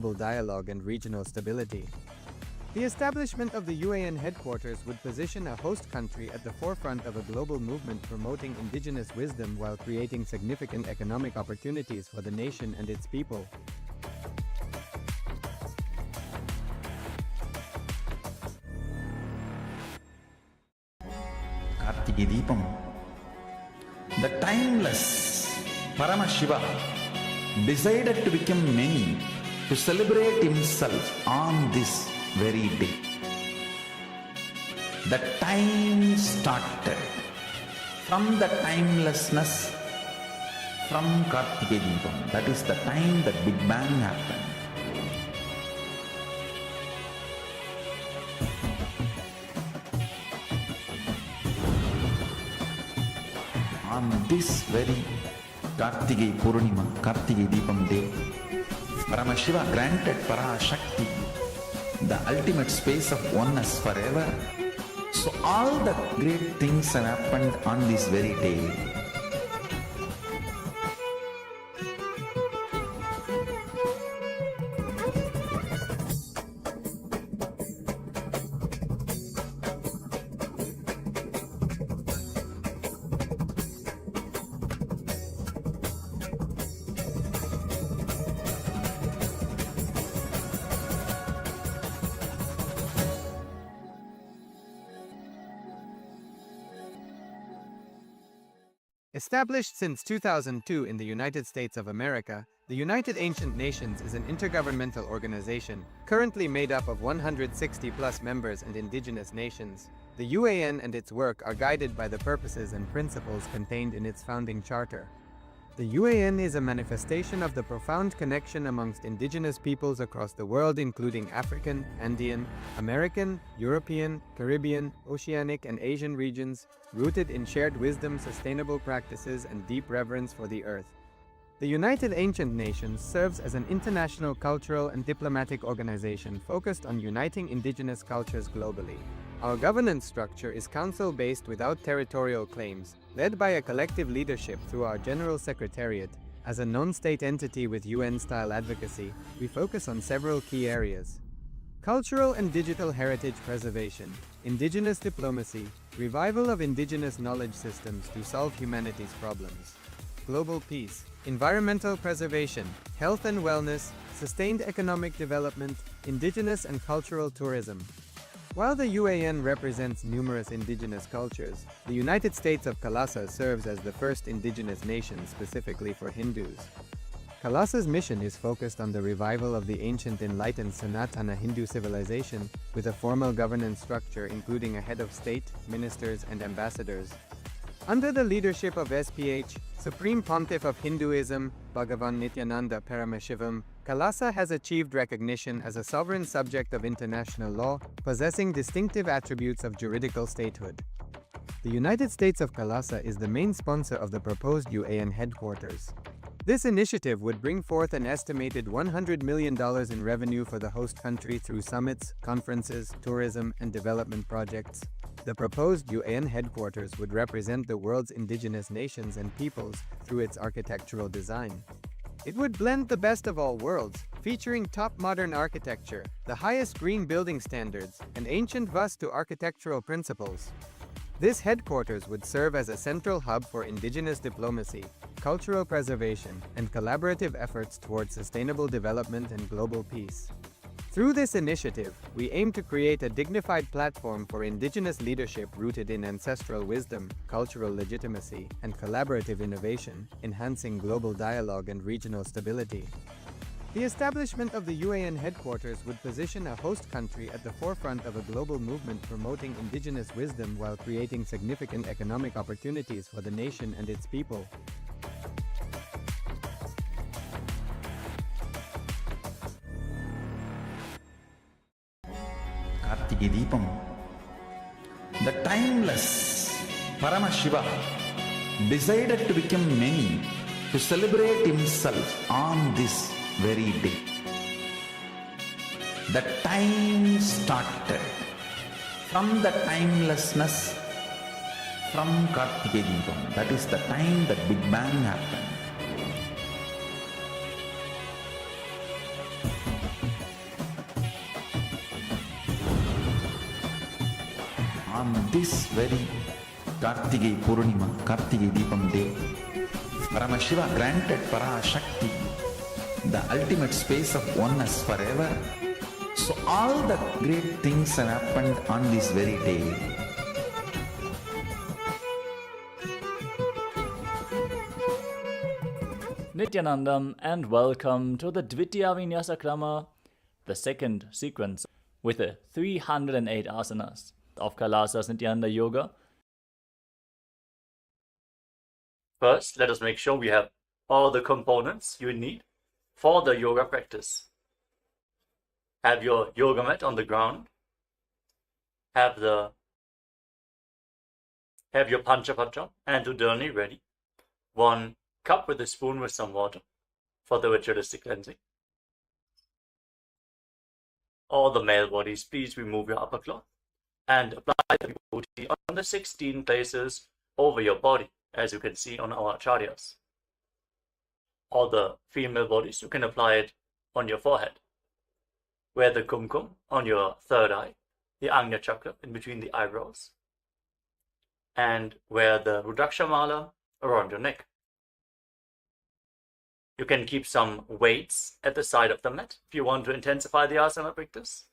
global dialogue and regional stability. The establishment of the UAN headquarters would position a host country at the forefront of a global movement promoting indigenous wisdom while creating significant economic opportunities for the nation and its people. Kartike Deepam. The timeless Paramashiva decided to become many to celebrate himself on this very day. The time started from the timelessness from Kartike Deepam. That is the time that Big Bang happened. On this very Kartike Purnima, Kartike Deepam day, Paramashiva granted Parashakti the ultimate space of oneness forever. So all the great things have happened on this very day. Established since 2002 in the United States of America, the United Ancient Nations is an intergovernmental organization, currently made up of 160+ members and indigenous nations. The UAN and its work are guided by the purposes and principles contained in its founding charter. The UAN is a manifestation of the profound connection amongst indigenous peoples across the world, including African, Andean, American, European, Caribbean, Oceanic, and Asian regions, rooted in shared wisdom, sustainable practices, and deep reverence for the earth. The United Ancient Nations serves as an international cultural and diplomatic organization focused on uniting indigenous cultures globally. Our governance structure is council-based without territorial claims, led by a collective leadership through our General Secretariat. As a non-state entity with UN-style advocacy, we focus on several key areas: cultural and digital heritage preservation, indigenous diplomacy, revival of indigenous knowledge systems to solve humanity's problems, global peace, environmental preservation, health and wellness, sustained economic development, indigenous and cultural tourism. While the UAN represents numerous indigenous cultures, the United States of KAILASA serves as the first indigenous nation specifically for Hindus. KAILASA's mission is focused on the revival of the ancient enlightened Sanatana Hindu civilization, with a formal governance structure including a head of state, ministers, and ambassadors. Under the leadership of SPH, Supreme Pontiff of Hinduism, Bhagavan Nithyananda Paramashivoham, KAILASA has achieved recognition as a sovereign subject of international law, possessing distinctive attributes of juridical statehood. The United States of KAILASA is the main sponsor of the proposed UAN headquarters. This initiative would bring forth an estimated $100 million in revenue for the host country through summits, conferences, tourism, and development projects. The proposed UAN headquarters would represent the world's indigenous nations and peoples through its architectural design. It would blend the best of all worlds, featuring top modern architecture, the highest green building standards, and ancient Vastu architectural principles. This headquarters would serve as a central hub for indigenous diplomacy, cultural preservation, and collaborative efforts towards sustainable development and global peace. Through this initiative, we aim to create a dignified platform for indigenous leadership rooted in ancestral wisdom, cultural legitimacy, and collaborative innovation, enhancing global dialogue and regional stability. The establishment of the UAN headquarters would position a host country at the forefront of a global movement promoting indigenous wisdom while creating significant economic opportunities for the nation and its people. Kartike Deepam. The timeless Paramashiva decided to become many to celebrate himself on this very day. The time started from the timelessness from Kartike Deepam. That is the time that Big Bang happened. on this very Kartigai Purnima, Kartigai Deepam day, Paramashiva granted Parashakti the ultimate space of oneness forever. So all the great things have happened on this very day. Nithyanandam, and welcome to the Dvitiya Vinyasa Krama, the second sequence with the 308 asanas of KAILASA's Nithyananda Yoga. First, let us make sure we have all the components you need for the yoga practice. Have your yoga mat on the ground. Have your Panchapatra and Udani ready. 1 cup with a spoon with some water for the ritualistic cleansing. All the male bodies, please remove your upper cloth and apply the vibhuti on the 16 places over your body, as you can see on our acharyas. All the female bodies, you can apply it on your forehead. Wear the kumkum on your third eye, the Agnya chakra in between the eyebrows, and wear the Rudraksha mala around your neck. You can keep some weights at the side of the mat if you want to intensify the asana practice.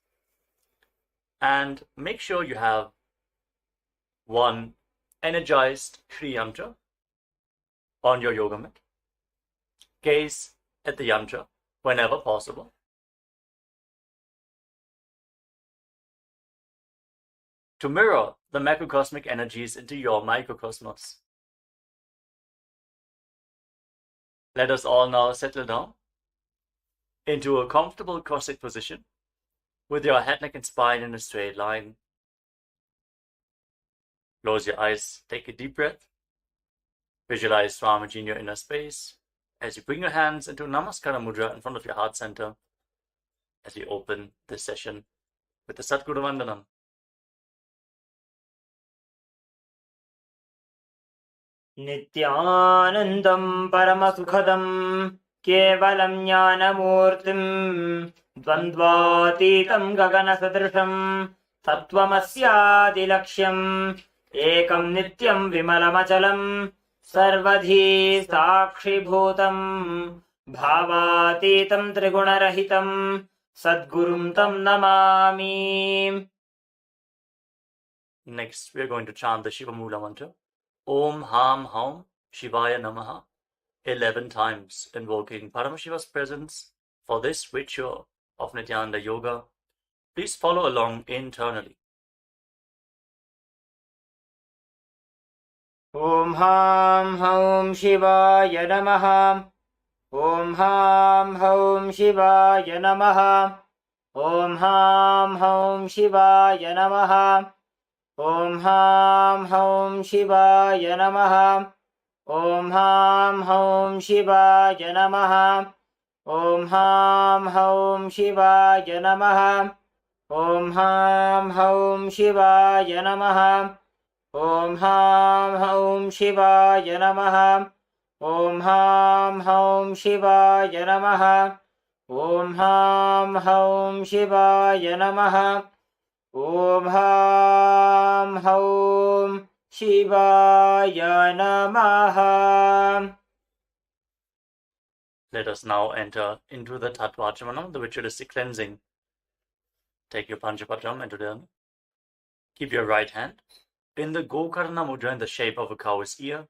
And make sure you have 1 energized Shri Yantra on your yoga mat. Gaze at the yantra whenever possible. To mirror the macrocosmic energies into your microcosmos. Let us all now settle down into a comfortable cross-legged position with your head, neck and spine in a straight line. Close your eyes, take a deep breath. Visualize Swamiji in your inner space as you bring your hands into Namaskara Mudra in front of your heart center as we open this session with the Satguru Vandanam. Nithyanandam Paramasukhadam Kevalam Jnanamurtim Dvandvatitam Gaganasadrisham Tattvamasyadilaksham Ekam Nityam Vimalamachalam Sarvadhi Sakshi Bhutam Bhavatitam Trigunarahitam Sadgurum Tam Namami. Next, we are going to chant the Shiva Mula mantra. Om Ham Haum Shivaya Namaha 11 times, invoking Paramashiva's presence for this ritual of Nithyananda Yoga. Please follow along internally. Om Ham Haum Shivaya Namaha. Om Ham Haum Shivaya Namaha. Om Ham Haum Shivaya Namaha. Om Ham Haum Shivaya Namaha. Om Ham Haum Shivaya Namaha. Om Ham Haum Shivaya Namaha. Om Ham Haum Shivaya Namaha. Om Ham Haum Shivaya Namaha. Om Ham Haum Shivaya Namaha. Om Ham Haum Shivaya Namaha. Om Ham Haum Shivaya Namaha. Let us now enter into the Tattvachamalam, the ritualistic cleansing. Take your Panchapatram and Udani. Keep your right hand in the Gokarna Mudra in the shape of a cow's ear.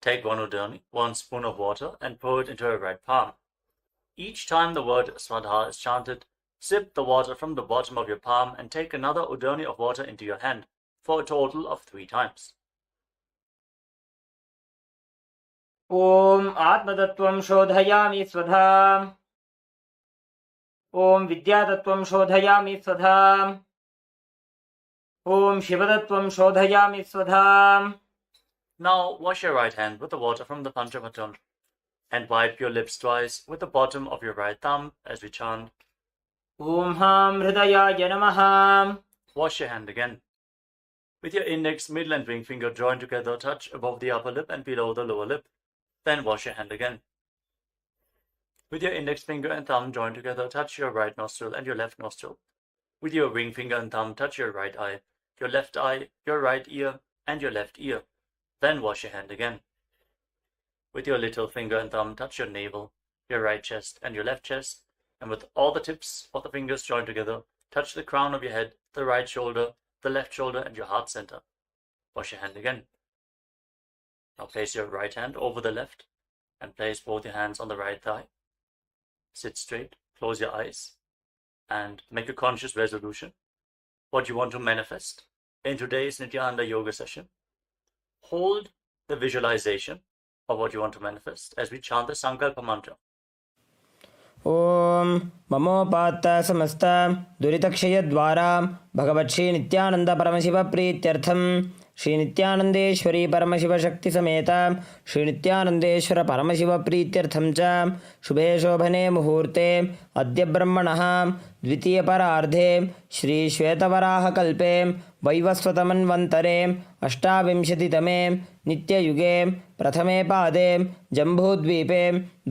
Take 1 Udani, 1 spoon of water, and pour it into your right palm. Each time the word Swadha is chanted, sip the water from the bottom of your palm and take another Udani of water into your hand for a total of 3 times. Om Atmatattvam Shodhayami Swadha. Om Vidyatattvam Shodhayami Swadha. Om Shivatattvam Shodhayami Swadha. Now wash your right hand with the water from the Panchapatram and wipe your lips twice with the bottom of your right thumb as we chant. Om Ham Hridayaya Namaha. Wash your hand again. With your index, middle and ring finger joined together, touch above the upper lip and below the lower lip. Then wash your hand again. With your index finger and thumb joined together, touch your right nostril and your left nostril. With your ring finger and thumb, touch your right eye. your left eye, your right ear, and your left ear. Then wash your hand again. With your little finger and thumb, touch your navel, your right chest, and your left chest, and with all the tips of the fingers joined together, touch the crown of your head, the right shoulder, the left shoulder, and your heart center. Wash your hand again. Now place your right hand over the left, and place both your hands on the right thigh. Sit straight, close your eyes, and make a conscious resolution. What you want to manifest in today's Nithyananda yoga session. Hold the visualization of what you want to manifest as we chant the Sankalpa mantra. ಓಂ ಮಮೋಪಾತ್ತ ಸಮಸ್ತ ದುರಿತಕ್ಷಯದ್ವಾರಾ ಭಗವತ್ ಶ್ರೀ ನಿತ್ಯಾನಂದ ಪರಮಶಿವ ಪ್ರೀತ್ಯರ್ಥಂ ಶ್ರೀ ನಿತ್ಯಾನಂದೇಶ್ವರಿ ಪರಮಶಿವ ಶಕ್ತಿ ಸಮೇತ ಶ್ರೀ ನಿತ್ಯಾನಂದೇಶ್ವರ ಪರಮಶಿವ ಪ್ರೀತ್ಯರ್ಥಂ ಚ ಶುಭೇ ಶೋಭನೆ ಮುಹೂರ್ತೆ ಅದ್ಯ ಬ್ರಹ್ಮಣಃ ದ್ವಿತೀಯ ಪರಾರ್ಧೆ ಶ್ರೀ ಶ್ವೇತವರಾಹಕಲ್ಪೆ ವೈವಸ್ವತಮನ್ವಂತರೆ ಅಷ್ಟಾವಿಂಶತಿತಮೇ ನಿತ್ಯಯುಗೆ ಪ್ರಥಮೇ ಪಾದೆ ಜಂಬೂದ್ವೀಪೆ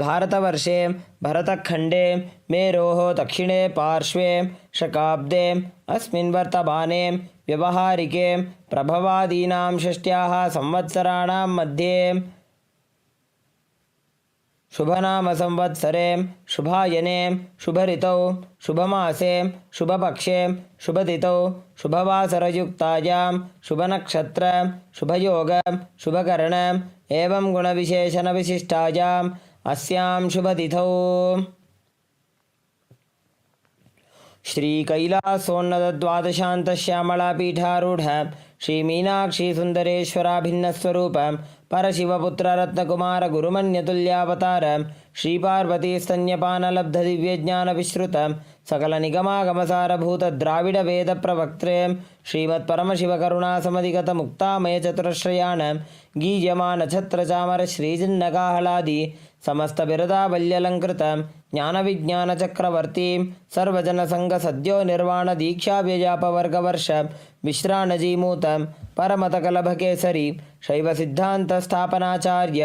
ಭಾರತವರ್ಷೆ ಭರತಖಂಡೆ ಮೇರೋಃ ದಕ್ಷಿಣೆ ಪಾರ್ಶ್ವೆ ಶಕಾಬ್ದೆ अस्मिन् वर्तमाने व्यवहारिके प्रभवादीनां षष्ट्याः संवत्सराणां मध्ये शुभनामसंवत्सरे शुभायने शुभऋतौ शुभमासे शुभपक्षे शुभतिथौ शुभवासरयुक्तायां शुभनक्षत्र शुभयोग शुभकर्ण एवं गुणविशेषणविशिष्टायाम् अस्यां शुभतिथौ श्री कैलासोन्नतद्वादशान्तश्यामलापीठारूढ श्री मीनाक्षी सुन्दरेश्वराभिन्नस्वरूप परशिवपुत्ररत्नकुमार गुरुमन्यतुल्यावतार श्रीपार्वतीस्तन्यपानलब्धदिव्यज्ञानविश्रुत सकलनिगमागमसारभूत द्राविडवेदप्रवक्त्रे श्रीमत्परमशिवकरुणासमधिगतमुक्तामयचतुरश्रयान् गीयमानछत्रचामर श्रीजिन्नकाहलादि समस्तबिरदावल्यलङ्कृत ज्ञानविज्ञानचक्रवर्ती सर्वजनसङ्गसद्यो निर्वाणदीक्षाव्यजापवर्गवर्ष विश्राणजीमूत परमतकलभकेसरी शैवसिद्धान्तस्थापनाचार्य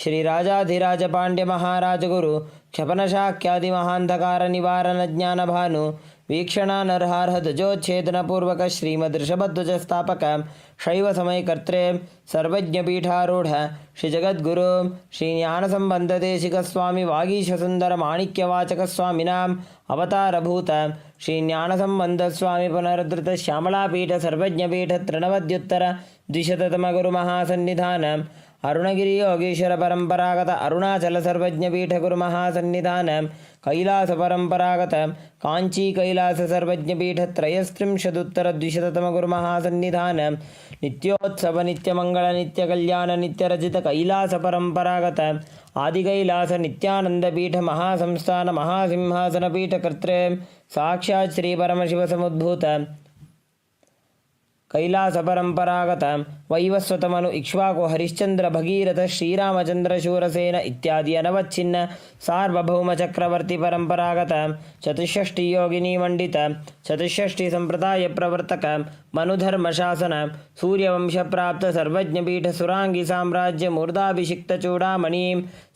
श्रीराजाधिराजपाण्ड्यमहाराजगुरु क्षपनशाक्यादिमहान्धकारनिवारणज्ञानभानु वीक्षणानर्हार्हध्वजोच्छेदनपूर्वक श्रीमदृषभध्वजस्थापक शैवसमयकर्त्रे सर्वज्ञपीठारूढ श्रीजगद्गुरु श्रीज्ञानसम्बन्धदेशिकस्वामी वागीशसुन्दरमाणिक्यवाचकस्वामिनाम् अवतारभूत श्रीज्ञानसम्बन्धस्वामी पुनरुद्धृत श्यामलापीठ सर्वज्ञपीठ तृणवद्युत्तर द्विशततमगुरुमहासन्निधान अरुणगिरि योगीश्वर परंपरागत अरुणाचल सर्वज्ञपीठ गुरुमहासन्निधान कैलास परंपरागत कांची कैलास सर्वज्ञपीठ त्रयस्त्रिंशदुत्तर द्विशततम गुरुमहासन्निधान नित्योत्सव नित्यमंगल नित्यकल्याण नित्यरजित कैलास परंपरागत आदि कैलास नित्यानंदपीठ महासंस्थान महासिंहासन पीठ कर्त्रे साक्षात् श्री परमशिव समुद्भूत कैलास परंपरागत वैवस्वतमनु इक्ष्वाकु हरिश्चंद्र भगीरथ श्रीरामचंद्र शूरसेन इत्यादि अनवच्छिन्न सार्वभौम चक्रवर्ती परंपरागत चतुष्षष्टि योगिनी मंडित चतुष्षष्टि संप्रदाय प्रवर्तक मनुधर्म शासन सूर्यवंश प्राप्त सर्वज्ञपीठ सुरांगी साम्राज्य मूर्धाभिषिक्त चूड़ामणि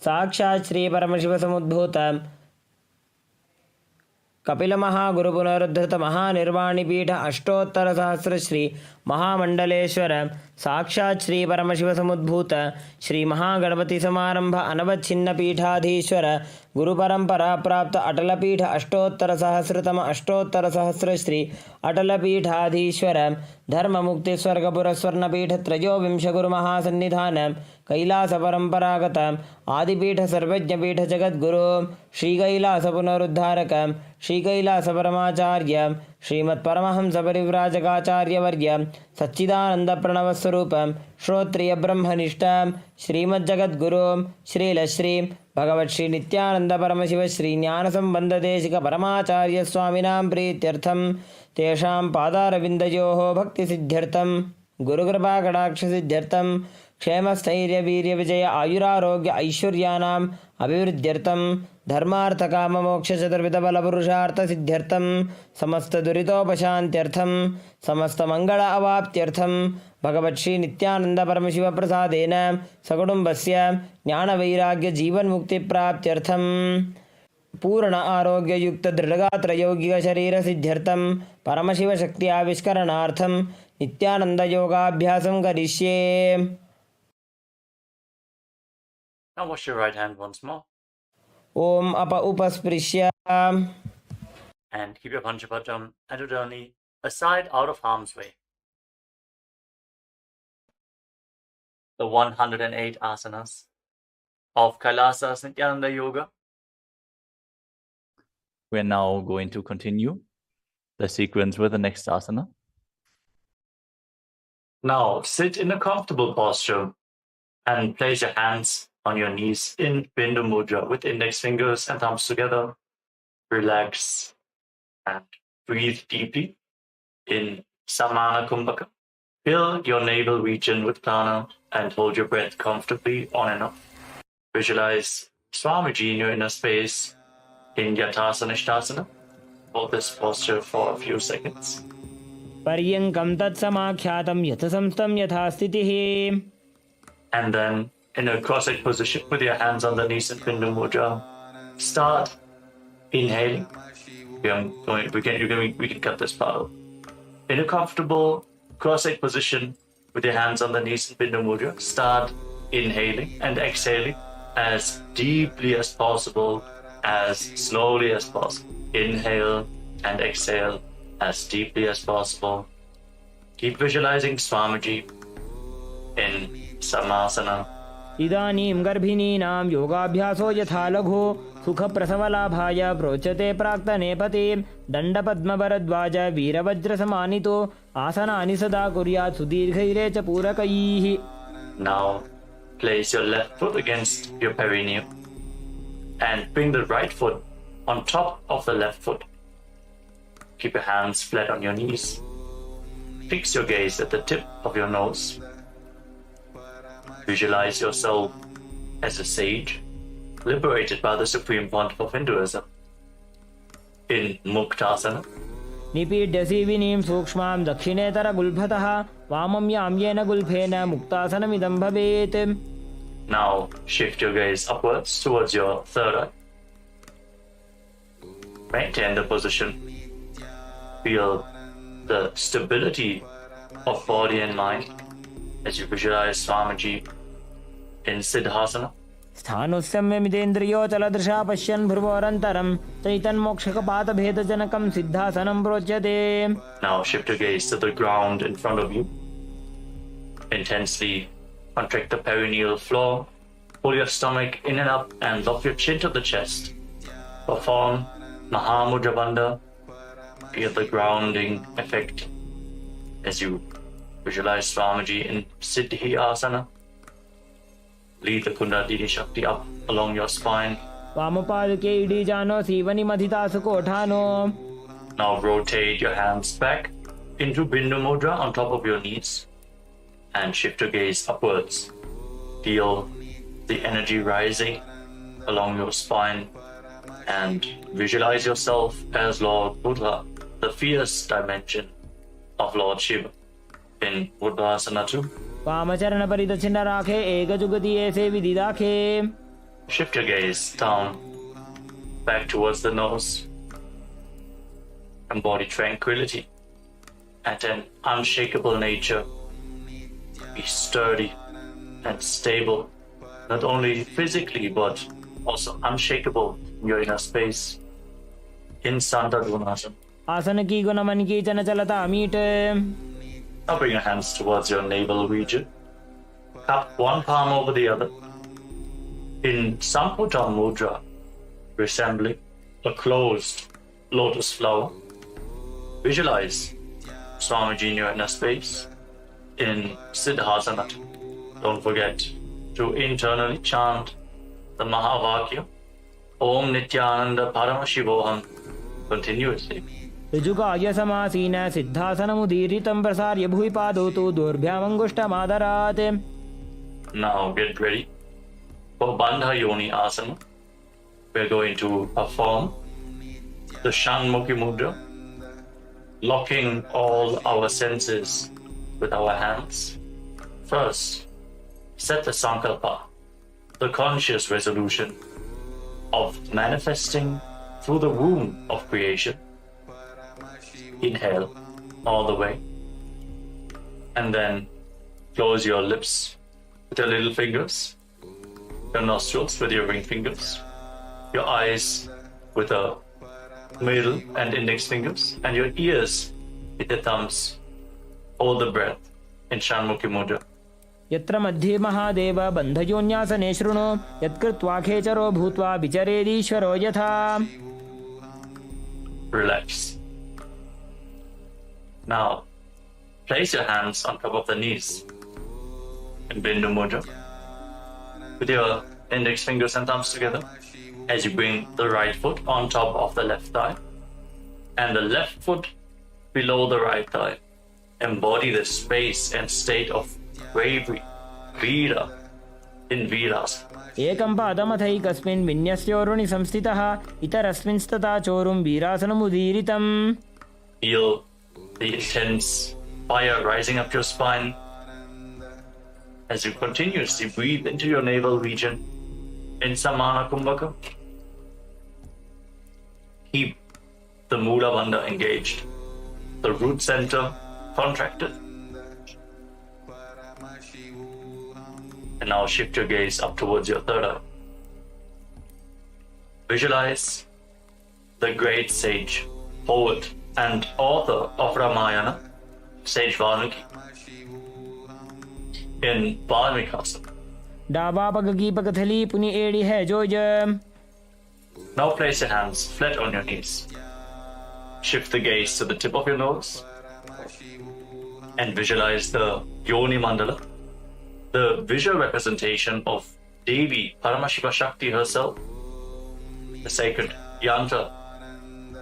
साक्षात् श्री परमशिव समुद्भूत कपिल महागुरु पुनरुद्धृत महानिर्वाणिपीठ अष्टोत्तर सहस्र श्री महामंडलेश्वर साक्षात् श्री परमशिव समुद्भूत श्री महागणपति समारंभ अनवच्छिन्न पीठाधीश्वर गुरु परंपरा प्राप्त अटलपीठ अष्टोत्तर सहस्रतम अष्टोत्तर सहस्र श्री अटलपीठाधीश्वर धर्म मुक्ति स्वर्गपुर स्वर्णपीठ त्रयोविंश गुरु महासन्निधान कैलास परंपरागत आदिपीठ सर्वज्ञपीठ जगद्गुरु श्री कैलास पुनरुद्धारक श्री कैलास परमाचार्य श्रीमत्परमहंस परिव्राजकाचार्यवर्य सच्चिदानंद प्रणव स्वरूप श्रोत्रिय ब्रह्मनिष्ठ श्रीमज्जगद्गुरु श्रीलश्री भगवत् श्री नित्यानंद परमशिव श्री ज्ञान संबंध देशिक परमाचार्य स्वामिनां प्रीत्यर्थं तेषां पादारविन्दयोः भक्ति सिद्ध्यर्थं गुरुकृपा कटाक्ष सिद्ध्यर्थं क्षेमस्थैर्य वीर्य विजय आयुरारोग्य ऐश्वर्यानाम् अभिवृद्ध्यर्थं धर्मार्थ काम मोक्ष चतुर्विध बल पुरुषार्थ सिद्ध्यर्थं समस्त दुरितोपशान्त्यर्थं समस्त मंगल अवाप्त्यर्थं भगवत् श्री नित्यानंद परमशिव प्रसादेन सकुटुम्बस्य ज्ञान वैराग्य जीवन मुक्ति प्राप्त्यर्थं पूर्ण आरोग्य युक्त दृढ़गात्र यौगिक शरीर सिद्ध्यर्थं परमशिव शक्ति आविष्करणार्थं नित्यानन्दयोगाभ्यासं करिष्ये. Now wash your right hand once more. Om उपस्पृश्य. And keep your Panchapatam and Udani aside out of harm's way. The 108 asanas of KAILASA Nithyananda Yoga. We're now going to continue the sequence with the next asana. Now sit in a comfortable posture and place your hands on your knees in Bindu Mudra with index fingers and thumbs together. Relax and breathe deeply in Samana Kumbhaka. Fill your navel region with prana and hold your breath comfortably on and off. Visualize Swamiji in your inner space in Yatasana Ishtasana. Hold this posture for a few seconds. पर्यङ्कं तत्समाख्यातं यथसंस्थं यथा स्थितिः. And then in a cross-legged position with your hands on the knees in Bindu Mudra, start inhaling. We can cut this part out. In a comfortable cross-legged position with your hands on the knees in Bindu Mudra, start inhaling and exhaling as deeply as possible, as slowly as possible. Inhale and exhale as deeply as possible. Keep visualizing Swamiji in Samasana. इदानीं गर्भिणीनां योगाभ्यासो यथा लघु सुखप्रसवलाभाय प्रोच्यते प्राक्तनेपति दण्डपद्मभरद्वाज वीरवज्रसमानितो आसनानि सदा कुर्यात् सुदीर्घैरे च पूरकैः. Now place your left foot against your perineum and bring the right foot on top of the left foot. Keep your hands flat on your knees. Fix your gaze at the tip of your nose. Visualize yourself as a sage, liberated by the Supreme Pontiff of Hinduism. In Muktasana. निपीड्य सीविनीं सूक्ष्मां दक्षिणेतरगुल्फतः वामं याम्येन गुल्फेन मुक्तासनमिदं भवेत्. Now shift your gaze upwards towards your third eye. Maintain the position. Feel the stability of body and mind as you visualize Swamiji in Siddhasana. स्थानोस्यम्यमितेन्द्रियोचलदृशा पश्यन् भ्रुवोरन्तरं तैतन्मोक्षकपातभेदजनकं सिद्धासनं प्रोच्यते. Now shift your gaze to the ground in front of you. Intensely contract the perineal floor. Pull your stomach in and up and lock your chin to the chest. Perform Mahamudra Bandha. Feel the grounding effect as you visualize Swamiji in Siddhi Asana. Lead the Kundalini Shakti up along your spine. वामपादुके इडीजानो सीवनिमधितासु कोठानो. Now rotate your hands back into Bindu Mudra on top of your knees and shift your gaze upwards. Feel the energy rising along your spine and visualize yourself as Lord Buddha, the fierce dimension of Lord Shiva in Buddhasana 2. वामचरणपरिदक्षिण राखे एकजुगति ऐसे विधि राखे. Shift your gaze down, back towards the nose. Embody tranquility and an unshakable nature. Be sturdy and stable, not only physically but also unshakable in your inner space. In Sandadvanasana. आसन की गुण मन की चन चलता meet. Now bring your hands towards your navel region. Cup one palm over the other. In Samputa Mudra, resembling a closed lotus flower. Visualize Swamiji in your inner space. In Siddhasana, don't forget to internally chant the Mahavakya Om Nithyananda Paramashivoham continuously. ऋजुकाय समासीन सिद्धासनमुदीरितं प्रसार्य भुवि पादौ तु दोर्भ्यामङ्गुष्ठमादरात्. Now get ready for Bandha Yoni Asana. We're going to perform the Shanmukhi Mudra, locking all our senses with our hands. First, set the Sankalpa, the conscious resolution of manifesting through the womb of creation. Inhale all the way. And then close your lips with your little fingers, your nostrils with your ring fingers, your eyes with the middle and index fingers, and your ears with your thumbs. Hold the breath in Shanmukhi Mudra. यत्र मध्ये महादेव बन्धयोन्यासने शृणु यत्कृत्वा खेचरो भूत्वा विचरेदीश्वरो यथा. Relax. Now, place your hands on top of the knees in Bindu Mudra with your index fingers and thumbs together as you bring the right foot on top of the left thigh and the left foot below the right thigh. Embody the space and state of bravery, Veera, in Veerasana. एकं पादमथैकस्मिन् विन्यस्योरुणि संस्थितः इतरस्मिंस्तथा चोरुं वीरासनमुदीरितम्. Feel the intense fire rising up your spine as you continuously breathe into your navel region in Samana Kumbhaka. Keep the Mula Bandha engaged, the root center contracted. And now shift your gaze up towards your third eye. Visualize the great sage, poet, and author of Ramayana, Sage Valmiki, in Valmikasana. डाबा पग की पगथली पुनि एड़ी है जोज. Now place your hands flat on your knees. Shift the gaze to the tip of your nose and visualize the Yoni Mandala, the visual representation of Devi Paramashiva Shakti herself, the sacred yantra.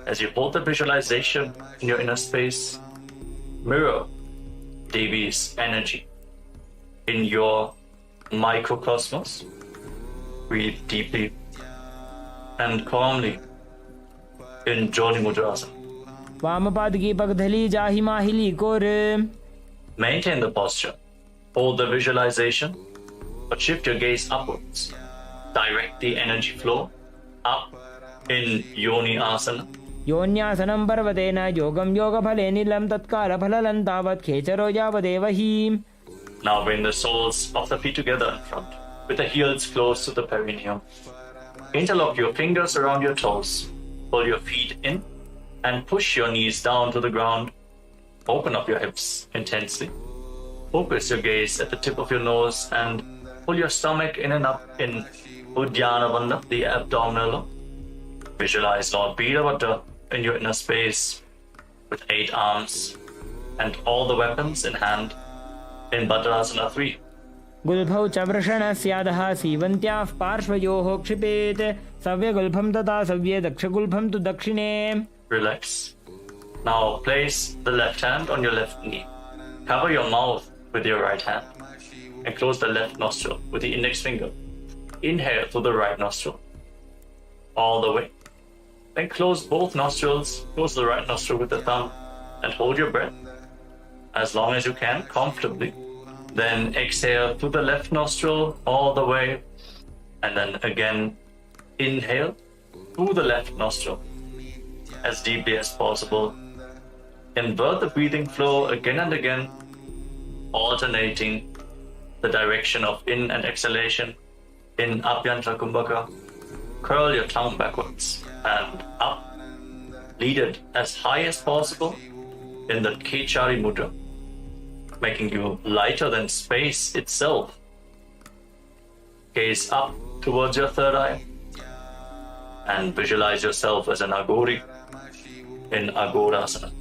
As you hold the visualization in your inner space, mirror Devi's energy in your microcosmos. Breathe deeply and calmly in Joni Mudrasana. वामपाद की पगथली जाहि माहिली core. Maintain the posture. Hold the visualization, but shift your gaze upwards. Direct the energy flow up in Yoni Asana. योन्यासनं पर्वतेन योगं योगफले नीलं तत्कालफललं तावत् खेचरो यावदेव हि. Now bring the soles of the feet together in front, with the heels close to the perineum. Interlock your fingers around your toes. Pull your feet in and push your knees down to the ground. Open up your hips intensely. Focus your gaze at the tip of your nose and pull your stomach in and up in Uddiyana Bandha, the abdominal. Visualize Lord Birabhadra in your inner space with 8 arms and all the weapons in hand in Bhadrasana 3. गुल्फौ च वृषणस्यादः सीवन्त्याः पार्श्वयोः क्षिपेत् सव्यगुल्फं तथा सव्ये दक्षगुल्फं तु दक्षिणे. Relax. Now place the left hand on your left knee. Cover your mouth with your right hand and close the left nostril with the index finger. Inhale through the right nostril all the way. Then close both nostrils, close the right nostril with the thumb and hold your breath as long as you can comfortably. Then exhale through the left nostril all the way and then again inhale through the left nostril as deeply as possible. Invert the breathing flow again and again, alternating the direction of in and exhalation. In Abhyantara Kumbhaka, curl your tongue backwards and up. Lead it as high as possible in the Kechari Mudra, making you lighter than space itself. Gaze up towards your third eye and visualize yourself as an Agori in Agorasana.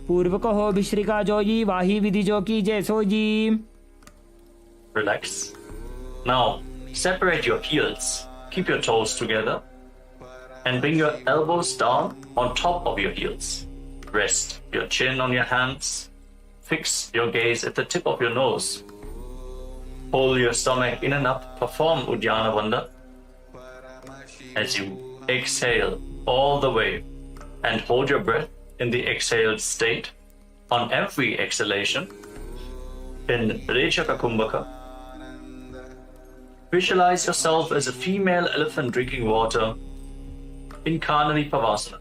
पूर्व कहो विश्रिका जोजी वाही विधि जो की जैसो जी. Relax. Now, separate your heels. Keep your toes together and bring your elbows down on top of your heels. Rest your chin on your hands. Fix your gaze at the tip of your nose. Pull your stomach in and up. Perform Uddiyana Bandha as you exhale all the way and hold your breath in the exhaled state. On every exhalation, in Rechaka Kumbhaka, visualize yourself as a female elephant drinking water in Kanari Pavasana.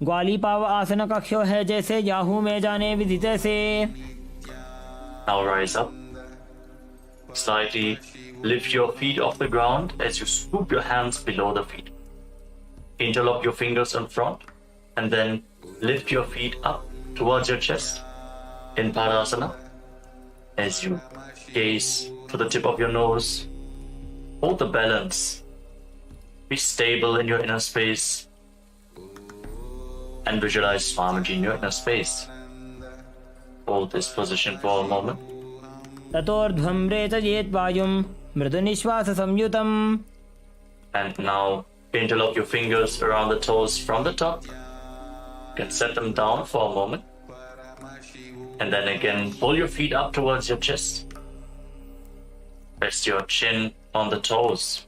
ग्वाली पाव आसन कक्षो है जैसे Yahoo में जाने विधि तैसे. Now rise up. Slightly lift your feet off the ground as you scoop your hands below the feet. Interlock your fingers in front and then lift your feet up towards your chest in Padasana as you gaze to the tip of your nose. Hold the balance. Be stable in your inner space and visualize Swamiji in your inner space. Hold this position for a moment. ततोर्ध्वं रेचयेत् वायुं मृदुनिश्वाससंयुतम्. And now interlock your fingers around the toes from the top. You can set them down for a moment. And then again, pull your feet up towards your chest. Rest your chin on the toes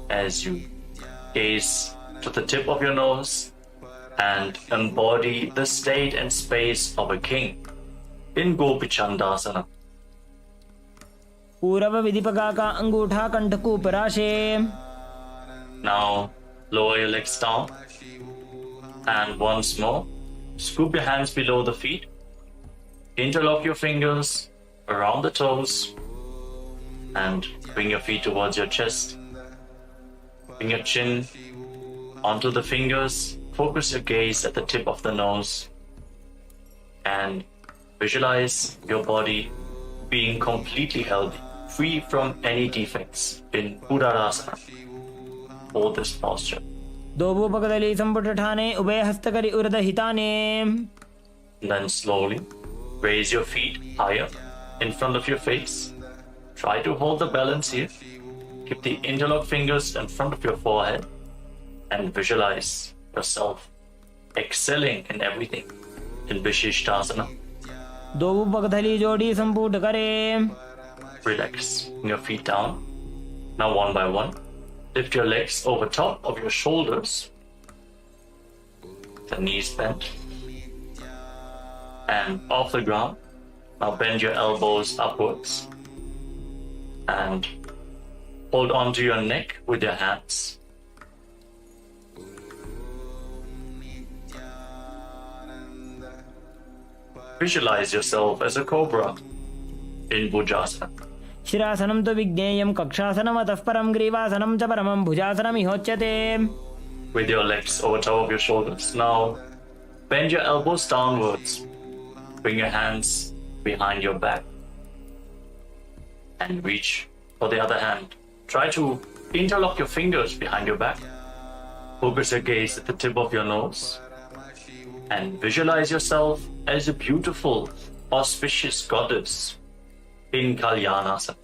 as you gaze to the tip of your nose and embody the state and space of a king in Gopichandasana. पूरव विधिपका का अंगूठा कंठ पराशे. Now lower your legs down and once more scoop your hands below the feet. Interlock your fingers around the toes and bring your feet towards your chest. Bring your chin onto the fingers. Focus your gaze at the tip of the nose and visualize your body being completely healthy, free from any defects in Udarasana. Hold this posture. दोबूपकदली संपुट ठाने उभय हस्तकरी उरद हिताने. Then slowly raise your feet higher in front of your face. Try to hold the balance here. Keep the interlocked fingers in front of your forehead and visualize yourself excelling in everything in Vishishtasana. दोबूपकदली जोड़ी संपुट करे. Relax. Bring your feet down. Now one by one, lift your legs over top of your shoulders. The knees bent. And off the ground. Now bend your elbows upwards. And hold on to your neck with your hands. Visualize yourself as a cobra in Bhujasana. शिरासनं तु विज्ञेयं कक्षासनम् अतः परं ग्रीवासनं च परमं भुजासनम् इहोच्यते. With your legs over top of your shoulders. Now bend your elbows downwards. Bring your hands behind your back. And reach for the other hand. Try to interlock your fingers behind your back. Focus your gaze at the tip of your nose. And visualize yourself as a beautiful, auspicious goddess in Kalyanasana.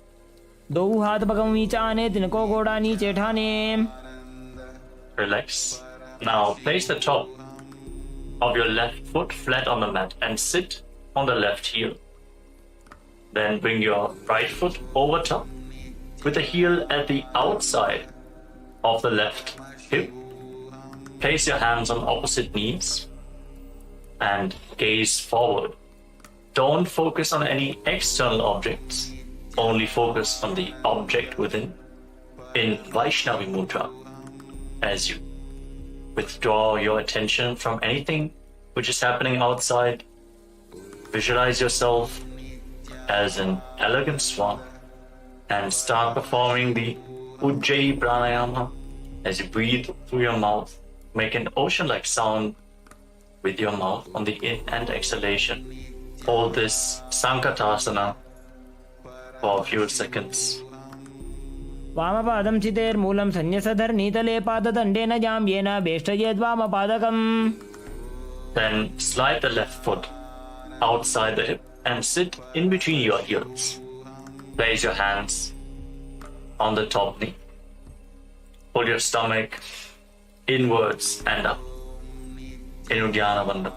दो हाथ पगम नीचाने तिनको गोड़ा नीचे ठाने. Relax. Now place the top of your left foot flat on the mat and sit on the left heel. Then bring your right foot over top with the heel at the outside of the left hip. Place your hands on opposite knees and gaze forward. Don't focus on any external objects. Only focus on the object within in Vaishnavi Mudra as you withdraw your attention from anything which is happening outside. Visualize yourself as an elegant swan and start performing the Ujjayi Pranayama as you breathe through your mouth. Make an ocean-like sound with your mouth on the in and exhalation. Hold this Sankatasana for a few seconds. वामपादं चितेर्मूलं संन्यसधर नीतले पाददण्डेन जाम्येन वेष्टयेद् वामपादकम्. Then slide the left foot outside the hip and sit in between your heels. Place your hands on the top knee. Pull your stomach inwards and up in Uddiyana Bandha.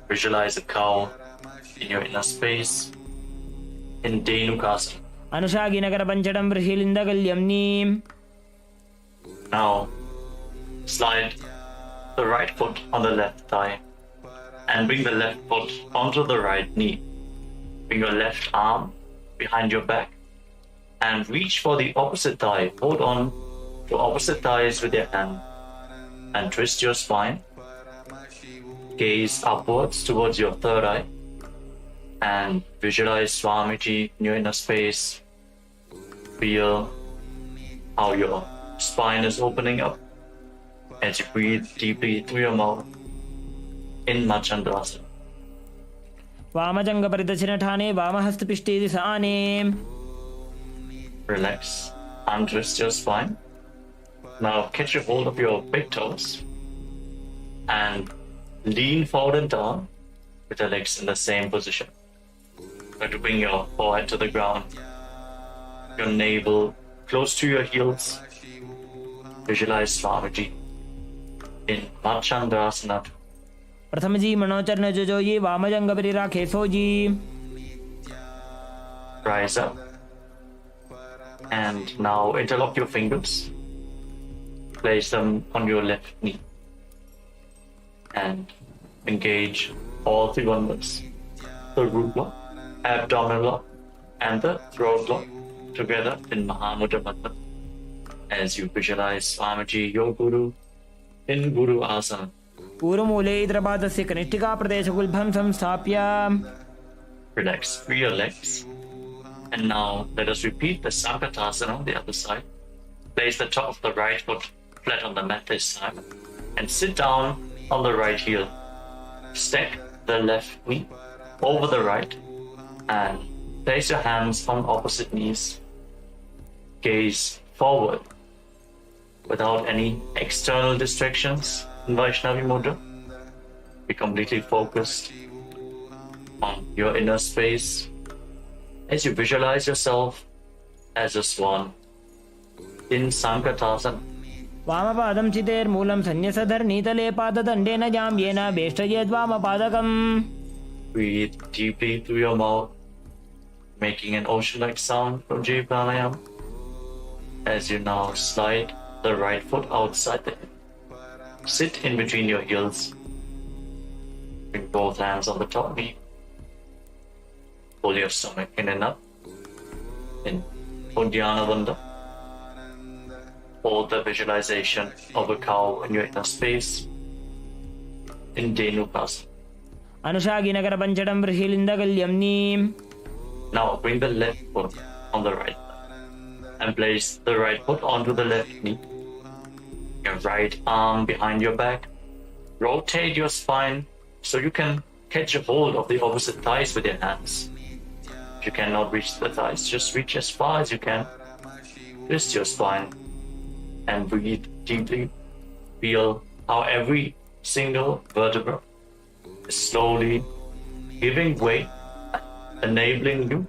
Visualize a cow in your inner space in Dhenukasana. अनुषागिनगर पंचडं वृषिलिन्दगल्यम्नि. Now slide the right foot on the left thigh and bring the left foot onto the right knee. Bring your left arm behind your back and reach for the opposite thigh. Hold on to opposite thighs with your hand and twist your spine. Gaze upwards towards your third eye and visualize Swamiji in your inner space. Feel how your spine is opening up as you breathe deeply through your mouth in Machandasana. वामजंग परिदक्षिण Thane वामहस्त पिष्टे दिशाने. Relax, untwist your spine. Now catch a hold of your big toes and lean forward and down with your legs in the same position. Try to bring your forehead to the ground, your navel close to your heels. Visualize Swamiji in Machandasana. प्रथम जी मनोचरण जो ये वामजंग परि राखे सो जी. Rise up and now interlock your fingers. Place them on your left knee and engage all three bandhas: the root lock, abdominal lock, and the throat lock together in Mahamudra Bandha as you visualize Swamiji, your Guru, in Guru Asana. पूर्वमूले इतरपादस्य कनिष्ठिका प्रदेशगुल्भं संस्थाप्य. Relax, free your legs. And now let us repeat the Sankatasana on the other side. Place the top of the right foot flat on the mat this time and sit down on the right heel. Stack the left knee over the right and place your hands on opposite knees. Gaze forward without any external distractions in Vaishnavi Mudra. Be completely focused on your inner space as you visualize yourself as a swan in Sankatasana. वामपादं चितेर्मूलं सन्न्यसधर नीतले पाददण्डेन जाम्येन वेष्टयेद् वामपादकम्. Breathe deeply through your mouth, making an ocean-like sound from Jai Pranayama as you now slide the right foot outside the hip. Sit in between your heels. Bring both hands on the top knee. Pull your stomach in and up in Uddiyana Bandha. Hold the visualization of a cow in your inner space in Dhenukasana. अनुषागिनगर पंचडं वृषिलिन्दगल्यम्नि. Now bring the left foot on the right and place the right foot onto the left knee. Your right arm behind your back. Rotate your spine so you can catch a hold of the opposite thighs with your hands. If you cannot reach the thighs, just reach as far as you can. Twist your spine and breathe deeply. Feel how every single vertebra is slowly giving way, enabling you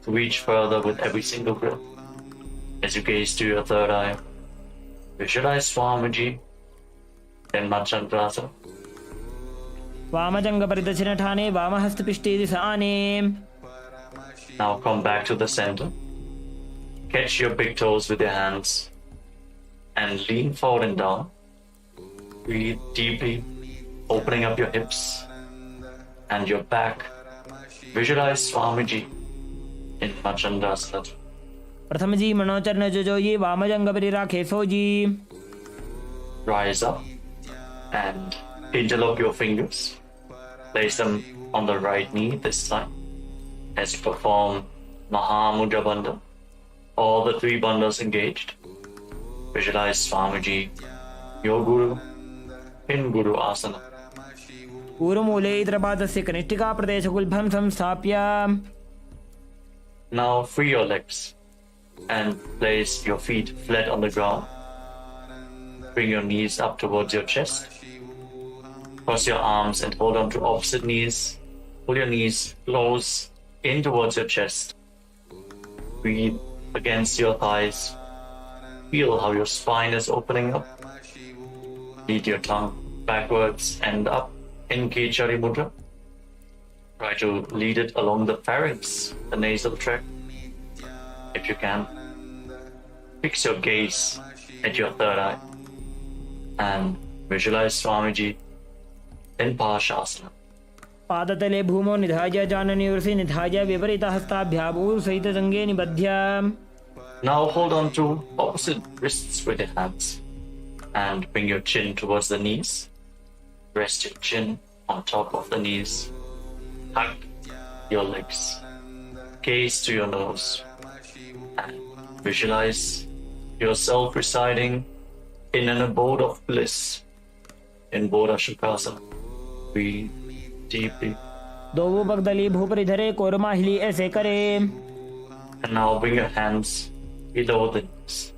to reach further with every single breath. As you gaze to your third eye, visualize Swamiji in Machandasana. वामजंग परिदक्षिण Thane वामहस्त पिष्टे दिशाने. Now come back to the center. Catch your big toes with your hands and lean forward and down. Breathe deeply, opening up your hips and your back. Visualize Swamiji in Machandasana. प्रथम जी मनोचरण जो ये वामजंग परि राखे सो जी. Rise up and interlock your fingers. Place them on the right knee this time as you perform Mahamudra Bandha. All the three bandhas engaged. Visualize Swamiji, your Guru, in Guru Asana. पूर्वमूले इतरपादस्य कनिष्ठिका प्रदेशगुल्भं संस्थाप्य. Now free your legs and place your feet flat on the ground. Bring your knees up towards your chest. Cross your arms and hold on to opposite knees. Pull your knees close in towards your chest. Breathe against your thighs. Feel how your spine is opening up. Lead your tongue backwards and up in Kechari Mudra. Try to lead it along the pharynx, the nasal tract. If you can, fix your gaze at your third eye and visualize Swamiji in Parashasana. पादतले भूमौ निधाय जानन्यूर्षि निधाय विपरीत हस्ताभ्याभूर सहित जंगे निबध्य. Now hold on to opposite wrists with your hands and bring your chin towards the knees. Rest your chin on top of the knees. Hug your legs. Gaze to your nose and visualize yourself residing in an abode of bliss in Bodha Shukasana. Breathe deeply. दो पगदली भूपरि धरे कोरमा हिली ऐसे करे. And now bring your hands below the knees,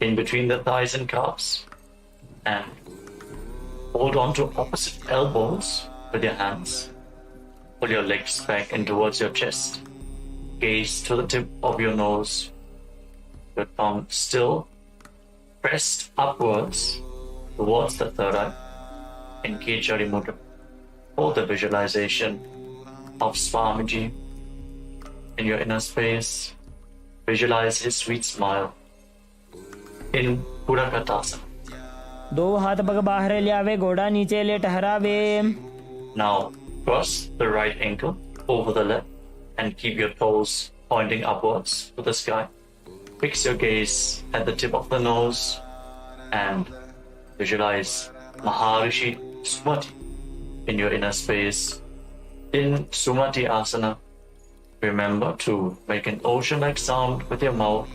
in between the thighs and calves, and hold on to opposite elbows with your hands. Pull your legs back in towards your chest. Gaze to the tip of your nose. Your thumb still pressed upwards towards the third eye. Engage your mudra. Hold the visualization of Swamiji in your inner space. Visualize his sweet smile in Purakatasana. दो हाथ पग बाहर ले आवे, घोड़ा नीचे ले ठहरावे. Now cross the right ankle over the left and keep your toes pointing upwards to the sky. Fix your gaze at the tip of the nose and visualize Maharishi Sumati in your inner space. In Sumati Asana, remember to make an ocean-like sound with your mouth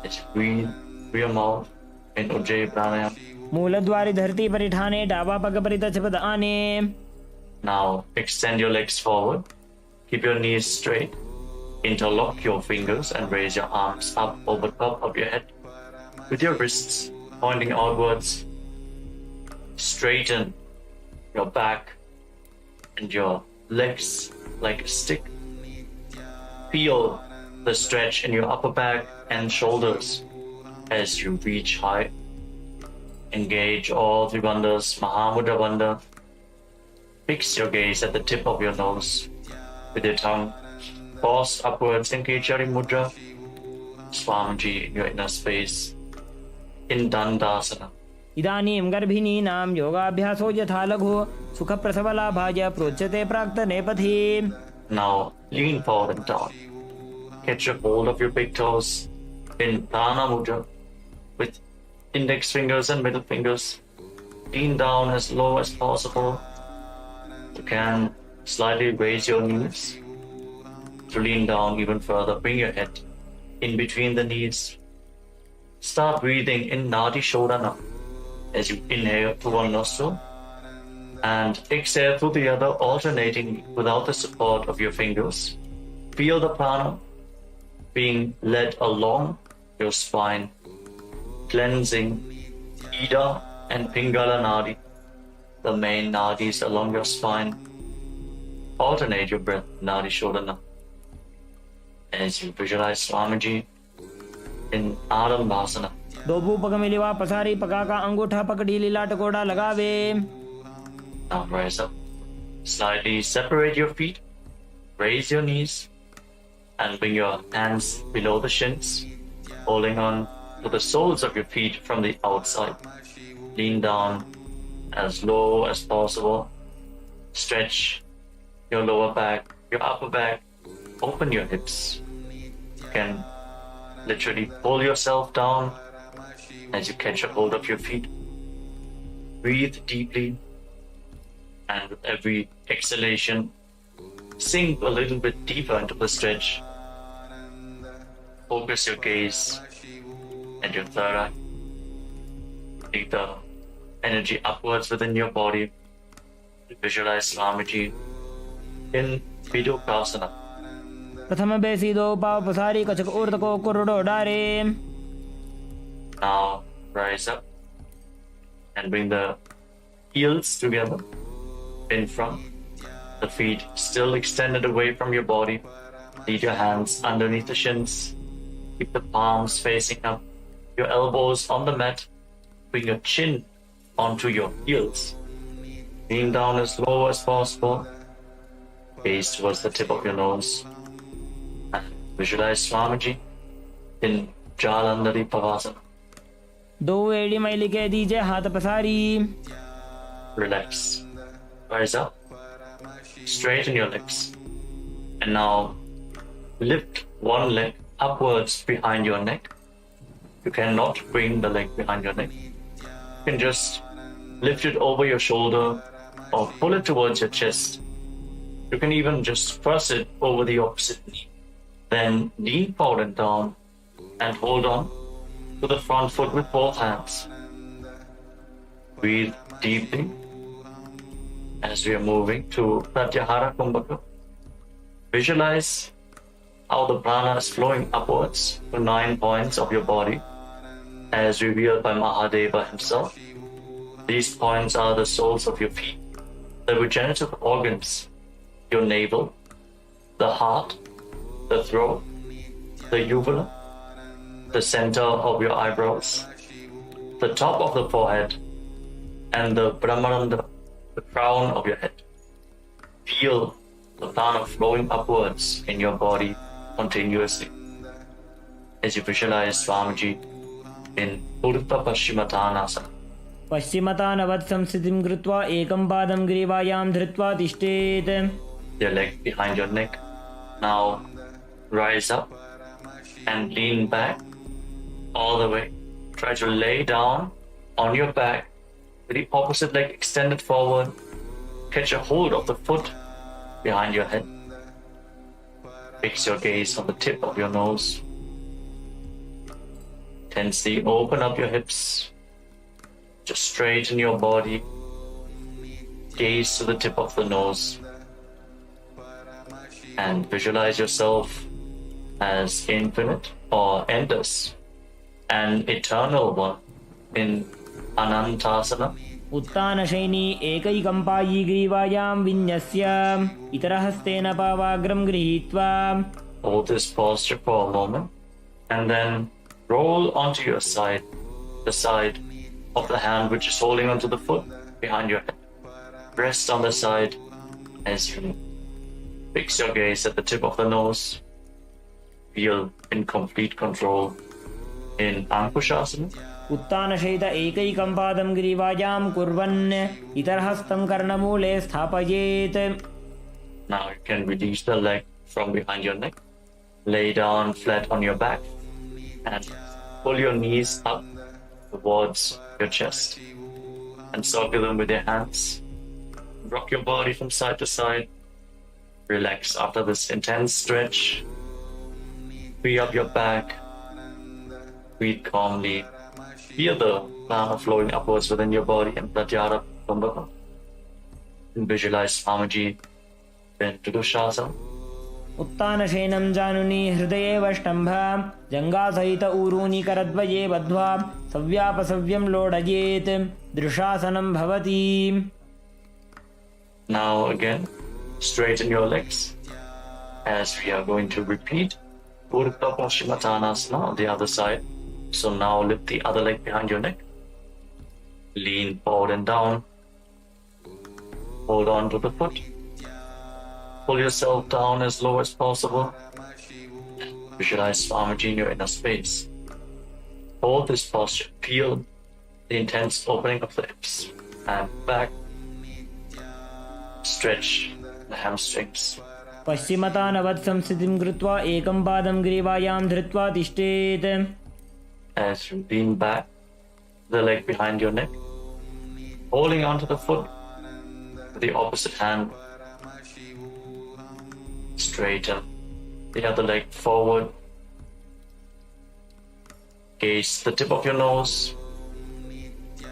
as you breathe through your mouth in Ujjayi Pranayama. मूलद्वारी धरती पर ठाने, डाबा पग पर तछपद आने. Now extend your legs forward. Keep your knees straight. Interlock your fingers and raise your arms up over top of your head with your wrists pointing outwards. Straighten your back and your legs like a stick. Feel the stretch in your upper back and shoulders as you reach high. Engage all three bandhas, Mahamudra Bandha. Fix your gaze at the tip of your nose with your tongue. Pause upwards, engage your mudra. Swamiji in your inner space. In Dandasana. इदानीं गर्भिणीनां योगाभ्यासो यथा लघु सुखप्रसवलाभाय प्रोच्यते प्राक्तने पथि. Now lean forward and down. Catch a hold of your big toes in Dana Mudra with index fingers and middle fingers. Lean down as low as possible. You can slightly raise your knees to lean down even further. Bring your head in between the knees. Start breathing in Nadi Shodhana as you inhale through one nostril and exhale through the other, alternating without the support of your fingers. Feel the prana being led along your spine, cleansing Ida and Pingala Nadi, the main nadis along your spine. Alternate your breath, Nadi Shodhana, as you visualize Swamiji in Adambasana. दो पग मिलिवा पसारी पका का अंगूठा पकड़ी लीला टकोड़ा लगावे. Now rise up. Slightly separate your feet. Raise your knees and bring your hands below the shins, holding on to the soles of your feet from the outside. Lean down as low as possible. Stretch your lower back, your upper back. Open your hips. You can literally pull yourself down as you catch a hold of your feet. Breathe deeply, and with every exhalation, sink a little bit deeper into the stretch. Focus your gaze at your third eye. Take the energy upwards within your body. Visualize Swamiji in Vidokasana. प्रथम बेसी दो पाव पसारी कचक ऊर्ध को कुरुडो डारे. Now rise up and bring the heels together in front. The feet still extended away from your body. Lead your hands underneath the shins. Keep the palms facing up. Your elbows on the mat. Bring your chin onto your heels. Lean down as low as possible. Gaze towards the tip of your nose. And visualize Swamiji in Jalandhari Pavasana. दो एड़ी मैली के दीजिए हाथ पसारी. Relax. Rise up. Straighten your legs. And now lift one leg upwards behind your neck. You cannot bring the leg behind your neck. You can just lift it over your shoulder or pull it towards your chest. You can even just press it over the opposite knee. Then lean forward and down and hold on to the front foot with both hands. Breathe deeply as we are moving to Pratyahara Kumbhaka. Visualize how the prana is flowing upwards to 9 points of your body as revealed by Mahadeva himself. These points are the soles of your feet, the regenerative organs, your navel, the heart, the throat, the uvula, the center of your eyebrows, the top of the forehead, and the Brahmarandha, the crown of your head. Feel the prana flowing upwards in your body continuously as you visualize Swamiji in Urdhva Paschimottanasana. पश्चिमतानवत् संस्थितिं कृत्वा एकं पादं ग्रीवायां धृत्वा तिष्ठेत्. Your leg behind your neck. Now rise up and lean back all the way. Try to lay down on your back with the opposite leg extended forward. Catch a hold of the foot behind your head. Fix your gaze on the tip of your nose. Tensely open up your hips. Just straighten your body. Gaze to the tip of the nose. And visualize yourself as infinite or endless, an eternal one in Anantasana. उत्तानशयनी एकैकम्पायी ग्रीवायां विन्यस्य इतरहस्तेन पावाग्रं गृहीत्वा. Hold this posture for a moment and then roll onto your side, the side of the hand which is holding onto the foot behind your head. Rest on the side as you fix your gaze at the tip of the nose. Feel in complete control in Ankushasana. उत्तानशयित एकैकं पादं ग्रीवायां कुर्वन् इतरहस्तं कर्णमूले स्थापयेत्. Now you can release the leg from behind your neck. Lay down flat on your back and pull your knees up towards your chest and circle them with your hands. Rock your body from side to side. Relax after this intense stretch. Free up your back. Breathe calmly. Feel the prana flowing upwards within your body and Pratyahara Kumbhaka. And visualize Swamiji in Tridushasana. उत्तानशयनं जानुनी हृदये वष्टम्भ जङ्घासहित ऊरूनि करद्वये बद्ध्वा सव्यापसव्यं लोडयेत्. दृशासनं भवति. Now again, straighten your legs as we are going to repeat Urdhva Paschimottanasana on the other side. So now lift the other leg behind your neck. Lean forward and down. Hold on to the foot. Pull yourself down as low as possible. Visualize Swamiji in your inner space. Hold this posture. Feel the intense opening of the hips and back. Stretch the hamstrings. पश्चिमतानवत् संस्थितिं कृत्वा एकं पादं ग्रीवायां धृत्वा तिष्ठेत्. As you lean back, the leg behind your neck, holding onto the foot with the opposite hand. Straighten the other leg forward. Gaze the tip of your nose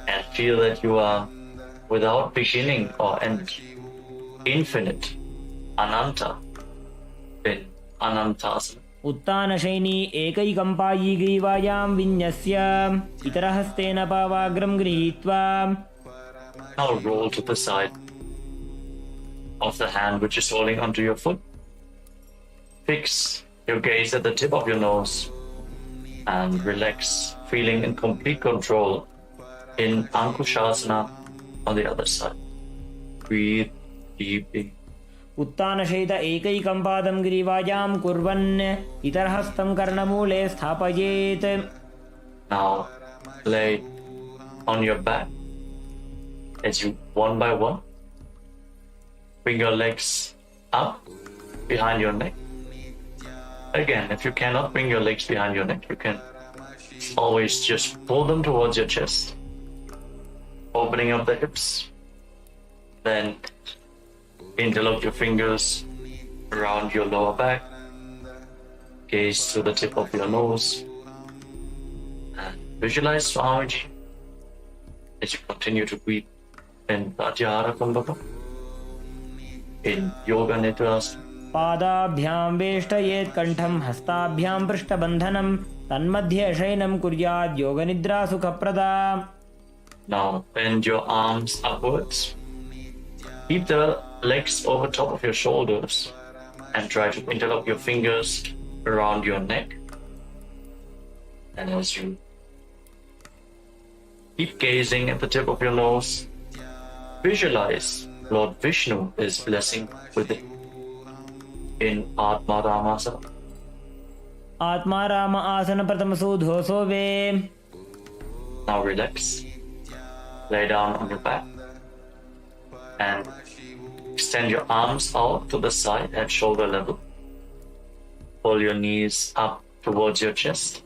and feel that you are without beginning or end. Infinite, Ananta, in Anantasana. उत्तानशयनी एकैकम्पायी ग्रीवायां विन्यस्य इतरहस्तेन पावाग्रं गृहीत्वा. Now roll to the side of the hand which is holding onto your foot. Fix your gaze at the tip of your nose and relax, feeling in complete control in Ankushasana on the other side. Breathe deeply. उत्तानशयित एकैकं पादं ग्रीवायां कुर्वन् इतरहस्तं कर्णमूले स्थापयेत्. Now lay on your back as you one by one bring your legs up behind your neck. Again, if you cannot bring your legs behind your neck, you can always just pull them towards your chest, opening up the hips. Then Interlock your fingers around your lower back. Gaze to the tip of your nose. And visualize Swamiji as you continue to breathe in Pratyahara Kumbhaka, in Yoga Nidra. पादाभ्यां वेष्टयेत् कंठं हस्ताभ्यां पृष्ठबन्धनं तन्मध्ये शयनं कुर्यात् योगनिद्रा सुखप्रदा. Now bend your arms upwards. Keep the legs over top of your shoulders and try to interlock your fingers around your neck. And as you keep gazing at the tip of your nose, visualize Lord Vishnu is blessing with it in Atma Ramasana. आत्मा राम आसन प्रथम सुधोसो वे. Now relax. Lay down on your back and extend your arms out to the side at shoulder level. Pull your knees up towards your chest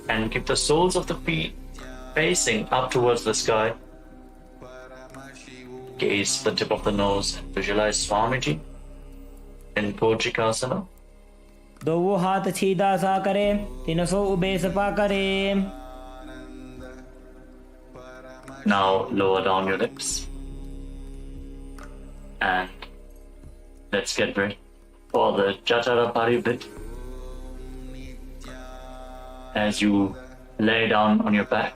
and keep the soles of the feet facing up towards the sky. Gaze the tip of the nose and visualize Swamiji in Kojikasana. दो हाथ सीधा सा करे, तिनसो ube Sapa करे. Now lower down your lips and let's get ready for the Jatara Parivrit. As you lay down on your back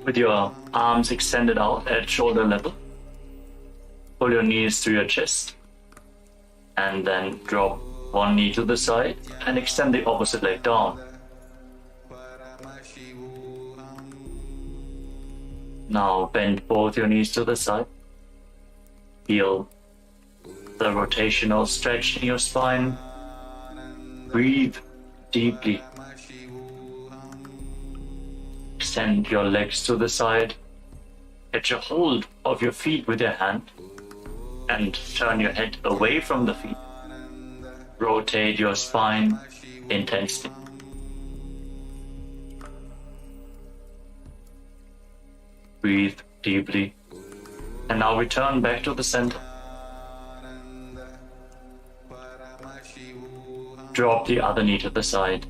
with your arms extended out at shoulder level, pull your knees to your chest and then drop one knee to the side and extend the opposite leg down. Now bend both your knees to the side. Feel the rotational stretch in your spine. Breathe deeply. Extend your legs to the side. Get a hold of your feet with your hand and turn your head away from the feet. Rotate your spine intensely. Breathe deeply. And now return back to the center. Drop the other knee to the side.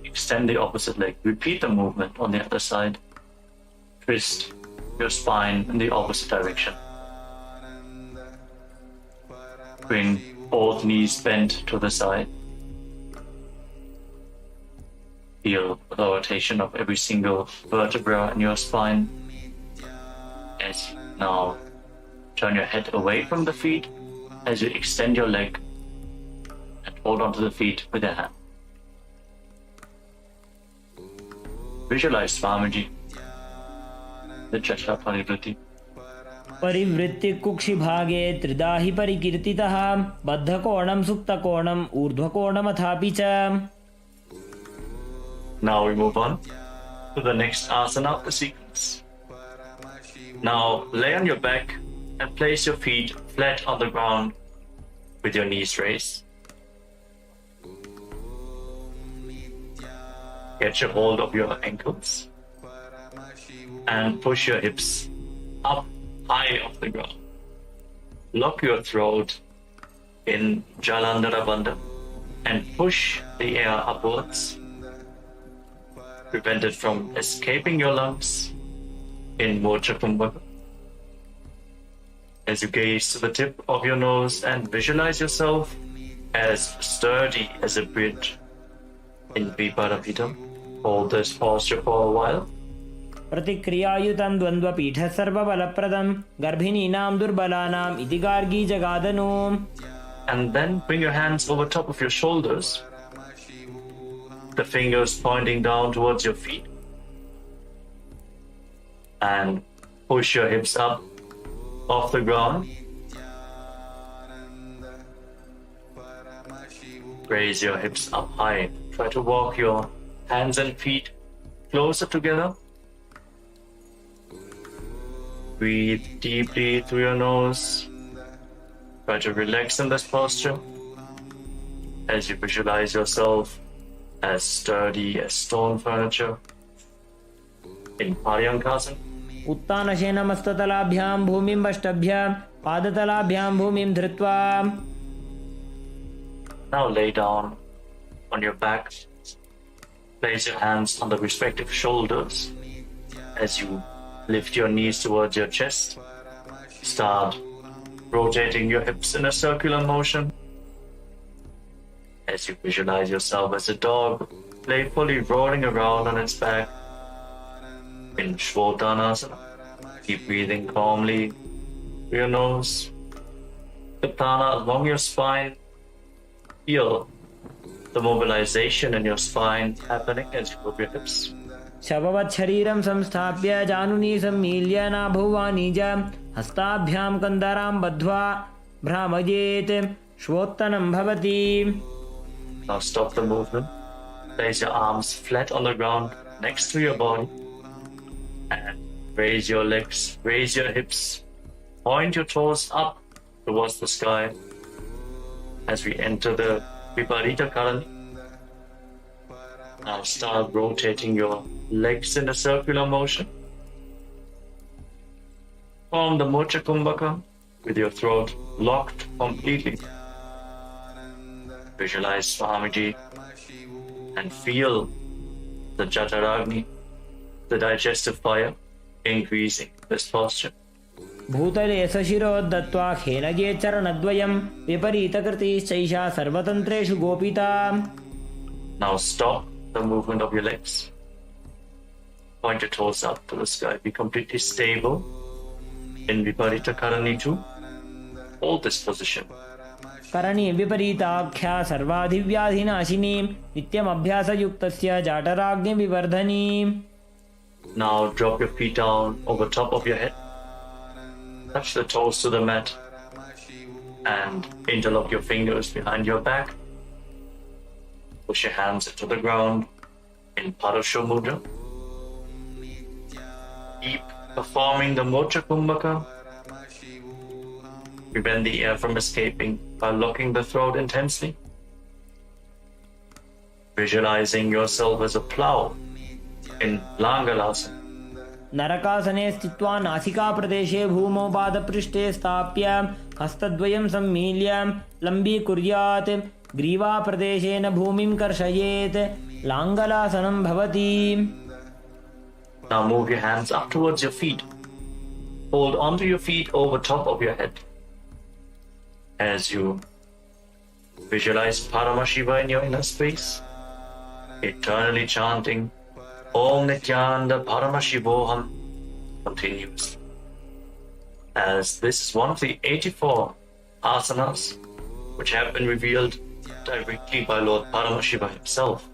Extend the opposite leg. Repeat the movement on the other side. Twist your spine in the opposite direction. Bring both knees bent to the side. Feel the rotation of every single vertebra in your spine. As you now turn your head away from the feet as you extend your leg and hold onto the feet with your hand. Visualize Swamiji, the Jatara Parivritti. परिवृत्ति कुक्षि भागे त्रिदाहि परिकीर्तितः बद्धकोणं सुप्तकोणं ऊर्ध्वकोणमथापि च. Now we move on to the next asana of the sequence. Now lay on your back and place your feet flat on the ground with your knees raised. Get your hold of your ankles and push your hips up high off the ground. Lock your throat in Jalandhara Bandha and push the air upwards. Prevent it from escaping your lungs in Mocha Kumbhaka. As you gaze to the tip of your nose and visualize yourself as sturdy as a bridge in Viparapitham, hold this posture for a while. प्रतिक्रियायुतं द्वन्द्वपीठः सर्वबलप्रदं गर्भिणीनां दुर्बलानाम् इति Gargi जगादनु. And then bring your hands over top of your shoulders, the fingers pointing down towards your feet, and push your hips up off the ground. Raise your hips up high. Try to walk your hands and feet closer together. Breathe deeply through your nose. Try to relax in this posture as you visualize yourself as sturdy as stone furniture in Paryankasana. उत्तानशेनमस्ततलाभ्यां भूमिं वष्टभ्य पादतलाभ्यां भूमिं धृत्वा Now lay down on your back. Place your hands on the respective shoulders as you lift your knees towards your chest. Start rotating your hips in a circular motion as you visualize yourself as a dog playfully rolling around on its back in Shodhanasana. Keep breathing calmly through your nose. The prana along your spine. Feel the mobilization in your spine happening as you move your hips. शववत् शरीरं संस्थाप्य जानुनी सम्मील्य नाभुवाणीज हस्ताभ्यां कन्दरां बद्ध्वा भ्रामयेत् श्वोत्तनं भवति. Now stop the movement. Place your arms flat on the ground next to your body and raise your legs, raise your hips, point your toes up towards the sky as we enter the Viparita Karani. Now start rotating your legs in a circular motion. Form the Mocha Kumbhaka with your throat locked completely. Visualize Swamiji and feel the Jataragni, the digestive fire, increasing this posture. भूतले सशिरोद्धत्वा खेनगे चरणद्वयं विपरीतकृतिश्चैषा सर्वतन्त्रेषु गोपिता. Now stop the movement of your legs. Point your toes up to the sky. Be completely stable in Viparita Karani 2. Hold this position. करणी विपरीताख्या सर्वाधिव्याधिनाशिनी नित्यम् अभ्यासयुक्तस्य जाटराग्निविवर्धनी. Now drop your feet down over top of your head. Touch the toes to the mat and interlock your fingers behind your back. Push your hands into the ground in Parasho Mudra. Keep performing the Mocha Kumbhaka. Prevent the air from escaping by locking the throat intensely. Visualizing yourself as a plow in Langalasa. नरकासने स्थित्वा नासिकाप्रदेशे भूमौ पादपृष्ठे स्थाप्य हस्तद्वयं सम्मील्य लम्बीकुर्यात् ग्रीवाप्रदेशेन भूमिं कर्षयेत् लाङ्गलासनं भवति. Now move your hands up towards your feet. Hold onto your feet over top of your head. As you visualize Paramashiva in your inner space, eternally chanting Om Nithyananda Paramashivoham continues. As this is one of the 84 asanas which have been revealed directly by Lord Paramashiva himself.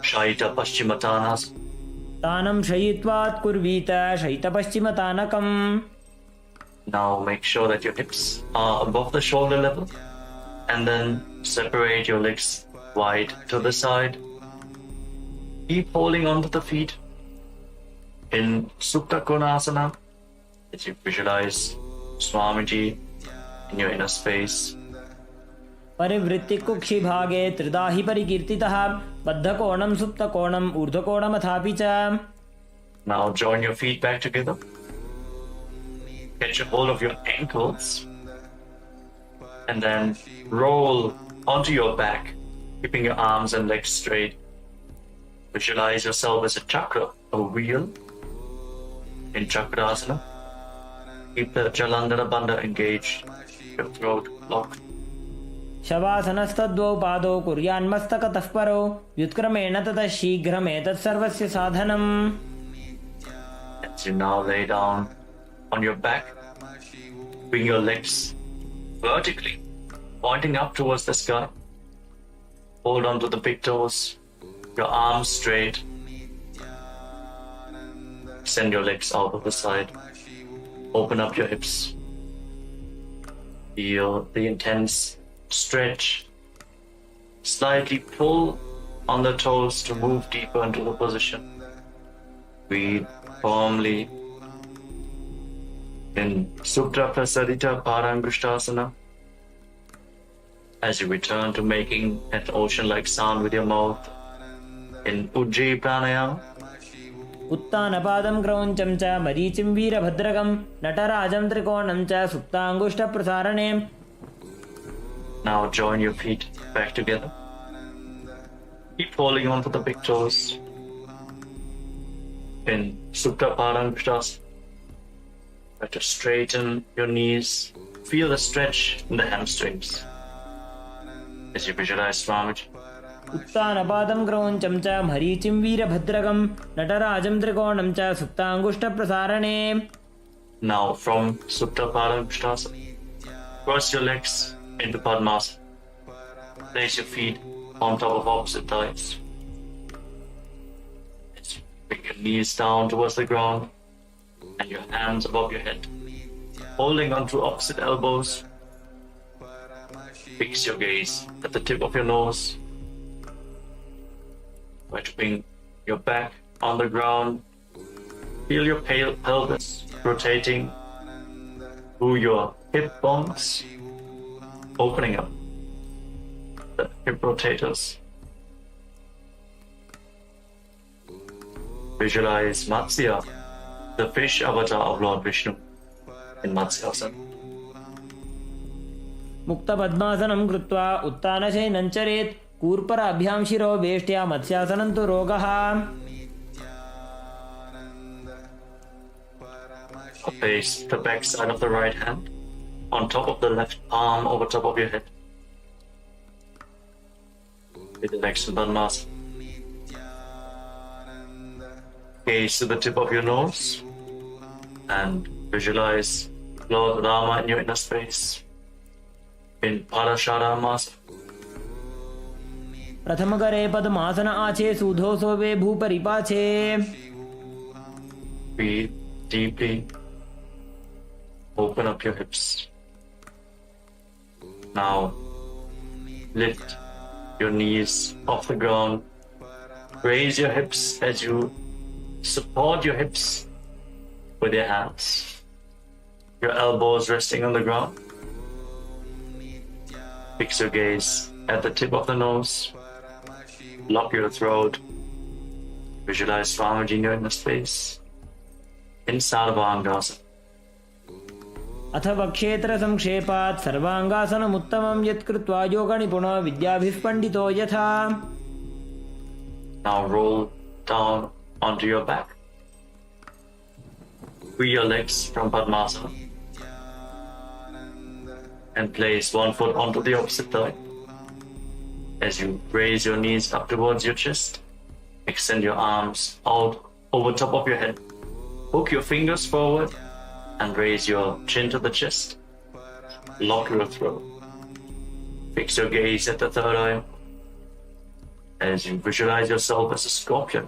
Shaita Paschimatanas. तानं शयित्वात् कुर्वीत शयितपश्चिमतानकम्. Now make sure that your hips are above the shoulder level and then separate your legs wide to the side. Keep holding onto the feet in Supta Konasana as you visualize Swamiji in your inner space. परिवृत्तिकुक्षि भागे त्रिदाहि परिकीर्तितः बद्धकोणं सुप्तकोणं ऊर्ध्वकोणमथापि च. Now join your feet back together. Catch a hold of your ankles and then roll onto your back, keeping your arms and legs straight. Visualize yourself as a chakra, a wheel in Chakrasana. Keep the Jalandhara Bandha engaged, your throat locked. शवासनस्तद्वौ पादौ कुर्यान्मस्तकतः परौ व्युत्क्रमेण ततः शीघ्रमेतत् सर्वस्य साधनम्. As you now lay down on your back, bring your legs vertically, pointing up towards the sky. Hold on to the big toes, your arms straight. Send your legs out of the side. Open up your hips. Feel the intense stretch. Slightly pull on the toes to move deeper into the position. Breathe firmly in Supta Prasadita Parangushtasana. As you return to making an ocean-like sound with your mouth in Ujjayi Pranayama, उत्तानपादं क्रौञ्चं च मरीचिं वीरभद्रकं नटराजं त्रिकोणं च सुप्ताङ्गुष्ठप्रसारणे. Now join your feet back together. Keep holding on to the big toes. In Supta Paramashivoham, try to straighten your knees. Feel the stretch in the hamstrings as you visualize Swamiji. उत्तानपादं क्रौञ्चं च मरीचिं वीरभद्रकं नटराजं त्रिकोणं च सुप्ताङ्गुष्ठप्रसारणे. Now from Supta Paramashivoham, cross your legs into Padmasana. Place your feet on top of opposite thighs. Bring your knees down towards the ground and your hands above your head. Holding onto opposite elbows, fix your gaze at the tip of your nose. Try to bring your back on the ground. Feel your pelvis rotating through your hip bones, opening up the hip rotators. Visualize Matsya, the fish avatar of Lord Vishnu in Matsyasana. मुक्तपद्मासनं कृत्वा उत्तानशयनं चरेत् कूर्पराभ्यां शिरो वेष्ट्या मत्स्यासनं तु रोगः. Place the back side of the right hand on top of the left palm over top of your head. With the legs to Padmasana. Gaze to the tip of your nose and visualize Lord Rama in your inner space in Paramashivoham. प्रथमकरे पद्मासन आचे सुधोसो वे भूपरिपाचे. Breathe deeply. Open up your hips. Now lift your knees off the ground. Raise your hips as you support your hips with your hands. Your elbows resting on the ground. Fix your gaze at the tip of the nose. Lock your throat. Visualize Swamiji in your inner space. In Sarvangasana. अथ वक्षेत्र संक्षेपात् सर्वांगासनमुत्तमं यत् कृत्वा योगनिपुणो विद्याभिः पण्डितो यथा. Now roll down onto your back. Free your legs from Padmasana and place one foot onto the opposite thigh. As you raise your knees up towards your chest, extend your arms out over top of your head. Hook your fingers forward and raise your chin to the chest. Lock your throat. Fix your gaze at the third eye as you visualize yourself as a scorpion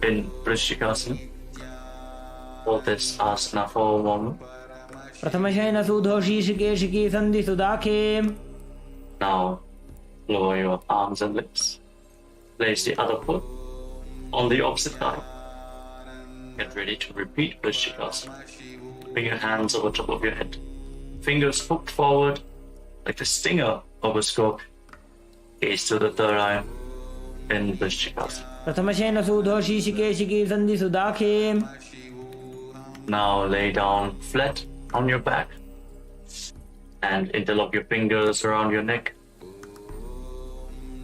in Vrishikasana. Hold this asana for a moment. प्रथमशयन सुधोषी शिकेशिकी सन्धि सुदाखे. Now lower your arms and legs. Place the other foot on the opposite thigh. Get ready to repeat Vrishikasana. Bring your hands over top of your head. Fingers hooked forward like the stinger of a scorpion. Gaze to the third eye in Vrishikasana. प्रथमशयन सुधोषी शिकेशिकी सन्धि सुदाखे. Now lay down flat on your back and interlock your fingers around your neck.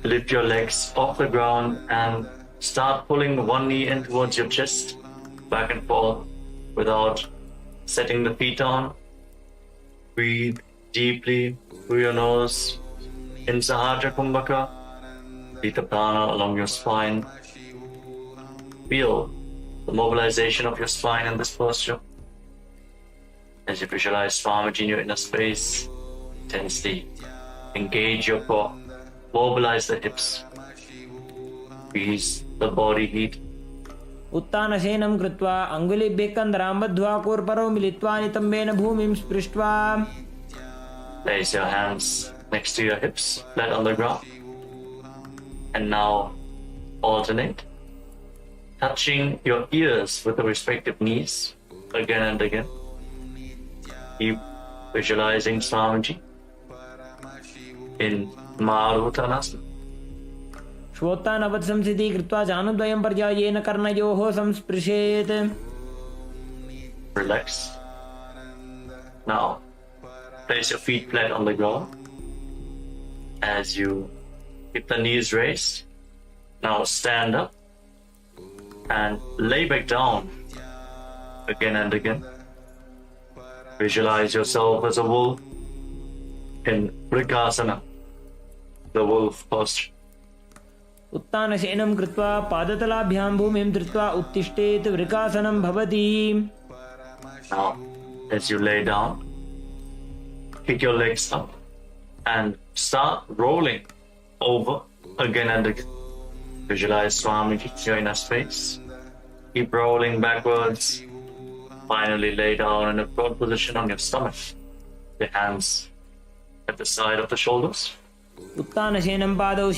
Lift your legs off the ground and start pulling one knee in towards your chest, back and forth without setting the feet on. Breathe deeply through your nose in Sahaja Kumbhaka. Breathe the prana along your spine. Feel the mobilization of your spine in this posture. As you visualize Swamiji in your inner space, intensely engage your core, mobilize the hips, ease the body heat. उत्तानशयनं कृत्वा अङ्गुलिभ्यः कन्दरां बद्ध्वा कूर्परो मिलित्वा नितम्बेन भूमिं स्पृष्ट्वा. Place your hands next to your hips, flat on the ground. And now alternate, touching your ears with the respective knees again and again. Keep visualizing Swamiji in Maruttanasana. श्वोत्तानवत् संस्थिति कृत्वा जानुद्वयं पर्यायेन कर्णयोः संस्पृशेत्. Relax. Now, place your feet flat on the ground as you keep the knees raised. Now stand up and lay back down again and again. Visualize yourself as a wolf in Vrikasana, the wolf posture. उत्तानशयनं कृत्वा पादतलाभ्यां भूमिं धृत्वा उत्तिष्ठेत् वृकासनं भवति. Now, as you lay down, kick your legs up and start rolling over again and again. Visualize Swamiji in your inner space. Keep rolling backwards. Finally lay down in a broad position on your stomach. Your hands at the side of the shoulders. उत्तानशयनं पादौ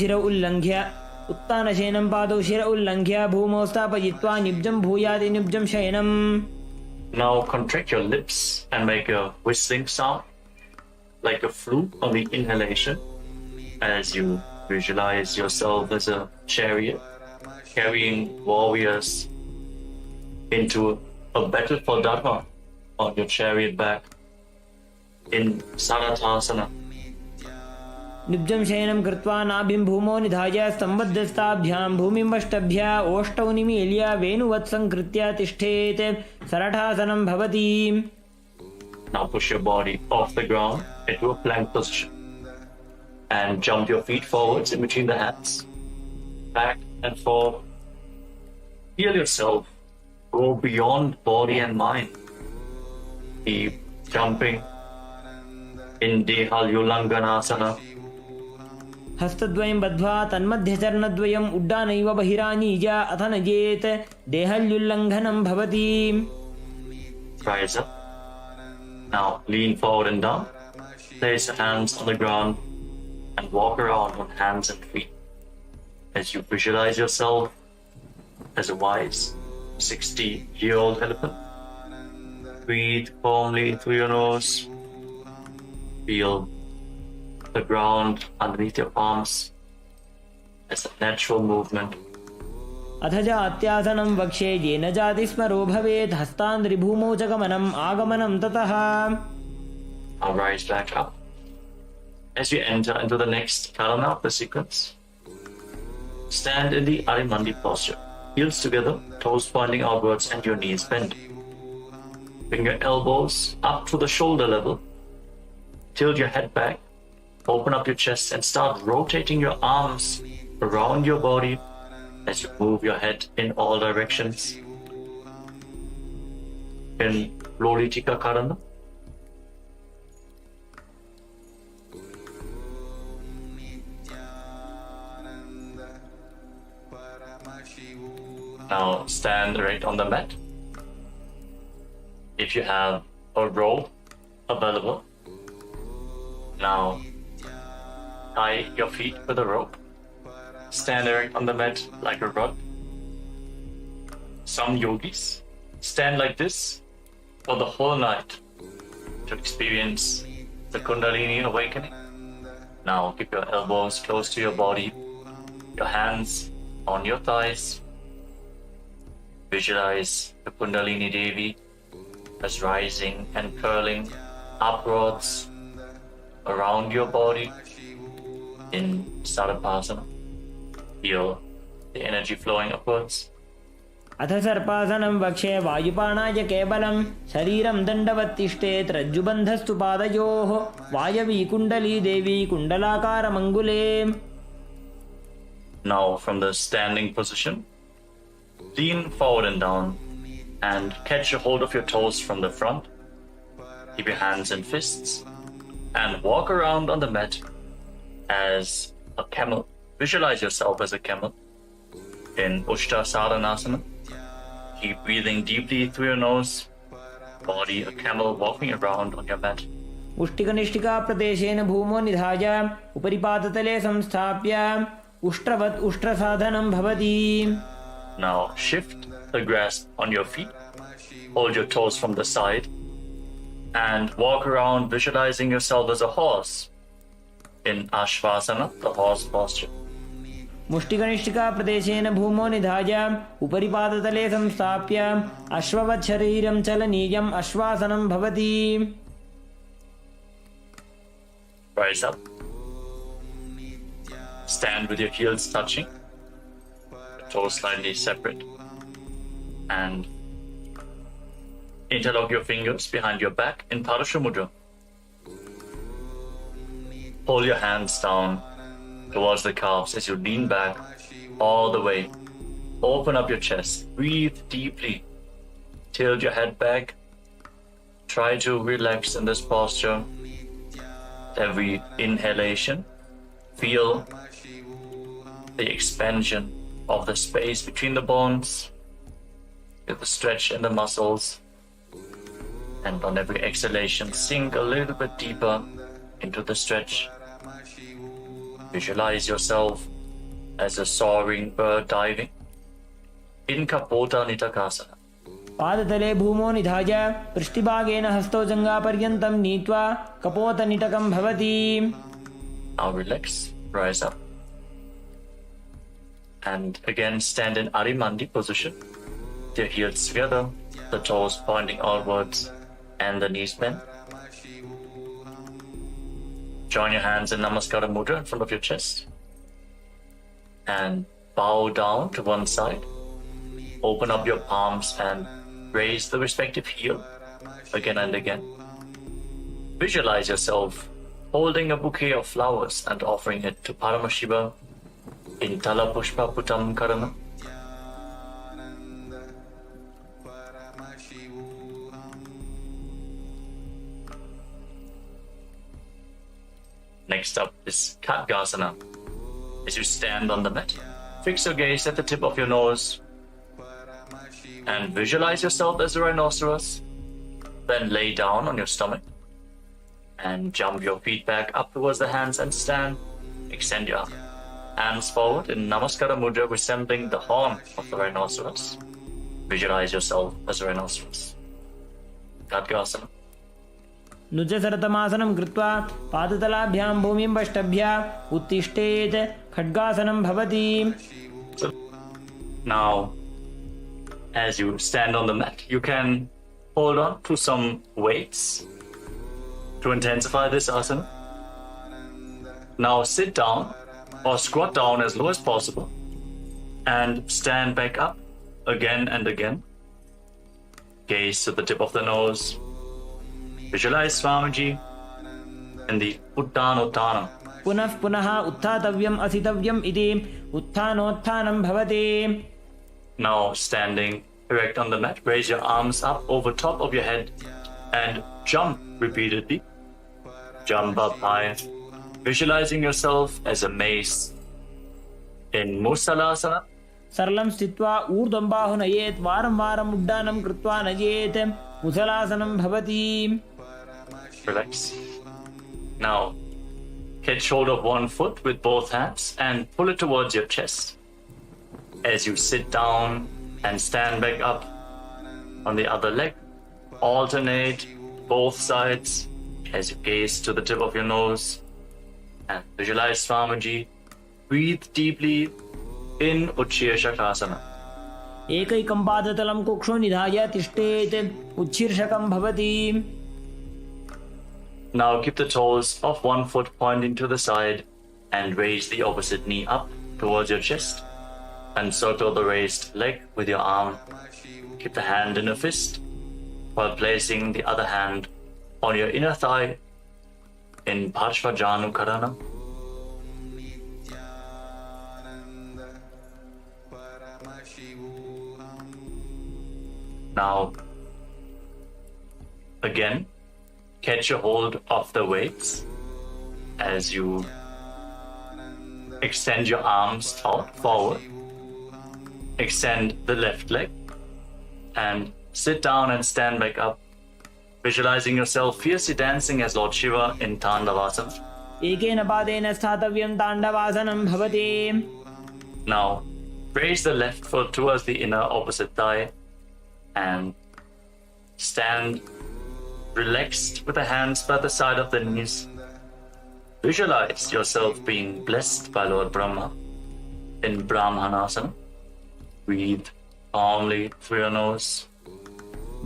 शिर उल्लङ्घ्य भूमौ स्थापयित्वा निब्जं भूयादि निब्जं शयनम्. Now contract your lips and make a whistling sound like a flute on the inhalation as you visualize yourself as a chariot carrying warriors into a battle for Dharma on your chariot back in Sanatasana. निब्जं शयनं कृत्वा नाभिं भूमौ निधाय स्तम्भद्धस्ताभ्यां भूमिमष्टभ्य ओष्ठौ निमील्य वेणुवत् संकृत्य तिष्ठेत् सरठासनं भवति. Now push your body off the ground into a plank position and jump your feet forwards in between the hands, back and forth. Feel yourself go beyond body and mind. Keep jumping in Dehalyulanganasana. हस्तद्वयं बद्ध्वा तन्मध्यचरणद्वयम् उड्डानैव बहिरानीय अथ नयेत् देहल्युल्लङ्घनं भवति. Rise up. Now lean forward and down. Place your hands on the ground and walk around on hands and feet as you visualize yourself as a wise 60-year-old elephant. Breathe calmly through your nose. Feel the ground underneath your palms as a natural movement. अथ जात्यासनं वक्ष्ये येन जाति स्मरो भवेत् हस्तान्द्रिभूमौ च गमनम् आगमनं ततः. Now rise back up. As you enter into the next karana of the sequence, stand in the Arimandi posture. Heels together, toes pointing outwards and your knees bent. Bring your elbows up to the shoulder level. Tilt your head back. Open up your chest and start rotating your arms around your body as you move your head in all directions. In Lolitika Karana. Now stand right on the mat. If you have a rope available, now tie your feet with a rope. Stand erect on the mat like a rod. Some yogis stand like this for the whole night to experience the Kundalini awakening. Now keep your elbows close to your body, your hands on your thighs. Visualize the Kundalini Devi as rising and curling upwards around your body in Sarvasana. Feel the energy flowing upwards. अथ सर्पासनं वक्ष्ये वायुपाणाय केवलं शरीरं दण्डवत् तिष्ठेत् रज्जुबन्धस्तु पादयोः वायवी कुण्डली देवी कुण्डलाकारमङ्गुले. Now from the standing position, lean forward and down and catch a hold of your toes from the front. Keep your hands in fists and walk around on the mat as a camel. Visualize yourself as a camel in Ushta Sadhanasana. Keep breathing deeply through your nose. Body a camel walking around on your mat. उष्टिकनिष्ठिका प्रदेशेन भूमौ निधाय उपरिपादतले संस्थाप्य उष्ट्रवत् उष्ट्रसाधनं भवति. Now shift the grasp on your feet. Hold your toes from the side and walk around visualizing yourself as a horse in Ashvasana, the horse posture. मुष्टिकनिष्ठिकाप्रदेशेन भूमौ निधाय उपरि पादतले संस्थाप्य अश्ववत् शरीरं चलनीयम् अश्वासनं भवति. Rise up. Stand with your heels touching, toes slightly separate, and interlock your fingers behind your back in Parashu Mudra. Pull your hands down towards the calves as you lean back all the way. Open up your chest. Breathe deeply. Tilt your head back. Try to relax in this posture. Every inhalation, feel the expansion of the space between the bones, with the stretch in the muscles, and on every exhalation, sink a little bit deeper into the stretch. Visualize yourself as a soaring bird diving in Kapota Nitakasana. पादतले भूमौ निधाय पृष्ठभागेन हस्तौ जङ्घापर्यन्तं नीत्वा कपोतनिटकं भवति. Now relax, rise up, and again stand in Arimandi position. Your heels together, the toes pointing outwards, and the knees bent. Join your hands in Namaskara Mudra in front of your chest, and bow down to one side. Open up your palms and raise the respective heel again and again. Visualize yourself holding a bouquet of flowers and offering it to Paramashiva in Tala Pushpa Putam Karana. Next up is Khadgasana. As you stand on the mat, fix your gaze at the tip of your nose and visualize yourself as a rhinoceros. Then lay down on your stomach and jump your feet back up towards the hands and stand. Extend your hands forward in Namaskara Mudra, resembling the horn of the rhinoceros. Visualize yourself as a rhinoceros. Khadgasana. नुजसरतमासनं कृत्वा पादतलाभ्यां भूमिं पष्टभ्य उत्तिष्ठेत् खड्गासनं भवति. Now, as you stand on the mat, you can hold on to some weights to intensify this asana. Now sit down or squat down as low as possible and stand back up again and again. Gaze to the tip of the nose. Visualize Swamiji in the Uttanottana. पुनः पुनः उत्थातव्यम् असितव्यम् इति उत्थानोत्थानं भवति. Now standing erect on the mat, raise your arms up over top of your head and jump repeatedly. Jump up high, visualizing yourself as a mace in Musalasana. सरलं स्थित्वा ऊर्ध्वं बाहु नयेत् वारं वारम् उड्डानं कृत्वा नयेत् मुसलासनं भवति. Relax. Now catch hold of one foot with both hands and pull it towards your chest. As you sit down and stand back up on the other leg, alternate both sides as you gaze to the tip of your nose and visualize Swamiji. Breathe deeply in Uchchir Shakasana. एकैकं पादतलं कुक्षौ निधाय तिष्ठेत् उच्छीर्षकं भवति. Now keep the toes of one foot pointing to the side and raise the opposite knee up towards your chest. And circle the raised leg with your arm. Keep the hand in a fist while placing the other hand on your inner thigh in Parshvajanu Karana. Now, again, catch a hold of the weights as you extend your arms out forward. Extend the left leg and sit down and stand back up, visualizing yourself fiercely dancing as Lord Shiva in Tandavasana. एकेन पादेन स्थातव्यं ताण्डवासनं भवति. Now, raise the left foot towards the inner opposite thigh and stand relaxed with the hands by the side of the knees. Visualize yourself being blessed by Lord Brahma in Brahmanasana. Breathe calmly through your nose.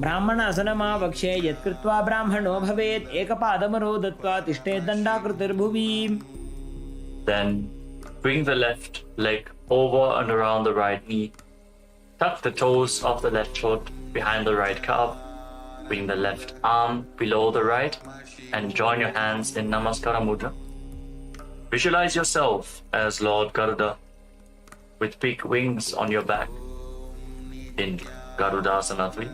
ब्राह्मणासनमावक्षे यत्कृत्वा ब्राह्मणो भवेत् एकपादमरो दत्त्वा तिष्ठेत् दण्डाकृतिर्भुवि. Then bring the left leg over and around the right knee. Tuck the toes of the left foot behind the right calf. Bring the left arm below the right and join your hands in Namaskara Mudra. Visualize yourself as Lord Garuda with big wings on your back in Garudasana 3.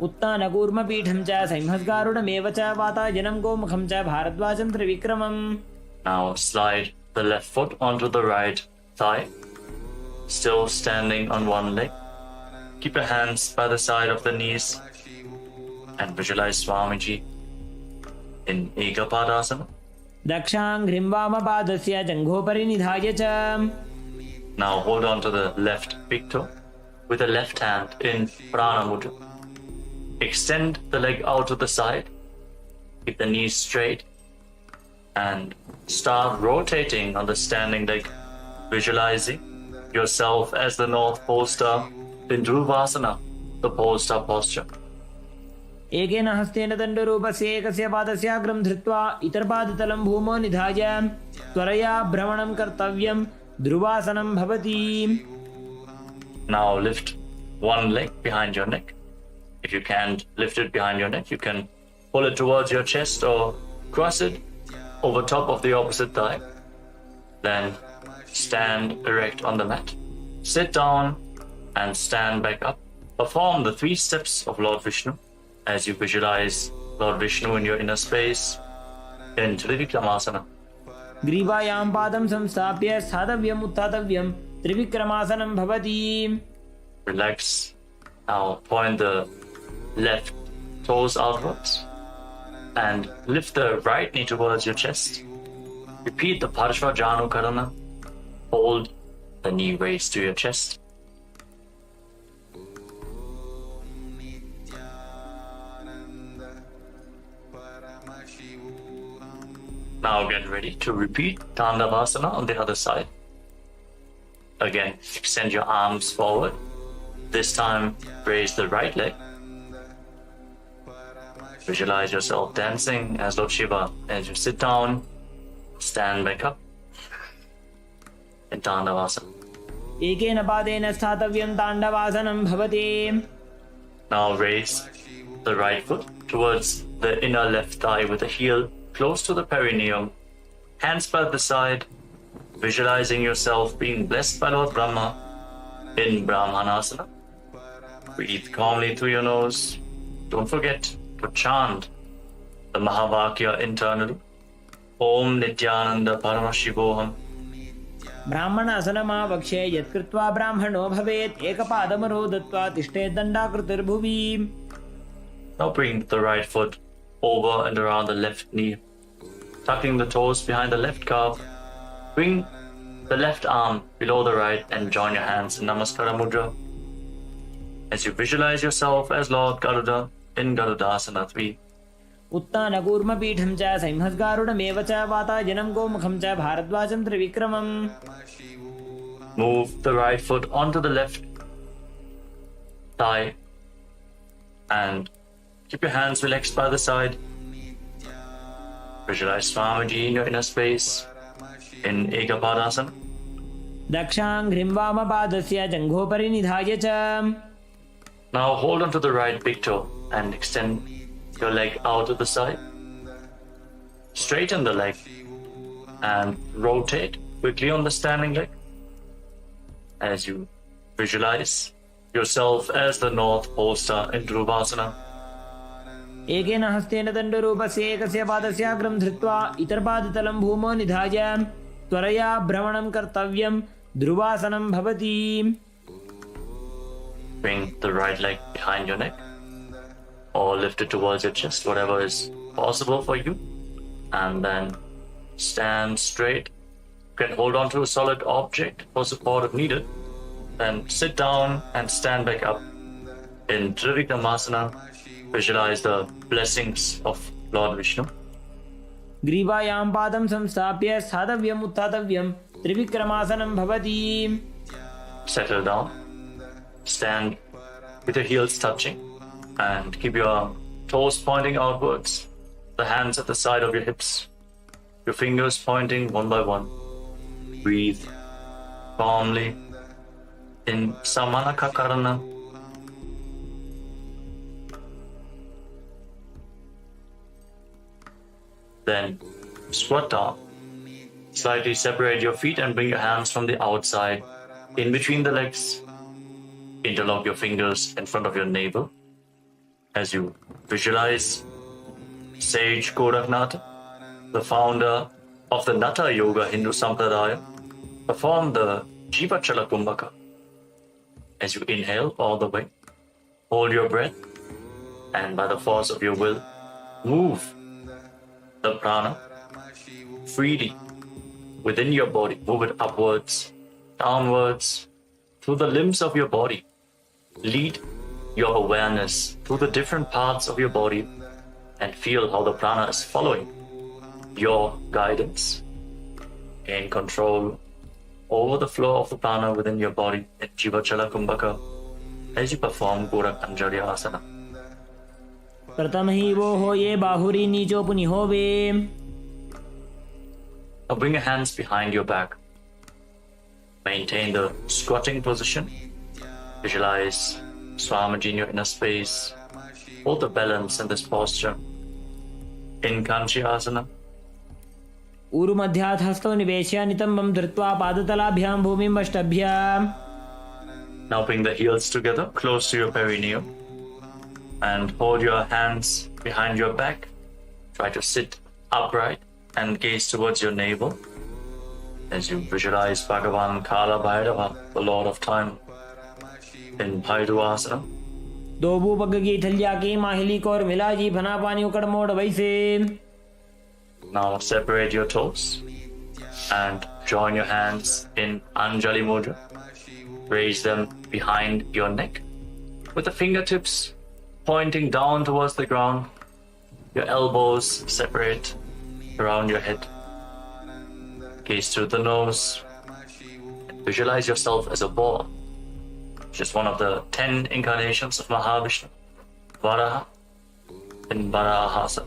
उत्तानकूर्मपीठं च संहस्गारुडमेव च वातायनं गोमुखं च भारद्वाजं त्रिविक्रमम्. Now slide the left foot onto the right thigh, still standing on one leg. Keep your hands by the side of the knees and visualize Swamiji in Ekapadasana. दक्षाङ्घ्रिं वामपादस्य जङ्घोपरि निधाय च. Now hold on to the left big toe with the left hand in Prana Mudra. Extend the leg out to the side. Keep the knees straight and start rotating on the standing leg, visualizing yourself as the North Pole Star in Dhruvasana, the pole star posture. एकेन हस्तेन दण्डरूपस्य एकस्य पादस्याग्रं धृत्वा इतरपादतलं भूमौ निधाय त्वरया भ्रमणं कर्तव्यं. ध्रुवासनं भवति. Now lift one leg behind your neck. If you can't lift it behind your neck, you can pull it towards your chest or cross it over top of the opposite thigh. Then stand erect on the mat. Sit down and stand back up. Perform the 3 steps of Lord Vishnu as you visualize Lord Vishnu in your inner space in Trivikramasana. ग्रीवायां पादं संस्थाप्य स्थातव्यम् उत्थातव्यं त्रिविक्रमासनं भवति. Relax. Now point the left toes outwards and lift the right knee towards your chest. Repeat the Parshva Janu Karana. Hold the knee raised to your chest. Now get ready to repeat Tandavasana on the other side. Again, extend your arms forward. This time, raise the right leg. Visualize yourself dancing as Lord Shiva. As you sit down, stand back up in Tandavasana. एकेन पादेन स्थातव्यं ताण्डवासनं भवति. Now raise the right foot towards the inner left thigh with the heel close to the perineum. Hands by the side, visualizing yourself being blessed by Lord Brahma in Brahmanasana. Breathe calmly through your nose. Don't forget to chant the Mahavakya internally. Om Nithyananda Paramashivoham. ब्राह्मणासनमावक्षे यत्कृत्वा ब्राह्मणो भवेत् एकपादमरो दत्त्वा तिष्ठेत् दण्डाकृतिर्भुवि. Now bring the right foot over and around the left knee, tucking the toes behind the left calf. Bring the left arm below the right and join your hands in Namaskara Mudra. As you visualize yourself as Lord Garuda in Garudasana 3. उत्तानकूर्मपीठं च संहस्गारुडमेव च वातायनं गोमुखं च भारद्वाजं त्रिविक्रमम्. Move the right foot onto the left thigh and keep your hands relaxed by the side. Visualize Swamiji in your inner space in Ekapadasana. दक्षाङ्घ्रिं वामपादस्य जङ्घोपरि निधाय च. Now hold on to the right big toe and extend your leg out to the side. Straighten the leg and rotate quickly on the standing leg as you visualize yourself as the North Pole Star in Dhruvasana. एकेन हस्तेन दण्डरूपस्य एकस्य पादस्याग्रं धृत्वा इतरपादतलं भूमौ निधाय त्वरया भ्रमणं कर्तव्यं. ध्रुवासनं भवति. Bring the right leg behind your neck or lift it towards your chest, whatever is possible for you. And then stand straight. You can hold on to a solid object for support if needed. Then sit down and stand back up in Trivikramasana. Visualize the blessings of Lord Vishnu. ग्रीवायां पादं संस्थाप्य स्थातव्यम् उत्थातव्यं त्रिविक्रमासनं भवति. Settle down. Stand with your heels touching and keep your toes pointing outwards. The hands at the side of your hips. Your fingers pointing one by one. Breathe calmly in Samanakakarana. Then squat down. Slightly separate your feet and bring your hands from the outside in between the legs. Interlock your fingers in front of your navel as you visualize Sage Goraknath, the founder of the Natha Yoga Hindu Sampradaya, perform the Jivachala Kumbhaka. As you inhale all the way, hold your breath, and by the force of your will, move the prana freely within your body. Move it upwards, downwards, through the limbs of your body. Lead your awareness through the different parts of your body and feel how the prana is following your guidance. Gain control over the flow of the prana within your body in Jivachala Kumbhaka as you perform Gorak Anjali Asana. प्रथम ही वो हो ये बाहुरी नीचो पुनि होवे. Now bring your hands behind your back. Maintain the squatting position. Visualize Swamiji in your inner space. Hold the balance in this posture. In Kanchi Asana. ऊरु मध्यात् हस्तौ निवेश्य नितम्बं धृत्वा पादतलाभ्यां भूमिं अष्टभ्याम्. Now bring the heels together close to your perineum and hold your hands behind your back. Try to sit upright and gaze towards your navel as you visualize Bhagavan Kala Bhairava, the Lord of Time, in Bhairuvasana. दोबू पग की थलिया की माहिली core मिला जी फना पानी उकड़ मोड़ वैसे. Now separate your toes and join your hands in Anjali Mudra. Raise them behind your neck with the fingertips pointing down towards the ground. Your elbows separate around your head. Gaze through the nose. Visualize yourself as a ball. Just one of the 10 incarnations of Mahavishnu, Varaha in Varahasa.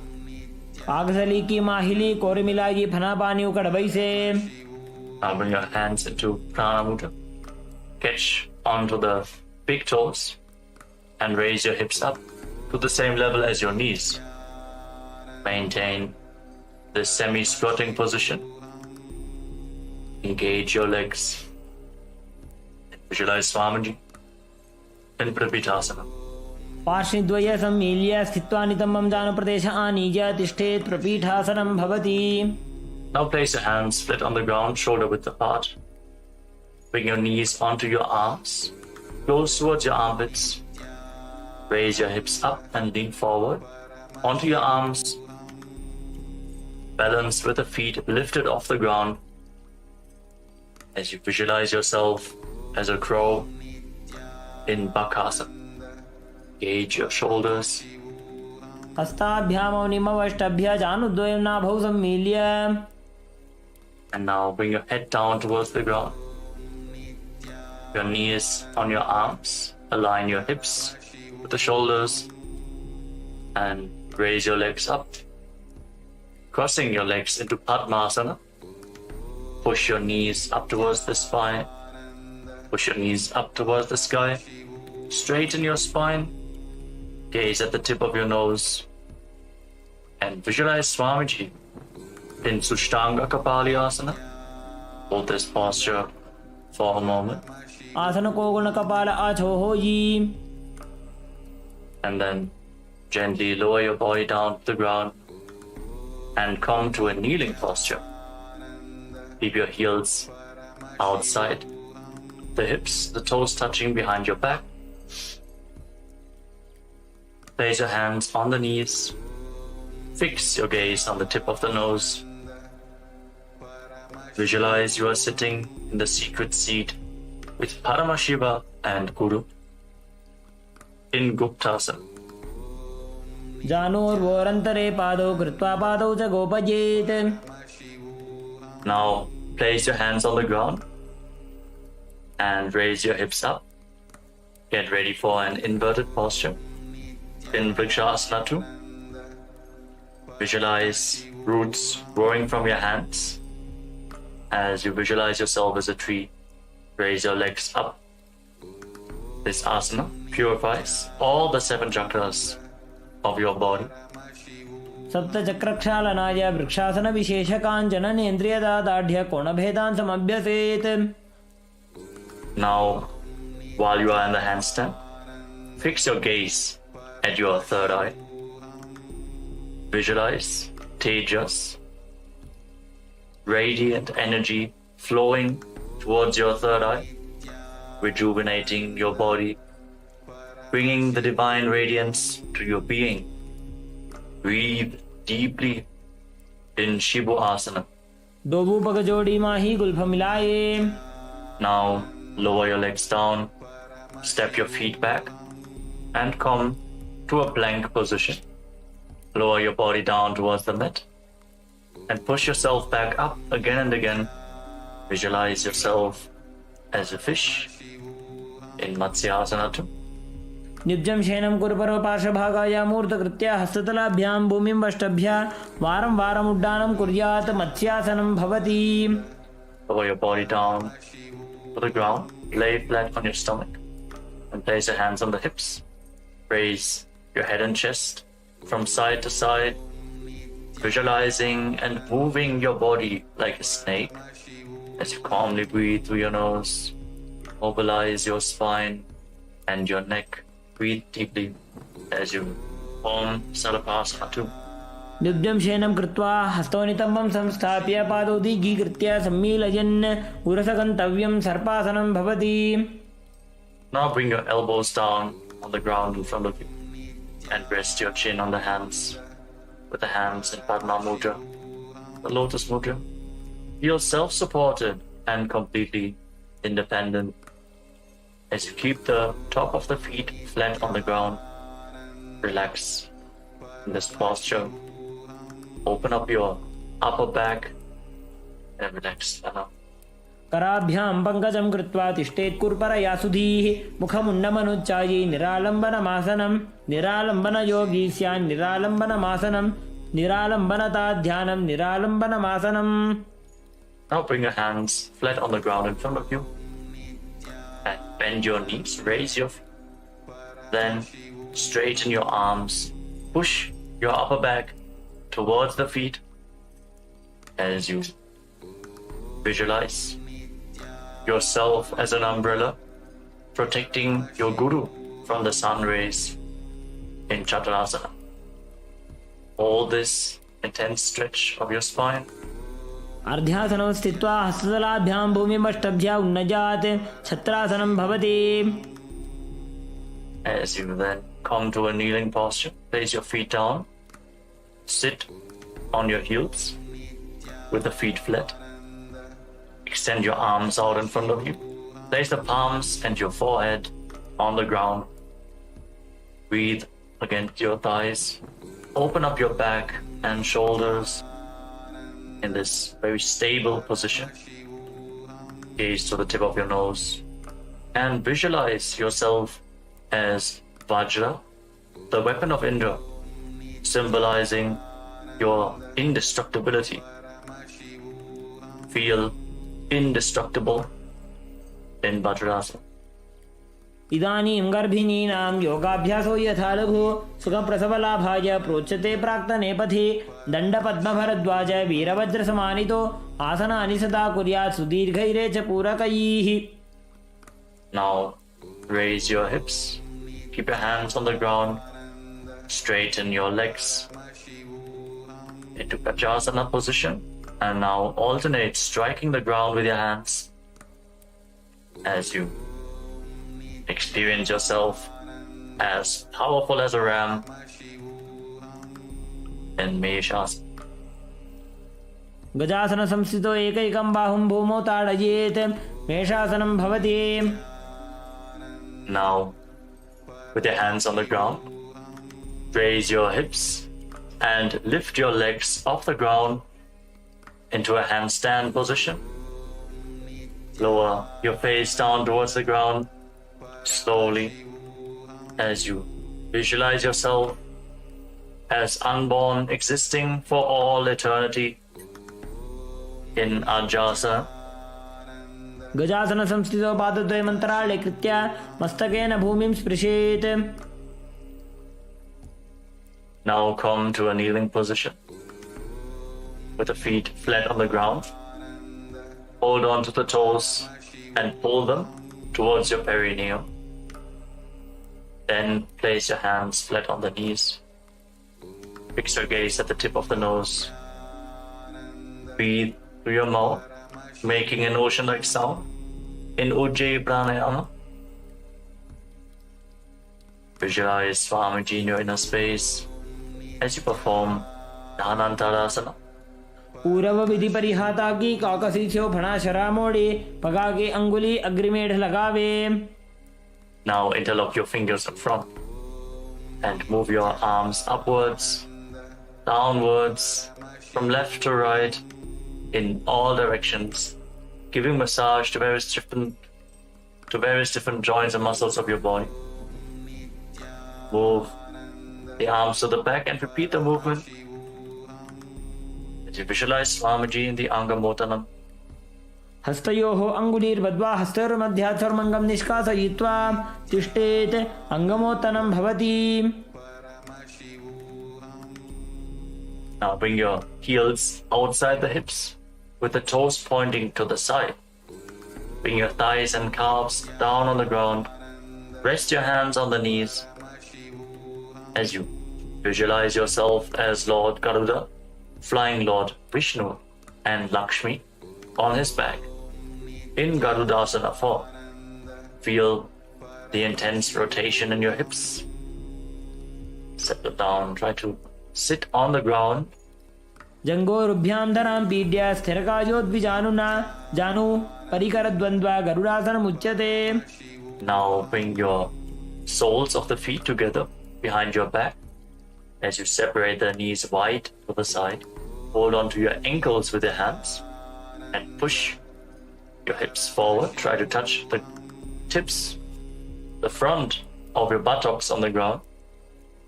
पागसली की माहिली core मिला जी फना पानी उकड़ वैसे. Now bring your hands into Prana Mudra. Catch onto the big toes and raise your hips up to the same level as your knees. Maintain this semi-squatting position. Engage your legs. Visualize Swamiji in Prapitasana. पार्श्वद्वय सम्मील्य स्थित्वा नितम्बं जानप्रदेश आनीय तिष्ठेत् प्रपीठासनं भवति. Now place your hands split on the ground, shoulder width apart. Bring your knees onto your arms, close towards your armpits. Raise your hips up and lean forward onto your arms. Balance with the feet lifted off the ground as you visualize yourself as a crow in Bakasana. Gauge your shoulders. हस्ताभ्यामौ निमवष्टभ्य जानुद्वयं नाभौ सम्मील्य. And now bring your head down towards the ground. Your knees on your arms. Align your hips with the shoulders and raise your legs up. Crossing your legs into Padmasana. Push your knees up towards the spine. Push your knees up towards the sky. Straighten your spine. Gaze at the tip of your nose. And visualize Swamiji in Sushtanga Kapalyasana. Hold this posture for a moment. आसन को गुण कपाल आछो हो जी. And then gently lower your body down to the ground and come to a kneeling posture. Keep your heels outside the hips, the toes touching behind your back. Place your hands on the knees. Fix your gaze on the tip of the nose. Visualize you are sitting in the secret seat with Paramashiva and Guru in Guptasana. जानोर्वोरन्तरे पादौ कृत्वा पादौ च गोपजेत्. Now place your hands on the ground and raise your hips up. Get ready for an inverted posture in Vrikshasana 2. Visualize roots growing from your hands. As you visualize yourself as a tree, raise your legs up. This asana purifies all the 7 chakras of your body. सप्तचक्रक्षालनाय vrikshasana विशेषकाञ्चन नेन्द्रियदादाढ्य कोणभेदान् समभ्यसेत्. Now, while you are in the handstand, fix your gaze at your third eye. Visualize Tejas, radiant energy flowing towards your third eye, rejuvenating your body, bringing the divine radiance to your being. Breathe deeply in Shibu Asana. दोबूपक जोड़ी माही Gulf मिलाए. Now lower your legs down, step your feet back, and come to a plank position. Lower your body down towards the mat and push yourself back up again and again. Visualize yourself as a fish in Matsyasana 2. निब्जं शयनं कुरुपरो पार्श्वभागाय मूर्धकृत्य हस्ततलाभ्यां भूमिं वष्टभ्य वारं वारम् उड्डानं कुर्यात् मत्स्यासनं भवति. Lower your body down to the ground, lay flat on your stomach, and place your hands on the hips. Raise your head and chest from side to side, visualizing and moving your body like a snake as you calmly breathe through your nose. Mobilize your spine and your neck. Breathe deeply as you form Sarapasana 2. निब्जं शयनं कृत्वा हस्तोनितम्बं संस्थाप्य पादौ दीर्घीकृत्य सम्मीलयन् उरसगन्तव्यं सर्पासनं भवति. Now bring your elbows down on the ground in front of you and rest your chin on the hands with the hands in Padma Mudra, the Lotus Mudra. Feel self-supported and completely independent as you keep the top of the feet flat on the ground. Relax in this posture. Open up your upper back and relax. कराभ्यां पङ्कजं कृत्वा तिष्ठेत् कुर्परया सुधीः. मुखमुन्नमनुच्चायि निरालम्बनमासनं. निरालम्बनयोगी स्यान् निरालम्बनमासनं. निरालम्बनता ध्यानं निरालम्बनमासनं. Now bring your hands flat on the ground in front of you and bend your knees, raise your feet. Then straighten your arms, push your upper back towards the feet as you visualize yourself as an umbrella protecting your guru from the sun rays in Chaturasana. Hold this intense stretch of your spine. अर्ध्यासनं स्थित्वा हस्ततलाभ्यां भूमिं वष्टभ्य उन्नजात् छत्रासनं भवति. As you then come to a kneeling posture, place your feet down. Sit on your heels with the feet flat. Extend your arms out in front of you. Place the palms and your forehead on the ground. Breathe against your thighs. Open up your back and shoulders in this very stable position. Gaze to the tip of your nose and visualize yourself as Vajra, the weapon of Indra, symbolizing your indestructibility. Feel indestructible in Vajrasana. इदानीं गर्भिणीनां योगाभ्यासो यथा लघु सुखप्रसवलाभाय प्रोच्यते प्राक्तने पथि. दण्डपद्मभरद्वाज वीरवज्रसमानितो आसनानि सदा कुर्यात् सुदीर्घैरे च पूरकैः. Now raise your hips, keep your hands on the ground, straighten your legs into Kajasana position, and now alternate striking the ground with your hands as you experience yourself as powerful as a ram in Meshasana. गजासन संस्थितो एकैकं बाहुं भूमौ ताडयेत् मेषासनं भवति. Now, with your hands on the ground, raise your hips and lift your legs off the ground into a handstand position. Lower your face down towards the ground slowly as you visualize yourself as unborn, existing for all eternity in Ajasa. गजासन संस्थितो पादद्वये मन्त्राळे कृत्या मस्तकेन भूमिं स्पृशेत्. Now come to a kneeling position with the feet flat on the ground. Hold on to the toes and pull them towards your perineum. Then place your hands flat on the knees. Fix your gaze at the tip of the nose. Breathe through your mouth, making an ocean-like sound in Ujjayi Pranayama. Visualize Swamiji in your inner space as you perform Dhanantarasana. पूरव विधि परिहाता की काकसी छो फणा शरा मोड़े पगा के अंगुली अग्रिमेढ़ लगावे. Now interlock your fingers up front and move your arms upwards, downwards, from left to right, in all directions, giving massage to various different joints and muscles of your body. Move the arms to the back and repeat the movement as you visualize Swamiji in the Angamotanam. हस्तयोः अंगुलीर्बद्ध्वा हस्तयोर्मध्यात् सर्वमङ्गं निष्कासयित्वा तिष्ठेत्. अंगमोत्तनं भवति. Now bring your heels outside the hips with the toes pointing to the side. Bring your thighs and calves down on the ground. Rest your hands on the knees as you visualize yourself as Lord Garuda, flying Lord Vishnu and Lakshmi on his back in Garudasana form. Feel the intense rotation in your hips. Settle down, try to sit on the ground. जंगोरुभ्यां धरां पीड्या स्थिरकायोद्विजानुना जानु परिकरद्वन्द्वा गरुडासनमुच्यते. Now bring your soles of the feet together behind your back as you separate the knees wide to the side. Hold on to your ankles with your hands and push your hips forward. Try to touch the tips, the front of your buttocks on the ground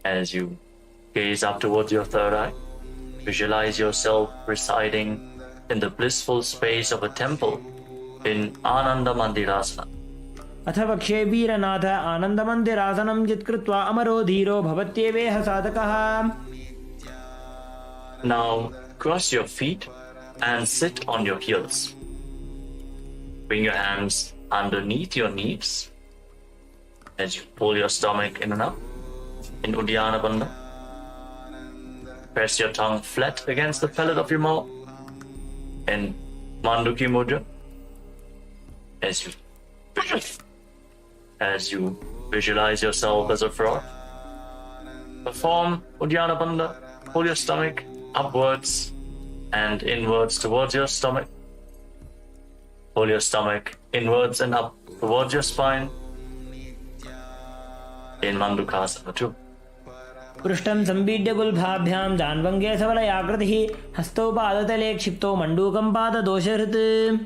as you gaze up towards your third eye. Visualize yourself residing in the blissful space of a temple in Ananda Mandirasana. अथ वक्षे वीरनाथ आनन्दमन्दिरासनं यत्कृत्वा अमरो धीरो भवत्येवेह साधकः. Now cross your feet and sit on your heels. Bring your hands underneath your knees as you pull your stomach in and up in Uddiyana Bandha. Press your tongue flat against the palate of your mouth in Manduki Mudra as you visualize yourself as a frog. Perform Uddiyana Bandha. Pull your stomach upwards and inwards towards your stomach. Pull your stomach inwards and up towards your spine in Mandukasana 2. पृष्ठं संपीड्य गुल्भाभ्यां जान्वङ्गे सबलयाकृतिः हस्तौ पादतले क्षिप्तो मण्डूकं पाददोषहृत्.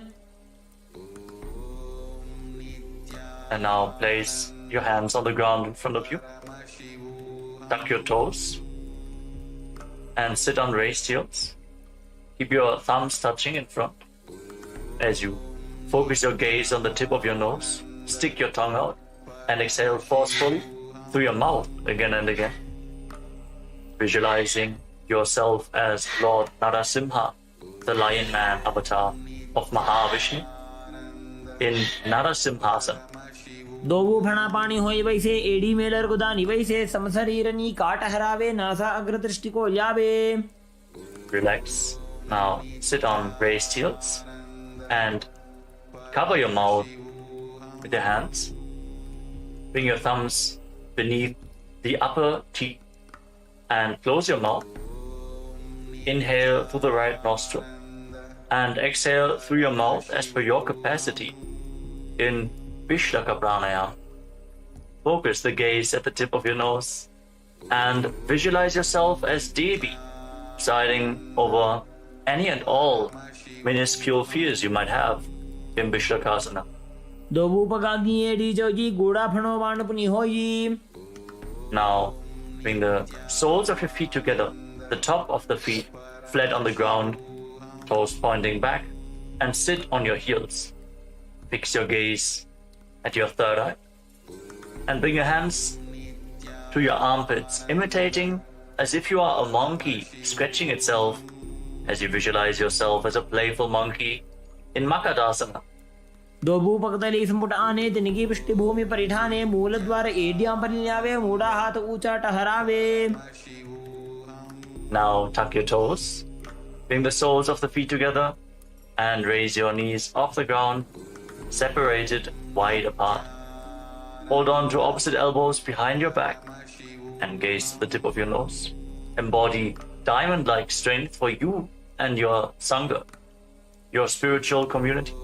And now place your hands on the ground in front of you. Tuck your toes and sit on raised heels. Keep your thumbs touching in front as you focus your gaze on the tip of your nose. Stick your tongue out and exhale forcefully through your mouth again and again. Visualizing yourself as Lord Narasimha, the Lion Man avatar of Mahavishnu in Narasimhasana. दोवु फणा पाणी होई वैसे AD Mailer गुदानी वैसे समशरीरनी काट हरावे NASA अग्रदृष्टि को ल्यावे. Relax. Now sit on raised heels and cover your mouth with your hands. Bring your thumbs beneath the upper teeth and close your mouth. Inhale through the right nostril and exhale through your mouth as per your capacity in Vishlaka Pranayama. Focus the gaze at the tip of your nose and visualize yourself as Devi, presiding over any and all minuscule fears you might have in Vishlakasana. Dobupagagi Dijoji Guda Panovan Punihoji. Now, bring the soles of your feet together, the top of the feet flat on the ground, toes pointing back, and sit on your heels. Fix your gaze at your third eye, and bring your hands to your armpits, imitating as if you are a monkey stretching itself as you visualize yourself as a playful monkey in Makadasana. Dobupakdali Samputane, the Niki Pishti Paritane, Muladwar, Ediam Paniave, Muda Hat Ucha Taharave. Now tuck your toes, bring the soles of the feet together, and raise your knees off the ground, separated wide apart. Hold on to opposite elbows behind your back and gaze to the tip of your nose. Embody diamond-like strength for you and your Sangha, your spiritual community,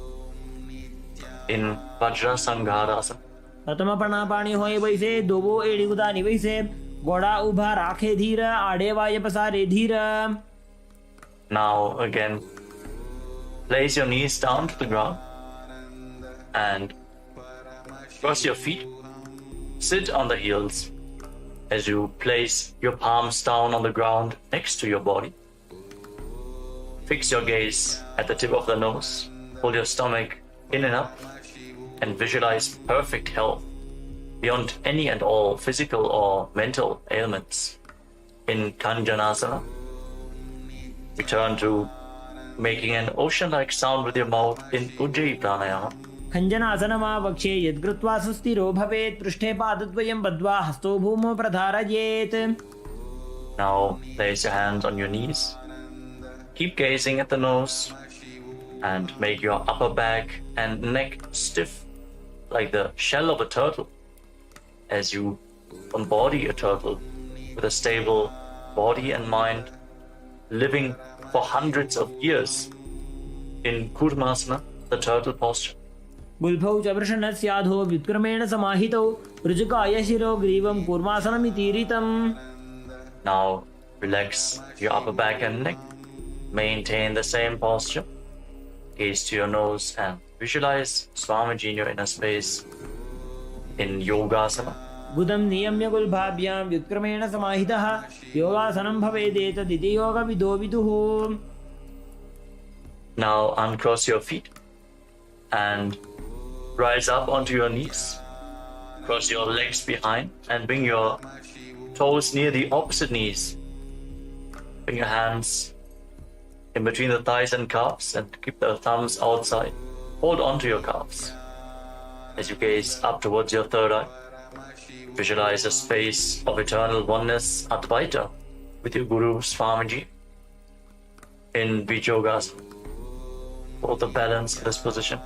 in Vajra Sangharasana. Atma Panapani Hoy Vaise, Dobo Edugudani Vaise, Goda Ubha Rakhe Dhira, Adevaya Pasare Dhira. Now again, place your knees down to the ground and cross your feet. Sit on the heels as you place your palms down on the ground next to your body. Fix your gaze at the tip of the nose. Pull your stomach in and up and visualize perfect health beyond any and all physical or mental ailments. In Kanjanasana, return to making an ocean-like sound with your mouth in Ujjayi Pranayama. Kanjanasana Vakshe Yadgrutva Sustiro Bhavet, Prushte Padatvayam Badva, Hasto Bhumo Pradharajet. Now place your hands on your knees. Keep gazing at the nose and make your upper back and neck stiff like the shell of a turtle as you embody a turtle with a stable body and mind, living for hundreds of years in Kurmasana, the turtle posture. Gulphau Chabrashanasyaadho Vitkramen Samahito, Rujukaya Shiro Grivam Kurmasanamitiritham. Now relax your upper back and neck. Maintain the same posture. Gaze to your nose and visualize Swamiji in your inner space in Yogasana. Budam Niyamya Gulbhabhyam Vitkramen Samahitaha, Yogasanam Bhavedeta Diti Yoga Vido Viduhu. Now uncross your feet and rise up onto your knees. Cross your legs behind and bring your toes near the opposite knees. Bring your hands in between the thighs and calves and keep the thumbs outside. Hold on to your calves. As you gaze up towards your third eye, visualize a space of eternal oneness, Advaita, with your Guru Swamiji in Vijogasana. Hold the balance in this position.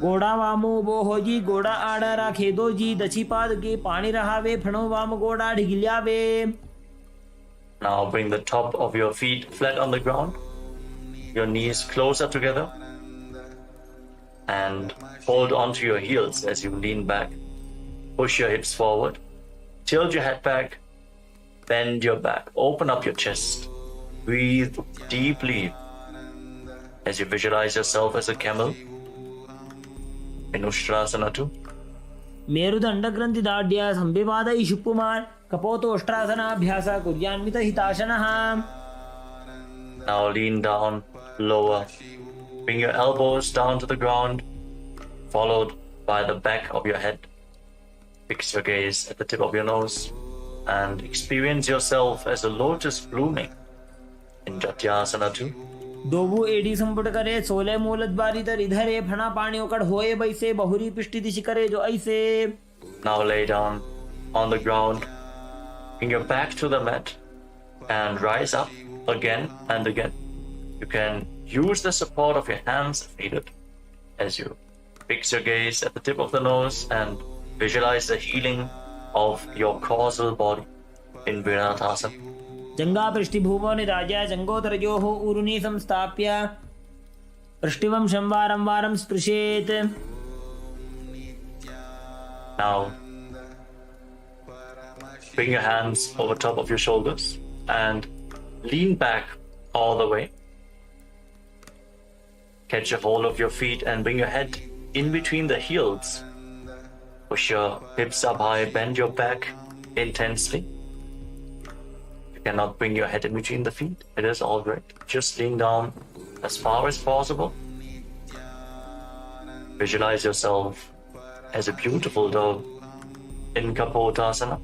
Goda Vamo Bohoji, Goda Ada Rakhedoji, Dachipad Ke Pani Rahave, Prano Vam Goda Digilyave. Now bring the top of your feet flat on the ground, your knees closer together, and hold onto your heels as you lean back. Push your hips forward, tilt your head back, bend your back, open up your chest, breathe deeply as you visualize yourself as a camel in Ustrasana 2. Merudanda Granthi Dadya Sambivada Ishupumar, Kapoto Ustrasana Bhyasa Kuryanmita Hitashanaha. Now lean down, lower. Bring your elbows down to the ground, followed by the back of your head. Fix your gaze at the tip of your nose and experience yourself as a lotus blooming in Jatyasana 2. Dobu Edi Samputare, Sole Muladbaritar Idhare, Phana Pani Okad Hoye Baise, Bahuri Pishti Dishikare Jo Aise. Now lay down on the ground, bring your back to the mat and rise up again and again. You can use the support of your hands if needed as you fix your gaze at the tip of the nose and visualize the healing of your causal body in Viratasana. Janga Prishti Bhuvani Raja, Jangotar Joho Uruni Samstapya, Prishtivam Shamvaram Varam Sprishet. Now bring your hands over top of your shoulders and lean back all the way. Catch a hold of your feet and bring your head in between the heels. Push your hips up high, bend your back intensely. You cannot bring your head in between the feet. It is all right. Just lean down as far as possible. Visualize yourself as a beautiful dove in Kapotasana.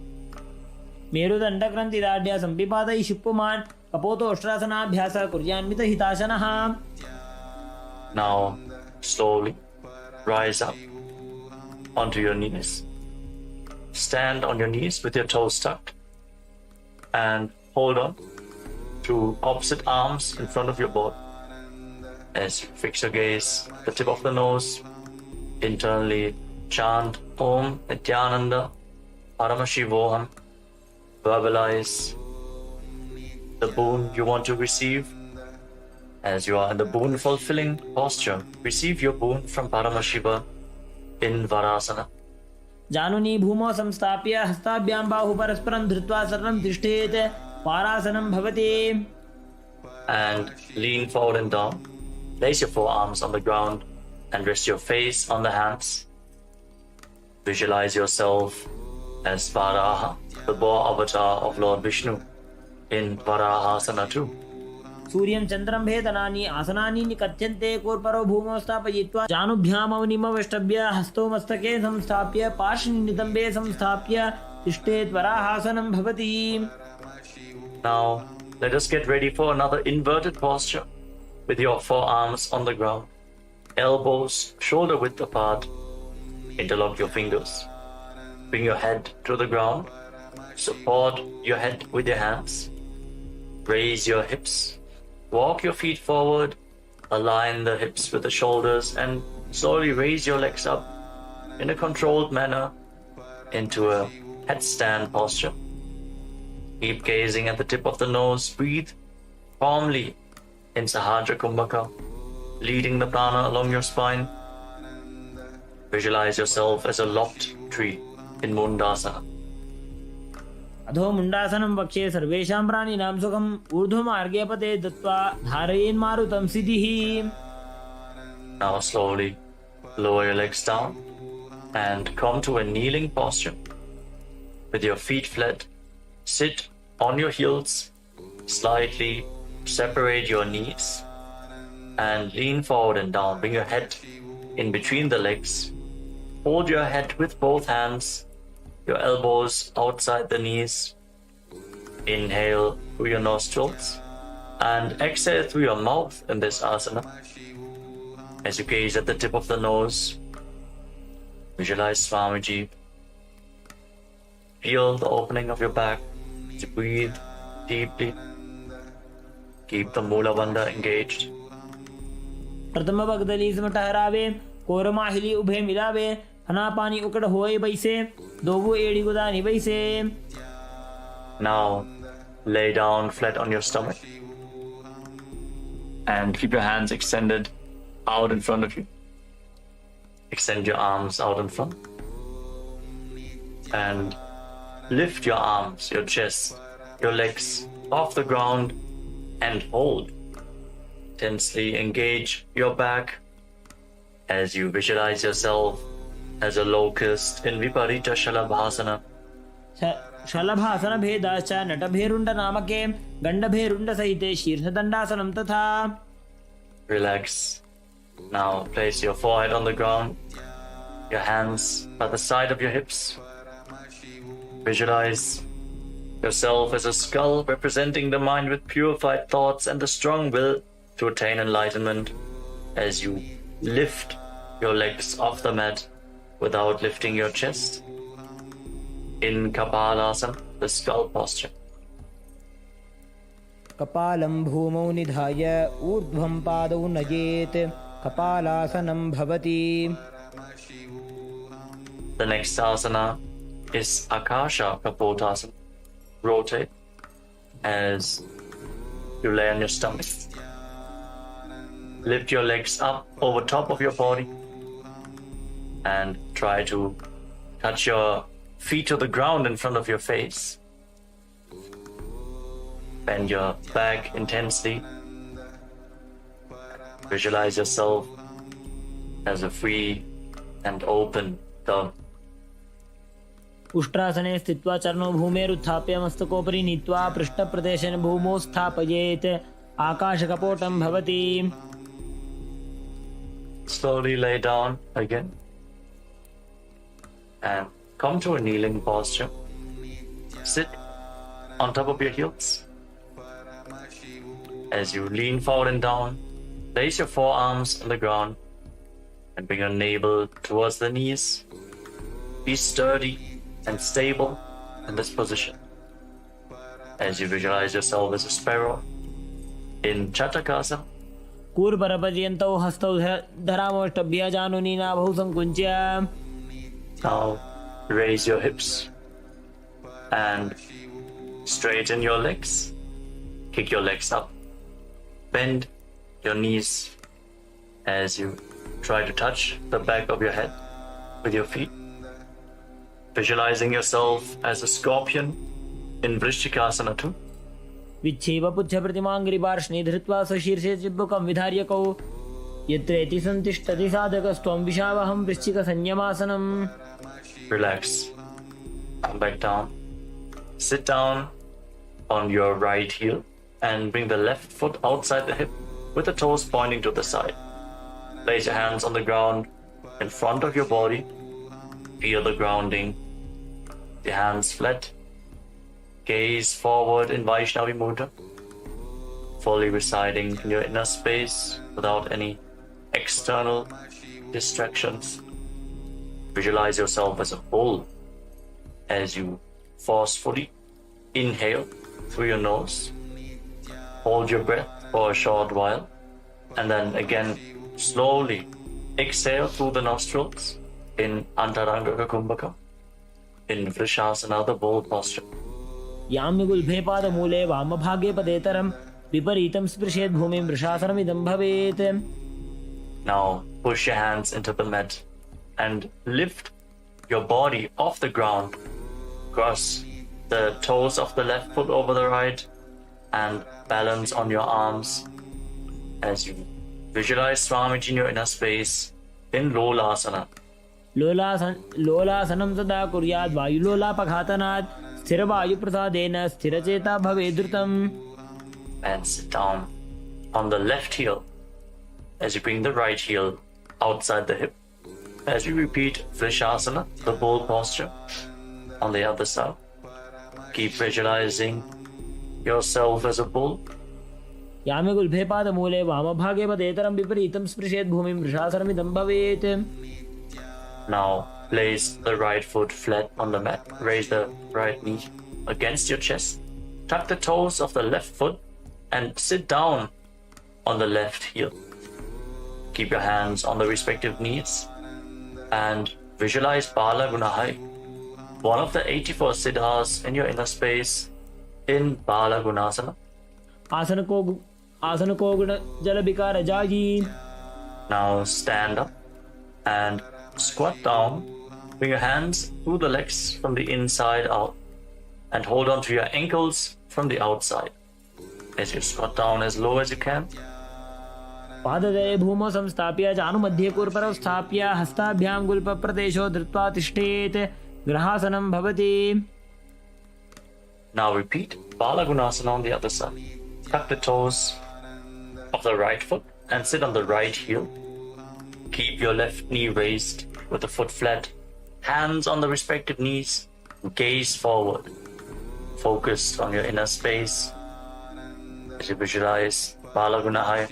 मेरुदण्डग्रन्थिदाढ्य सम्पिपातैः शुप्पुमान् कपोतोष्ट्रासनाभ्यासः कुर्यान्वित हिताशनः. Now, slowly rise up onto your knees. Stand on your knees with your toes tucked and hold on to opposite arms in front of your body. As you fix your gaze, the tip of the nose, internally chant Om Nithyananda, Paramashivoham. Verbalize the boon you want to receive. As you are in the boon fulfilling posture, receive your boon from Paramashiva in Varasana. जानुनी भूमौ संस्थाप्य हस्ताभ्यां बाहु परस्परं धृत्वा शरणं तिष्ठेत् वारासनं भवति. And lean forward and down. Place your forearms on the ground and rest your face on the hands. Visualize yourself as Varaha, the boar avatar of Lord Vishnu, in Varahasana too. सूर्यं चन्द्रं भेदनानि आसनानि निकथ्यन्ते कोर्परो भूमौ स्थापयित्वा जानुभ्यामवनिमवेष्टभ्य हस्तौ मस्तके संस्थाप्य पार्श्वनितम्बे संस्थाप्य तिष्ठेत् वराहासनं भवति. Now, let us get ready for another inverted posture with your forearms on the ground, elbows shoulder width apart. Interlock your fingers. Bring your head to the ground. Support your head with your hands. Raise your hips. Walk your feet forward. Align the hips with the shoulders and slowly raise your legs up in a controlled manner into a headstand posture. Keep gazing at the tip of the nose. Breathe calmly in Sahajra Kumbhaka, leading the prana along your spine. Visualize yourself as a lopped tree in Mundasana. अधो मुण्डासनं वक्षे सर्वेषां प्राणिनां सुखम् ऊर्ध्वमार्गे पते दत्त्वा धारयेन् मारुतं सिद्धिः. Now slowly lower your legs down and come to a kneeling posture. With your feet flat, sit on your heels, slightly separate your knees and lean forward and down. Bring your head in between the legs. Hold your head with both hands, your elbows outside the knees. Inhale through your nostrils and exhale through your mouth in this asana. As you gaze at the tip of the nose, visualize Swamiji. Feel the opening of your back. As you breathe deeply, keep the Mula Bandha engaged. प्रथम भगदली समट हरावे कोरमाहिली उभे मिलावे हनापानी उकड़ होए बैसे दोबू एड़ी गुदानी बैसे. Now lay down flat on your stomach and keep your hands extended out in front of you. Extend your arms out in front and lift your arms, your chest, your legs off the ground and hold. Tensely engage your back as you visualize yourself as a locust in Viparita Shalabhasana. शलभासन भेदाश्च नटभेरुण्ड नामके गण्डभेरुण्ड सहिते शीर्षदण्डासनं तथा. Relax. Now place your forehead on the ground, your hands by the side of your hips. Visualize yourself as a skull representing the mind with purified thoughts and the strong will to attain enlightenment. As you lift your legs off the mat without lifting your chest. In KAILASA, the skull posture. कपालं भूमौ निधाय ऊर्ध्वं पादौ नयेत् कपालासनं भवति. The next asana is Akasha Kapotasana. Rotate as you lay on your stomach. Lift your legs up over top of your body and try to touch your feet to the ground in front of your face. Bend your back intensely. Visualize yourself as a free and open dove. उष्ट्रासने स्थित्वा चरणौ भूमेरुत्थाप्य मस्तकोपरि नीत्वा पृष्ठप्रदेशेन भूमौ स्थापयेत् आकाशकपोटं भवति. Slowly lay down again and come to a kneeling posture. Sit on top of your heels. As you lean forward and down, place your forearms on the ground and bring your navel towards the knees. Be sturdy and stable in this position. As you visualize yourself as a sparrow in Chatakasana. कूर्परपर्यन्तौ हस्तौ धरामोष्टभ्यः जानुनी नाभौ संकुच्य. Now raise your hips and straighten your legs. Kick your legs up. Bend your knees as you try to touch the back of your head with your feet. Visualizing yourself as a scorpion in Vrishchikasana too. विच्छेव पुच्छप्रतिमाङ्गिरिपार्ष्णे धृत्वा स्वशीर्षे चिब्बुकं विधार्यकौ यत्रेति सन्तिष्ठति साधकस्त्वं विशावहं वृश्चिकसंयमासनम्. Relax. Come back down. Sit down on your right heel and bring the left foot outside the hip with the toes pointing to the side. Place your hands on the ground in front of your body. Feel the grounding. The hands flat. Gaze forward in Vaishnavi Mudra. Fully residing in your inner space without any external distractions. Visualize yourself as a bull as you forcefully inhale through your nose. Hold your breath for a short while and then again slowly exhale through the nostrils in Antaranga Kumbhaka, in Vrishasana, the bull posture. याम्यगुल्भे पादमूले वामभागे पदेतरं विपरीतं स्पृशेत् भूमिं वृषासनमिदं भवेत्. Now push your hands into the mat and lift your body off the ground. Cross the toes of the left foot over the right and balance on your arms as you visualize Swamiji in your inner space in Lolasana. लोलासनं सदा कुर्यात् वायुलोलापघातनात् स्थिरवायुप्रसादेन स्थिरचेता भवेत् धृतम्. And sit down on the left heel as you bring the right heel outside the hip. As you repeat Vrishasana, the bull posture, on the other side. Keep visualizing yourself as a bull. याम्यगुल्भे पादमूले वामभागे पदेतरं विपरीतं स्पृशेत् भूमिं वृषासनमिदं भवेत्. Now place the right foot flat on the mat. Raise the right knee against your chest. Tuck the toes of the left foot and sit down on the left heel. Keep your hands on the respective knees and visualize Bala Gunahai, one of the 84 siddhas in your inner space in Bala Gunasana. आसन को गुण जल विकार जागी. Now stand up and squat down. Bring your hands through the legs from the inside out and hold on to your ankles from the outside. As you squat down as low as you can. पाददये भूमौ संस्थाप्य जानुमध्ये कूर्परौ स्थाप्य हस्ताभ्यां गुल्पप्रदेशो धृत्वा तिष्ठेत् ग्रहासनं भवति. Now repeat Bala Gunasana on the other side. Tuck the toes of the right foot and sit on the right heel. Keep your left knee raised with the foot flat, hands on the respective knees, gaze forward. Focus on your inner space as you visualize Bala Gunahai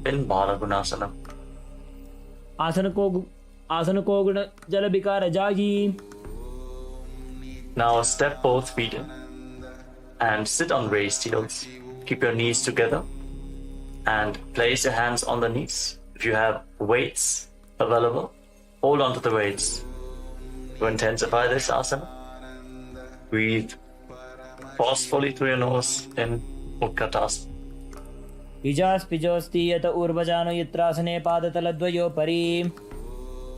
in Bala Gunasana. आसन को गुण जल विकार जागी. Now step both feet in and sit on raised heels. Keep your knees together and place your hands on the knees. If you have weights available, hold on to the weights. To intensify this asana, breathe forcefully through your nose in Utkatasana. विजास्पिजोस्ति यत ऊर्वजानो यत्रासने पादतलद्वयोपरि.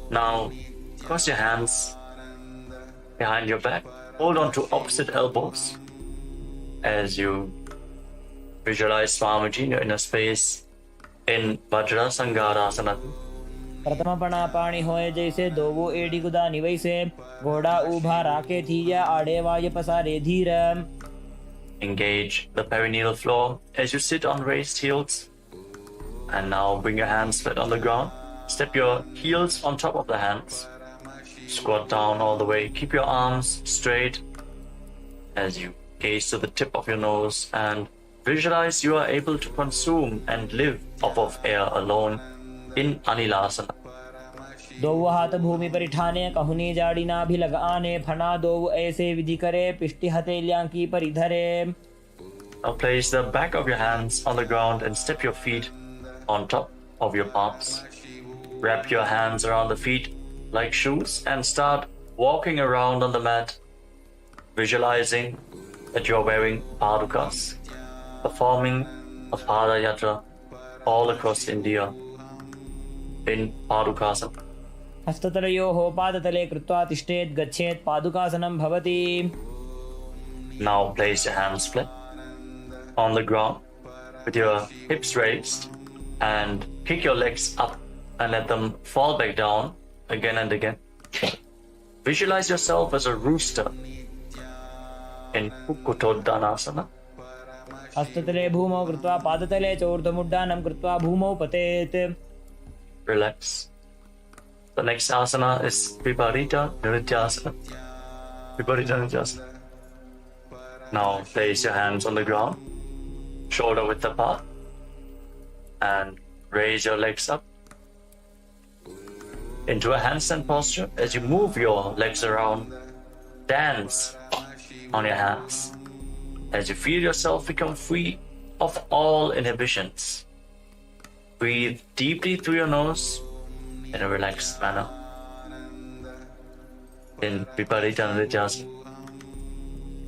Now cross your hands behind your back. Hold on to opposite elbows as you visualize Swamiji in your inner space in Vajra Sangarasana. प्रथम पणा पाणी होए जैसे दोवो AD गुदा निवैसे घोड़ा ऊभा राके थीया आड़े वाय पसारे धीर. Engage the perineal floor as you sit on raised heels. And now bring your hands flat on the ground. Step your heels on top of the hands. Squat down all the way. Keep your arms straight as you gaze to the tip of your nose and visualize you are able to consume and live off of air alone in Anilasana. दोव हाथ भूमि पर ठाने कहुनी जाड़ी ना भी लगाने फना दोव ऐसे विधि करे पिष्टि हथेलियां की पर इधरे. Now place the back of your hands on the ground and step your feet on top of your palms. Wrap your hands around the feet like shoes and start walking around on the mat, visualizing that you are wearing padukas, performing a pada yatra all across India in padukasana. हस्ततलयोः पादतले कृत्वा तिष्ठेत् गच्छेत् पादुकासनं भवति. Now place your hands flat on the ground with your hips raised and kick your legs up and let them fall back down again and again. Visualize yourself as a rooster in Kukutoddanasana. हस्ततले भूमौ कृत्वा पादतले चोर्ध्वमुड्डानं कृत्वा भूमौ पतेत्. Relax. The next asana is Viparita Nrityasana. Viparita Nrityasana. Now place your hands on the ground, shoulder width apart, and raise your legs up into a handstand posture as you move your legs around. Dance on your hands as you feel yourself become free of all inhibitions. Breathe deeply through your nose in a relaxed manner in Viparita Nrityasana.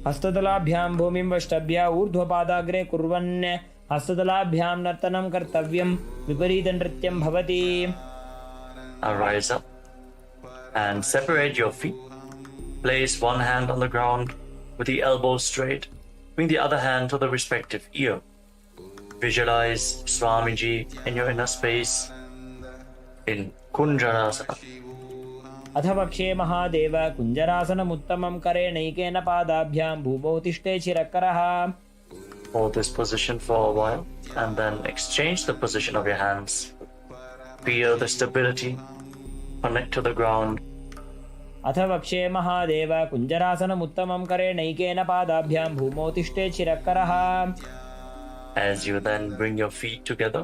हस्ततलाभ्यां भूमिं वष्टभ्य ऊर्ध्वपादाग्रे कुर्वन् हस्ततलाभ्यां नर्तनं कर्तव्यं विपरीतनृत्यं भवति. Now rise up and separate your feet. Place one hand on the ground with the elbow straight. Bring the other hand to the respective ear. Visualize Swamiji in your inner space in Kunjarasana. अथ पक्षे महादेव कुञ्जरासनमुत्तमं करेणैकेन पादाभ्यां भूमौ तिष्ठे चिरकरः. Hold this position for a while and then exchange the position of your hands. Feel the stability. Connect to the ground. अथ पक्षे महादेव कुञ्जरासनमुत्तमं करेणैकेन पादाभ्यां भूमौ तिष्ठे चिरकरः. As you then bring your feet together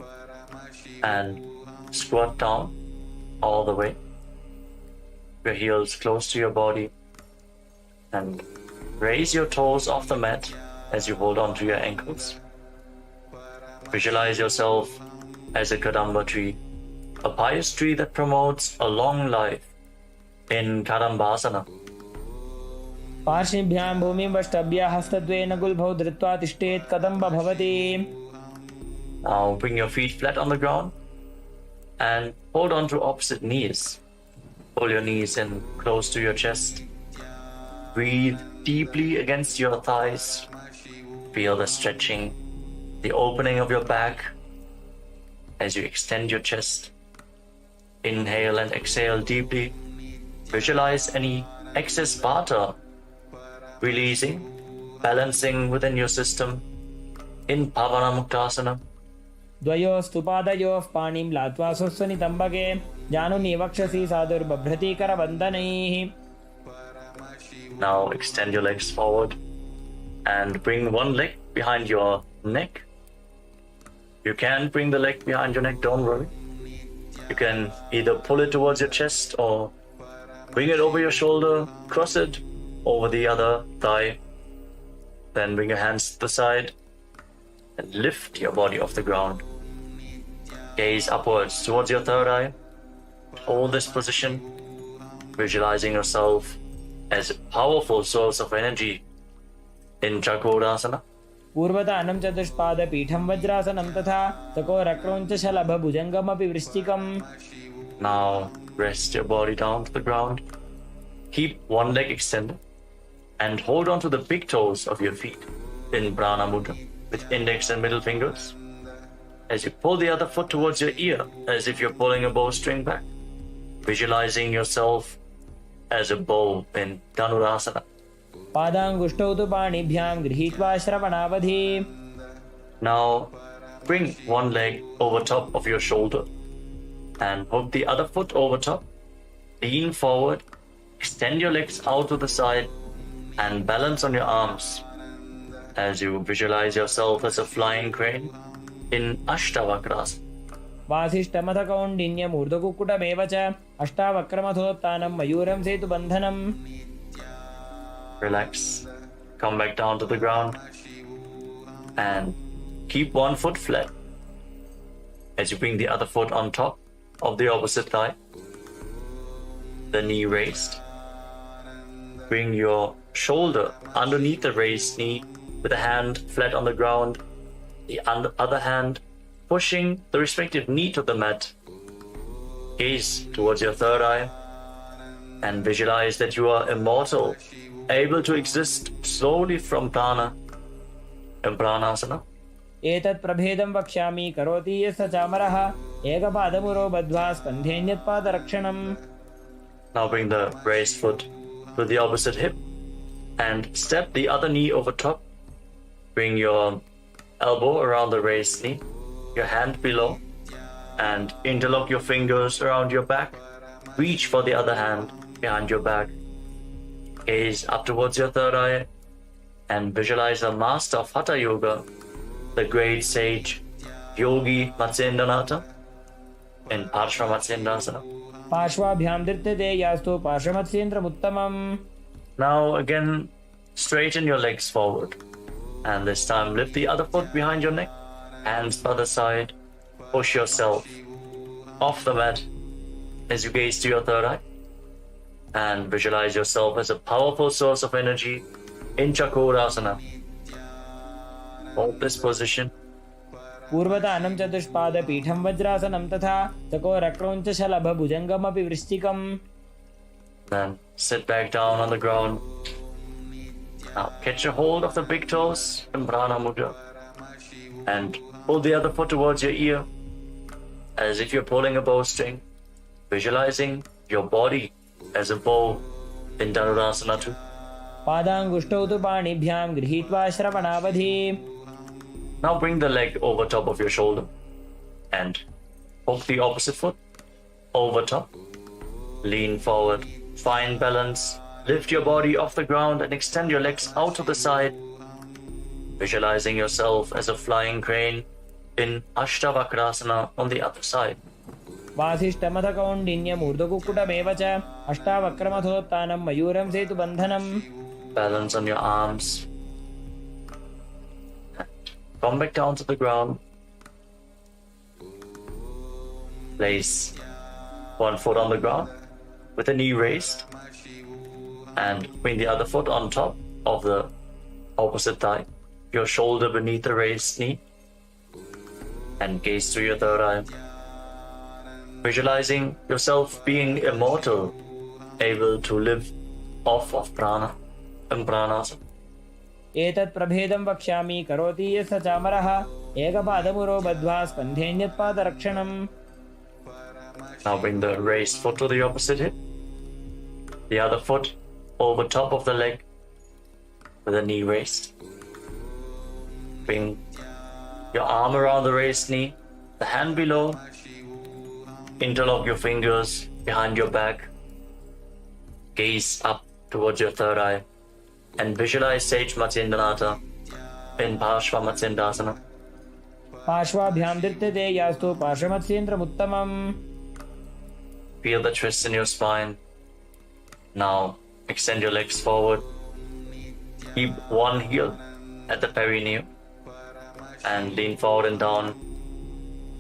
and squat down all the way. Your heels close to your body and raise your toes off the mat as you hold on to your ankles. Visualize yourself as a Kadamba tree, a pious tree that promotes a long life in Kadambasana. पार्श्वभ्यां भूमिं वष्टभ्य हस्तद्वयेन गुल्भौ धृत्वा तिष्ठेत् कदम्ब भवति. Now bring your feet flat on the ground and hold on to opposite knees. Pull your knees in close to your chest. Breathe deeply against your thighs. Feel the stretching, the opening of your back as you extend your chest. Inhale and exhale deeply. Visualize any excess vata releasing, balancing within your system in Pavanamuktasana. द्वयोस्तु पादयोः पाणिं लात्वा स्वस्वनितम्बके जानुनि वक्षसि साधुर्बभ्रति करबन्धनैः. Now extend your legs forward and bring one leg behind your neck. You can bring the leg behind your neck, don't worry. You can either pull it towards your chest or bring it over your shoulder, cross it over the other thigh. Then bring your hands to the side and lift your body off the ground. Gaze upwards towards your third eye. Hold this position, visualizing yourself as a powerful source of energy in Chakodasana. पूर्वतानं चतुष्पादपीठं वज्रासनं तथा चकोरक्रौञ्चशलभभुजङ्गमपि वृश्चिकम्. Now rest your body down to the ground. Keep one leg extended and hold on to the big toes of your feet in Prana Mudra with index and middle fingers as you pull the other foot towards your ear, as if you're pulling a bowstring back, visualizing yourself as a bow in Dhanurasana. पादाङ्गुष्ठौ तु पाणिभ्यां गृहीत्वा श्रवणावधि. Now bring one leg over top of your shoulder and hook the other foot over top. Lean forward, extend your legs out to the side and balance on your arms as you visualize yourself as a flying crane in Ashtavakrasana. वासिष्ठमथ कौण्डिन्यमूर्धकुक्कुटमेव च अष्टावक्रमथोत्थानं मयूरं सेतुबन्धनम्. Relax, come back down to the ground and keep one foot flat as you bring the other foot on top of the opposite thigh, the knee raised. Bring your shoulder underneath the raised knee with a hand flat on the ground, the other hand pushing the respective knee to the mat. Gaze towards your third eye and visualize that you are immortal, able to exist slowly from prana in pranasana. एतत् प्रभेदं वक्ष्यामि करोति यस्य चामरः एकपादमुरो बद्ध्वा स्कन्धेऽन्यत्पादरक्षणम्. Now bring the raised foot to the opposite hip and step the other knee over top. Bring your elbow around the raised knee, your hand below, and interlock your fingers around your back. Reach for the other hand behind your back. Gaze up towards your third eye and visualize the master of Hatha Yoga, the great sage Yogi Matsyendranath in Parshva Matsyendasana. पार्श्वाभ्यां धृत्यते यास्तु पार्श्वमत्स्येन्द्रमुत्तमम्. Now again, straighten your legs forward. And this time lift the other foot behind your neck, hands by the side, push yourself off the mat as you gaze to your third eye. And visualize yourself as a powerful source of energy in Chakorasana. Hold this position. पूर्वतानं चतुष्पादपीठं वज्रासनं तथा चकोरक्रौञ्चशलभभुजङ्गमपि वृश्चिकम्. Then sit back down on the ground. Now catch a hold of the big toes in Prana Mudra and pull the other foot towards your ear as if you're pulling a bowstring, visualizing your body as a bow in Dhanurasana too. पादाङ्गुष्ठौ तु पाणिभ्यां गृहीत्वा श्रवणावधि. Now bring the leg over top of your shoulder and hook the opposite foot over top. Lean forward, find balance, lift your body off the ground and extend your legs out to the side, visualizing yourself as a flying crane in Ashtavakrasana on the other side. वासिष्ठमथ कौण्डिन्यमूर्धकुक्कुटमेव च अष्टावक्रमथोत्थानं मयूरं सेतुबन्धनम्. Balance on your arms. Come back down to the ground. Place one foot on the ground with the knee raised and bring the other foot on top of the opposite thigh, your shoulder beneath the raised knee, and gaze through your third eye. Visualizing yourself being immortal, able to live off of prana and pranasana. एतत् प्रभेदं वक्ष्यामि करोति यस्य चामरः एकपादमुरो बद्ध्वा स्कन्धेऽन्यत्पादरक्षणम्. Now bring the raised foot to the opposite hip, the other foot over top of the leg with the knee raised. Bring your arm around the raised knee, the hand below, interlock your fingers behind your back, gaze up towards your third eye, and visualize Sage Matsyendranath in Parshva Matsyendasana. पार्श्वाभ्यां धृत्यते यास्तु पार्श्वमत्स्येन्द्रमुत्तमम्. Feel the twist in your spine. Now extend your legs forward. Keep one heel at the perineum and lean forward and down,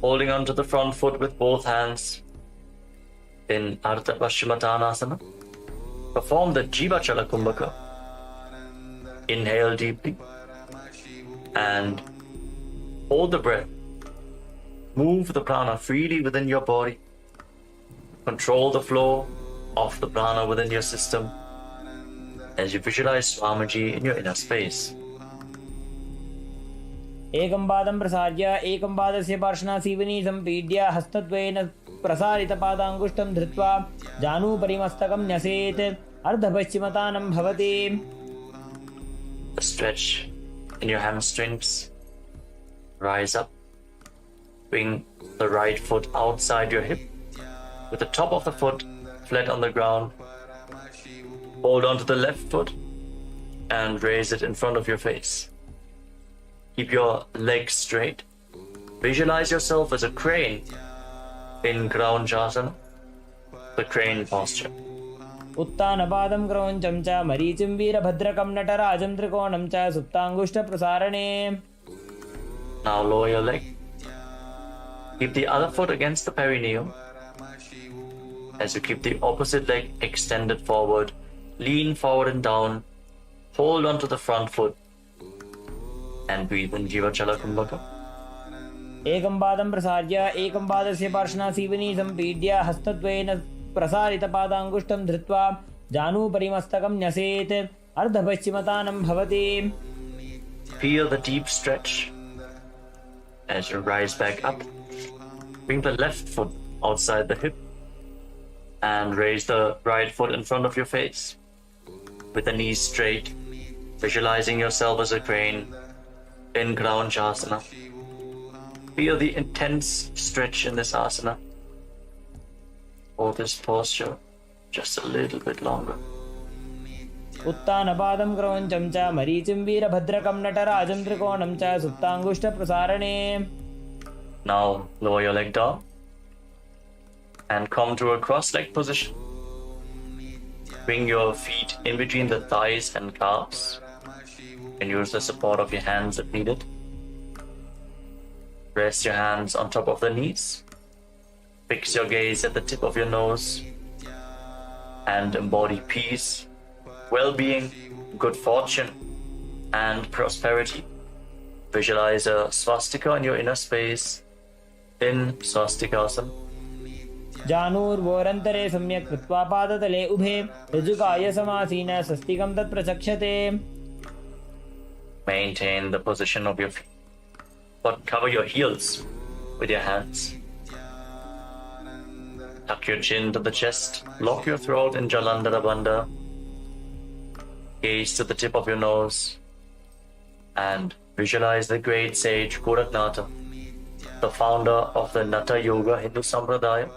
holding onto the front foot with both hands in Ardha Paschimottanasana. Perform the Jiva Chala Kumbhaka. Inhale deeply and hold the breath. Move the prana freely within your body. Control the flow of the prana within your system as you visualize Swamiji in your inner space. एकं पादं प्रसार्य एकं पादस्य पार्श्वनासीवनी सम्पीड्य हस्तद्वयेन प्रसारितपादाङ्गुष्ठं धृत्वा जानुभरिमस्तकं न्यसेत् अर्धपश्चिमतानं भवति. Stretch in your hamstrings. Rise up. Bring the right foot outside your hip with the top of the foot flat on the ground. Hold on to the left foot and raise it in front of your face. Keep your legs straight. Visualize yourself as a crane in Kraunchasana, the crane posture. उत्तानपादं क्रौञ्चं च मरीचिं वीरभद्रकं नटराजं त्रिकोणं च सुप्ताङ्गुष्ठप्रसारणे. Now lower your leg. Keep the other foot against the perineum. As you keep the opposite leg extended forward, lean forward and down. Hold on to the front foot and breathe in Jivachala Kumbhaka. एकं पादं प्रसार्य एकं पादस्य पार्श्वनासीवनी सम्पीड्य हस्तद्वयेन प्रसारितपादाङ्गुष्ठं धृत्वा जानुभरिमस्तकं न्यसेत् अर्धपश्चिमतानं भवति. Feel the deep stretch as you rise back up. Bring the left foot outside the hip and raise the right foot in front of your face with the knees straight, visualizing yourself as a crane in Kraunchasana. Feel the intense stretch in this asana. Hold this posture just a little bit longer. उत्तानपादं क्रौञ्चं च मरीचिं वीरभद्रकं नटराजं त्रिकोणं च सुप्ताङ्गुष्ठप्रसारणे. Now lower your leg down and come to a cross-leg position. Bring your feet in between the thighs and calves and use the support of your hands if needed. Rest your hands on top of the knees. Fix your gaze at the tip of your nose and embody peace, well-being, good fortune, and prosperity. Visualize a swastika in your inner space in swastikasana. जानुर्वोरन्तरे सम्यक् कृत्वा पादतले उभे ऋजुकाय समासीन स्वस्तिकं तत् प्रचक्षते. Maintain the position of your feet, but cover your heels with your hands. Tuck your chin to the chest, lock your throat in Jalandhara Bandha. Gaze to the tip of your nose and visualize the great sage Goraknatha, the founder of the Natha Yoga Hindu Sampradaya,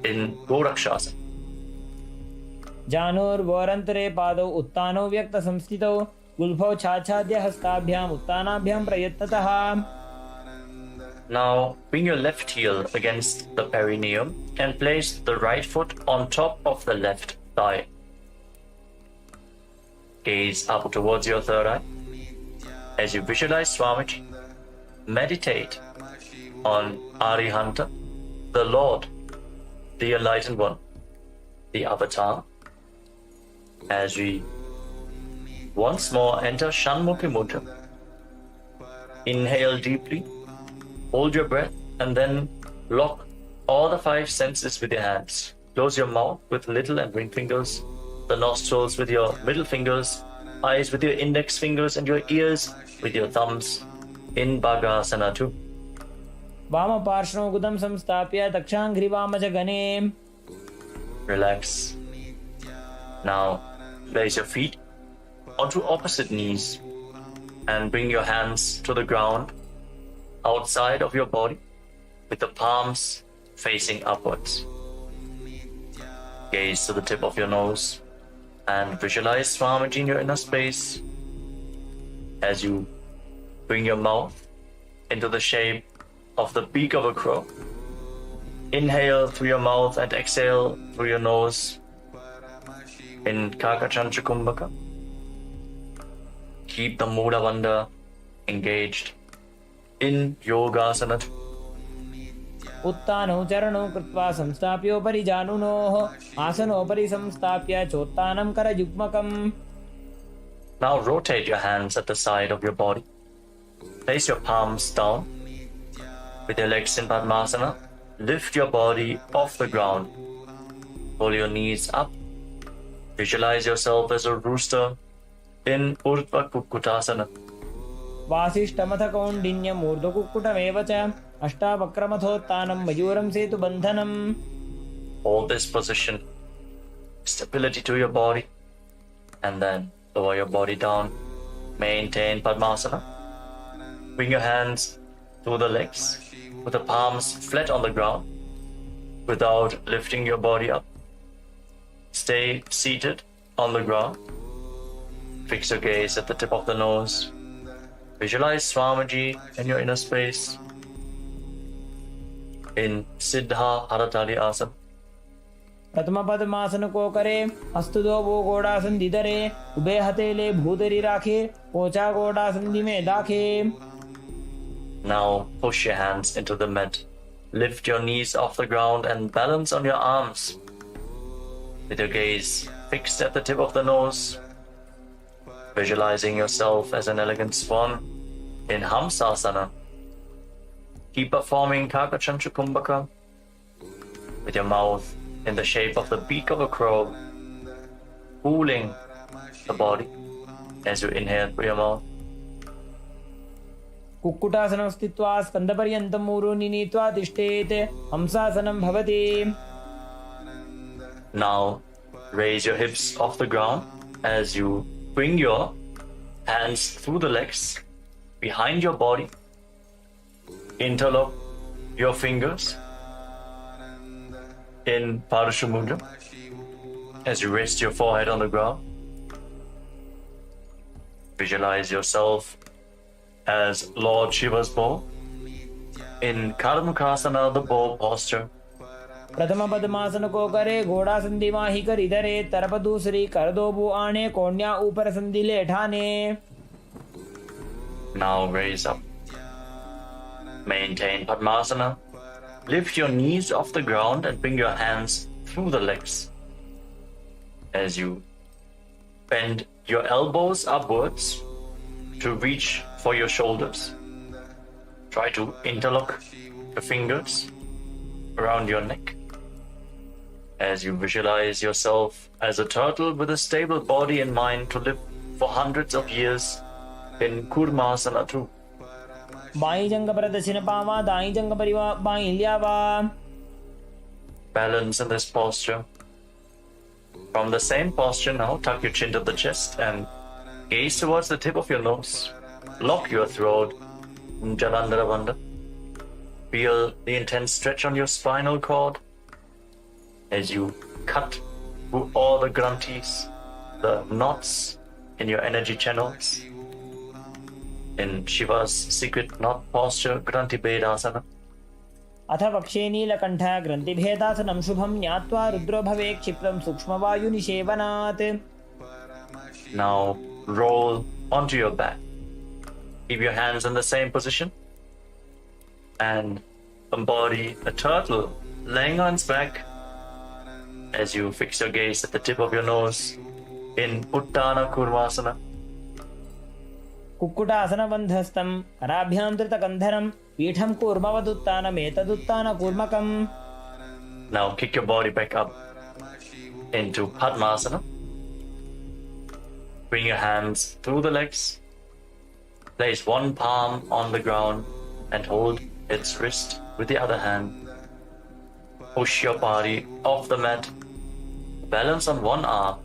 in Gorakshasana. जानुर्वोरन्तरे पादौ उत्तानौ व्यक्तसंस्थितौ गुल्फौ छाछाद्य हस्ताभ्याम् उत्तानाभ्यां प्रयत्नतः. Now bring your left heel against the perineum and place the right foot on top of the left thigh. Gaze up towards your third eye. As you visualize Swamiji, meditate on Arihanta, the Lord, the Enlightened One, the Avatar. As we once more enter Shanmukhi Mudra, inhale deeply, hold your breath, and then lock all the five senses with your hands. Close your mouth with little and ring fingers, the nostrils with your middle fingers, eyes with your index fingers, and your ears with your thumbs in Bhagasana 2. वामपार्श्वं गुदं संस्थाप्य दक्षाङ्घ्रिवामजगणे. Relax. Now place your feet onto opposite knees and bring your hands to the ground outside of your body with the palms facing upwards. Gaze to the tip of your nose and visualize Swamiji in your inner space as you bring your mouth into the shape of the beak of a crow. Inhale through your mouth and exhale through your nose in Kakachancha Kumbhaka. Keep the Mula Bandha engaged in Yogasana. उत्तानौ चरणौ कृत्वा संस्थाप्योपरि जानुनोः आसनोपरि संस्थाप्य चोत्तानं करयुग्मकम्. Now rotate your hands at the side of your body. Place your palms down. With your legs in Padmasana, lift your body off the ground. Pull your knees up. Visualize yourself as a rooster in Urdhva Kukkutasana. वासिष्ठमथ कौण्डिन्यम् ऊर्ध्वकुक्कुटमेव च अष्टावक्रमथोत्थानं मयूरं सेतुबन्धनम्. Hold this position, stability to your body, and then lower your body down. Maintain Padmasana. Bring your hands to the legs with the palms flat on the ground without lifting your body up. Stay seated on the ground. Fix your gaze at the tip of the nose. Visualize Swamiji in your inner space in Siddha Haratali Asana. प्रथम पद्मासन को करे, हस्त दो वो गोड़ासन दिधरे, उभे हथेले भूतरी राखे, पोचा गोड़ासन में दाखे. Now push your hands into the mat. Lift your knees off the ground and balance on your arms. With your gaze fixed at the tip of the nose, visualizing yourself as an elegant swan in Hamsasana. Keep performing Kakachantra Kumbhaka with your mouth in the shape of the beak of a crow, cooling the body as you inhale through your mouth. कुक्कुटासनं स्थित्वा स्कन्धपर्यन्तं मूरुनि नीत्वा तिष्ठेत् हंसासनं भवति. Now raise your hips off the ground as you bring your hands through the legs behind your body. Interlock your fingers in Parashu Mudra as you rest your forehead on the ground. Visualize yourself as Lord Shiva's bow in Karmukasana, the bow posture. प्रथम पद्मासन को करे, घोड़ा संधि माही कर इधरे, तरफ दूसरी कर दो बू आने, कोन्या ऊपर संधि ले ठाने. Now raise up. Maintain Padmasana. Lift your knees off the ground and bring your hands through the legs. As you bend your elbows upwards to reach for your shoulders. Try to interlock your fingers around your neck as you visualize yourself as a turtle with a stable body and mind to live for hundreds of years in Kurmasana too. By जंग पर दक्षिण पावा, दाई जंग परिवा by ल्यावा. Balance in this posture. From the same posture now, tuck your chin to the chest and gaze towards the tip of your nose. Lock your throat. Jalandhara Bandha. Feel the intense stretch on your spinal cord as you cut through all the granthis, the knots in your energy channels. In Shiva's secret knot posture, Granthi Bedasana. अथ वक्षे नीलकण्ठ ग्रन्थिभेदासनं शुभं ज्ञात्वा रुद्रो भवे क्षिप्रं सूक्ष्मवायुनिषेवनात्. Now roll onto your back. Keep your hands in the same position and embody a turtle laying on its back as you fix your gaze at the tip of your nose in Uttana Kurmasana. कुक्कुटासनबन्धस्थं कराभ्यान्तृतकन्धरं पीठं कूर्मवदुत्थानमेतदुत्थानकूर्मकम्. Now kick your body back up into Padmasana. Bring your hands through the legs. Place one palm on the ground and hold its wrist with the other hand. Push your body off the mat. Balance on one arm.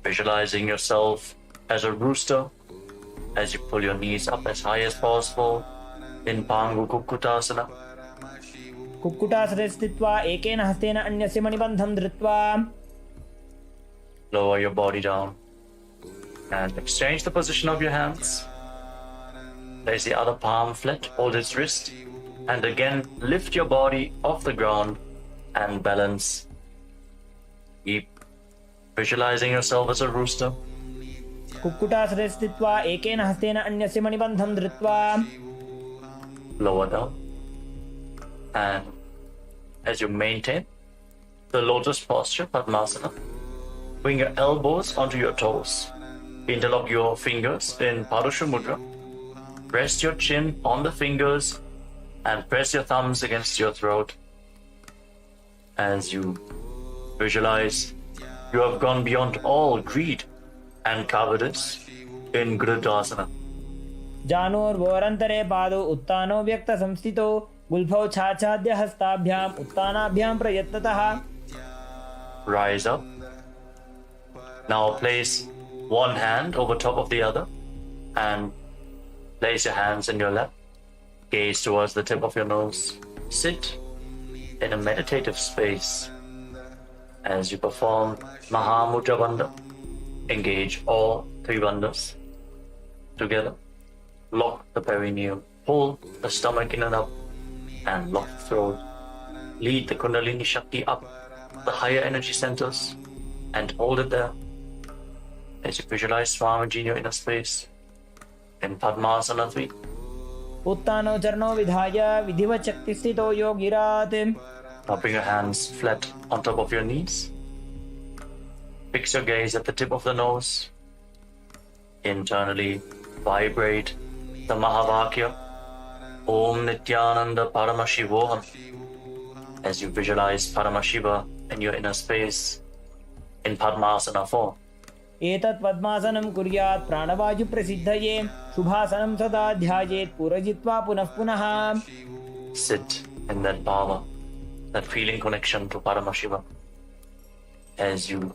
Visualizing yourself as a rooster as you pull your knees up as high as possible in Pangu Kukkutasana. कुक्कुटासने स्थित्वा एकेन हस्तेन अन्यस्य मणिबन्धं धृत्वा. Lower your body down and exchange the position of your hands. Place the other palm flat, hold its wrist, and again lift your body off the ground and balance. Keep visualizing yourself as a rooster. कुक्कुटासने स्थित्वा एकेन हस्तेन अन्यस्य मणिबन्धं धृत्वा. Lower down. And as you maintain the lotus posture, Padmasana, bring your elbows onto your toes. Interlock your fingers in Parashu Mudra. Rest your chin on the fingers and press your thumbs against your throat. As you visualize, you have gone beyond all greed and cowardice in Grudasana. जानोर्वोरन्तरे पादौ उत्तानो व्यक्तसंस्थितौ गुल्फौ छाछाद्य हस्ताभ्याम् उत्तानाभ्यां प्रयत्नतः. Rise up. Now place one hand over top of the other and place your hands in your lap. Gaze towards the tip of your nose. Sit in a meditative space as you perform Mahamudra Bandha. Engage all three bandhas together. Lock the perineum. Pull the stomach in and up and lock the throat. Lead the Kundalini Shakti up the higher energy centers and hold it there as you visualize Swamiji in your inner space in Padmasana 3. उत्तानो चरणो विधाय विधिवत् शक्तिस्थितो योगिरात्. Now bring your hands flat on top of your knees. Fix your gaze at the tip of the nose. Internally vibrate the Mahavakya Om Nithyananda Paramashivoham as you visualize Paramashiva in your inner space in Padmasana 4. एतत् पद्मासनं कुर्यात् प्राणवायु प्रसिद्धये शुभासनं सदा ध्यायेत् पुरजित्वा पुनः पुनः. Sit in that bhava, that feeling connection to Paramashiva as you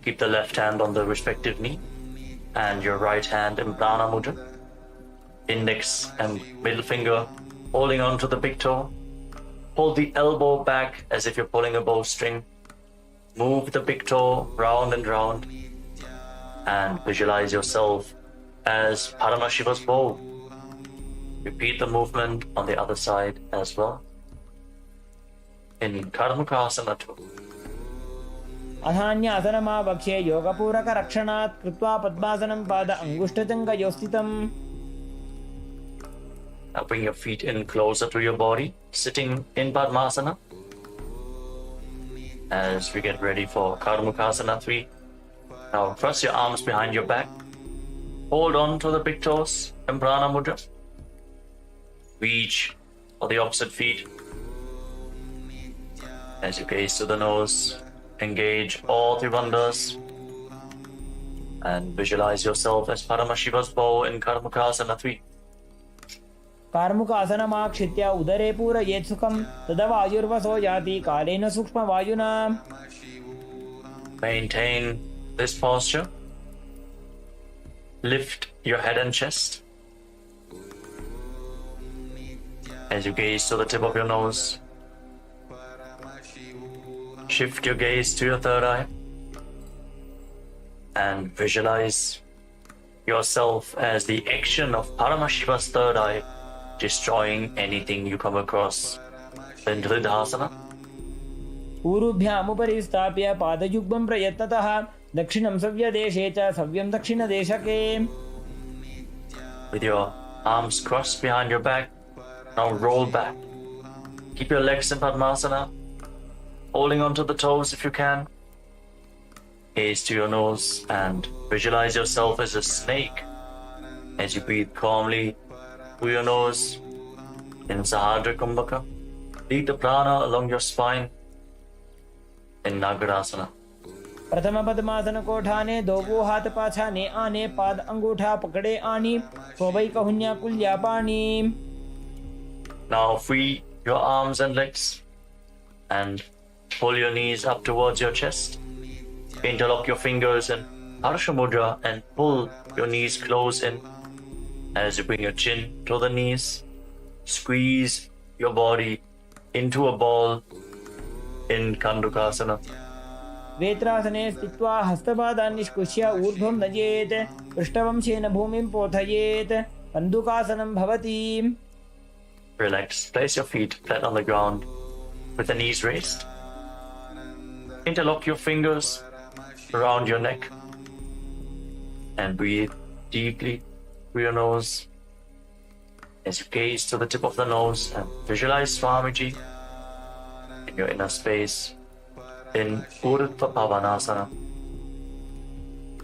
keep the left hand on the respective knee and your right hand in Prana Mudra, index and middle finger holding on to the big toe. Hold the elbow back as if you're pulling a bowstring. Move the big toe round and round and visualize yourself as Paramashiva's bow. Repeat the movement on the other side as well. In Karmukasana 2. अधान्यासनमावक्ष्ये योगपूरकरक्षणात् कृत्वा पद्मासनं पाद अङ्गुष्ठजङ्घयोस्थितम्. Now bring your feet in closer to your body, sitting in Padmasana. As we get ready for Karmukasana 3. Now cross your arms behind your back. Hold on to the big toes in Prana Mudra. Reach for the opposite feet. As you gaze to the nose, engage all three bandhas and visualize yourself as Paramashiva's bow in Karmukasana 3. कार्मुकासनमाक्षित्य उदरे पूरयेत् सुखं तदा वायुर्वसो याति कालेन सूक्ष्मवायुना. Maintain this posture. Lift your head and chest as you gaze to the tip of your nose. Shift your gaze to your third eye and visualize yourself as the action of Paramashiva's third eye, destroying anything you come across in Dridhasana. ऊरुभ्यामुपरि स्थाप्य पादयुग्मं प्रयत्नतः दक्षिणं सव्यदेशे च सव्यं दक्षिणदेशके. With your arms crossed behind your back, now roll back. Keep your legs in Padmasana, holding onto the toes if you can. Gaze to your nose and visualize yourself as a snake as you breathe calmly through your nose in Sahadra Kumbhaka. Lead the prana along your spine in Nagarasana. प्रथम पद्मासन कोठाने दोगो हाथ पाछाने आने पाद अंगूठा पकड़े आनी सोबई कहुन्या कुल्या पानी. Now free your arms and legs and pull your knees up towards your chest. Interlock your fingers in Harsha Mudra and pull your knees close in as you bring your chin to the knees. Squeeze your body into a ball in Kandukasana. वेत्रासने स्थित्वा हस्तपादान् निष्कुष्य ऊर्ध्वं नयेत् पृष्ठवंशेन भूमिं पोथयेत् कन्दुकासनं भवति. Relax. Place your feet flat on the ground with the knees raised. Interlock your fingers around your neck and breathe deeply through your nose as you gaze to the tip of the nose and visualize Swamiji in your inner space in Urdhva Pavanasana.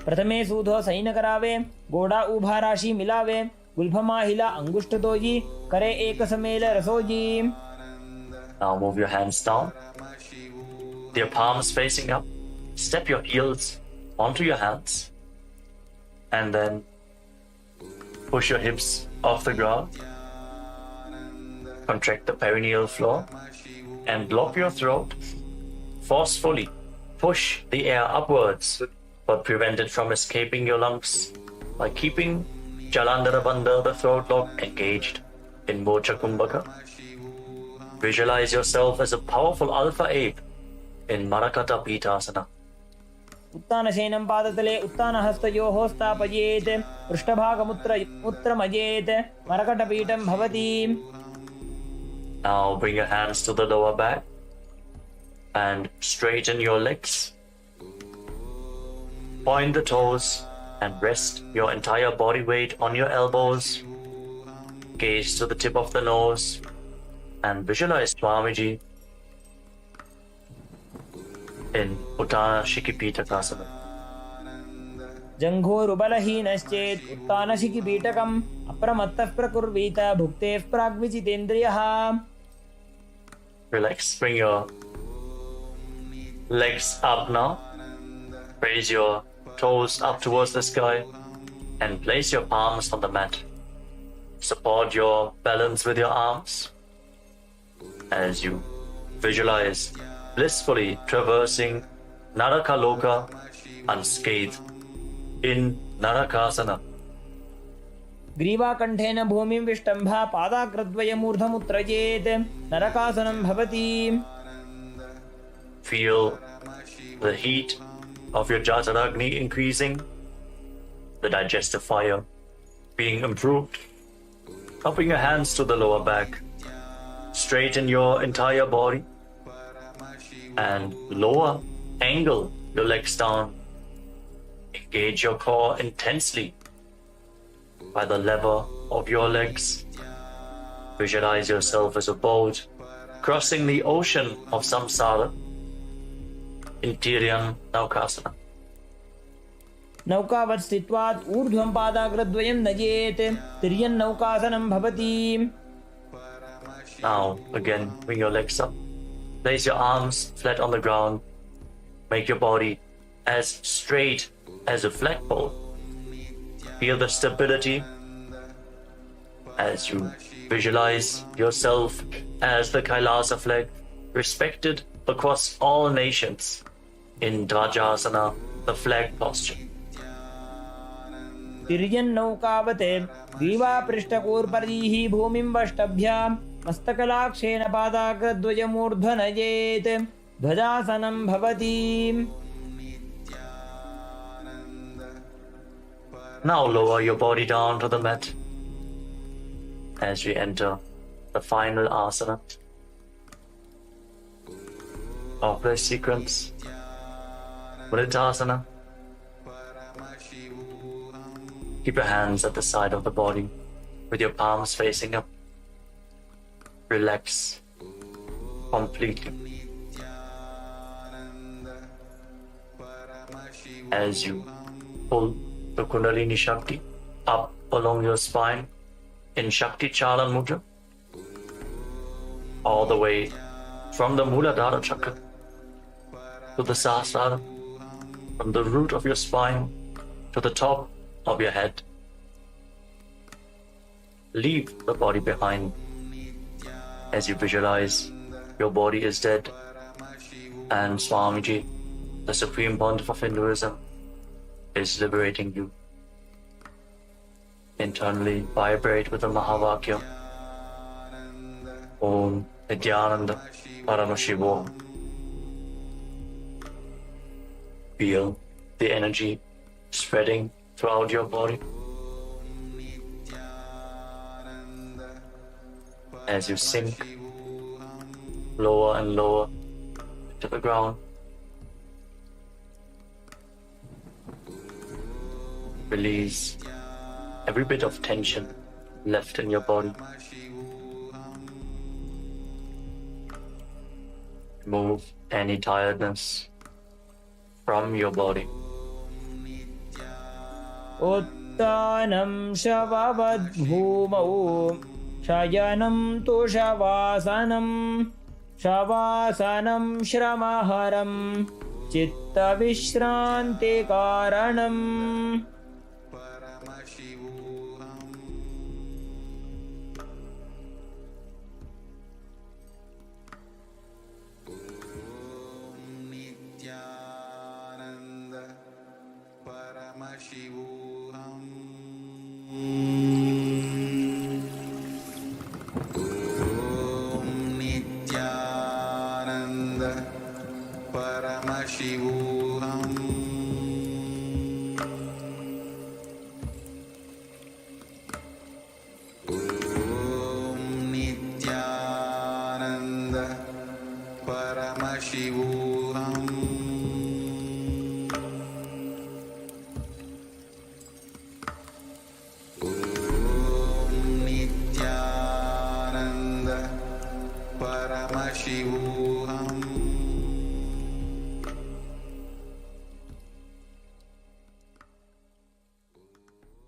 प्रथमे सूधो San करावे गोड़ा उभा राशि मिलावे गुल्फमा हिला अंगुष्ठ doji करे एक समेल रसोजी. Now move your hands down, your palms facing up. Step your heels onto your hands and then push your hips off the ground. Contract the perineal floor and block your throat. Forcefully push the air upwards, but prevent it from escaping your lungs by keeping Jalandhara Bandha, the throat lock, engaged in Mocha Kumbhaka. Visualize yourself as a powerful alpha ape in Marakata Pitasana. उत्तानशयनं पादतले उत्तानहस्तयोः स्थापयेत् पृष्ठभागमुत्रमजेत् मरकटपीठं भवति. Now bring your hands to the lower back and straighten your legs. Point the toes and rest your entire body weight on your elbows. Gaze to the tip of the nose and visualize Swamiji in Uttana Shikipitakasana. जङ्घोरुबलहीनश्चेत् उत्तानशिखिपीठकम् अप्रमत्तः प्रकुर्वीत भुक्तेः प्राग्विजितेन्द्रियः. Relax. Bring your legs up now. Raise your toes up towards the sky and place your palms on the mat. Support your balance with your arms as you visualize blissfully traversing Narakaloka unscathed in Narakasana. ग्रीवाकण्ठेन भूमिं विष्टम्भा पादाग्रद्वयमूर्धमुत्रजेत् नरकासनं भवति. Feel the heat of your Jataragni increasing, the digestive fire being improved. Upping your hands to the lower back, straighten your entire body and lower angle your legs down. Engage your core intensely by the lever of your legs. Visualize yourself as a boat crossing the ocean of samsara in Tiryan Naukasana. नौकावत् स्थित्वात् ऊर्ध्वं पादाग्रद्वयं नयेत् तिर्यन् नौकासनं भवति. Now again, bring your legs up. Place your arms flat on the ground. Make your body as straight as a flagpole. Feel the stability as you visualize yourself as the Kailasa flag, respected across all nations in Drajasana, the flag posture. तिर्यन् नौकावत् ग्रीवापृष्ठकूर्परीः भूमिं वष्टभ्य मस्तकलाक्षेण पादाग्रद्वयमूर्ध्वनयेत् ध्वजासनं भवति. Now lower your body down to the mat as we enter the final asana of this sequence, Mritasana. Keep your hands at the side of the body with your palms facing up. Relax completely as you pull the Kundalini Shakti up along your spine in Shakti Chalan Mudra, all the way from the Muladhara Chakra to the Sahasrara, from the root of your spine to the top of your head. Leave the body behind as you visualize your body is dead and Swamiji, the Supreme Pontiff of Hinduism, is liberating you. Internally vibrate with the Mahavakya Om Nithyananda Paramashivoham. Feel the energy spreading throughout your body as you sink lower and lower to the ground. Release every bit of tension left in your body. Remove any tiredness from your body. उत्तानं शववद्भूमौ शयनं तु शवासनं शवासनं श्रमहरं चित्तविश्रान्तिकारणम्. Paramashivoham. Om Nithyananda Paramashivoham. Om Nithyananda Paramashivoham.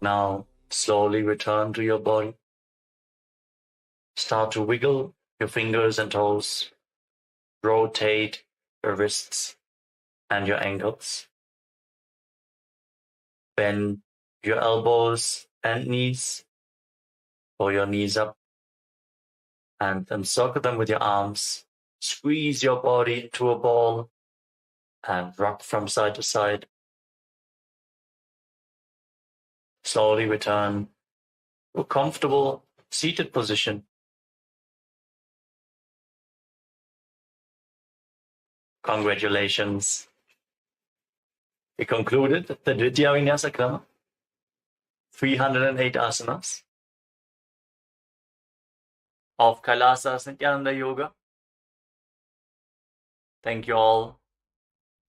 Now, slowly return to your body. Start to wiggle your fingers and toes. Rotate your wrists and your ankles. Bend your elbows and knees. Pull your knees up and encircle them with your arms. Squeeze your body into a ball and rock from side to side. Slowly return to a comfortable seated position. Congratulations. We concluded the Dvitiya Vinyasa Krama, 308 asanas of KAILASA's Nithyananda Yoga. Thank you all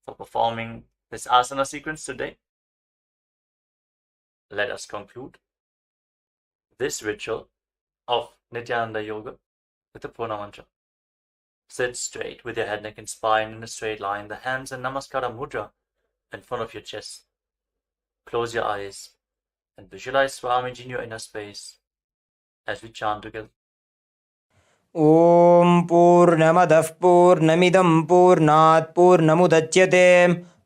for performing this asana sequence today. Let us conclude this ritual of Nithyananda Yoga with the Purna Mantra. Sit straight with your head, neck and spine in a straight line, the hands in Namaskara Mudra in front of your chest. Close your eyes and visualize Swamiji in your inner space as we chant together. ॐ पूर्णमदः पूर्णमिदं पूर्णात् पूर्णमुदच्यते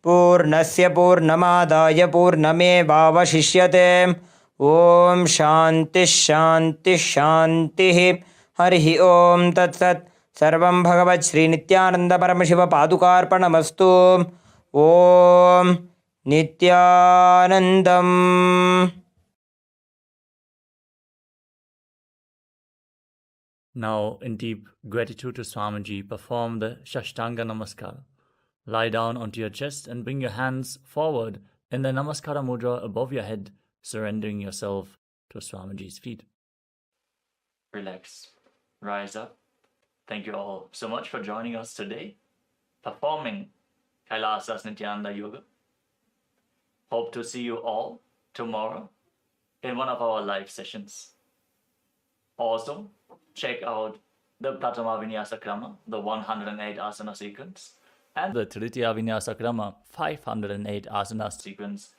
पूर्णस्य पूर्णमादाय पूर्णमेवावशिष्यते ॐ शान्तिः शान्तिः शान्तिः हरिः ॐ तत्सत् सर्वं भगवत् श्रीनित्यानन्दपरमशिवपादुकार्पणमस्तु ॐ नित्यानन्दम्. Now, in deep gratitude to Swamiji, perform the Shashtanga Namaskara. Lie down onto your chest and bring your hands forward in the Namaskara Mudra above your head, surrendering yourself to Swamiji's feet. Relax. Rise up. Thank you all so much for joining us today, performing KAILASA's Nithyananda Yoga. Hope to see you all tomorrow in one of our live sessions. Also, check out the Pratama Vinyasa Krama, the 108 asana sequence, and the Tritiya Vinyasa Krama, 508 asana sequence,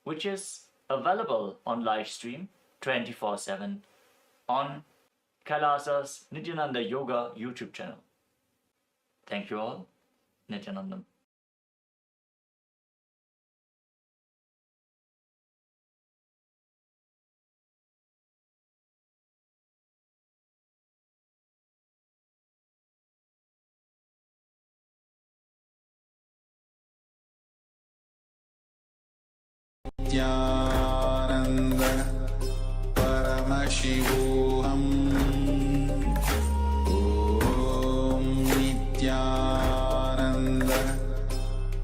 which is available on live stream 24/7 on KAILASA's Nithyananda Yoga YouTube channel. Thank you all. Nithyanandam. Nithyananda Paramashivoham. Om Nithyananda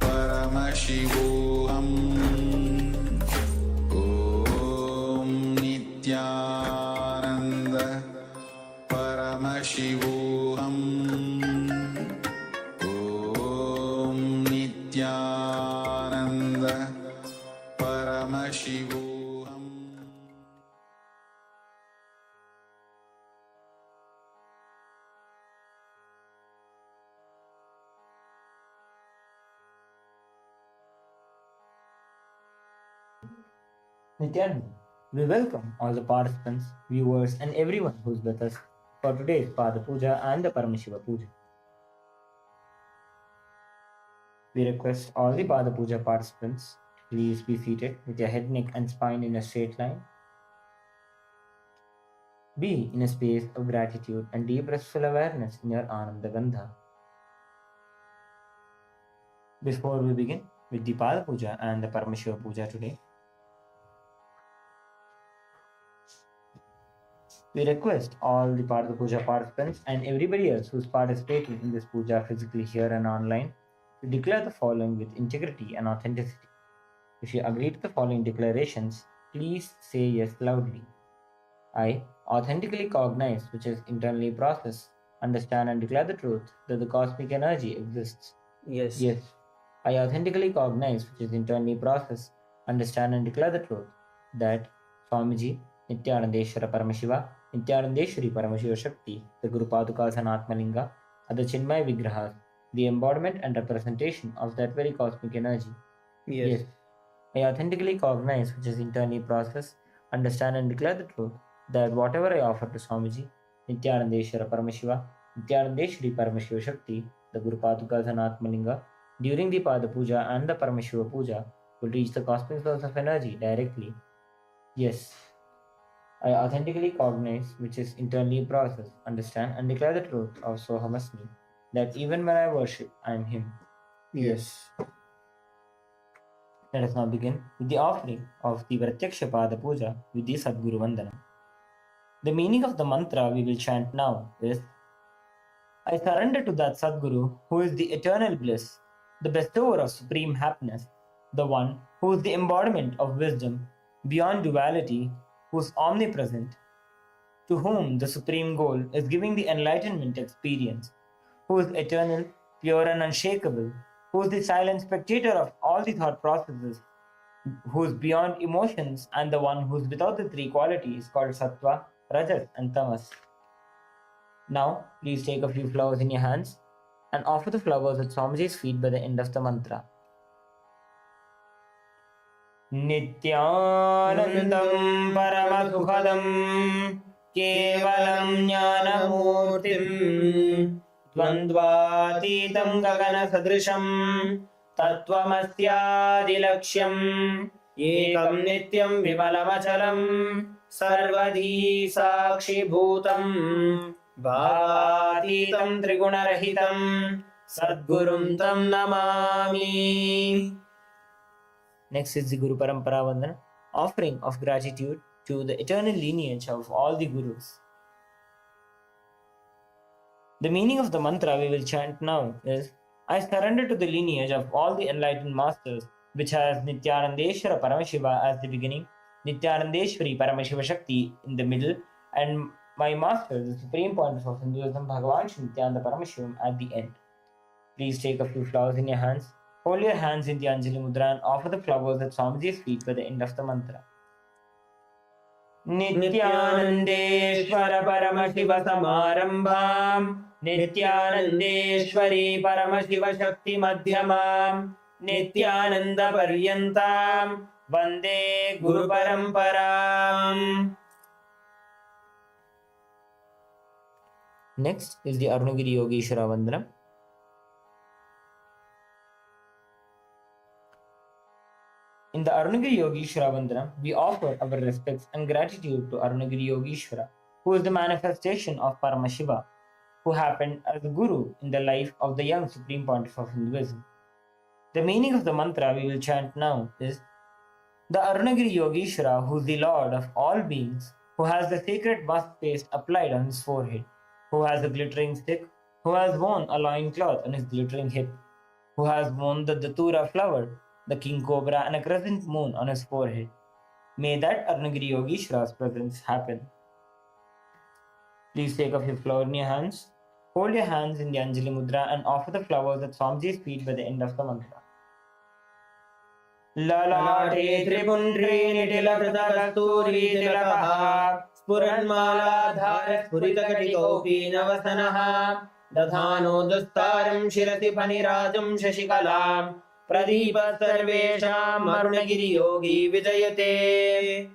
Paramashivoham. Om Nithyananda Paramashivoham. Om Nithyananda Paramashivoham. Nithyananda, we welcome all the participants, viewers, and everyone who's with us for today's Pada Puja and the Paramashiva Puja. We request all the Pada Puja participants, please be seated with your head, neck, and spine in a straight line. Be in a space of gratitude and deep restful awareness in your Ananda Gandha. Before we begin with the Pada Puja and the Paramashiva Puja today, we request all the Pada Puja participants and everybody else who's participating in this puja physically here and online to declare the following with integrity and authenticity. If you agree to the following declarations, please say yes loudly. I authentically cognize, which is internally process, understand and declare the truth that the cosmic energy exists. Yes. Yes. I authentically cognize, which is internally process, understand and declare the truth that Swamiji, Nithyanandeshwara Paramashiva, Nithyanandeshwari Paramashiva Shakti, the Guru Padukas and Atmalinga are the Chinmay Vigrahas, the embodiment and representation of that very cosmic energy. Yes. I authentically cognize, which is internally process, understand and declare the truth that whatever I offer to Swamiji, Nithyanandeshwara Paramashiva, Nithyanandeshwari Paramashiva Shakti, the Guru Padukas and Atmalinga, during the Pada Puja and the Paramashiva Puja, will reach the cosmic source of energy directly. Yes. I authentically cognize, which is internally process, understand and declare the truth of Sohamasmi, that even when I worship, I am Him. Yes. Let us now begin with the offering of the Pratyaksha Pada Puja with the Sadguru Vandana. The meaning of the mantra we will chant now is: I surrender to that Sadguru who is the eternal bliss, the bestower of supreme happiness, the one who is the embodiment of wisdom beyond duality, who is omnipresent, to whom the supreme goal is giving the enlightenment experience, who is eternal, pure and unshakable, who is the silent spectator of all the thought processes, who is beyond emotions, and the one who is without the three qualities called Sattva, Rajas and Tamas. Now, please take a few flowers in your hands and offer the flowers at Swamiji's feet by the end of the mantra. Nithyanandam Paramasukhadam Kevalam Jnanamurtim Dvandvatitam Gagana Sadrisham Tattvamasyaadilaksham Ekam Nityam Vimalamachalam Sarvadhi Sakshi Bhutam Bhavatītam Trigunarahitam Sadgurum Tam Namami. Next is the Guru Parampara Vandana, offering of gratitude to the eternal lineage of all the Gurus. The meaning of the mantra we will chant now is: I surrender to the lineage of all the enlightened masters, which has Nithyanandeshwara Paramashiva as the beginning, Nithyanandeshwari Paramashiva Shakti in the middle, and my master, the Supreme Pontiff of Hinduism, Bhagavan Shri Nithyananda Paramashivam, at the end. Please take a few flowers in your hands, hold your hands in the Anjali Mudra and offer the flowers at Swamiji's feet by the end of the mantra. Nithyanandeshwara Paramashiva Samarambham Nithyanandeshwari Paramashiva Shakti Madhyamam Nithyananda Paryantam Vande Guru Paramparam. Next is the Arunagiri Yogeshwara Vandana. In the Arunagiri Yogeshwara Vandana, we offer our respects and gratitude to Arunagiri Yogeshwara, who is the manifestation of Paramashiva, who happened as a guru in the life of the young Supreme Pontiff of Hinduism. The meaning of the mantra we will chant now is: the Arunagiri Yogeshwara, who is the Lord of all beings, who has the sacred musk paste applied on his forehead, who has a glittering stick, who has worn a loin cloth on his glittering hip, who has worn the datura flower, the king cobra and a crescent moon on his forehead. May that Arunagiri Yogeshwara's presence happen. Please take a few flowers in your hands, hold your hands in the Anjali Mudra and offer the flowers at Swamiji's feet by the end of the mantra. Lalate Tripundri Nitila Kasturi Tilakaha Spuranmala Spuritakatikaupi Navasanaha Dadhano Dastaram Shirati Panirajam Shashikalam Pradipa Sarvesham Arunagiri Yogi Vidayate.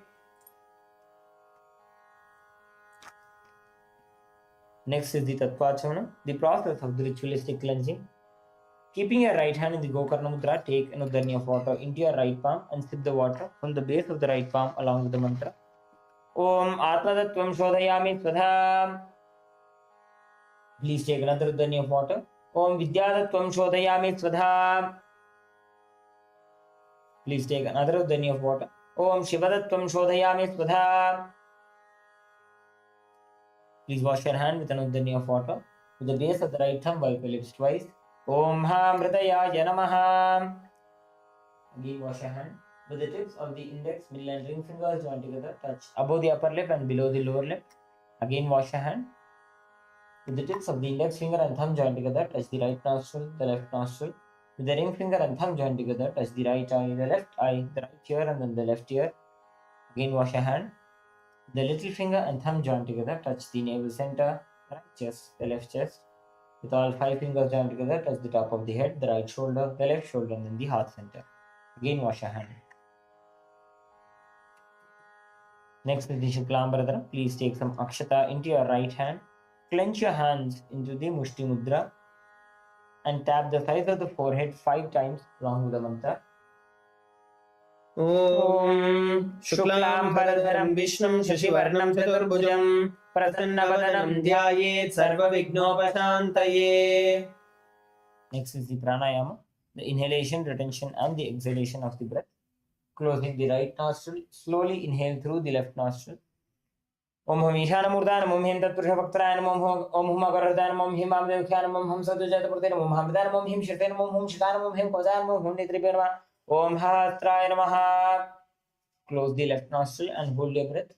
Next is the Tattvachamana, the process of the ritualistic cleansing. Keeping your right hand in the Gokarna Mudra, take an udharni of water into your right palm and sip the water from the base of the right palm along with the mantra. Om Atma Shodhayami Swadha. Please take another udharni of water. Om Vidyadatvam Shodhayami Swadha. Please take another udharni of water. Om Shivadatvam Shodhayami Swadha. Please wash your hand with an udharni of water. With the base of the right thumb, wipe your lips twice. Om Hamritayaya Namaha. Again wash your hand. With the tips of the index, middle and ring fingers joined together, touch above the upper lip and below the lower lip. Again wash your hand. With the tips of the index finger and thumb joined together, touch the right nostril, the left nostril. With the ring finger and thumb joined together, touch the right eye, the left eye, the right ear and then the left ear. Again wash your hand. The little finger and thumb joined together, touch the navel center, right chest, the left chest. With all 5 fingers joined together, touch the top of the head, the right shoulder, the left shoulder and then the heart center. Again wash your hand. Next is the Shuklambaradhara. Please take some akshata into your right hand. Clench your hands into the Mushti Mudra and tap the sides of the forehead 5 times along with the mantra. Om Shuklambaradharam Vishnum Shashivarnam Chaturbhujam Prasannavadanam Dhyayet Sarvavignopasantaye. Next is the pranayama, the inhalation, retention and the exhalation of the breath. Closing the right nostril, slowly inhale through the left nostril. Om Hum Ishanamurdanam, Om Him Tatpurushavaktarayanam, Om Hum Agaradhanam, Om Him Amdevkhyanam, Om Hum Sadhujatapratanam, Om Hamdanam, Om Him Shirtanam, Om Hum Shikanam, Om Him Kojanam, Om Hum Nitripirma, Om Hastraya Namaha. Close the left nostril and hold your breath.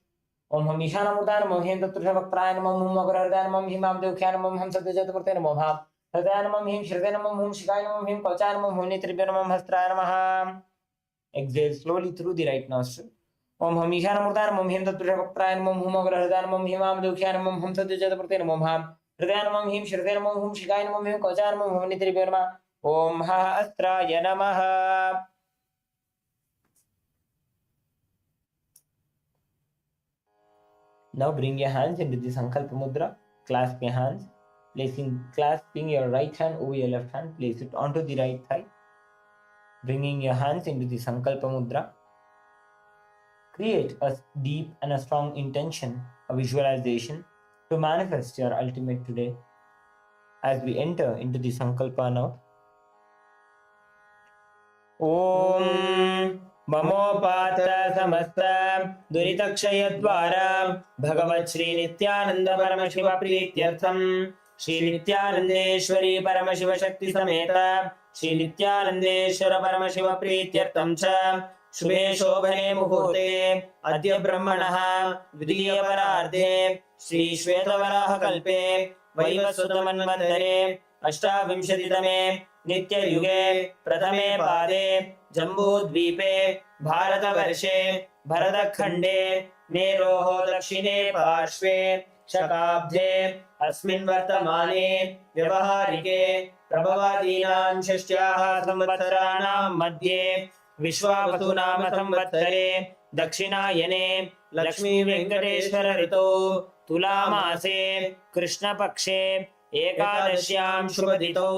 Om Hum Ishanamurdanam, Om Him Tatpurushavaktarayanam, Om Hum Agaradhanam, Om Him Amdevkhyanam, Om Hum Sadhujatapratanam, Om Hum Hridayanam, Om Him Shirtanam, Om Hum Shikanam, Om Him Kojanam, Om Hum Nitripirma, Om Hastraya Namaha. Exhale slowly through the right nostril. Om Hum Ishanamurdanam, Om Him Tatpurushavaktarayanam, Om Hum Agrahridanam, Om Him Amdevkhyanam, Om Hum Sadhujatapratanam, Om Hum Hridayanam, Om Him Shirtanam, Om Hum Shikanam, Om Him Kojanam, Om Hum Nitripirma, Om Hastraya Namaha. Now bring your hands into the Sankalpa Mudra. Clasp your hands. Clasping your right hand over your left hand, place it onto the right thigh. Bringing your hands into the Sankalpa Mudra. Create a deep and a strong intention, a visualization to manifest your ultimate today. As we enter into the Sankalpa now. Om Mamopata Samasta Duritakshayadvara Bhagavat Shri Nithyananda Paramashiva Prityartham Shri Nithyanandeshwari Paramashiva Shakti Sameta Shri Nithyanandeshwara Paramashiva Prityartham Cha Shubhe Shobhane Muhurte Adya Brahmanaha Vidya Parardhe Shri Shvetavaraha Kalpe Vaivasutamanvandare Ashtavimshatitame Nitya Yuge Prathame Pade Jambudvipe Bharatavarše Bharatakhande Meroho Dakshine Parshve Shakabdhe Asmin Vartamane Vyavaharike Prabhavadinam Shashtyaha Samvatsaranam Madhye Vishwavasunama Samvatsare Dakshinayane Lakshmi Venkateshwara Rito Tulamase Krishna Pakshe एकादश्यां शुभदितो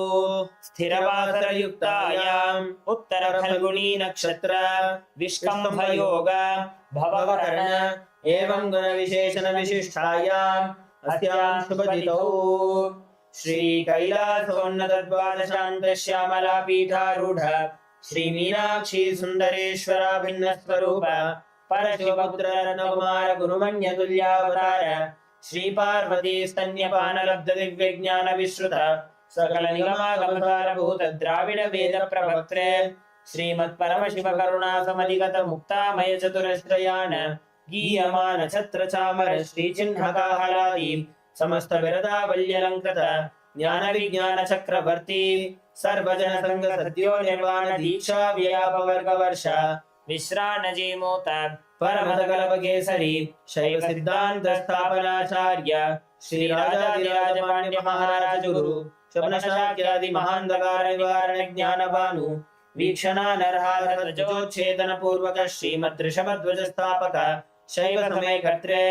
स्थिरवासरयुक्तायां उत्तरफल्गुनी नक्षत्र विष्कम्भयोग भवकर्ण एवं गुणविशेषण विशिष्टायाम् अस्यां शुभदितौ श्री कैलासोन्नतद्वादशान्तश्यामला पीठारूढ श्री मीनाक्षी सुन्दरेश्वराभिन्न स्वरूप परशिवपुत्र रत्नकुमार गुरुमन्यतुल्यावतार श्री पार्वती स्तन्यपान लब्ध दिव्य ज्ञान विश्रुत सकल निगमागमसार भूत द्राविड वेद प्रवक्त्रे श्रीमत् परमशिव करुणा समधिगत मुक्तामय चतुरश्रयान गीयमान छत्र चामर श्री चिन्हकाहलादि समस्त विरदावल्यलंकृत ज्ञान विज्ञान चक्रवर्ती सर्वजन संग सद्यो निर्वाण दीक्षा व्यापवर्ग वर्ष विश्रानजीमोत परमदकलपकेसरी शैव सिद्धांत स्थापनाचार्य श्री राजाधिराज पांड्य महाराज गुरु शबनशाक्यादि महांधकार निवारण ज्ञानभानु वीक्षणा नरहार रजोच्छेदन पूर्वक श्रीमद् ऋषभध्वज स्थापक शैव समय कर्त्रे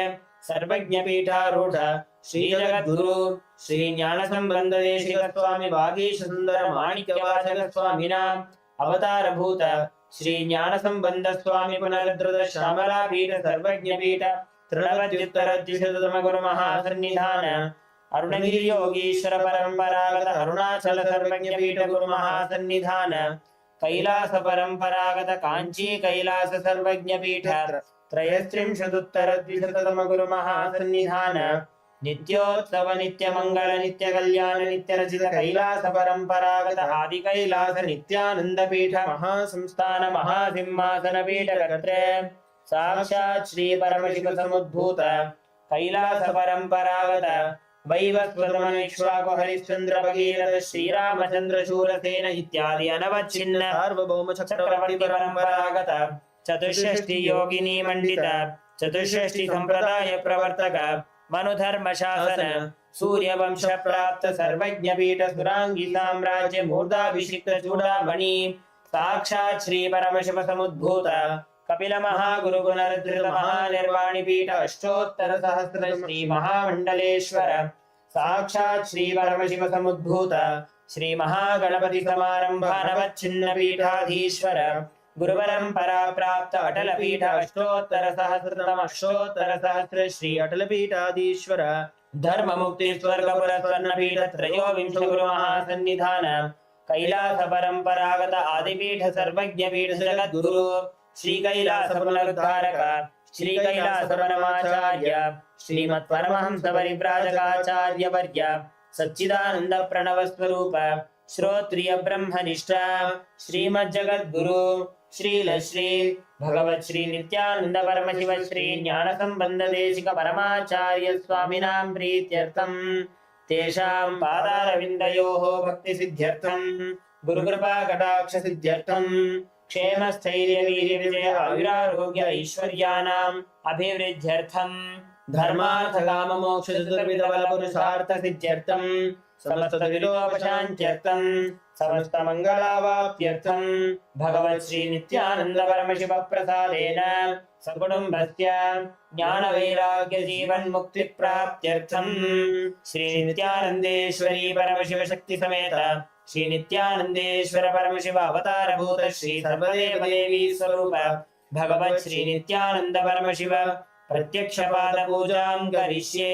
सर्वज्ञ पीठारूढ़ श्री जगद्गुरु श्री ज्ञान संबंध देशिक स्वामी वागीश सुंदर माणिक्य वाचक स्वामिनां अवतार भूत श्री ज्ञान संबंध स्वामी पुनरुद्धृत श्यामला पीठ सर्वज्ञ पीठ तृणवद्युत्तरद्विशततम गुरु महासन्निधान अरुणगिरि योगीश्वर परंपरागत अरुणाचल सर्वज्ञ पीठ गुरु महासन्निधान कैलास परंपरागत कांची कैलास सर्वज्ञ पीठ त्रयस्त्रिंशदुत्तरद्विशततम गुरु महासन्निधान नित्योत्सव नित्यमंगल नित्यकल्याण नित्यरचित कैलास परंपरागत आदि कैलास नित्यानंद पीठ महासंस्थान महासिंहासन पीठ कर्त्रे साक्षात् श्री परमशिव समुद्भूत कैलास परंपरागत वैवस्वतमनिक्ष्वाकु हरिश्चंद्र भगीरथ श्रीरामचंद्र शूरसेन इत्यादि अनवच्छिन्न सार्वभौम चक्रवर्ती परंपरागत चतुष्षष्टि योगिनी मंडित चतुष्षष्टि संप्रदाय प्रवर्तक मनुधर्म शासन सूर्य वंश प्राप्त सर्वज्ञ पीठ सुरांगी साम्राज्य मूर्धाभिषिक्त चूड़ामणि साक्षात् श्री परमशिव समुद्भूत कपिल महागुरु गुणरुद्र महानिर्वाणी पीठ अष्टोत्तर सहस्र श्री महामंडलेश्वर साक्षात् श्री परमशिव समुद्भूत श्री महागणपति समारंभ नवच्छिन्न पीठाधीश्वर गुरु परंपरा प्राप्त अटल पीठ अष्टोत्तर सहस्र श्री अटल पीठाधीश्वर धर्म मुक्ति स्वर्गपुर स्वर्ण पीठ त्रयोविंश गुरु महासन्निधान कैलास परंपरागत आदिपीठ सर्वज्ञ पीठ जगद्गुरु श्री कैलास पुनरुद्धारक श्री कैलास परमाचार्य श्रीमत् परमहंस परिव्राजकाचार्य वर्य सच्चिदानंद प्रणव स्वरूप श्रोत्रिय ब्रह्मनिष्ठा श्रीमज्जगद्गुरु श्रील श्री भगवत श्री नित्यानंद परमशिव श्री ज्ञान संबंध देशिक परमाचार्य स्वामिनां प्रीत्यर्थं तेषां पादारविन्दयोः भक्ति सिद्ध्यर्थं गुरुकृपा कटाक्ष सिद्ध्यर्थं क्षेम स्थैर्य वीर्य विजय आयुरारोग्य ऐश्वर्यानाम् अभिवृद्ध्यर्थं धर्मार्थ काम मोक्ष चतुर्विध बल पुरुषार्थ सिद्ध्यर्थं समस्त विलोपशान्त्यर्थं समस्त मंगलावाप्त्यर्थं भगवत् श्री नित्यानंद परमशिव प्रसादेन सकुटुम्बस्य ज्ञान वैराग्य जीवन मुक्ति प्राप्त्यर्थं श्री नित्यानंदेश्वरी परमशिव शक्ति समेत श्री नित्यानंदेश्वर परमशिव अवतार भूत श्री सर्वदेव देवी स्वरूप भगवत् श्री नित्यानंद परमशिव प्रत्यक्ष पाद पूजां करिष्ये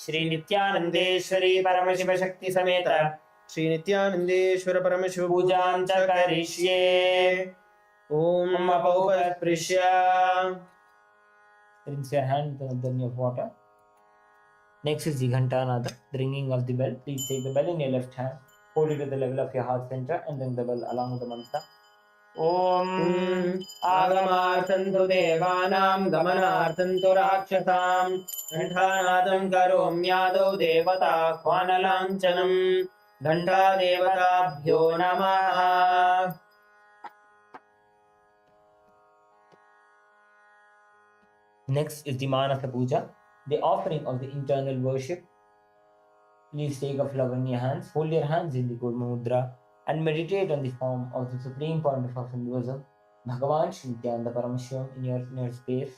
श्री नित्यानंदेश्वरी परमशिव शक्ति समेत श्री नित्यानंदेश्वर परमशिव पूजां च करिष्ये ओम अपौपस्पृश्य Rinse your hand with an abdomen of water. Next is the Ghantanada, the ringing of the bell. Please take the bell in your left hand, hold it to the level of your heart center, and ring the bell along with the mantra. Om आगमार्थन्तु देवानां गमनार्थन्तु राक्षसां घण्टानादं करोम्यादौ देवताह्वानलाञ्छनं घण्टादेवताभ्यो नमः। Next is the Manasa Puja, the offering of the internal worship. Please take a flower in your hands, hold your hands in the Kurma Mudra, and meditate on the form of the Supreme Pontiff of Hinduism, Bhagavan Shri Nithyananda Paramashivoham, in your inner space,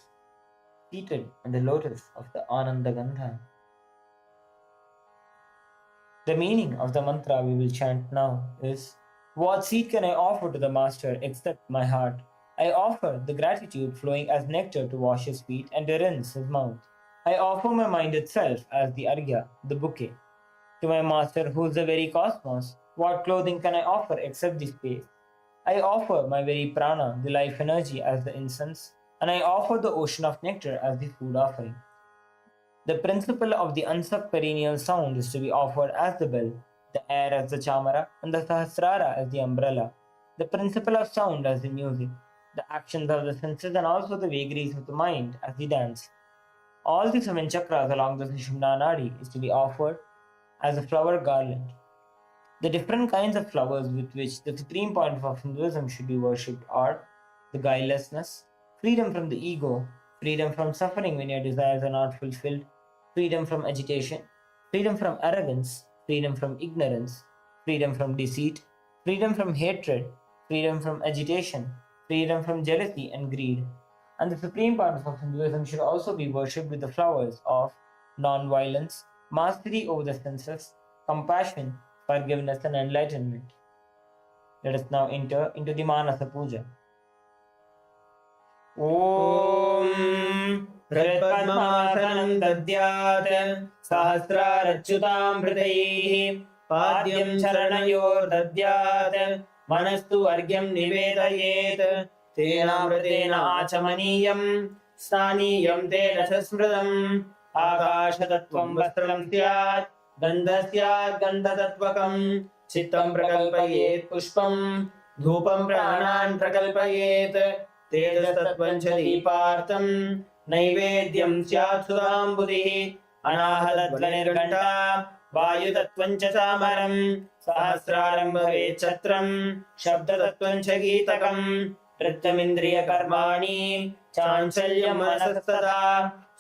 seated on the lotus of the Ananda Gandha. The meaning of the mantra we will chant now is: what seed can I offer to the Master except my heart? I offer the gratitude flowing as nectar to wash his feet and to rinse his mouth. I offer my mind itself as the argya, the bouquet. To my Master, who is the very cosmos, what clothing can I offer except the space? I offer my very prana, the life energy, as the incense, and I offer the ocean of nectar as the food offering. The principle of the unsucked perennial sound is to be offered as the bell, the air as the chamara, and the sahasrara as the umbrella. The principle of sound as the music, the actions of the senses, and also the vagaries of the mind as the dance. All the 7 chakras along the Sushumna Nadi is to be offered as a flower garland. The different kinds of flowers with which the Supreme Pontiff of Hinduism should be worshipped are the guilelessness, freedom from the ego, freedom from suffering when your desires are not fulfilled, freedom from agitation, freedom from arrogance, freedom from ignorance, freedom from deceit, freedom from hatred, freedom from agitation, freedom from jealousy and greed. And the Supreme Pontiff of Hinduism should also be worshipped with the flowers of non-violence, mastery over the senses, compassion, forgiveness, and enlightenment. Let us now enter into the Manasa Puja. Om हृत्पद्मासनं दद्यात् सहस्रारच्युतां हृदयैः पाद्यं चरणयोर्दद्यात् मनस्तु अर्घ्यं निवेदयेत् तेनामृतेन आचमनीयं स्थानीयं तेन च स्मृतम् आकाशतत्त्वं वस्त्रं स्यात् गन्धः स्यात् गन्धतत्त्वकम् चित्तं प्रकल्पयेत् पुष्पं धूपं प्राणान् प्रकल्पयेत् तेजस्तत्त्वं च दीपार्थं नैवेद्यं स्यात् सुधाम्बुधिः अनाहतध्वनिर्घण्टा वायुतत्त्वं च चामरं सहस्रारं भवेत् छत्रं शब्दतत्त्वं च गीतकम् नृत्यमिन्द्रियकर्माणि चाञ्चल्यं मनसस्तदा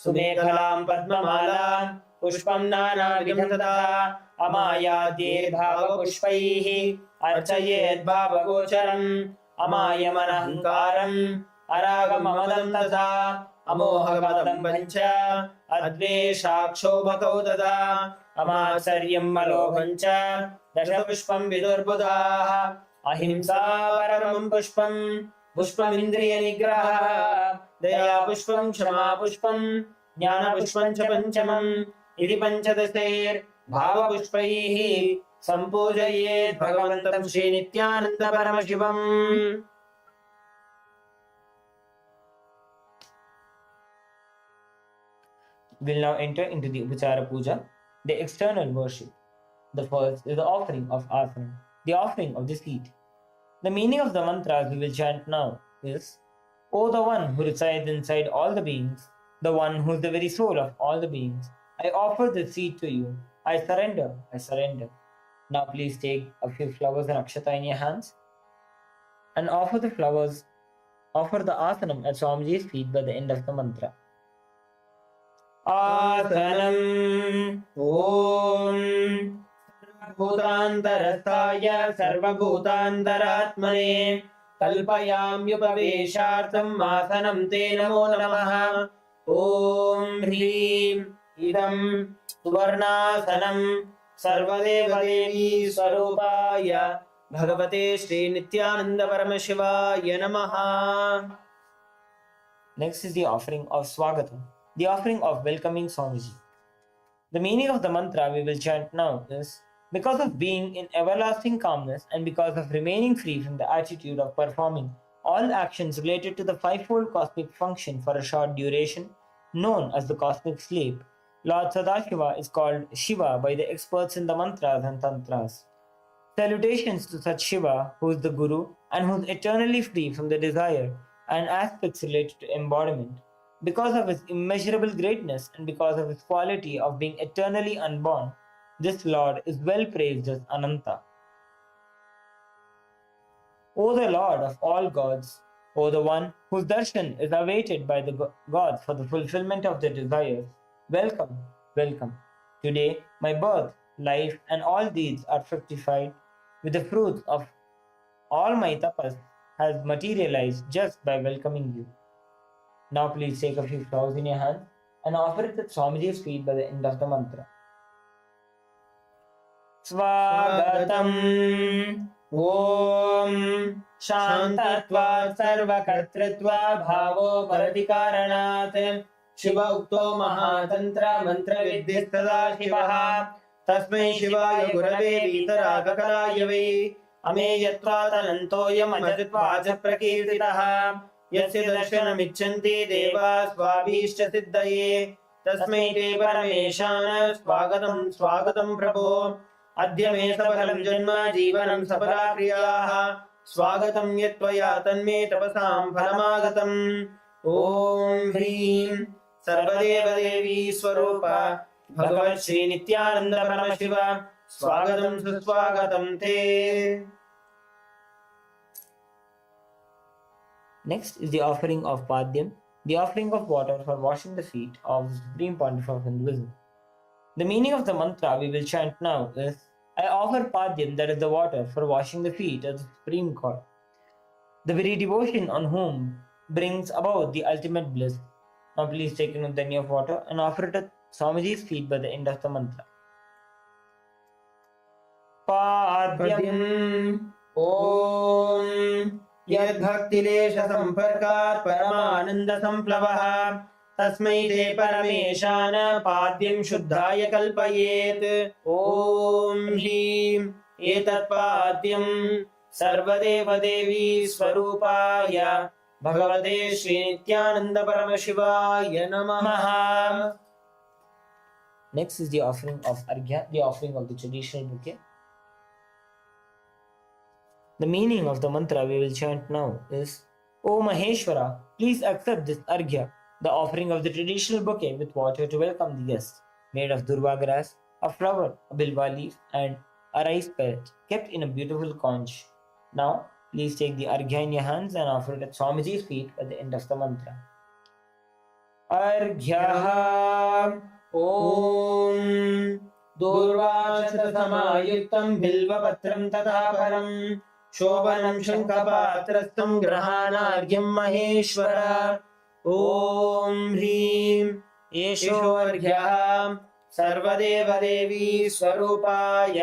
सुमेखलां पद्ममालां पुष्पं नानाविधं तदा अमायाद्यैर्भावपुष्पैः अर्चयेत् भावगोचरम् अमायमनहङ्कारम् अरागममदं तथा अमोहमदं पञ्च अद्वेषाक्षोभकौ तथा अमात्सर्यं मलोभं च दशपुष्पं विदुर्बुधाः अहिंसा परमं पुष्पं पुष्पमिन्द्रियनिग्रहः दया पुष्पं क्षमा पुष्पं ज्ञानपुष्पं च पञ्चमम् इति पञ्चदशैर्भावपुष्पैः सम्पूजयेत् भगवन्तं Shri Nityananda Paramashivam. We'll now enter into the Upachara Puja, the external worship. The first is the offering of asana, the offering of the seat. The meaning of the mantras we will chant now is, O the one who resides inside all the beings, the one who is the very soul of all the beings, I offer this seat to you. I surrender, I surrender. Now please take a few flowers and akshata in your hands and offer the flowers, offer the asanam at Swamiji's feet by the end of the mantra. आसनम् ॐ सर्वभूतान्तरस्थाय सर्वभूतान्तरात्मने कल्पयाम्युपवेशार्थम् आसनं ते नमो नमः। ॐ ह्रीं इदं सुवर्णासनं सर्वदेवदेवी स्वरूपाय भगवते श्रीनित्यानन्द परमशिवाय नमः। Next is the offering of Swagatam, the offering of welcoming Swamiji. The meaning of the mantra we will chant now is, because of being in everlasting calmness and because of remaining free from the attitude of performing all actions related to the fivefold cosmic function for a short duration, known as the cosmic sleep, Lord Sadashiva is called Shiva by the experts in the mantras and tantras. Salutations to such Shiva, who is the Guru and who is eternally free from the desire and aspects related to embodiment. Because of his immeasurable greatness and because of his quality of being eternally unborn, this Lord is well praised as Ananta. O the Lord of all gods, O the one whose darshan is awaited by the gods for the fulfillment of their desires, welcome, welcome. Today, my birth, life, and all deeds are fructified with the fruits of all my tapas has materialized just by welcoming you. Now please take a few flowers in your hand and offer it at Swamiji's feet by the end of the mantra. Swagatam Om Shantatvat Sarvakartritva Bhavo Paradikaranat Shiva Ukto Mahatantra Mantra Vidyastada Shivaha Tasmai Shivaya Gurave Vitaragatayave Ameyatvat Anantoyam Ajatvaja Prakirtitaha यस्य दर्शनमिच्छन्ति देवा स्वाभीष्ट सिद्धये तस्मै ते परमेशान स्वागतं स्वागतं प्रभो अद्य मे सफलं जन्म जीवनं सफला क्रियाः स्वागतं यत्त्वया तन्मे तपसां फलमागतम् ॐ ह्रीं सर्वदेवदेवी स्वरूप भगवत् श्री नित्यानन्द परमशिव स्वागतं सुस्वागतं ते। Next is the offering of Padyam, the offering of water for washing the feet of the Supreme Pontiff of Hinduism. The meaning of the mantra we will chant now is, I offer Padyam, that is the water, for washing the feet of the Supreme God, the very devotion on whom brings about the ultimate bliss. Now please take an udhani of water and offer it at Swamiji's feet by the end of the mantra. Padyam Om यद्भक्तिलेश संपर्कात् परमानंद संप्लवः तस्मै ते परमेशान पाद्यं शुद्धाय कल्पयेत् ॐ ह्रीं एतत् पाद्यं सर्वदेवदेवी स्वरूपाय भगवते श्री नित्यानंद परमशिवाय नमः। Next is the offering of Arghya, the offering of the traditional bouquet. The meaning of the mantra we will chant now is, O Maheshwara, please accept this Arghya, the offering of the traditional bouquet with water to welcome the guests, made of durva grass, a flower, a bilwa leaf, and a rice pellet, kept in a beautiful conch. Now, please take the Arghya in your hands and offer it at Swamiji's feet at the end of the mantra. Arghyaha Om दूर्वाक्षतसमायुक्तं बिल्वपत्रं तथा परं शोभनं शङ्खपात्रस्थं ग्रहाणार्घ्यं महेश्वर ॐ ह्रीं एषोऽर्घ्यः सर्वदेवदेवी स्वरूपाय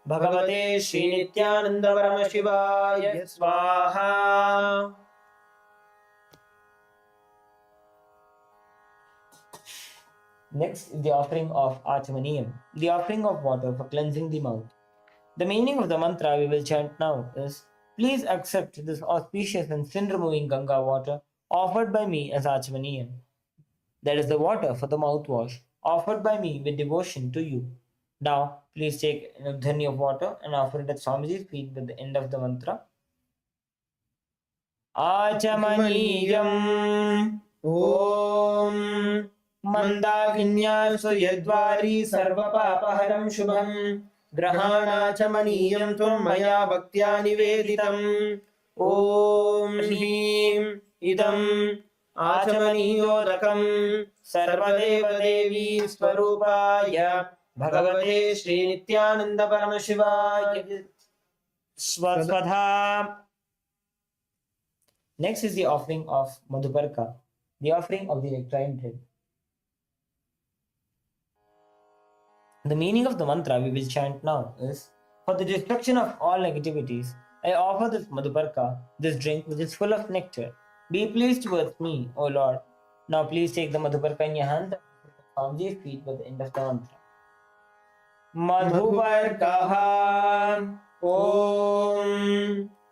भगवते श्रीनित्यानन्दपरमशिवाय स्वाहा. Next is the offering of Atmaniyam, the offering of water for cleansing the mouth. The meaning of the mantra we will chant now is, please accept this auspicious and sin-removing Ganga water offered by me as Atmaniyam. That is the water for the mouthwash offered by me with devotion to you. Now, please take an udhani of water and offer it at Swamiji's feet at the end of the mantra. Achamaniyam Om मन्दाकिन्यासु यद्वारी सर्वपापहरं शुभं ग्रहाणाचमनीयं त्वं मया भक्त्या निवेदितम् ॐ ह्रीं इदम् आचमनीयोदकं सर्वदेवदेवी स्वरूपाय भगवते श्रीनित्यानन्दपरमशिवाय Swaswatha. Next is the offering of Madhuparka, the offering of the nectarine bread. The meaning of the mantra we will chant now is, for the destruction of all negativities, I offer this Madhuparka, this drink which is full of nectar. Be pleased towards me, O Lord. Now please take the Madhuparka in your hand and put it on Swamiji's feet by the end of the mantra. Madhuparkaha Om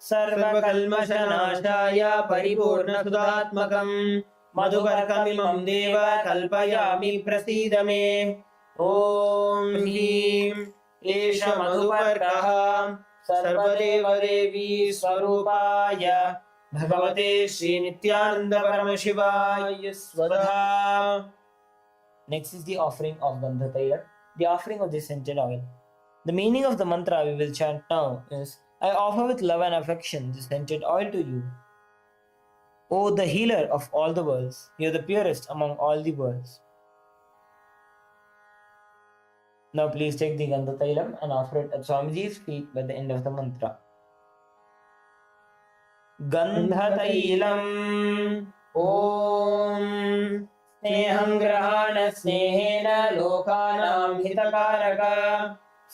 सर्वकल्मषनाशाय परिपूर्णसुधात्मकं मधुपर्कमिमं देव कल्पयामि प्रसीद मे ॐ ह्रीं एष मधुपर्कः सर्वदेवदेवी स्वरूपाय भगवते श्रीनित्यानन्दपरमशिवाय स्वधा. Next is the offering of Gandhatayla, the offering of the scented oil. The meaning of the mantra we will chant now is, I offer with love and affection this scented oil to you. O the healer of all the worlds, you are the purest among all the worlds. Now please take the Gandhatailam and offer it at Swamiji's feet by the end of the mantra. Gandhatailam Om स्नेहं ग्रहाण स्नेहेन लोकानां हितकारक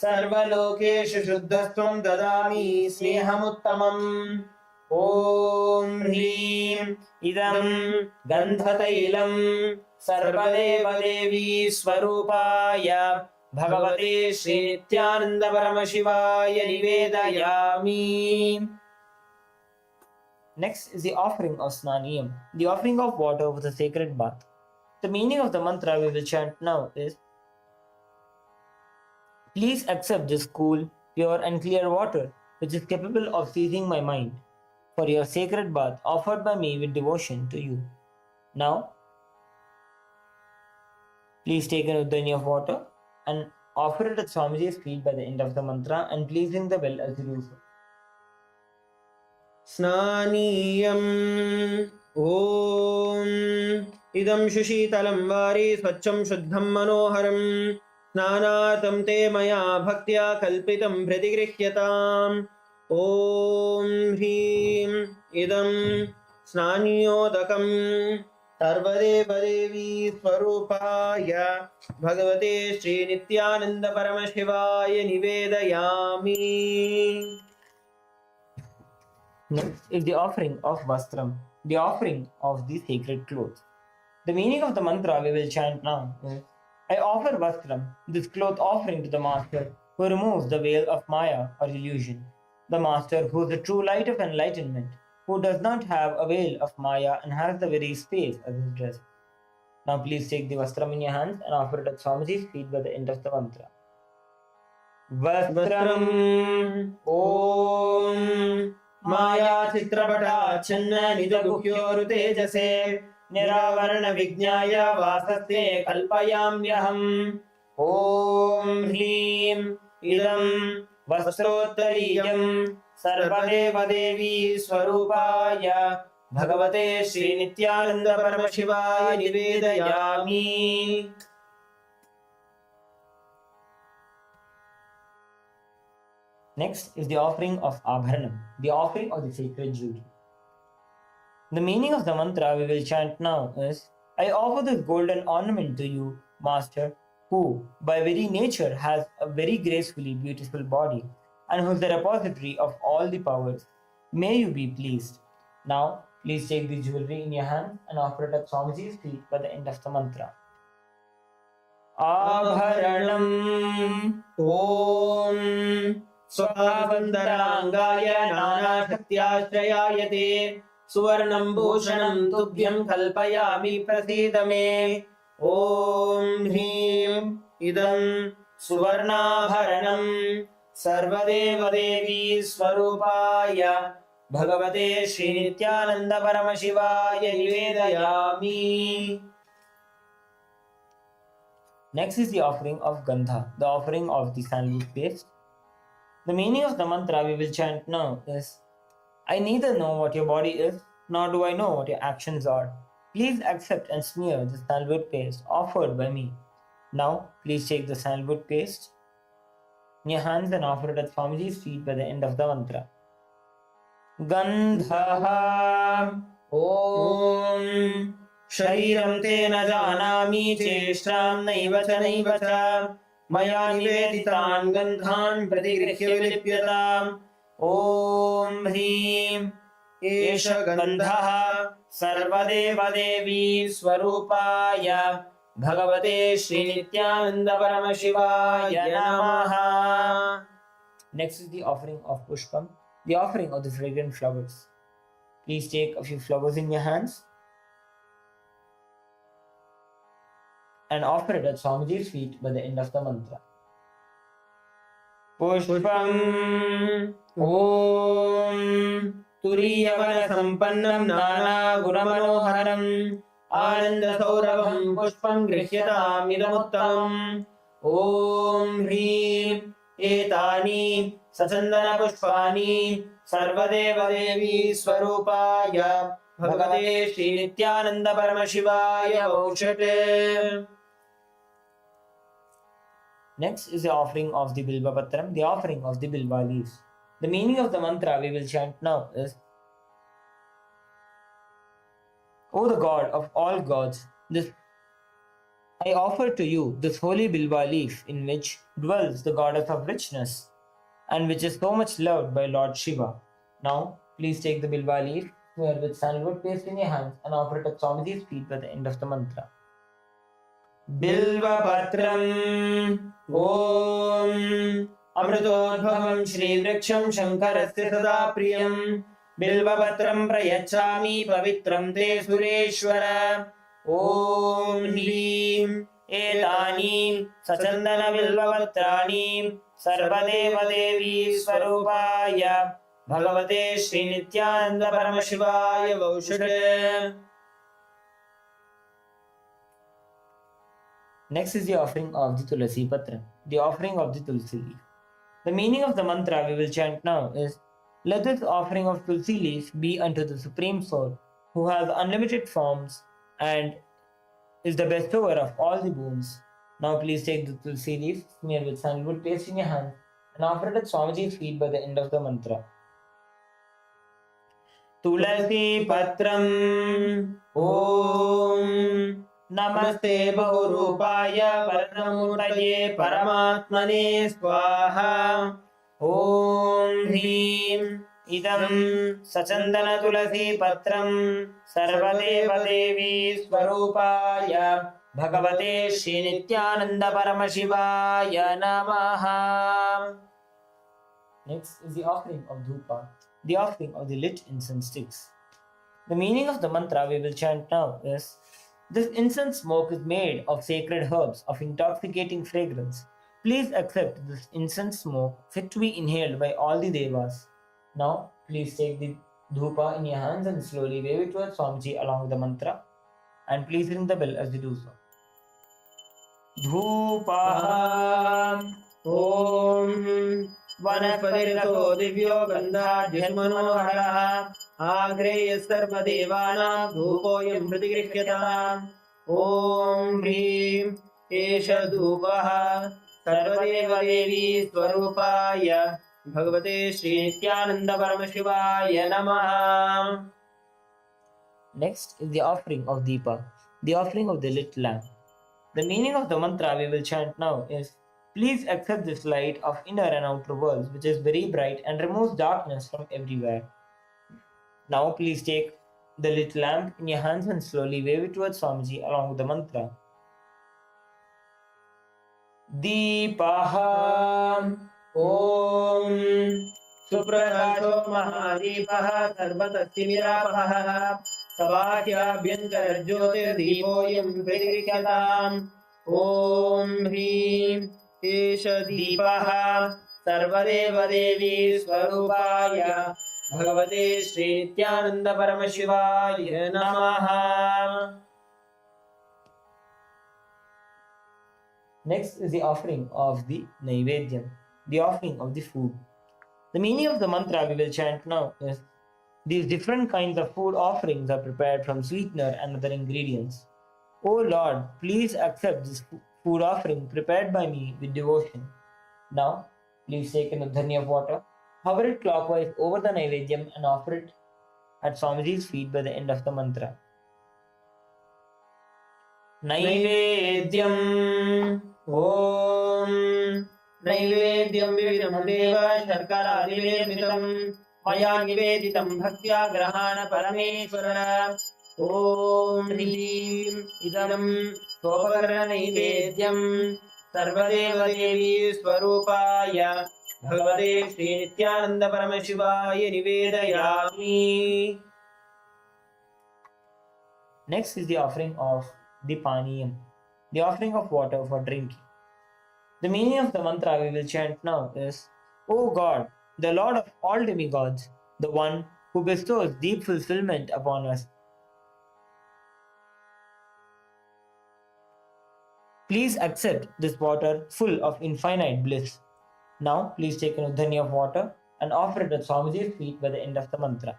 सर्वलोकेषु शुद्धस्त्वं ददामि स्नेहमुत्तमम् ॐ ह्रीं इदं गन्धतैलं सर्वदेवदेवी स्वरूपाय भगवते श्रीनित्यानन्दपरमशिवाय निवेदयामि. Next is the offering of Snaniyam, the offering of water with a sacred bath. The meaning of the mantra we will chant now is, please accept this cool, pure and clear water which is capable of seizing my mind for your sacred bath offered by me with devotion to you. Now, please take an udhani of water and offer it at Swamiji's feet by the end of the mantra and please ring the bell as you do so. स्नानीयम् ॐ इदं शुशीतलं वारि स्वच्छं शुद्धं मनोहरं स्नानार्थं ते मया भक्त्या कल्पितं प्रतिगृह्यताम् ॐ ह्रीं इदं स्नानीयोदकं सर्वदेवदेवी स्वरूपाय भगवते श्रीनित्यानन्दपरमशिवाय निवेदयामि. Next is the offering of Vastram, the offering of the sacred clothes. The meaning of the mantra we will chant now is, I offer Vastram, this cloth offering to the Master who removes the veil of Maya or illusion, the Master who is the true light of enlightenment, who does not have a veil of Maya and has the very space as his dress. Now please take the vastram in your hands and offer it at Swamiji's feet by the end of the mantra. Vastram Om Maya Chitrapata Channa Nidagukyoru Tejase Niravarana Vijnaya Vasaste Kalpayamyaham Om Hrim Idam Vastrottariyam Sarvadeva Devi Swarupaya Bhagavate Sri Nithyananda Paramashivaya Nivedayami. Next is the offering of Abharanam, the offering of the sacred jewelry. The meaning of the mantra we will chant now is, I offer this golden ornament to you, Master, who by very nature has a very gracefully beautiful body and who is the repository of all the powers. May you be pleased. Now, please take the jewelry in your hand and offer it at Swamiji's feet by the end of the mantra. Abharanam Om Swabhantarangaya Nana Shaktyashrayayate Suvarnam Bhushanam Tubhyam Kalpayami Prasidame Om Hrim Idam Suvarnabharanam Sarvadeva Devi Swarupaya Bhagavate Sri Nithyananda Paramashivaya Nivedayami. Next is the offering of Gandha, the offering of the sandalwood paste. The meaning of the mantra we will chant now is, I neither know what your body is, nor do I know what your actions are. Please accept and smear the sandalwood paste offered by me. Now, please take the sandalwood paste in your hands and offer it at Swamiji's feet by the end of the mantra. Gandha Om Shariram te na janami cheshtam naiva cha Maya niveditan gandhan pratigrikhya vilipyatam Om Hrim Esha Gandha Sarvadeva Devi Swarupaya Bhagavate Sri Nithyananda Paramashivaya Namaha. Next is the offering of Pushpam, the offering of the fragrant flowers. Please take a few flowers in your hands and offer it at Swamiji's feet by the end of the mantra. Pushpam Om Turiyavana Sampannam Nana Guramanoharam Ananda Sauravam Pushpam Grihyatam Idamuttamam Om Hrim Etani Sachandana Pushpani Sarvadeva Devi Swarupaya Bhagavate Sri Nithyananda Paramashivaya Vaushate. Next is the offering of the Bilva Patram, the offering of the Bilva leaves. The meaning of the mantra we will chant now is, O the God of all gods, I offer to you this holy Bilva leaf in which dwells the goddess of richness and which is so much loved by Lord Shiva. Now, please take the Bilva leaf, smear with sandalwood paste in your hands and offer it at Swamiji's feet by the end of the mantra. Bilva Patram Om Amritodbhavam Shri Vriksham Shankarasya Sada Priyam Bilva Patram Prayachami Pavitram Te Sureshwara Om Hrim Etani Sachandana Bilva Patrani Sarvadeva Devi Swarupaya Bhagavate Sri Nithyananda Paramashivaya Vaushate. Next is the offering of the Tulasi Patra, the offering of the Tulsi leaf. The meaning of the mantra we will chant now is, let this offering of Tulsi leaf be unto the Supreme Soul, who has unlimited forms and is the bestower of all the boons. Now please take the Tulsi leaf, smear with sandalwood paste in your hand, and offer it at Swamiji's feet by the end of the mantra. Tulasi Patram Om Namaste Bahurupaya Varanamurtaye Paramatmane Swaha Om Hrim Idam Sachandana Tulasi Patram Sarvadeva Devi Swarupaya Bhagavate Sri Nithyananda Paramashivaya Namaha. Next is the offering of Dhupa, the offering of the lit incense sticks. The meaning of the mantra we will chant now is, This incense smoke is made of sacred herbs of intoxicating fragrance. Please accept this incense smoke fit to be inhaled by all the devas. Now, please take the dhupa in your hands and slowly wave it towards Swamiji along with the mantra. And please ring the bell as we do so. Dhupa Om Vanaspatiratho Divyo Gandha Manohara Agreya Sarvadevanam Dhupoyam Pratigrishyataam Om Hrim Esha Dhupaha Sarvadeva Devi Swarupaya Bhagavate Sri Nithyananda Paramashivaya Namaha. Next is the offering of Deepa, the offering of the lit lamp. The meaning of the mantra we will chant now is, please accept this light of inner and outer worlds which is very bright and removes darkness from everywhere. Now please take the lit lamp in your hands and slowly wave it towards Swamiji along with the mantra. Deepaha Om Suprakaso Mahadipah Sarvatasti Virapah Sabhahyabhyankara Jyotirdeepoyam Pratigrishyataam Om Hrim Esha Deepah Sarvadeva Devi Swarupaya Bhagavate Sri Nithyananda Paramashivaya Namaha. Next is the offering of the Naivedyam, the offering of the food. The meaning of the mantra we will chant now is, these different kinds of food offerings are prepared from sweetener and other ingredients. O Lord, please accept this food offering prepared by me with devotion. Now, please take an udhani of water, hover it clockwise over the Naivedyam and offer it at Swamiji's feet by the end of the mantra. Naivedyam Om Naivedyam Vividam Deva Sharkara Nivedmitam Maya Niveditam Bhaktya Grahana Parameshwara Om Hrim Idam Sopakarna Naivedyam Sarvadeva Devi Swarupaya Bhagavate Sri Nithyananda Paramashivaya Nivedayami. Next is the offering of the Paniyam, the offering of water for drinking. The meaning of the mantra we will chant now is, O God, the Lord of all demigods, the one who bestows deep fulfillment upon us, please accept this water full of infinite bliss. Now, please take an udhani of water and offer it at Swamiji's feet by the end of the mantra.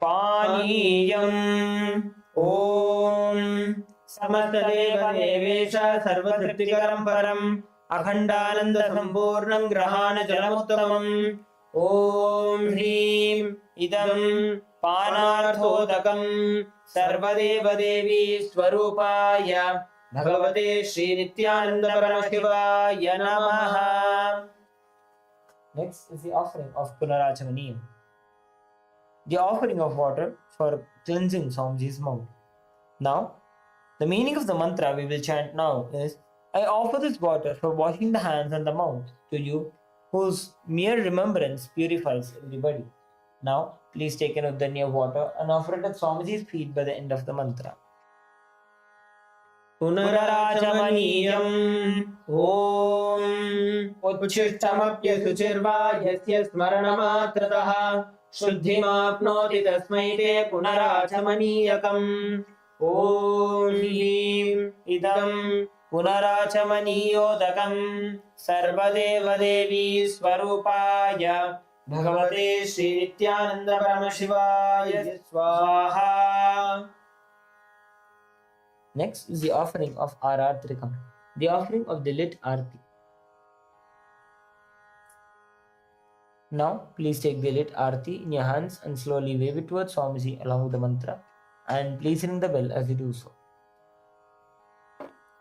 Paniyam Om Samatadeva Devesha Sarvatriptikaram Param Akhandananda Samburnam Grahana Jalamuttamam Om Hrim Idam Panarthodakam Sarvadeva Devi Swarupaya Bhagavate Sri Nithyananda Paramashivaya Namaha. Next is the offering of Punarachamaniyam, the offering of water for cleansing Swamiji's mouth. Now, the meaning of the mantra we will chant now is, I offer this water for washing the hands and the mouth to you, whose mere remembrance purifies everybody. Now, please take an udhani of water and offer it at Swamiji's feet by the end of the mantra. Punarachamaniyam Om Uchishtamapya Suchirva Yasya Smaranamatrataha Shuddhimapnoti Tasmai Te Punarachamaniyakam Om Hrim Idam Punarachamaniyodakam Sarvadeva Devi Swarupaya Bhagavate Sri Nithyananda Paramashivaya Swaha. Next is the offering of Aratrikam, the offering of the lit Arti. Now, please take the lit Arti in your hands and slowly wave it towards Swamiji along with the mantra, and please ring the bell as you do so.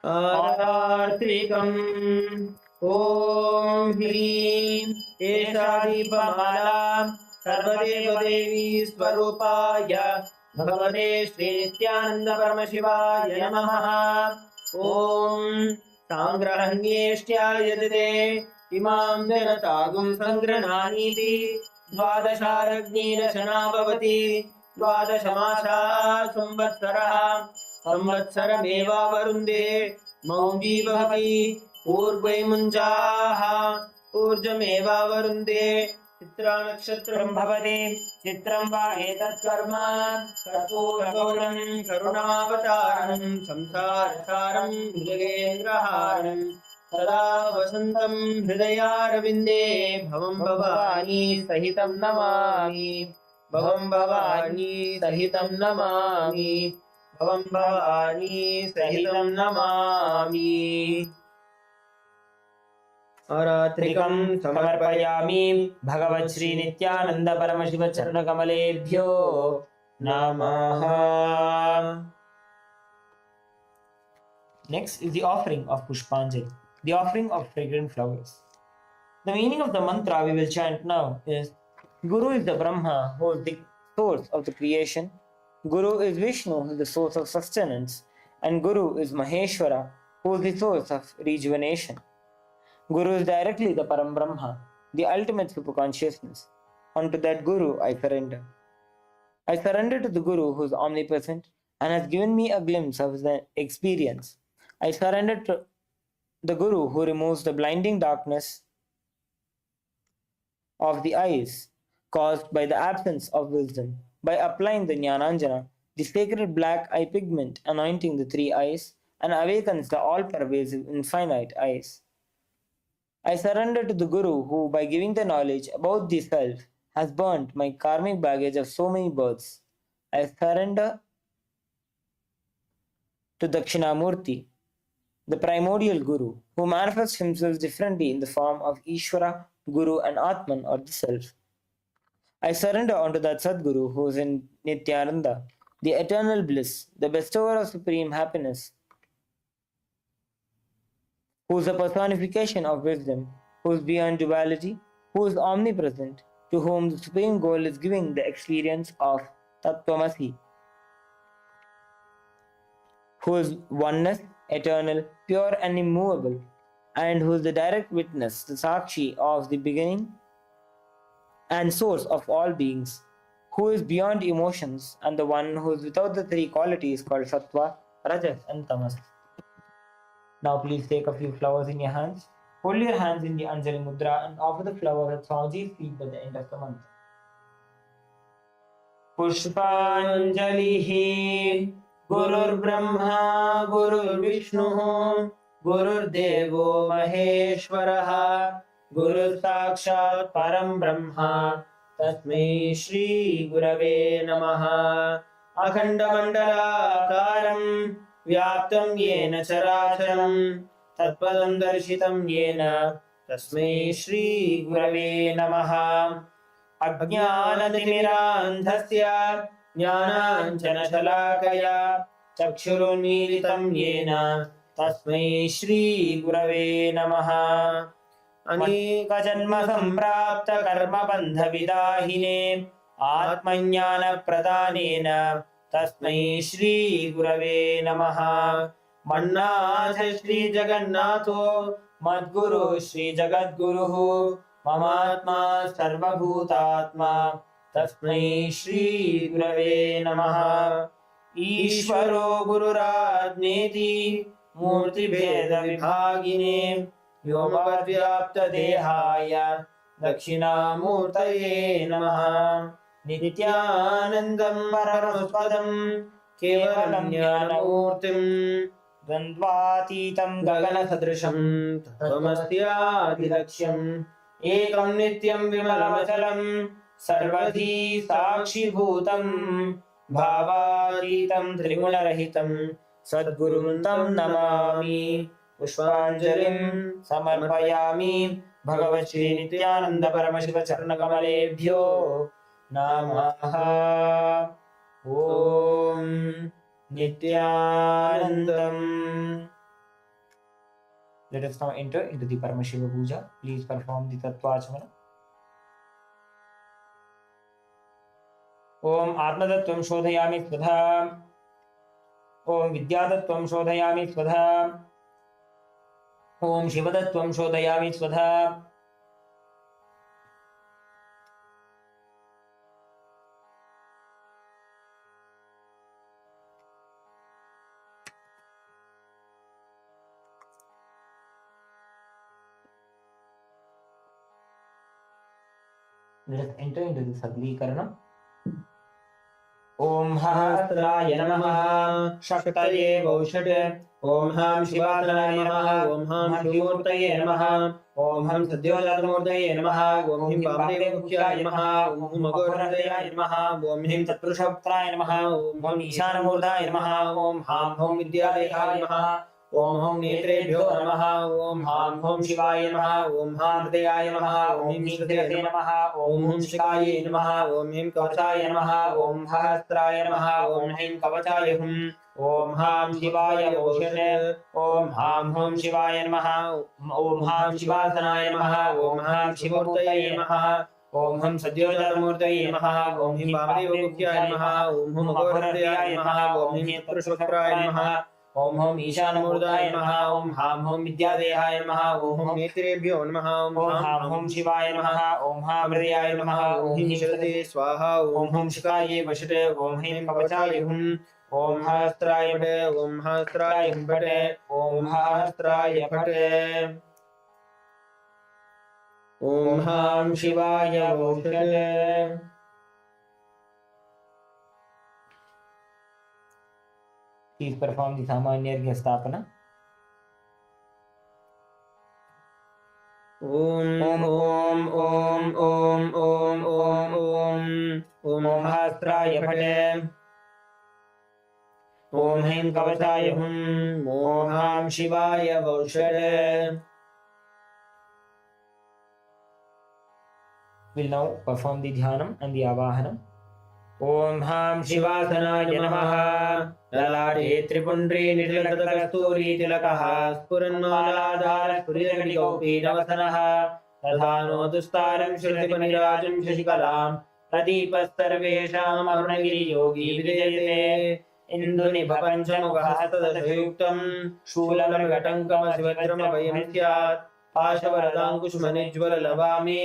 Aratrikam Om Hrim Esha Deepamala Sarvadeva Devi Swarupaya Bhagavate Sri Nithyananda Paramashivaya Namaha. Om Sangrahanyeshtya Yadade Imam Janatagum Sangrananiti Dvadasharagni Rashana Bhavati द्वादशमासाः संवत्सरः संवत्सरमेवावरुन्धे मौञ्जी भवति पूर्वै मुञ्जाः ऊर्जमेवावरुन्धे चित्रानक्षत्रं भवति चित्रं वा एतत् कर्म कर्पूरगौरं करुणावतारं संसारसारं भुजगेन्द्रहारं सदा वसन्तं हृदयारविन्दे भवं भवानी सहितं नमामि भवं भवानी सहितं नमामि भवं भवानी सहितं नमामि अरात्रिकं समर्पयामि भगवत् श्री नित्यानंद परमशिव चरणकमलेभ्यो नमः. Next is the offering of Pushpanjali, the offering of fragrant flowers. The meaning of the mantra we will chant now is: Guru is the Brahma, who is the source of the creation. Guru is Vishnu, who is the source of sustenance. And Guru is Maheshwara, who is the source of rejuvenation. Guru is directly the Param Brahma, the ultimate superconsciousness. Unto that Guru I surrender. I surrender to the Guru who is omnipresent and has given me a glimpse of his experience. I surrender to the Guru who removes the blinding darkness of the eyes caused by the absence of wisdom by applying the Jnananjana, the sacred black eye pigment anointing the three eyes, and awakens the all-pervasive infinite eyes. I surrender to the Guru who, by giving the knowledge about the self, has burnt my karmic baggage of so many births. I surrender to Dakshinamurti, the primordial Guru, who manifests himself differently in the form of Ishvara, Guru, and Atman, or the Self. I surrender unto that Sadguru who is in Nithyananda, the eternal bliss, the bestower of supreme happiness, who is the personification of wisdom, who is beyond duality, who is omnipresent, to whom the supreme goal is giving the experience of Tattvamasi, who is oneness, eternal, pure and immovable, and who is the direct witness, the Sakshi of the beginning and source of all beings, who is beyond emotions, and the one who is without the three qualities called Sattva, Rajas, and Tamas. Now please take a few flowers in your hands. Hold your hands in the Anjali Mudra and offer the flower at Swamiji's feet by the end of the month. Pushpanjalihi Gurur Brahma Gurur Vishnu Gurur Devo Maheshwaraha Guru Sakshat Param Brahma Tasmai Shri Gurave Namaha. Akhanda Mandala Karam Vyaptam Yena Characharam Tatpadam Darshitam Yena Tasmai Shri Gurave Namaha. Ajnanatimirandhasya Jnananjana Shalakaya Chakshurunmilitam Yena Tasmai Shri Gurave Namaha. Aneka Janma Samprapta Karma Bandha Vidahine Atmajnana Pradhanena Tasmai Shri Gurave Namaha. Mannatha Shri Jagannatho Madguru Shri Jagadguruhu Mamatma Sarvabhutatma Tasmai Shri Gurave Namaha. Ishvaro Gururajneti Murti Bheda Vibhagine Vyomavadyapta Dehaya Dakshinamurtaye Namaha. Nithyanandam Paramaspadam Kevalam Jnanamurtim Dvandvatitam Gagana Sadrisham Tattvamasyaadilaksham Ekam Nityam Vimalamachalam Sarvadhi Sakshi Bhutam Bhavatitam Trigunarahitam Sadgurum Tam Namami. Pushpanjalim Samarpayami Bhagavat Shri Nithyananda Paramashiva Charanakamaleebhyo Namaha. Om Nithyanandam. Let us now enter into the Paramashiva Puja. Please perform the Tattvachmana. Om Atmadattvam Shodhayami Svadha. Om Vidyadattvam Shodhayami Svadha. Om Shivadattvam Shodhayami Svadha. Let us enter into the Sadlikarana. Om Sahasraya Namaha Shaktaye Vaushate Om Ham Shivasanaye Namaha Om Ham Shivamurtaye Namaha Om Ham Sadyojatmurtaye Namaha Om Him Vamdevamukhyaye Namaha Om Hum Agorhadaye Namaha Om Him Tatprushaputraye Namaha Om Hum Ishanamurtaye Namaha Om Ham Hum Vidyadehaye Namaha Om Hum Netrebhyo Namaha Om Ham Hum Shivaye Namaha Om Ham Hridayaya Namaha Om Him Shridayase Namaha Om Hum Shikaye Namaha Om Him Kavachaye Namaha Om Sahasraya Namaha Om Him Kavachaye Hum Om Ham Shivaya Voshane Om Ham Hum Shivaya Namaha Om Ham Shivasanaye Namaha Om Ham Shivamurtaye Namaha Om Ham Sadyojatmurtaye Namaha Om Him Vamdevamukhyaye Namaha Om Hum Agorhadaye Namaha Om Him Tatprushaputraye Namaha Om Hum Ishanamurtaye Namaha Om Ham Hum Vidyadehaye Namaha Om Hum Netrebhyo Namaha Om Ham Hum Shivaya Namaha Om Ham Hridayaya Namaha Om Him Shridayase Swaha Om Hum Shikaye Vashate Om Him Kavachaye Hum Om Sahasraya Bhate Om Sahasraya Bhate Om Sahasraya Bhate Om Ham Shivaya Voshate. Please perform the Samanyargya Stapana. Om Om Om Om Om Om Om Om Sahasraya Bhate Om Him Kavachaye Hum Om Ham Shivaya Voshate. We'll now perform the Dhyanam and the Avahanam. Om Ham Shivasanaye Namaha Lalate Tripundri Nitilakasturi Tilakaha Spuranmaladhara Spuryanagaupi Navasanaha Tadhano Dustaram Shrudipanirajam Shashikalam Pradipastarvesham Arunagiri Yogi Vidayate Induni Bhapanchamukhastadashayuktam Shulamagatankam Sivadrama Vayamsyat Pashavaradankushmanijvala Lavami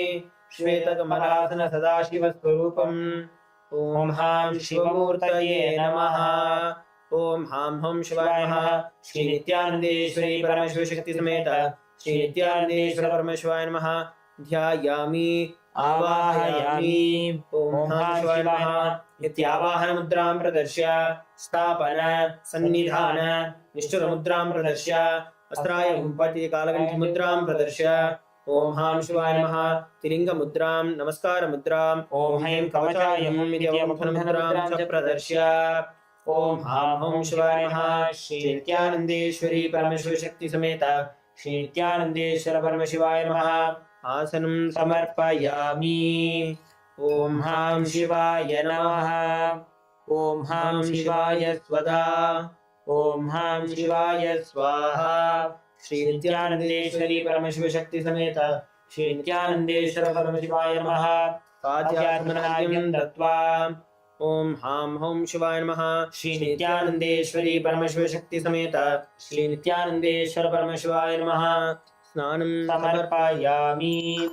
Shvetakamarasana Sadashiva Swarupam Om Ham Shivamurtaye Namaha Om Ham Hum Shivaya Namaha Shri Nithyanandeshwari Parameshwari Shakti Sameta Shri Nithyanandeshwara Parameshwaya Namaha Dhyayami Avahayami Om Ham Shivaya Namaha Nityavahana Mudram Pradarshya Stapana Sannidhana Nishtura Mudram Pradarshya Astraya Umpati Kalaganti Mudram Pradarshya Om Ham Shivaya Namaha Tilinga Mudram Namaskara Mudram Om Haim Kavachayam Vidyamukhana Mudram Cha Pradarshya Om Ham Hum Shivaya Namaha Shri Nithyanandeshwari Parameshwari Shakti Sameta Shri Nithyanandeshwara Parameshivaya Namaha Asanam Samarpayami Om Ham Shivaya Namaha Om Ham Shivaya Swada Om Ham Shivaya Swaha Shri Nithyanandeshwari Parameshwari Shakti Sameta Shri Nithyanandeshwara Parameshivaya Namaha Adhyatmanayam Dattva Om Ham Hum Shivaya Namaha Shri Nithyanandeshwari Parameshwari Shakti Sameta Shri Nithyanandeshwara Parameshivaya Namaha Snanam Samarpayami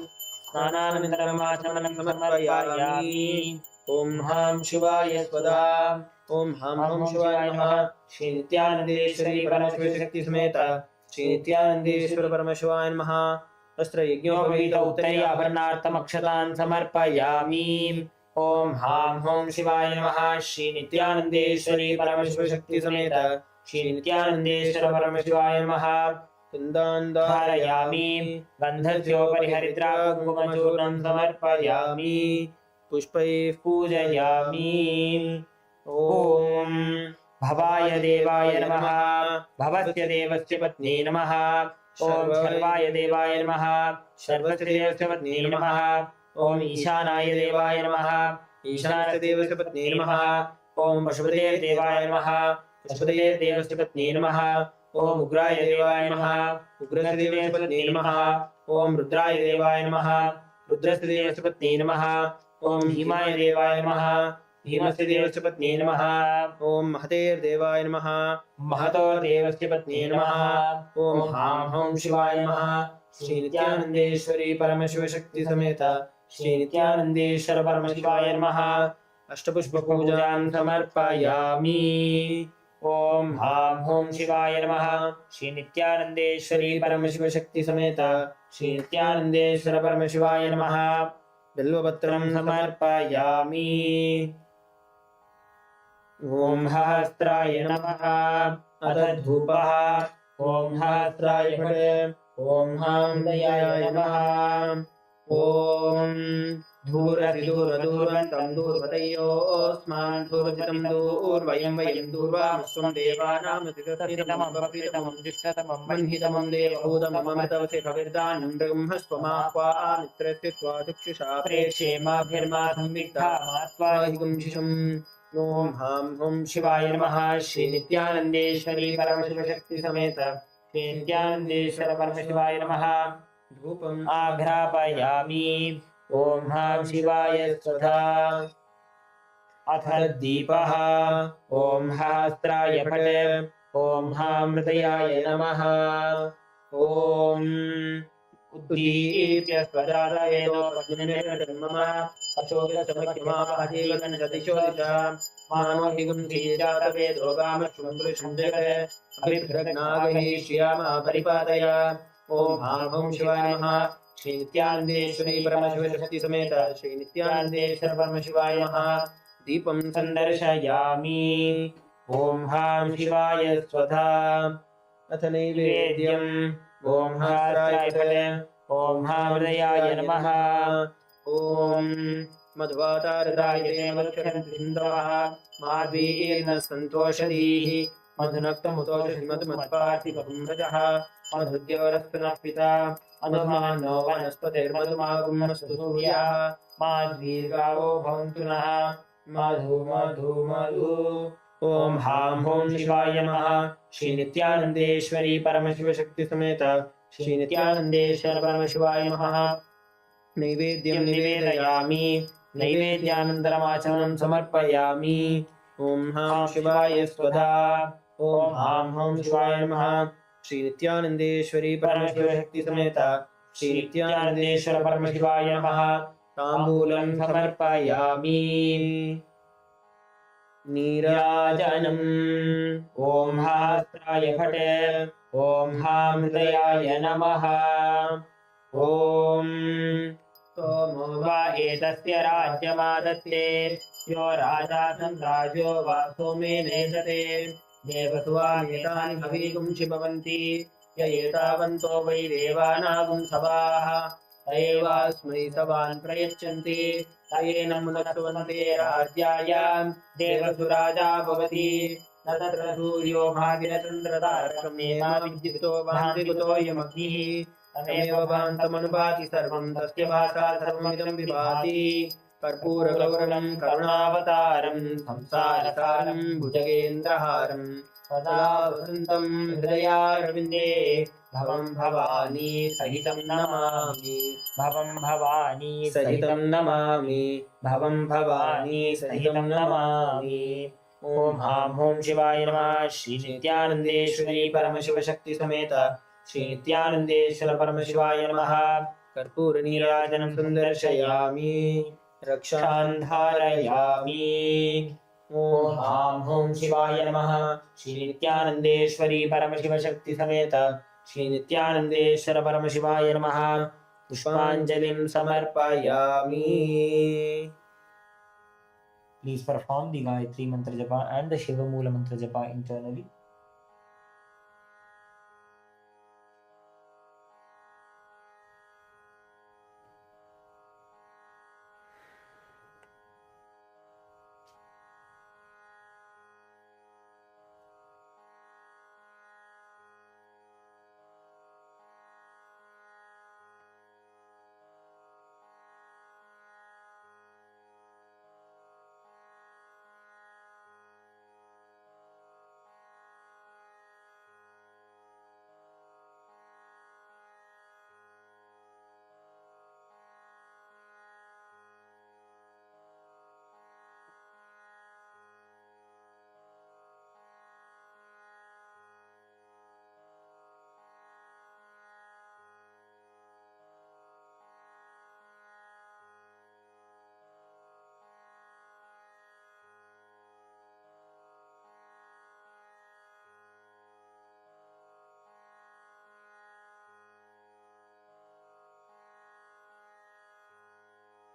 Snananantaram Achamanam Samarpayami Om Ham Shivaya Swada Om Ham Hum Shivaya Namaha Shri Nithyanandeshwari Parameshwari Shakti Sameta Shri Nithyanandeshwara Parameshivaya Namaha Astra Yajñopavita Uttari Abharnartam Akshatan Samarpayami Om Ham Hum Shivaya Namaha Shri Nithyanandeshwari Parameshwari Shakti Sameta Shri Nithyanandeshwara Parameshivaya Namaha Kundan Dharayami Gandhasyopari Haritra Kumkumachurnam Samarpayami Pushpai Pujayami Om Bhavaya Devaya Namaha Bhavasya Devasya Patni Namaha Om Sharvaya Devaya Namaha Sharvasya Devasya Patni Namaha Om Ishanaya Devaya Namaha Ishanasya Devasya Patni Namaha Om Pashupade Devaya Namaha Pashupade Devasya Patni Namaha Om Ugraya Devaya Namaha Ugrasya Devasya Patni Namaha Om Rudraya Devaya Namaha Rudrasya Devasya Patni Namaha Om Himaya Devaya Namaha Himasya Devasya Patni Namaha Om Mahater Devaya Namaha Mahator Devasya Patni Namaha Om Ham Hum Shivaya Namaha Shri Nithyanandeshwari Parameshwari Shakti Sameta Shri Nithyanandeshwara Parameshivaya Namaha Ashtapushpa Pujam Samarpayami Om Ham Hum Shivaya Namaha Shri Nithyanandeshwari Parameshwari Shakti Sameta Shri Nithyanandeshwara Parameshivaya Namaha बिल्वपत्रं समर्पयामि। ॐ सहस्राय नमः। अथ धूपः। ॐ सहस्राय फटे। ॐ हांदयाय नमः। ॐ धूरसि दूरदूर्वन्तं दूर्वतयोऽस्मान् दूर्जितं दूर्वयं वयं दूर्वामस्त्वं देवानामतितमं भवितमं दिष्टतमं मह्नितमं देवभूतममृतवसि कविर्दानं ब्रह्मस्त्वमाह्वा मित्रस्य त्वाचक्षुषा प्रेक्षेमाभिर्मा संविद्धा मात्वाहिगुं शिशम्। ॐ हां हुं शिवाय नमः। श्री नित्यानन्देश्वरी परमशिवशक्ति समेत श्री नित्यानन्देश्वर परमशिवाय नमः। धूपम् आघ्रापयामि। ॐ हां शिवाय स्वधा। अथ दीपः। ॐ सहस्राय फटे। ॐ हां हृदयाय नमः। ॐ उद्दीप्य स्वजातवेदोपज्ञनिर्मम अशोकसमख्यमावहजीवन जतिशो दिशा मानोहिगुं धीजातवेदो गामश्वं जगत् अभिभ्रग्नागहि श्रियामा परिपादय। ॐ हां हुं शिवाय नमः। श्री नित्यानन्देश्वरी परमशिवशक्ति समेत श्री नित्यानन्देश्वर परमशिवाय नमः। दीपं सन्दर्शयामि। ॐ हां शिवाय स्वधा। अथ नैवेद्यम्। ॐ सहस्राय फटे। ॐ हां हृदयाय नमः। ॐ मध्वातारदाय मधुक्षरन्तिन्दवः माध्वीर्न सन्तोषधीः मधुनक्तमुतोषधि मधुमत्पार्थिवं रजः मधुद्योरस्तु नः पिता मधुमानो वनस्पतिर्मधुमागुमस्तु सूर्यः माध्वीर्गावो भवन्तु नः मधु मधु मधु। ॐ हां हुं शिवाय नमः। श्री नित्यानन्देश्वरी परमशिवशक्ति समेत श्री नित्यानन्देश्वर परमशिवाय नमः। नैवेद्यं निवेदयामि। नैवेद्यानन्तरमाचमनं समर्पयामि। ॐ हां शिवाय स्वधा। ॐ हां हुं शिवाय नमः। श्री नित्यानन्देश्वरी परमशिवशक्ति समेत श्री नित्यानन्देश्वर परमशिवाय नमः। ताम्बूलं समर्पयामि। नीराजनम्। ॐ सहस्राय फटे। ॐ हां हृदयाय नमः। ॐ सोमो वा एतस्य राज्यमादत्ते यो राजा सन्द्राजो वा सोमेनेदते देवसुवामेतानि हवीगुंषि भवन्ति य एतावन्तो वै देवानागुं सवाः स एवास्मै सवान् प्रयच्छन्ति स एनं मुदस्तुवन्ते राज्याय देवसुराजा भवति न तत्र सूर्यो भागिनचन्द्रतारकं नेमा विद्युतो भान्तिकुतोऽयमग्निः तमेव भान्तमनुभाति सर्वं तस्य भासा सर्वमिदं विभाति। कर्पूरगौरवं करुणावतारं संसारसारं भुजगेन्द्रहारं सदा वसन्तं हृदयारविन्दे भवं भवानी सहितं नमामि। भवं भवानी सहितं नमामि। भवं भवानी सहितं नमामि। ॐ हां हुं शिवाय नमः। श्री नित्यानन्देश्वरी परमशिवशक्ति समेत श्री नित्यानन्देश्वर परमशिवाय नमः। कर्पूरनीराजनं सन्दर्शयामि। रक्षां धारयामि। ॐ हां हुं शिवाय नमः। श्री नित्यानन्देश्वरी परमशिवशक्ति समेत श्री नित्यानन्देश्वर परमशिवाय नमः। पुष्पाञ्जलिं समर्पयामि। Please perform the Gayatri Mantra Japa and the Shiva Mula Mantra Japa internally.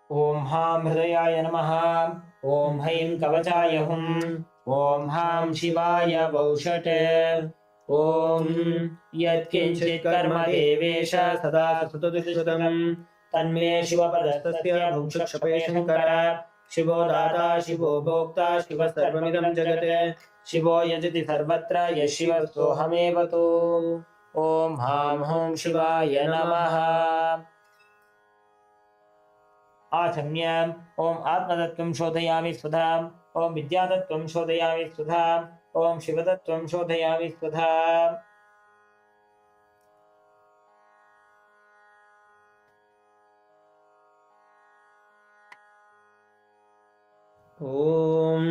Om Ham Hridayaya Namaha. Om Haim Kavachaya Hum. Om Ham Shivaya Vaushate. Om Yat Kinchit Karma Devesha Sada Sutadishwadam. Tanme Shiva Padastasya Bhukshakshapaya Shankara. Shivo Data Shivo Bhokta Shiva Sarvamidam Jagate. Shivo Yajati Sarvatra Yashiva Sohamevatu. Om Ham Hum Shivaya Namaha. आचम्य ओम आत्मतत्त्वं शोधयामि स्वधाम ओम विद्यातत्त्वं शोधयामि स्वधाम ओम शिवतत्त्वं शोधयामि स्वधाम ओम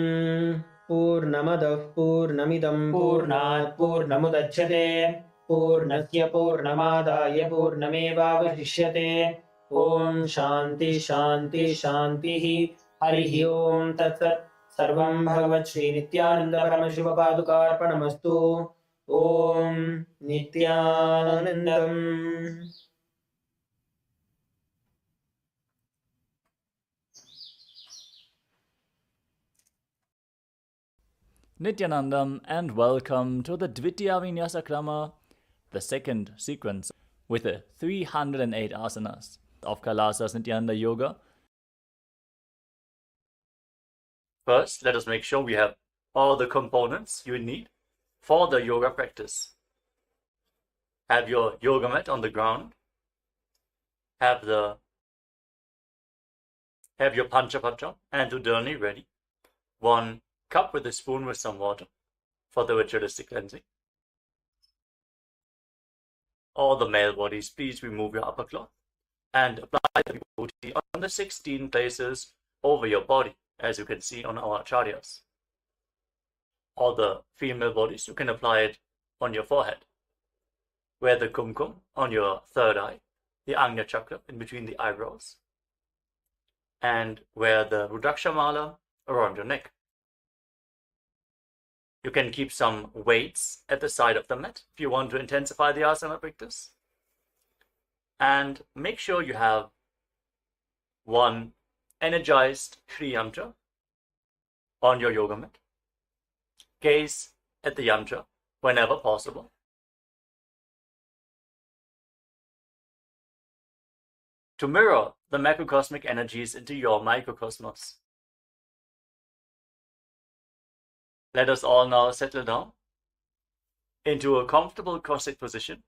पूर्णमदः पूर्णमिदं पूर्णात् पूर्णमुदच्यते पूर्णस्य पूर्णमादाय पूर्णमेवावशिष्यते ओम शांति शांति शांतिः हरिः ओम तत्सत् सर्वं भगवत् श्री नित्यानंद परमशिव पादुकार्पणमस्तु ओम नित्यानंदम् Nithyanandam, and welcome to the Dvitiya Vinyasa Krama, the second sequence with the 308 asanas of KAILASA's Nithyananda Yoga. First, let us make sure we have all the components you need for the yoga practice. Have your yoga mat on the ground. Have your Panchapatra and Udani ready. 1 cup with a spoon with some water for the ritualistic cleansing. All the male bodies, please remove your upper cloth and apply the vibhuti on the 16 places over your body, as you can see on our acharyas. All the female bodies, you can apply it on your forehead. Wear the kumkum on your third eye, the Agnya chakra in between the eyebrows, and wear the Rudraksha mala around your neck. You can keep some weights at the side of the mat if you want to intensify the asana practice. And make sure you have 1 energized Shri Yantra on your yoga mat. Gaze at the yantra whenever possible. To mirror the macrocosmic energies into your microcosmos. Let us all now settle down into a comfortable cross-legged position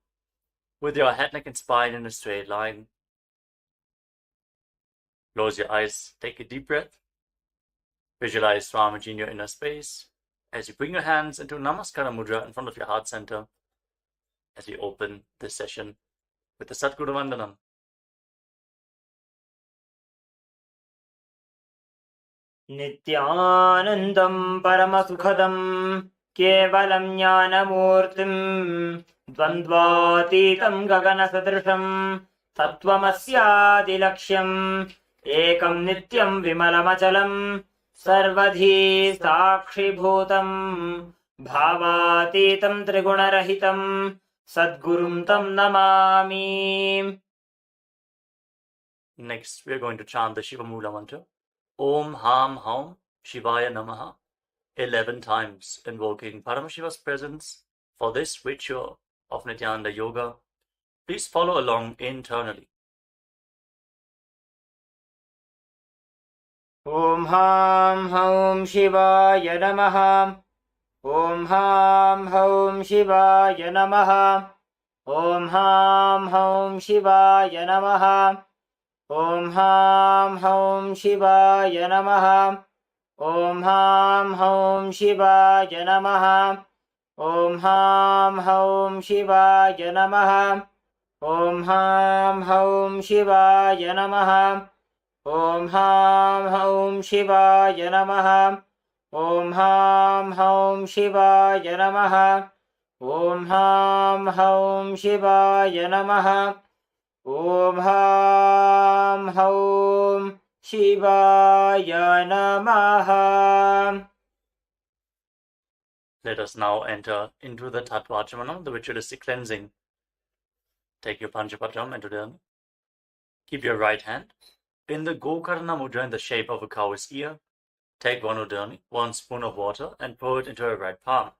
with your head, neck and spine in a straight line. Close your eyes, take a deep breath. Visualize Swamiji in your inner space as you bring your hands into Namaskara Mudra in front of your heart center as we open this session with the Sadguru Vandanam. नित्यानन्दं परमसुखदं केवलं ज्ञानमूर्तिं द्वन्द्वातीतं गगनसदृशं तत्त्वमस्यादिलक्ष्यम् एकं नित्यं विमलमचलं सर्वधी साक्षिभूतं भावातीतं त्रिगुणरहितं सद्गुरुं तं Namami. Next, we are going to chant the Shiva Mula mantra. Om Ham Haum Shivaya Namaha 11 times, invoking Paramashiva's presence for this ritual of Nithyananda Yoga. Please follow along internally. Om Ham Haum Shivaya Namaha. Om Ham Haum Shivaya Namaha. Om Ham Haum Shivaya Namaha. Om Ham Haum Shivaya Namaha. Om Ham Haum Shivaya Namaha. Om Ham Haum Shivaya Namaha. Om Ham Haum Shivaya Namaha. Om Ham Haum Shivaya Namaha. Om Ham Haum Shivaya Namaha. Om Ham Haum Shivaya Namaha. Om Ham Haum Shivaya Namaha. Let us now enter into the Tattvachamanam, the ritualistic cleansing. Take your Panchapatram and Udana. Keep your right hand In the Gokarna Mudra in the shape of a cow's ear, take one udani, 1 spoon of water, and pour it into your right palm.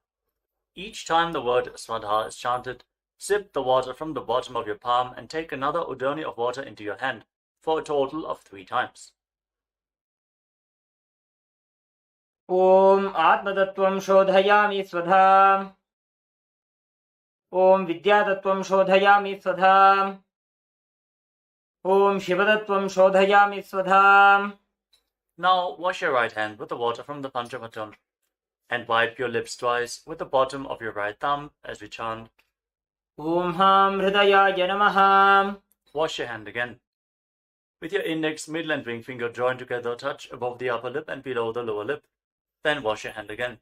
Each time the word Swadha is chanted, sip the water from the bottom of your palm and take another udani of water into your hand for a total of 3 times. Om Atmatattvam Shodhayami Swadha. Om Vidyatattvam Shodhayami Swadha. Om Shivatattvam Shodhayami Swadha. Now wash your right hand with the water from the Panchapatam and wipe your lips twice with the bottom of your right thumb as we chant Om Ham Hridayaya Namaha. Wash your hand again. With your index, middle and ring finger joined together, touch above the upper lip and below the lower lip. Then wash your hand again.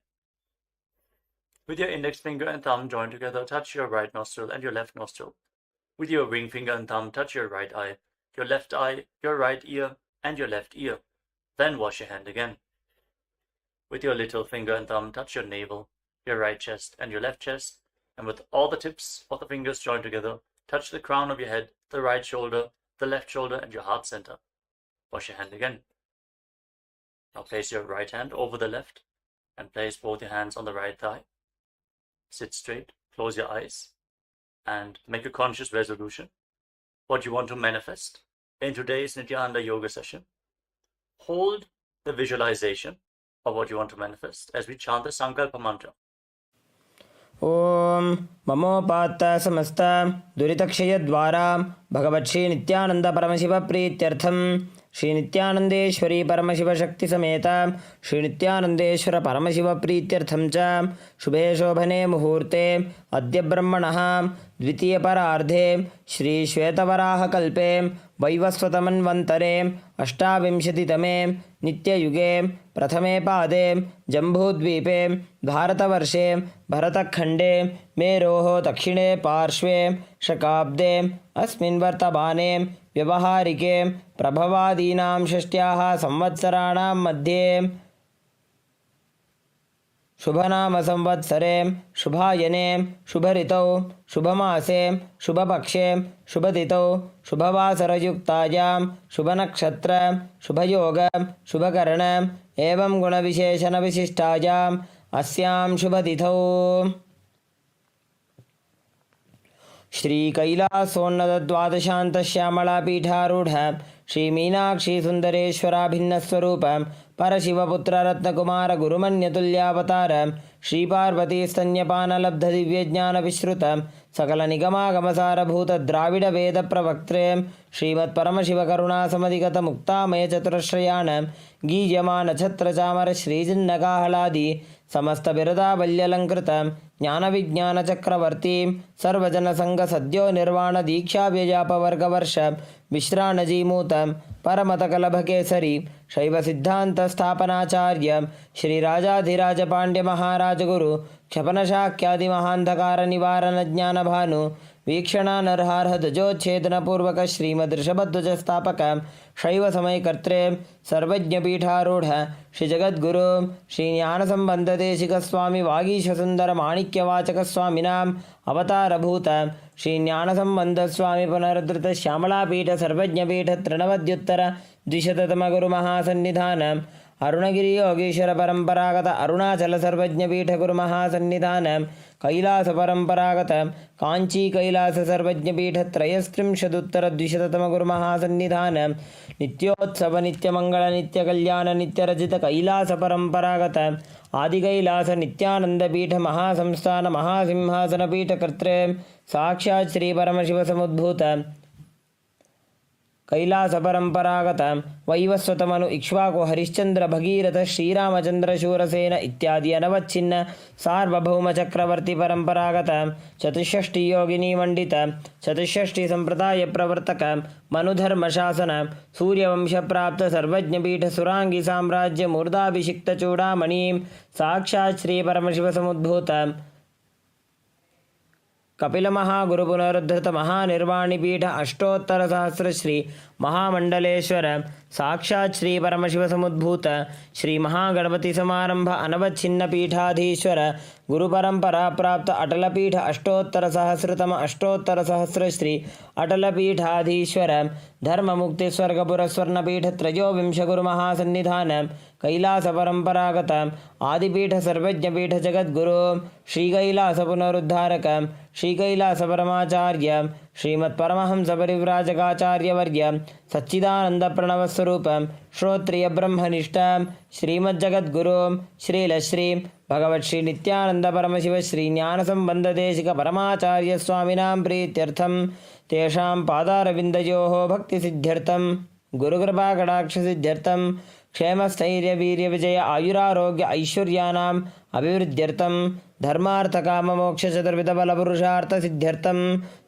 With your index finger and thumb joined together, touch your right nostril and your left nostril. With your ring finger and thumb, touch your right eye, your right ear, and your left ear. Then wash your hand again. With your little finger and thumb, touch your navel, your right chest, and your left chest. And with all the tips of the fingers joined together, touch the crown of your head, the right shoulder, the left shoulder, and your heart center. Wash your hand again. Now place your right hand over the left and place both your hands on the right thigh. Sit straight, close your eyes, and make a conscious resolution. What you want to manifest in today's Nithyananda yoga session. Hold the visualization of what you want to manifest as we chant the Sankalpa mantra. Om Mamopata Samasta Duritakshaya Dwara Bhagavat Shri Nithyananda Paramashiva Prityartham Shri Nithyanandeshwari Paramashiva Shakti Sameta Shri Nithyanandeshwara Paramashiva Prityartham Cha Shubhe Shobhane Muhurte Adya Brahmanaha Dvitiya Parardhe Shri Shvetavaraha Kalpe Vaivasvatamanvantare Ashtavimshatitame Nitya Yuge Prathame Pade Jambudvipe Bharatavarse Bharatakhande Meroho Dakshine Parshve Shakabde Asmin Vartabane Vyavaharike Prabhavadinam Shashtyaha Samvatsaranam Madhye Shubhanama Samvatsare Shubhayane Shubharitau Shubhamase Shubhapakshe Shubhaditau Shubhavasarayuktayam Shubhanakshatra Shubhayoga Shubhakarana Evam Gunavisheshana Vishishtayam Asyam Shubhadithau Shri Kailasonnada Dwadashanta Shyamala Pitharudha Shri Meenakshi Sundareshwara Bhinna Swarupam Parashiva Putra Ratna Kumara Gurumanyatulyavataram Shri Parvati Stanyapana Labdha Divya Jnana Vishrutam Sakala Nigama Gamasara Bhuta Dravida Veda Pravaktre Srimat Paramashiva Karuna Samadhigata Mukta Maya Chaturashrayanam Gijamana Chatra Chamara Shri Jinnagahaladi Samasta Birada Valyalankratam Jnana Vijnana Chakravarti Sarvajana Sangha Sadyo Nirvana Diksha Vyajapa Varga Varsha Vishranaji Mutam Paramata Kalabha Kesari Shaiva Siddhanta Sthapanacharya Shri Rajadhiraja Pandya Maharaja Guru Kshapana Shakyadi Mahandakara Nivarana Jnana Bhanu Vikshana Narharha Dajochetana Purvaka Srimad Rishabhadvaja Sthapaka Shaiva Samay Kartre Sarvajna Pitharudha Shri Jagat Guru Shri Jnana Sambandha Deshika Swami Vagisha Sundara Manikya Vachaka Swaminam Avatara Bhuta Shri Jnana Sambandha Swami Punaradhrita Shyamala Pita Sarvajna Pita Trinavadyuttara Dvishatatama Guru Mahasannidhanam Arunagiri Yogeshwara Paramparagata Arunachala Sarvajna Pita Guru Mahasannidhanam Kailasa Paramparagata Kanchi Kailasa Sarvajna Pita Trayastrim Shaduttara Dvishatatama Guru Mahasannidhanam Nityotsava Nitya Mangala Nitya Kalyana Nitya Rajita Kailasa Paramparagata Adi Kailasa Nityananda Pita Mahasamsthana Mahasimhasana Pita Kartre Sakshat Shri Paramashiva Samudbhuta Kailasa Paramparagata Vaivasvatamanu Ikshvaku Harishchandra Bhagirata Sriramachandra Shurasena Ityadi Anavachinna Sarvabhauma Chakravarti Paramparagata Chatushashti Yogini Mandita Chatushashti Sampradaya Pravartaka Manudharma Shasana Surya Vamsha Prapta Sarvajna Pita Surangi Samrajya Murda Abhishikta Chudamani Sakshat Shri Paramashiva Samudbhuta Kapil Mahaguru पुनरुद्धृत महानिर्वाणिपीठ अष्टोत्तर सहस्र श्री महामंडलेश्वर साक्षात् श्री परमशिव समुद्भूत श्री महागणपति समारंभ अनवच्छिन्न पीठाधीश्वर गुरु परंपरा प्राप्त अटल पीठ अष्टोत्तर सहस्रतम अष्टोत्तर सहस्र श्री अटल पीठाधीश्वर धर्म मुक्ति स्वर्गपुर स्वर्णपीठ त्रयोविंश गुरु महासन्निधान कैलास परंपरागत आदिपीठ सर्वज्ञ पीठ जगद्गुरु श्री कैलास पुनरुद्धारक श्री कैलास परमाचार्य श्रीमत् परमहंस परिव्राजकाचार्य वर्य सच्चिदानंद प्रणव स्वरूप श्रोत्रिय ब्रह्मनिष्ठ श्रीमद् जगद्गुरु श्रील श्री भगवत् श्री नित्यानंद परमशिव श्री ज्ञान संबंध देशिक परमाचार्य स्वामिनां प्रीत्यर्थम तेषां पादारविन्दयोः भक्ति सिद्ध्यर्थम गुरुकृपा कटाक्ष सिद्ध्यर्थम क्षेम स्थैर्य वीर्य विजय आयुरारोग्य ऐश्वर्यानाम् अभिवृद्ध्यर्थम धर्मार्थ काम मोक्ष चतुर्विध बल पुरुषार्थ सिद्ध्यर्थम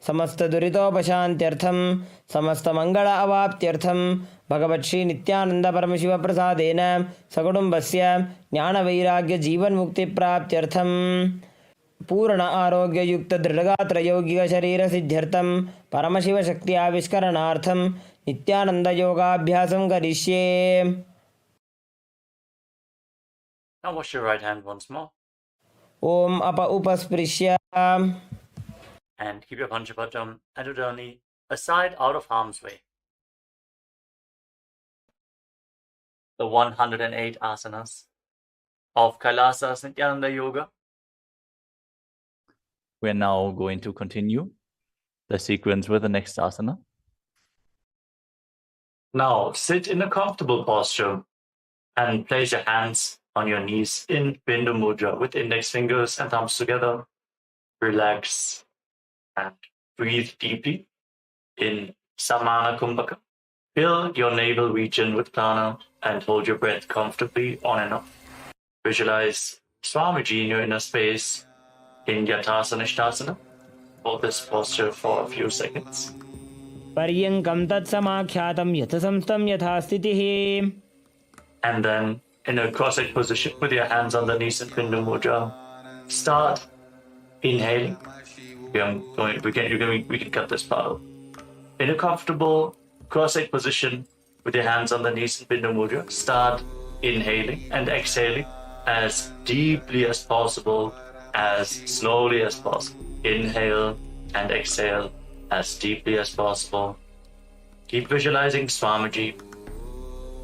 समस्त दुरितोपशान्त्यर्थम समस्त मंगल अवाप्त्यर्थम भगवत् श्री नित्यानंद परमशिव प्रसादेन सकुटुम्बस्य ज्ञान वैराग्य जीवन मुक्ति प्राप्त्यर्थम पूर्ण आरोग्य युक्त दृढ़गात्र यौगिक शरीर सिद्ध्यर्थम परमशिव शक्ति आविष्करणार्थम नित्यानंद योगाभ्यासं करिष्ये। Now wash your right hand once more. Om अप उपस्पृश्य And keep your Panchapatam and Udani aside out of harm's way. The 108 asanas of KAILASA Nithyananda Yoga. We are now going to continue the sequence with the next asana. Now sit in a comfortable posture and place your hands on your knees in Bindu Mudra with index fingers and thumbs together. Relax and breathe deeply in Samana Kumbhaka. Fill your navel region with prana and hold your breath comfortably on and off. Visualize Swamiji in your inner space in Yatasana Ishtasana. Hold this posture for a few seconds. पर्यंकं तत्समाख्यातं यथसंस्थं यथा स्थितिः. And then in a cross-legged position with your hands on the knees in Bindu Mudra, start inhaling. We can cut this part out. In a comfortable cross-legged position with your hands on the knees in Bindu Mudra, start inhaling and exhaling as deeply as possible, as slowly as possible. Inhale and exhale as deeply as possible. Keep visualizing Swamiji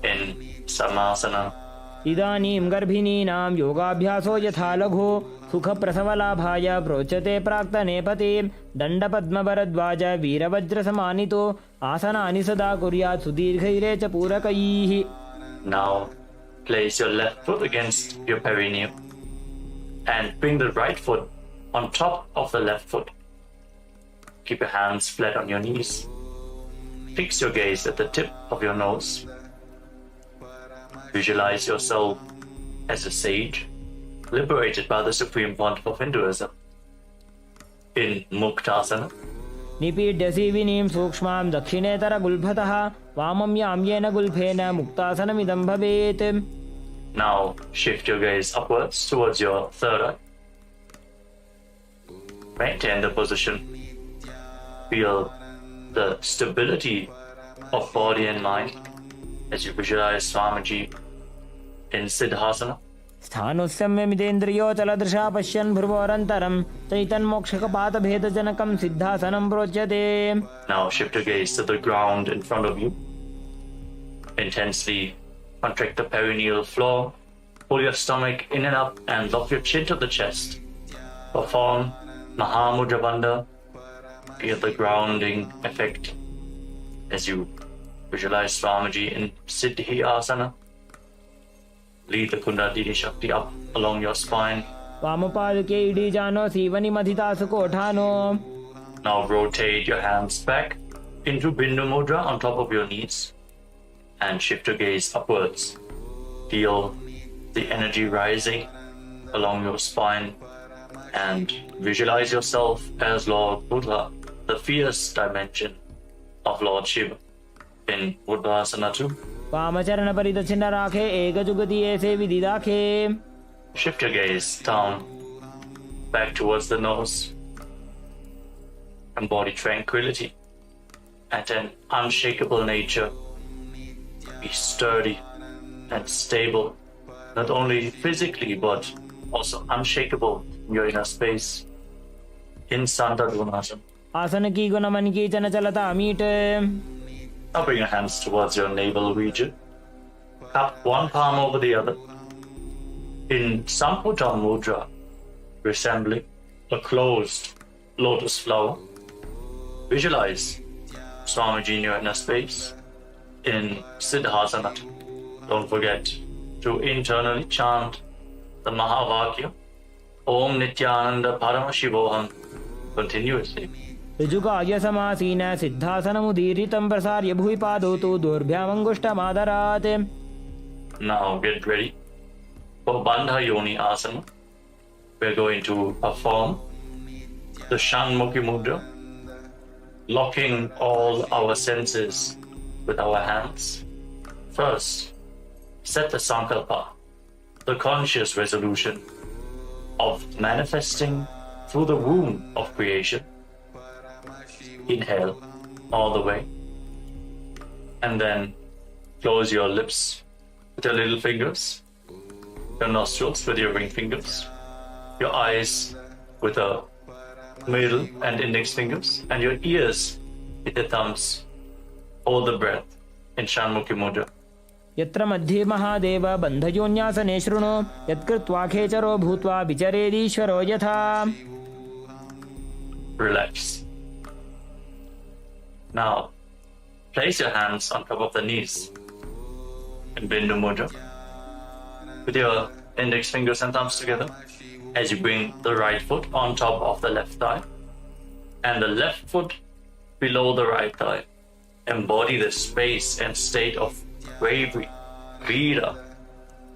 in Samasana. इदानीं गर्भिणीनां योगाभ्यासो यथा लघु सुखप्रसवलाभाय प्रोच्यते प्राक्तनेपति दण्डपद्मभरद्वाज वीरवज्रसमानितो आसनानि सदा कुर्यात् सुदीर्घैरे च पूरकैः. Now place your left foot against your perineum and bring the right foot on top of the left foot. Keep your hands flat on your knees. Fix your gaze at the tip of your nose. Visualize yourself as a sage, liberated by the Supreme Pontiff of Hinduism, in Muktasana. निपीड्यसि विनीं सूक्ष्मां दक्षिणेतरगुल्फतः वामं याम्येन गुल्फेन मुक्तासनमिदं भवेत्. Now shift your gaze upwards towards your third eye. Maintain the position. Feel the stability of body and mind as you visualize Swamiji in Siddhasana. स्थानुस्यम्यमितेन्द्रियोचलदृशा पश्यन् भ्रुवोरन्तरं चैतन्मोक्षकपातभेदजनकं सिद्धासनं प्रोच्यते. Now shift your gaze to the ground in front of you. Intensely contract the perineal floor. Pull your stomach in and up and lock your chin to the chest. Perform Mahamudra Bandha. Feel the grounding effect as you visualize Swamiji in Siddhi Asana. Lead the Kundalini Shakti up along your spine. वामपादुके इडीजानो सीवनिमथितासुकोठानो. Now rotate your hands back into Bindu Mudra on top of your knees and shift your gaze upwards. Feel the energy rising along your spine and visualize yourself as Lord Buddha, the fierce dimension of Lord Shiva in Buddhasana 2. वामचरण परिदक्षिण राखे एकजुगति ऐसे विधि राखे. Shift your gaze down, back towards the nose. embody tranquility and an unshakable nature. Be sturdy and stable, not only physically but also unshakable in your inner space. In Sandadvanasana. आसन की गुण मन की चन चलता meet. Now bring your hands towards your navel region. Cup one palm over the other. In Samputa Mudra, resembling a closed lotus flower. Visualize Swamiji in your inner space. In Siddhasana, don't forget to internally chant the Mahavakya Om Nithyananda Paramashivoham continuously. ऋजुकाय समासीन सिद्धासनमुदीरितं प्रसार्य भुवि पादौ तु दोर्भ्यामङ्गुष्ठमादरात्. Now get ready for Bandha Yoni Asana. We're going to perform the Shanmukhi Mudra, locking all our senses with our hands. First, set the Sankalpa, the conscious resolution of manifesting through the womb of creation. Inhale all the way, and then close your lips with your little fingers, your nostrils with your ring fingers, your eyes with the middle and index fingers, and your ears with your thumbs. Hold the breath in Shanmukhi Mudra. यत्र मध्ये महादेव बन्धयोन्यासने शृणु यत्कृत्वा खेचरो भूत्वा विचरेदीश्वरो यथा. Relax. Now, place your hands on top of the knees in Bindu Mudra with your index fingers and thumbs together as you bring the right foot on top of the left thigh and the left foot below the right thigh. Embody the space and state of bravery, Veera,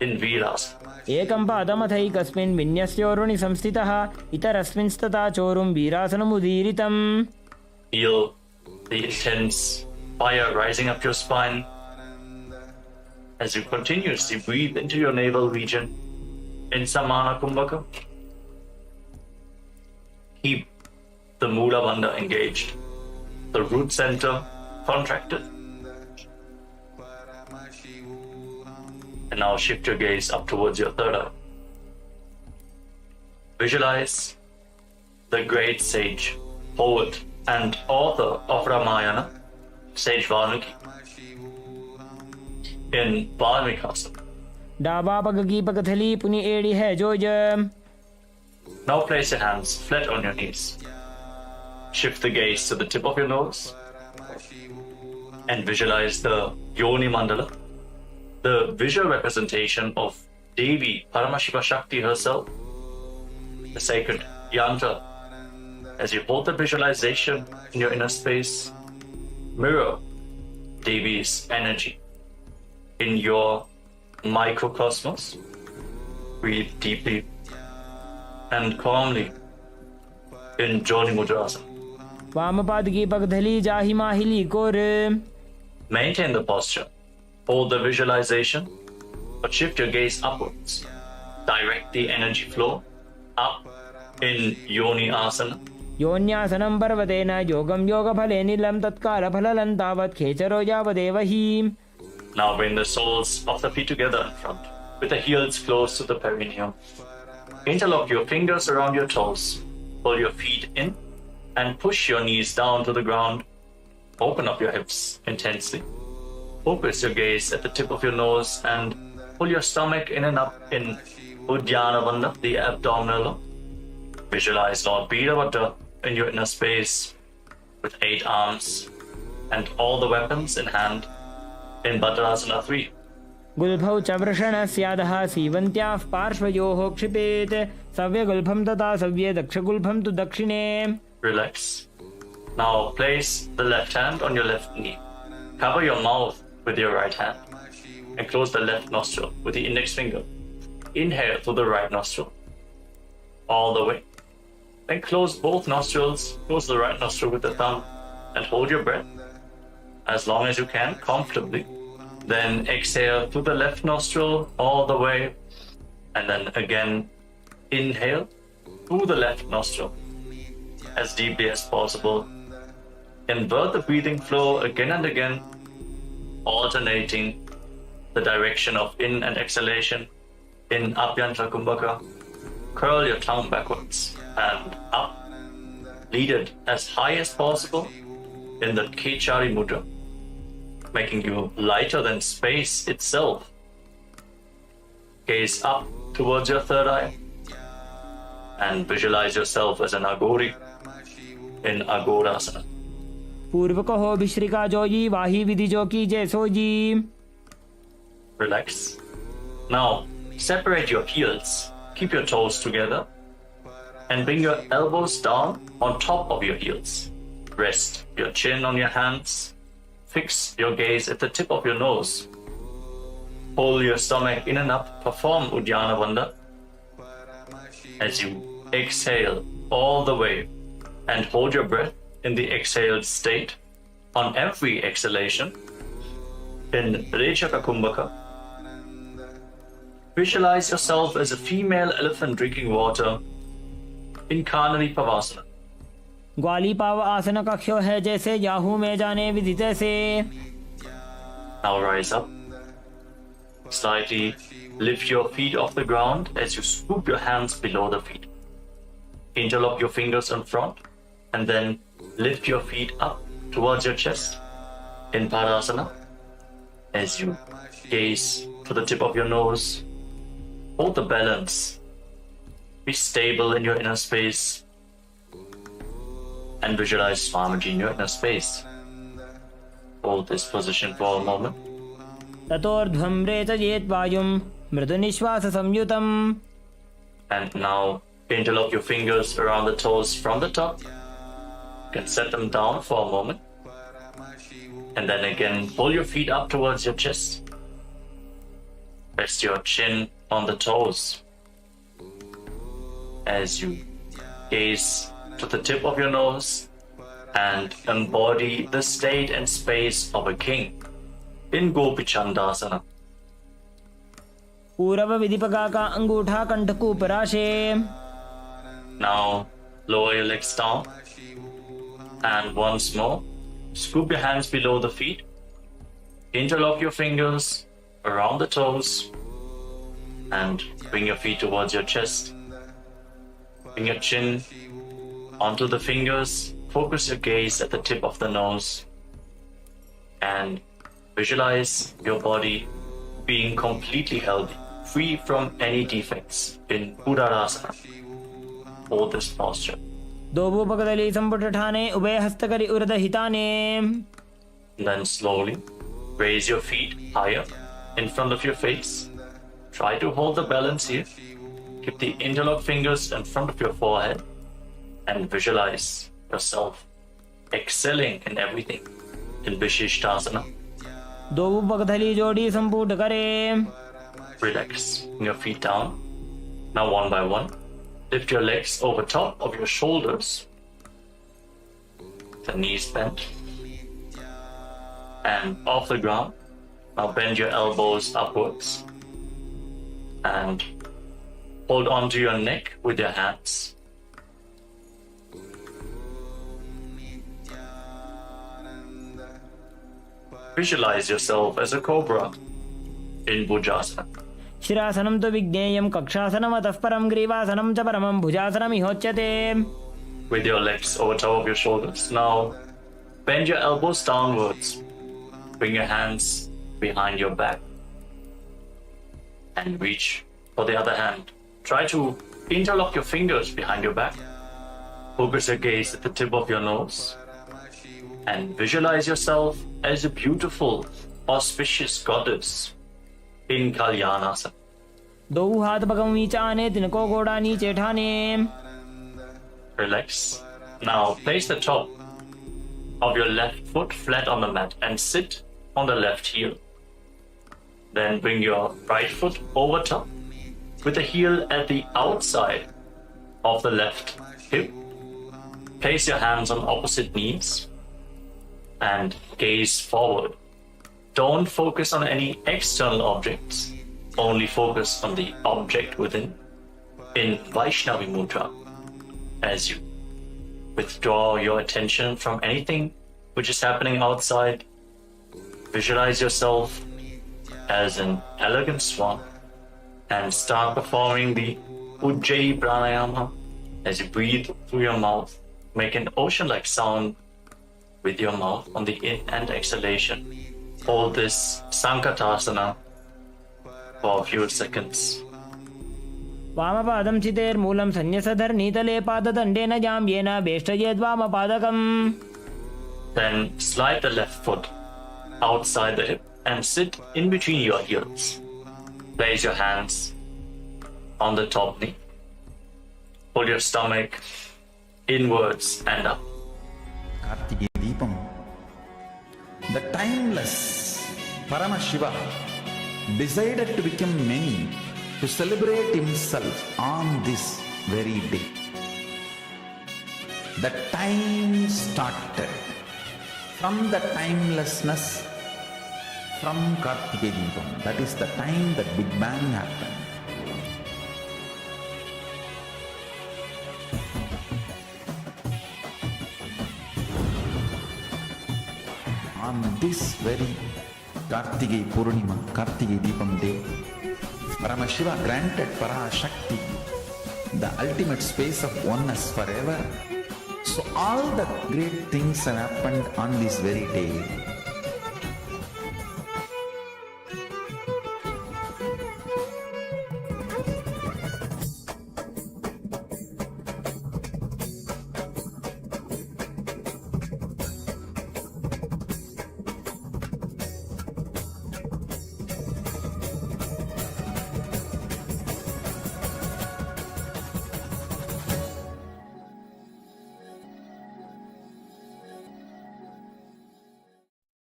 in Veerasana. एकं पादमथैकस्मिन् विन्यस्योरुणि संस्थितः इतरस्मिंस्तथा चोरुं वीरासनमुदीरितम्. Feel the intense fire rising up your spine as you continuously breathe into your navel region in Samana Kumbhaka. Keep the Mula Bandha engaged, the root center contracted. And now shift your gaze up towards your third eye. Visualize the great sage, poet, and author of Ramayana, Sage Valmiki, in Valmikasana. डाबा पग की पगथली पुनि एड़ी है जोज. Now place your hands flat on your knees. Shift the gaze to the tip of your nose and visualize the Yoni Mandala, the visual representation of Devi Paramashiva Shakti herself, the sacred yantra. As you hold the visualization in your inner space, mirror Devi's energy in your microcosmos. Breathe deeply and calmly in Joni Mudrasana. वामपाद की पगथली जाहि माहिली core. Maintain the posture. Hold the visualization, but shift your gaze upwards. Direct the energy flow up in Yoni Asana. योन्यासनं पर्वतेन योगं योगफले नीलं तत्कालफललं तावत् खेचरो यावदेव हि. Now bring the soles of the feet together in front, with the heels close to the perineum. Interlock your fingers around your toes. Pull your feet in and push your knees down to the ground. Open up your hips intensely. Focus your gaze at the tip of your nose and pull your stomach in and up in Uddiyana Bandha, the abdominal. Visualize Lord Bhiravata in your inner space with 8 arms and all the weapons in hand in Bhadrasana 3. गुल्फौ च वृषणस्यादः सीवन्त्याः पार्श्वयोः क्षिपेत् सव्यगुल्फं तथा सव्ये दक्षगुल्फं तु दक्षिणे. Relax. Now place the left hand on your left knee. Cover your mouth with your right hand and close the left nostril with the index finger. Inhale through the right nostril all the way. Then close both nostrils, close the right nostril with the thumb and hold your breath as long as you can comfortably. Then exhale through the left nostril all the way and then again inhale through the left nostril as deeply as possible. Invert the breathing flow again and again, alternating the direction of in and exhalation. In Abhyantara Kumbhaka, curl your tongue backwards and up. Lead it as high as possible in the Khechari Mudra, making you lighter than space itself. Gaze up towards your third eye and visualize yourself as an Agori in Agorasana. पूर्व कहो भिश्रिका जोगी वाही विधि जो की जैसो जी. Relax. Now, separate your heels. Keep your toes together and bring your elbows down on top of your heels. Rest your chin on your hands. Fix your gaze at the tip of your nose. Pull your stomach in and up. Perform Uddiyana Bandha as you exhale all the way and hold your breath in the exhaled state. On every exhalation, in Rechaka Kumbhaka, visualize yourself as a female elephant drinking water in Kanari Pavasana. ग्वाली पाव आसन कक्ष्यो है जैसे Yahoo में जाने विधि तैसे. Now rise up. Slightly lift your feet off the ground as you scoop your hands below the feet. Interlock your fingers in front and then lift your feet up towards your chest in Padasana as you gaze to the tip of your nose. Hold the balance. Be stable in your inner space and visualize Swamiji in your inner space. Hold this position for a moment. ततोर्ध्वं रेचयेत् वायुं मृदुनिश्वास संयुतम्. And now interlock your fingers around the toes from the top. You can set them down for a moment. And then again, pull your feet up towards your chest. Rest your chin on the toes as you gaze to the tip of your nose and embody the state and space of a king in Gopichandasana. पूरव विधिपका का अंगूठा कंठकूप राशे. Now lower your legs down and once more scoop your hands below the feet. Interlock your fingers around the toes and bring your feet towards your chest. Bring your chin onto the fingers. Focus your gaze at the tip of the nose and visualize your body being completely healthy, free from any defects in Udarasana. Hold this posture. दोबू पकदली संपुट ठाने उभय हस्तकरी उरद हिताने. Then slowly raise your feet higher in front of your face. Try to hold the balance here. Keep the interlocked fingers in front of your forehead and visualize yourself excelling in everything in Vishishtasana. दोबू पकदली जोड़ी संपुट करे. Relax. Bring your feet down. Now one by one, lift your legs over top of your shoulders. The knees bent. And off the ground. Now bend your elbows upwards. And hold onto your neck with your hands. Visualize yourself as a cobra in Bhujasana. शिरासनं तु विज्ञेयं कक्षासनम् अतः परं ग्रीवासनं च परमं भुजासनमिहोच्यते. With your legs over top of your shoulders. Now bend your elbows downwards. Bring your hands behind your back and reach for the other hand. Try to interlock your fingers behind your back. Focus your gaze at the tip of your nose and visualize yourself as a beautiful, auspicious goddess in Kalyanasana. दो हाथ Burgman नीचे आने तिनको गोड़ा नीचे ठाने. Relax. Now place the top of your left foot flat on the mat and sit on the left heel. Then bring your right foot over top with the heel at the outside of the left hip. Place your hands on opposite knees and gaze forward. Don't focus on any external objects. Only focus on the object within in Vaishnavi Mudra as you withdraw your attention from anything which is happening outside. Visualize yourself as an elegant swan and start performing the Ujjayi Pranayama as you breathe through your mouth. Make an ocean-like sound with your mouth on the in and exhalation. Hold this Sankatasana for a few seconds. वामपादं चितेर्मूलं संन्यसधर्नीतले पाददण्डेन जाम्येन वेष्टयेद्वामपादकम्. Then slide the left foot outside the hip and sit in between your heels. Place your hands on the top knee. Pull your stomach inwards and up. Kartikeya Deepam. The timeless Paramashiva decided to become many to celebrate himself on this very day. The time started from the timelessness from Kartikeya Deepam. That is the time that Big Bang happened. On this very Kartikeya Purnima, Kartikeya Deepam day, Paramashiva granted Parashakti the ultimate space of oneness forever. So all the great things have happened on this very day.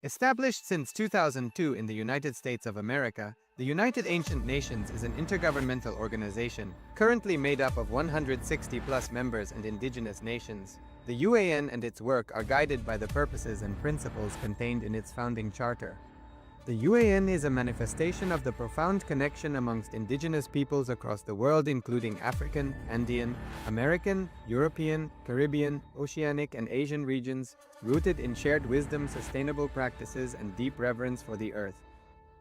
Established since 2002 in the United States of America, the United Ancient Nations is an intergovernmental organization currently made up of 160+ members and indigenous nations. The UAN and its work are guided by the purposes and principles contained in its founding charter. The UAN is a manifestation of the profound connection amongst indigenous peoples across the world, including African, Andean, American, European, Caribbean, Oceanic, and Asian regions, rooted in shared wisdom, sustainable practices, and deep reverence for the earth.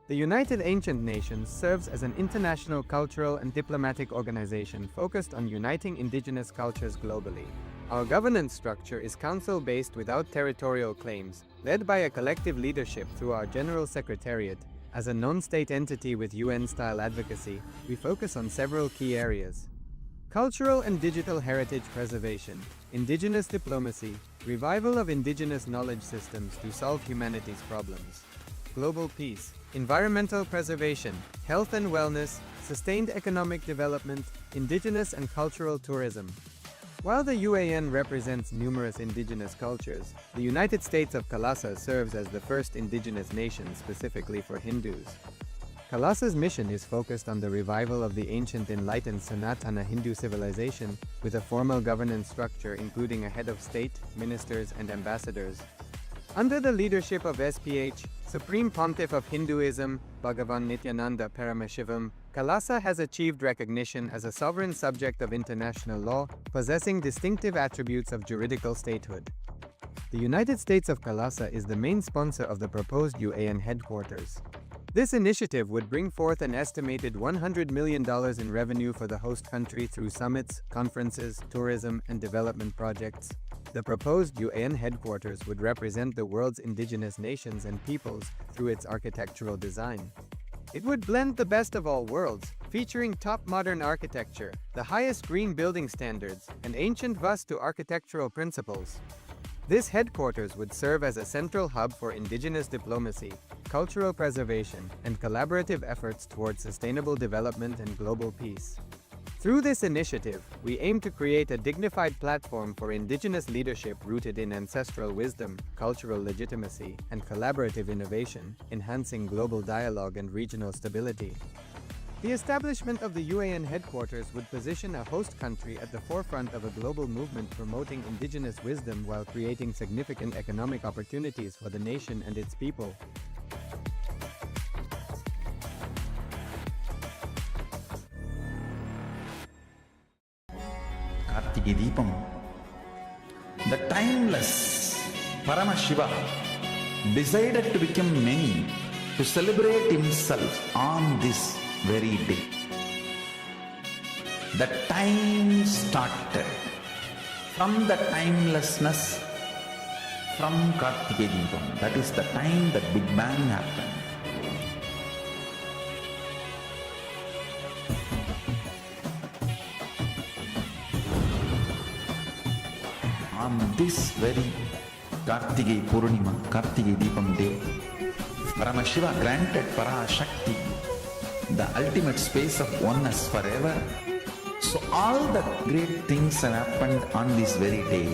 The United Ancient Nations serves as an international cultural and diplomatic organization focused on uniting indigenous cultures globally. Our governance structure is council-based without territorial claims, led by a collective leadership through our General Secretariat. As a non-state entity with UN-style advocacy, we focus on several key areas: cultural and digital heritage preservation, indigenous diplomacy, revival of indigenous knowledge systems to solve humanity's problems, global peace, environmental preservation, health and wellness, sustained economic development, indigenous and cultural tourism. While the UAN represents numerous indigenous cultures, the United States of KAILASA serves as the first indigenous nation specifically for Hindus. KAILASA's mission is focused on the revival of the ancient enlightened Sanatana Hindu civilization with a formal governance structure including a head of state, ministers, and ambassadors. Under the leadership of SPH, Supreme Pontiff of Hinduism, Bhagavan Nithyananda Paramashivoham, KAILASA has achieved recognition as a sovereign subject of international law, possessing distinctive attributes of juridical statehood. The United States of KAILASA is the main sponsor of the proposed UAN headquarters. This initiative would bring forth an estimated $100 million in revenue for the host country through summits, conferences, tourism, and development projects. The proposed UAN headquarters would represent the world's indigenous nations and peoples through its architectural design. It would blend the best of all worlds, featuring top modern architecture, the highest green building standards, and ancient Vastu architectural principles. This headquarters would serve as a central hub for indigenous diplomacy, cultural preservation, and collaborative efforts towards sustainable development and global peace. Through this initiative, we aim to create a dignified platform for indigenous leadership rooted in ancestral wisdom, cultural legitimacy, and collaborative innovation, enhancing global dialogue and regional stability. The establishment of the UAN headquarters would position a host country at the forefront of a global movement promoting indigenous wisdom while creating significant economic opportunities for the nation and its people. Kartikeya Deepam. the timeless Paramashivoham decided to become many to celebrate himself on this very day. The time started from the timelessness from Kartikeya Deepam. That is the time that Big Bang happened. On this very Kartikeya Purnima, Kartikeya Deepam day, Paramashiva granted Parashakti the ultimate space of oneness forever. So all the great things have happened on this very day.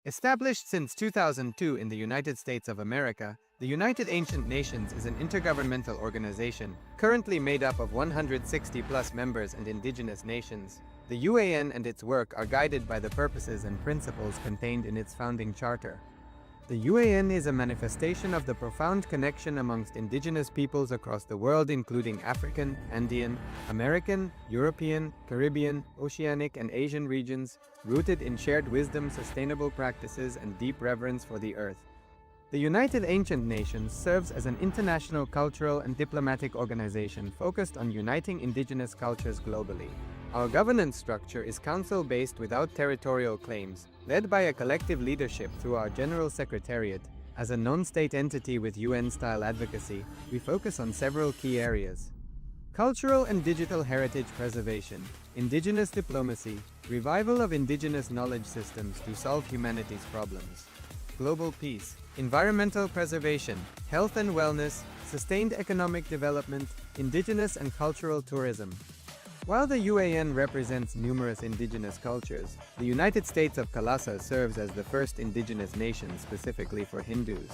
Established since 2002 in the United States of America, the United Ancient Nations is an intergovernmental organization currently made up of 160+ members and indigenous nations. The UAN and its work are guided by the purposes and principles contained in its founding charter. The UAN is a manifestation of the profound connection amongst indigenous peoples across the world, including African, Andean, American, European, Caribbean, Oceanic, and Asian regions, rooted in shared wisdom, sustainable practices, and deep reverence for the earth. The United Ancient Nations serves as an international cultural and diplomatic organization focused on uniting indigenous cultures globally. Our governance structure is council-based without territorial claims, led by a collective leadership through our General Secretariat. As a non-state entity with UN-style advocacy, we focus on several key areas: cultural and digital heritage preservation, indigenous diplomacy, revival of indigenous knowledge systems to solve humanity's problems, global peace, environmental preservation, health and wellness, sustained economic development, indigenous and cultural tourism. While the UAN represents numerous indigenous cultures, the United States of KAILASA serves as the first indigenous nation specifically for Hindus.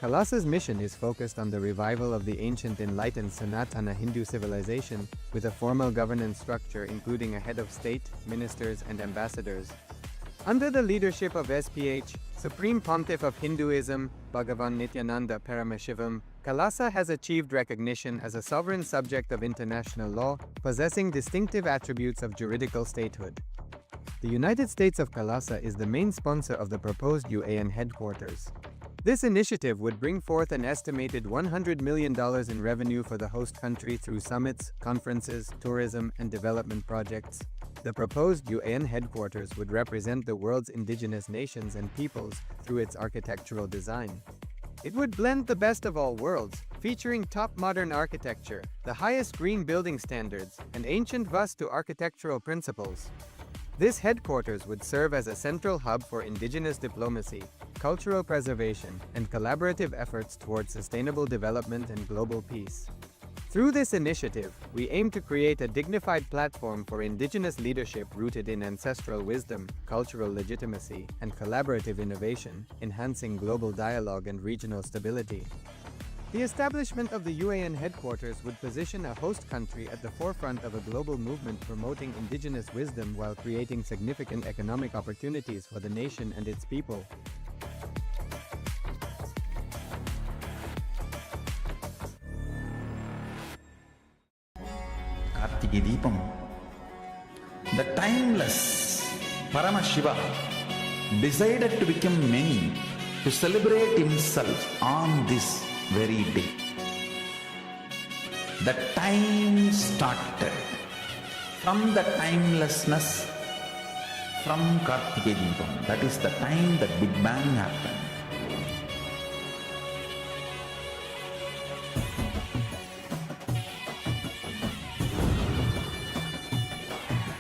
KAILASA's mission is focused on the revival of the ancient enlightened Sanatana Hindu civilization with a formal governance structure including a head of state, ministers, and ambassadors. Under the leadership of SPH, Supreme Pontiff of Hinduism, Bhagavan Nithyananda Paramashivoham, KAILASA has achieved recognition as a sovereign subject of international law, possessing distinctive attributes of juridical statehood. The United States of KAILASA is the main sponsor of the proposed UAN headquarters. This initiative would bring forth an estimated $100 million in revenue for the host country through summits, conferences, tourism, and development projects. The proposed UAN headquarters would represent the world's indigenous nations and peoples through its architectural design. It would blend the best of all worlds, featuring top modern architecture, the highest green building standards, and ancient Vastu architectural principles. This headquarters would serve as a central hub for indigenous diplomacy, cultural preservation, and collaborative efforts towards sustainable development and global peace. Through this initiative, we aim to create a dignified platform for indigenous leadership rooted in ancestral wisdom, cultural legitimacy, and collaborative innovation, enhancing global dialogue and regional stability. The establishment of the UAN headquarters would position a host country at the forefront of a global movement promoting indigenous wisdom while creating significant economic opportunities for the nation and its people. Kartikeya Deepam, the timeless Paramashiva decided to become many to celebrate himself on this very day. The time started from the timelessness from Kartikeya Deepam. That is the time that Big Bang happened.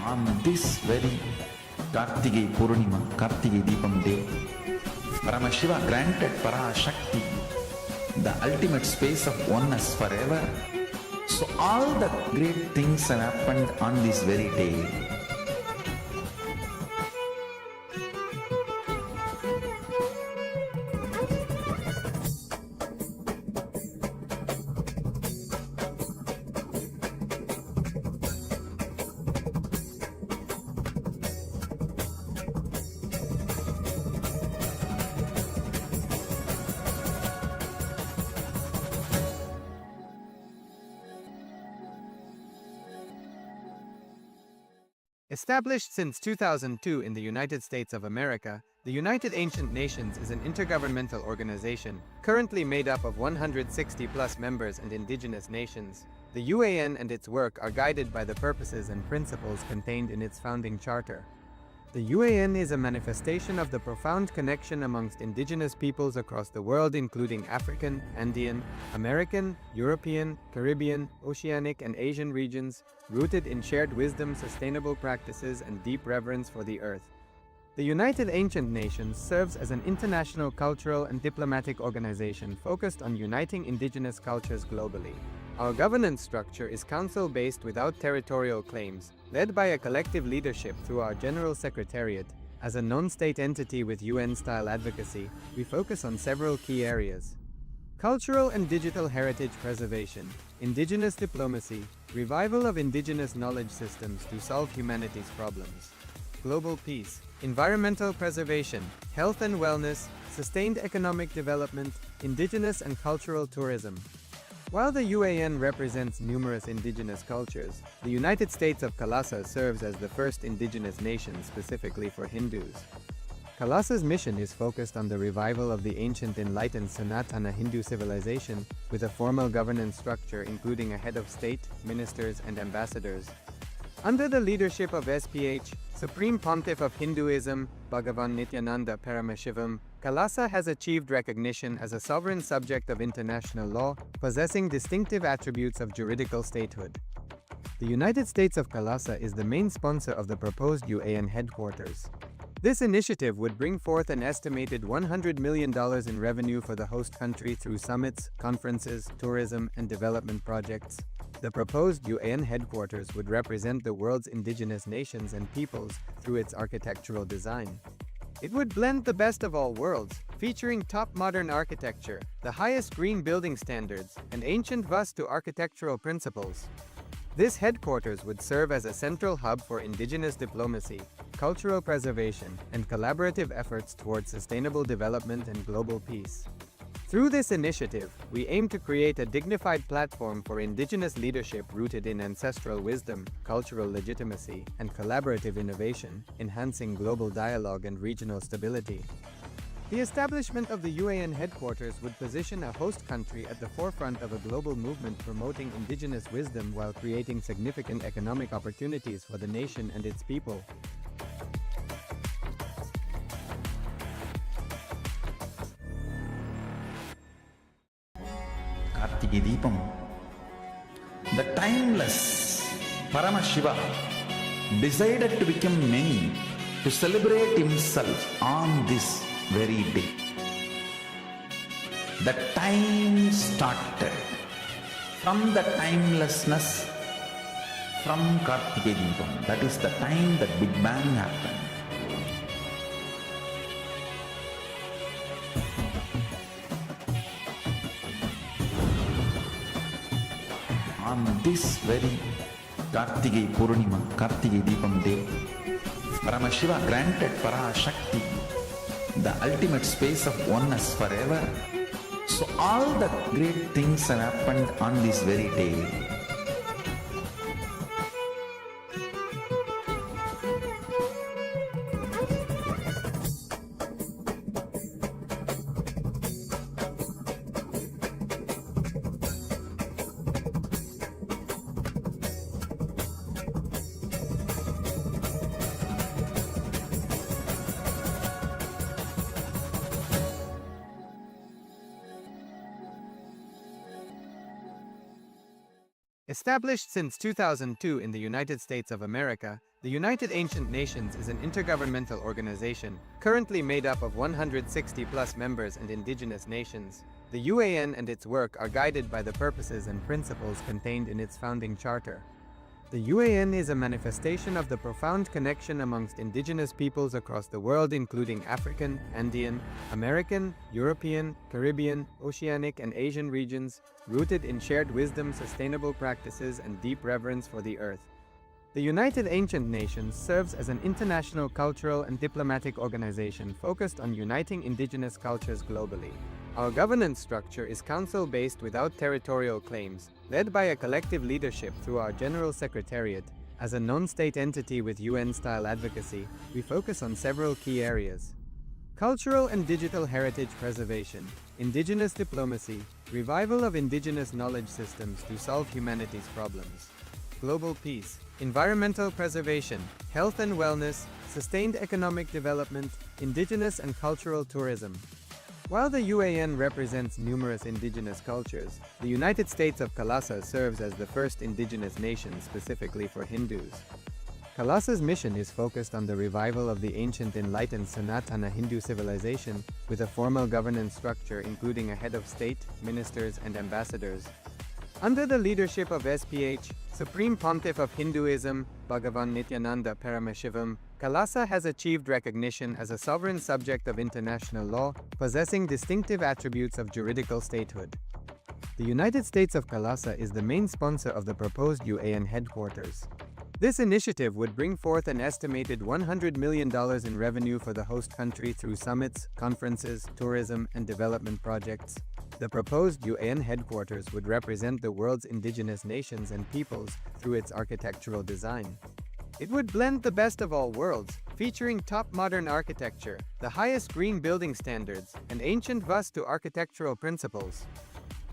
On this very Kartikeya Purnima, Kartikeya Deepam day, Paramashiva granted Parashakti the ultimate space of oneness forever. So all the great things have happened on this very day. Established since 2002 in the United States of America, the United Ancient Nations is an intergovernmental organization, currently made up of 160+ members and indigenous nations. The UAN and its work are guided by the purposes and principles contained in its founding charter. The UAN is a manifestation of the profound connection amongst indigenous peoples across the world, including African, Andean, American, European, Caribbean, Oceanic, and Asian regions, rooted in shared wisdom, sustainable practices, and deep reverence for the earth. The United Ancient Nations serves as an international cultural and diplomatic organization focused on uniting indigenous cultures globally. Our governance structure is council-based without territorial claims, led by a collective leadership through our General Secretariat. As a non-state entity with UN-style advocacy, we focus on several key areas: cultural and digital heritage preservation, indigenous diplomacy, revival of indigenous knowledge systems to solve humanity's problems, global peace, environmental preservation, health and wellness, sustained economic development, indigenous and cultural tourism. While the UAN represents numerous indigenous cultures, the United States of KAILASA serves as the first indigenous nation specifically for Hindus. KAILASA's mission is focused on the revival of the ancient enlightened Sanatana Hindu civilization with a formal governance structure including a head of state, ministers, and ambassadors. Under the leadership of SPH, Supreme Pontiff of Hinduism, Bhagavan Nithyananda Paramashivoham, KAILASA has achieved recognition as a sovereign subject of international law, possessing distinctive attributes of juridical statehood. The United States of KAILASA is the main sponsor of the proposed UAN headquarters. This initiative would bring forth an estimated $100 million in revenue for the host country through summits, conferences, tourism, and development projects. The proposed UAN headquarters would represent the world's indigenous nations and peoples through its architectural design. It would blend the best of all worlds, featuring top modern architecture, the highest green building standards, and ancient Vastu architectural principles. This headquarters would serve as a central hub for indigenous diplomacy, cultural preservation, and collaborative efforts towards sustainable development and global peace. Through this initiative, we aim to create a dignified platform for indigenous leadership rooted in ancestral wisdom, cultural legitimacy, and collaborative innovation, enhancing global dialogue and regional stability. The establishment of the UAN headquarters would position a host country at the forefront of a global movement promoting indigenous wisdom while creating significant economic opportunities for the nation and its people. Kartike Deepam, the timeless Paramashiva decided to become many, to celebrate himself on this very day. The time started from the timelessness from Kartike Deepam. That is the time that Big Bang happened. On this very Kartike Purnima, Kartike Deepam day, Paramashiva granted Parashakti the ultimate space of oneness forever. So all the great things have happened on this very day. Established since 2002 in the United States of America, the United Ancient Nations is an intergovernmental organization, currently made up of 160+ members and indigenous nations. The UAN and its work are guided by the purposes and principles contained in its founding charter. The UAN is a manifestation of the profound connection amongst indigenous peoples across the world, including African, Andean, American, European, Caribbean, Oceanic, and Asian regions, rooted in shared wisdom, sustainable practices, and deep reverence for the earth. The United Ancient Nations serves as an international cultural and diplomatic organization focused on uniting indigenous cultures globally. Our governance structure is council-based without territorial claims, led by a collective leadership through our General Secretariat. As a non-state entity with UN-style advocacy, we focus on several key areas: cultural and digital heritage preservation, indigenous diplomacy, revival of indigenous knowledge systems to solve humanity's problems, global peace, environmental preservation, health and wellness, sustained economic development, indigenous and cultural tourism. While the UAN represents numerous indigenous cultures, the United States of KAILASA serves as the first indigenous nation specifically for Hindus. KAILASA's mission is focused on the revival of the ancient enlightened Sanatana Hindu civilization with a formal governance structure including a head of state, ministers, and ambassadors. Under the leadership of SPH, Supreme Pontiff of Hinduism, Bhagavan Nithyananda Paramashivoham, KAILASA has achieved recognition as a sovereign subject of international law, possessing distinctive attributes of juridical statehood. The United States of KAILASA is the main sponsor of the proposed UAN headquarters. This initiative would bring forth an estimated $100 million in revenue for the host country through summits, conferences, tourism, and development projects. The proposed UAN headquarters would represent the world's indigenous nations and peoples through its architectural design. It would blend the best of all worlds, featuring top modern architecture, the highest green building standards, and ancient Vastu architectural principles.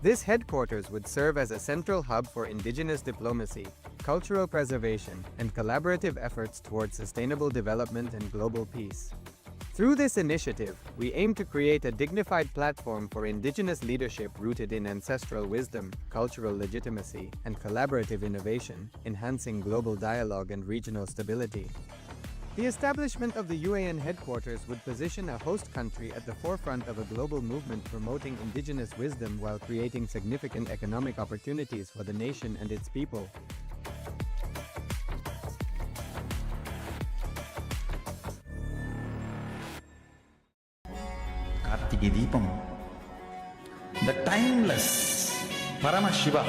This headquarters would serve as a central hub for indigenous diplomacy, cultural preservation, and collaborative efforts towards sustainable development and global peace. Through this initiative, we aim to create a dignified platform for indigenous leadership rooted in ancestral wisdom, cultural legitimacy, and collaborative innovation, enhancing global dialogue and regional stability. The establishment of the UAN headquarters would position a host country at the forefront of a global movement promoting indigenous wisdom while creating significant economic opportunities for the nation and its people. Kartike Deepam, the timeless Paramashiva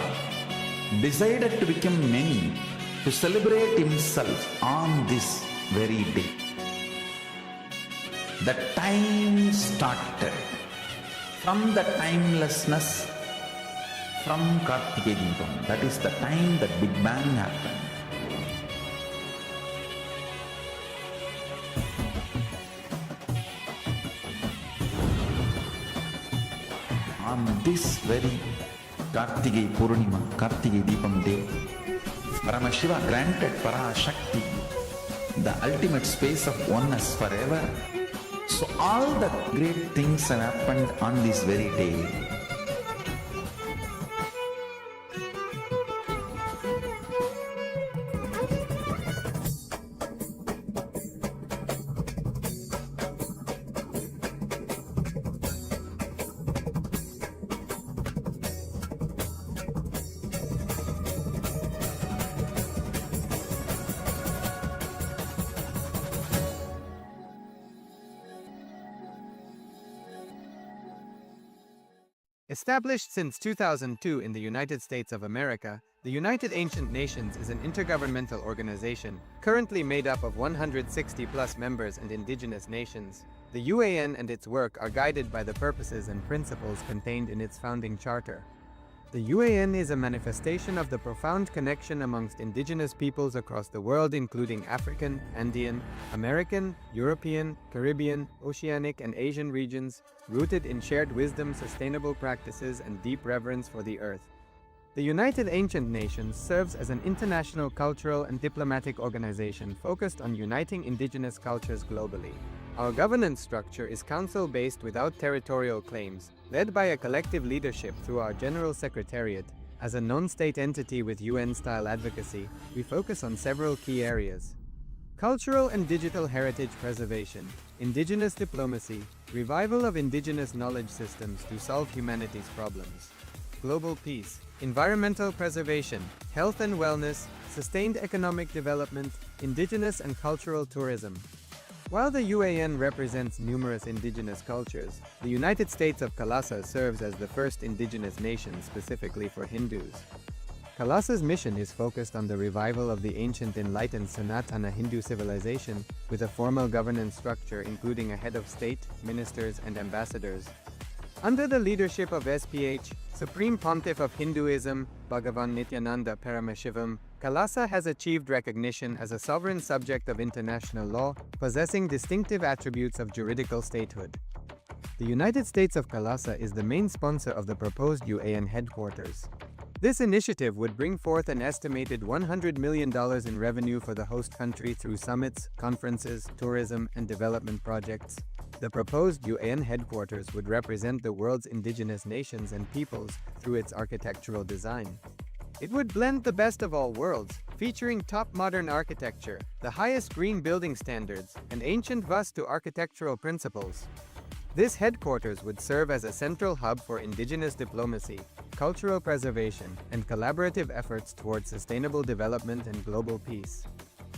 decided to become many to celebrate himself on this very day. The time started from the timelessness from Kartike Deepam. That is the time that Big Bang happened. On this very Kartike Purnima, Kartike Deepam day, Paramashiva granted Parashakti the ultimate space of oneness forever. So all the great things have happened on this very day. Established since 2002 in the United States of America, the United Ancient Nations is an intergovernmental organization, currently made up of 160+ members and indigenous nations. The UAN and its work are guided by the purposes and principles contained in its founding charter. The UAN is a manifestation of the profound connection amongst indigenous peoples across the world, including African, Andean, American, European, Caribbean, Oceanic, and Asian regions, rooted in shared wisdom, sustainable practices, and deep reverence for the earth. The United Ancient Nations serves as an international cultural and diplomatic organization focused on uniting indigenous cultures globally. Our governance structure is council-based without territorial claims, led by a collective leadership through our General Secretariat. As a non-state entity with UN-style advocacy, we focus on several key areas: cultural and digital heritage preservation, indigenous diplomacy, revival of indigenous knowledge systems to solve humanity's problems, global peace, environmental preservation, health and wellness, sustained economic development, indigenous and cultural tourism. While the UAN represents numerous indigenous cultures, the United States of KAILASA serves as the first indigenous nation specifically for Hindus. KAILASA's mission is focused on the revival of the ancient enlightened Sanatana Hindu civilization with a formal governance structure including a head of state, ministers, and ambassadors. Under the leadership of SPH, Supreme Pontiff of Hinduism, Bhagavan Nithyananda Paramashivoham, KAILASA has achieved recognition as a sovereign subject of international law, possessing distinctive attributes of juridical statehood. The United States of KAILASA is the main sponsor of the proposed UAN headquarters. This initiative would bring forth an estimated $100 million in revenue for the host country through summits, conferences, tourism, and development projects. The proposed UAN headquarters would represent the world's indigenous nations and peoples through its architectural design. It would blend the best of all worlds, featuring top modern architecture, the highest green building standards, and ancient Vastu architectural principles. This headquarters would serve as a central hub for indigenous diplomacy, cultural preservation, and collaborative efforts towards sustainable development and global peace.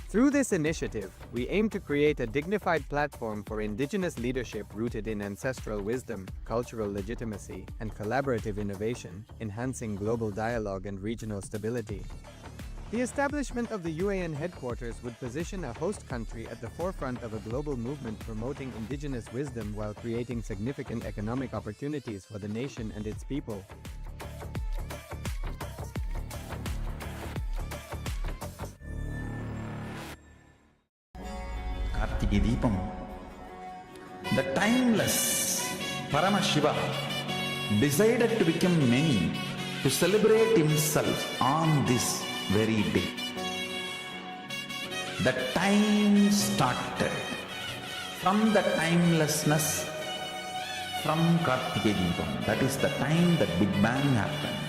Through this initiative, we aim to create a dignified platform for indigenous leadership rooted in ancestral wisdom, cultural legitimacy, and collaborative innovation, enhancing global dialogue and regional stability. The establishment of the UAN headquarters would position a host country at the forefront of a global movement promoting indigenous wisdom while creating significant economic opportunities for the nation and its people. Kartike Deepam, the timeless Paramashiva decided to become many to celebrate himself on this very day. The time started from the timelessness from Kartike Deepam. That is the time that Big Bang happened.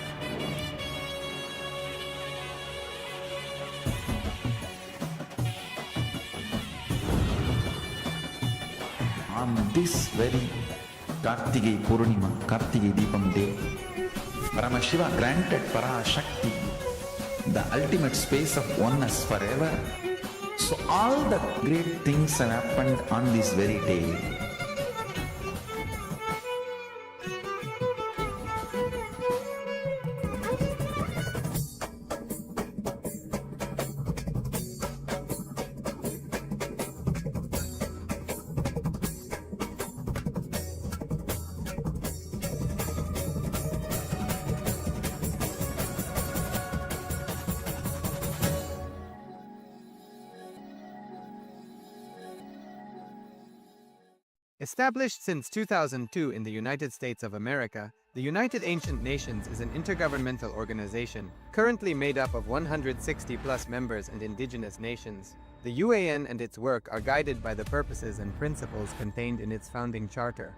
On this very Kartike Purnima, Kartike Deepam day, Paramashiva granted Parashakti the ultimate space of oneness forever. So all the great things have happened on this very day. Established since 2002 in the United States of America, the United Ancient Nations is an intergovernmental organization, currently made up of 160+ members and indigenous nations. The UAN and its work are guided by the purposes and principles contained in its founding charter.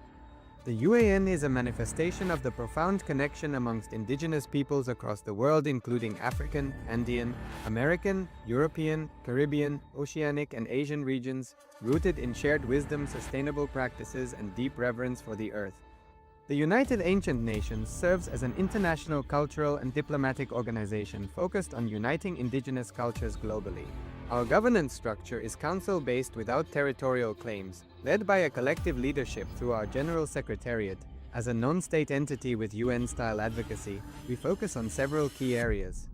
The UAN is a manifestation of the profound connection amongst indigenous peoples across the world, including African, Andean, American, European, Caribbean, Oceanic, and Asian regions, rooted in shared wisdom, sustainable practices, and deep reverence for the earth. The United Ancient Nations serves as an international cultural and diplomatic organization focused on uniting indigenous cultures globally. Our governance structure is council-based without territorial claims, led by a collective leadership through our General Secretariat. As a non-state entity with UN-style advocacy, we focus on several key areas: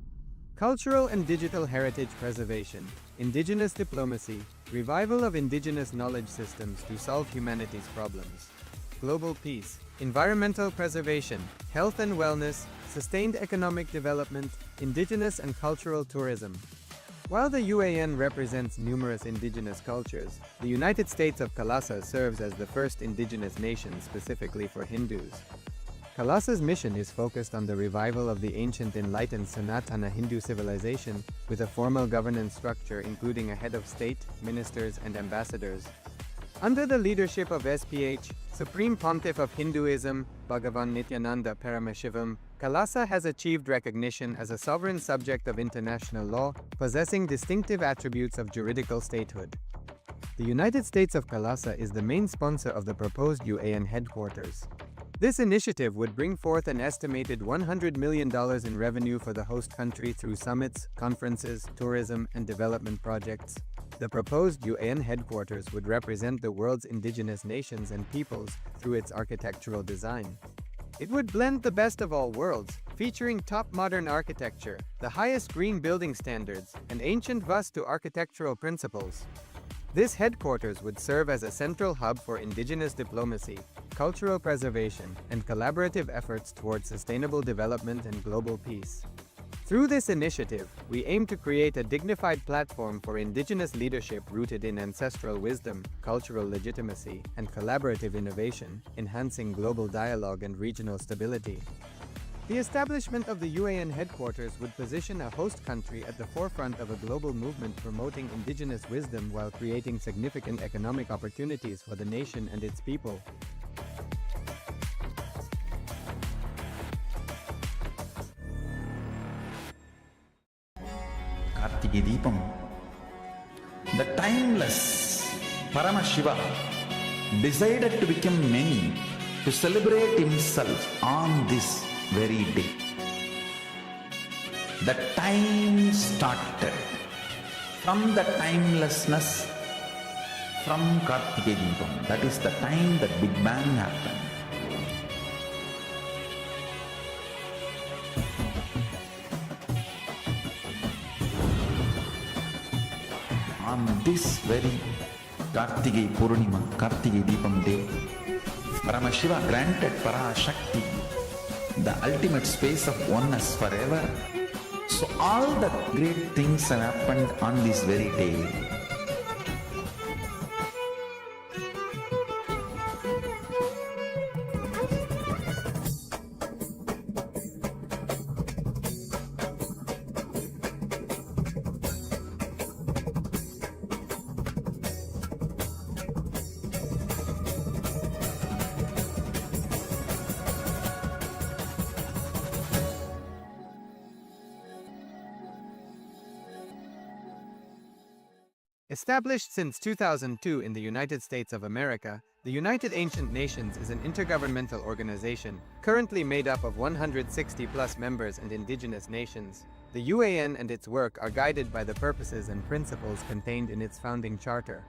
cultural and digital heritage preservation, indigenous diplomacy, revival of indigenous knowledge systems to solve humanity's problems, global peace, environmental preservation, health and wellness, sustained economic development, indigenous and cultural tourism. While the UAN represents numerous indigenous cultures, the United States of KAILASA serves as the first indigenous nation specifically for Hindus. KAILASA's mission is focused on the revival of the ancient enlightened Sanatana Hindu civilization with a formal governance structure including a head of state, ministers, and ambassadors. Under the leadership of SPH, Supreme Pontiff of Hinduism, Bhagavan Nithyananda Paramashivoham, KAILASA has achieved recognition as a sovereign subject of international law, possessing distinctive attributes of juridical statehood. The United States of KAILASA is the main sponsor of the proposed UAN headquarters. This initiative would bring forth an estimated $100 million in revenue for the host country through summits, conferences, tourism, and development projects. The proposed UAN headquarters would represent the world's indigenous nations and peoples through its architectural design. It would blend the best of all worlds, featuring top modern architecture, the highest green building standards, and ancient Vastu architectural principles. This headquarters would serve as a central hub for indigenous diplomacy, cultural preservation, and collaborative efforts towards sustainable development and global peace. Through this initiative, we aim to create a dignified platform for indigenous leadership rooted in ancestral wisdom, cultural legitimacy, and collaborative innovation, enhancing global dialogue and regional stability. The establishment of the UAN headquarters would position a host country at the forefront of a global movement promoting indigenous wisdom while creating significant economic opportunities for the nation and its people. Kartike Deepam, the timeless Paramashiva decided to become many, to celebrate himself on this very day. The time started from the timelessness from Kartike Deepam. That is the time that Big Bang happened. On this very Kartike Purnima, Kartike Deepam day, Paramashiva granted Parashakti the ultimate space of oneness forever. So all the great things have happened on this very day. Established since 2002 in the United States of America, the United Ancient Nations is an intergovernmental organization, currently made up of 160+ members and indigenous nations. The UAN and its work are guided by the purposes and principles contained in its founding charter.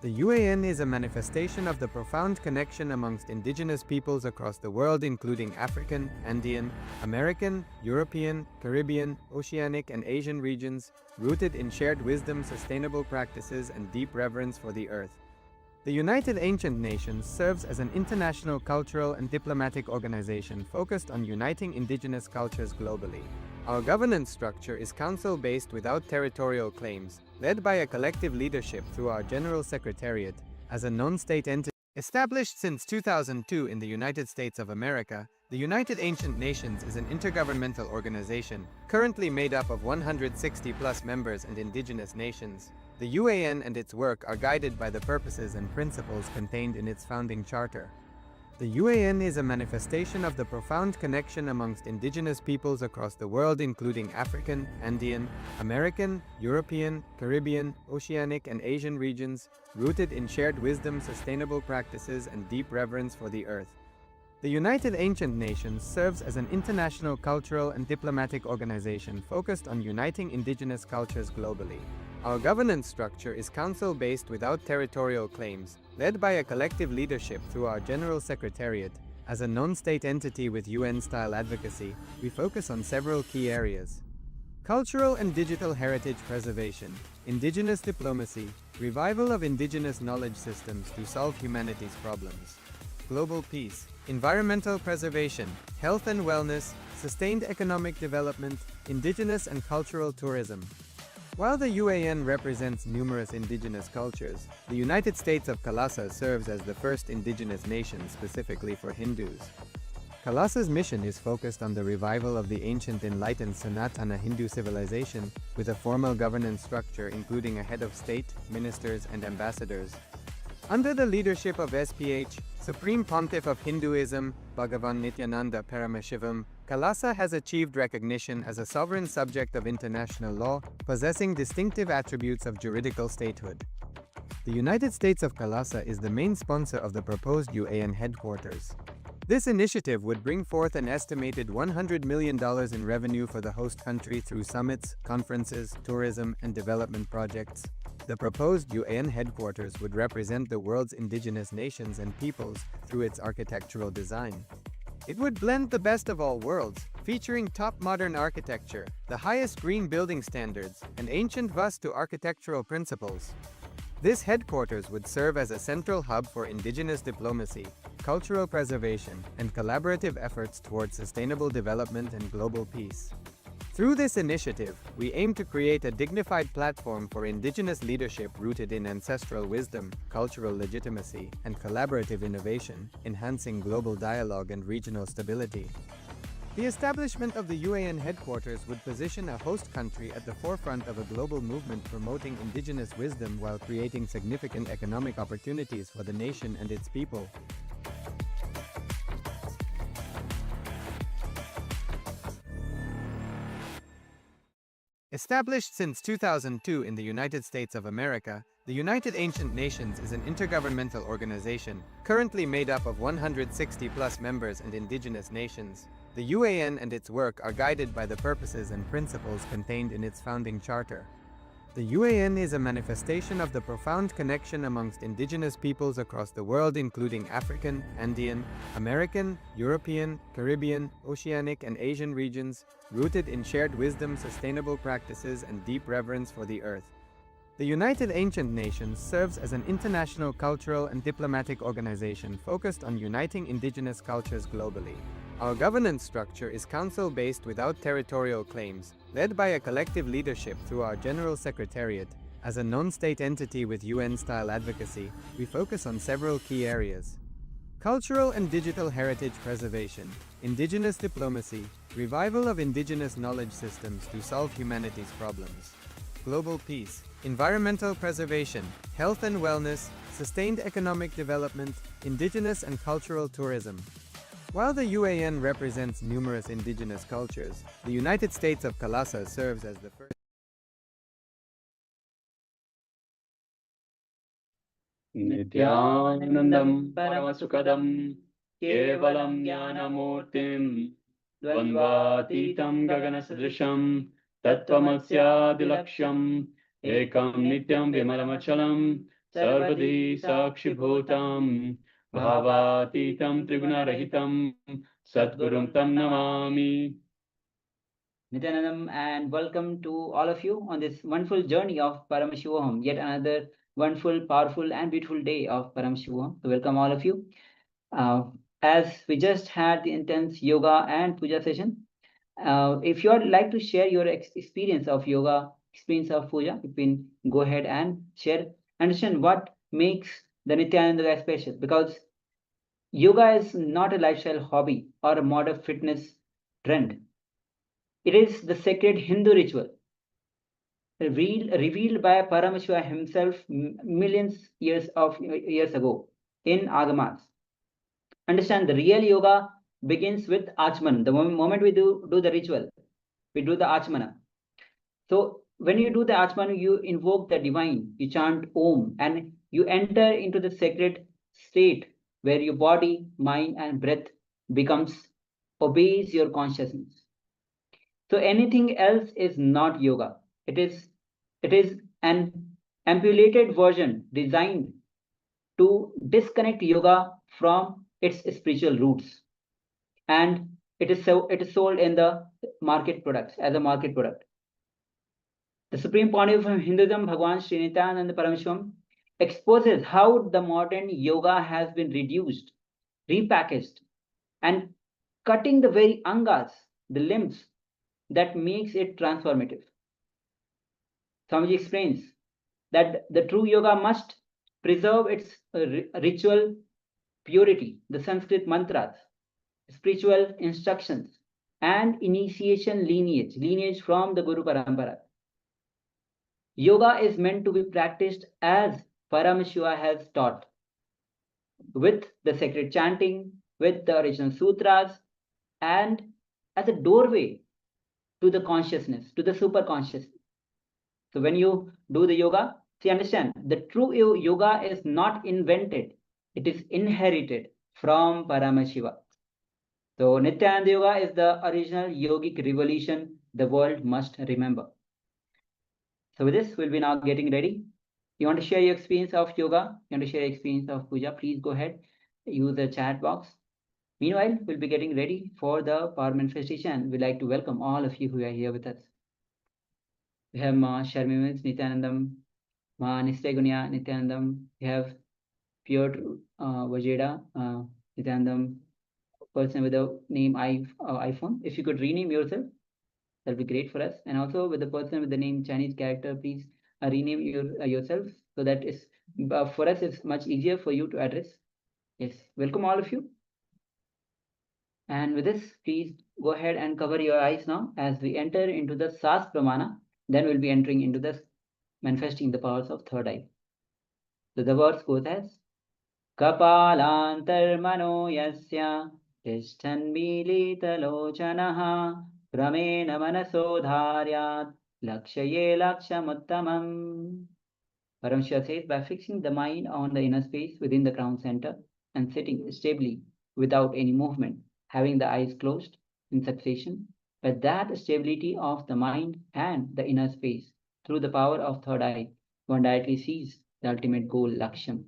The UAN is a manifestation of the profound connection amongst indigenous peoples across the world, including African, Andean, American, European, Caribbean, Oceanic, and Asian regions, rooted in shared wisdom, sustainable practices, and deep reverence for the earth. The United Ancient Nations serves as an international cultural and diplomatic organization focused on uniting indigenous cultures globally. Our governance structure is council-based without territorial claims, led by a collective leadership through our General Secretariat, as a non-state entity. Established since 2002 in the United States of America, the United Ancient Nations is an intergovernmental organization, currently made up of 160+ members and indigenous nations. The UAN and its work are guided by the purposes and principles contained in its founding charter. The UAN is a manifestation of the profound connection amongst indigenous peoples across the world, including African, Andean, American, European, Caribbean, Oceanic, and Asian regions, rooted in shared wisdom, sustainable practices, and deep reverence for the earth. The United Ancient Nations serves as an international cultural and diplomatic organization focused on uniting indigenous cultures globally. Our governance structure is council-based without territorial claims, led by a collective leadership through our General Secretariat. As a non-state entity with UN-style advocacy, we focus on several key areas: cultural and digital heritage preservation, indigenous diplomacy, revival of indigenous knowledge systems to solve humanity's problems, global peace, environmental preservation, health and wellness, sustained economic development, indigenous and cultural tourism. While the UAN represents numerous indigenous cultures, the United States of KAILASA serves as the first indigenous nation specifically for Hindus. KAILASA's mission is focused on the revival of the ancient enlightened Sanatana Hindu civilization, with a formal governance structure including a head of state, ministers, and ambassadors. Under the leadership of SPH, Supreme Pontiff of Hinduism, Bhagavan Nithyananda Paramashivoham, KAILASA has achieved recognition as a sovereign subject of international law, possessing distinctive attributes of juridical statehood. The United States of KAILASA is the main sponsor of the proposed UAN headquarters. This initiative would bring forth an estimated $100 million in revenue for the host country through summits, conferences, tourism, and development projects. The proposed UAN headquarters would represent the world's indigenous nations and peoples through its architectural design. It would blend the best of all worlds, featuring top modern architecture, the highest green building standards, and ancient Vastu architectural principles. This headquarters would serve as a central hub for indigenous diplomacy, cultural preservation, and collaborative efforts towards sustainable development and global peace. Through this initiative, we aim to create a dignified platform for indigenous leadership rooted in ancestral wisdom, cultural legitimacy, and collaborative innovation, enhancing global dialogue and regional stability. The establishment of the UAN headquarters would position a host country at the forefront of a global movement promoting indigenous wisdom while creating significant economic opportunities for the nation and its people. Established since 2002 in the United States of America, the United Ancient Nations is an intergovernmental organization, currently made up of 160+ members and indigenous nations. The UAN and its work are guided by the purposes and principles contained in its founding charter. The UAN is a manifestation of the profound connection amongst indigenous peoples across the world, including African, Andean, American, European, Caribbean, Oceanic, and Asian regions, rooted in shared wisdom, sustainable practices, and deep reverence for the earth. The United Ancient Nations serves as an international cultural and diplomatic organization focused on uniting indigenous cultures globally. Our governance structure is council-based without territorial claims, led by a collective leadership through our General Secretariat. As a non-state entity with UN-style advocacy, we focus on several key areas: cultural and digital heritage preservation, indigenous diplomacy, revival of indigenous knowledge systems to solve humanity's problems, global peace, environmental preservation, health and wellness, sustained economic development, indigenous and cultural tourism. While the UAN represents numerous indigenous cultures, the United States of KAILASA serves as the first. Nithyanandam Paramasukadam Kevalam Jnanamurtim Dvandvatitam Gaganasadrisham Tattvamasya Ekam Nityam Vimalamachalam Sarvadi Sakshibhutam Bhavatitam Trigunarahitam Satgurum Tam Namami. Nithyanandam, and welcome to all of you on this wonderful journey of Paramashivoham, yet another wonderful, powerful, and beautiful day of Paramashivoham. So welcome all of you. As we just had the intense yoga and puja session, if you would like to share your experience of yoga, experience of puja, you can go ahead and share, understand what makes the Nithyananda special, because yoga is not a lifestyle hobby or a modern fitness trend. It is the sacred Hindu ritual revealed by Paramashiva himself millions years ago in Agamas. Understand, the real yoga begins with Atman. The moment we do the ritual, we do the Atmana. So when you do the Atman, you invoke the divine, you chant Om, and you enter into the sacred state where your body, mind, and breath obeys your consciousness. So anything else is not yoga. It is an ampulated version designed to disconnect yoga from its spiritual roots, and it is sold in the market products as a market product. The Supreme Pontiff of Hinduism, Bhagwan Sri Nithyananda Paramashivoham, exposes how the modern yoga has been reduced, repackaged, and cutting the very angas, the limbs, that makes it transformative. Swamiji explains that the true yoga must preserve its ritual purity, the Sanskrit mantras, spiritual instructions, and initiation lineage from the Guru Parampara. Yoga is meant to be practiced as Paramashiva has taught, with the sacred chanting, with the original sutras, and as a doorway to the consciousness, to the super consciousness. So when you do the yoga, see, understand, the true yoga is not invented. It is inherited from Paramashiva. So Nithyananda Yoga is the original yogic revolution the world must remember. So with this, we'll be now getting ready. You want to share your experience of yoga? You want to share your experience of puja? Please go ahead, use the chat box. Meanwhile, we'll be getting ready for the power manifestation. We'd like to welcome all of you who are here with us. We have Ma Sharmimits Nithyanandam, Ma Nistegunya Nithyanandam. We have Piotr Vajeda Nithyanandam, person with the name iPhone. If you could rename yourself. That'll be great for us. And also with the person with the name Chinese character, please rename yourself, so that is for us it's much easier for you to address. Yes, welcome all of you. And with this, please go ahead and cover your eyes now as we enter into the Sas Pramana. Then we'll be entering into the manifesting the powers of third eye. So the words goes as Kapalantarmano yasya tishtan militalochanaha pramena manasodharyat lakshaye lakshamuttamam. Paramashiva says, by fixing the mind on the inner space within the crown center and sitting stably without any movement, having the eyes closed in succession, with that stability of the mind and the inner space, through the power of third eye, one directly sees the ultimate goal, Laksham.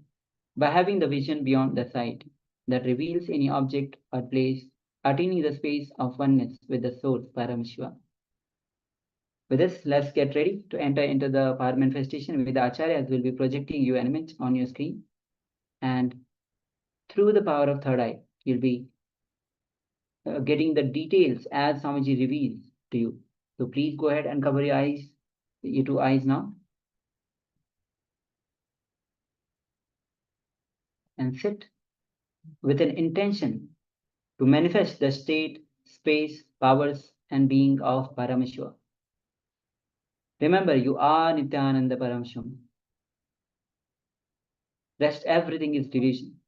By having the vision beyond the sight that reveals any object or place, attaining the space of oneness with the source, Paramashiva. With this, let's get ready to enter into the power manifestation with the Acharyas will be projecting your image on your screen. And through the power of third eye, you'll be getting the details as Swamiji reveals to you. So please go ahead and cover your eyes, your two eyes now. And sit with an intention to manifest the state, space, powers, and being of Paramashiva. Remember, you are Nithyananda Paramashivam. Rest everything is division.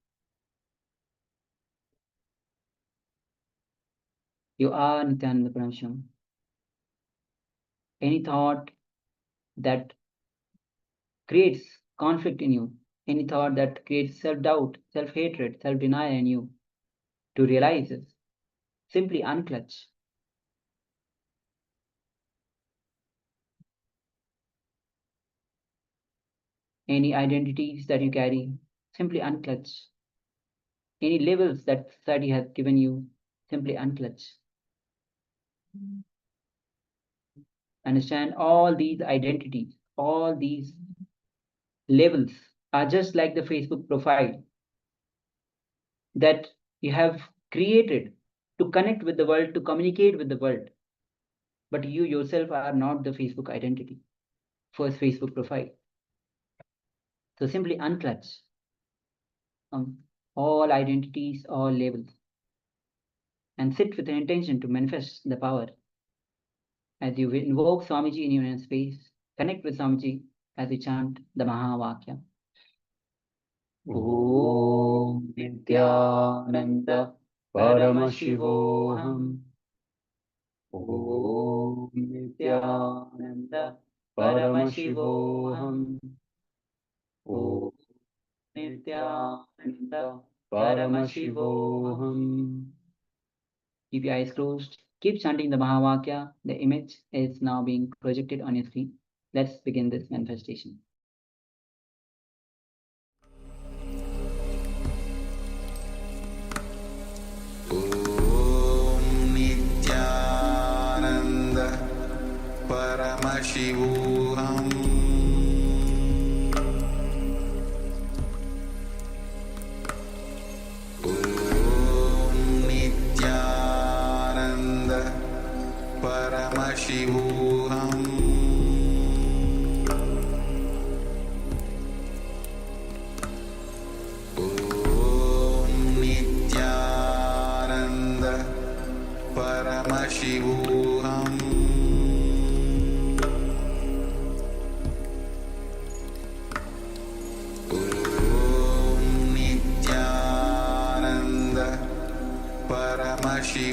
You are Nithyananda Paramashivam. Any thought that creates conflict in you, any thought that creates self-doubt, self-hatred, self-denial in you, to realize this, simply unclutch. Any identities that you carry, simply unclutch. Any labels that society has given you, simply unclutch. Understand all these identities, all these labels are just like the Facebook profile that you have created to connect with the world, to communicate with the world. But you yourself are not the Facebook identity, first Facebook profile. So simply unclutch all identities, all labels, and sit with an intention to manifest the power. As you invoke Swamiji in your inner space, connect with Swamiji as we chant the Mahavakya. Om Nithyananda Paramashivoham. Om Nithyananda Paramashivoham. Om Nithyananda Paramashivoham. Keep your eyes closed. Keep chanting the Mahavakya. The image is now being projected on your screen. Let's begin this manifestation. Om Nithyananda Paramashivoham. Paramashivoham. Om Nithyananda Paramashivoham. Om Nithyananda Paramashivoham.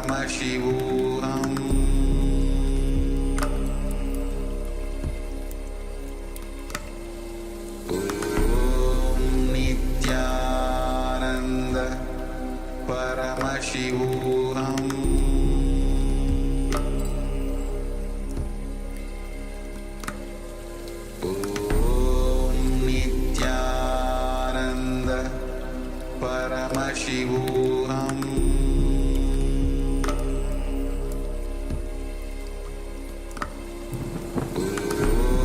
Paramashivoham. Om Nithyananda Paramashivoham. Om Nithyananda Paramashivoham. Om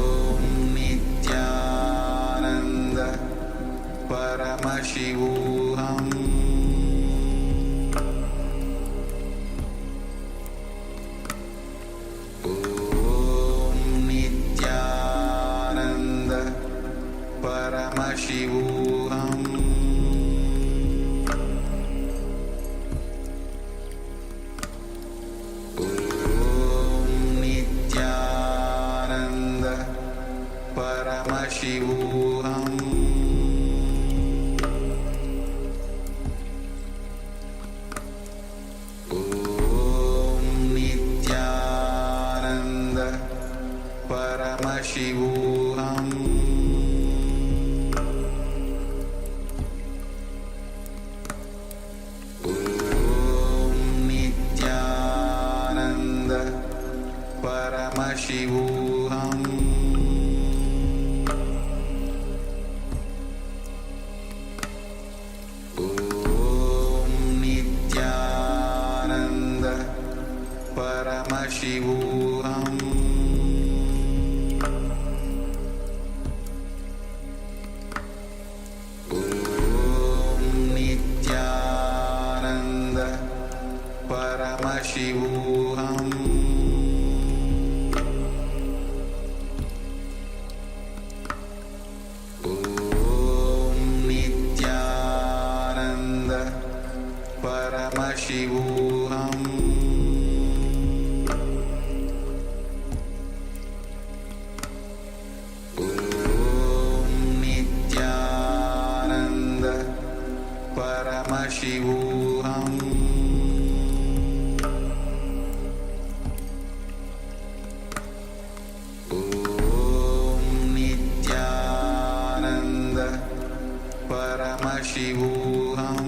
Paramashivoham. Om Nithyananda Paramashivoham. Om Nithyananda Paramashivoham. Paramashivoham. Om Nithyananda Paramashivoham. Om Nithyananda Paramashivoham. Paramashivoham. Om Nithyananda Paramashivoham. Om Nithyananda Paramashivoham. Paramashivoham. Om Nithyananda Paramashivoham.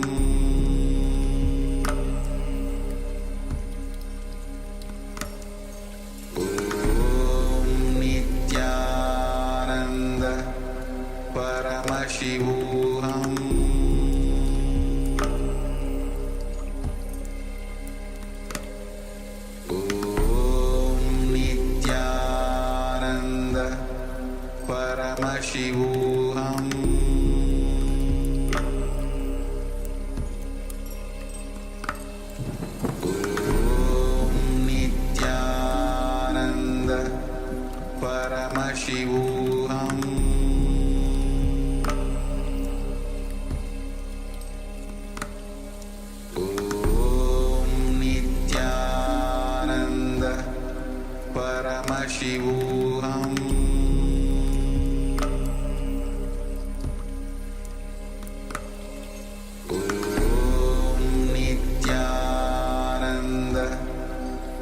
Om Nithyananda Paramashivoham. Paramashivoham. Om Nithyananda Paramashivoham. Om Nithyananda Paramashivoham.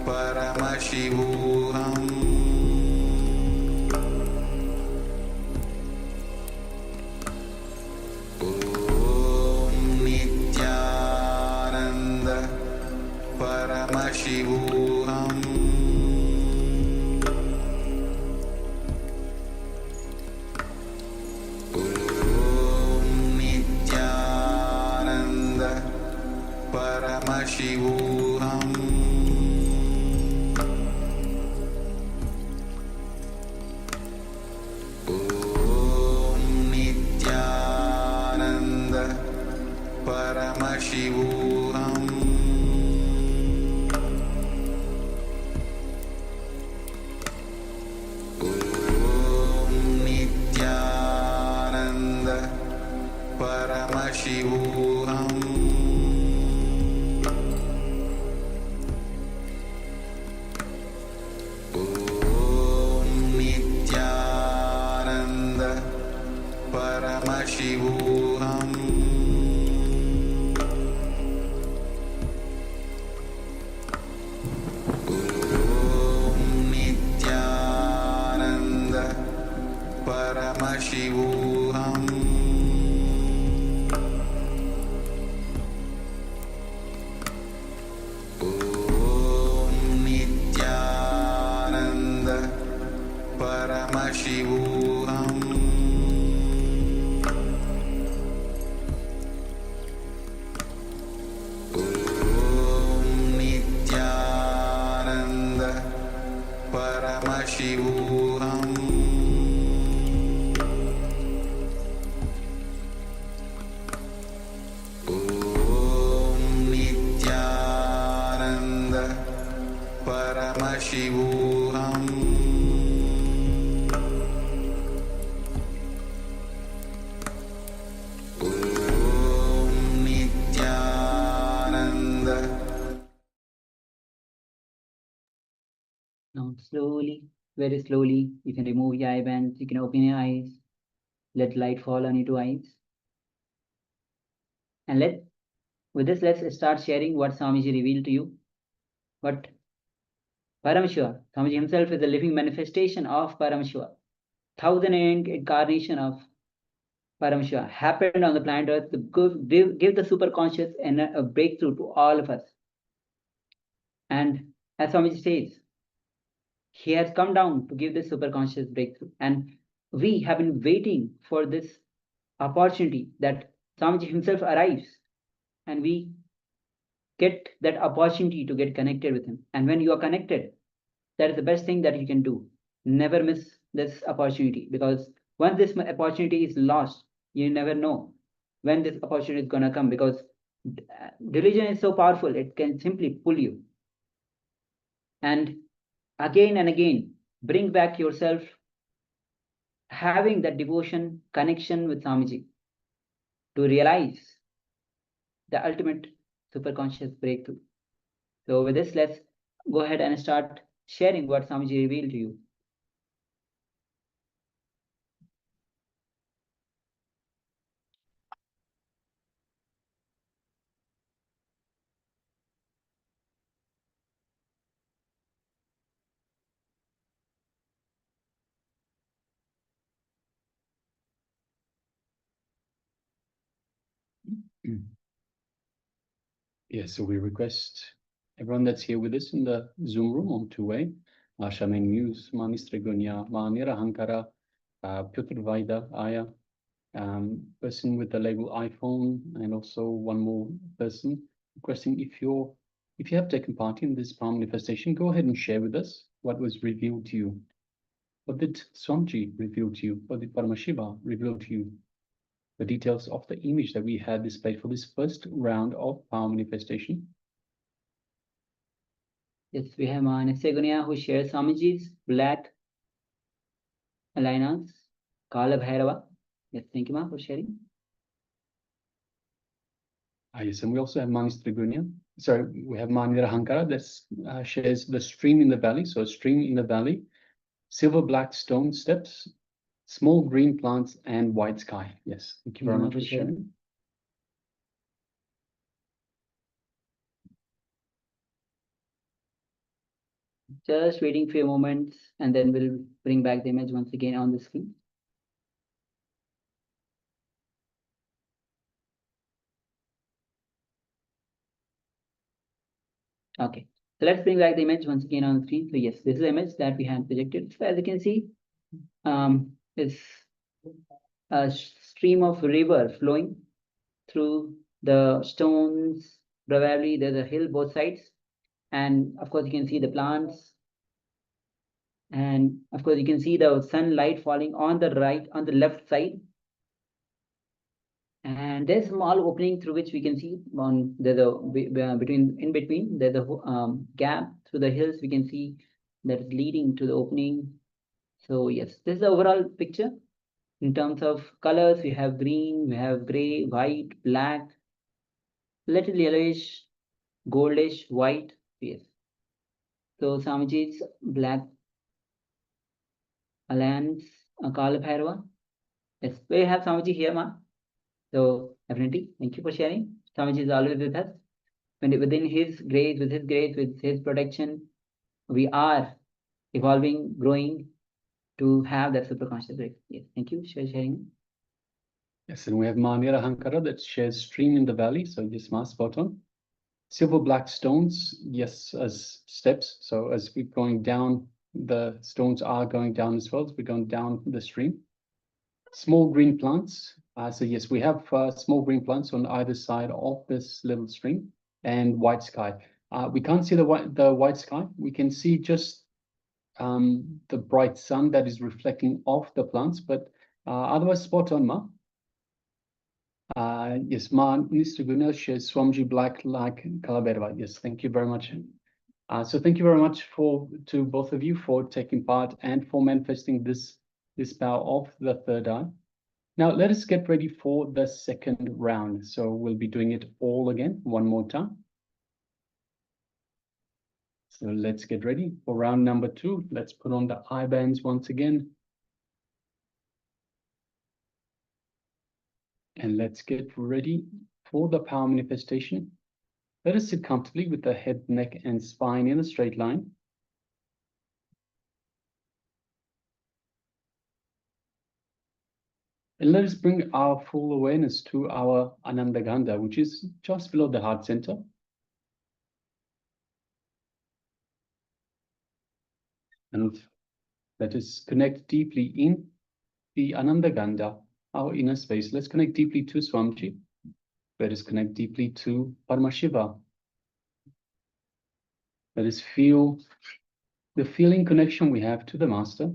Paramashivoham. Om Nithyananda Paramashivoham. Om Nithyananda Paramashivoham. Paramashivoham. Om Nithyananda Paramashivoham. Om Nithyananda Paramashivoham. Paramashivoham. Paramashivoham. Om Nithyananda. Now slowly, very slowly, you can remove your eye bands, you can open your eyes, let light fall on your two eyes. And with this, let's start sharing what Swamiji revealed to you. What Paramashiva, Swamiji himself is a living manifestation of Paramashiva. 1,000 incarnation of Paramashiva happened on the planet Earth to give the superconscious and a breakthrough to all of us. And as Swamiji says, he has come down to give this superconscious breakthrough. And we have been waiting for this opportunity that Swamiji himself arrives and we get that opportunity to get connected with him. And when you are connected, that is the best thing that you can do. Never miss this opportunity, because once this opportunity is lost, you never know when this opportunity is going to come, because religion is so powerful, it can simply pull you. And again, bring back yourself having that devotion, connection with Swamiji to realize the ultimate superconscious breakthrough. So with this, let's go ahead and start sharing what Swamiji revealed to you. Yes, so we request everyone that's here with us in the Zoom room on two-way, Shaman Muse, Manistragunya, Manira Hankara, Piotr Vaida, Aya, person with the label iPhone, and also one more person requesting if you have taken part in this palm manifestation, go ahead and share with us what was revealed to you. What did Swamiji reveal to you? What did Paramashiva reveal to you? The details of the image that we had displayed for this first round of power manifestation. Yes, we have Nithyananda who shares Swamiji's black alliance, Kala Bhairava. Yes, thank you, Ma, for sharing. Yes, and we also have Manistragunya. Sorry, we have Manira Hankara that shares the stream in the valley. So a stream in the valley, silver black stone steps, small green plants, and white sky. Yes, thank you very much for sharing. Just waiting for a moment, and then we'll bring back the image once again on the screen. Okay, so let's bring back the image once again on the screen. So yes, this is the image that we had projected. So as you can see, it's a stream of river flowing through the stones. Probably there's a hill both sides, and of course you can see the plants, and of course you can see the sunlight falling on the left side. And there's a small opening through which we can see on there's a in between there's a gap through the hills. We can see that is leading to the opening. So yes, this is the overall picture. In terms of colors, we have green, we have gray, white, black, little yellowish, goldish, white. Yes. So Swamiji's black alliance, Kala Bhairava. Yes, we have Swamiji here, Ma. So definitely, thank you for sharing. Swamiji is always with us. Within his grace, with his protection, we are evolving, growing to have that superconscious break. Yes, thank you for sharing. Yes, and we have Manira Hankara that shares stream in the valley. So yes, Ma, spot on. Silver black stones, yes, as steps. So as we're going down, the stones are going down as well as we're going down the stream. Small green plants. So yes, we have small green plants on either side of this little stream, and white sky. We can't see the white sky. We can see just the bright sun that is reflecting off the plants, but otherwise spot on, Ma. Yes, Ma, Mr. Gunnar shares Swamiji black like Kala Bhairava. Yes, thank you very much So thank you very much to both of you for taking part and for manifesting this power of the third eye. Now let us get ready for the second round. So we'll be doing it all again one more time. So let's get ready for round number 2. Let's put on the eye bands once again. And let's get ready for the power manifestation. Let us sit comfortably with the head, neck, and spine in a straight line. And let us bring our full awareness to our Ananda Gandha, which is just below the heart center. And let us connect deeply in the Ananda Gandha, our inner space. Let's connect deeply to Swamiji. Let us connect deeply to Paramashiva. Let us feel the feeling connection we have to the Master,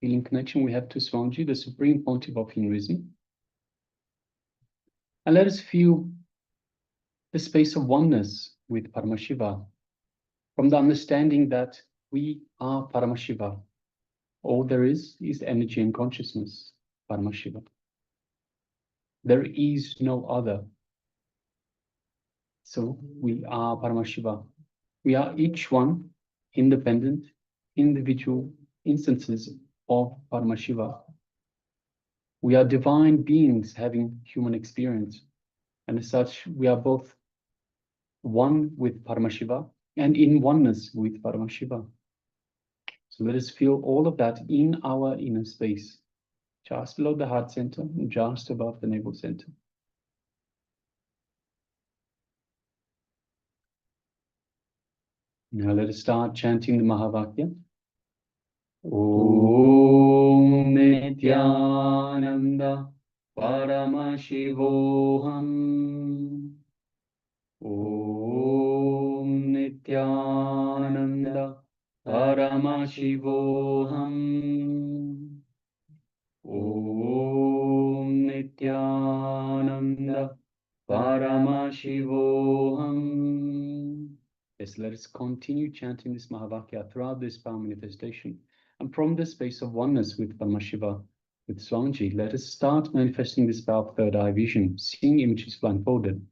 feeling connection we have to Swamiji, the Supreme Pontiff of Hinduism. And let us feel the space of oneness with Paramashiva, from the understanding that we are Paramashiva. All there is energy and consciousness, Paramashiva. There is no other. So we are Paramashiva. We are each one independent, individual instances of Paramashiva. We are divine beings having human experience. And as such, we are both one with Paramashiva and in oneness with Paramashiva. So let us feel all of that in our inner space, just below the heart center, just above the navel center. Now let us start chanting the Mahavakya. Om Nithyananda Paramashivoham. Om Nithyananda Paramashivoham. Om Nithyananda Paramashivoham. Yes, let us continue chanting this Mahavakya throughout this power manifestation. And from the space of oneness with Paramashiva, with Swamiji, let us start manifesting this power of third eye vision, seeing images blindfolded.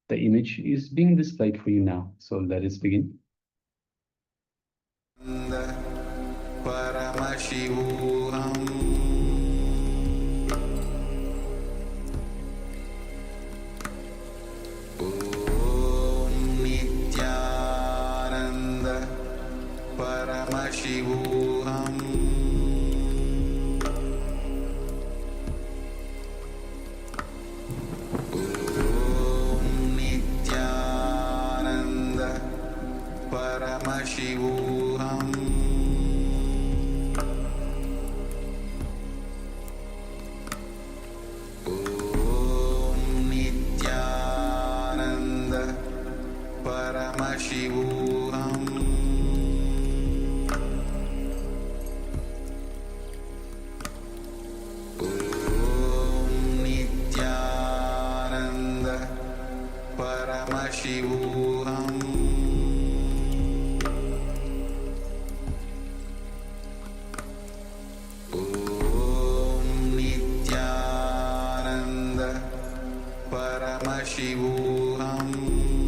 The image is being displayed for you now. So let us begin. Paramashivoham. Paramashivoham. Om Nithyananda Paramashivoham. Om Nithyananda Paramashivoham. Paramashivoham. Om Nithyananda Paramashivoham. Om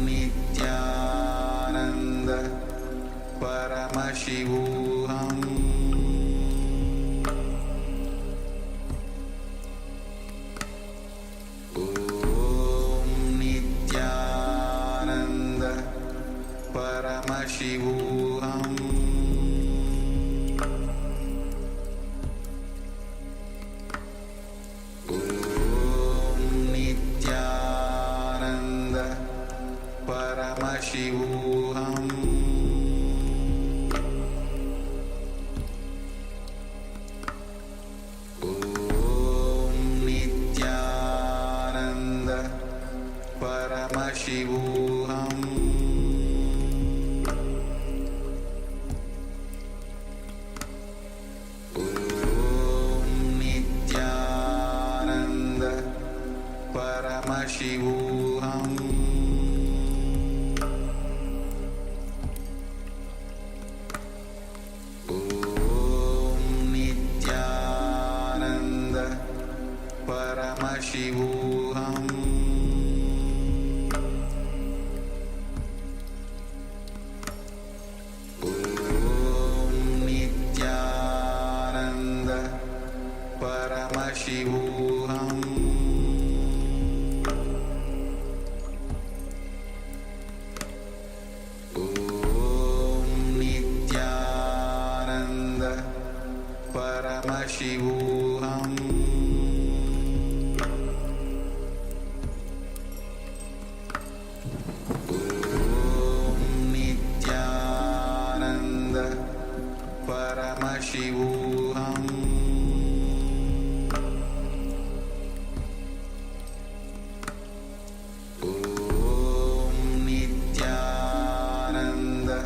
Nithyananda Paramashivoham. Paramashivoham. Om Nithyananda Paramashivoham. Paramashivoham. Om Nithyananda Paramashivoham. Om Nithyananda Paramashivoham. Om Nithyananda Paramashivoham. Om Nithyananda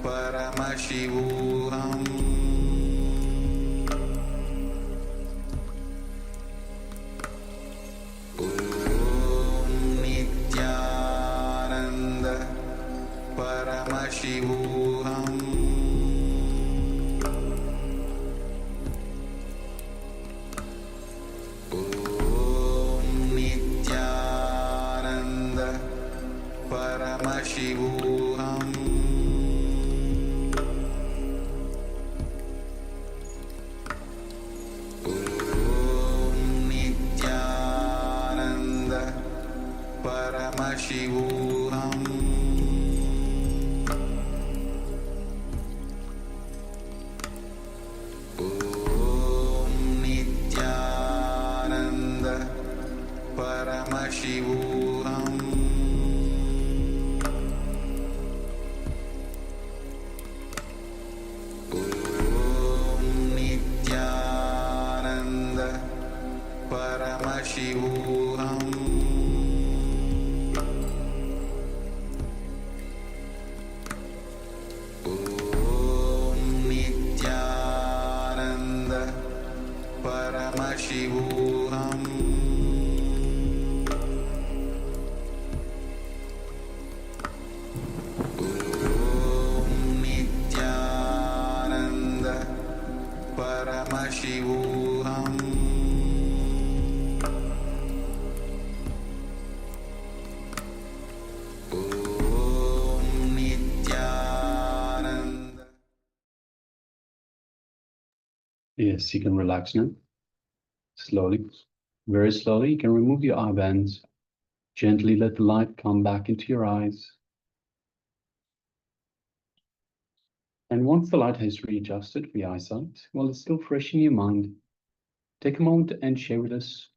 Paramashivoham. Om Nithyananda Paramashivoham. Om Nithyananda Paramashivoham. Om Nithyananda Paramashivoham. Om Nithyananda Paramashivoham. Om Nithyananda Paramashivoham. Om Nithyananda Paramashivoham. Om Nithyananda Paramashivoham. Om Nithyananda. Yes, you can relax now. Slowly, very slowly, you can remove your eye bands. Gently let the light come back into your eyes. And once the light has readjusted for your eyesight, while it's still fresh in your mind, take a moment and share with us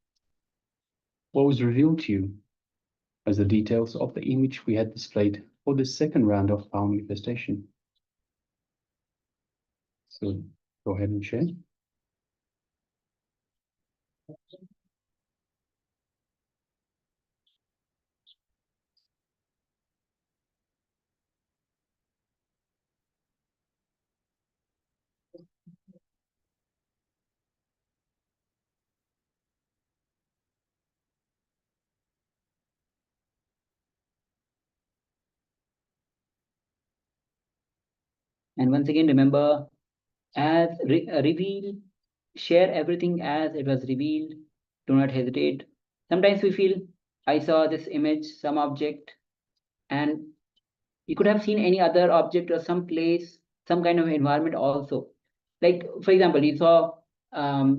what was revealed to you as the details of the image we had displayed for the second round of power manifestation. So go ahead and share. And once again, remember, as reveal, share everything as it was revealed. Do not hesitate. Sometimes we feel, I saw this image, some object, and you could have seen any other object or some place, some kind of environment also. Like, for example, you saw a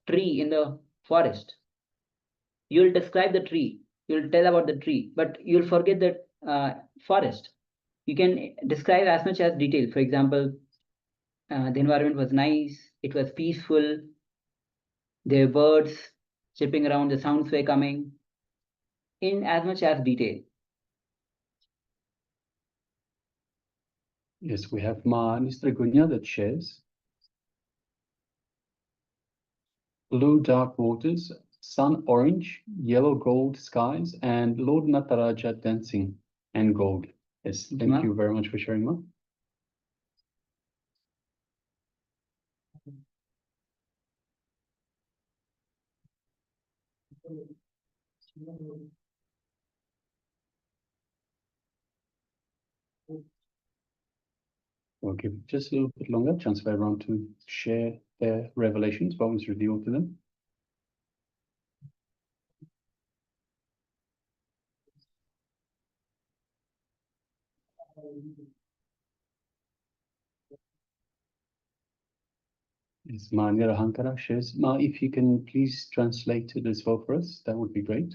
tree in the forest. You'll describe the tree, you'll tell about the tree, but you'll forget the forest. You can describe as much as detail. For example, the environment was nice, it was peaceful, there were birds chirping around, the sounds were coming, in as much as detail. Yes, we have Ma Nistragunya that shares. Blue dark waters, sun orange, yellow gold skies, and Lord Nataraja dancing and gold. Yes, thank you very much for sharing, Ma. We'll give just a little bit longer chance for everyone to share their revelations, what was revealed to them. Yes, Ma Nirahankara shares. Ma, if you can please translate it as well for us, that would be great.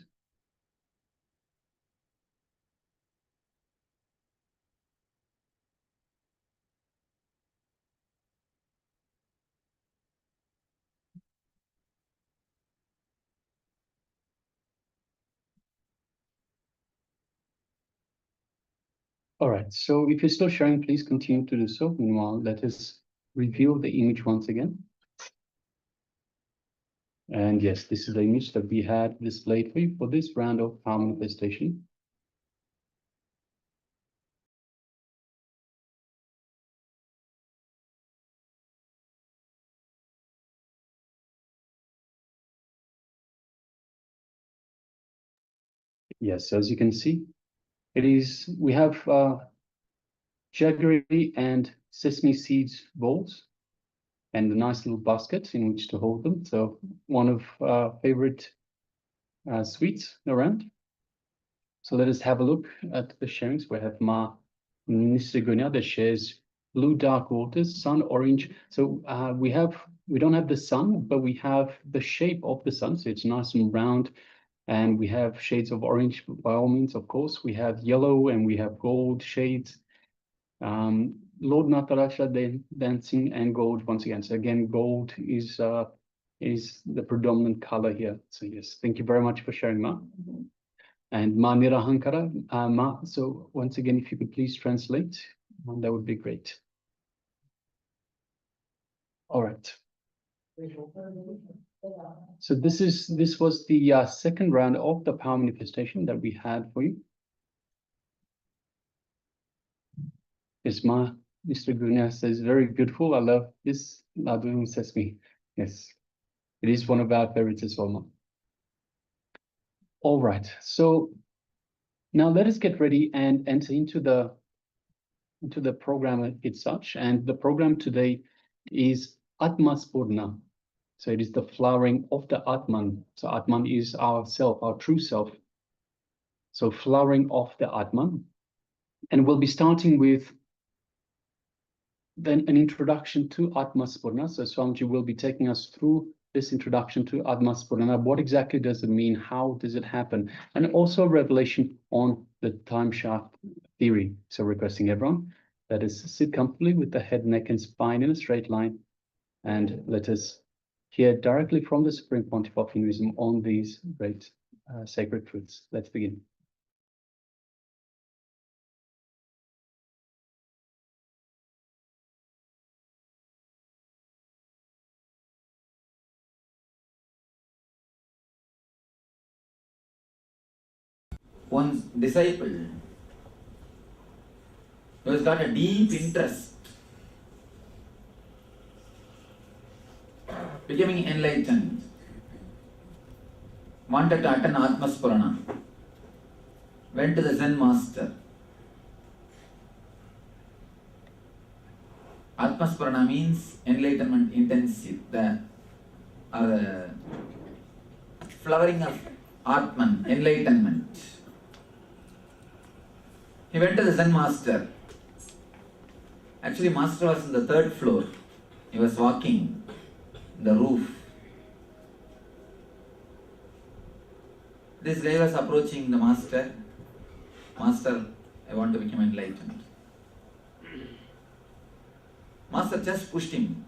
All right, so if you're still sharing, please continue to do so. Meanwhile, let us review the image once again. And yes, this is the image that we had displayed for you for this round of power manifestation. Yes, as you can see, we have jaggery and sesame seeds balls and a nice little basket in which to hold them. So one of our favorite sweets around. So let us have a look at the sharings. We have Ma Nisrigunya that shares blue dark waters, sun orange. So we don't have the sun, but we have the shape of the sun. So it's nice and round. And we have shades of orange by all means, of course. We have yellow and we have gold shades. Lord Natarasha dancing and gold once again. So again, gold is the predominant color here. So yes, thank you very much for sharing, Ma. And Ma Nirahankara, Ma, so once again, if you could please translate, that would be great. All right. So this was the second round of the power manifestation that we had for you. Yes, Ma, Mr. Gunya says, very beautiful. I love this Ladun Sesame. Yes, it is one of our favorites as well, Ma. All right, so now let us get ready and enter into the program as such. And the program today is Atma Spurana. So it is the flowering of the Atman. So Atman is our self, our true self. So flowering of the Atman. And we'll be starting with then an introduction to Atma Spurana. So Swamiji will be taking us through this introduction to Atma Spurana. What exactly does it mean? How does it happen? And also a revelation on the time shaft theory. So requesting everyone, let us sit comfortably with the head, neck, and spine in a straight line. And let us hear directly from the Supreme Pontiff of Hinduism on these great sacred truths. Let's begin. One's disciple who has got a deep interest becoming enlightened, wanted to attend Atma Spurana, went to the Zen master. Atma Spurana means enlightenment intensive, the flowering of Atman, enlightenment. He went to the Zen master. Actually, master was on the third floor. He was walking the roof. This guy was approaching the master. Master, I want to become enlightened. Master just pushed him.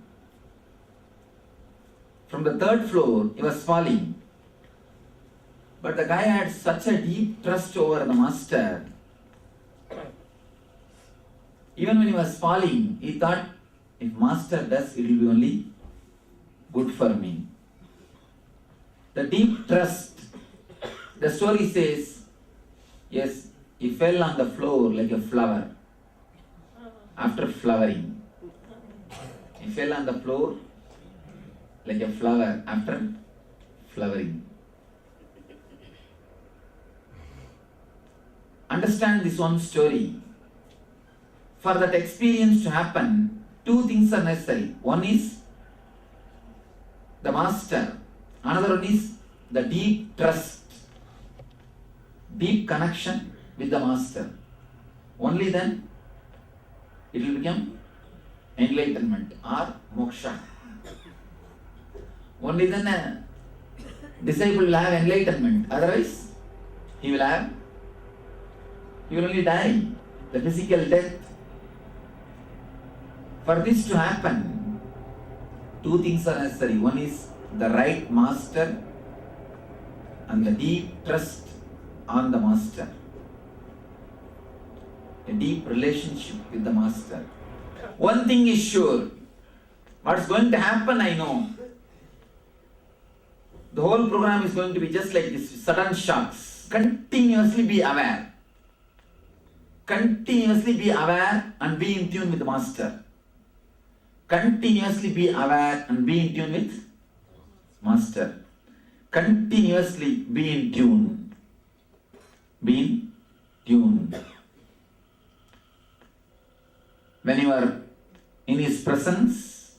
From the third floor, he was falling. But the guy had such a deep trust over the master. Even when he was falling, he thought, if master does, it will be only good for me. The deep trust. The story says, yes, he fell on the floor like a flower after flowering. He fell on the floor like a flower after flowering. Understand this one story. For that experience to happen, two things are necessary. One is the master. Another one is the deep trust, deep connection with the master. Only then it will become enlightenment or moksha. Only then a disciple will have enlightenment. Otherwise, he will only die, the physical death. For this to happen, two things are necessary. One is the right master and the deep trust on the master. A deep relationship with the master. One thing is sure, what's going to happen I know. The whole program is going to be just like this, sudden shocks. Continuously be aware. Continuously be aware and be in tune with the master. Continuously be aware and be in tune with master. Continuously be in tune. Be in tune. When you are in his presence,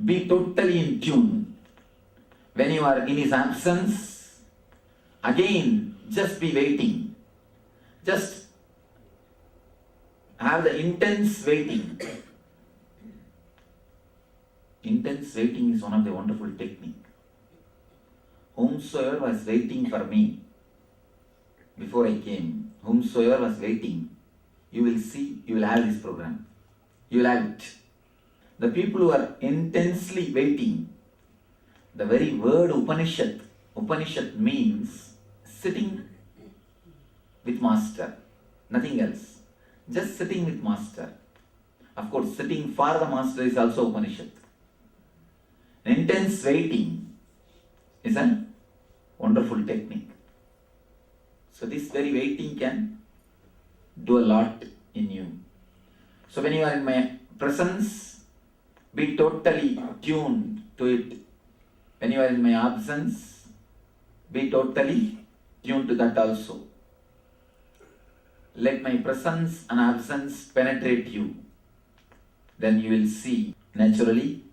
be totally in tune. When you are in his absence, again, just be waiting. Just have the intense waiting. Intense waiting is one of the wonderful technique. Whomsoever was waiting for me before I came, whomsoever was waiting, you will see, you will have this program. You will have it. The people who are intensely waiting, the very word Upanishad means sitting with master, nothing else. Just sitting with master. Of course, sitting for the master is also Upanishad. Intense waiting is a wonderful technique. So this very waiting can do a lot in you. So when you are in my presence, be totally tuned to it. When you are in my absence, be totally tuned to that also. Let my presence and absence penetrate you. Then you will see naturally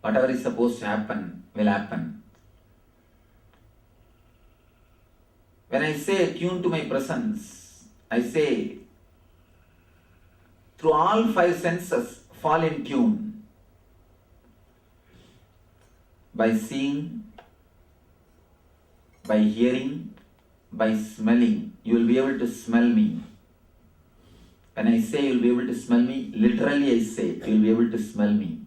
whatever is supposed to happen will happen. When I say tune to my presence, I say through all five senses fall in tune. By seeing, by hearing, by smelling, you will be able to smell me. When I say you will be able to smell me, literally I say you will be able to smell me.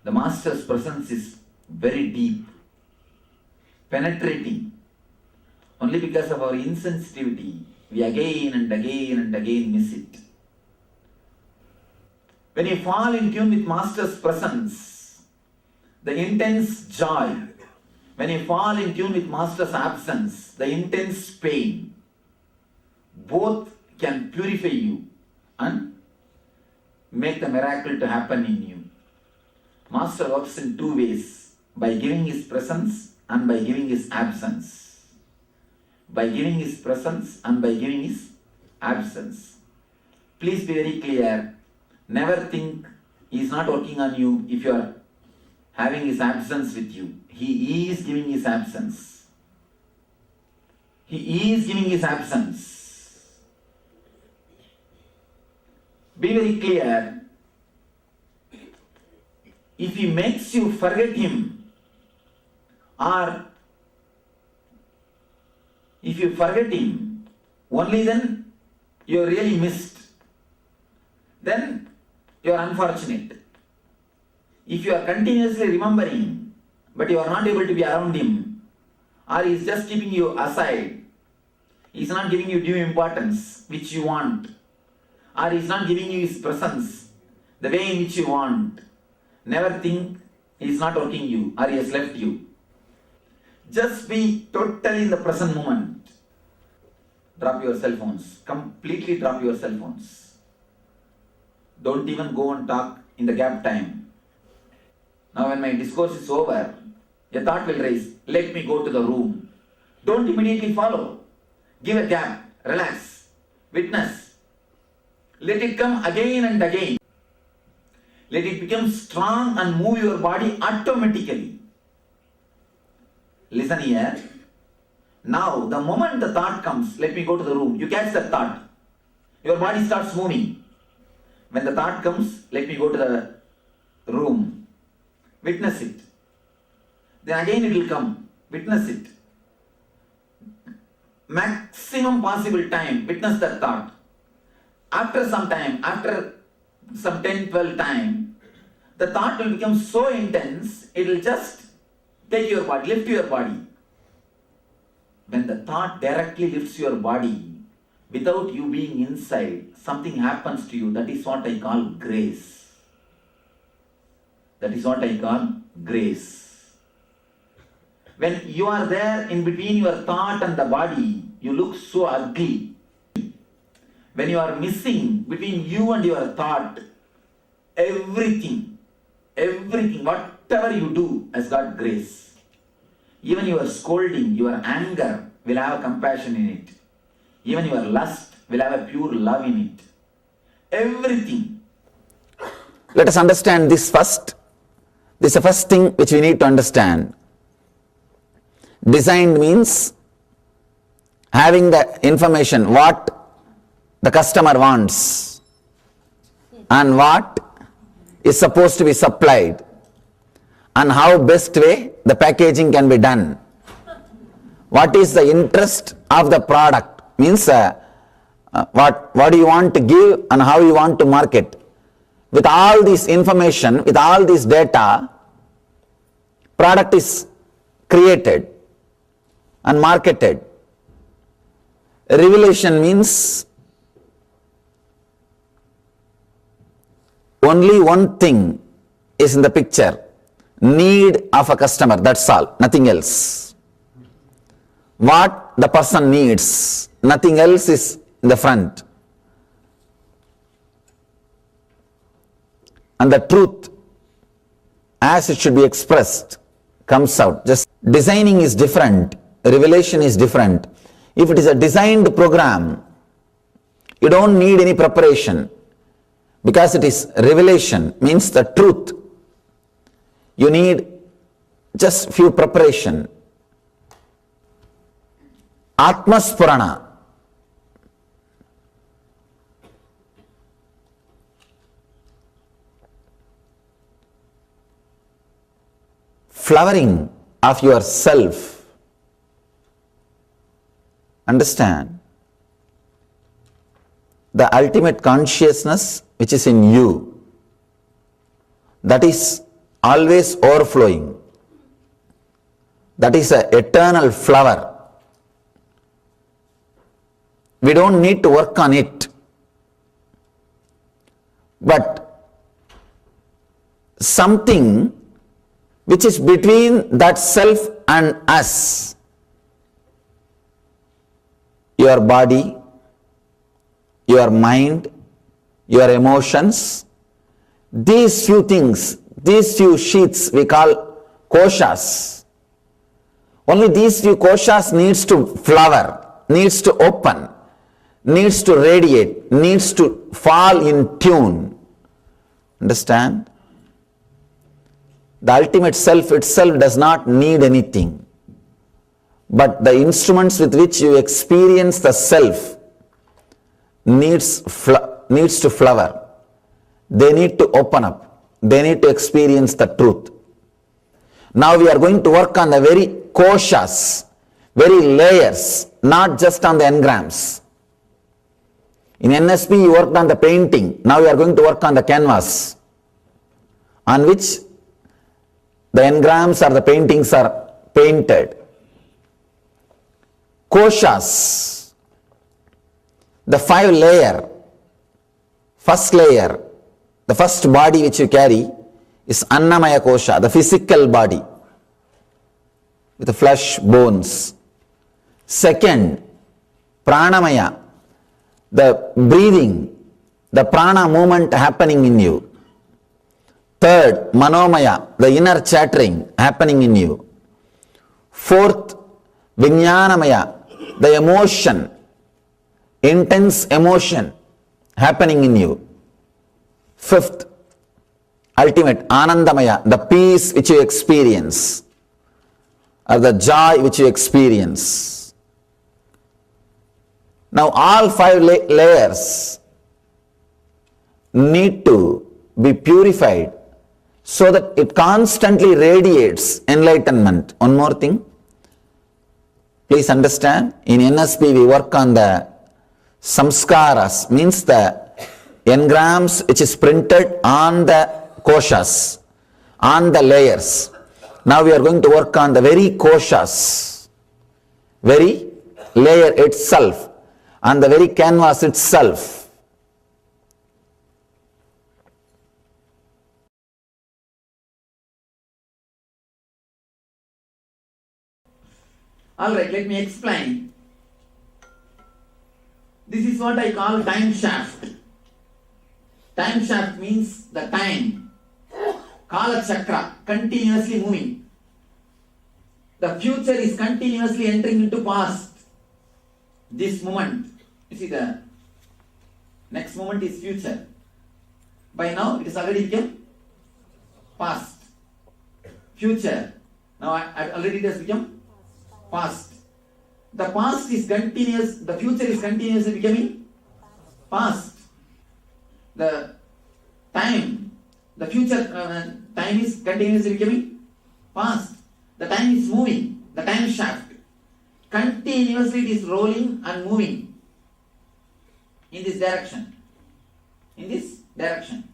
The Master's presence is very deep, penetrating. Only because of our insensitivity, we again and again and again miss it. When you fall in tune with Master's presence, the intense joy, when you fall in tune with Master's absence, the intense pain, both can purify you and make the miracle to happen in you. Master works in two ways, by giving his presence and by giving his absence. By giving his presence and by giving his absence. Please be very clear, never think he is not working on you if you are having his absence with you. He is giving his absence. He is giving his absence. Be very clear. If he makes you forget him, or if you forget him, only then you are really missed. Then you are unfortunate. If you are continuously remembering, but you are not able to be around him, or he is just keeping you aside, he is not giving you due importance which you want, or he is not giving you his presence the way in which you want, never think he is not working you or he has left you. Just be totally in the present moment. Drop your cell phones. Completely drop your cell phones. Don't even go and talk in the gap time. Now when my discourse is over, a thought will rise. Let me go to the room. Don't immediately follow. Give a gap. Relax. Witness. Let it come again and again. Let it become strong and move your body automatically. Listen here. Now, the moment the thought comes, let me go to the room, you catch that thought. Your body starts moving. When the thought comes, let me go to the room, witness it. Then again it will come, witness it. Maximum possible time, witness that thought. After some time, after some 10, 12 time, the thought will become so intense, it will just take your body, lift your body. When the thought directly lifts your body, without you being inside, something happens to you. That is what I call grace. That is what I call grace. When you are there in between your thought and the body, you look so ugly. When you are missing between you and your thought, everything, whatever you do has got grace. Even your scolding, your anger will have compassion in it. Even your lust will have a pure love in it. Everything. Let us understand this first. This is the first thing which we need to understand. Designed means having the information, what the customer wants and what is supposed to be supplied and how best way the packaging can be done. What is the interest of the product? Means what do you want to give and how you want to market. With all this information, with all this data, product is created and marketed. Revelation means only one thing is in the picture, need of a customer, that's all, nothing else. What the person needs, nothing else is in the front. And the truth, as it should be expressed, comes out. Just designing is different, revelation is different. If it is a designed program, you don't need any preparation because it is revelation, means the truth. You need just few preparation. Atma Spurana. Flowering of yourself. Understand? The ultimate consciousness which is in you, that is always overflowing. That is an eternal flower. We don't need to work on it. But something which is between that self and us, your body, your mind, your emotions, these few things, these few sheaths we call Koshas. Only these few Koshas needs to flower, needs to open, needs to radiate, needs to fall in tune. Understand? The ultimate self itself does not need anything. But the instruments with which you experience the self needs to flower. They need to open up. They need to experience the truth. Now we are going to work on the very koshas, very layers, not just on the engrams. In NSP you worked on the painting. Now we are going to work on the canvas on which the engrams or the paintings are painted. Koshas, the 5 layer, first layer, the first body which you carry is Annamaya Kosha, the physical body with the flesh, bones. Second, Pranamaya, the breathing, the prana movement happening in you. Third, Manomaya, the inner chattering happening in you. Fourth, Vijnanamaya, the emotion, intense emotion happening in you. Fifth, ultimate, Anandamaya, the peace which you experience or the joy which you experience. Now all 5 layers need to be purified so that it constantly radiates enlightenment. One more thing, please understand, in NSP we work on the samskaras, means the engrams which is printed on the koshas, on the layers. Now we are going to work on the very koshas, very layer itself, on the very canvas itself. Alright, let me explain. This is what I call time shaft. Time shaft means the time. Kala chakra, continuously moving. The future is continuously entering into past. This moment, you see the next moment is future. By now it is already become past. Future. Now already it has become past. The past is continuous, the future is continuously becoming past. The time, the future time is continuously becoming past. The time is moving, the time shaft. Continuously it is rolling and moving in this direction. In this direction.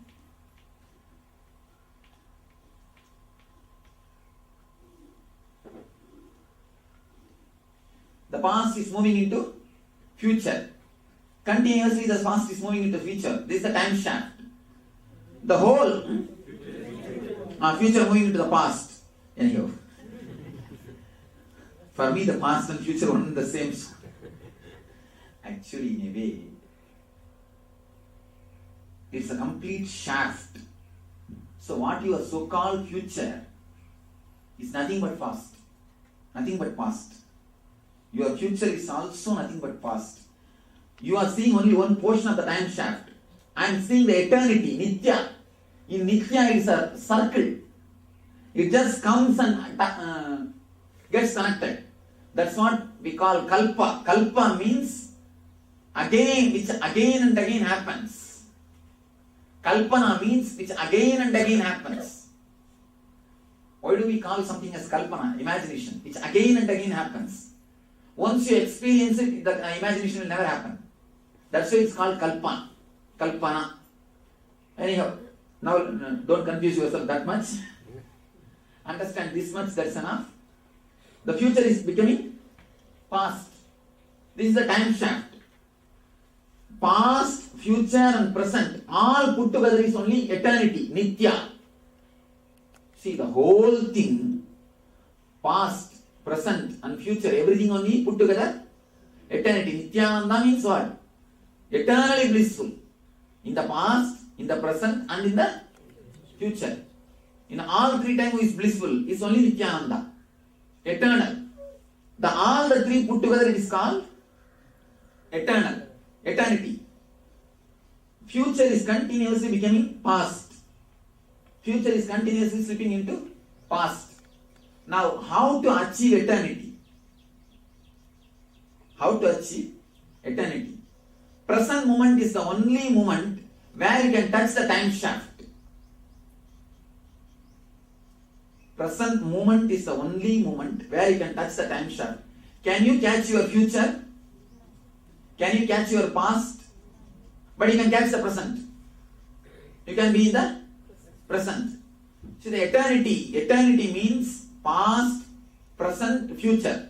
The past is moving into future. Continuously the past is moving into future. This is the time shaft. The whole future moving into the past. Anyhow. For me the past and future one the same. Actually in a way, it's a complete shaft. So what your so-called future is nothing but past. Nothing but past. Your future is also nothing but past. You are seeing only one portion of the time shaft. I am seeing the eternity, Nithya. In Nithya it is a circle. It just comes and gets connected. That's what we call kalpa. Kalpa means again, which again and again happens. Kalpana means which again and again happens. Why do we call something as kalpana? Imagination, which again and again happens. Once you experience it, the imagination will never happen. That's why it's called kalpana. Kalpana. Anyhow, now don't confuse yourself that much. Understand this much, that's enough. The future is becoming past. This is the time shaft. Past, future and present, all put together is only eternity, Nithya. See, the whole thing, past, present and future, everything only put together, eternity. Nithyananda means what? Eternally blissful. In the past, in the present and in the future. In all three times who is blissful is only Nithyananda. Eternal. All the three put together it is called eternal. Eternity. Future is continuously becoming past. Future is continuously slipping into past. Now, how to achieve eternity? How to achieve eternity? Present moment is the only moment where you can touch the time shaft. Present moment is the only moment where you can touch the time shaft. Can you catch your future? Can you catch your past? But you can catch the present. You can be in the present. See, the eternity means past, present, future.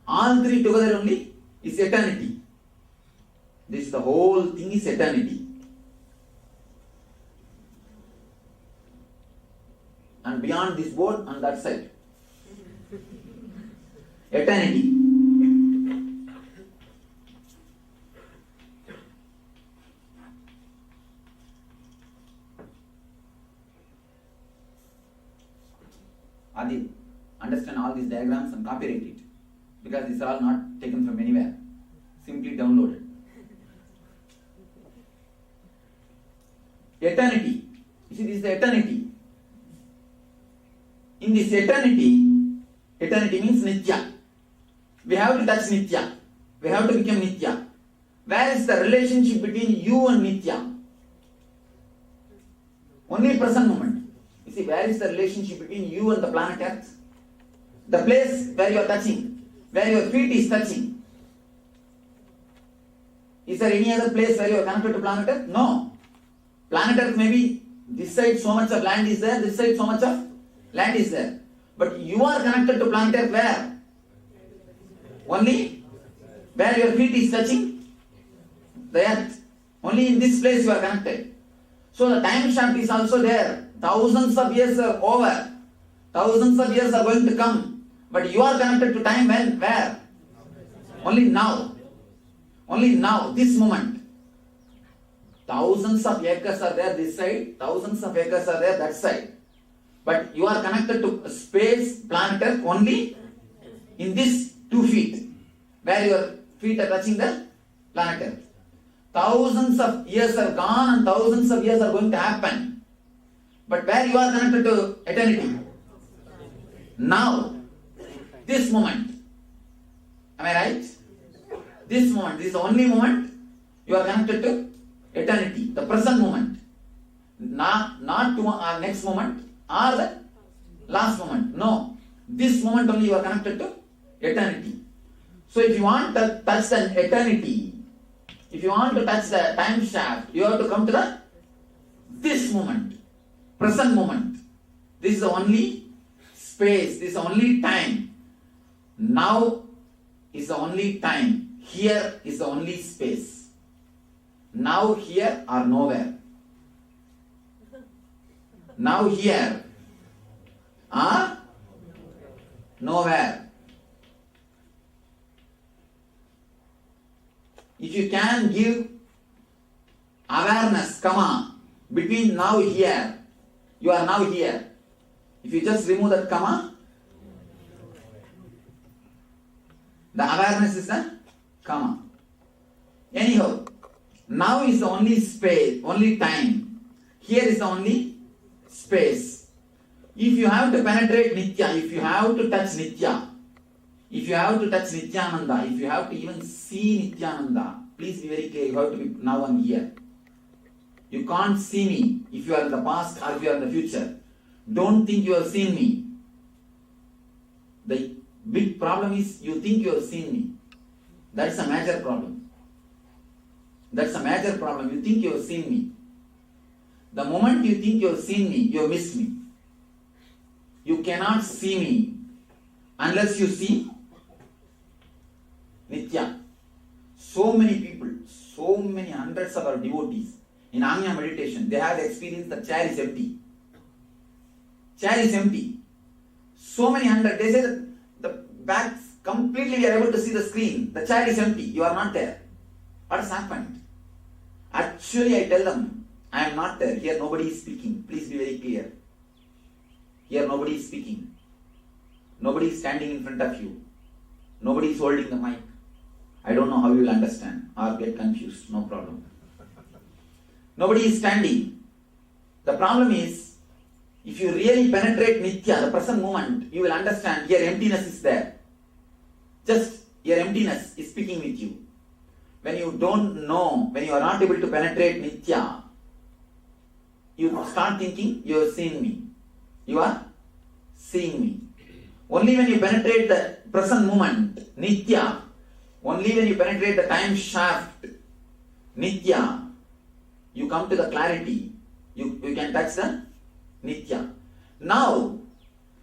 All three together only is eternity. This the whole thing is eternity. And beyond this board, on that side. Eternity. Adi, understand all these diagrams and copyright it. Because these are all not taken from anywhere. Simply downloaded. Eternity. You see, this is the eternity. In this eternity means Nithya. We have to touch Nithya. We have to become Nithya. Where is the relationship between you and Nithya? Only present moment. You see, where is the relationship between you and the planet Earth? The place where you are touching, where your feet is touching. Is there any other place where you are connected to planet Earth? No. Planet Earth may be this side so much of land is there, this side so much of land is there. But you are connected to planet Earth where? Only where your feet is touching the Earth. Only in this place you are connected. So the time shaft is also there. Thousands of years are over. Thousands of years are going to come. But you are connected to time when? Where? Only now. Only now, this moment. Thousands of acres are there this side, thousands of acres are there that side. But you are connected to space, planet Earth only in this 2 feet, where your feet are touching the planet Earth. Thousands of years are gone and thousands of years are going to happen. But where you are connected to eternity? Now, this moment. Am I right? This moment, this is the only moment you are connected to eternity, the present moment. Not to our next moment or the last moment. No. This moment only you are connected to eternity. So if you want to touch the eternity, if you want to touch the time shaft, you have to come to this moment, present moment. This is the only space, this is the only time. Now is the only time. Here is the only space. Now, here, or nowhere. Now, here, or nowhere. If you can give awareness, comma, between now here, you are now here. If you just remove that comma, the awareness is the comma. Anyhow, now is the only space, only time. Here is the only space. If you have to penetrate Nithya, if you have to touch Nithya, if you have to touch Nithyananda, if you have to even see Nithyananda, please be very clear, you have to be now and here. You can't see me if you are in the past or if you are in the future. Don't think you have seen me. The big problem is you think you have seen me. That's a major problem. That's a major problem. You think you have seen me. The moment you think you have seen me, you have missed me. You cannot see me unless you see Nithya. So many people, so many hundreds of our devotees in Anya meditation, they have experienced the chair is empty. Chair is empty. So many hundreds, they say that the back completely we are able to see the screen. The chair is empty. You are not there. What has happened? Actually, I tell them, I am not there. Here nobody is speaking. Please be very clear. Here nobody is speaking. Nobody is standing in front of you. Nobody is holding the mic. I don't know how you will understand or get confused. No problem. Nobody is standing. The problem is, if you really penetrate Nithya, the present moment, you will understand your emptiness is there. Just your emptiness is speaking with you. When you don't know, when you are not able to penetrate Nithya, you start thinking you have seen me. You are seeing me. Only when you penetrate the present moment, Nithya, only when you penetrate the time shaft, Nithya, you come to the clarity. You can touch the Nithya. Now,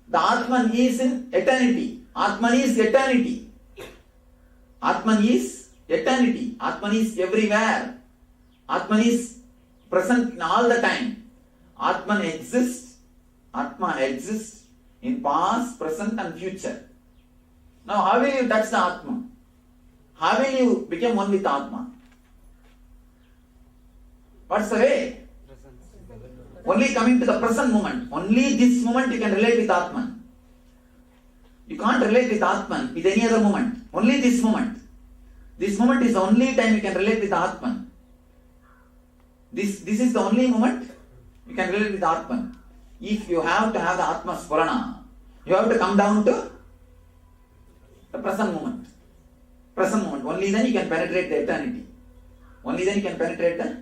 the Atman is in eternity. Atman is eternity. Atman is eternity. Atman is everywhere. Atman is present in all the time. Atman exists. Atma exists in past, present and future. Now how will you touch the Atma? How will you become one with Atma? What's the way? Only coming to the present moment. Only this moment you can relate with Atman. You can't relate with Atman with any other moment. Only this moment. This moment is the only time you can relate with Atman. This is the only moment you can relate with Atman. If you have to have the Atma Spurana, you have to come down to the present moment. Present moment. Only then you can penetrate the eternity. Only then you can penetrate the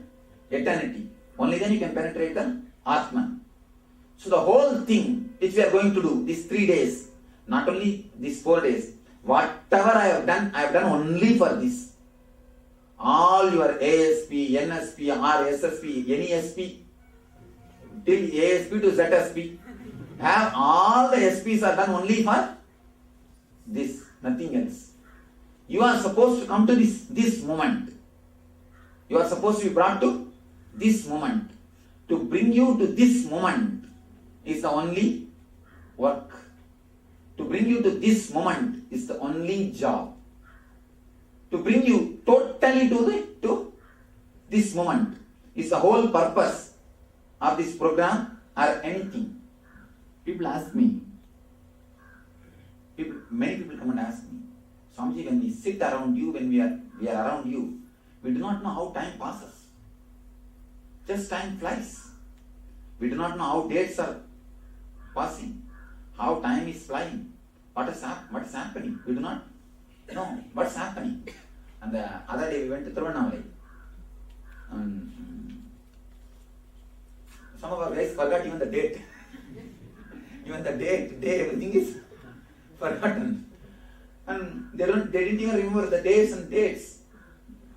eternity. Only then you can penetrate the Atman. So the whole thing which we are going to do, these 3 days, not only these 4 days, whatever I have done only for this. All your ASP, NSP, RSSP, NESP, till ASP to ZSP, have all the SPs are done only for this, nothing else. You are supposed to come to this moment. You are supposed to be brought to this moment. To bring you to this moment is the only work. To bring you to this moment is the only job. To bring you totally to this moment is the whole purpose of this program or anything. People ask me, many people come and ask me, Swamiji, when we sit around you, when we are around you, we do not know how time passes. Just time flies. We do not know how dates are passing, how time is flying, what is happening. We do not know what's happening. And the other day we went to Thiruvannamalai. Some of our guys forgot even the date. Even the date, day, everything is forgotten. And they didn't even remember the days and dates.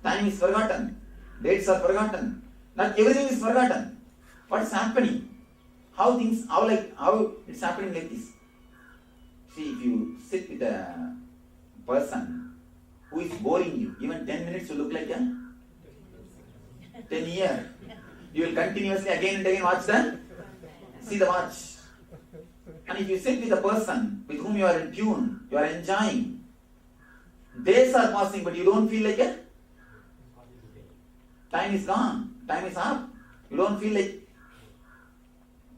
Time is forgotten. Dates are forgotten. Not everything is forgotten. What is happening? How it's happening like this? See, if you sit with a person who is boring you, even 10 minutes will look like a 10 years. You will continuously again and again see the watch. And if you sit with a person with whom you are in tune, you are enjoying, days are passing but you don't feel like a time is gone, time is up. You don't feel like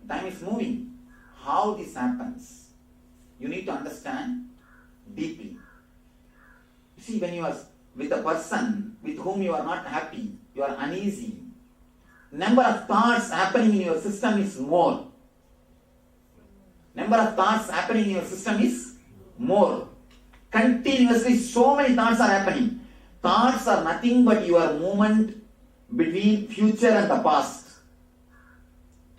time is moving. How this happens? You need to understand deeply. You see, when you are with a person with whom you are not happy, you are uneasy, number of thoughts happening in your system is more. Number of thoughts happening in your system is more. Continuously, so many thoughts are happening. Thoughts are nothing but your movement between future and the past.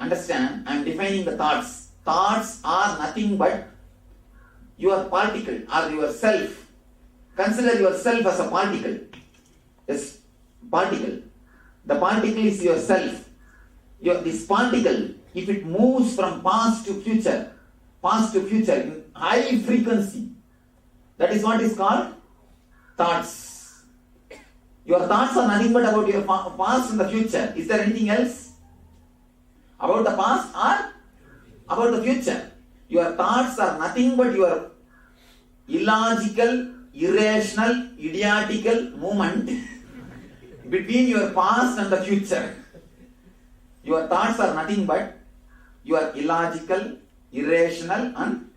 Understand? I am defining the thoughts. Thoughts are nothing but your particle or yourself. Consider yourself as a particle. Yes, particle. The particle is yourself. This particle, if it moves from past to future in high frequency, that is what is called thoughts. Your thoughts are nothing but about your past and the future. Is there anything else? About the past or about the future? Your thoughts are nothing but your illogical, irrational, idiotical movement between your past and the future. Your thoughts are nothing but your illogical, irrational and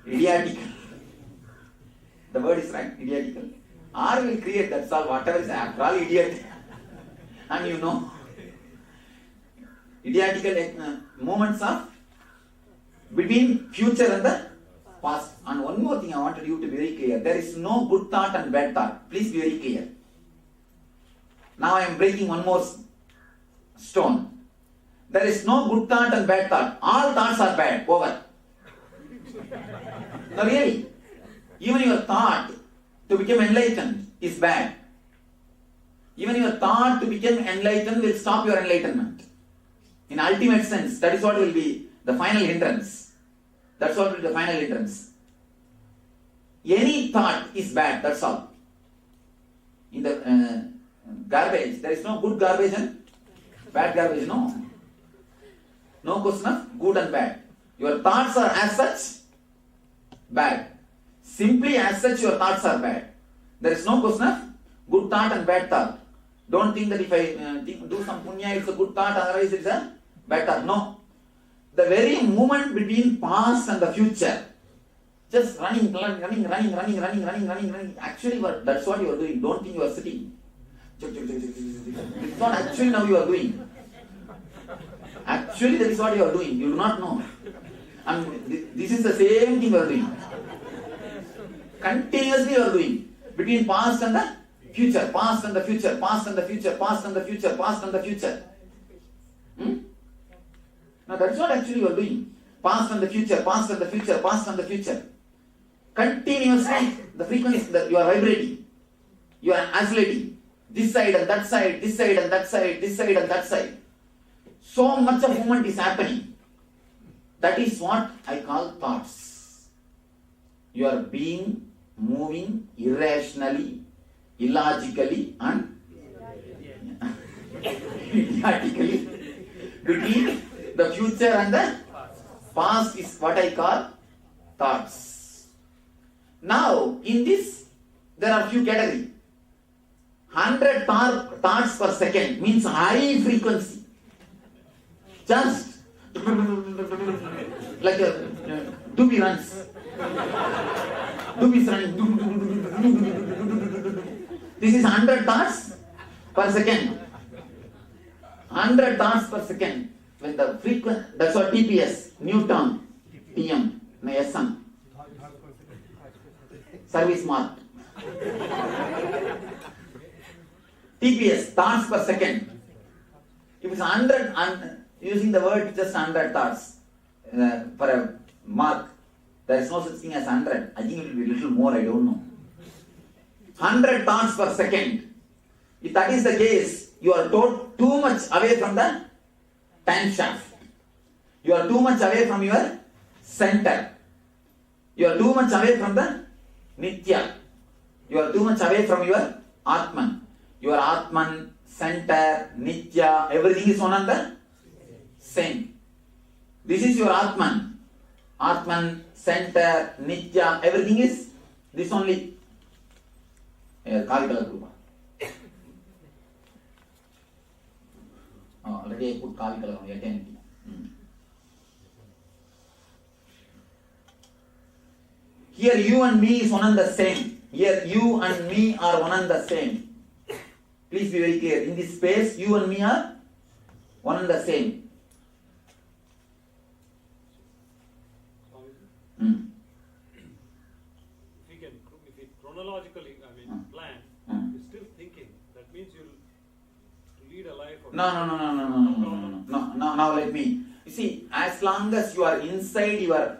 idiotical. The word is right, idiotical. R will create, that's all, whatever is after all idiot. And you know, idiotical moments of between future and the past. And one more thing I wanted you to be very clear. There is no good thought and bad thought. Please be very clear. Now I am breaking one more stone. There is no good thought and bad thought. All thoughts are bad. Over. No, really. Even your thought to become enlightened is bad. Even your thought to become enlightened will stop your enlightenment. In ultimate sense, that is what will be the final hindrance. That's what will be the final hindrance. Any thought is bad, that's all. In the garbage, there is no good garbage and bad garbage, no. No question of good and bad. Your thoughts are as such bad. Simply as such your thoughts are bad. There is no question of good thought and bad thought. Don't think that if I do some punya, it's a good thought, otherwise it's a bad thought. No. The very moment between past and the future, just running. Actually, that's what you are doing. Don't think you are sitting. It's not actually now you are doing. Actually, that is what you are doing. You do not know. And this is the same thing you are doing. Continuously you are doing. Between past and the future, past and the future, past and the future, past and the future, past and the future. Now that's what actually you are doing. Past and the future, past and the future, past and the future. Continuously, the frequency that you are vibrating. You are oscillating. This side and that side, this side and that side, this side and that side. So much of movement is happening. That is what I call thoughts. You are moving irrationally, illogically and idiotically between the future and the past is what I call thoughts. Now, in this, there are few categories. 100 thoughts per second means high frequency. Just like a doobie runs. Doobies running. This is 100 thoughts per second. 100 thoughts per second. When the frequency, that's what TPS, Newton, TM, SM. Service mark. TPS, thoughts per second. If it's 100, I'm using the word just 100 thoughts for a mark. There is no such thing as 100. I think it will be a little more, I don't know. 100 thoughts per second. If that is the case, you are too much away from the time shaft. You are too much away from your center. You are too much away from the Nithya. You are too much away from your Atman. Your Atman, center, Nithya, everything is one and the same. This is your Atman. Atman, center, Nithya, everything is this only. Already I put Kavikala on eternity. Here you and me is one and the same. Here you and me are one and the same. Please be very clear. In this space, you and me are one and the same. If you chronologically, plan, you're still thinking. That means you'll lead a life of... No. Now let me. You see, as long as you are inside your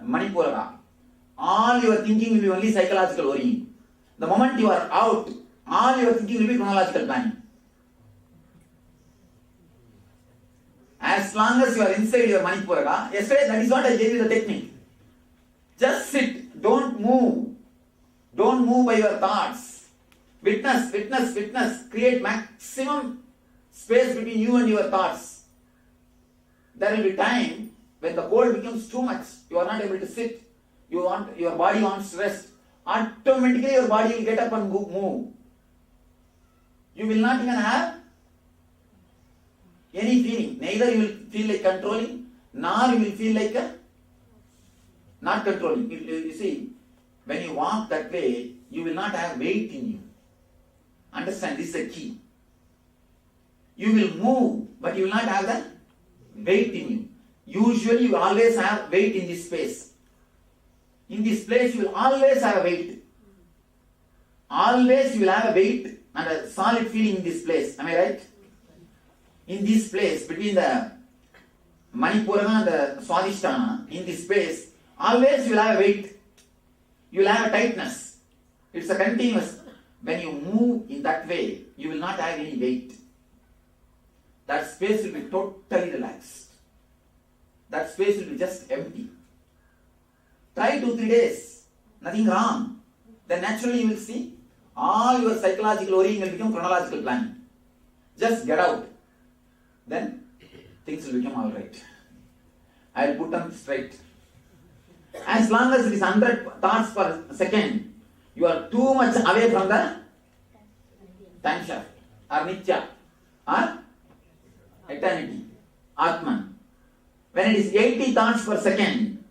Manipura, all your thinking will be only psychological worrying. The moment you are out, all your thinking will be chronological planning. As long as you are inside your Manipura, yesterday that is what I gave you the technique. Just sit, don't move. Don't move by your thoughts. Witness. Create maximum space between you and your thoughts. There will be time when the cold becomes too much. You are not able to sit. Your body wants rest. Automatically your body will get up and move. You will not even have any feeling. Neither you will feel like controlling, nor you will feel like not controlling. You see, when you walk that way, you will not have weight in you. Understand, this is the key. You will move, but you will not have the weight in you. Usually you always have weight in this space. In this place, you will always have a weight. Always you will have a weight and a solid feeling in this place. Am I right? In this place, between the Manipurana and the Swadhisthana, in this space, always you will have a weight. You will have a tightness. It's a continuous. When you move in that way, you will not have any weight. That space will be totally relaxed. That space will be just empty. Try 2-3 days. Nothing wrong. Then naturally you will see all your psychological worrying will become chronological planning. Just get out. Then things will become alright. I will put them straight. As long as it is 100 thoughts per second, you are too much away from the time shaft or Nithya or eternity, Atman. When it is 80 thoughts per second,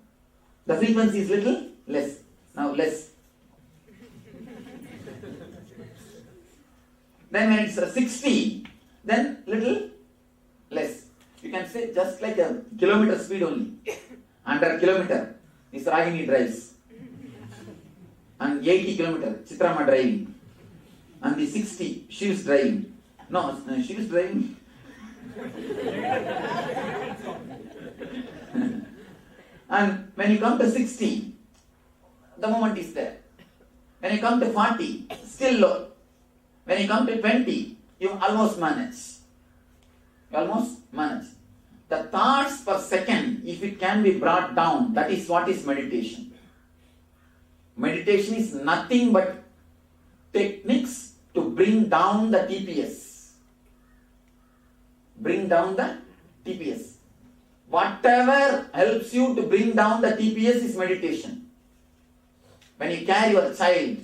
the frequency is little less. Now less. Then when it's 60, then little less. You can say just like a kilometer speed only. 100 kilometer is Ragini drives. And 80 kilometer Chitrama driving. And the 60 sheaths driving. No, sheaths driving. And when you come to 60, the moment is there. When you come to 40, still low. When you come to 20, you almost manage. You almost manage. The thoughts per second, if it can be brought down, that is what is meditation. Meditation is nothing but techniques to bring down the TPS. Bring down the TPS. Whatever helps you to bring down the TPS is meditation. When you carry your child,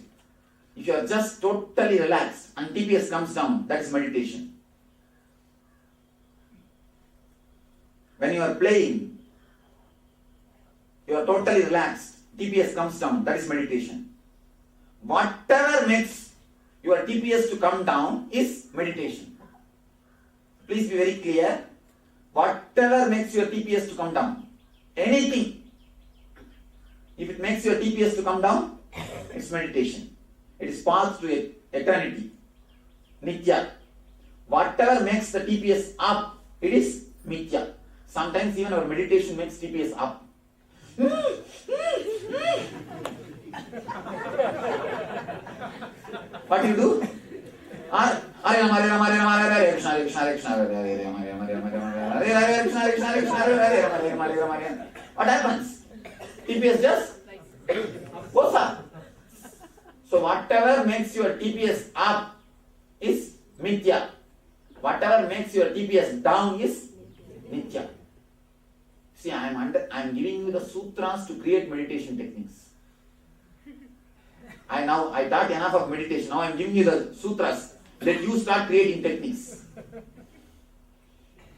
if you are just totally relaxed and TPS comes down, that is meditation. When you are playing, you are totally relaxed, TPS comes down, that is meditation. Whatever makes your TPS to come down is meditation. Please be very clear. Whatever makes your TPS to come down, anything, if it makes your TPS to come down, it's meditation. It is path to eternity. Nithya. Whatever makes the TPS up, it is mithya. Sometimes even our meditation makes TPS up. What do you do? What happens? TPS just goes up. So whatever makes your TPS up is mithya. Whatever makes your TPS down is nithya. See, I am giving you the sutras to create meditation techniques. I taught enough of meditation. Now I am giving you the sutras. Let you start creating techniques.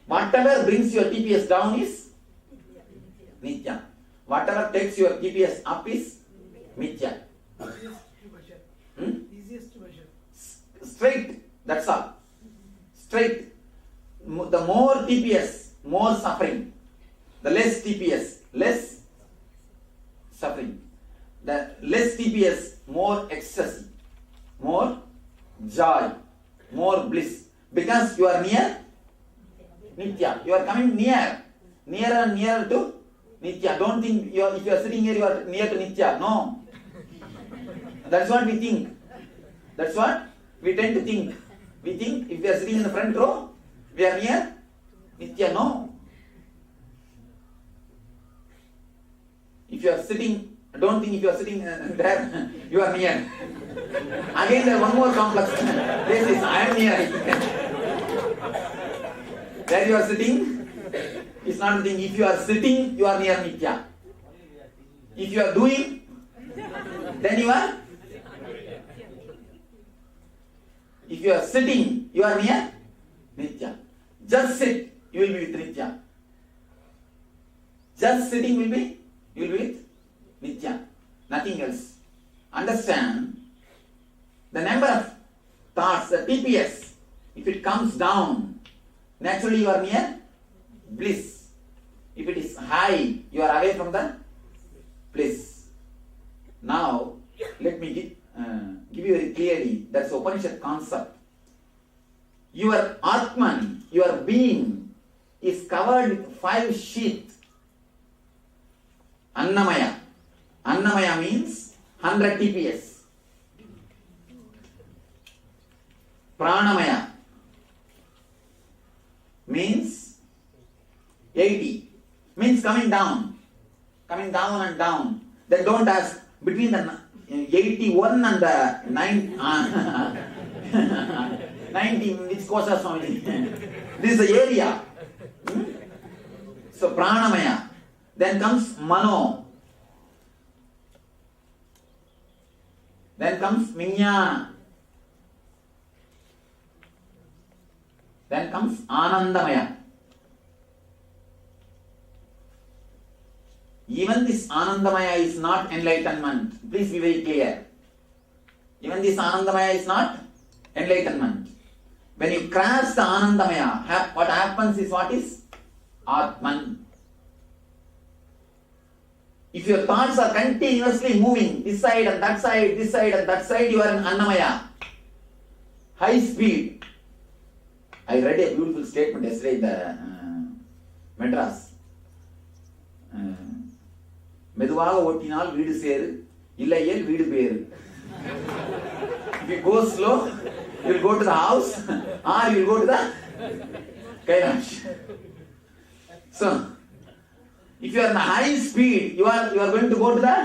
Whatever brings your TPS down is nithya. Whatever takes your TPS up is mithya. Easiest to measure. Straight, that's all. Straight. The more TPS, more suffering. The less TPS, less suffering. The less TPS, more ecstasy, more joy, more bliss. Because you are near Nithya. You are coming nearer and nearer to Nithya. Don't think if you are sitting here, you are near to Nithya. No. That's what we think. That's what we tend to think. We think if we are sitting in the front row, we are near Nithya. No. If you are sitting, don't think if you are sitting there, you are near. Again, there is one more complex. This is, I am near. Where you are sitting, it's not the thing. If you are sitting, you are near Nithya. If you are doing, then you are. If you are sitting, you are near Nithya. Just sit, you will be with Nithya. Just sitting you will be with Nithya. Nothing else. Understand, the number of thoughts, the TPS, if it comes down, naturally you are near bliss. If it is high, you are away from the bliss. Now, let me give you very clearly, that's Upanishad concept. Your Atman, your being, is covered with 5 sheaths. Annamaya. Annamaya means 100 TPS. Pranamaya means 80. Means coming down and down. Then don't ask between the 81 and the 90, which Koshas only. This is the area. So Pranamaya. Then comes Mano. Then comes Vijnana. Then comes Anandamaya. Even this Anandamaya is not enlightenment. Please be very clear. Even this Anandamaya is not enlightenment. When you cross the Anandamaya, what happens is what is? Atman. If your thoughts are continuously moving, this side and that side, this side and that side, you are in Annamaya. High speed. I read a beautiful statement yesterday in the Madras. மெதுவாக ஓட்டினால் வீடு சேரு, இல்லையேல் வீடு பேரு. If you go slow, you will go to the house or you will go to the Kailash. So, if you are in a high speed, you are going to go to the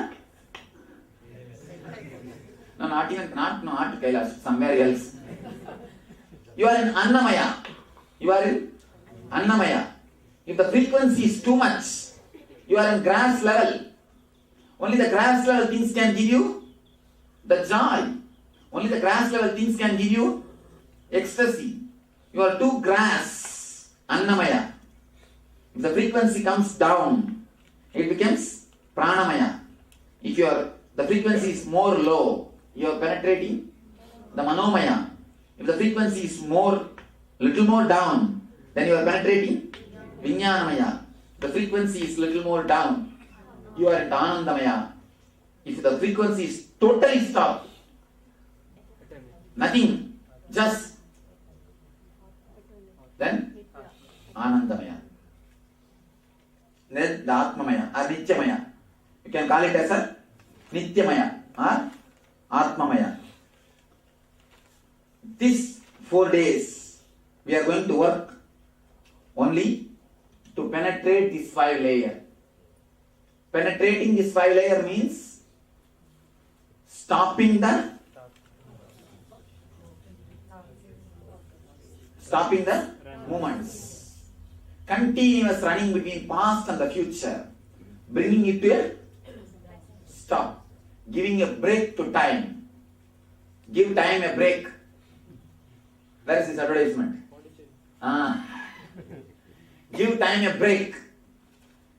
not Kailash, somewhere else. You are in Annamaya. You are in Annamaya. If the frequency is too much, you are in grass level. Only the grass level things can give you the joy. Only the grass level things can give you ecstasy. You are too grass, Annamaya. If the frequency comes down, it becomes Pranamaya. If the frequency is more low, you are penetrating the Manomaya. If the frequency is little more down, then you are penetrating Vijnanamaya. The frequency is little more down, you are into Anandamaya. If the frequency is totally stopped, nothing, just, then Anandamaya. Then the Atmamaya or Nityamaya. You can call it as a Nityamaya or Atmamaya. These 4 days we are going to work only to penetrate this 5 layer. Penetrating this 5 layer means stopping the movements. Continuous running between past and the future. Bringing it to a stop. Giving a break to time. Give time a break. Where is this advertisement? Give time a break.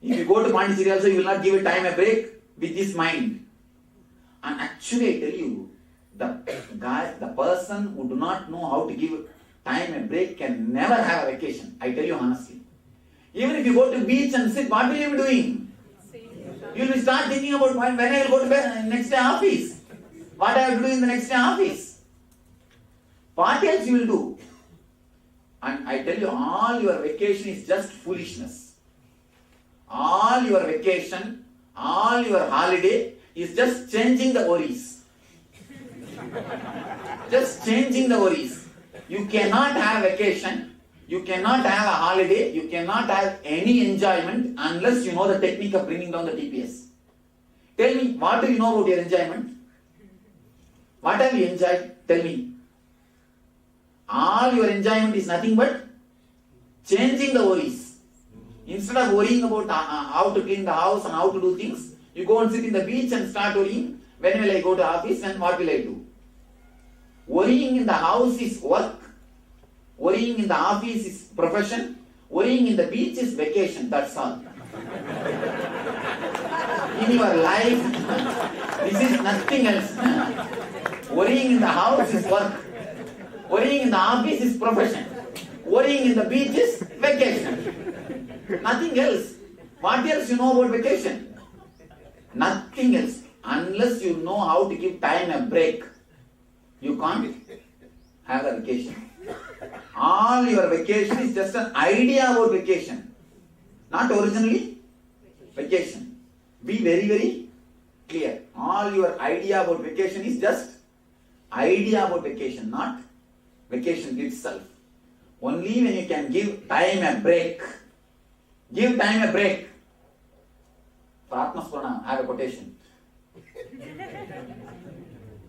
If you go to Pondicherry also, you will not give time a break with this mind. And actually, I tell you, the person who do not know how to give time a break can never have a vacation. I tell you honestly. Even if you go to beach and sit, what will you be doing? You will start thinking about when I will go to bed next day office. What I have to do in the next day office. What else you will do? And I tell you, all your vacation is just foolishness. All your vacation, all your holiday is just changing the worries. Just changing the worries. You cannot have vacation, you cannot have a holiday, you cannot have any enjoyment unless you know the technique of bringing down the TPS. Tell me, what do you know about your enjoyment? What have you enjoyed? Tell me. All your enjoyment is nothing but changing the worries. Instead of worrying about how to clean the house and how to do things, you go and sit in the beach and start worrying, when will I go to office and what will I do? Worrying in the house is work. Worrying in the office is profession. Worrying in the beach is vacation. That's all. In your life, this is nothing else. Worrying in the house is work. Worrying in the office is profession. Worrying in the beach is vacation. Nothing else. What else you know about vacation? Nothing else. Unless you know how to give time a break, you can't have a vacation. All your vacation is just an idea about vacation. Not originally vacation. Be very, very clear. All your idea about vacation is just idea about vacation, not vacation itself. Only when you can give time a break. Give time a break. For Atma Spurana, I have a quotation.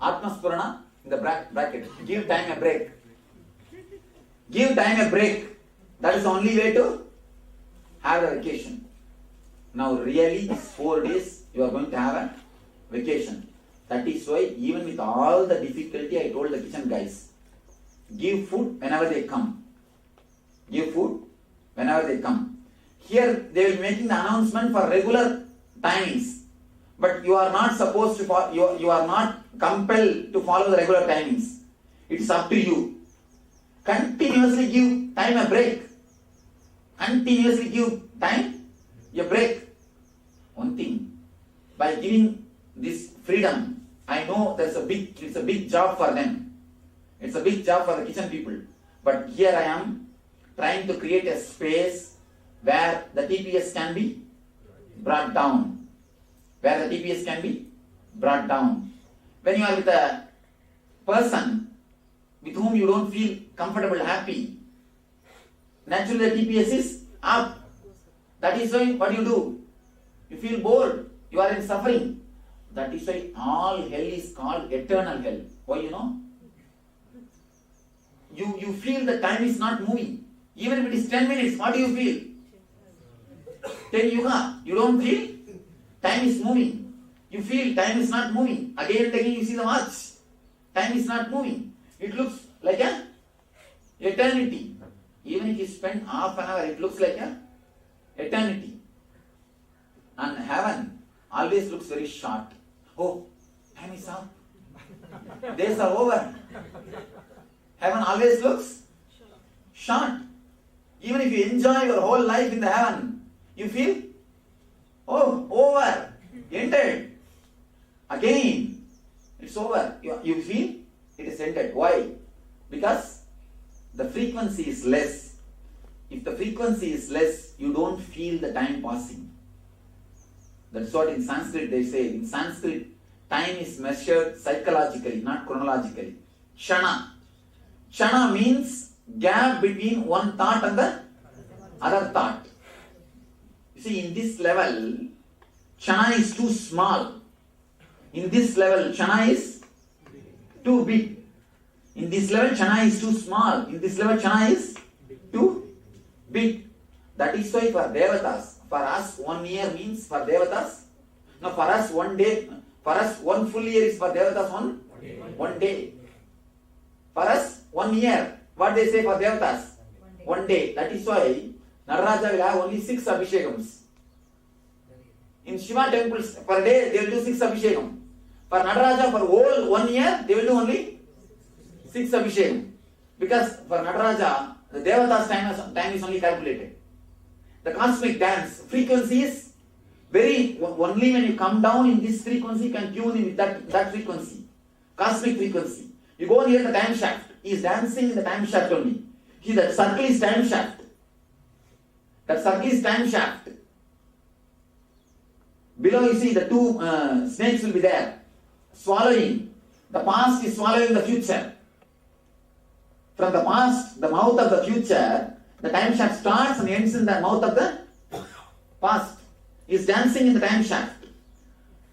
Atma Spurana, in the bracket, give time a break. Give time a break. That is the only way to have a vacation. Now really, these 4 days, you are going to have a vacation. That is why, even with all the difficulty, I told the kitchen guys, give food whenever they come. Give food whenever they come. Here, they will be making the announcement for regular timings. But you are not supposed to, you are not compelled to follow the regular timings. It's up to you. Continuously give time a break. Continuously give time a break. One thing, by giving this freedom, I know it's a big job for them. It's a big job for the kitchen people. But here I am trying to create a space where the TPS can be brought down. where the TPS can be brought down. When you are with a person with whom you don't feel comfortable, happy, naturally the TPS is up. That is why what you do? You feel bored, you are in suffering. That is why all hell is called eternal hell. Why you know? You feel the time is not moving. Even if it is 10 minutes, what do you feel? 10 yuga, you don't feel time is moving. You feel time is not moving. Again and again you see the watch. Time is not moving. It looks like a eternity. Even if you spend half an hour, it looks like a eternity. And heaven always looks very short. Oh, time is up. Days are over. Heaven always looks short. Even if you enjoy your whole life in the heaven, you feel, oh, over, ended. Again, it's over. You feel it is ended. Why? Because the frequency is less. If the frequency is less, you don't feel the time passing. That's what in Sanskrit they say. In Sanskrit, time is measured psychologically, not chronologically. Shana. Shana means gap between one thought and the other thought. You see, in this level, Shana is too small. In this level, Shana is too big. In this level, Shana is too small. In this level, Shana is too big. That is why for Devatas, for us 1 year means for Devatas. No, for us 1 day, for us 1 full year is for Devatas 1 day. For us 1 year, what they say for Devatas? 1 day. That is why Nararaja will have only 6 Abhishekams. In Shiva temples per day they will do 6 Abhishekam. For Nataraja for whole 1 year they will do only 6 Abhishekam. Because for Nataraja the Devatas time is only calculated. The cosmic dance frequency is very, only when you come down in this frequency you can tune in with that frequency. Cosmic frequency. You go near the time shaft. He is dancing in the time shaft only. See, that circle is time shaft. That circle is time shaft. Below you see the 2 snakes will be there. Swallowing. The past is swallowing the future. From the past, the mouth of the future, the time shaft starts and ends in the mouth of the past. He is dancing in the time shaft.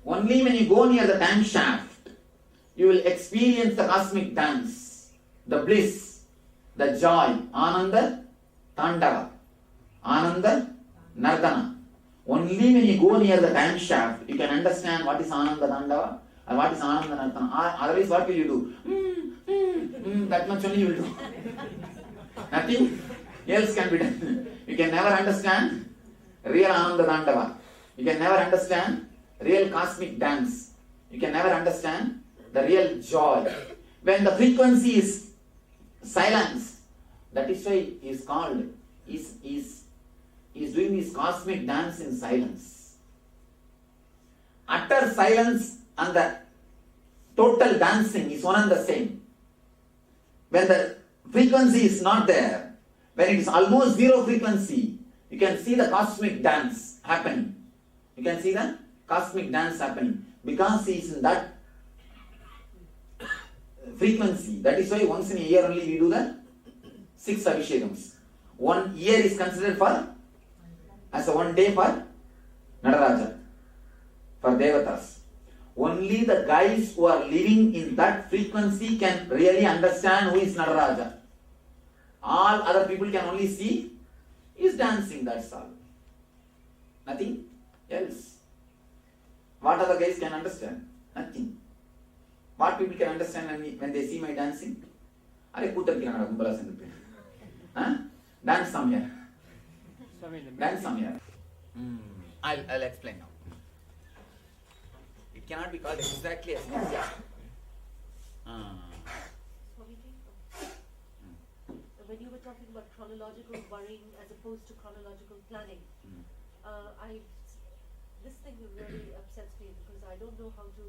Only when you go near the time shaft, you will experience the cosmic dance, the bliss, the joy, Ananda Tandava, Ananda Nardana. Only when you go near the time shaft, you can understand what is Ananda Tandava and what is Ananda Nardana. Otherwise, what will you do? That much only you will do. Nothing else can be done. You can never understand real Ananda Tandava. You can never understand real cosmic dance. You can never understand the real joy. When the frequency is silence, that is why he is called, he is doing his cosmic dance in silence. Utter silence and the total dancing is one and the same. When the frequency is not there, when it is almost zero frequency, you can see the cosmic dance happening. You can see the cosmic dance happening because he is in that frequency. That is why once in a year only we do the 6 Abhishekams. 1 year is considered for as a 1 day for Nataraja, for Devatas. Only the guys who are living in that frequency can really understand who is Nataraja. All other people can only see he is dancing, that's all. Nothing else. What other guys can understand? Nothing. What people can understand when they see my dancing? Dance somewhere. Dance somewhere. I'll explain now. It cannot be called exactly as Nithya. When you were talking about chronological worrying as opposed to chronological planning, this thing really upsets me because I don't know how to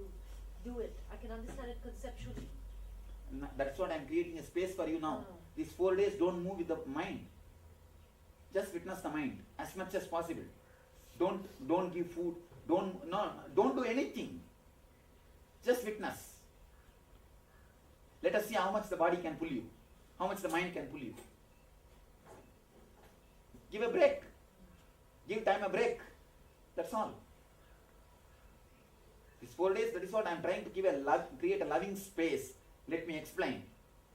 do it. I can understand it conceptually. That's what I'm creating a space for you now. These 4 days don't move with the mind. Just witness the mind as much as possible. Don't give food. Don't do anything. Just witness. Let us see how much the body can pull you, how much the mind can pull you. Give a break. Give time a break. That's all. These 4 days, that is what I am trying to create a loving space. Let me explain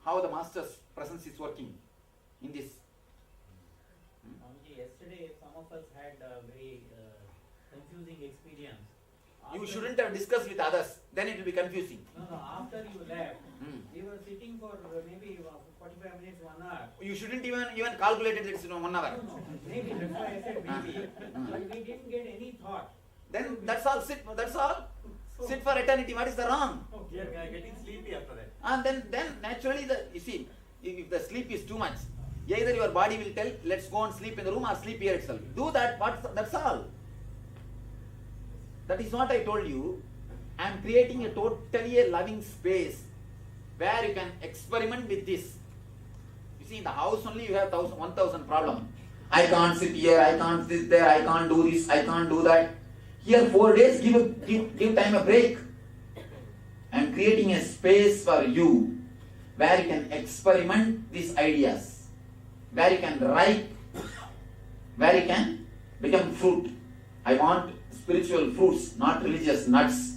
how the Master's presence is working in this. Yesterday, some of us had a very confusing experience. You shouldn't have discussed with others, then it will be confusing. No, after you left, we were sitting for maybe 45 minutes, 1 hour. You shouldn't even calculate it, it's 1 hour. No, maybe, that's why I said maybe. But we didn't get any thought. Then that's all, that's all. Sit for eternity, what is the wrong? We are getting sleepy after that. And then naturally, you see, if the sleep is too much, either your body will tell, let's go and sleep in the room or sleep here itself. Do that, that's all. That is what I told you. I am creating a totally loving space where you can experiment with this. You see, in the house only you have 1,000 problems. I can't sit here, I can't sit there, I can't do this, I can't do that. Here 4 days, give time a break. I am creating a space for you where you can experiment these ideas, where you can ripe, where you can become fruit. I want spiritual fruits, not religious nuts.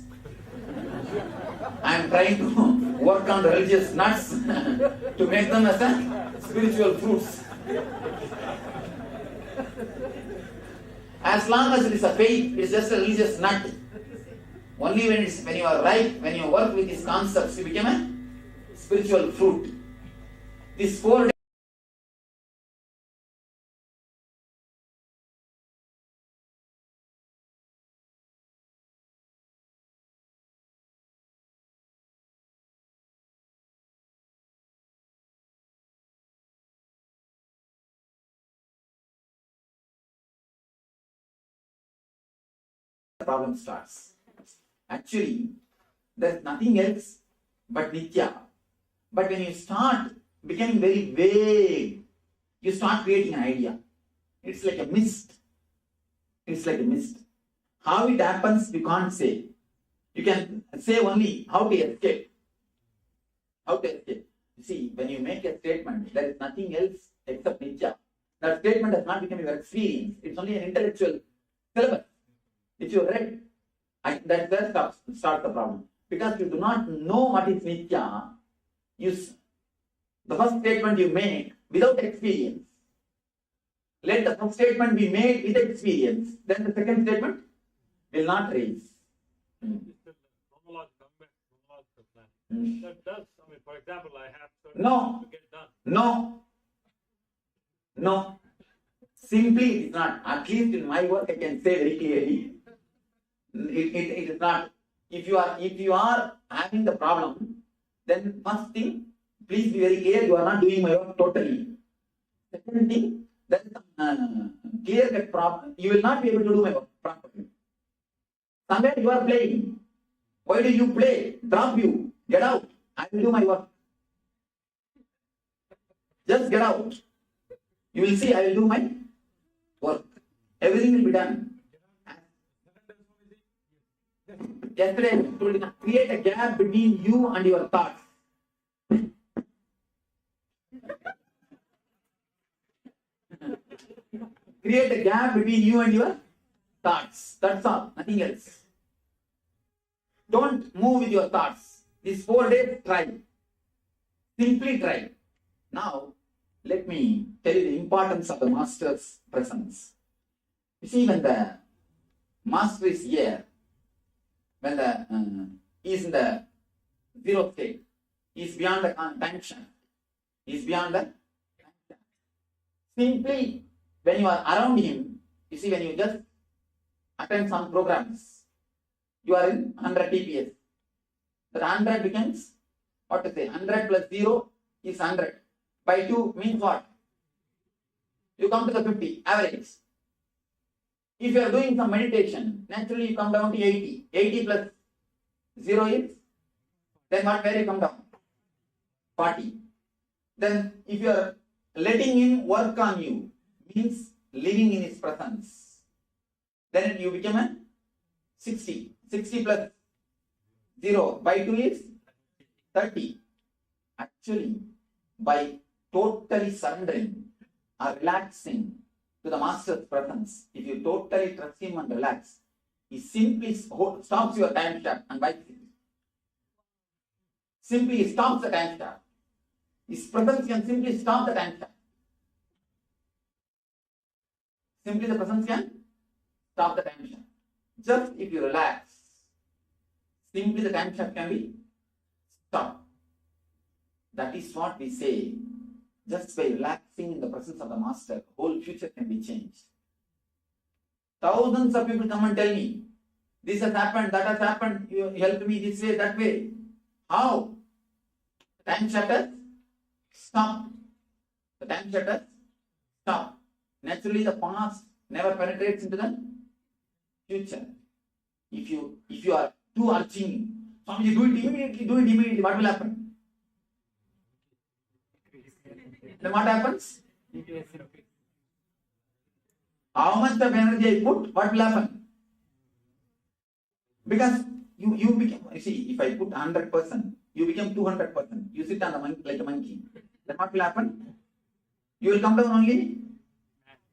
I am trying to work on the religious nuts to make them as a spiritual fruits. As long as it is a faith, it is just a religious nut. Only when you are ripe, when you work with these concepts, you become a spiritual fruit. These 4 days. The problem starts. Actually, there is nothing else but Nithya. But when you start becoming very vague, you start creating an idea. It's like a mist. It's like a mist. How it happens, you can't say. You can say only how to escape. How to escape. You see, when you make a statement, there is nothing else except Nithya. That statement has not become your experience. It's only an intellectual syllabus. If you read, that's where starts the problem. Because you do not know what is Nithya, the first statement you make without experience. Let the first statement be made with experience. Then the second statement will not raise. Chronological plan. That does, for example, I have certain No. things to get done. No. Simply it is not. At least in my work I can say very clearly. It is not. If you are having the problem, then first thing, please be very clear, you are not doing my work totally. Second thing, there is some clear-cut problem. You will not be able to do my work properly. Somewhere you are playing. Why do you play? Drop you. Get out. I will do my work. Just get out. You will see I will do my work. Everything will be done. Yesterday I told you, create a gap between you and your thoughts. Create a gap between you and your thoughts. That's all. Nothing else. Don't move with your thoughts. These 4 days, try. Simply try. Now, let me tell you the importance of the Master's presence. You see, when the Master is here, when he is in the zero state, he is beyond the tension. He is beyond the tension. Simply, when you are around him, you see, when you just attend some programs, you are in 100 TPS. That 100 becomes, what to say, 100 plus 0 is 100. By 2 means what? You come to the 50, average. If you are doing some meditation, naturally you come down to 80. 80 plus 0 is, then where you come down? 40. Then if you are letting him work on you, means living in his presence. then you become a 60. 60 plus 0 by 2 is 30. Actually, by totally surrendering or relaxing to the Master's presence, if you totally trust him and relax, he simply stops your time shaft and wipes it. Simply stops the time shaft. His presence can simply stop the time shaft. Simply the presence can stop the time shaft. Just if you relax, simply the time shaft can be stopped. That is what we say. Just by relaxing in the presence of the Master, whole future can be changed. Thousands of people come and tell me, this has happened, that has happened, you helped me this way, that way. How? The time shaft has stopped. The time shaft has stopped. Naturally, the past never penetrates into the future. If you are too urging, Swamiji, do it immediately, what will happen? Then what happens? How much of energy I put, what will happen? Because you become, see, if I put 100%, you become 200%. You sit on the monkey like a monkey. Then what will happen? You will come down only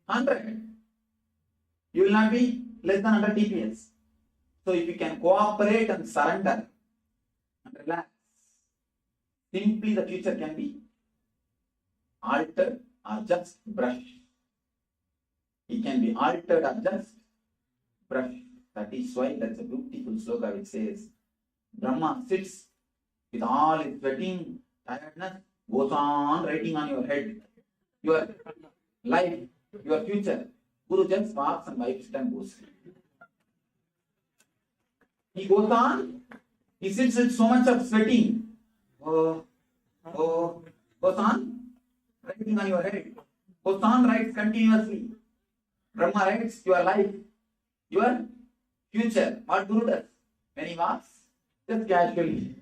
100. You will not be less than 100 TPS. So if you can cooperate and surrender and relax, simply the future can be altered or just brushed. It can be altered or just brushed. That is why that's a beautiful sloka which says, Brahma sits with all his sweating, tiredness, goes on writing on your head, your life, your future. Guru just walks and wipes it and goes. He goes on, he sits with so much of sweating. Goes on, writing on your head. Goes on, writes continuously. Brahma writes your life, your future. What Guru does? When he walks, just casually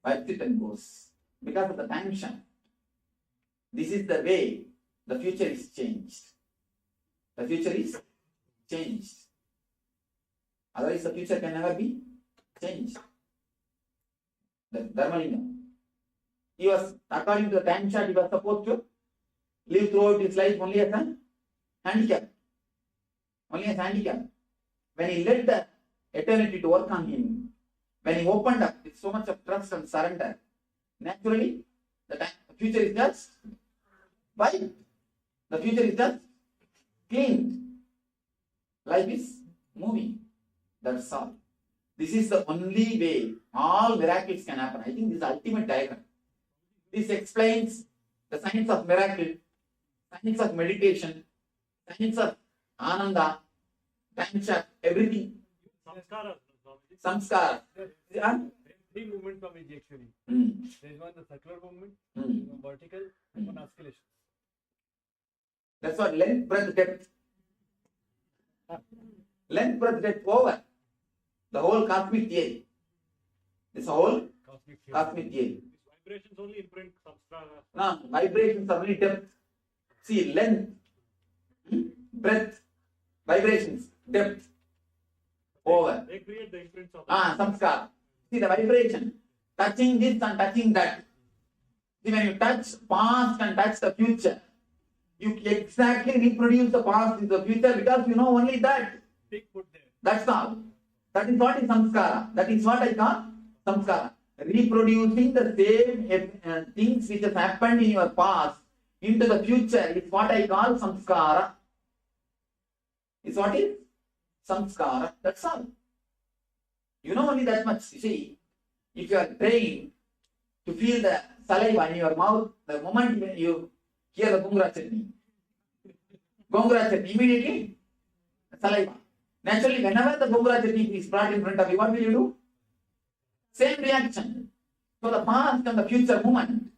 wipes it and goes. Because of the tension. This is the way the future is changed. The future is changed. Otherwise, the future can never be changed. The Dharmalingam. He was, according to the time chart, he was supposed to live throughout his life only as a handicap. Only as handicap. When he let the eternity to work on him, when he opened up with so much of trust and surrender, naturally, the future is just wiped. The future is just cleaned. Life is moving. That's all. This is the only way all miracles can happen. I think this is the ultimate diagram. This explains the science of miracle, science of meditation, science of ananda, time shaft, everything. Samskara. Yeah? Three movements of it actually. There is one the circular movement, one vertical, and one oscillation. That's what length, breadth, depth. Length, breadth, depth over. The whole cosmic theory. This whole cosmic theory. Vibrations only imprint samskara. No, vibrations are only depth. See, length, breadth, vibrations, depth, over. They create the imprints of samskara. See the vibration, touching this and touching that. See, when you touch past and touch the future, you exactly reproduce the past in the future because you know only that. put there. That's all. That is what is samskara. That is what I call samskara. Reproducing the same things which has happened in your past into the future is what I call samskara. Is what is samskara. That's all. You know only that much. You see, if you are trained to feel the saliva in your mouth, the moment you hear the gongura chutney, immediately saliva. Naturally, whenever the gongura chutney is brought in front of you, what will you do? Same reaction. So the past and the future moment.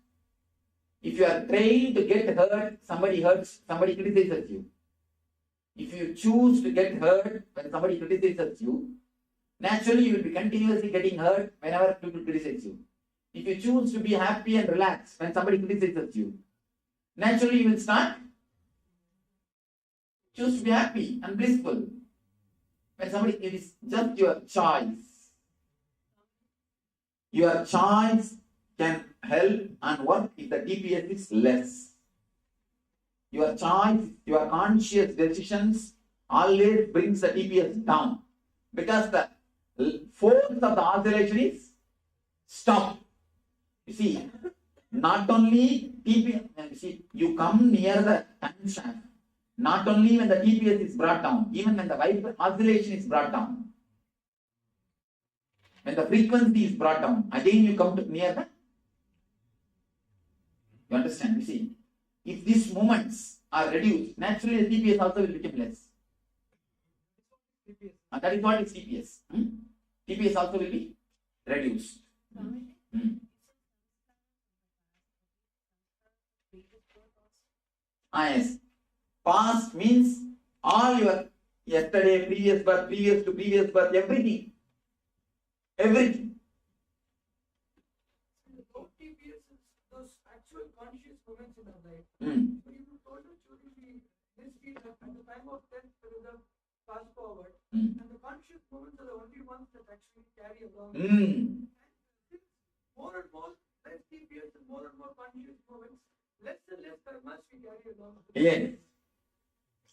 If you are trained to get hurt, somebody hurts, somebody criticizes you. If you choose to get hurt when somebody criticizes you, naturally you will be continuously getting hurt whenever people criticize you. If you choose to be happy and relaxed when somebody criticizes you, naturally you will start Choose to be happy and blissful. When somebody, it is just your choice. Your choice can help and work if the TPS is less. Your choice, your conscious decisions always brings the TPS down because the force of the oscillation is stopped. You see, not only TPS, you come near the time shaft, not only when the TPS is brought down, even when the oscillation is brought down. When the frequency is brought down, again you come to near the. You understand? You see, if these moments are reduced, naturally the TPS also will become less. And that is what is TPS. TPS also will be reduced. Yes. Past means all your yesterday, previous birth, previous to previous birth, everything. Everything. The TPS is those actual conscious moments in our life. So you told us during this field at the time of death, there is a fast forward, and the conscious moments are the only ones that actually carry along. And more and more less TPS and more conscious moments, less and less karmas we carry along. Yes.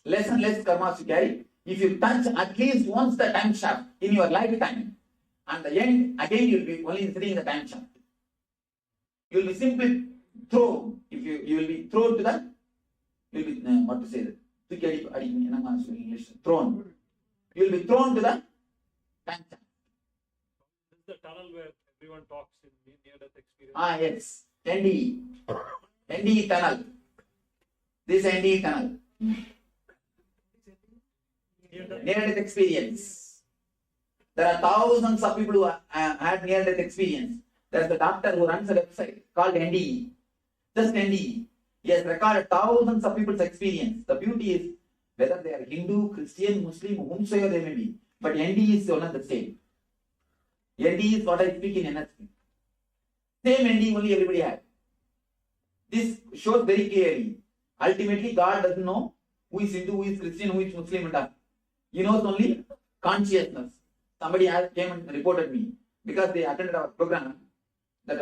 Less and less karmas you carry. If you touch at least once the time shaft in your lifetime, and the end, again you will be only sitting in the time shaft. You will be simply thrown. If you will be thrown to the, you will be, what to say that? Thrown. You will be thrown to the time shaft. This is the tunnel where everyone talks in near-death experience. Yes. NDE. NDE tunnel. This NDE tunnel. Near-death experience. There are thousands of people who had near-death experience. There is a doctor who runs a website called NDE. Just NDE. He has recorded thousands of people's experience. The beauty is whether they are Hindu, Christian, Muslim, whomsoever they may be. But NDE is one and the same. NDE is what I speak in NSP. Same NDE only everybody had. This shows very clearly. Ultimately, God doesn't know who is Hindu, who is Christian, who is Muslim and all. He knows only consciousness. Somebody came and reported me because they attended our program that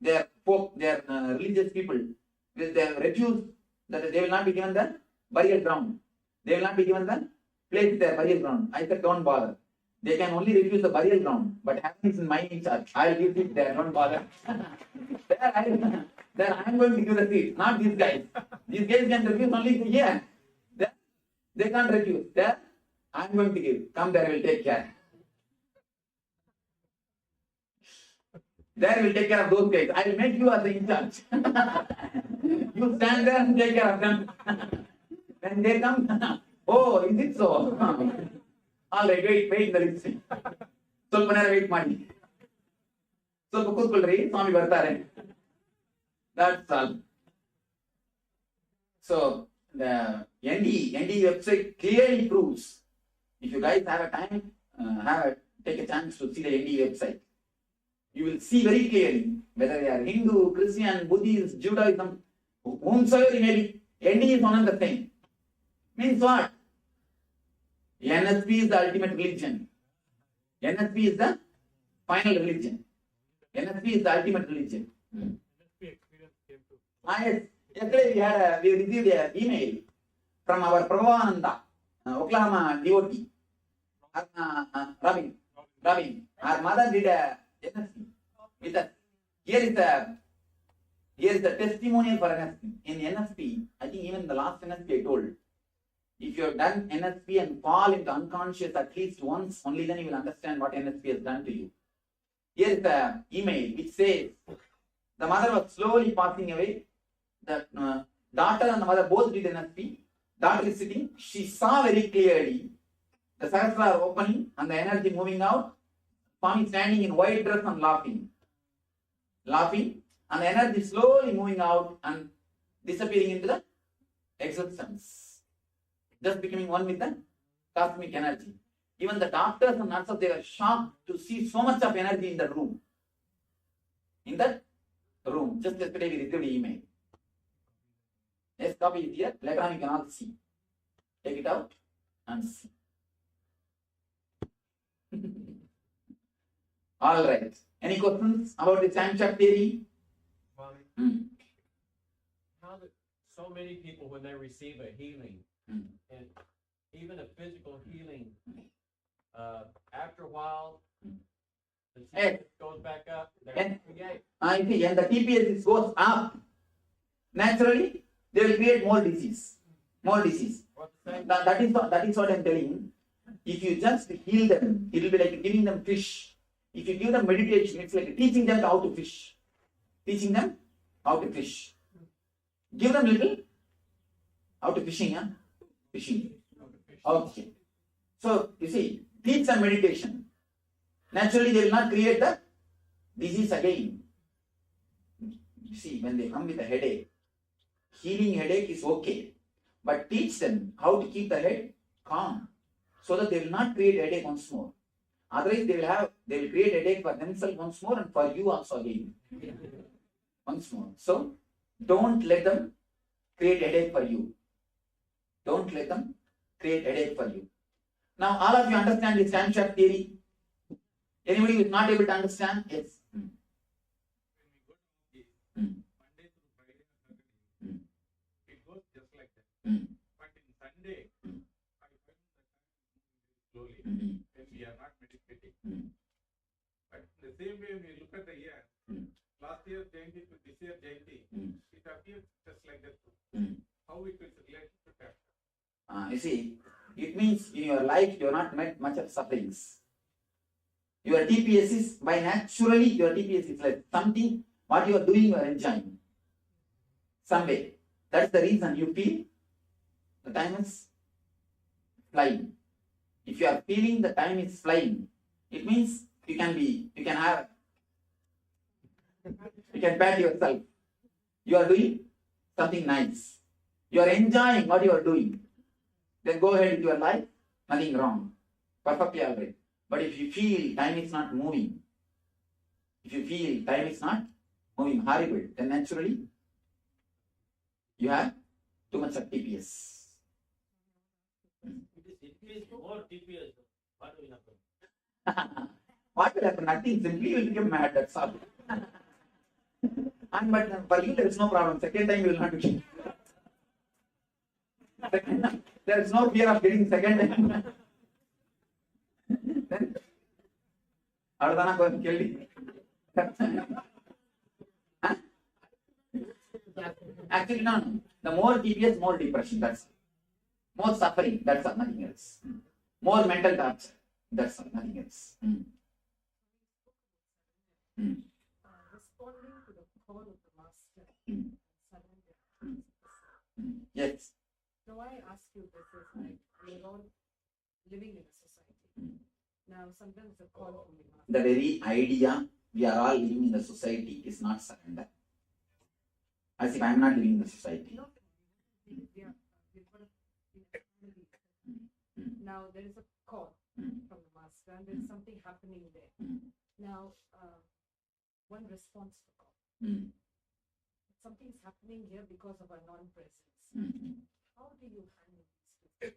they are religious people. They have refused that they will not be given the burial ground. They will not be given the place their burial ground. I said, don't bother. They can only refuse the burial ground, but heaven is in my charge. I will give it there, don't bother. There I am going to give the seat, not these guys. These guys can refuse only here. They can't refuse. There I am going to give. Come there, I will take care. There I will take care of those guys. I will make you as the in charge. You stand there and take care of them. When they come, oh, is it so? All right, wait in the list. ಸ್ವಲ್ಪ ನೇರ wait ಮಾಡಿ. ಸ್ವಲ್ಪ ಕೂತ್ಕೊಳ್ಳ್ರಿ, ಸ್ವಾಮಿ ಬರ್ತಾರೆ. That's all. So the ND website clearly proves. If you guys have a time, take a chance to see the ND website. You will see very clearly whether they are Hindu, Christian, Buddhist, Judaism, whomsoever it may be. ND is one and the same. Means what? NSP is the ultimate religion. NSP is the final religion. NSP is the ultimate religion. NSP experience came to. Yes. Yesterday we received an email from our Prabhavananda, Oklahoma devotee, Robin. Our mother did a NSP with us. Here is the testimonial for NSP. In NSP, I think even the last NSP I told, if you have done NSP and fall into unconscious at least once, only then you will understand what NSP has done to you. Here is the email which says, the mother was slowly passing away. The daughter and the mother both did NSP. Daughter is sitting. She saw very clearly the sahasrara are opening and the energy moving out. Swami standing in white dress and laughing, and the energy slowly moving out and disappearing into the existence. Just becoming one with the cosmic energy. Even the doctors and nurses, they were shocked to see so much of energy in the room. In that room, just yesterday we received an email. Next copy is here. Later on you can all see. Take it out and see. All right. Any questions about the time-shaft theory? How that so many people, when they receive a healing, and even a physical healing, after a while, the TPS goes back up. When the TPS goes up, naturally they will create more disease. That is what I'm telling you. If you just heal them, it will be like giving them fish. If you give them meditation, it's like teaching them how to fish. Teaching them how to fish. Give them little how to fishing, huh? Fishing. Okay. So you see, teach them meditation. Naturally, they will not create the disease again. You see, when they come with a headache, healing headache is okay, but teach them how to keep the head calm, so that they will not create headache once more. Otherwise, they will create headache for themselves once more and for you also again. Once more. So, don't let them create headache for you. Don't let them create headache for you. Now, all of you understand this time-shaft theory? Anybody who is not able to understand? Yes. Monday through Friday or Saturday, it goes just like that. But in Sunday, I find that slowly when we are not meditating. But the same way, when we look at the year, last year Jayanti to this year Jayanti, it appears just like that. How it will relate to that? You see, it means in your life you have not met much of sufferings. Your TPS is, by naturally, your TPS is like something, what you are doing, you are enjoying. Some way. That's the reason you feel the time is flying. If you are feeling the time is flying, it means you can pat yourself. You are doing something nice. You are enjoying what you are doing. Then go ahead with your life, nothing wrong. Perfectly all right. But if you feel time is not moving, horrible, then naturally you have too much of TPS. It is more TPS. What will happen? What will happen? Nothing. Simply you will become mad. That's all. But for you there is no problem. Second time you will not be. There is no fear of getting second time. Actually, no. The more TPS, more depression. That's more suffering. That's nothing else. More mental torture. That's nothing else. Responding to the call of the master. Yes. Now I ask you this is like we're all living in a society. Now sometimes the call from the master. The very idea we are all living in the society is not surrender. As if I am not living in the society. Now there is a call from the master and there is something happening there. Now one responds to the call. Something is happening here because of our non-presence. How do you handle this?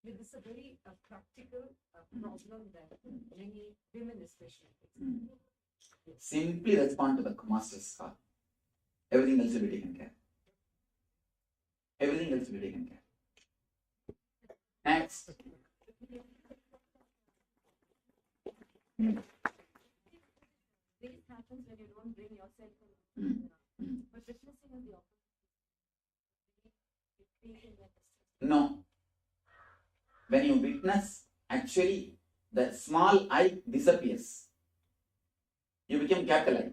This is a very practical problem that many women especially face. Simply respond to the master's call. Everything else will be taken care. Everything else will be taken care. Next. This happens when you don't bring yourself in. But witnessing in the opposite. No. When you witness, actually, the small I disappears. You become capital I.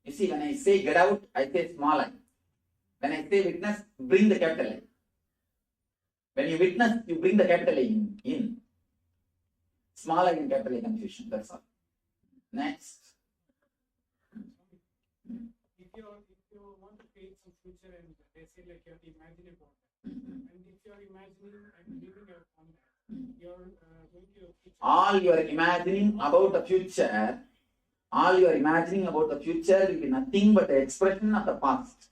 You see, when I say get out, I say small I. When I say witness, bring the capital I. When you witness, you bring the capital I in. Small I and capital I confusion, that's all. Next. If you want to create some future and they say like you have to imagine about that. And if you are imagining and living on that, you are going to your future. All you are imagining about the future will be nothing but the expression of the past.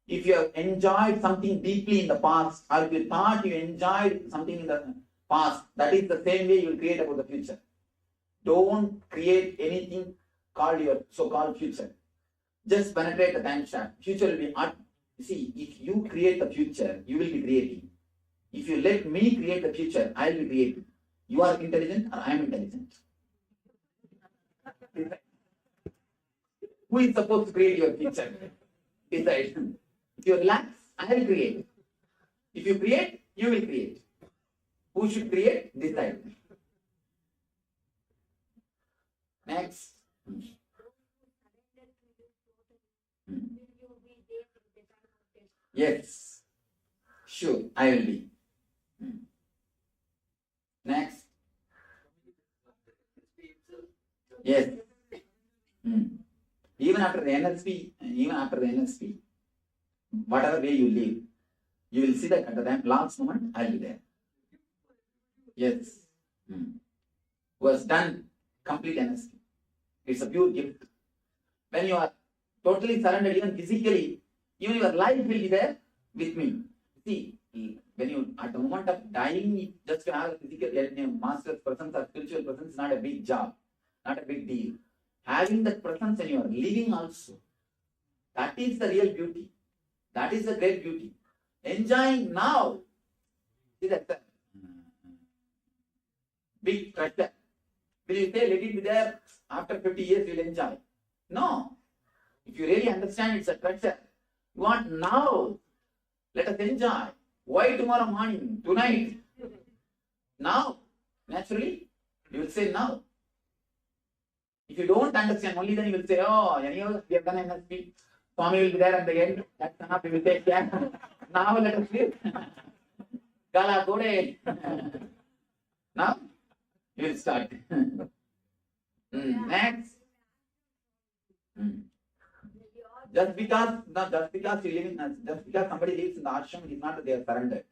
If you have enjoyed something deeply in the past, or if you thought you enjoyed something in the past, that is the same way you will create about the future. Don't create anything called your so-called future. Just penetrate the time shaft. Future will be art. See, if you create the future, you will be creating. If you let me create the future, I will be creating. You are intelligent or I am intelligent. Who is supposed to create your future? Decide. If you relax, I will create. If you create, you will create. Who should create? Decide. Next. Yes. Sure, I will be. Next. Yes. Even after the NSP, whatever way you live, you will see that at the time, last moment, I will be there. Yes. Who has done complete NSP. It's a pure gift. When you are totally surrendered, even physically, even your life will be there with me. See, when you, at the moment of dying, just to have a physical master's presence or spiritual presence is not a big job, not a big deal. Having that presence when you are living also, that is the real beauty. That is the great beauty. Enjoying now. See, that's the big treasure. Will you say, let it be there, after 50 years you will enjoy? No. If you really understand it's a treasure, you want now. Let us enjoy. Why tomorrow morning? Tonight? Now. Naturally, you will say now. If you don't understand, only then you will say, oh, anyhow, we have done NSP. Swami will be there at the end. That's enough, we will take care. Now let us live. Kala Kode. Now, you will start. Next. Just because you live in, just because somebody lives in the ashram, it is not that they are surrendered.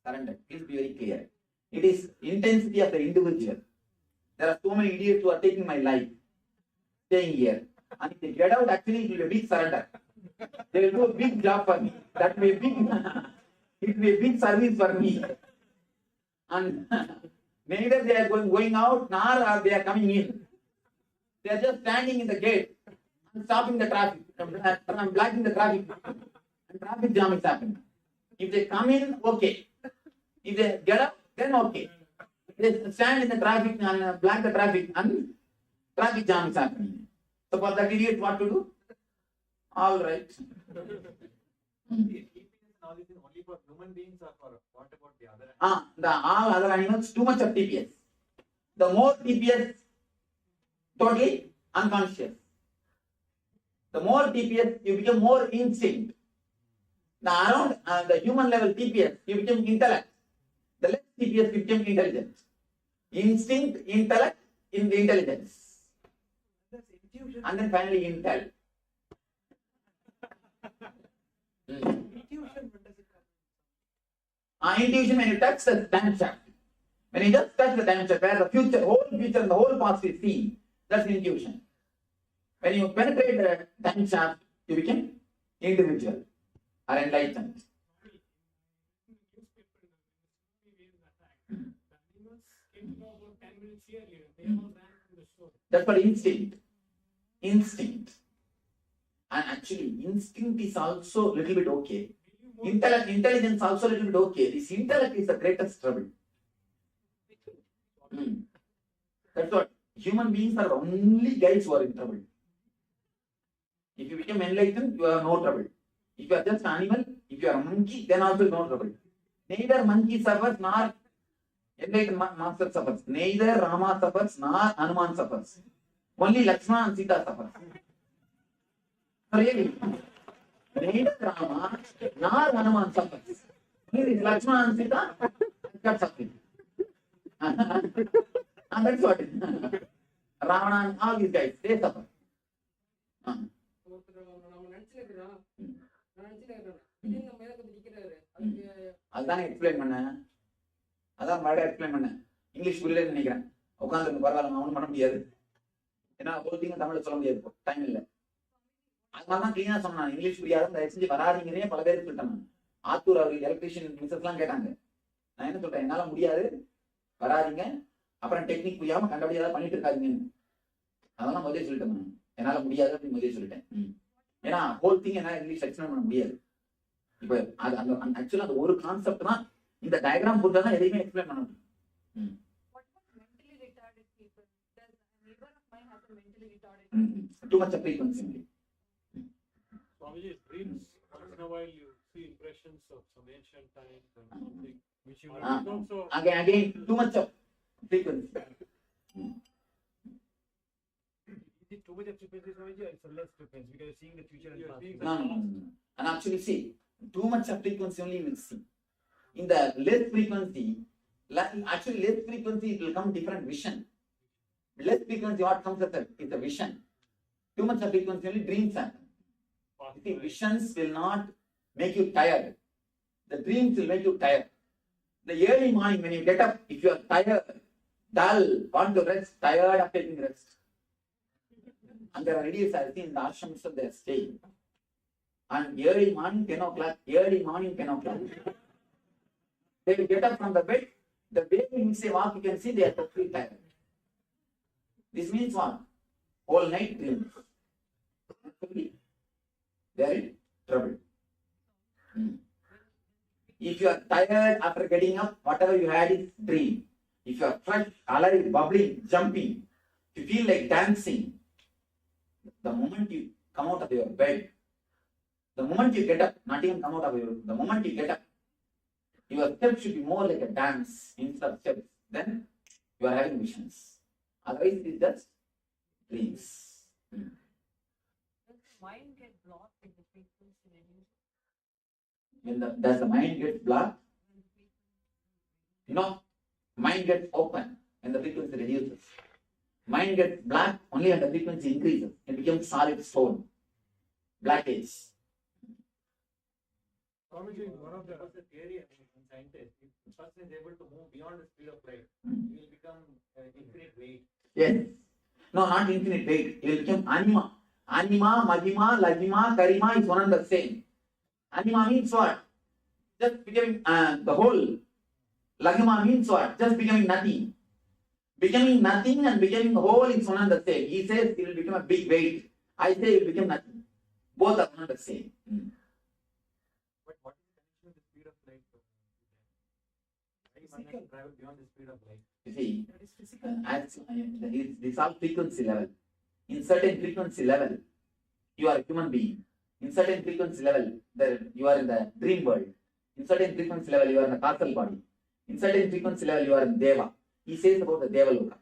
Surrendered. Please be very clear. It is intensity of the individual. There are so many idiots who are taking my life, staying here. And if they get out, actually it will be a big surrender. They will do a big job for me. That may be it will be a big service for me. And neither they are going out, nor are they are coming in. They are just standing in the gate and stopping the traffic. I'm blocking the traffic. And traffic jam is happening. If they come in, okay. If they get up, then okay. They stand in the traffic and block the traffic and traffic jam is happening. So for that idiot, what to do? All right. Only for human beings or for what about the other animals? All other animals, too much of TPS. The more TPS, totally unconscious. The more TPS, you become more instinct. Around the human level TPS, you become intellect. The less TPS, you become intelligent. Instinct, intellect, in the intelligence. And then finally intel. Intuition when you touch the time shaft. When you just touch the time shaft, where the future, whole future and the whole past is seen, that's intuition. When you penetrate the time shaft, you become individual or enlightened. That's called instinct. Instinct. And actually, instinct is also a little bit okay. Intelligence also a little bit okay. This intellect is the greatest trouble. That's what human beings are the only guys who are in trouble. If you become enlightened, you have no trouble. If you are just animal, if you are a monkey, then also no trouble. Neither monkey suffers nor enlightened master suffers. Neither Rama suffers nor Hanuman suffers. Only Lakshmana and Sita suffers. Really? Neither Rama nor Hanuman suffers. Only Lakshmana and Sita got suffering. And that's what Ravana and all these guys, they suffer. அதான் explain பண்ணேன். அதான் மறுபடியும் explain பண்ணேன். English புரியலன்னு நினைக்கிறேன். உட்காந்து பரவாயில்ல, அவனும் பண்ண முடியாது. ஏன்னா ஹோல் திங் தமிழ்ல சொல்ல முடியாது, டைம் இல்லை. அதனாலதான் கிளீனா சொன்னான். இங்கிலீஷ் புரியாத தயவு செஞ்சு வராதிங்கிறே பல பேருக்கு சொல்லிட்டேன் நான். ஆத்தூர் அவர் எலக்ட்ரிஷியன் மிஸ்ஸஸ் எல்லாம் கேட்டாங்க. நான் என்ன சொல்றேன், என்னால முடியாது, வராதிங்க, அப்புறம் டெக்னிக் புரியாம கண்டபடி ஏதாவது பண்ணிட்டு இருக்காதிங்கன்னு. அதெல்லாம் முதலே சொல்லிட்டேன் நான். என்னால முடியாது அப்படின்னு முதலே சொல்லிட்டேன். ஏன்னா ஹோல் திங் என்னால இங்கிலீஷ் எக்ஸ்பிளைன் பண்ண முடியாது. இப்ப அது அந்த ஆக்சுவலா அந்த ஒரு கான்செப்ட் தான் இந்த டயக்ராம் போட்டு தான் எதையுமே எக்ஸ்பிளைன் பண்ண முடியும். Too much of frequency. Swamiji, dreams, once in a while you see impressions of some ancient times and something which you also... Again, too much of frequency. Is it too much of frequency, Swamiji, or it's a less frequency because you're seeing the future and past? No. And actually see, too much of frequency only will see. In the less frequency, actually less frequency, it will come different vision. Less frequency, what comes as is a vision. Too much of frequency only dreams happen. You see, visions will not make you tired. The dreams will make you tired. The early morning when you get up, if you are tired, dull, want to rest, tired of taking rest. And there are ladies I see in the ashrams they are staying. And early morning 10 o'clock, they will get up from the bed. The way you say walk, you can see they are totally tired. This means what? Whole night dreams. They are in trouble. If you are tired after getting up, whatever you had is dream. If you are fresh, alive, bubbling, jumping, if you feel like dancing, the moment you come out of your bed, the moment you get up, not even come out of your, the moment you get up, your steps should be more like a dance instead of steps. Then you are having visions. Otherwise, it is just dreams. Does the mind get blocked in the frequency reduces? Does the mind get blocked? No. Mind gets open and the frequency reduces. Mind gets black only when the frequency increases. It becomes solid stone. Blackage. Swamiji, one of the theory in scientists, if the person is able to move beyond the speed of light, he will become infinite weight. Yes. No, not infinite weight. It will become anima. Anima, Mahima, Lagima, Karima is one and the same. Anima means what? Just becoming the whole. Lagima means what? Just becoming nothing. Becoming nothing and becoming whole is one and the same. He says it will become a big weight. I say it will become nothing. Both are one and the same. But what is the connection with the speed of light? One can travel beyond the speed of light. You see, this is all frequency level. In certain frequency level, you are a human being. In certain frequency level, you are in the dream world. In certain frequency level, you are in the castle body. In certain frequency level, you are in Deva. He says about the Deva Loka.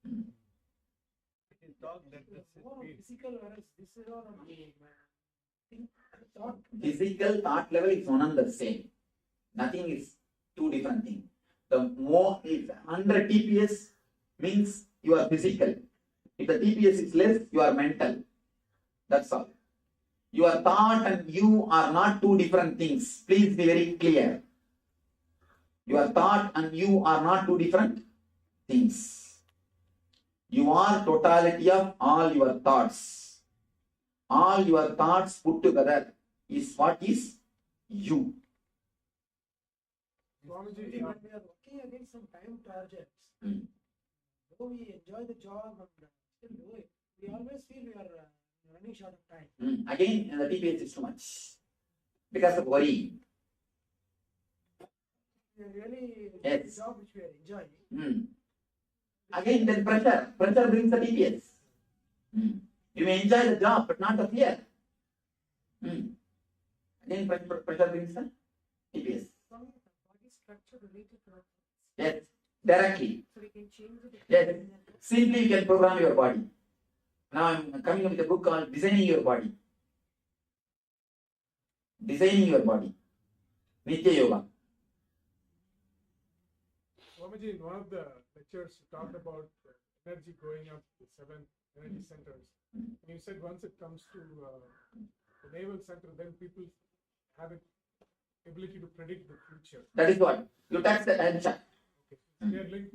It is thought that the speed. Physical whereas this is all of the thought. Physical thought level is one and the same. Nothing is two different things. The more is 100 TPS means you are physical. If the TPS is less, you are mental. That's all. Your thought and you are not two different things. Please be very clear. Your thought and you are not two different things. You are totality of all your thoughts. All your thoughts put together is what is you. Swamiji, when we are working against some time targets, though we enjoy the job and still do it, we always feel we are running short of time. Again, the TPS is too much because of worry. We are really Yes. doing the job which we are enjoying. Again, then pressure. Pressure brings the TPS. You may enjoy the job, but not the fear. Again, pressure brings the TPS. Some of the body structure related to our thoughts. Yes, directly. So we can change it. Yes, simply you can program your body. Now I'm coming up with a book called Designing Your Body. Designing Your Body. Nitya Yoga. Swamiji, in one of the lectures, you talked about energy going up to 7 energy centers. And you said once it comes to the naval center, then people have an ability to predict the future. That is what? You touch the attention. Okay. They are linked.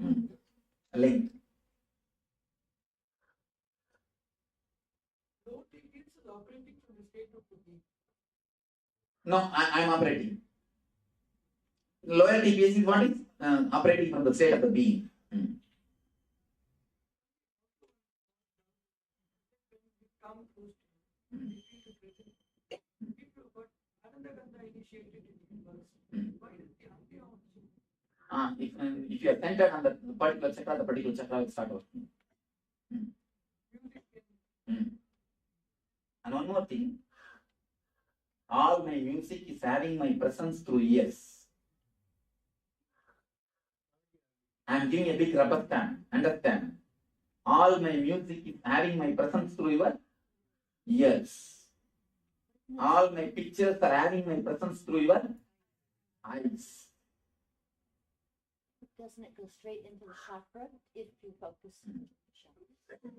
Link. Though TPS is operating from state of the being. No, I'm operating. Lower TPS is what is operating from the state of the being. Come close to you. People got another initiated in the universe. Why is the idea also? If you are centered on the particular chakra, the particular chakra will start working. And one more thing, all my music is having my presence through ears. I am giving a big rubber stamp, understand? All my music is having my presence through your ears. All my pictures are having my presence through your eyes. Doesn't it go straight into the chakra if you focus on the chakra?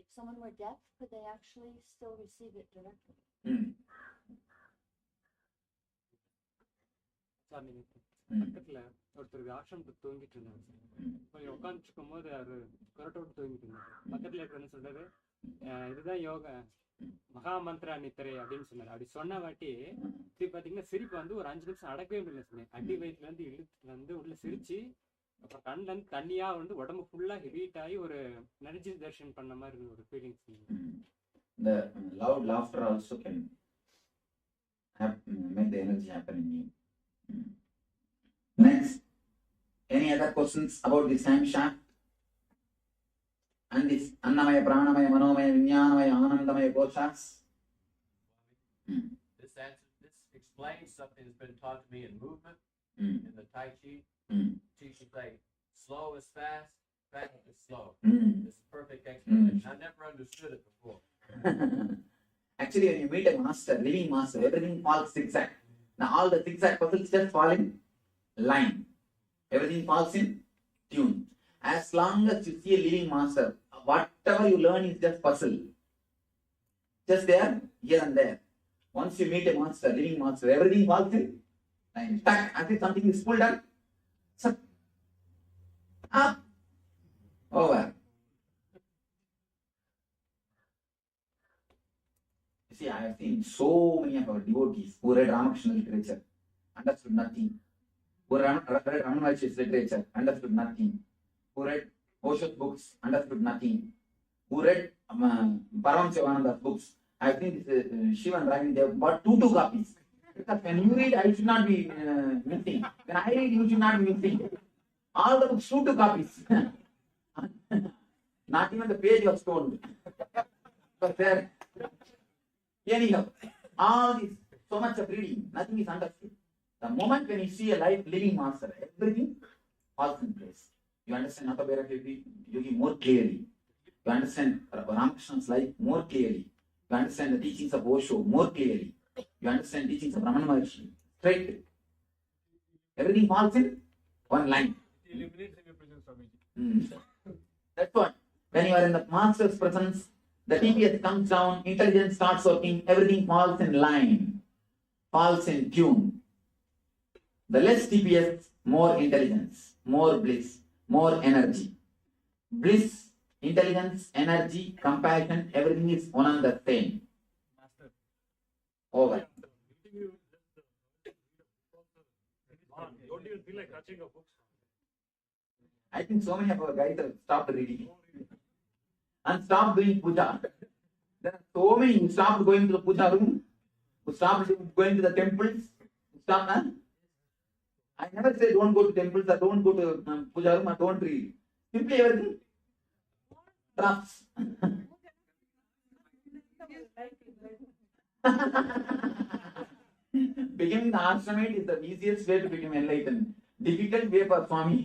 If someone were deaf, could they actually still receive it directly? பக்கத்துல ஒருத்தர் ஆசிரமத்துக்கு தூங்கிட்டு இருந்தாங்க sir. கொஞ்சம் உட்காந்துட்டு இருக்கும் போது அவரு கொரட்டோடு தூங்கிட்டு இருந்தாரு. பக்கத்துல இருக்கிற என்ன சொல்றாரு, இதுதான் யோகா மகா மந்திரா நித்திரை அப்படின்னு சொன்னாரு. அப்படி சொன்ன வாட்டி திருப்பி பாத்தீங்கன்னா சிரிப்பு வந்து ஒரு 5 நிமிஷம் அடக்கவே முடியல சொன்னேன். அடி வயிற்றுல இருந்து இழுத்துட்டு வந்து உள்ள சிரிச்சு அப்புறம் கண்ணுல இருந்து தண்ணியா வந்து உடம்பு ஃபுல்லா ஹீட் ஆகி ஒரு எனர்ஜி தர்ஷன் பண்ண மாதிரி ஒரு feelings. The loud laughter also can make the energy happen in you. Next, any other questions about this time shaft and this Annamaya, Pranamaya, Manomaya, Vijnanamaya, Anandamaya Koshas? This explains something that's been taught to me in movement, in the Tai Chi. Teachers say, slow is fast, fast is slow. It's a perfect explanation. I never understood it before. Actually, when you meet a master, living master, everything falls zigzag. Now all the zigzag puzzles just fall in line. Everything falls in tune. As long as you see a living master, whatever you learn is just puzzle. Just there, here and there. Once you meet a master, living master, everything falls in line. Tuck, as if something is pulled up. Up. Over. You see, I have seen so many of our devotees who read Ramakrishna literature, understood nothing. Who read Ramanuj's literature, understood nothing. Who read Koshas books, understood nothing. Who read Paramashivoham's books. I think Shiva and Ravi, they have bought two copies. Because when you read, I should not be missing. When I read, you should not be missing. All the books, two copies. Not even the page was torn. But there, anyhow, all this, so much of reading, nothing is understood. The moment when you see a living master, everything falls in place. You understand Atma Yogi more clearly. You understand Ramakrishna's life more clearly. You understand the teachings of Osho more clearly. You understand teachings of Ramana Maharshi straight. Everything falls in one line. That's what. When you are in the master's presence, the TPS comes down, intelligence starts working, everything falls in line, falls in tune. The less TPS, more intelligence, more bliss, more energy. Bliss, intelligence, energy, compassion, everything is one and the same. Over. Don't even feel like touching a book. I think so many of our guys have stopped reading and stopped doing puja. There are so many who stopped going to the puja room, who stopped going to the temples, who stopped. I never say don't go to temples or don't go to puja room or don't read. Simply everything drops. Becoming the ashramite is the easiest way to become enlightened. Difficult way for Swami.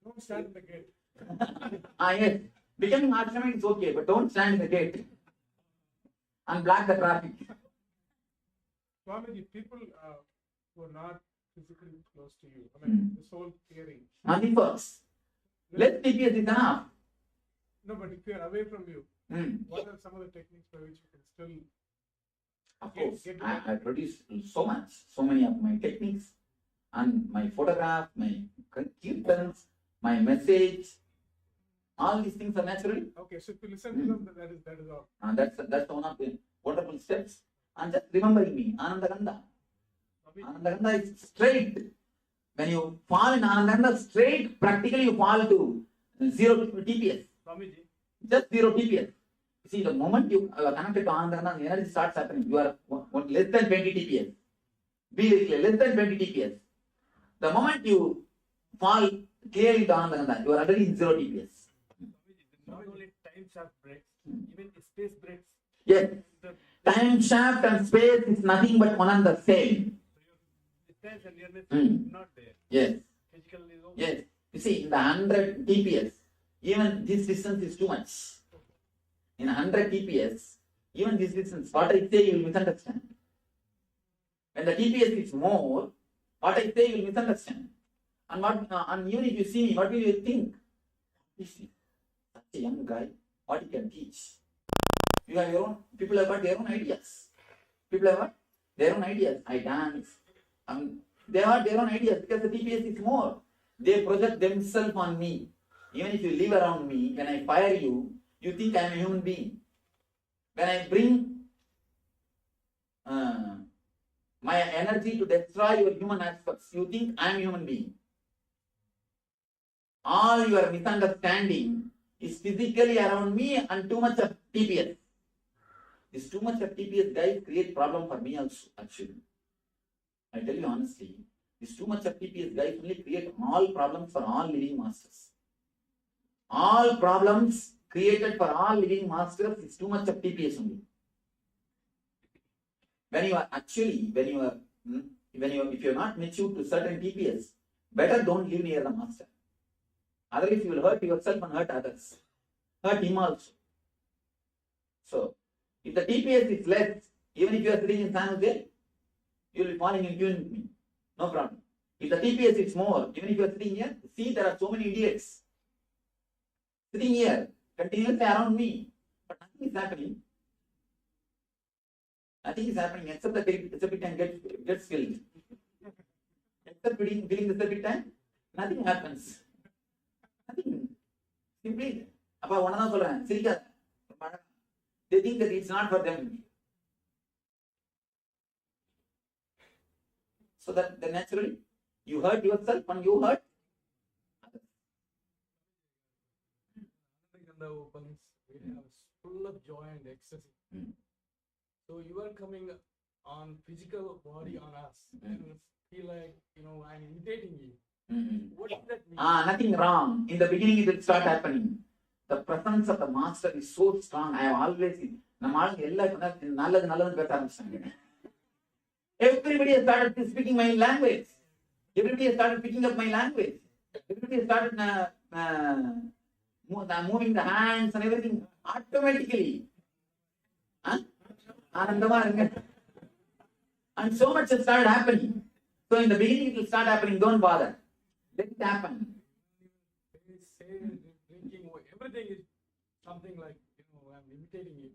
Don't stand in the gate. Yes. Becoming ashramite is okay, but don't stand in the gate and block the traffic. Swamiji, people who are not physically close to you, I mean, this whole theory. Nothing works. Let TPS is enough. No, but if you are away from you, what are some of the techniques by which you can still? Of course, I produce so many of my techniques and my photograph, my kirtans, my message, All these things are natural. Okay, so to listen to them, that is all. That's one of the wonderful steps. And just remembering me, Anandaganda. Anandaganda is straight. When you fall in Anandaganda straight, practically you fall to 0 TPS. Swamiji. Just 0 TPS. See, the moment you are connected to Anandaganda, the energy starts happening. You are less than 20 TPS. Be very clear, less than 20 TPS. The moment you fall clearly to Anandaganda, you are already in 0 TPS. Not only time shaft breaks, even space breaks. Yes. Time shaft and space is nothing but one and the same. Distance and nearness is not there. Yes. Physical is over. Yes. You see, in the 100 TPS, even this distance is too much. In 100 TPS, even this distance, what I say you will misunderstand. When the TPS is more, what I say you will misunderstand. And even if you see me, what will you think? This is such a young guy, what he can teach. You have your own, people have got their own ideas. People have got their own ideas. I dance. They have their own ideas because the TPS is more. They project themselves on me. Even if you live around me, when I fire you, you think I am a human being. When I bring my energy to destroy your human aspects, you think I am a human being. All your misunderstanding is physically around me and too much of TPS. This too much of TPS guys create problem for me also, actually. I tell you honestly, this too much of TPS guys only create all problems for all living masters. All problems created for all living masters is too much of TPS only. When you are actually, if you are not mature to certain TPS, better don't live near the master. Otherwise you will hurt yourself and hurt others. Hurt him also. So, if the TPS is less, even if you are sitting in San Jose, you will be falling in tune with me. No problem. If the TPS is more, even if you are sitting here, see there are so many idiots sitting here, continuously around me, but nothing is happening. Nothing is happening except the specific time gets filled. Except filling the specific time, nothing happens. Nothing. Simply, about one another solran. They think that it's not for them. So that then naturally you hurt yourself and you hurt others. The opens, we have full of joy and ecstasy. So you are coming on physical body on us and feel like, I'm imitating you. What does that mean? Nothing wrong. In the beginning it will start happening. The presence of the master is so strong. I have always seen. Everybody has started speaking my language. Everybody has started picking up my language. Everybody has started moving the hands and everything automatically. And so much has started happening. So in the beginning it will start happening. Don't bother. Let it happen. They say drinking, everything is something like, I'm imitating you.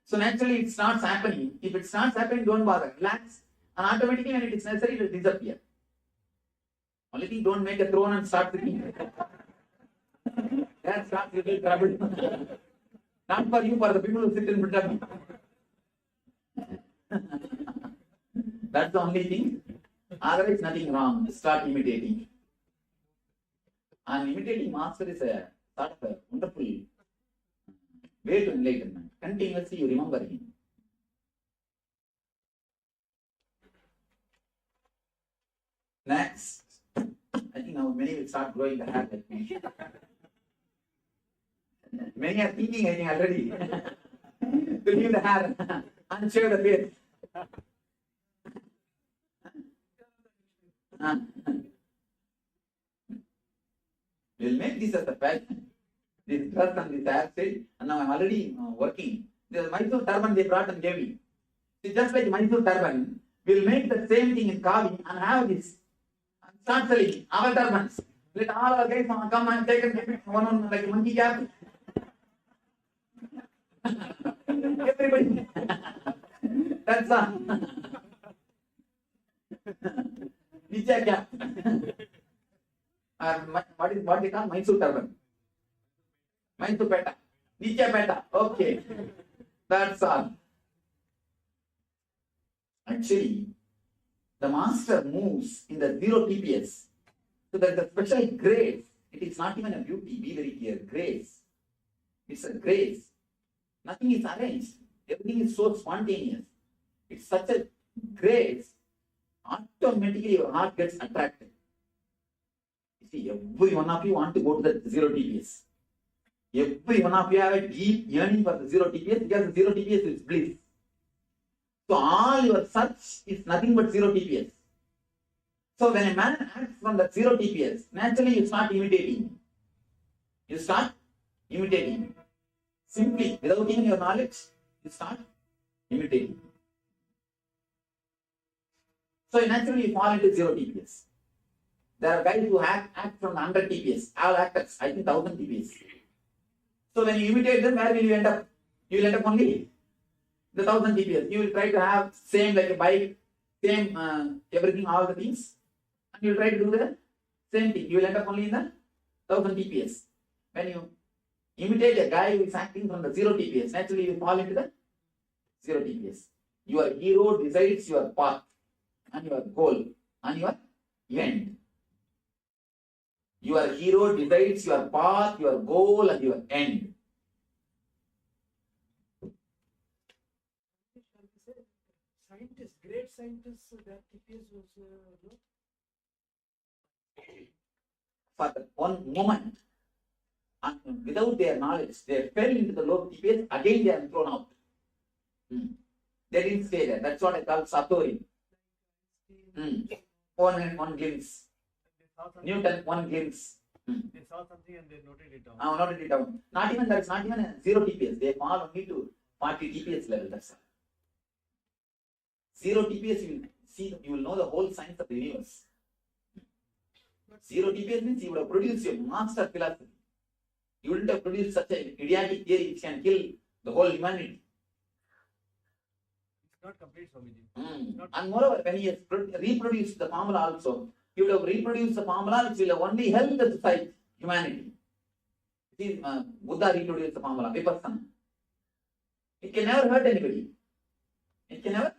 So naturally it starts happening. If it starts happening, don't bother. Relax. And automatically when it is necessary, it will disappear. Only thing, don't make a throne and start thinking. That starts little trouble. Not for you, for the people who sit in front of you. That's the only thing. Otherwise, nothing wrong. Start imitating. And imitating master is a sort of a wonderful way to enlightenment. Continuously you remember him. Next. I think now many will start growing the hair like me. Many are thinking, I think, already. To leave the hair and shave the face. We'll make this as a passion. This dress and this hairstyle, and now I'm already working. The Mysore turban they brought and gave me. See, just like Mysore turban, we'll make the same thing in Kavi and have this. And start selling our turbans. Let all our guys come and take one like a monkey cap. Everybody. That's all. Nitya cap. What they call Mysore turban. Maithupeta, Nityapeta. Okay, that's all. Actually, the master moves in the 0 TPS. So there's a special grace. It is not even a beauty, be very clear. Grace. It's a grace. Nothing is arranged. Everything is so spontaneous. It's such a grace. Automatically your heart gets attracted. You see, every one of you want to go to the 0 TPS. Every one of you have a deep yearning for the 0 TPS because the 0 TPS is bliss. So all your search is nothing but 0 TPS. So when a man acts from the 0 TPS, naturally you start imitating. You start imitating. Simply, without even your knowledge, you start imitating. So naturally you fall into 0 TPS. There are guys who act from 100 TPS. All actors, I think 1000 TPS. So when you imitate them, where will you end up? You will end up only the 1000 TPS. You will try to have same like a bike, same everything, all the things. And you will try to do the same thing. You will end up only in the 1000 TPS. When you imitate a guy who is acting from the 0 TPS, naturally you fall into the 0 TPS. Your hero decides your path and your goal and your end. Your hero decides your path, your goal and your end. Scientists, great scientists, that TPS was low. For one moment, and without their knowledge, they fell into the low TPS, again they are thrown out. They didn't stay there. That's what I call Satori. One glimpse. Newton, one glimpse. They saw something and they noted it down. Noted it down. Not even that's not even a 0 TPS. They fall only to 40 TPS level. That's all. 0 TPS, you will know the whole science of the universe. 0 TPS means you would have produced a master philosophy. You wouldn't have produced such an idiotic theory which can kill the whole humanity. It's not complete, Swamiji. And moreover, when he has reproduced the formula also, he would have reproduced the formula which will have only help the society, humanity. See, Buddha reproduced the formula, Vipassana. It can never hurt anybody. It can never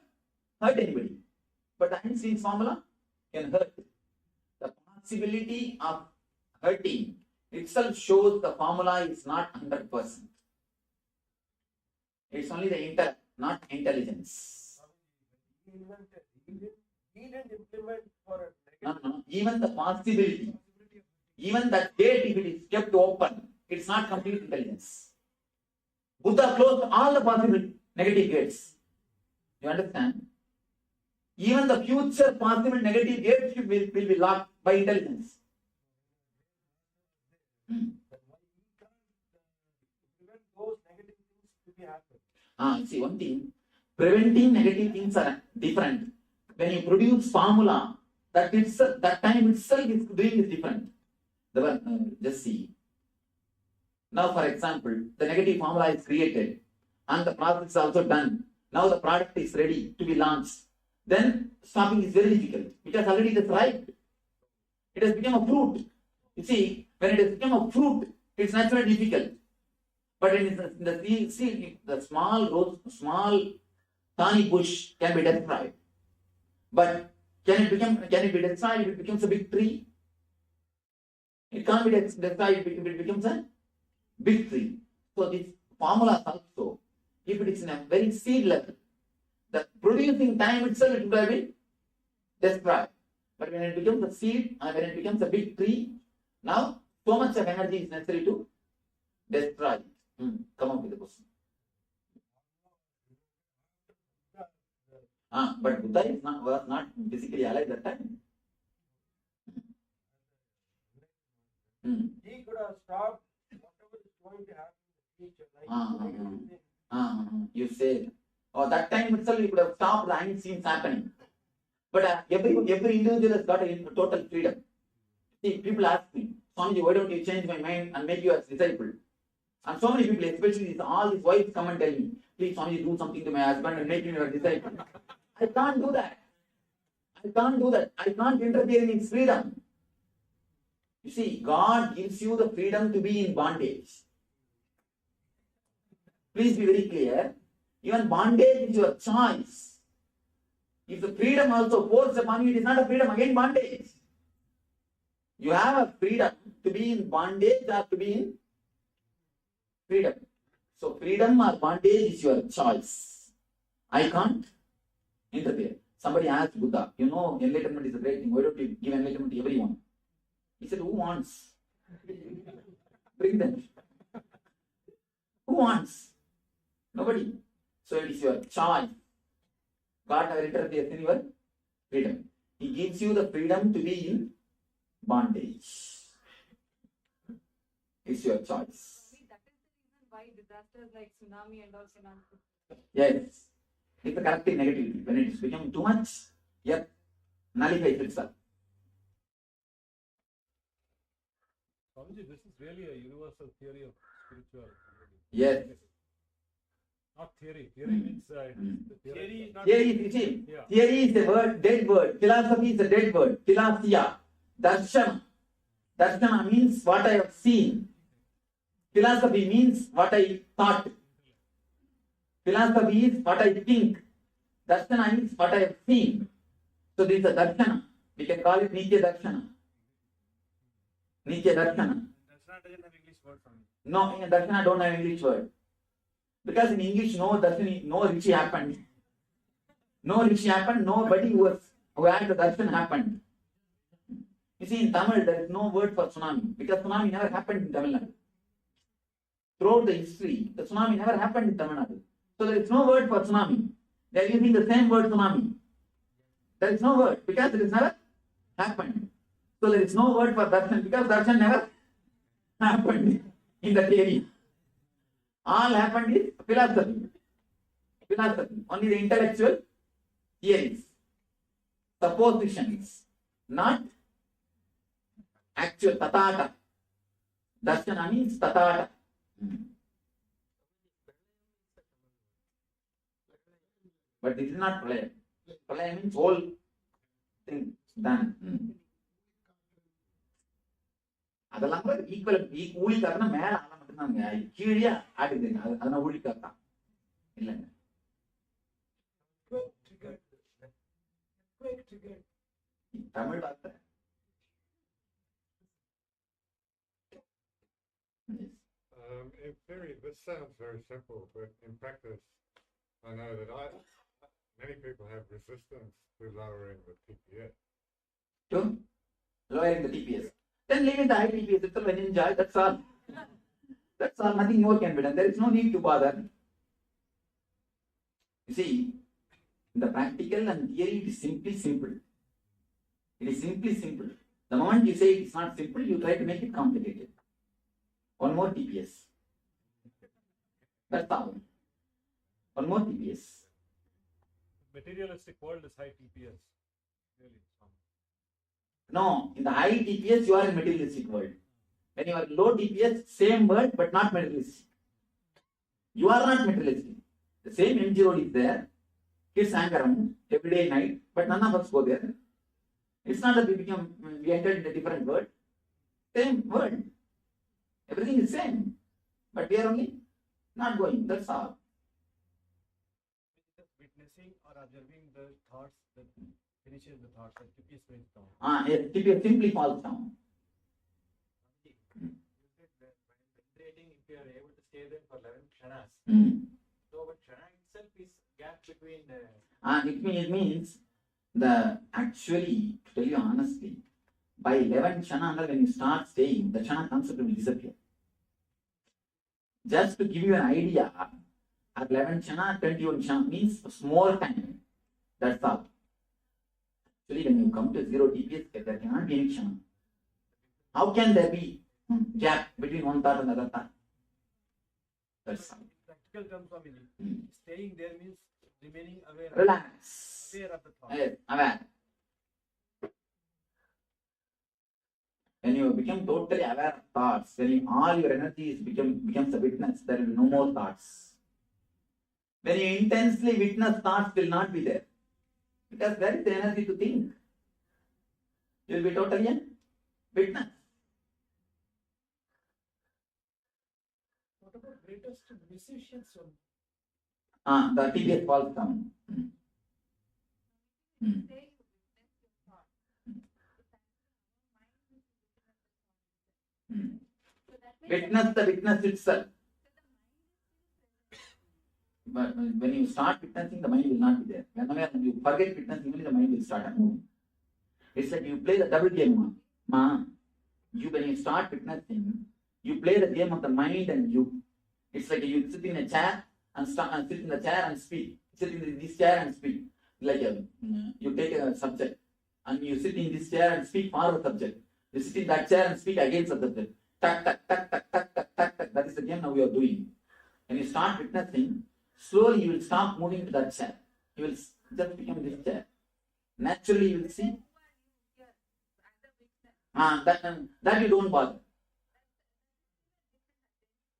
hurt anybody. But Einstein's formula can hurt. The possibility of hurting itself shows the formula is not 100%. It's only the intellect, not intelligence. He didn't implement for a No. Even the possibility, even that gate, if it is kept open, it's not complete intelligence. Buddha closed all the possible negative gates. You understand? Even the future possible negative gates will be locked by intelligence. prevent those negative things to be happening. See one thing, preventing negative things are different. When you produce formula, that time itself is doing is different. Just see. Now, for example, the negative formula is created and the process is also done. Now the product is ready to be launched. Then stopping is very difficult because already it is ripe. It has become a fruit. You see, when it has become a fruit, it's naturally difficult. But in the seed, the small tiny bush can be destroyed. But can it be destroyed if it becomes a big tree? It can't be destroyed if it becomes a big tree. So this formula also, if it is in a very seed level, the producing time itself it would have been destroyed. But when it becomes a seed and when it becomes a big tree, now so much of energy is necessary to destroy it. Come up with the question. But Buddha was not physically alive that time. He could have stopped whatever is going to happen in the future. You say, that time itself you could have stopped the unseen happening. But every individual has got a total freedom. See, people ask me, Swamiji, why don't you change my mind and make you as disciple? And so many people, especially all these wives, come and tell me, please Swamiji, do something to my husband and make him your disciple. I can't do that. I can't interfere in his freedom. You see, God gives you the freedom to be in bondage. Please be very clear. Even bondage is your choice. If the freedom also forced upon you, it is not a freedom, again bondage. You have a freedom to be in bondage or to be in freedom. So freedom or bondage is your choice. I can't interfere. Somebody asked Buddha, you know, enlightenment is a great thing. Why don't you give enlightenment to everyone? He said, who wants? Bring them. Who wants? Nobody. So it is your choice. God never interferes in your freedom. He gives you the freedom to be in bondage. It's your choice. That is the reason why disasters like tsunami and all tsunami. Yes. It's a corrective negativity. When it is becoming too much, yet nullifies itself. Swamiji, this is really a universal theory of spirituality. Yes. Not theory. Theory means theory is not. Theory is a word, dead word. Philosophy is a dead word. Philosophia. Darshana. Darshana means what I have seen. Philosophy means what I thought. Philosophy is what I think. Darshana means what I have seen. So this is a darshana. We can call it Nithya darshana. Nithya darshana. Darshana doesn't have English word for me. No, in darshana don't have English word. Because in English, no darshan, no rishi happened. No rishi happened, nobody who had the darshan happened. You see, in Tamil, there is no word for tsunami. Because tsunami never happened in Tamil Nadu. Throughout the history, the tsunami never happened in Tamil Nadu. So there is no word for tsunami. They are using the same word tsunami. There is no word because it has never happened. So there is no word for darshan because darshan never happened in that area. All happened is philosophy. Philosophy. Only the intellectual theories. Suppositions. Not actual tatata. Darshana means tatata. But this is not pralaya. Pralaya means whole thing done. அதெல்லாம் கூட equal ஊழிக்காரனா மேல ஆள மட்டும்தாங்க கீழே ஆடுதுங்க அதெல்லாம் ஊழிக்காரதான் இல்லைங்க தமிழ் வார்த்தை In theory, this sounds very simple, but in practice, I know that many people have resistance to lowering the TPS. To lowering the TPS. Then leave the high TPS itself and enjoy. That's all. That's all. Nothing more can be done. There is no need to bother. You see, in the practical and theory, it is simply simple. It is simply simple. The moment you say it is not simple, you try to make it complicated. One more TPS. That's all. One more TPS. Materialistic world is high TPS. Really. No, in the high TPS, you are in materialistic world. When you are low TPS, same word, but not materialistic. You are not materialistic. The same MG road is there. Kids hang around every day night, but none of us go there. It's not that we entered in a different world. Same world. Everything is same. But we are only not going. That's all. Witnessing or observing the thoughts that finishes the thoughts, that TPS went down. Yes, TPS simply falls down. If you are able to stay there for 11 kshanas. So, but kshana itself is gap between the. It means actually, to tell you honestly, by 11 kshana, when you start staying, the kshana concept will disappear. Just to give you an idea, at 11 kshana, 21 kshana means small time. That's all. Actually, when you come to zero TPS, there cannot be any kshana. How can there be gap between one thought and another thought? That's all. Practical terms, Swamiji. Staying there means remaining aware. Relax. Aware of the thought. Yes, aware. When you become totally aware of thoughts, when all your energy becomes a witness, there will be no more thoughts. When you intensely witness, thoughts will not be there. Because there is the energy to think. You will be totally a witness. What about greatest musicians from the TBS falls down. Witness the witness itself. But when you start witnessing, the mind will not be there. Whenever you forget witnessing, only the mind will start moving. It's like you play the double game. When you start witnessing, you play the game of the mind and you. It's like you sit in a chair and sit in the chair and speak. Sit in this chair and speak. Like you take a subject and you sit in this chair and speak for the subject. You sit in that chair and speak against the subject. Tak, tak, tak, tak, tak, tak, tak, tak. That is the game now we are doing. When you start witnessing, slowly you will stop moving to that chair. You will just become this chair. Naturally you will see. That you don't bother.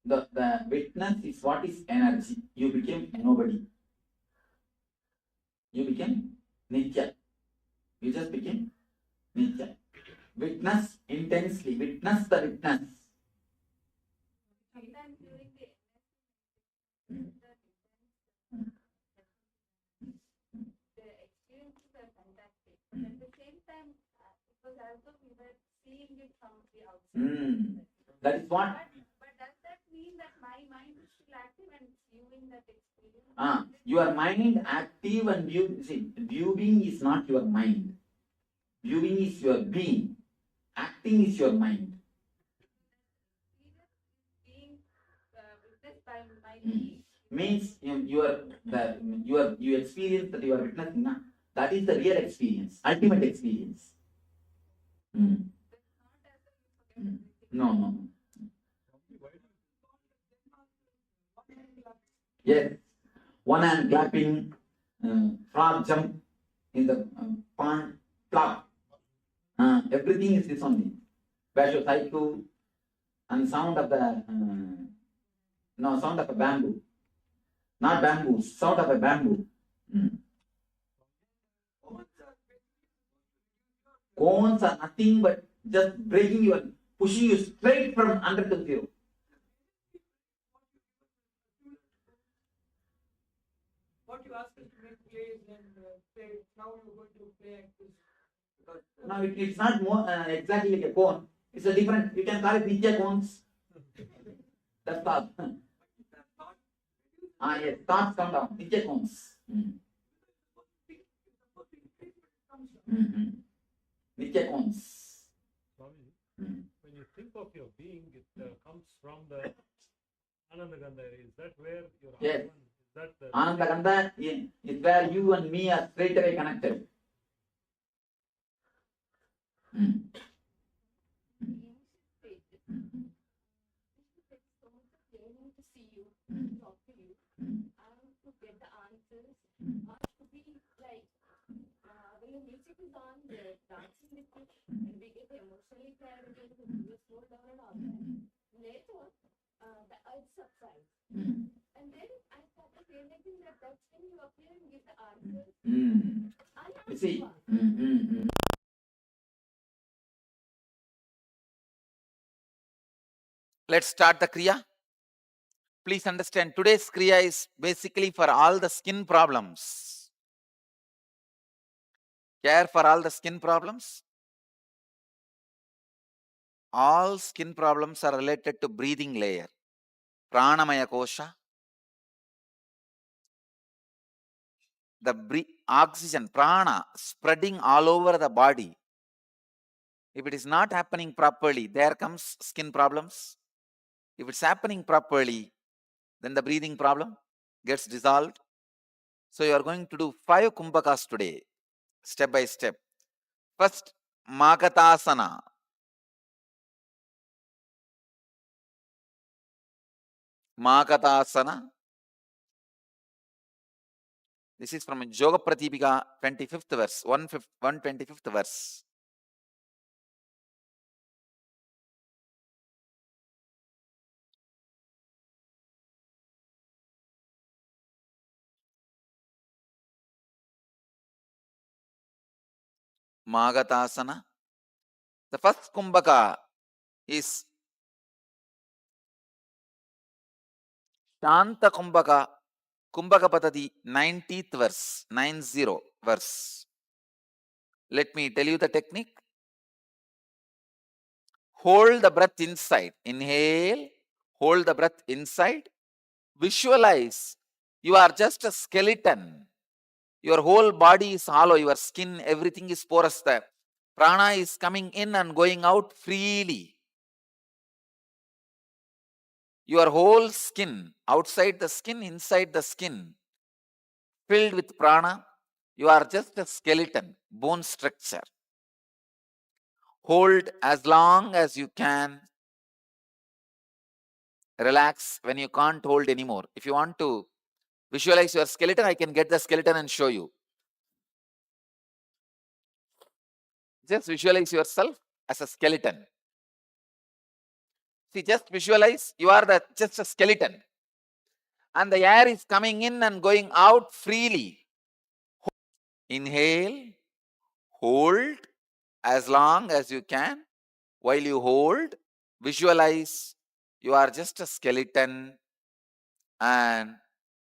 The witness is what is energy. You became a nobody. You became Nithya. You just became Nithya. Witness intensely. Witness the witness. The experiences are fantastic. But at the same time, it was as though we were seeing it from the outside. That is what? But does that mean that my mind is still active and viewing that experience? Your mind active and viewing. See, viewing is not your mind. Viewing is your being. Acting is your mind. Being witnessed by my being. Means you experience that you are witnessing. That is the real experience, ultimate experience. No. Yes. One hand clapping, frog jump in the pond, plop. Everything is this only. Basho cycle and sound of the sound of a bamboo. Not bamboo, sound of a bamboo. Cones are nothing but just breaking you and pushing you straight from under to zero. what you asked us to make plays and say now you're going to play like this. Now it's not more exactly like a cone. It's a different. You can call it Nithya cones. That's all. Yes, thoughts come down. Nithya cones. Nithya cones. When you think of your being, it comes from the Anandagandha. Is that where your Yes. Atman? Is that the Anandagandha is where you and me are straight away connected. To see you, to talk to you, and to get the answers, or to be like, when the music is on, they're dancing with you, and we get emotionally tired again, we slow down and all that. Later, the urge subsides. And then I started realizing that that's when you appear and give the answers. You see. Let's start the Kriya. Please understand, today's Kriya is basically for all the skin problems. Care for all the skin problems? All skin problems are related to breathing layer. Pranamaya Kosha. The oxygen, prana, spreading all over the body. If it is not happening properly, there comes skin problems. If it's happening properly, then the breathing problem gets dissolved. So you are going to do 5 kumbhakas today, step by step. First, Magatasana. Magatasana. This is from Yoga Pratipika, 25th verse, 125th verse. Magatasana. The first kumbhaka is Shanta Kumbhaka, Kumbhaka Patadi, 90th verse, 90 verse. Let me tell you the technique. Hold the breath inside. Inhale, hold the breath inside. Visualize you are just a skeleton. Your whole body is hollow, your skin, everything is porous. The prana is coming in and going out freely. Your whole skin, outside the skin, inside the skin, filled with prana. You are just a skeleton, bone structure. Hold as long as you can. Relax when you can't hold anymore. If you want to visualize your skeleton, I can get the skeleton and show you. Just visualize yourself as a skeleton. See, just visualize you are just a skeleton. And the air is coming in and going out freely. Inhale, hold as long as you can. While you hold, visualize you are just a skeleton and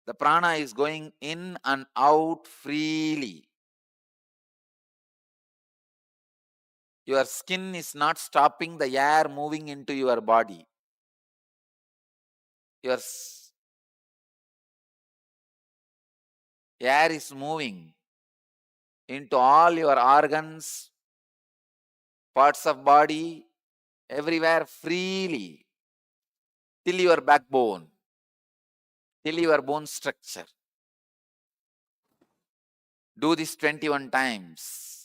the prana is going in and out freely. Your skin is not stopping the air moving into your body. Your air is moving into all your organs, parts of body, everywhere freely, till your backbone, till your bone structure. Do this 21 times.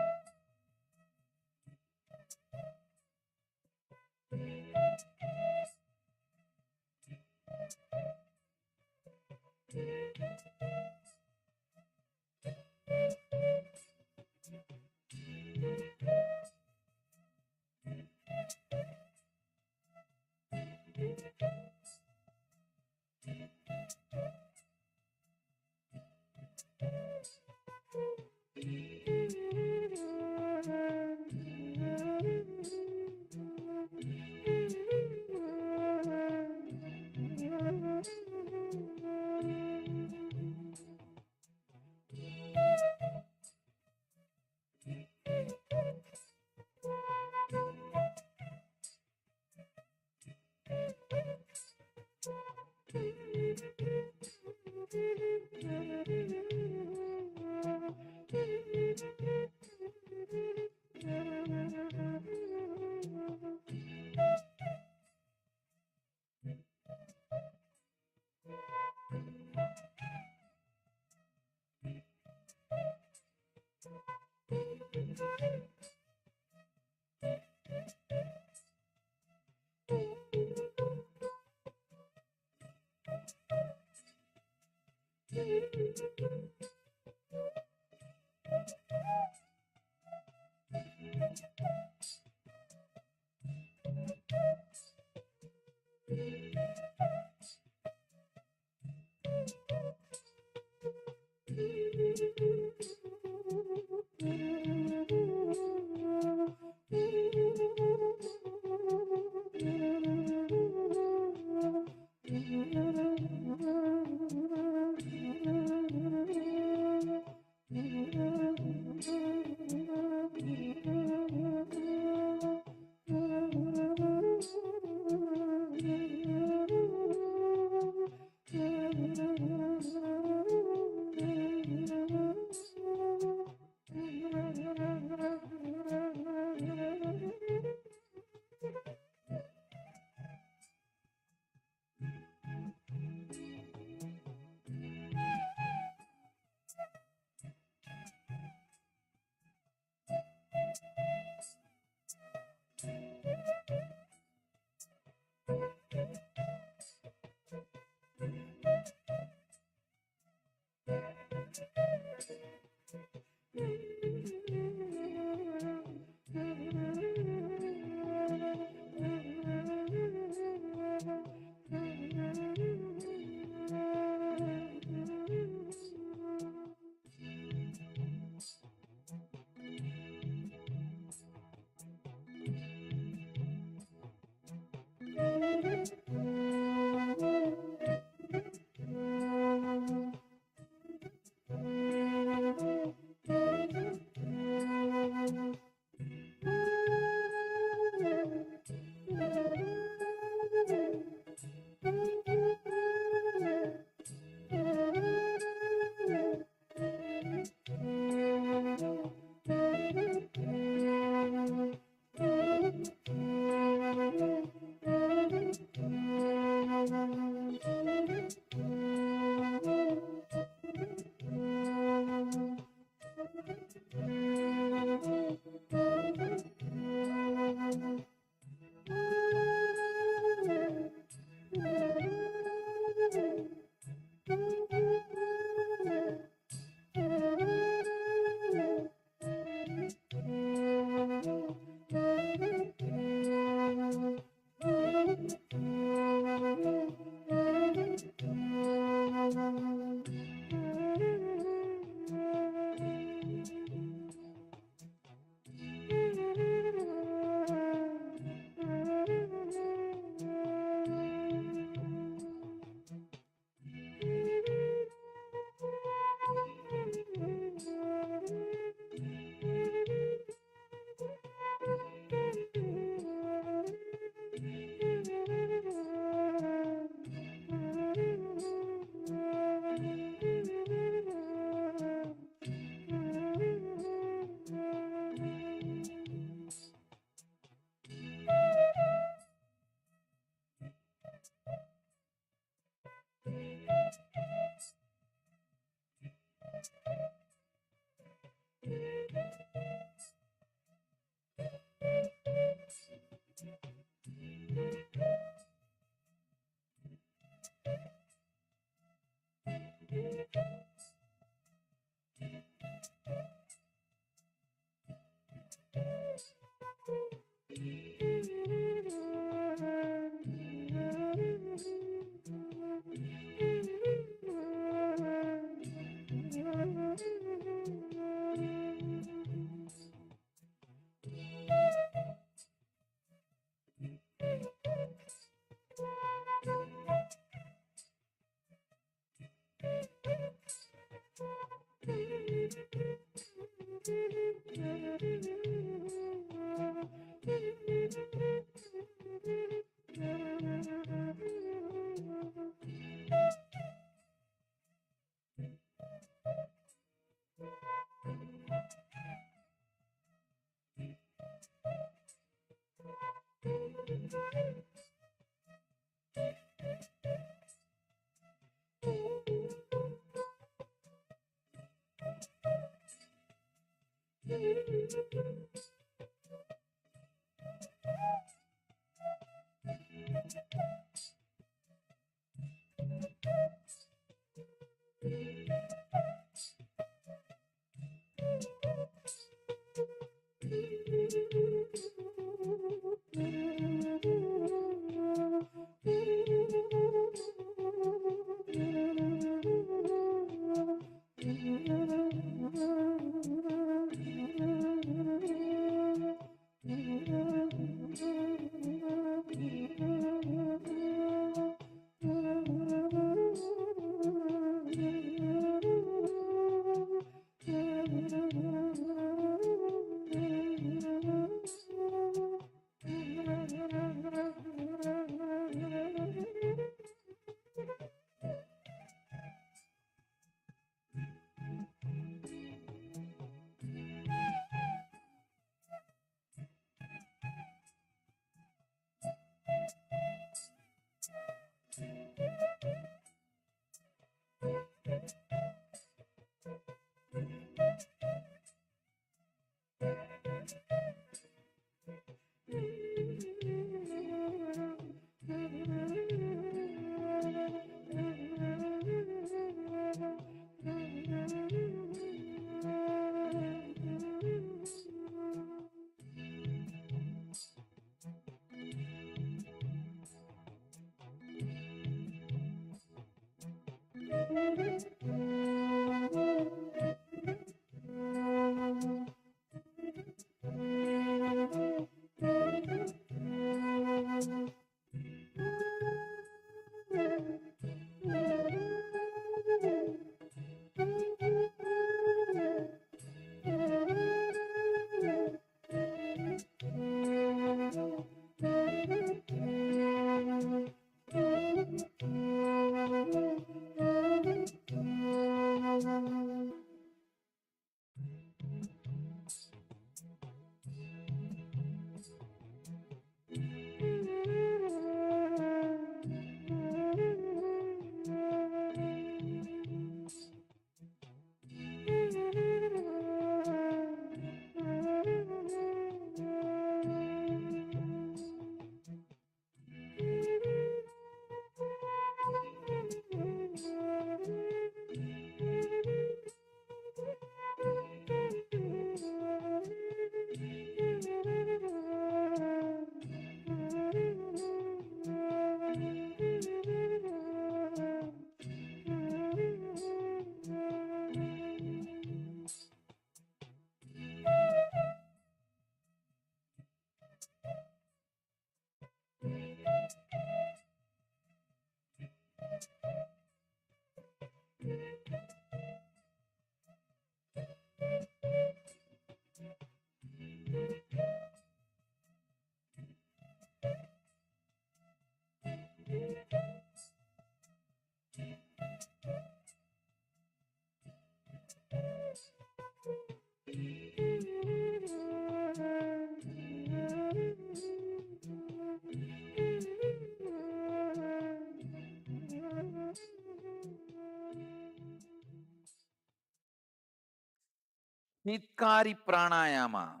Hitkari pranayama.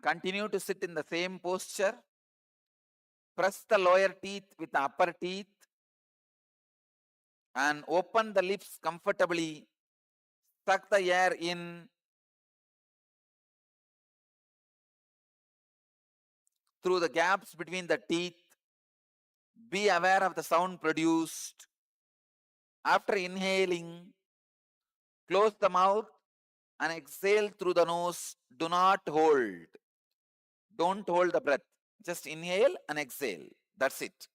Continue to sit in the same posture. Press the lower teeth with the upper teeth and open the lips comfortably. Suck the air in through the gaps between the teeth. Be aware of the sound produced. After inhaling, close the mouth and exhale through the nose. Do not hold. Don't hold the breath. Just inhale and exhale. That's it.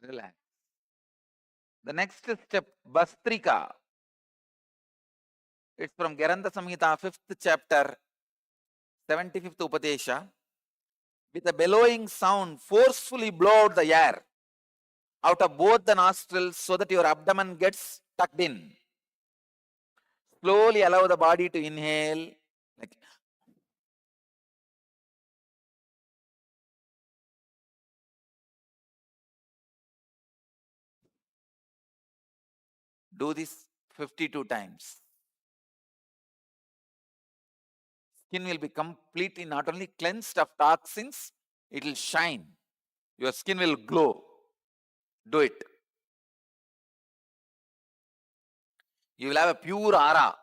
Relax. The next step, Bastrika. It's from Garanda Samhita, 5th chapter, 75th Upadesha. With a bellowing sound, forcefully blow out the air out of both the nostrils so that your abdomen gets tucked in. Slowly allow the body to inhale. Like, do this 52 times. Skin will be completely not only cleansed of toxins, it will shine. Your skin will glow. Do it. You will have a pure aura.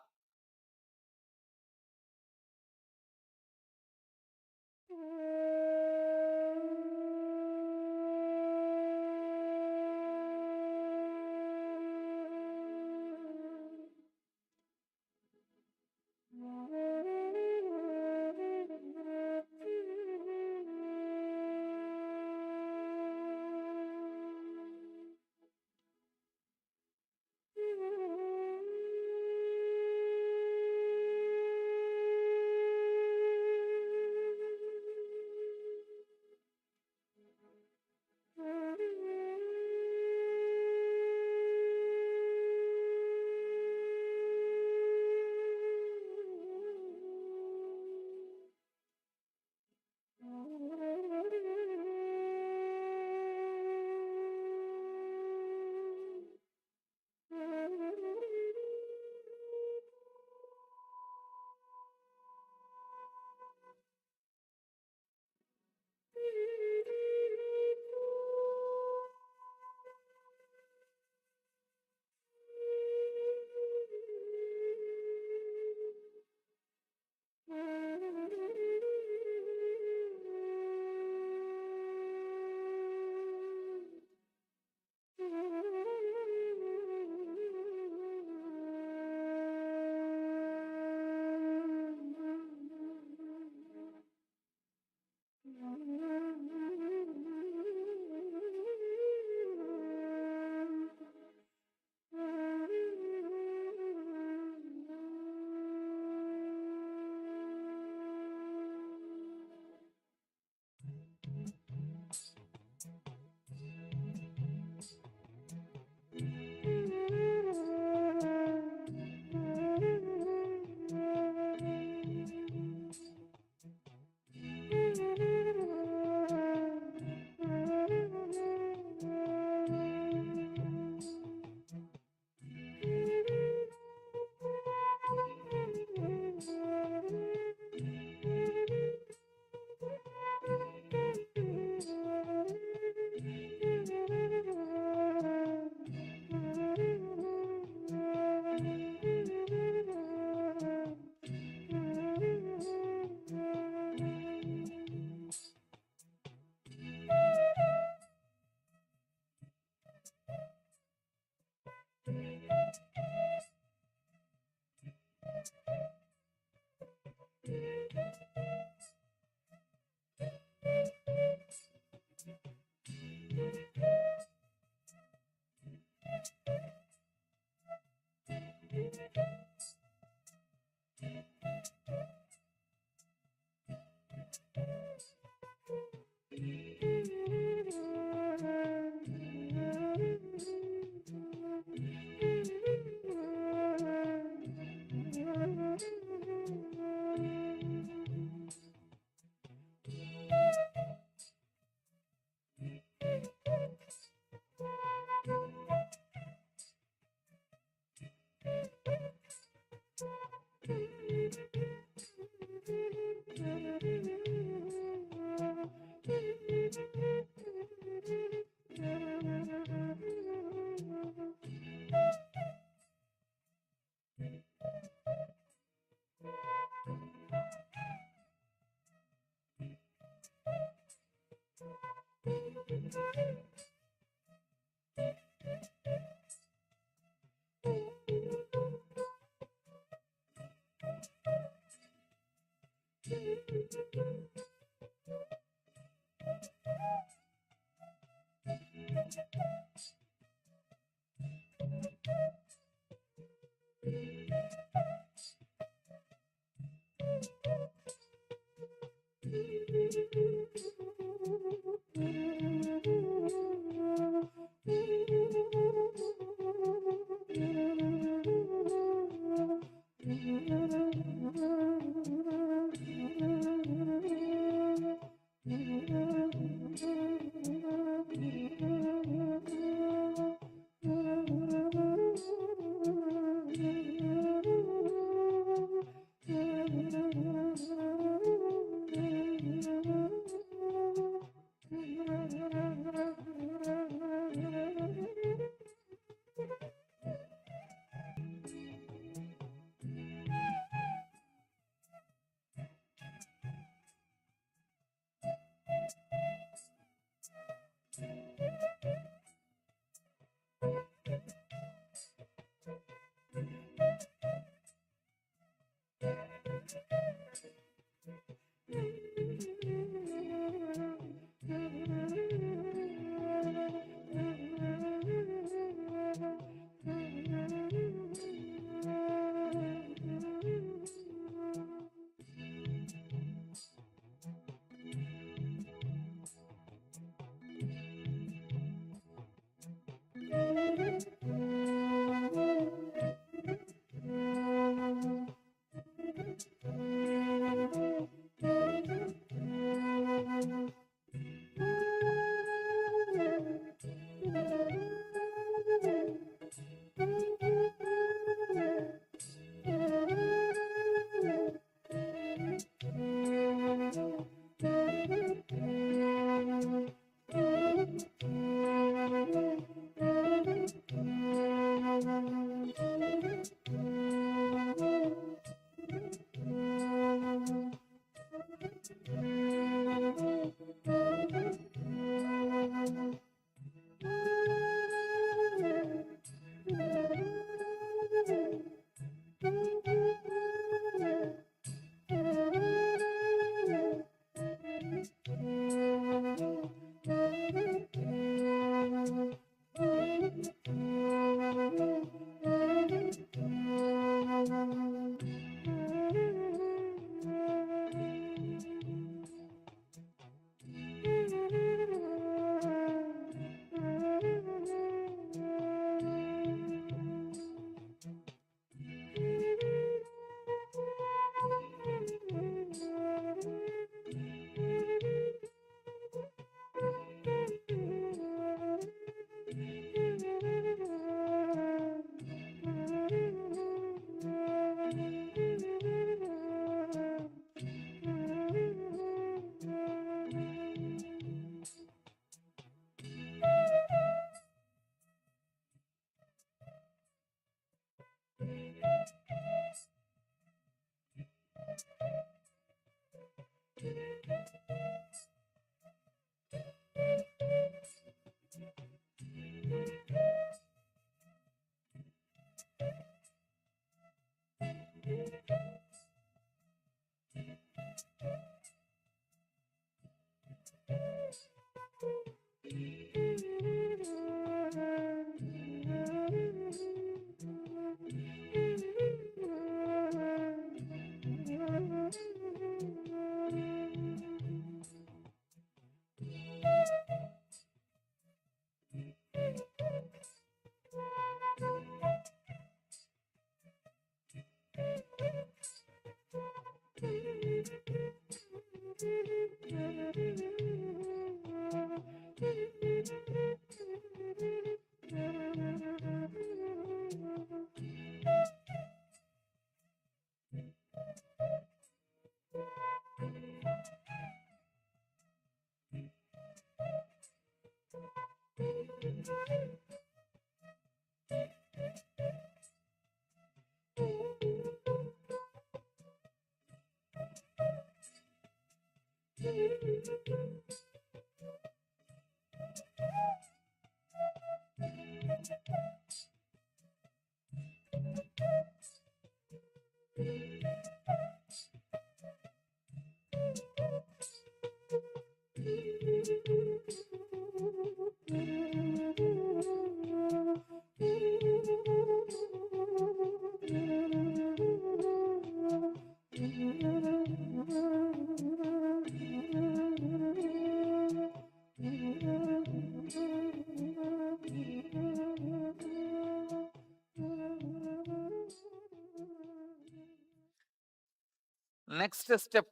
next step,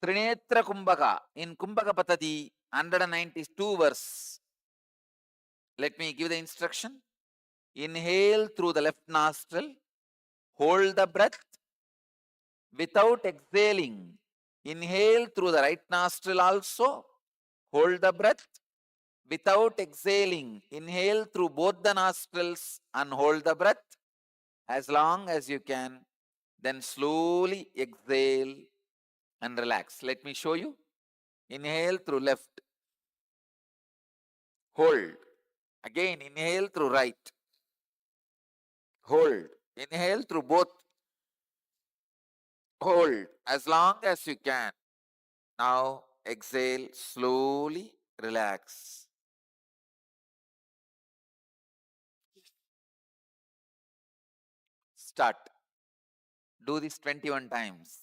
Trinetra Kumbhaka in Kumbhaka Patadi, 192 verse. Let me give the instruction. Inhale through the left nostril, hold the breath without exhaling. Inhale through the right nostril also, hold the breath without exhaling. Inhale through both the nostrils and hold the breath as long as you can. Then slowly exhale and relax. Let me show you. Inhale through left, hold. Again, inhale through right, hold. Inhale through both, hold as long as you can. Now exhale, slowly relax. Start. Do this 21 times.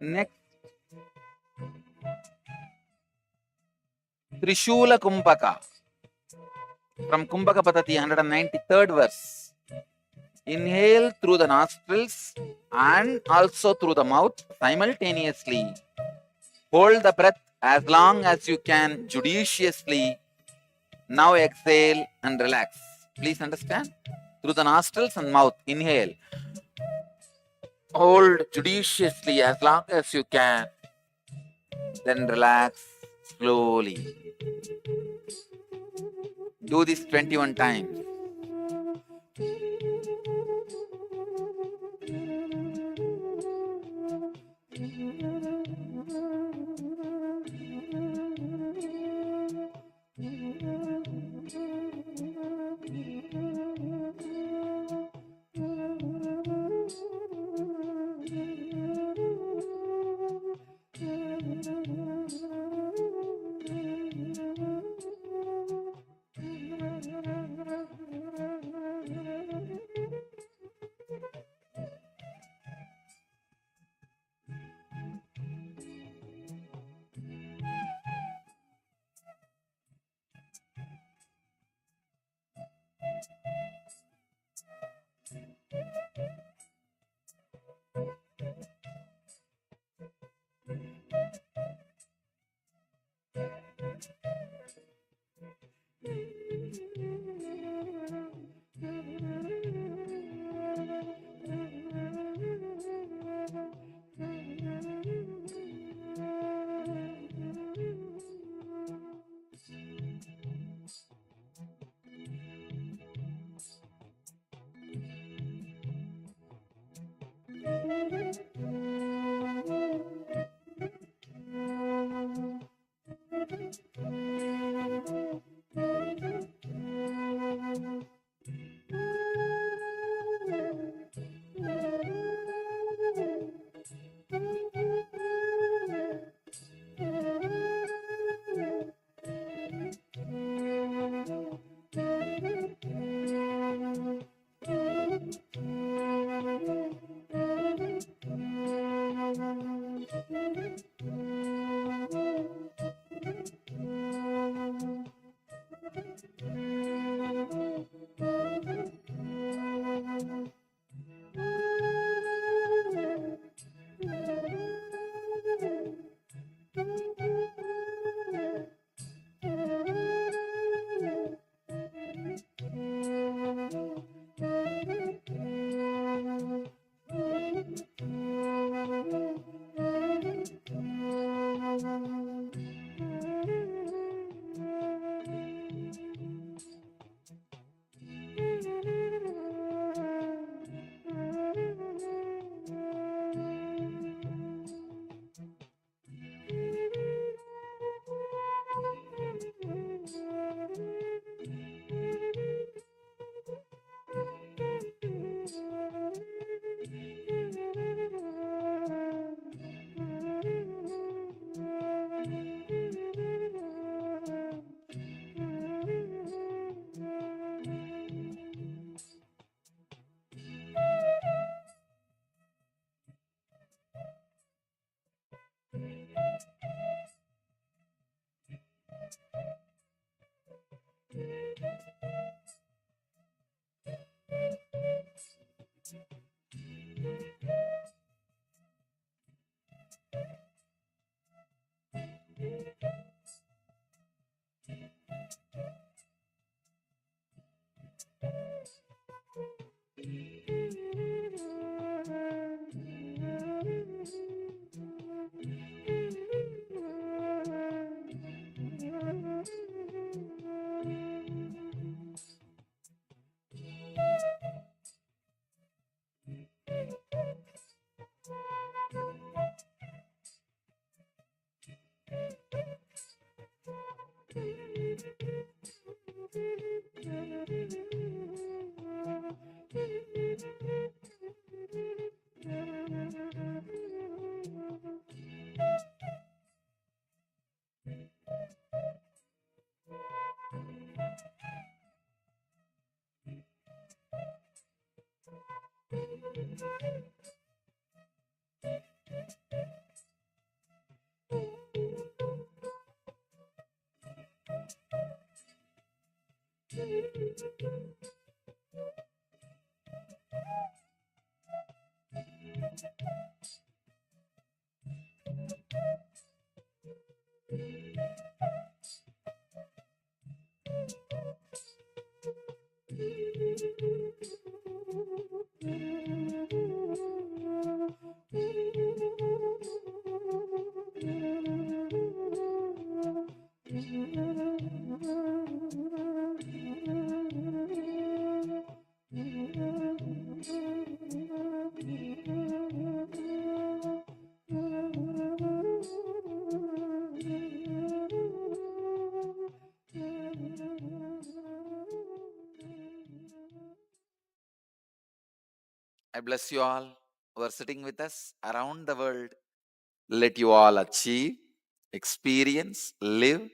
Next, Trishula Kumbhaka. From Kumbhaka Patati, 193rd verse. Inhale through the nostrils and also through the mouth simultaneously. Hold the breath as long as you can judiciously. Now exhale and relax. Please understand. Through the nostrils and mouth, inhale. Hold judiciously as long as you can. Then relax slowly. Do this 21 times. I bless you all who are sitting with us around the world. Let you all achieve, experience, live,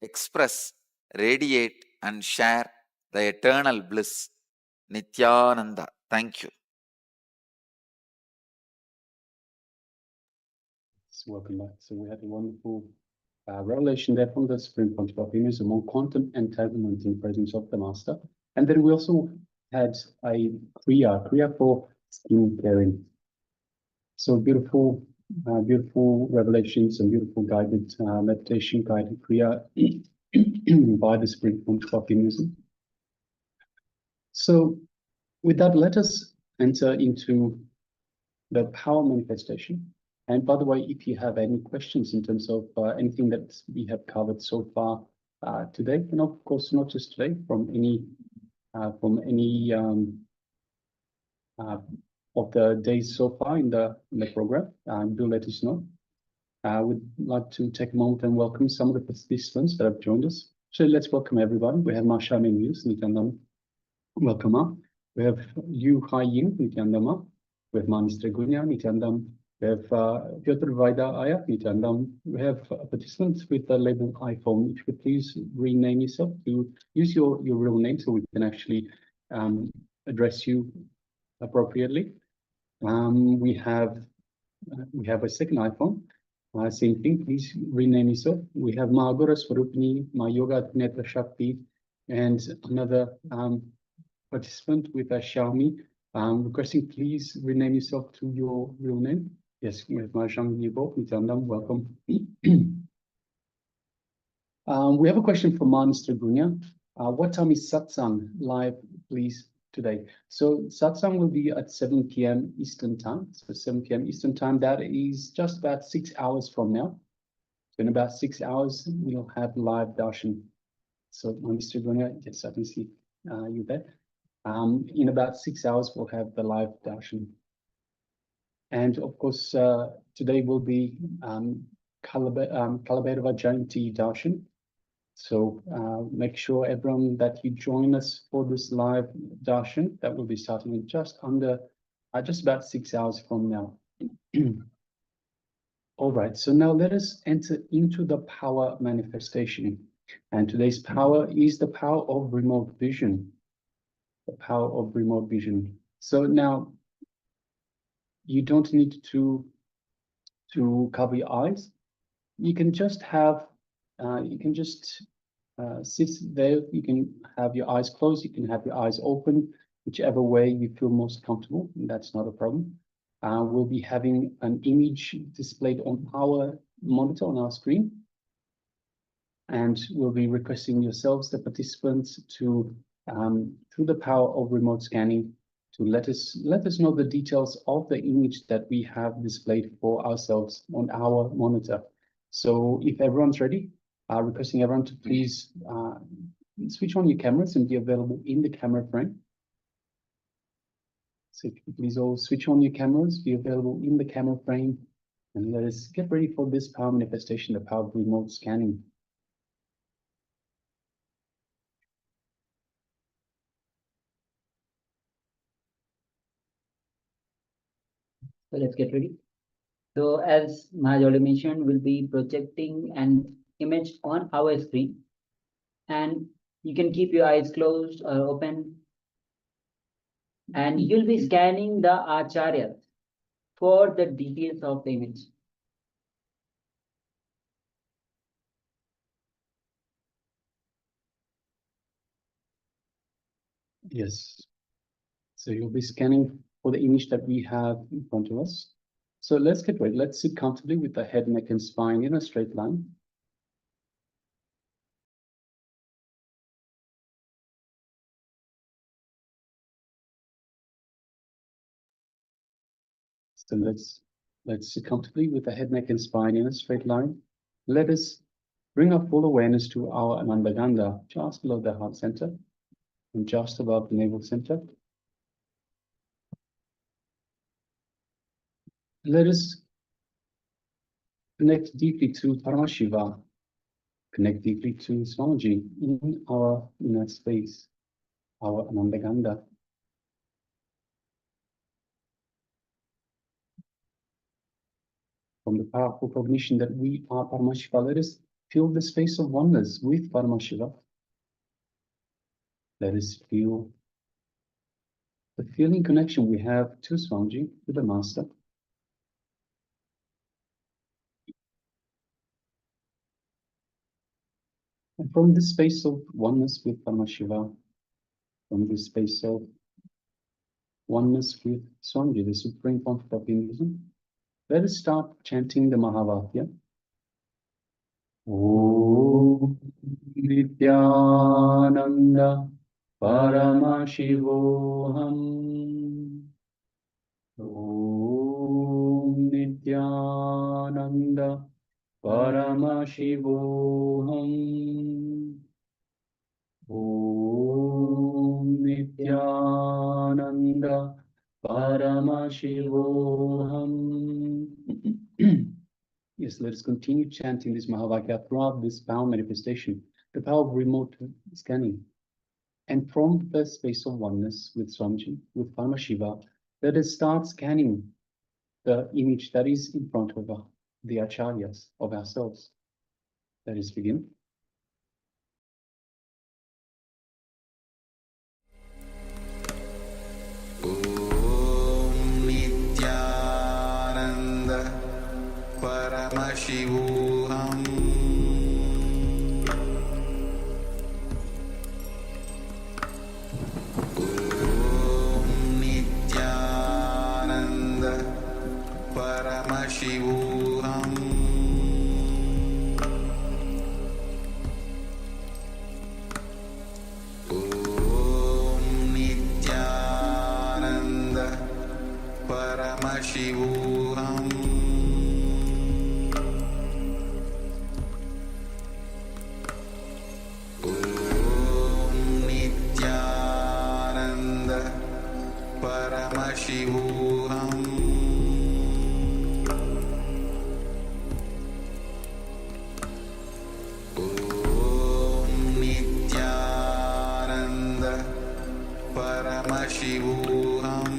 express, radiate, and share the eternal bliss. Nithyananda. Thank you. So welcome back. So we had a wonderful revelation there from the Supreme Pontiff of Hinduism on quantum entanglement in presence of the Master. And then we also had a kriya for skin caring. So beautiful, beautiful revelations and beautiful guided meditation, guided kriya by the Supreme Pontiff of Hinduism. So with that, let us enter into the power manifestation. And by the way, if you have any questions in terms of anything that we have covered so far today, and of course not just today, from any of the days so far in the program, do let us know. I would like to take a moment and welcome some of the participants that have joined us. So let's welcome everybody. We have Masha Menus, Nithyananda. Welcome. We have Yu Hai Yin, Nithyananda. We have Manistra Gunya, Nithyananda. We have Piotr Vaida Aya, Nithyananda. We have participants with the label iPhone. If you could please rename yourself to use your real name so we can actually address you appropriately. We have a second iPhone. Same thing, please rename yourself. We have Mahagura Swarupini, Mayoga Netra Shakti, and another participant with a Xiaomi. Requesting please rename yourself to your real name. Yes, we have Mahasham Nibo, Nithyananda, welcome. We have a question from Manistra Gunya. What time is satsang live, please, today? So satsang will be at 7 p.m. Eastern time. So 7 p.m. Eastern time, that is just about 6 hours from now. So in about 6 hours, we'll have live darshan. So Manistra Gunya, yes, I can see you there. In about 6 hours, we'll have the live darshan. And of course, today will be Kalaberva Jayanti darshan. So make sure everyone that you join us for this live darshan that will be starting in just about 6 hours from now. All right, so now let us enter into the power manifestation. And today's power is the power of remote vision. The power of remote vision. So now you don't need to cover your eyes. You can just have sit there. You can have your eyes closed. You can have your eyes open, whichever way you feel most comfortable. That's not a problem. We'll be having an image displayed on our monitor, on our screen. And we'll be requesting yourselves, the participants, to through the power of remote scanning, to let us know the details of the image that we have displayed for ourselves on our monitor. So if everyone's ready, requesting everyone to please switch on your cameras and be available in the camera frame. So if you please all switch on your cameras, be available in the camera frame, and let us get ready for this power manifestation, the power of remote scanning. So let's get ready. So as Maharaj already mentioned, we'll be projecting an image on our screen, and you can keep your eyes closed or open, and you'll be scanning the acharyas for the details of the image. Yes. So you'll be scanning for the image that we have in front of us. So let's get ready. Let's sit comfortably with the head, neck, and spine in a straight line. So let's sit comfortably with the head, neck, and spine in a straight line. Let us bring our full awareness to our Anandaganda, just below the heart center and just above the navel center. Let us connect deeply to Paramashiva, connect deeply to Swamiji in our inner space, our Anandaganda. From the powerful cognition that we are Paramashiva, let us fill the space of oneness with Paramashiva. Let us feel the feeling connection we have to Swamiji, to the Master. And from this space of oneness with Paramashiva, from this space of oneness with Swamiji, the Supreme Pontiff of Hinduism, let us start chanting the Mahavakya. Om Nithyananda Paramashivoham. Om Nithyananda Paramashivoham. Om Nithyananda Paramashivoham. Yes, let us continue chanting this Mahavakya throughout this power manifestation, the power of remote scanning. And from the space of oneness with Swamiji, with Paramashiva, let us start scanning the image that is in front of the acharyas of ourselves. Let us begin. Om Nithyananda Paramashivoham. Om Nithyananda Paramashivoham. Om Nithyananda Paramashivoham. Om Nithyananda Paramashivoham. Om Nithyananda Paramashivoham. Om Nithyananda Paramashivoham.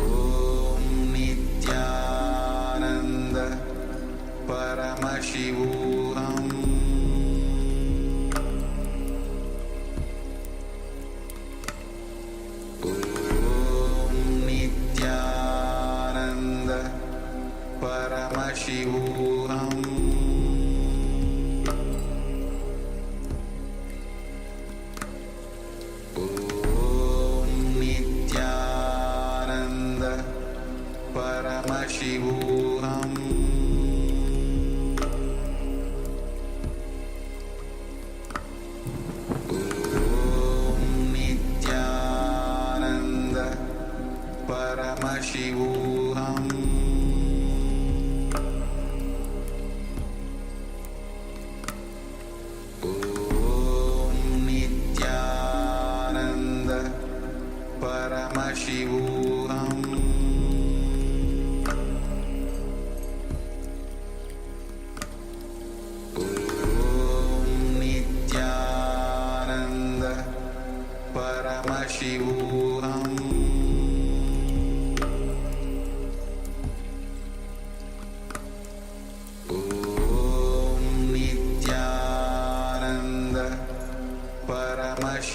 Om Nithyananda Paramashivoham. Om Nithyananda Paramashivoham. Om Nithyananda Paramashivoham. Om Nithyananda Paramashivoham.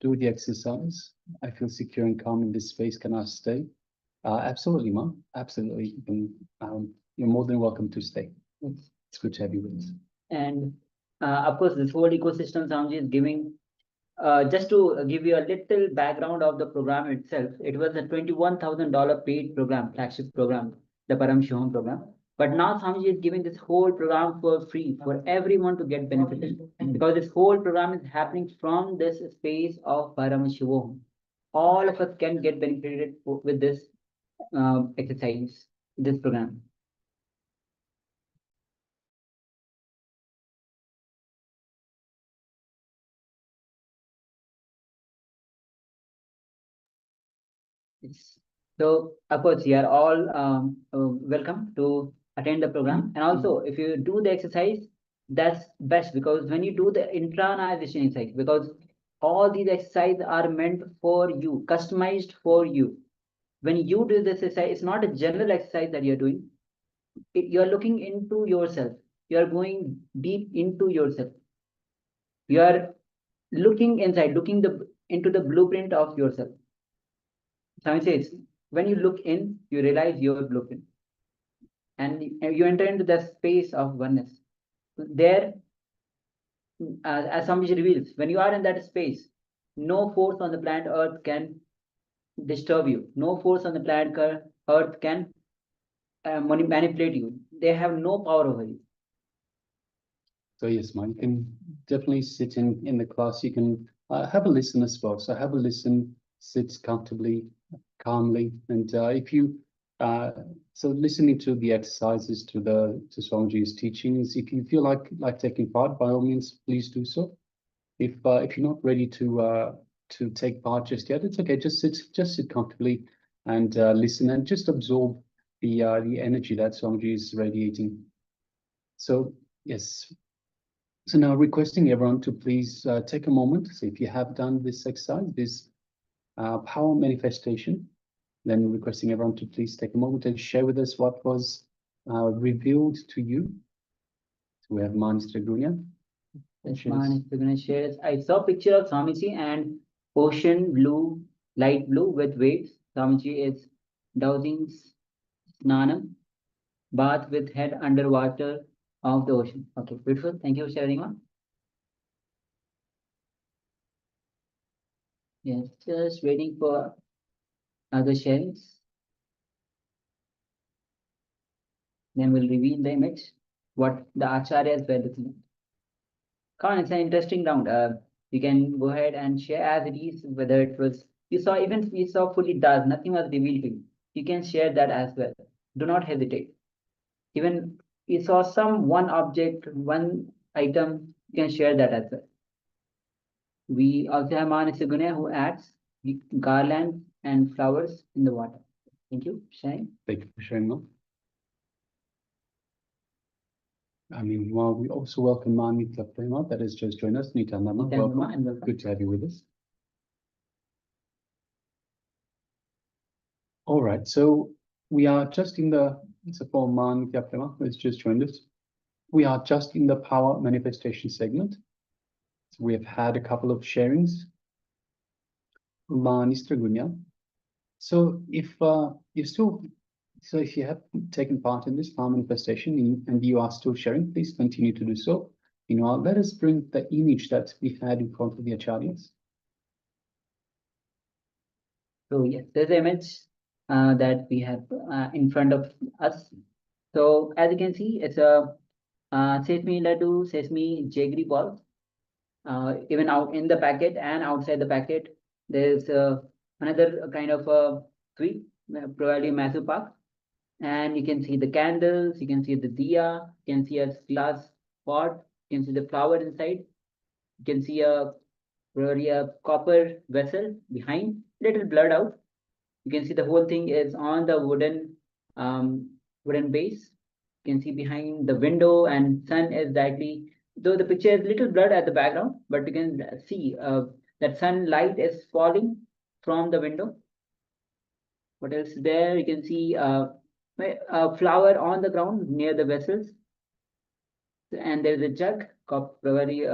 do the exercise, I feel secure and calm in this space. Can I stay? Absolutely, Mom. Absolutely. You can, you're more than welcome to stay. It's good to have you with us. And of course, this whole ecosystem Swamiji is giving. Just to give you a little background of the program itself, it was a $21,000 paid program, flagship program, the Paramashivoham program. But now Swamiji is giving this whole program for free for everyone to get benefited, because this whole program is happening from this space of Paramashivoham. All of us can get benefited with this exercise, this program. So, of course, you are all welcome to attend the program. And also, if you do the exercise, that's best, because when you do the intranization exercise, because all these exercises are meant for you, customized for you. When you do this exercise, it's not a general exercise that you're doing. You're looking into yourself. You're going deep into yourself. You are looking inside, looking into the blueprint of yourself. Swami says, when you look in, you realize your blueprint, and you enter into the space of oneness. There, as Swami reveals, when you are in that space, no force on the planet Earth can disturb you. No force on the planet Earth can manipulate you. They have no power over you. So yes, man, you can definitely sit in the class. You can have a listen as well. So have a listen, sit comfortably, calmly, and if you so listening to the exercises, to Swamiji's teachings, if you feel like taking part, by all means, please do so. If you're not ready to take part just yet, it's okay. Just sit comfortably and listen, and just absorb the energy that Swamiji is radiating. So yes. So now requesting everyone to please take a moment. So if you have done this exercise, this power manifestation, then requesting everyone to please take a moment and share with us what was revealed to you. So we have Manistra Gunya. Shares. I saw a picture of Swamiji and ocean blue, light blue with waves. Swamiji is dousing Snanam, bath with head underwater of the ocean. Okay, beautiful. Thank you for sharing on. Yes, just waiting for other sharings. Then we'll reveal the image, what the acharyas were looking at. Come on, it's an interesting round. You can go ahead and share as it is, whether it was, you saw fully dark, nothing was revealed to you. You can share that as well. Do not hesitate. Even you saw one object, one item, you can share that as well. We also have Manisugune who adds garlands and flowers in the water. Thank you. Shane. Thank you for sharing, Mom. I mean, well, we also welcome Nithyananda that has just joined us. Nithyananda, welcome. Good to have you with us. All right, so we are just in the, it's a form Nithyananda who has just joined us. We are just in the power manifestation segment. So we have had a couple of sharings. Manistra Gunya. So if if you have taken part in this power manifestation and you are still sharing, please continue to do so. Let us bring the image that we had in front of the acharyas. So yes, there's the image that we have in front of us. So as you can see, it's a sesame laddu, sesame jaggery ball. Even out in the packet and outside the packet, there's another kind of a sweet, probably Masu Pak. And you can see the candles, you can see the diya, you can see a glass pot, you can see the flower inside, you can see probably a copper vessel behind, little blurred out. You can see the whole thing is on the wooden base. You can see behind the window, and sun is directly, though the picture is little blurred at the background, but you can see that sunlight is falling from the window. What else is there? You can see a flower on the ground near the vessels, and there's a jug, probably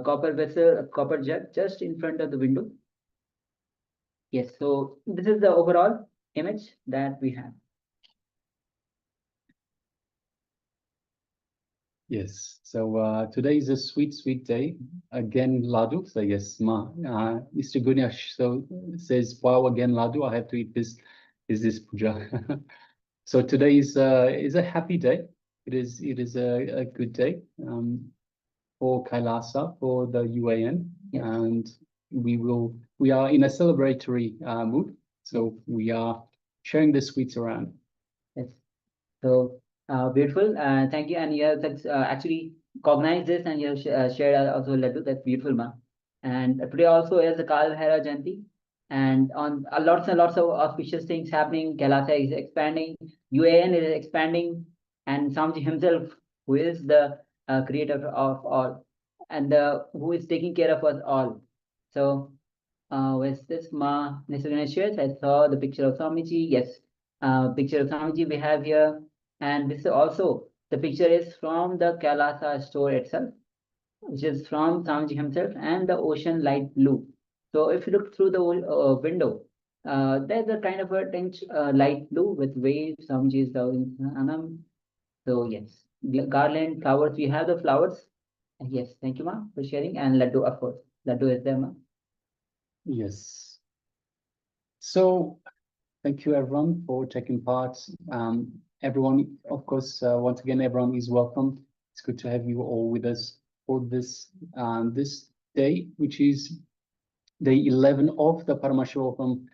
copper vessel, copper jug just in front of the window. Yes, so this is the overall image that we have. Yes, so today is a sweet, sweet day. Again, Ladu. So yes, Mr. Gunesh so says, wow, again, Ladu, I have to eat this. Is this puja? So today is a happy day. It is a good day for KAILASA, for the UAN, and we are in a celebratory mood. So we are sharing the sweets around. Yes. So beautiful. Thank you. And you have actually cognized this, and you have shared also Laddu. That's beautiful, ma. And today also is the Kal Bhairav Jayanti, and on lots and lots of auspicious things happening. KAILASA is expanding, UAN is expanding, and Swamiji himself, who is the creator of all, and who is taking care of us all. So, with this ma Nithyananda, I saw the picture of Swamiji. Yes, picture of Swamiji we have here, and this is also the picture is from the KAILASA store itself, which is from Swamiji himself, and the ocean light blue. So if you look through the window, there's a kind of a tinge light blue with waves. Swamiji is doing Anam. So yes, garland, flowers. We have the flowers. Yes, thank you, ma, for sharing. And Laddu, of course. Laddu is there, ma. Yes. So thank you, everyone, for taking part. Everyone, of course, once again, everyone is welcome. It's good to have you all with us for this this day, which is day 11 of the Paramashivoham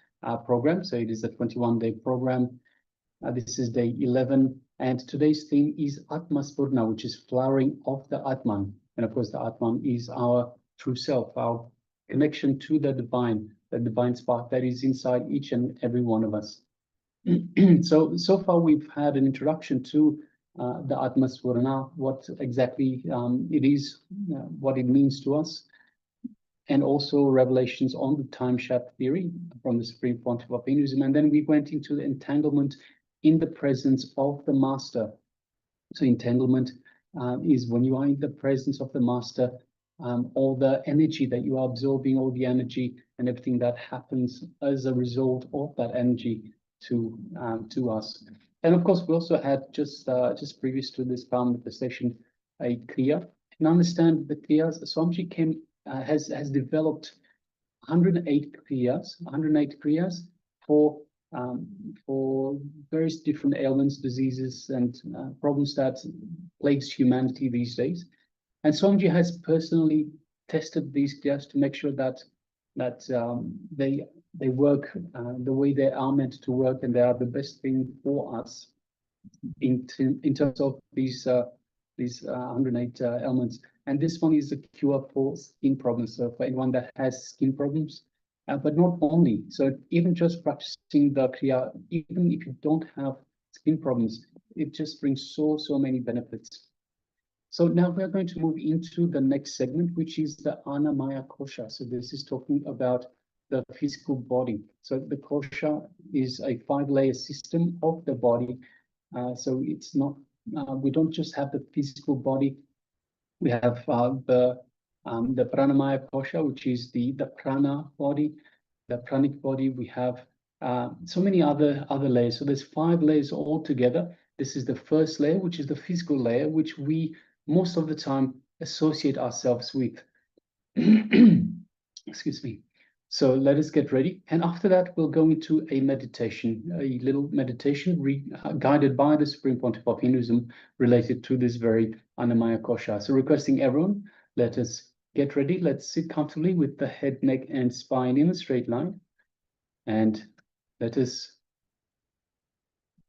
program. So it is a 21-day program. This is day 11, and today's theme is Atma Spurana, which is flowering of the Atman. And of course, the Atman is our true self, our connection to the divine spark that is inside each and every one of us. So far we've had an introduction to the Atma Spurana, what exactly it is, what it means to us, and also revelations on the time shaft theory from the Supreme Pontiff of Hinduism. And then we went into the entanglement in the presence of the master. So entanglement is when you are in the presence of the master, all the energy that you are absorbing, all the energy and everything that happens as a result of that energy to us. And of course, we also had just previous to this session a kriya. And understand the kriyas. Swamiji has developed 108 kriyas for various different ailments, diseases, and problems that plagues humanity these days. And Swamiji has personally tested these kriyas to make sure that they work the way they are meant to work, and they are the best thing for us in terms of these 108 elements. And this one is a cure for skin problems. So for anyone that has skin problems, but not only. So even just practicing the kriya, even if you don't have skin problems, it just brings so many benefits. So now we're going to move into the next segment, which is the Annamaya Kosha. So this is talking about the physical body. So the Kosha is a 5-layer system of the body. So it's not, we don't just have the physical body. We have the Pranamaya Kosha, which is the prana body, the pranic body. We have so many other layers. So there's 5 layers all together. This is the first layer, which is the physical layer, which we most of the time associate ourselves with. Excuse me. So let us get ready. And after that, we'll go into a meditation, a little meditation guided by the Supreme Pontiff of Hinduism related to this very Annamaya Kosha. So requesting everyone, let us get ready. Let's sit comfortably with the head, neck, and spine in a straight line. And let us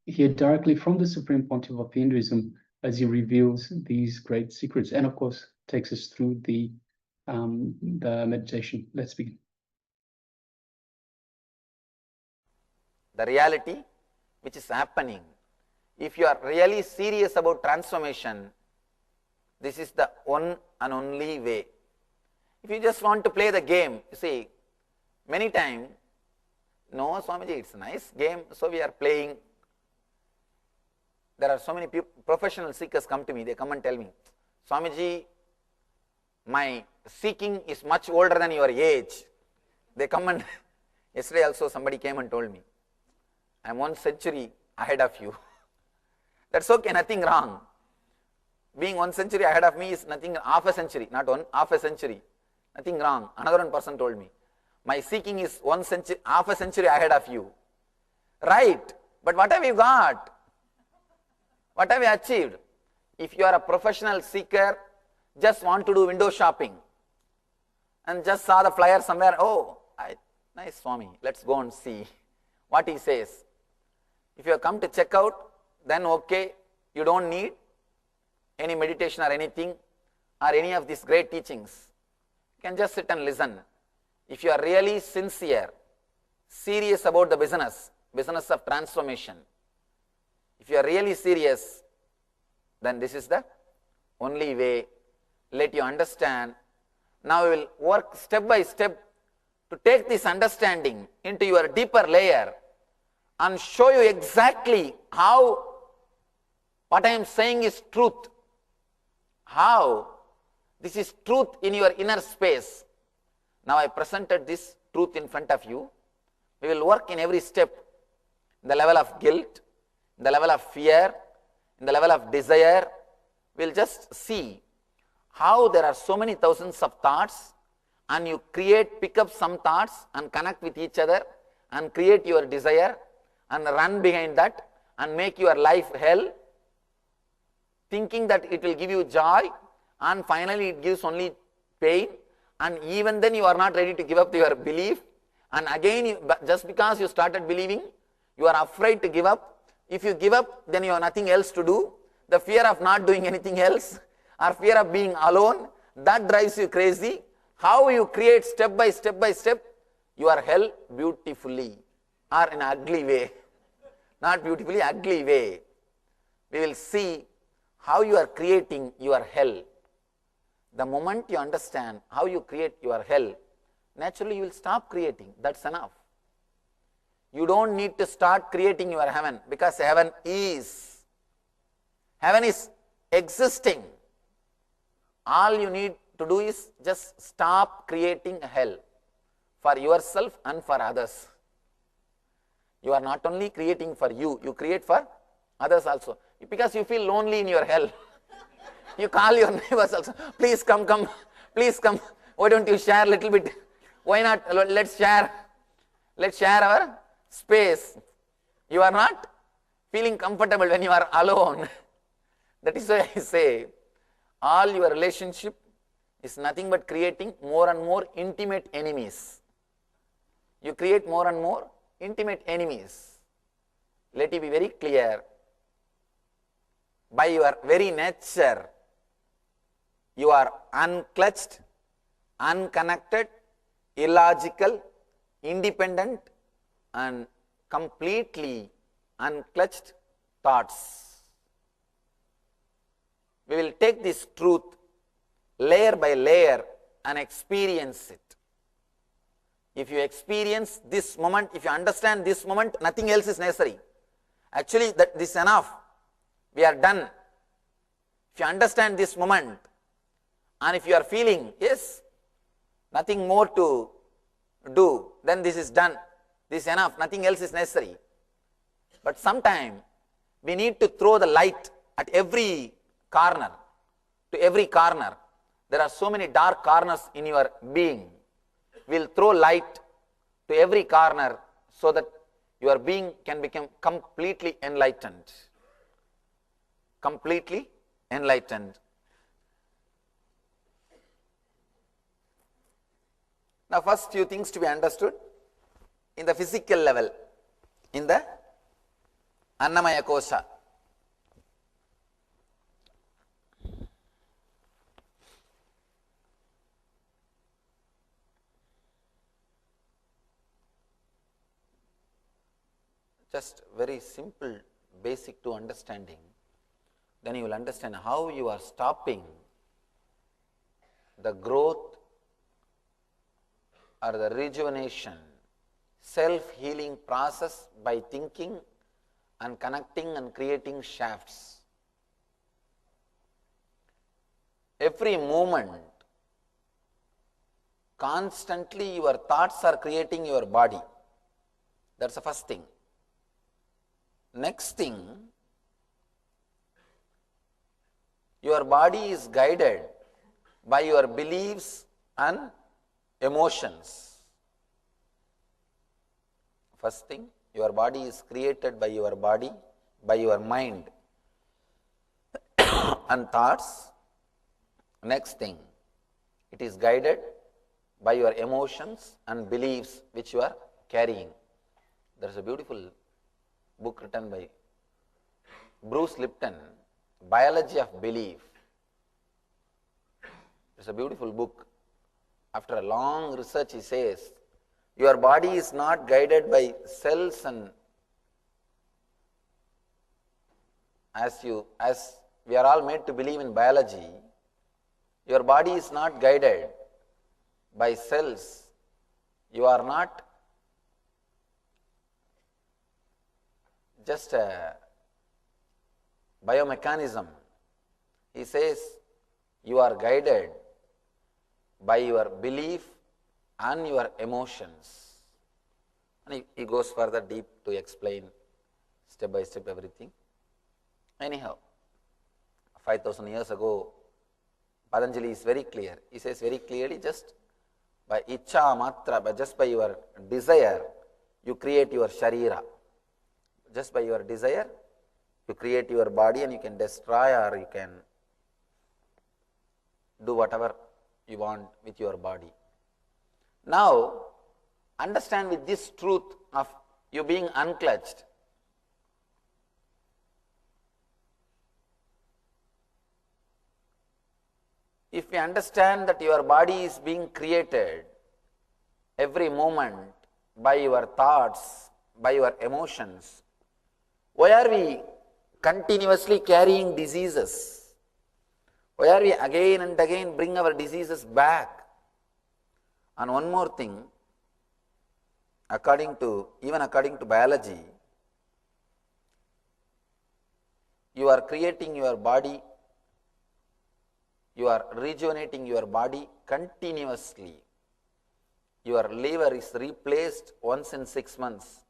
hear directly from the Supreme Pontiff of Hinduism as he reveals these great secrets, and of course takes us through the meditation. Let's begin. The reality which is happening. If you are really serious about transformation, this is the one and only way. If you just want to play the game, you see, many times, no, Swamiji, it's a nice game, so we are playing. There are so many professional seekers come to me, they come and tell me, Swamiji, my seeking is much older than your age. They come and, yesterday also somebody came and told me, I am 1 century ahead of you. That's okay, nothing wrong. Being 1 century ahead of me is nothing, half a century, not one, half a century. Nothing wrong. Another one person told me, my seeking is 1 century, half a century ahead of you. Right, but what have you got? What have you achieved? If you are a professional seeker, just want to do window shopping and just saw the flyer somewhere, oh, nice Swami, let's go and see what he says. If you have come to check out, then okay, you don't need any meditation or anything or any of these great teachings. You can just sit and listen. If you are really sincere, serious about the business of transformation, if you are really serious, then this is the only way. Let you understand. Now we will work step by step to take this understanding into your deeper layer and show you exactly how what I am saying is truth. How this is truth in your inner space. Now I presented this truth in front of you. We will work in every step, in the level of guilt, in the level of fear, in the level of desire. We will just see how there are so many thousands of thoughts and you pick up some thoughts and connect with each other and create your desire and run behind that and make your life hell, thinking that it will give you joy and finally it gives only pain, and even then you are not ready to give up your belief, and again just because you started believing, you are afraid to give up. If you give up, then you have nothing else to do. The fear of not doing anything else or fear of being alone, that drives you crazy. How you create step by step your hell beautifully or in an ugly way. Not beautifully, ugly way. We will see how you are creating your hell. The moment you understand how you create your hell, naturally you will stop creating. That's enough. You don't need to start creating your heaven, because heaven is existing. All you need to do is just stop creating hell for yourself and for others. You are not only creating for you, you create for others also. Because you feel lonely in your hell. You call your neighbors also, please come, please come. Why don't you share a little bit? Why not? Let's share our space. You are not feeling comfortable when you are alone. That is why I say, all your relationship is nothing but creating more and more intimate enemies. You create more and more intimate enemies. Let it be very clear. By your very nature, you are unclutched, unconnected, illogical, independent, and completely unclutched thoughts. We will take this truth layer by layer and experience it. If you experience this moment, if you understand this moment, nothing else is necessary. Actually, this is enough. We are done. If you understand this moment, and if you are feeling, yes, nothing more to do, then this is done. This is enough. Nothing else is necessary. But sometime we need to throw the light at every corner. To every corner. There are so many dark corners in your being. We will throw light to every corner so that your being can become completely enlightened. Completely enlightened. Now, first few things to be understood in the physical level, in the Annamaya Kosha. Just very simple, basic to understanding. Then you will understand how you are stopping the growth or the rejuvenation, self-healing process by thinking and connecting and creating shafts. Every movement constantly your thoughts are creating your body. That's the first thing. Next thing, your body is guided by your beliefs and emotions. First thing, your body is created by your body, by your mind and thoughts. Next thing, it is guided by your emotions and beliefs which you are carrying. There is a beautiful book written by Bruce Lipton, Biology of Belief. It's a beautiful book. After a long research, he says, your body is not guided by cells, and as we are all made to believe in biology, your body is not guided by cells. You are not just a biomechanism. He says you are guided by your belief and your emotions. And he goes further deep to explain step by step everything. Anyhow, 5,000 years ago, Patanjali is very clear. He says very clearly, just by icha matra, just by your desire, you create your sharira. Just by your desire, you create your body, and you can destroy or you can do whatever you want with your body. Now, understand with this truth of you being unclutched. If we understand that your body is being created every moment by your thoughts, by your emotions, why are we continuously carrying diseases? Why are we again and again bring our diseases back? And one more thing, even according to biology, you are creating your body, you are rejuvenating your body continuously. Your liver is replaced once in 6 months.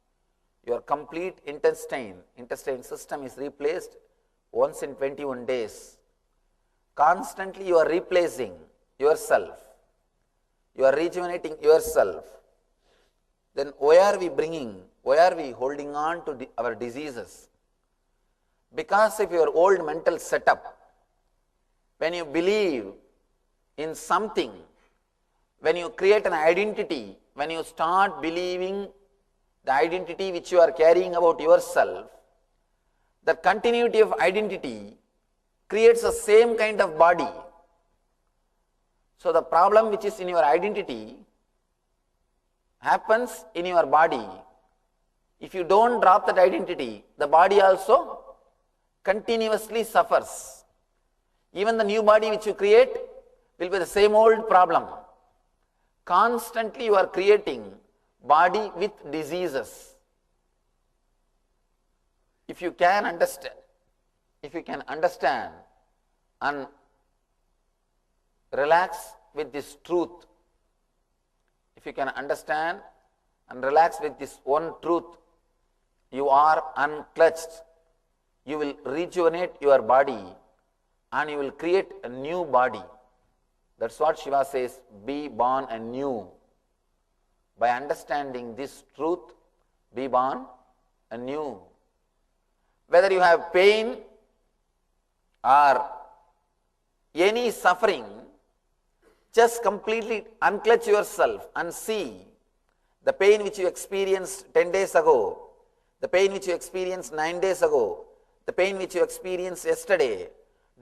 Your complete intestine system is replaced once in 21 days. Constantly you are replacing yourself. You are rejuvenating yourself. Then why are we holding on to our diseases? Because of your old mental setup. When you believe in something, when you create an identity, when you start believing the identity which you are carrying about yourself, the continuity of identity creates the same kind of body. So the problem which is in your identity happens in your body. If you don't drop that identity, the body also continuously suffers. Even the new body which you create will be the same old problem. Constantly you are creating body with diseases. If you can understand and relax with this truth, if you can understand and relax with this one truth, you are unclutched. You will rejuvenate your body and you will create a new body. That's what Shiva says, be born anew. By understanding this truth, be born anew. Whether you have pain or any suffering, just completely unclutch yourself and see the pain which you experienced 10 days ago, the pain which you experienced 9 days ago, the pain which you experienced yesterday.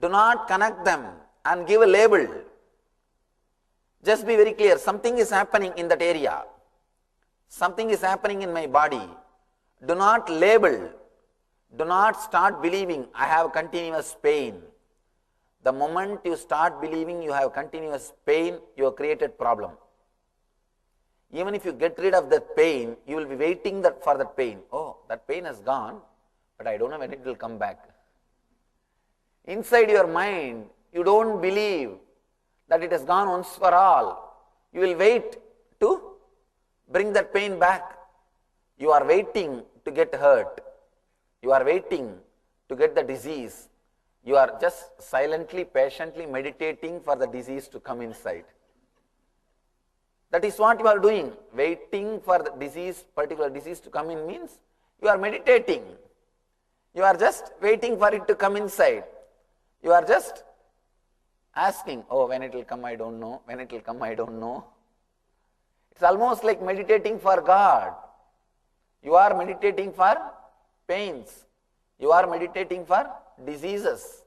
Do not connect them and give a label. Just be very clear, something is happening in that area. Something is happening in my body. Do not label. Do not start believing I have continuous pain. The moment you start believing you have continuous pain, you have created problem. Even if you get rid of that pain, you will be waiting for that pain. Oh, that pain has gone, but I don't know when it will come back. Inside your mind, you don't believe that it has gone once for all. You will wait to bring that pain back. You are waiting to get hurt. You are waiting to get the disease. You are just silently, patiently meditating for the disease to come inside. That is what you are doing. Waiting for the disease, particular disease to come in means you are meditating. You are just waiting for it to come inside. You are just asking, oh, when it will come, I don't know. When it will come, I don't know. It's almost like meditating for God. You are meditating for pains. You are meditating for diseases.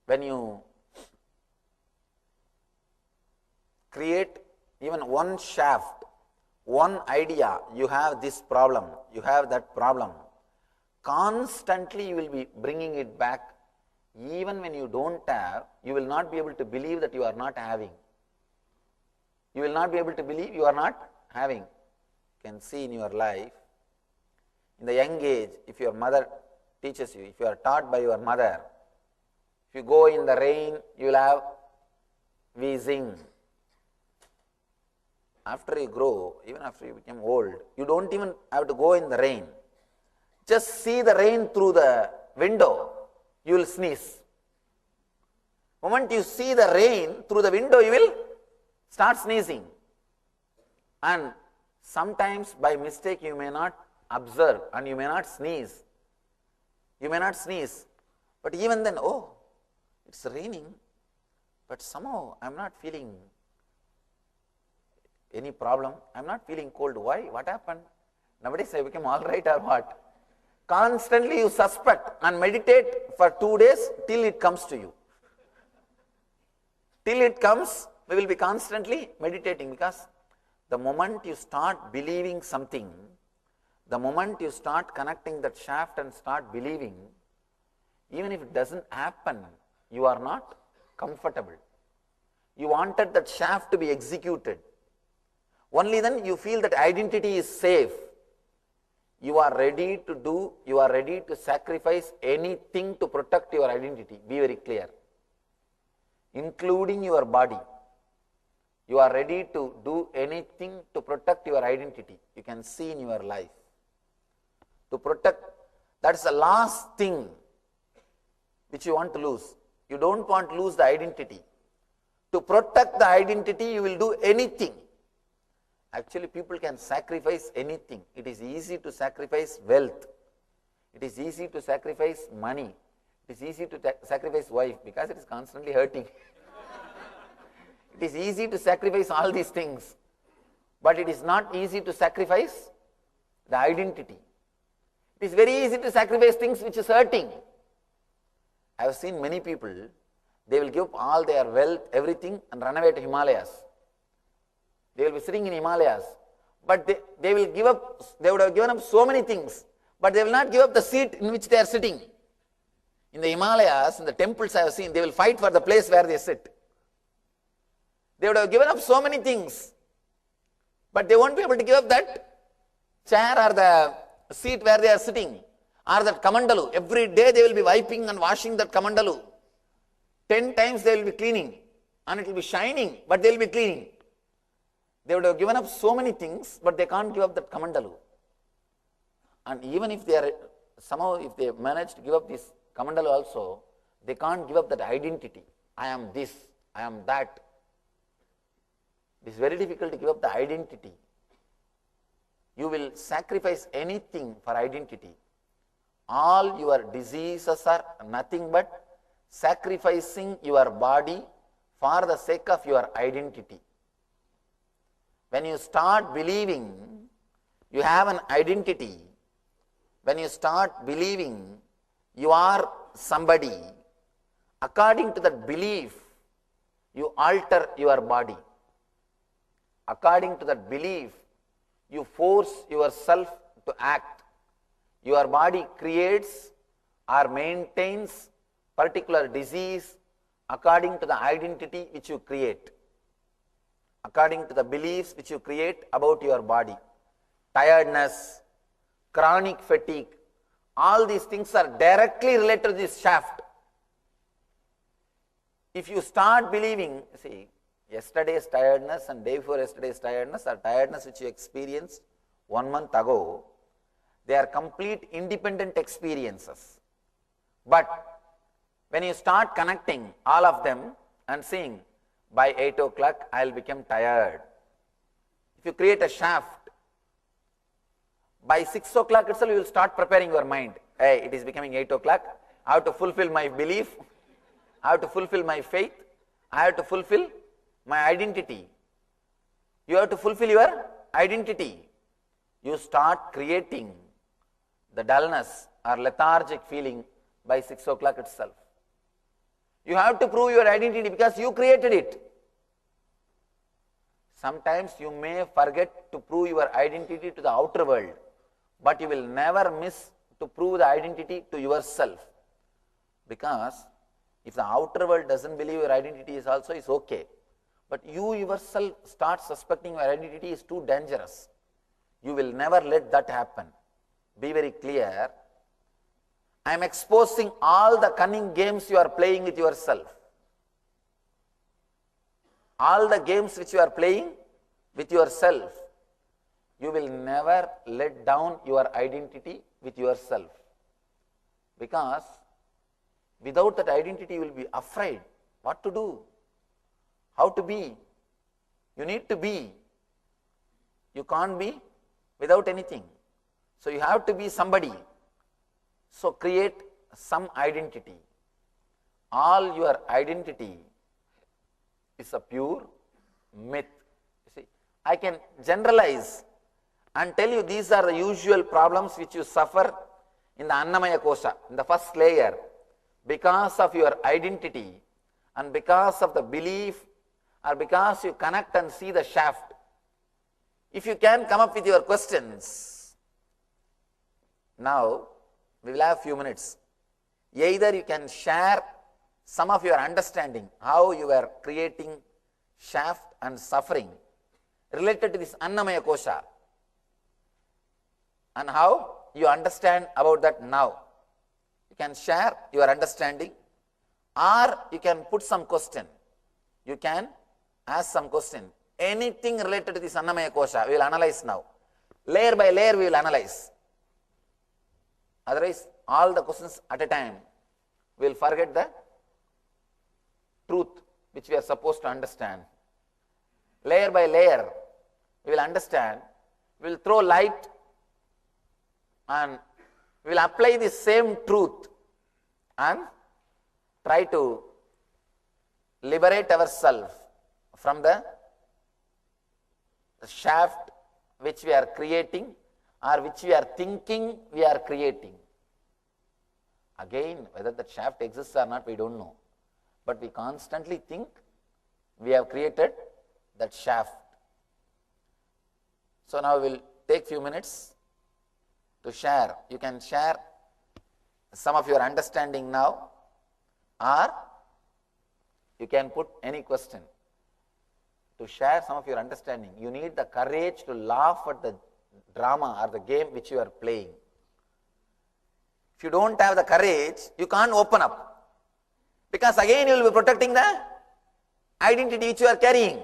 When you create even one shaft, one idea, you have this problem, you have that problem. Constantly you will be bringing it back. Even when you don't have, you will not be able to believe that you are not having. You will not be able to believe you are not having. You can see in your life, in the young age, if your mother teaches you, if you are taught by your mother, if you go in the rain, you will have wheezing. After you grow, even after you become old, you don't even have to go in the rain. Just see the rain through the window, you will sneeze. The moment you see the rain through the window, you will start sneezing. And sometimes by mistake you may not observe and you may not sneeze. You may not sneeze. But even then, oh, it's raining, but somehow I am not feeling any problem. I am not feeling cold. Why? What happened? Nowadays I became all right or what? Constantly you suspect and meditate for 2 days till it comes to you. Till it comes, we will be constantly meditating, because the moment you start believing something, the moment you start connecting that shaft and start believing, even if it doesn't happen, you are not comfortable. You wanted that shaft to be executed. Only then you feel that identity is safe. You are ready to do, you are ready to sacrifice anything to protect your identity. Be very clear. Including your body. You are ready to do anything to protect your identity. You can see in your life. To protect, that is the last thing which you want to lose. You don't want to lose the identity. To protect the identity, you will do anything. Actually, people can sacrifice anything. It is easy to sacrifice wealth. It is easy to sacrifice money. It is easy to sacrifice wife, because it is constantly hurting. It is easy to sacrifice all these things. But it is not easy to sacrifice the identity. It is very easy to sacrifice things which is hurting. I have seen many people, they will give up all their wealth, everything, and run away to Himalayas. They will be sitting in Himalayas, but they will give up, they would have given up so many things, but they will not give up the seat in which they are sitting. In the Himalayas, in the temples I have seen, they will fight for the place where they sit. They would have given up so many things, but they won't be able to give up that chair or the seat where they are sitting, or that kamandalu. Every day they will be wiping and washing that kamandalu. 10 times they will be cleaning, and it will be shining, but they will be cleaning. They would have given up so many things, but they can't give up that kamandalu. And even if they are, somehow if they manage to give up this kamandalu also, they can't give up that identity. I am this, I am that. It is very difficult to give up the identity. You will sacrifice anything for identity. All your diseases are nothing but sacrificing your body for the sake of your identity. When you start believing you have an identity, when you start believing you are somebody, according to that belief, you alter your body. According to that belief, you force yourself to act. Your body creates or maintains particular disease according to the identity which you create, according to the beliefs which you create about your body. Tiredness, chronic fatigue, all these things are directly related to this shaft. If you start believing, see, Yesterday's tiredness and day before yesterday's tiredness or tiredness which you experienced 1 month ago, they are complete independent experiences. But when you start connecting all of them and seeing, by 8 o'clock I will become tired. If you create a shaft, by 6 o'clock itself you will start preparing your mind. Hey, it is becoming 8 o'clock. I have to fulfill my belief. I have to fulfill my faith. I have to fulfill my identity. You have to fulfill your identity. You start creating the dullness or lethargic feeling by 6 o'clock itself. You have to prove your identity because you created it. Sometimes you may forget to prove your identity to the outer world, but you will never miss to prove the identity to yourself. Because if the outer world doesn't believe your identity is also is okay, but you yourself start suspecting your identity is too dangerous. You will never let that happen. Be very clear. I am exposing all the cunning games you are playing with yourself. All the games which you are playing with yourself, you will never let down your identity with yourself. Because without that identity, you will be afraid what to do, how to be. You need to be. You can't be without anything. So you have to be somebody. So create some identity. All your identity is a pure myth. You see, I can generalize and tell you these are the usual problems which you suffer in the Annamaya Kosha, in the first layer, because of your identity and because of the belief or because you connect and see the shaft. If you can come up with your questions, now we will have a few minutes. Either you can share some of your understanding, how you are creating shaft and suffering related to this Annamaya Kosha, and how you understand about that now. You can share your understanding, or you can put some question. You can ask some question. Anything related to this Annamaya Kosha, we will analyze now. Layer by layer we will analyze. Otherwise, all the questions at a time, we will forget the truth which we are supposed to understand. Layer by layer, we will understand, we will throw light and we will apply the same truth and try to liberate ourselves from the shaft which we are creating or which we are thinking we are creating. Again, whether that shaft exists or not, we don't know. But we constantly think we have created that shaft. So now we will take few minutes to share. You can share some of your understanding now, or you can put any question. To share some of your understanding, you need the courage to laugh at the drama or the game which you are playing. If you don't have the courage, you can't open up. Because again you will be protecting the identity which you are carrying.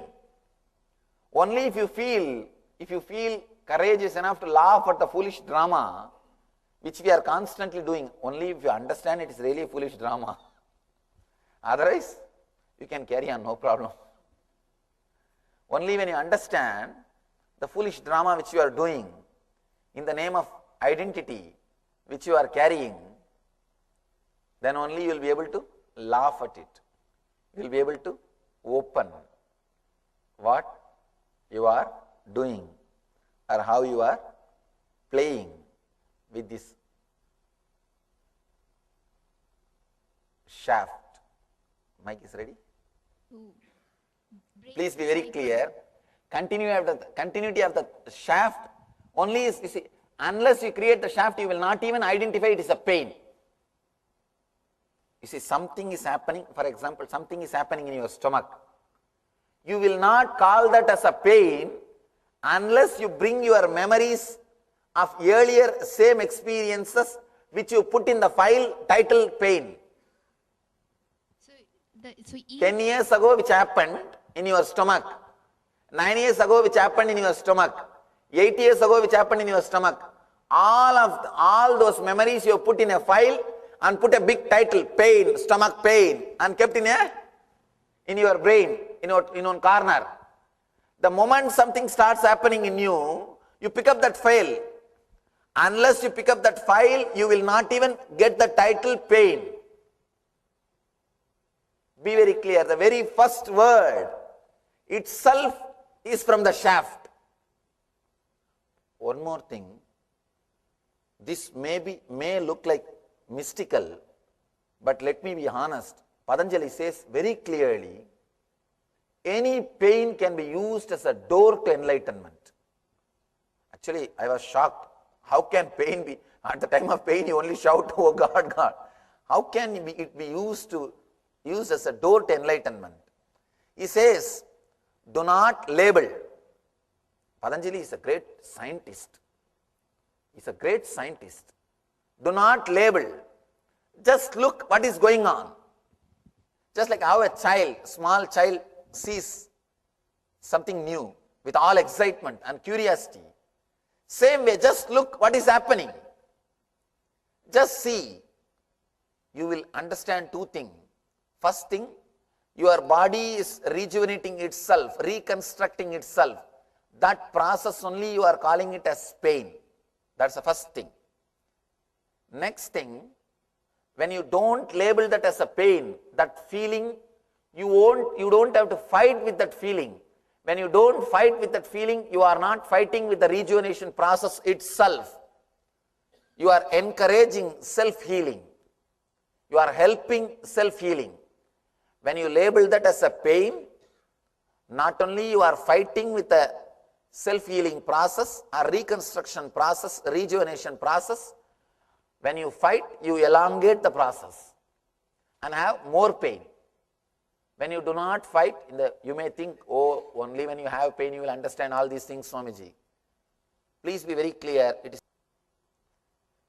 Only if you feel courageous enough to laugh at the foolish drama which we are constantly doing, only if you understand it is really a foolish drama. Otherwise, you can carry on, no problem. Only when you understand the foolish drama which you are doing in the name of identity which you are carrying, then only you will be able to laugh at it. You will be able to open what you are doing or how you are playing with this shaft. Mic is ready? Please be very clear. Continuity of the shaft only is, you see, unless you create the shaft, you will not even identify it as a pain. You see, something is happening, for example, something is happening in your stomach. You will not call that as a pain unless you bring your memories of earlier same experiences which you put in the file titled pain. 10 years ago which happened, in your stomach. 9 years ago which happened in your stomach. 8 years ago which happened in your stomach. All those memories you put in a file and put a big title, pain, stomach pain, and kept in your brain, in one corner. The moment something starts happening in you, you pick up that file. Unless you pick up that file, you will not even get the title pain. Be very clear. The very first word itself is from the shaft. One more thing. This may look like mystical, but let me be honest. Patanjali says very clearly, any pain can be used as a door to enlightenment. Actually, I was shocked. How can pain be? At the time of pain, you only shout, "Oh God, God." How can it be used as a door to enlightenment? He says, do not label. Patanjali is a great scientist. He's a great scientist. Do not label. Just look what is going on. Just like how a small child sees something new with all excitement and curiosity. Same way, just look what is happening. Just see. You will understand two things. First thing, your body is rejuvenating itself, reconstructing itself. That process only you are calling it as pain. That's the first thing. Next thing, when you don't label that as a pain, that feeling, you don't have to fight with that feeling. When you don't fight with that feeling, you are not fighting with the rejuvenation process itself. You are encouraging self-healing. You are helping self-healing. When you label that as a pain, not only you are fighting with the self-healing process, or reconstruction process, rejuvenation process, when you fight, you elongate the process and have more pain. When you do not fight, you may think, oh, only when you have pain you will understand all these things, Swamiji. Please be very clear. This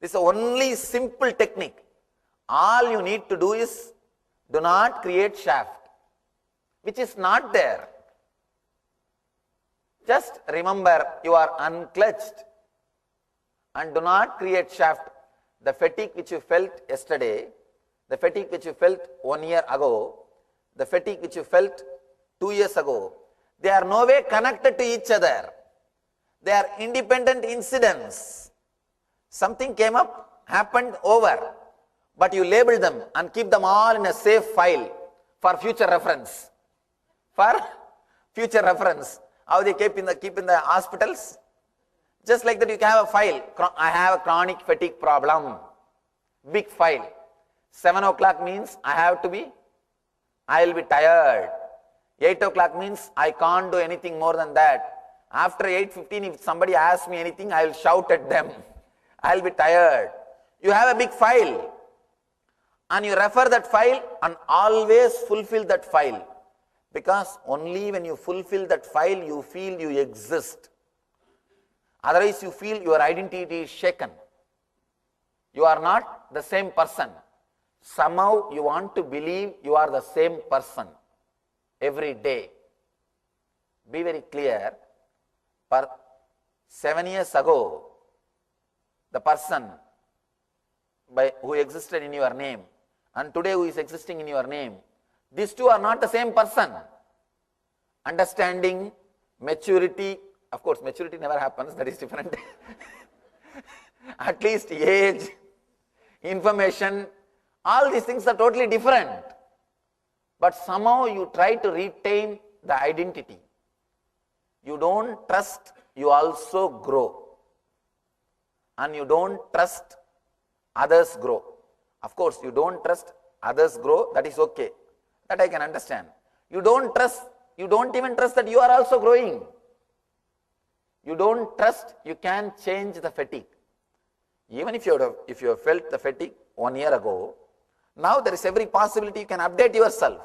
is the only simple technique. All you need to do is, do not create shaft, which is not there. Just remember, you are unclutched, and do not create shaft. The fatigue which you felt yesterday, the fatigue which you felt 1 year ago, the fatigue which you felt 2 years ago, they are no way connected to each other. They are independent incidents. Something came up, happened, over. But you label them and keep them all in a safe file for future reference. For future reference. How they keep in the hospitals? Just like that, you can have a file. I have a chronic fatigue problem. Big file. 7 o'clock means I will be tired. 8 o'clock means I can't do anything more than that. After 8:15, if somebody asks me anything, I will shout at them. I will be tired. You have a big file. And you refer that file and always fulfill that file. Because only when you fulfill that file, you feel you exist. Otherwise, you feel your identity is shaken. You are not the same person. Somehow you want to believe you are the same person every day. Be very clear. For 7 years ago, the person who existed in your name, and today who is existing in your name, these two are not the same person. Understanding, maturity, of course maturity never happens, that is different. At least age, information, all these things are totally different. But somehow you try to retain the identity. You don't trust, you also grow. And you don't trust, others grow. Of course, you don't trust, others grow, that is okay. That I can understand. You don't even trust that you are also growing. You don't trust you can change the fatigue. Even if you have felt the fatigue 1 year ago, now there is every possibility you can update yourself.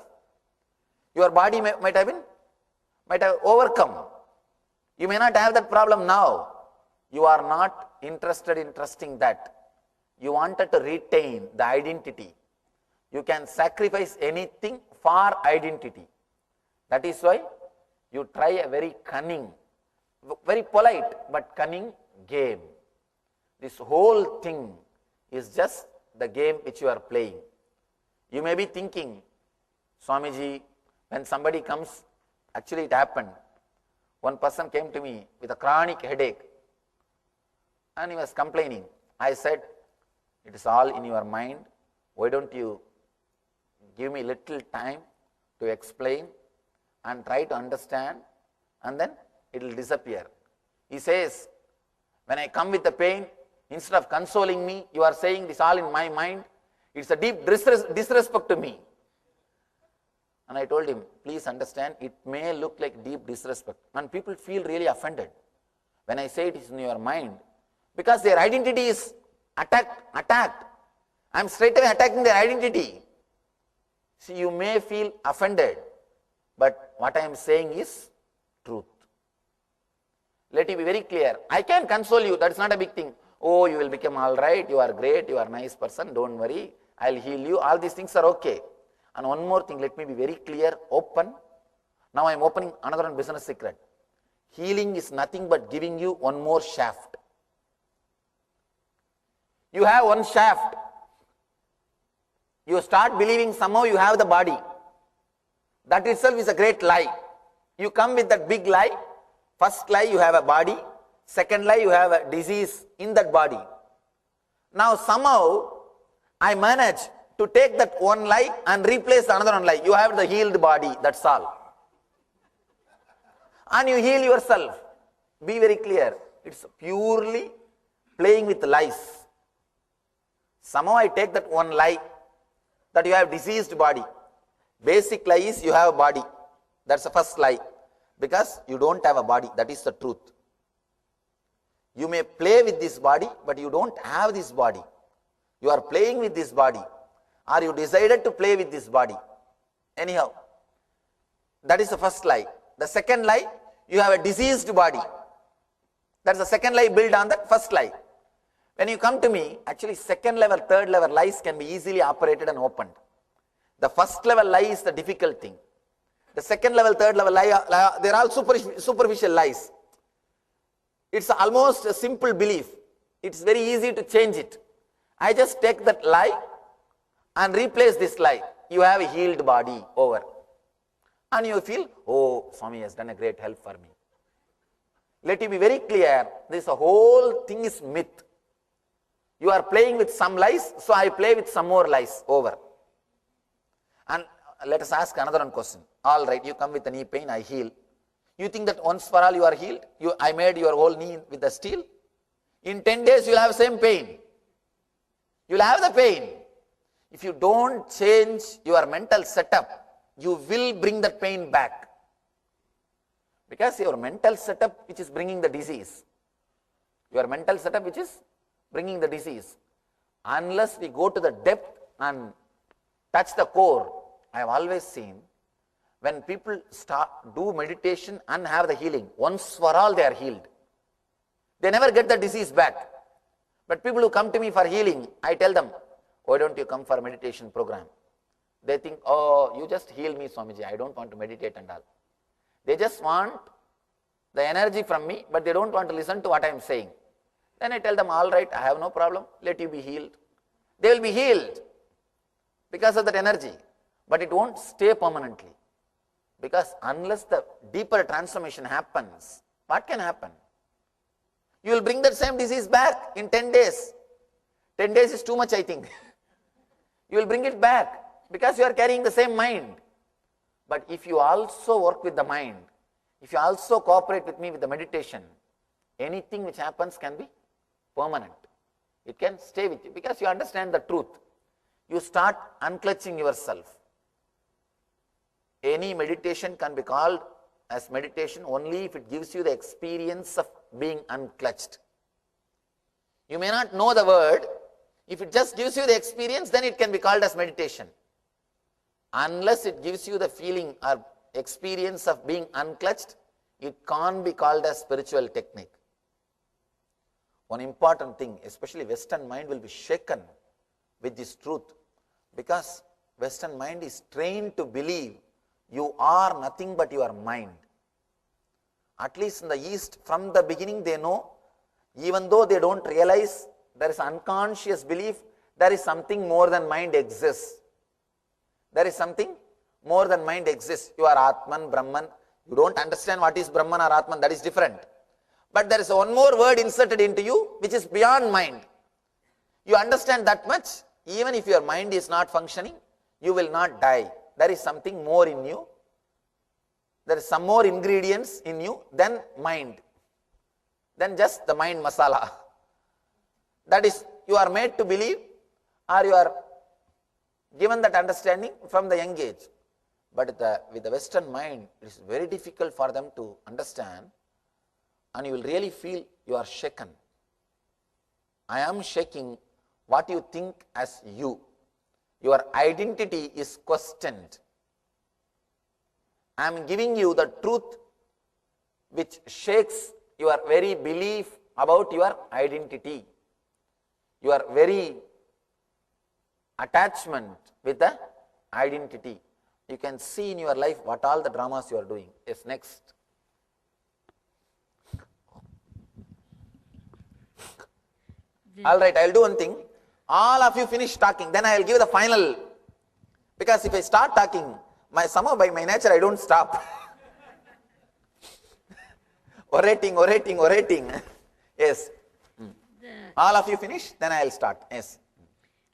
Your body might have overcome. You may not have that problem now. You are not interested in trusting that. You wanted to retain the identity. You can sacrifice anything for identity. That is why you try a very cunning, very polite but cunning game. This whole thing is just the game which you are playing. You may be thinking, Swamiji, when somebody comes, actually it happened. One person came to me with a chronic headache and he was complaining. I said, it is all in your mind. Why don't you give me little time to explain and try to understand, and then it will disappear. He says, when I come with the pain, instead of consoling me, you are saying this all in my mind. It's a deep disrespect to me. And I told him, please understand, it may look like deep disrespect. And people feel really offended when I say it is in your mind, because their identity is attacked. I am straight away attacking their identity. See, you may feel offended, but what I am saying is truth. Let it be very clear. I can console you, that's not a big thing. Oh, you will become all right, you are great, you are a nice person, don't worry, I will heal you. All these things are okay. And one more thing, let me be very clear, open. Now I am opening another one business secret. Healing is nothing but giving you one more shaft. You have one shaft. You start believing somehow you have the body. That itself is a great lie. You come with that big lie. First lie, you have a body. Second lie, you have a disease in that body. Now somehow I manage to take that one lie and replace another one lie. You have the healed body, that's all. And you heal yourself. Be very clear. It's purely playing with lies. Somehow I take that one lie that you have diseased body. Basic lie is you have a body. That's the first lie. Because you don't have a body. That is the truth. You may play with this body, but you don't have this body. You are playing with this body. Or you decided to play with this body. Anyhow, that is the first lie. The second lie, you have a diseased body. That's the second lie built on that first lie. When you come to me, actually second level, third level lies can be easily operated and opened. The first level lie is the difficult thing. The second level, third level lie, they're all superficial lies. It's almost a simple belief. It's very easy to change it. I just take that lie and replace this lie. You have a healed body, over. And you feel, oh, Swami has done a great help for me. Let it be very clear, this whole thing is myth. You are playing with some lies, so I play with some more lies, over. And let us ask another one question. All right, you come with a knee pain, I heal. You think that once for all you are healed? I made your whole knee with the steel. In 10 days you will have same pain. You will have the pain. If you don't change your mental setup, you will bring that pain back. Because your mental setup which is bringing the disease. Your mental setup which is bringing the disease. Unless we go to the depth and touch the core, I have always seen when people do meditation and have the healing, once for all they are healed. They never get the disease back. But people who come to me for healing, I tell them, why don't you come for a meditation program? They think, oh, you just heal me, Swamiji, I don't want to meditate and all. They just want the energy from me, but they don't want to listen to what I am saying. Then I tell them, all right, I have no problem, let you be healed. They will be healed because of that energy, but it won't stay permanently. Because unless the deeper transformation happens, what can happen? You will bring that same disease back in 10 days. 10 days is too much, I think. You will bring it back because you are carrying the same mind. But if you also work with the mind, if you also cooperate with me with the meditation, anything which happens can be permanent. It can stay with you because you understand the truth. You start unclutching yourself. Any meditation can be called as meditation only if it gives you the experience of being unclutched. You may not know the word. If it just gives you the experience, then it can be called as meditation. Unless it gives you the feeling or experience of being unclutched, it can't be called as spiritual technique. One important thing, especially Western mind will be shaken with this truth because Western mind is trained to believe You are nothing but your mind. At least in the East, from the beginning they know, even though they don't realize, there is unconscious belief, there is something more than mind exists. There is something more than mind exists. You are Atman, Brahman. You don't understand what is Brahman or Atman, that is different. But there is one more word inserted into you which is beyond mind. You understand that much, even if your mind is not functioning, you will not die. There is something more in you. There is some more ingredients in you than mind, than just the mind masala. That is, you are made to believe, or you are given that understanding from the young age. But with the Western mind, it is very difficult for them to understand, and you will really feel you are shaken. I am shaking what you think as you. Your identity is questioned. I am giving you the truth which shakes your very belief about your identity, your very attachment with the identity. You can see in your life what all the dramas you are doing. Yes, next. All right, I will do one thing. All of you finish talking, then I will give the final. Because if I start talking, somehow by my nature I don't stop. orating. Yes. All of you finish, then I will start. Yes.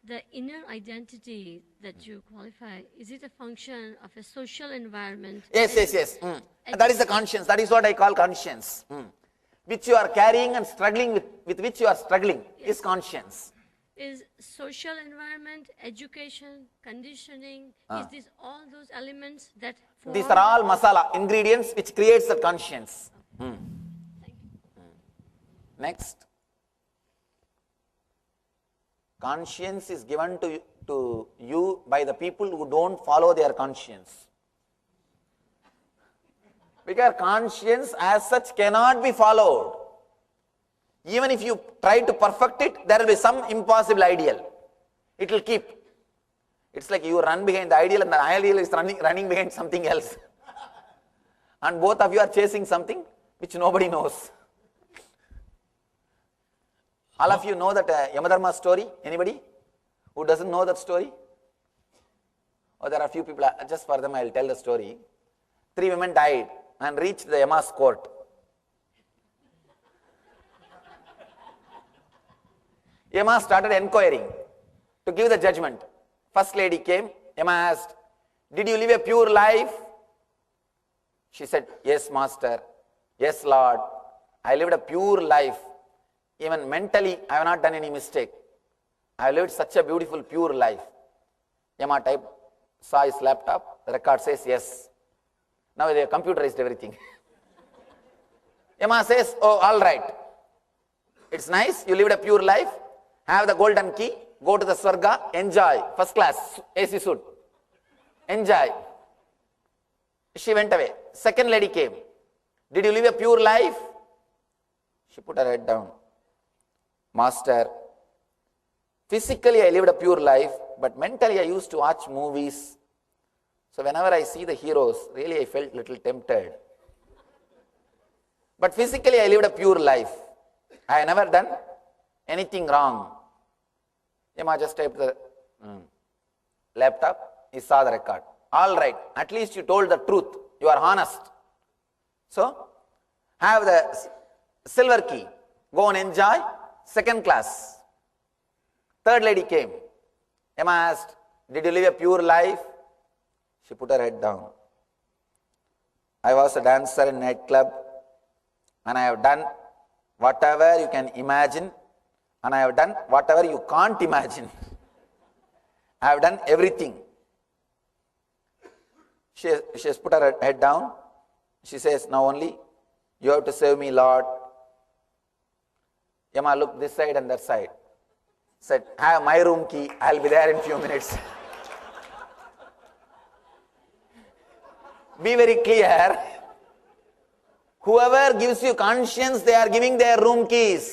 The inner identity that you qualify, is it a function of a social environment? Yes. That is the conscience. That is what I call conscience. Which you are carrying and struggling with which you are struggling, is conscience. Is social environment, education, conditioning, is this all those elements that form? These are all masala, ingredients which creates the conscience. Thank you. Next. Conscience is given to you by the people who don't follow their conscience. Because conscience as such cannot be followed. Even if you try to perfect it, there will be some impossible ideal. It will keep. It's like you run behind the ideal and the ideal is running behind something else. And both of you are chasing something which nobody knows. All of you know that Yamadharma story? Anybody who doesn't know that story? Or there are a few people, just for them I will tell the story. 3 women died and reached the Yama's court. Yama started inquiring to give the judgment. First lady came, Yama asked, "Did you live a pure life?" She said, "Yes, master. Yes, Lord. I lived a pure life. Even mentally, I have not done any mistake. I lived such a beautiful, pure life." Yama saw his laptop, the record says yes. Now they have computerized everything. Yama says, "Oh, all right. It's nice, you lived a pure life. Have the golden key, go to the Swarga, enjoy, first class, AC suit. Enjoy." She went away. Second lady came. "Did you live a pure life?" She put her head down. "Master, physically I lived a pure life, but mentally I used to watch movies. So whenever I see the heroes, really I felt a little tempted. But physically I lived a pure life. I have never done anything wrong." Yama just typed the laptop, he saw the record. "All right, at least you told the truth, you are honest. So, have the silver key, go and enjoy, second class." Third lady came. Yama asked, "Did you live a pure life?" She put her head down. "I was a dancer in nightclub, and I have done whatever you can imagine, and I have done whatever you can't imagine. I have done everything." She has put her head down. She says, "Now only you have to save me, Lord." Yama looked this side and that side. Said, "Have my room key, I'll be there in few minutes." Be very clear. Whoever gives you conscience, they are giving their room keys.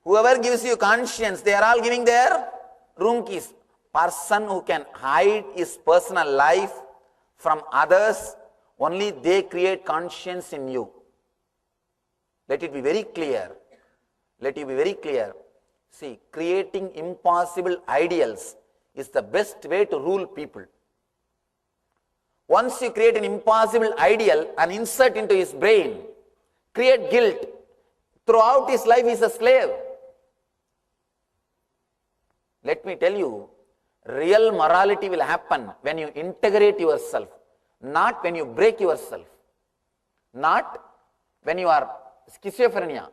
Whoever gives you conscience, they are all giving their room keys. person who can hide his personal life from others, only they create conscience in you. Let it be very clear. Let it be very clear. See, creating impossible ideals is the best way to rule people. Once you create an impossible ideal and insert into his brain, create guilt, throughout his life he is a slave. Let me tell you, real morality will happen when you integrate yourself, not when you break yourself, not when you are schizophrenia.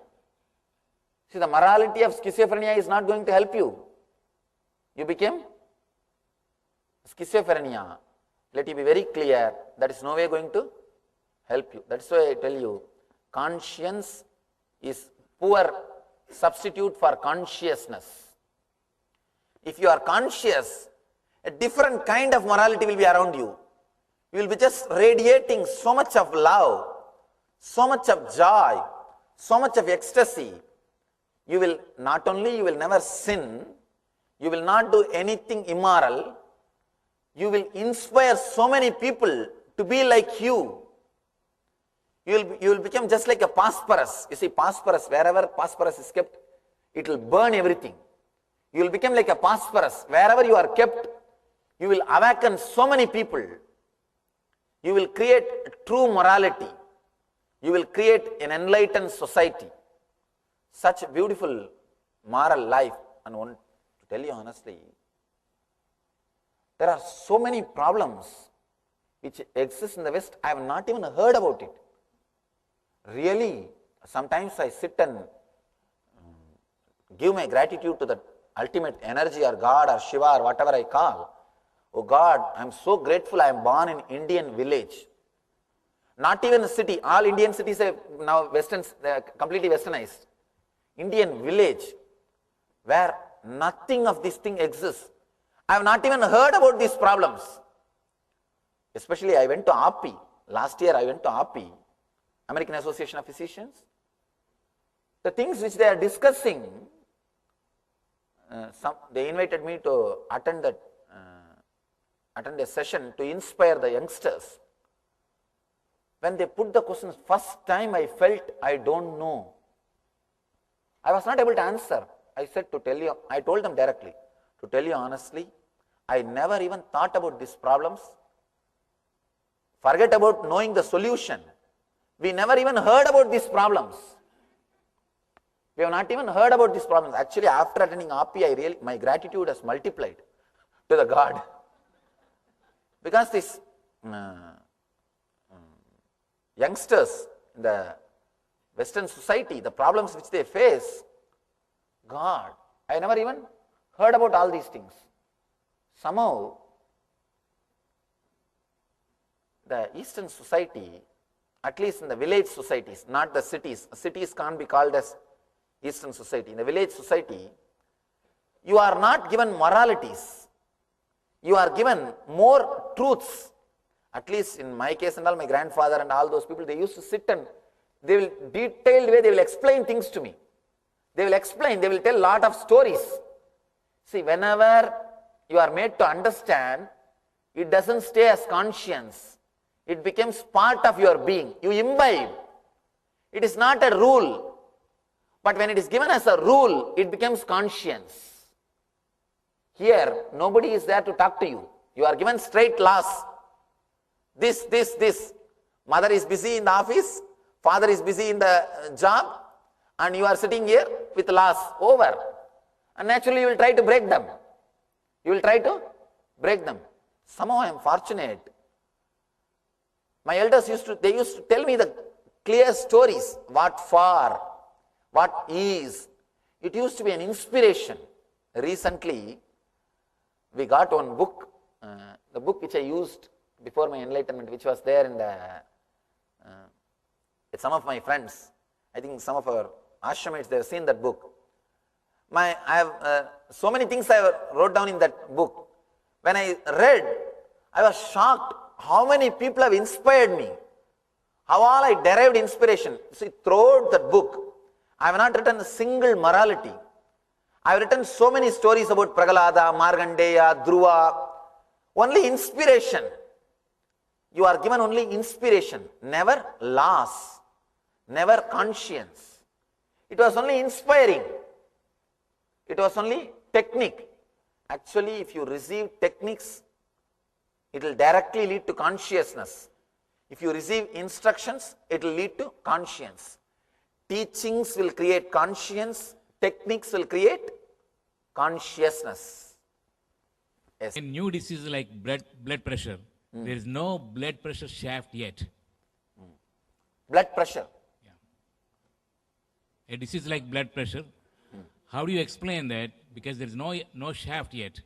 See, the morality of schizophrenia is not going to help you. You became schizophrenia. Let it be very clear, that is no way going to help you. That's why I tell you, conscience is poor substitute for consciousness. If you are conscious, a different kind of morality will be around you. You will be just radiating so much of love, so much of joy, so much of ecstasy. You will not only, you will never sin, you will not do anything immoral, you will inspire so many people to be like you. You will become just like a phosphorus. You see, phosphorus, wherever phosphorus is kept, it will burn everything. You will become like a phosphorus. Wherever you are kept, you will awaken so many people. You will create true morality. You will create an enlightened society. Such a beautiful moral life. And I want to tell you honestly, there are so many problems which exist in the West. I have not even heard about it. Really, sometimes I sit and give my gratitude to the ultimate energy or God or Shiva or whatever I call. Oh God, I am so grateful I am born in Indian village. Not even a city. All Indian cities are now completely westernized. Indian village where nothing of this thing exists. I have not even heard about these problems. Especially I went to API. Last year I went to API, American Association of Physicians. The things which they are discussing, they invited me to attend a session to inspire the youngsters. When they put the questions, first time I felt I don't know. I was not able to answer. I told them directly, to tell you honestly, I never even thought about these problems. Forget about knowing the solution. We never even heard about these problems. We have not even heard about these problems. Actually, after attending API, my gratitude has multiplied to the God. Because these youngsters in the Western society, the problems which they face, God, I never even heard about all these things. Somehow, the Eastern society, at least in the village societies, not the cities, cities can't be called as Eastern society. In the village society, you are not given moralities. You are given more truths. At least in my case and all, my grandfather and all those people, they used to sit and they will detailed way, they will explain things to me. They will explain, they will tell a lot of stories. See, whenever you are made to understand, it doesn't stay as conscience. It becomes part of your being. You imbibe. It is not a rule. But when it is given as a rule, it becomes conscience. Here, nobody is there to talk to you. You are given straight laws. This. Mother is busy in the office, father is busy in the job, and you are sitting here with laws over. And naturally you will try to break them. You will try to break them. Somehow I am fortunate. My elders used to tell me the clear stories, what for, what is. It used to be an inspiration. Recently, we got one book, the book which I used before my enlightenment, which was there in with some of my friends. I think some of our ashramites, they have seen that book. I have so many things I wrote down in that book. When I read, I was shocked how many people have inspired me. How all I derived inspiration. See, throughout that book, I have not written a single morality. I have written so many stories about Prahalada, Markandeya, Dhruva. Only inspiration. You are given only inspiration, never laws, never conscience. It was only inspiring. It was only technique. Actually, if you receive techniques, it will directly lead to consciousness. If you receive instructions, it will lead to conscience. Teachings will create conscience, techniques will create consciousness. Yes. In new diseases like blood pressure, there is no blood pressure shaft yet. Blood pressure. A disease like blood pressure, how do you explain that? Because there is no shaft yet.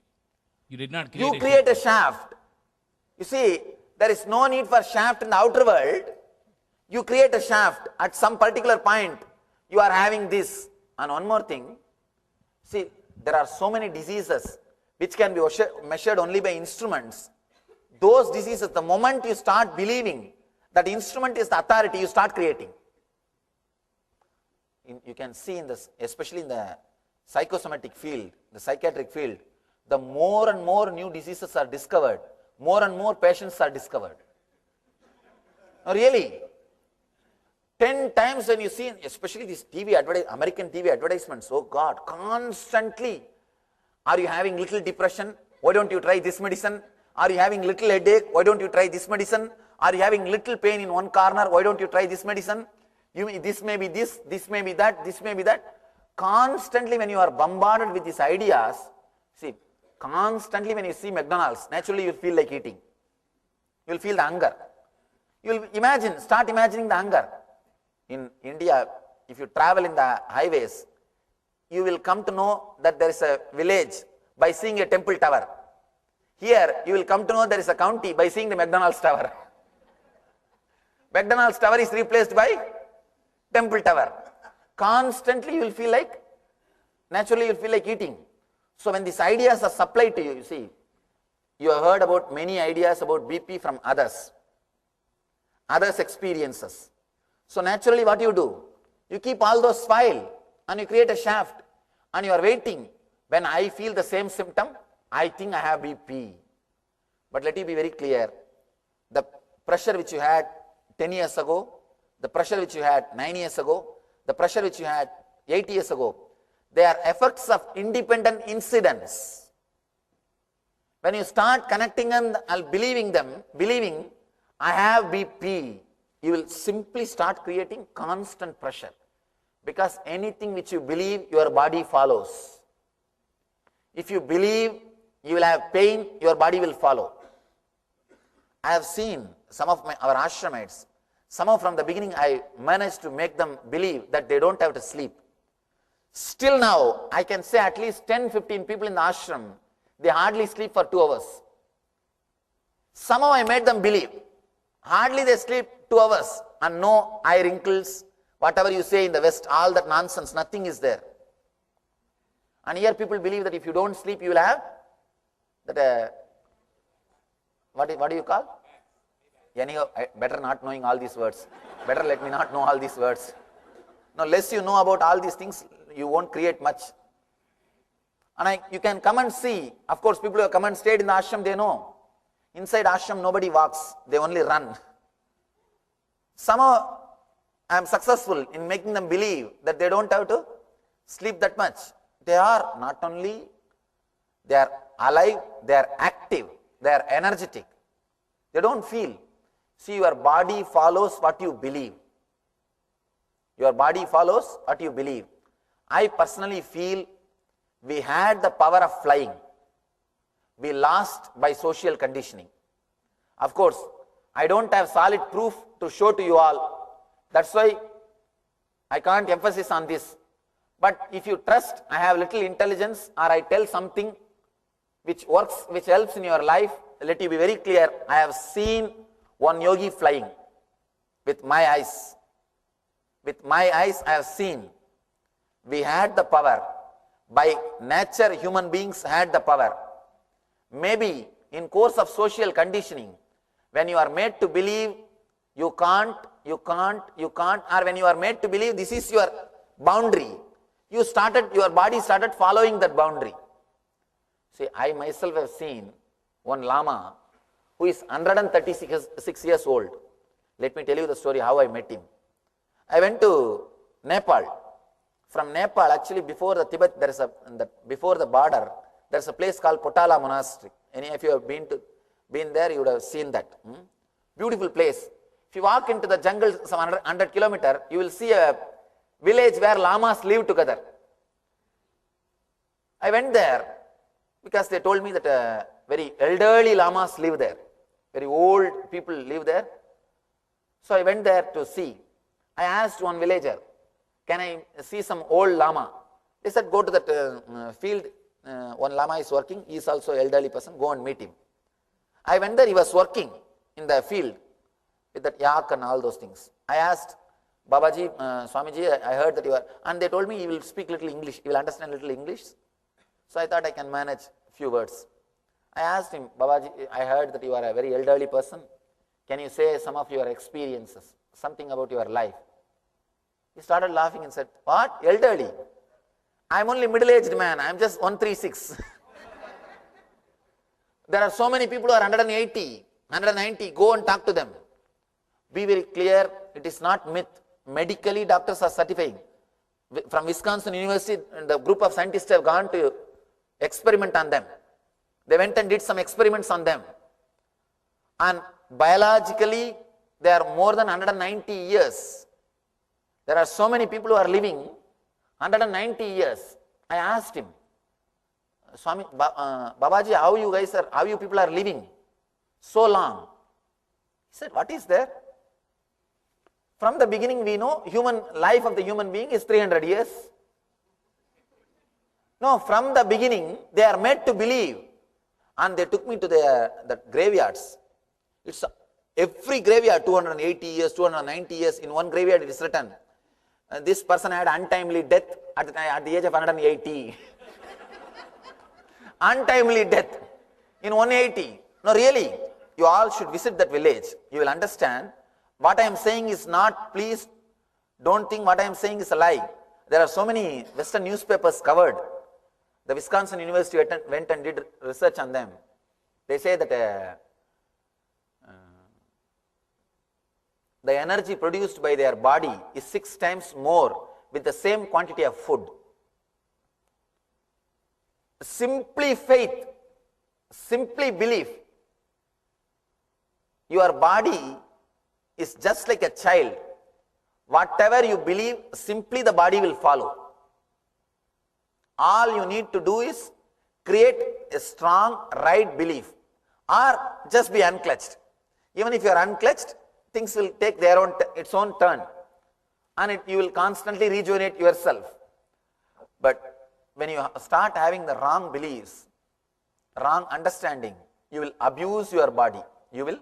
You did not create You create a shaft. You see, there is no need for shaft in the outer world. You create a shaft at some particular point. You are having this. And one more thing, see, there are so many diseases which can be measured only by instruments. Those diseases, the moment you start believing that instrument is the authority, you start creating. You can see in this, especially in the psychosomatic field, the psychiatric field, the more and more new diseases are discovered, more and more patients are discovered. No, really. 10 times when you see, especially these American TV advertisements, oh God, constantly, are you having little depression? Why don't you try this medicine? Are you having little headache? Why don't you try this medicine? Are you having little pain in one corner? Why don't you try this medicine? This may be this may be that, this may be that. Constantly when you are bombarded with these ideas, see, constantly when you see McDonald's, naturally you will feel like eating. You will feel the hunger. You will start imagining the hunger. In India, if you travel in the highways, you will come to know that there is a village by seeing a temple tower. Here, you will come to know there is a county by seeing the McDonald's tower. McDonald's tower is replaced by temple tower. Constantly you will feel like, naturally you will feel like eating. So when these ideas are supplied to you, you see, you have heard about many ideas about BP from others experiences. So naturally what you do? You keep all those files and you create a shaft and you are waiting. When I feel the same symptom, I think I have BP. But let me be very clear. The pressure which you had 10 years ago, the pressure which you had 9 years ago, the pressure which you had 8 years ago, they are effects of independent incidents. When you start connecting them and believing I have BP, you will simply start creating constant pressure. Because anything which you believe, your body follows. If you believe you will have pain, your body will follow. I have seen some of our ashramites, somehow from the beginning I managed to make them believe that they don't have to sleep. Still now, I can say at least 10-15 people in the ashram, they hardly sleep for 2 hours. Somehow I made them believe. Hardly they sleep 2 hours and no eye wrinkles, whatever you say in the West, all that nonsense, nothing is there. And here people believe that if you don't sleep, you will have that, what do you call? Anyhow, better not knowing all these words. Better let me not know all these words. Now, less you know about all these things, you won't create much. And you can come and see. Of course, people who have come and stayed in the ashram, they know. Inside ashram, nobody walks. They only run. Somehow, I am successful in making them believe that they don't have to sleep that much. They are not only, they are alive, they are active, they are energetic. They don't feel. See, your body follows what you believe. Your body follows what you believe. I personally feel we had the power of flying. We lost by social conditioning. Of course, I don't have solid proof to show to you all. That's why I can't emphasize on this. But if you trust, I have little intelligence, or I tell something which works, which helps in your life, let you be very clear. I have seen one yogi flying with my eyes. With my eyes, I have seen. We had the power. By nature, human beings had the power. Maybe in course of social conditioning, when you are made to believe you can't, or when you are made to believe this is your boundary, your body started following that boundary. See, I myself have seen one Lama who is 136 years old. Let me tell you the story how I met him. I went to Nepal. From Nepal, actually before the Tibet, before the border, there's a place called Potala Monastery. Any of you have been there, you would have seen that. Beautiful place. If you walk into the jungle some 100 kilometers, you will see a village where Lamas live together. I went there because they told me that very elderly Lamas live there. Very old people live there. So I went there to see. I asked one villager, can I see some old Lama? They said, go to that field. One Lama is working. He is also an elderly person. Go and meet him. I went there. He was working in the field with that yak and all those things. I asked, Babaji, Swamiji, I heard that you are, and they told me he will speak little English. He will understand little English. So I thought I can manage few words. I asked him, Babaji, I heard that you are a very elderly person. Can you say some of your experiences, something about your life? He started laughing and said, what? Elderly? I am only middle-aged man. I am just 136. There are so many people who are 180, 190. Go and talk to them. Be very clear, it is not myth. Medically, doctors are certifying. From Wisconsin University, the group of scientists have gone to experiment on them. They went and did some experiments on them. And biologically, they are more than 190 years. There are so many people who are living 190 years. I asked him, Swami, Babaji, how you people are living so long? He said, what is there? From the beginning we know human life of the human being is 300 years. No, from the beginning they are made to believe. And they took me to the graveyards. It's every graveyard 280 years, 290 years. In one graveyard it is written, this person had untimely death at the age of 180. Untimely death in 180. No, really, you all should visit that village. You will understand. What I am saying is not, please don't think what I am saying is a lie. There are so many Western newspapers covered. The Wisconsin University went and did research on them. They say that the energy produced by their body is 6 times more with the same quantity of food. Simply faith, simply belief. Your body is just like a child. Whatever you believe, simply the body will follow. All you need to do is create a strong right belief or just be unclutched. Even if you are unclutched, things will take its own turn and you will constantly rejuvenate yourself. But when you start having the wrong beliefs, wrong understanding, you will abuse your body. You will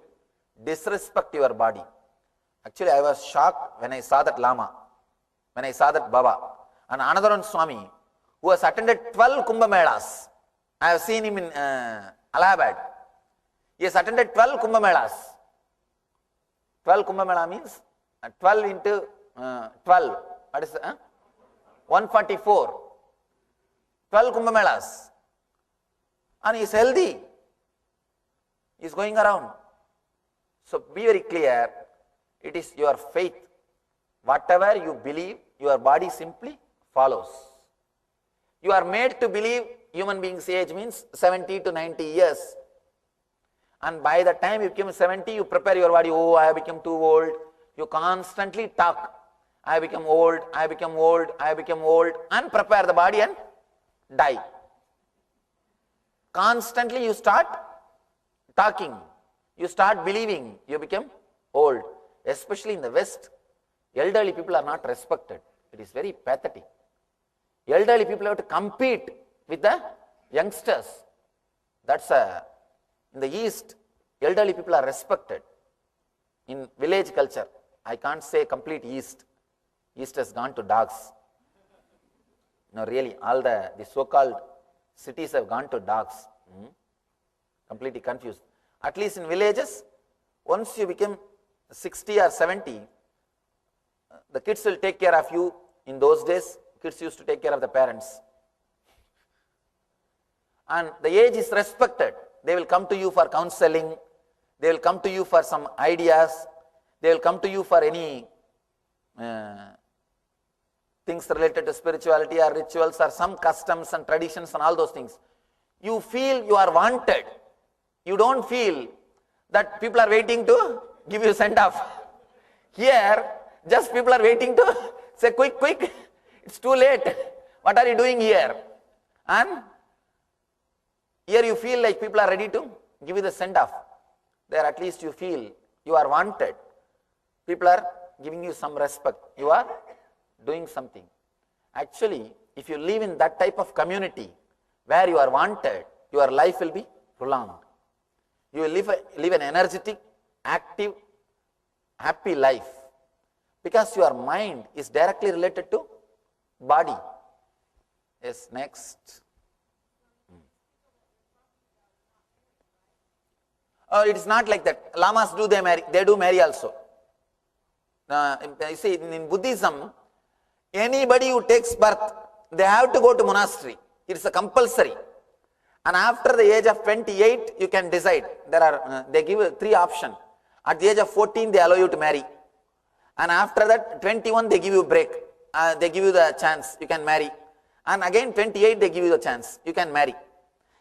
disrespect your body. Actually, I was shocked when I saw that Lama, when I saw that Baba. And another one Swami, who has attended 12 Kumbh Melas. I have seen him in Allahabad. He has attended 12 Kumbh Melas. 12 Kumbh Mela means 12 into 12. What is that? 144. 12 Kumbh Melas. And he is healthy. He is going around. So be very clear. It is your faith. Whatever you believe, your body simply follows. You are made to believe human being's age means 70 to 90 years. And by the time you become 70, you prepare your body. Oh, I have become too old. You constantly talk. I become old, I become old, I become old. And prepare the body and die. Constantly you start talking. You start believing. You become old. Especially in the West, elderly people are not respected. It is very pathetic. Elderly people have to compete with the youngsters. That's in the East, elderly people are respected. In village culture, I can't say complete East. East has gone to dogs. No, really, all the so-called cities have gone to dogs. Completely confused. At least in villages, once you become 60 or 70, the kids will take care of you. In those days, kids used to take care of the parents. And the age is respected. They will come to you for counseling. They will come to you for some ideas. They will come to you for any things related to spirituality or rituals or some customs and traditions and all those things. You feel you are wanted. You don't feel that people are waiting to give you send off. Here, just people are waiting to say, quick, quick, it's too late. What are you doing here? And here you feel like people are ready to give you the send off. There at least you feel you are wanted. People are giving you some respect. You are doing something. Actually, if you live in that type of community where you are wanted, your life will be prolonged. You will live an energetic, active, happy life because your mind is directly related to body. Yes, next. Oh, it is not like that. Lamas they do marry also. You see, in Buddhism, anybody who takes birth, they have to go to monastery. It is a compulsory. And after the age of 28, you can decide. They give 3 options. At the age of 14, they allow you to marry. And after that, 21, they give you a break. They give you the chance, you can marry. And again, 28, they give you the chance, you can marry.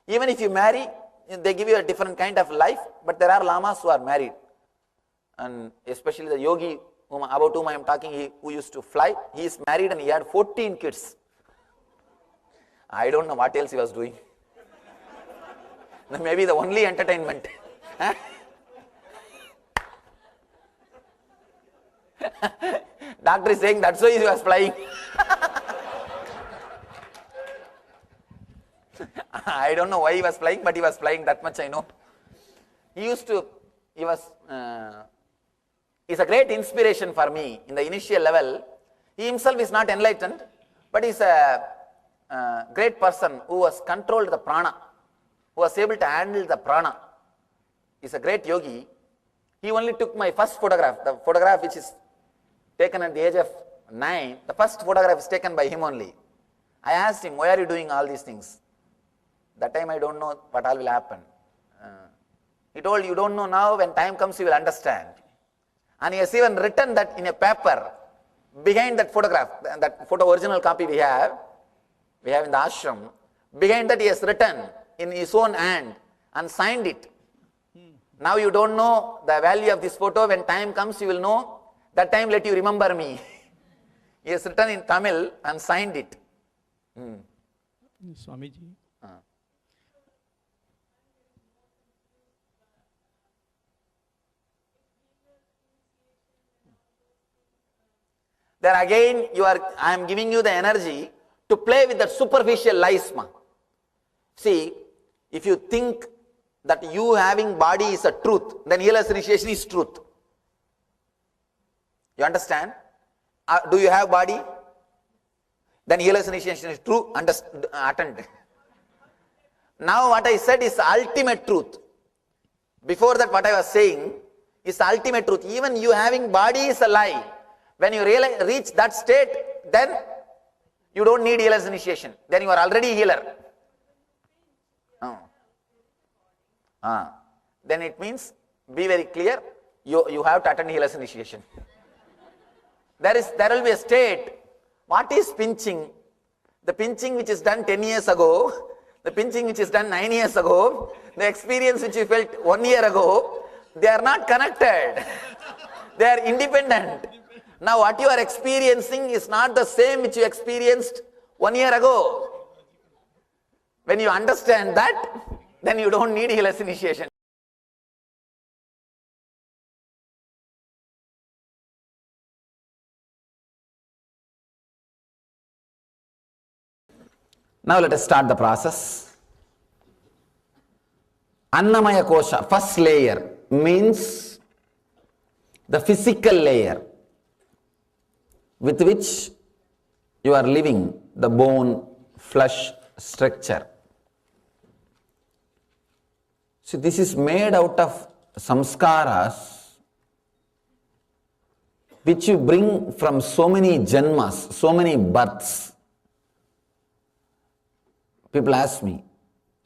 Even if you marry, they give you a different kind of life, but there are lamas who are married. And especially the yogi about whom I am talking, who used to fly, he is married and he had 14 kids. I don't know what else he was doing. Maybe the only entertainment. Doctor is saying that's why he was flying. I don't know why he was flying, but he was flying, that much I know. He's a great inspiration for me in the initial level. He himself is not enlightened, but he's a great person who has controlled the prana, who was able to handle the prana. He's a great yogi. He only took my first photograph, the photograph which is taken at the age of 9. The first photograph is taken by him only. I asked him, why are you doing all these things? That time I don't know what all will happen. He told, you don't know now, when time comes you will understand. And he has even written that in a paper behind that photograph, that photo original copy we have in the ashram. Behind that he has written in his own hand and signed it. Now you don't know the value of this photo, when time comes you will know, that time let you remember me. He has written in Tamil and signed it. Swamiji. There again, I am giving you the energy to play with that superficial lies. See, if you think that you having body is a truth, then healer's initiation is truth. You understand? Do you have body? Then healer's initiation is true, attend. Now what I said is ultimate truth. Before that what I was saying is ultimate truth. Even you having body is a lie. When you reach that state, then you don't need healer's initiation. Then you are already healer. Then it means, be very clear, you have to attend healer's initiation. There will be a state. What is pinching? The pinching which is done 10 years ago, the pinching which is done 9 years ago, the experience which you felt 1 year ago, they are not connected. They are independent. Now what you are experiencing is not the same which you experienced 1 year ago. When you understand that, then you don't need healer's initiation. Now let us start the process. Annamaya Kosha, first layer, means the physical layer with which you are living, the bone, flesh structure. So this is made out of samskaras which you bring from so many janmas, so many births. People ask me,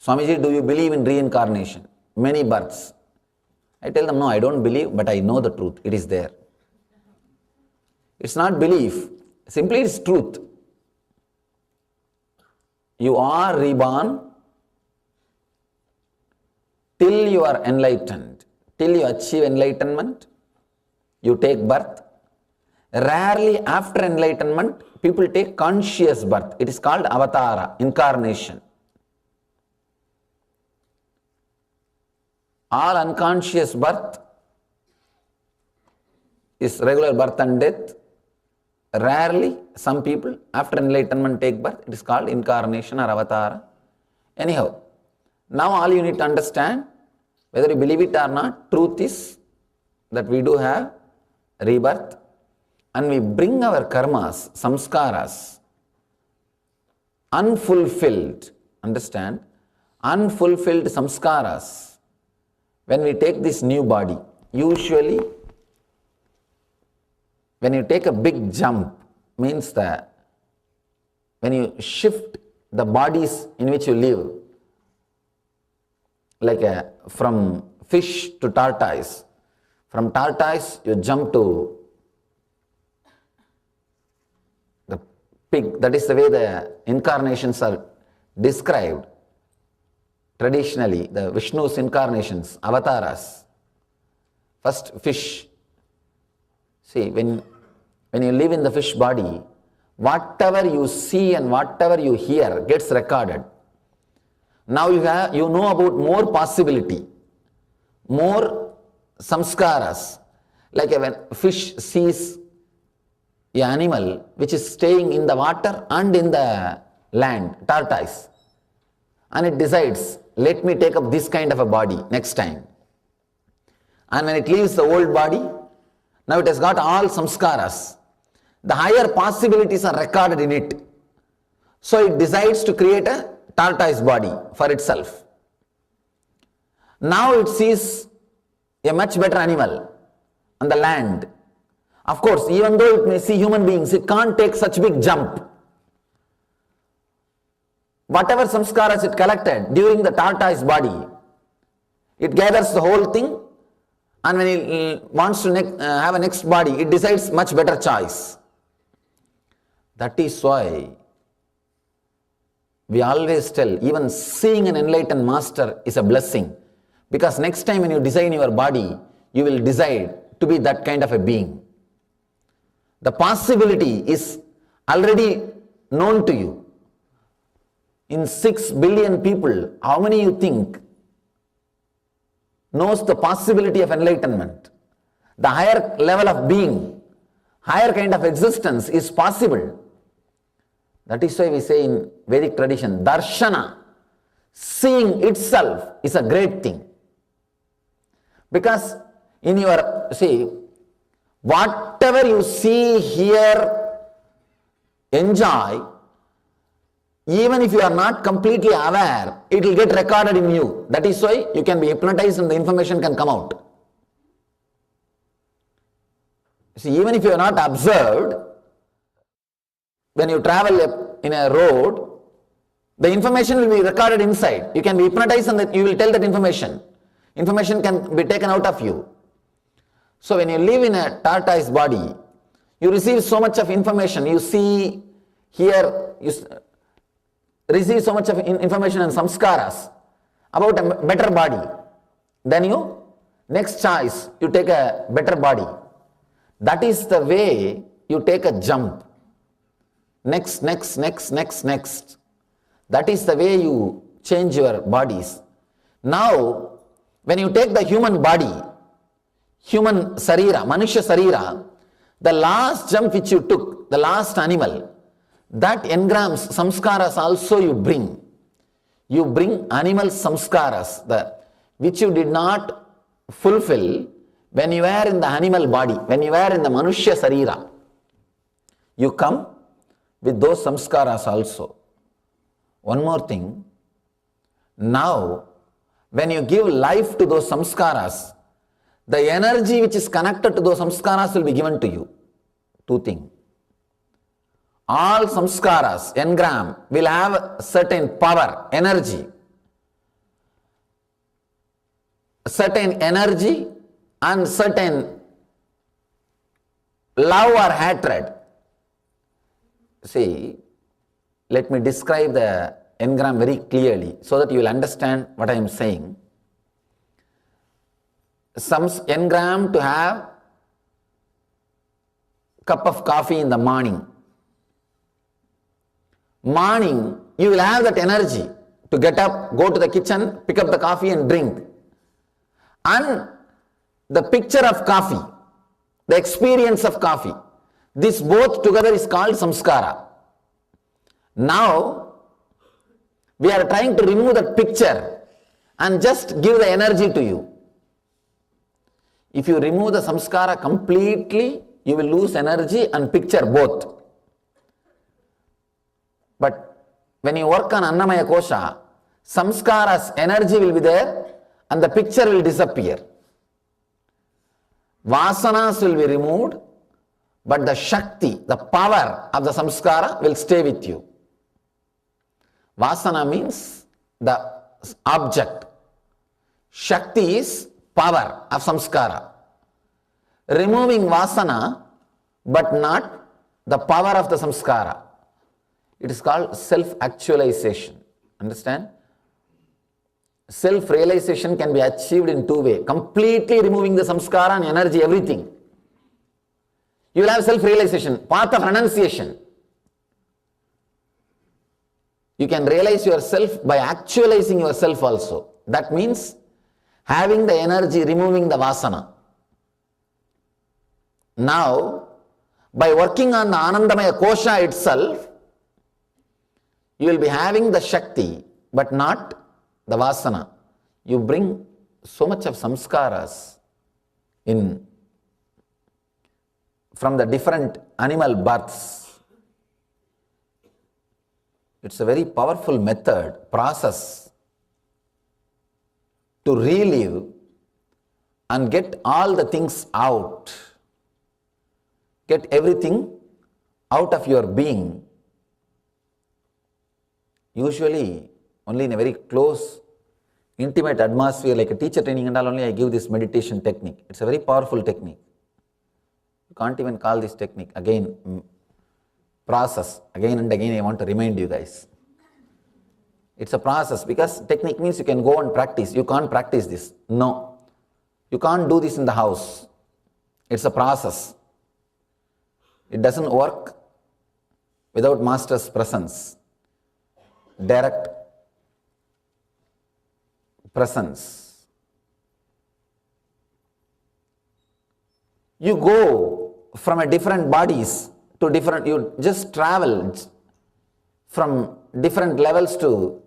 Swamiji, do you believe in reincarnation? Many births. I tell them, no, I don't believe, but I know the truth. It is there. It's not belief. Simply it's truth. You are reborn till you are enlightened. Till you achieve enlightenment, you take birth. Rarely after enlightenment, people take conscious birth. It is called avatara, incarnation. All unconscious birth is regular birth and death. Rarely, some people after enlightenment take birth. It is called incarnation or avatara. Anyhow, now all you need to understand, whether you believe it or not, truth is that we do have rebirth and we bring our karmas, samskaras, unfulfilled, understand, unfulfilled samskaras. When we take this new body, usually when you take a big jump, means that when you shift the bodies in which you live, like from fish to tortoise, from tortoise you jump to the pig. That is the way the incarnations are described. Traditionally, the Vishnu's incarnations, avatars. First, fish. See, when you live in the fish body, whatever you see and whatever you hear gets recorded. Now you know about more possibility, more samskaras. Like when fish sees an animal which is staying in the water and in the land, tortoise, and it decides, let me take up this kind of a body next time. And when it leaves the old body, now it has got all samskaras. The higher possibilities are recorded in it. So it decides to create a tortoise body for itself. Now it sees a much better animal on the land. Of course, even though it may see human beings, it can't take such big jump. Whatever samskaras it collected during the tortoise body, it gathers the whole thing, and when it wants to have a next body, it decides much better choice. That is why we always tell, even seeing an enlightened master is a blessing. Because next time when you design your body, you will decide to be that kind of a being. The possibility is already known to you. In 6 billion people, how many you think knows the possibility of enlightenment? The higher level of being, higher kind of existence is possible. That is why we say in Vedic tradition, darshana, seeing itself is a great thing. Because in your, see, whatever you see, hear, enjoy, even if you are not completely aware, it will get recorded in you. That is why you can be hypnotized and the information can come out. See, even if you are not observed, when you travel in a road, the information will be recorded inside. You can be hypnotized and you will tell that information. Information can be taken out of you. So when you live in a tortoise body, you receive so much of information. You see, hear, you receive so much of information and samskaras about a better body. Then you, next choice, you take a better body. That is the way you take a jump. Next. That is the way you change your bodies. Now, when you take the human body, human sarira, manusya sarira, the last jump which you took, the last animal, that engrams samskaras also you bring. You bring animal samskaras, which you did not fulfill when you were in the animal body, when you were in the manusya sarira. You come with those samskaras also. One more thing, now when you give life to those samskaras, the energy which is connected to those samskaras will be given to you. Two things. all samskaras, engram, will have certain power, energy. Certain energy and certain love or hatred. See, let me describe the engram very clearly so that you will understand what I am saying. Some engram to have cup of coffee in the morning. Morning, you will have that energy to get up, go to the kitchen, pick up the coffee and drink. And the picture of coffee, the experience of coffee, this both together is called samskara. Now, we are trying to remove that picture and just give the energy to you. If you remove the samskara completely, you will lose energy and picture both. But when you work on Annamaya Kosha, samskara's energy will be there and the picture will disappear. Vasanas will be removed, but the Shakti, the power of the samskara will stay with you. Vasana means the object. Shakti is power of samskara. Removing vasana, but not the power of the samskara. It is called self-actualization. Understand? Self-realization can be achieved in two ways. Completely removing the samskara and energy, everything. You will have self-realization, path of renunciation. You can realize yourself by actualizing yourself also. That means having the energy, removing the vasana. Now, by working on the Anandamaya Kosha itself, you will be having the Shakti, but not the Vasana. You bring so much of samskaras from the different animal births. It's a very powerful method, process to relive and get all the things out. Get everything out of your being. Usually, only in a very close, intimate atmosphere, like a teacher training and all, only I give this meditation technique. It's a very powerful technique. You can't even call this technique. Again, process. Again and again, I want to remind you guys. It's a process, because technique means you can go and practice. You can't practice this. No. You can't do this in the house. It's a process. It doesn't work without master's presence. Direct presence. You go from a different bodies to different, you just travel from different levels to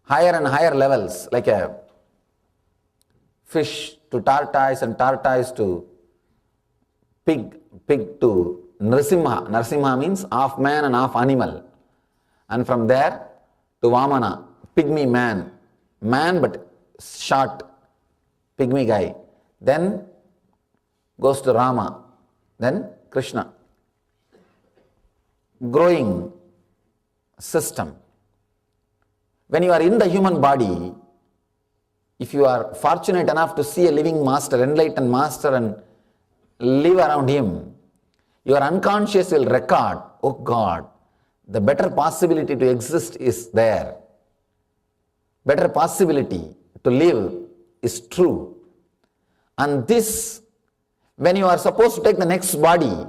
higher and higher levels, like a fish to tortoise and tortoise to pig to Nrsimha. Nrsimha means half man and half animal. And from there to Vamana, pygmy man. Man but short, pygmy guy. Then goes to Rama. Then Krishna. Growing system. When you are in the human body, if you are fortunate enough to see a living master, enlightened master, and live around him, your unconscious will record, oh God, the better possibility to exist is there. Better possibility to live is true. And this, when you are supposed to take the next body,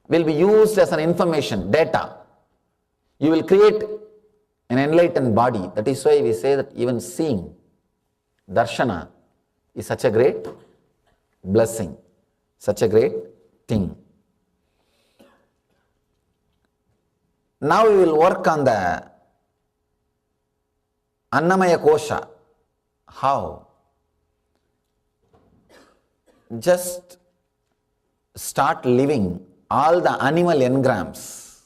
will be used as an information, data. You will create an enlightened body. That is why we say that even seeing, darshana, is such a great blessing, such a great thing. Now we will work on the Annamaya Kosha. How? Just start living all the animal engrams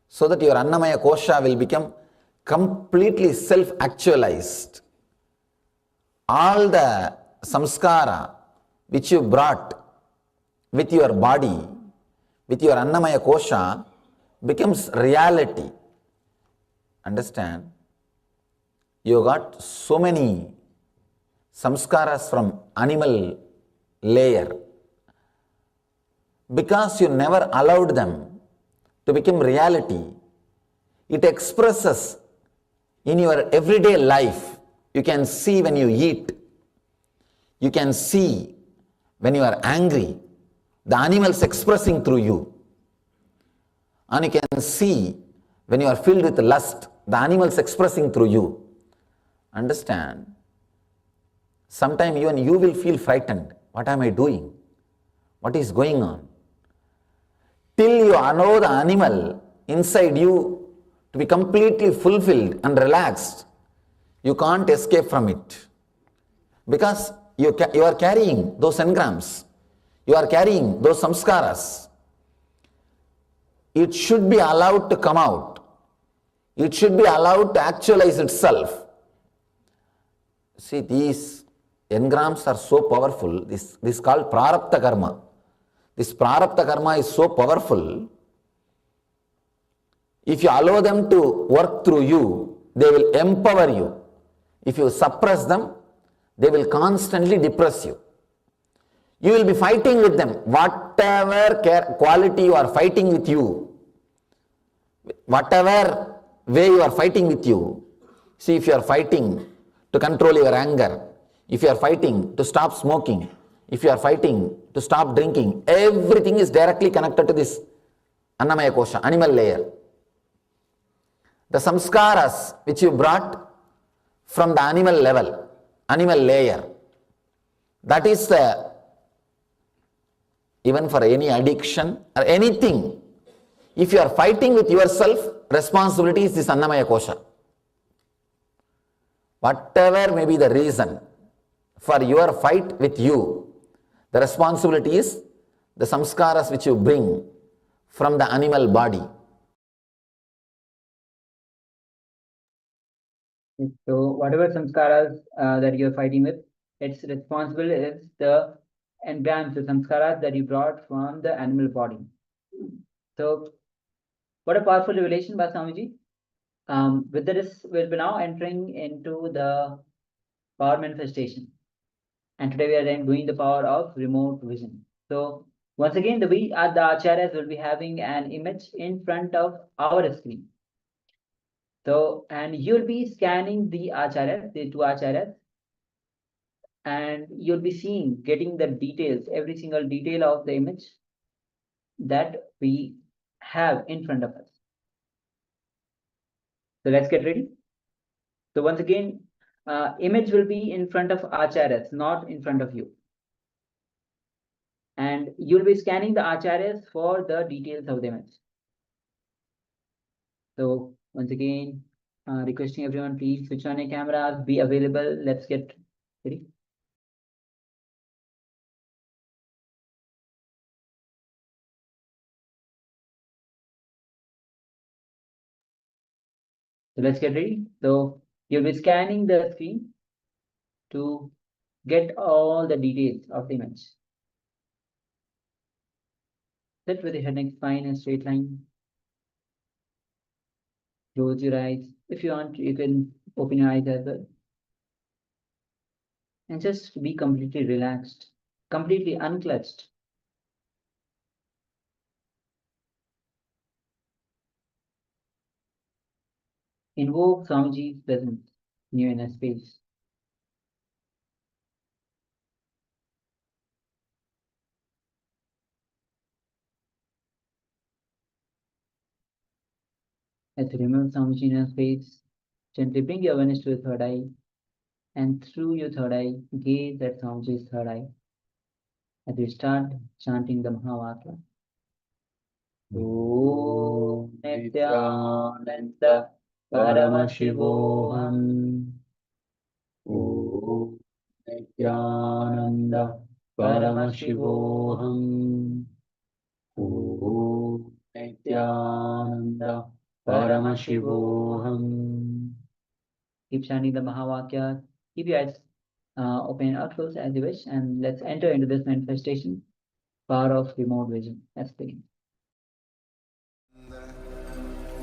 so that your Annamaya Kosha will become completely self-actualized. All the samskara which you brought with your body with your Annamaya Kosha becomes reality. Understand? You got so many samskaras from animal layer because you never allowed them to become reality. It expresses in your everyday life. You can see when you eat. You can see when you are angry, the animals expressing through you. And you can see when you are filled with lust, the animals expressing through you. Understand? Sometimes even you will feel frightened. What am I doing? What is going on? Till you allow the animal inside you to be completely fulfilled and relaxed, you can't escape from it. Because you are carrying those engrams. You are carrying those samskaras. It should be allowed to come out. It should be allowed to actualize itself. See, these engrams are so powerful. This is called prarabdha karma. This prarabdha karma is so powerful. If you allow them to work through you, they will empower you. If you suppress them, they will constantly depress you. You will be fighting with them. Whatever quality you are fighting with you, whatever way you are fighting with you, see, if you are fighting to control your anger, if you are fighting to stop smoking, if you are fighting to stop drinking, everything is directly connected to this Annamaya Kosha, animal layer. The samskaras which you brought from the animal level, animal layer, that is even for any addiction or anything, if you are fighting with yourself, responsibility is this Annamaya Kosha. Whatever may be the reason for your fight with you, the responsibility is the samskaras which you bring from the animal body. So whatever samskaras that you're fighting with, its responsible is the engrams, the samskaras that you brought from the animal body. So what a powerful revelation by Swamiji. With this, we'll be now entering into the power manifestation. And today we are then doing the power of remote vision. So once again, the acharyas will be having an image in front of our screen. So, and you'll be scanning the acharyas, the two acharyas, and you'll be seeing, getting the details, every single detail of the image that we have in front of us. So let's get ready. So once again, image will be in front of acharyas, not in front of you. And you'll be scanning the acharyas for the details of the image. So once again, requesting everyone, please switch on your cameras, be available. Let's get ready. So let's get ready. So you'll be scanning the screen to get all the details of the image. Sit with your head neck spine in a straight line. Close your eyes. If you want, you can open your eyes as well. And just be completely relaxed, completely unclutched. Invoke Swamiji's presence in your inner space. As you remove Swamiji in your space, gently bring your awareness to your third eye, and through your third eye, gaze at Swamiji's third eye. As you start chanting the Mahavakya. Om Nithyananda Paramashivoham. Om Nithyananda Paramashivoham. Om Nithyananda Paramashivoham. Keep chanting the Mahavakya. Keep your eyes open or closed as you wish, and let's enter into this manifestation. Power of remote vision. Let's begin.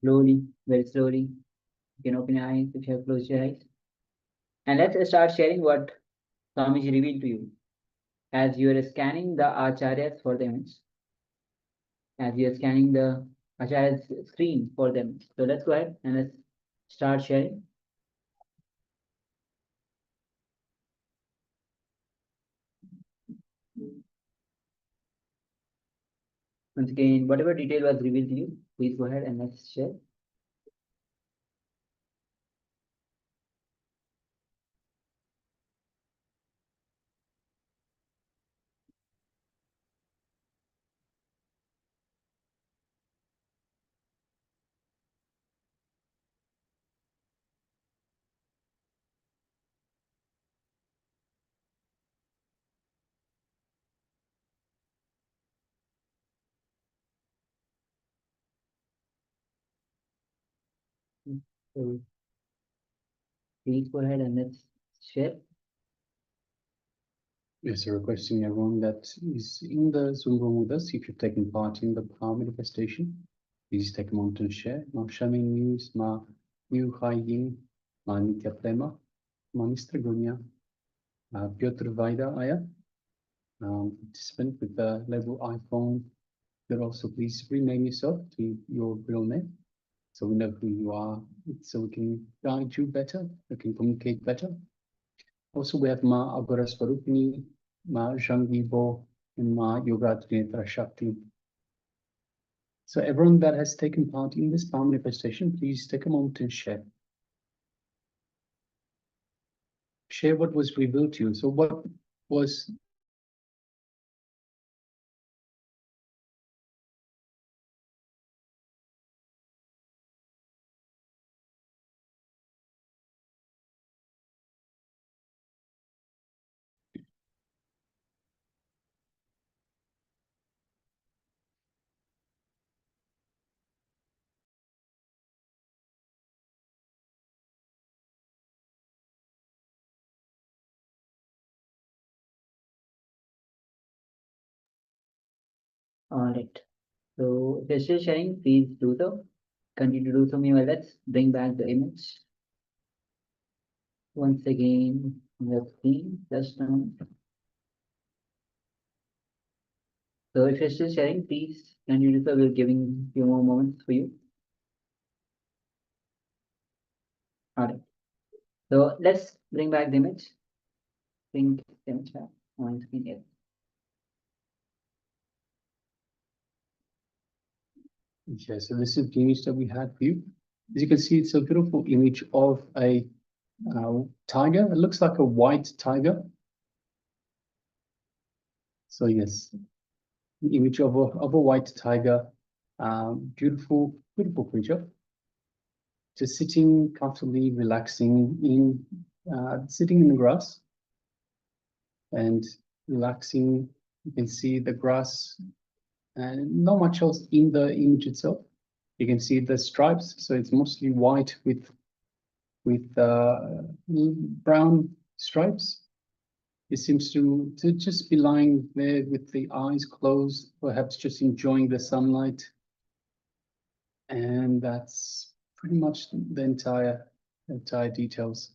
Slowly, very slowly. You can open your eyes if you have closed your eyes. And let's start sharing what Swamiji revealed to you. As you are scanning the acharyas for the image. As you are scanning the acharya's screen for them. So let's go ahead and let's start sharing. Once again, whatever detail was revealed to you, please go ahead and let's share. So please go ahead and let's share. Yes, so requesting everyone that is in the Zoom room with us, if you've taken part in the power manifestation, please take a moment and share. Ma Shamin News, Ma Yu Hai Yin, Ma Nitya Prema, Ma Mr. Gunya, Piotr Vaida Aya, participant with the label iPhone. But also please rename yourself to your real name so we know who you are, so we can guide you better, we can communicate better. Also, we have Ma Agora Swarupini, Ma Jangibo, and Ma Yoga Trinetra Shakti. So everyone that has taken part in this power manifestation, please take a moment and share. Share what was revealed to you. So what was All right. So if you're still sharing, please do so. Continue to do so. Meanwhile, let's bring back the image. Once again, let's see. Just now. So if you're still sharing, please continue to do so. We're giving a few more moments for you. All right. So let's bring back the image. Bring the image back on screen here. Okay, so this is the image that we had for you. As you can see, it's a beautiful image of a tiger. It looks like a white tiger. So yes, the image of a white tiger, beautiful creature, just sitting comfortably, relaxing sitting in the grass and relaxing. You can see the grass and not much else in the image itself. You can see the stripes, so it's mostly white with brown stripes. It seems to just be lying there with the eyes closed, perhaps just enjoying the sunlight. And that's pretty much the entire details.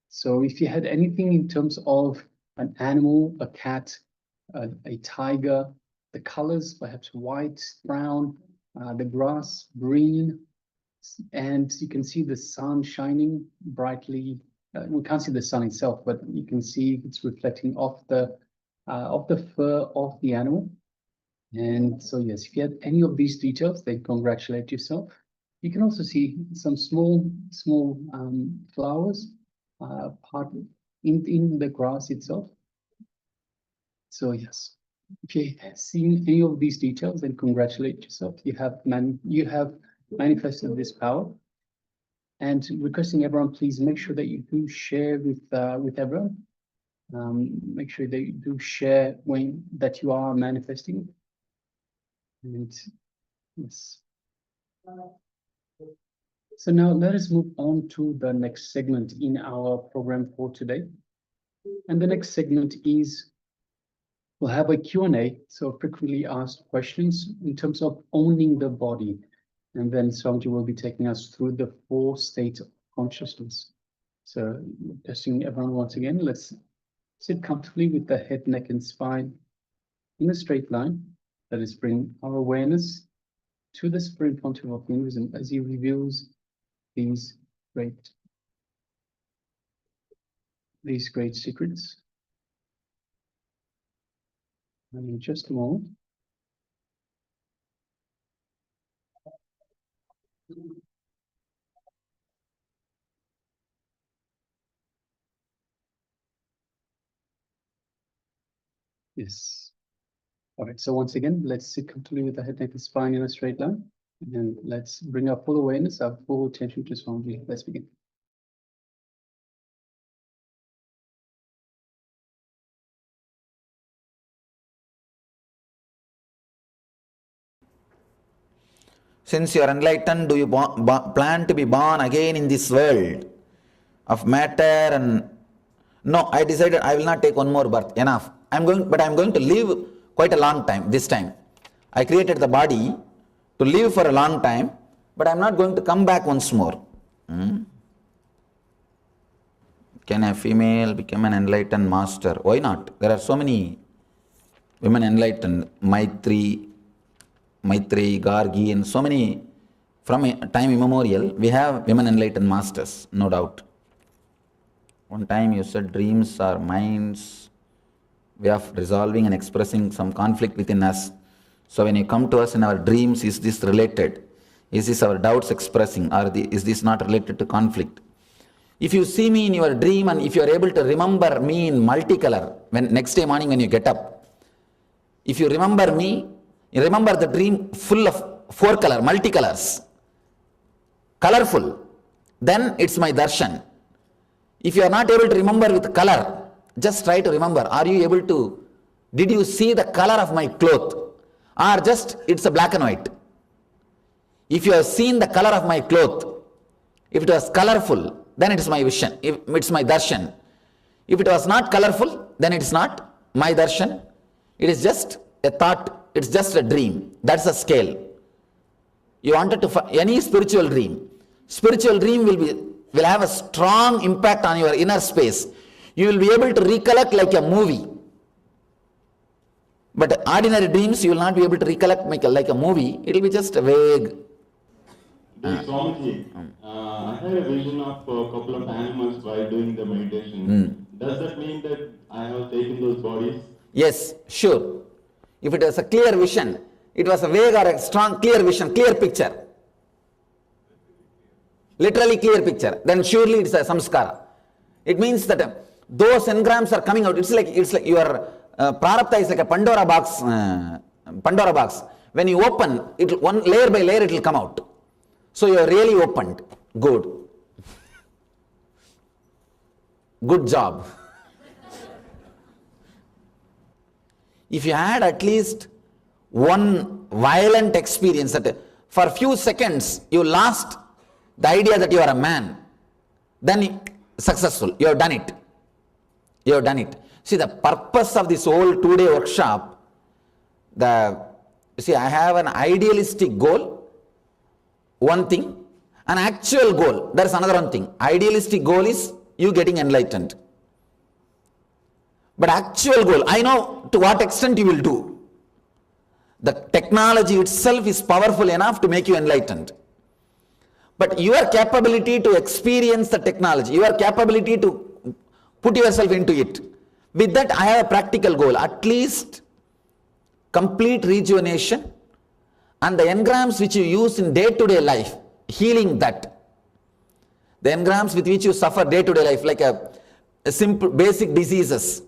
So if you had anything in terms of an animal, a cat, a tiger, the colors, perhaps white, brown, the grass, green, and you can see the sun shining brightly. We can't see the sun itself, but you can see it's reflecting off the fur of the animal. And so yes, if you had any of these details, then congratulate yourself. You can also see some small flowers part in the grass itself. So yes, if you have seen any of these details, then congratulate yourself. You have manifested this power. And requesting everyone, please make sure that you do share with everyone. Make sure that you do share that you are manifesting. And yes. So now let us move on to the next segment in our program for today. And the next segment is, we'll have a Q&A, so frequently asked questions in terms of owning the body. And then Swamiji will be taking us through the 4 states of consciousness. So, testing everyone once again, let's sit comfortably with the head, neck, and spine in a straight line. That is, bring our awareness to the Supreme Pontiff of Hinduism as he reveals these great secrets. And in just a moment, yes. All right, so once again, let's sit comfortably with the head, neck, and spine in a straight line. And let's bring our full awareness, our full attention to Swamiji. Let's begin. Since you are enlightened, do you plan to be born again in this world of matter? And no, I decided I will not take one more birth. Enough. But I'm going to live quite a long time this time. I created the body to live for a long time, but I'm not going to come back once more. Can a female become an enlightened master? Why not? There are so many women enlightened. Maitri, Gargi, and so many. From time immemorial, we have women enlightened masters, no doubt. One time you said dreams are minds, way of resolving and expressing some conflict within us. So when you come to us in our dreams, is this related? Is this our doubts expressing, or is this not related to conflict? If you see me in your dream and if you are able to remember me in multicolor, when next day morning when you get up, if you remember me, you remember the dream full of 4 color, multicolors, colorful, then it's my darshan. If you are not able to remember with color, just try to remember. Are you able to, did you see the color of my cloth? Or just it's a black and white? If you have seen the color of my cloth, if it was colorful, then it is my vision, it's my darshan. If it was not colorful, then it is not my darshan. It is just a thought, it's just a dream. That's a scale. You wanted to, any spiritual dream will have a strong impact on your inner space. You will be able to recollect like a movie. But ordinary dreams, you will not be able to recollect like a movie. It will be just vague. Swamiji, I had a vision of a couple of animals while doing the meditation. Does that mean that I have taken those bodies? Yes, sure. If it was a clear vision, it was a vague or a strong clear vision, clear picture. Literally clear picture. Then surely it's a samskara. It means that those engrams are coming out. It's like your prarabdha is like a Pandora box. When you open, it one layer by layer it will come out. So you are really opened. Good. Good job. If you had at least one violent experience that for a few seconds you lost the idea that you are a man, then successful. You have done it. You have done it. See, the purpose of this whole 2-day workshop, I have an idealistic goal, one thing, an actual goal, there is another one thing. Idealistic goal is you getting enlightened. But actual goal, I know to what extent you will do. The technology itself is powerful enough to make you enlightened. But your capability to experience the technology, your capability to put yourself into it, with that I have a practical goal, at least complete rejuvenation and the engrams which you use in day-to-day life, healing that. The engrams with which you suffer day-to-day life, like a simple basic diseases,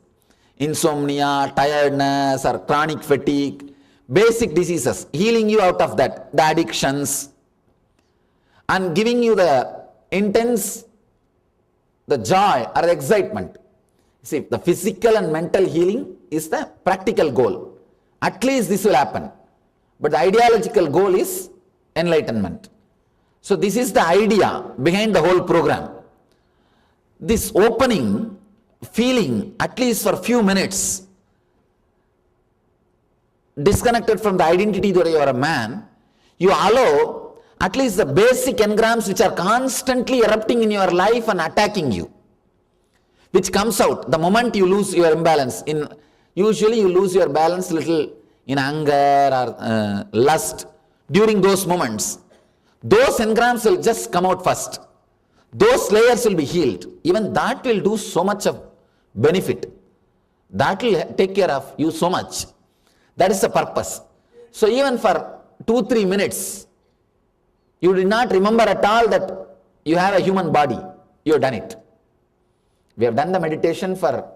insomnia, tiredness or chronic fatigue, basic diseases, healing you out of that, the addictions, and giving you the intense, the joy or the excitement. See, the physical and mental healing is the practical goal. At least this will happen. But the ideological goal is enlightenment. So this is the idea behind the whole program. This opening, feeling, at least for a few minutes, disconnected from the identity that you are a man, you allow at least the basic engrams which are constantly erupting in your life and attacking you, which comes out the moment you lose your imbalance. Usually you lose your balance little in anger or lust. During those moments, those engrams will just come out first. Those layers will be healed. Even that will do so much of benefit. That will take care of you so much. That is the purpose. So even for 2-3 minutes, you did not remember at all that you have a human body. You have done it. We have done the meditation for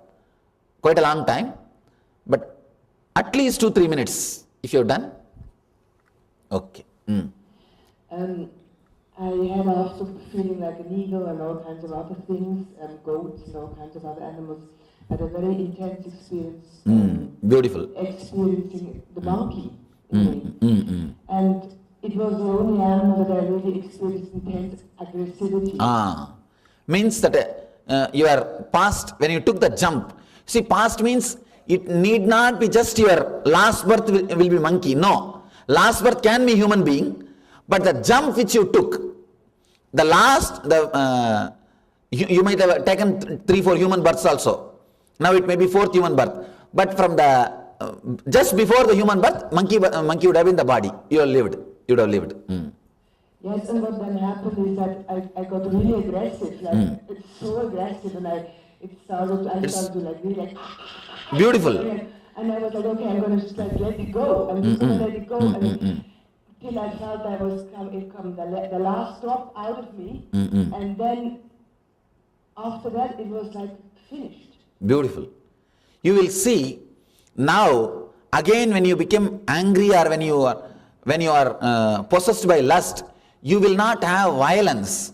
quite a long time, but at least 2-3 minutes if you have done. Okay. I have also feeling like an eagle and all kinds of other things, goats and all kinds of other animals. I had a very intense experience. Beautiful. Experiencing the monkey. And it was the only animal that I really experienced intense aggressivity. Means that your past, when you took the jump, see, past means it need not be just your last birth will be monkey. No. Last birth can be human being, but the jump which you took, the last, you might have taken 3-4 human births also. Now it may be 4th human birth. But from the, just before the human birth, monkey would have been the body. You would have lived. Yes, and what then happened is that I got really aggressive, like it's so aggressive, and I started to like really like beautiful. And I was like, okay, I'm going to just like let it go. I'm just going to let it go. And till I felt I was the last drop out of me. And then after that, it was like finished. Beautiful. You will see now, again when you become angry or when you are possessed by lust, you will not have violence.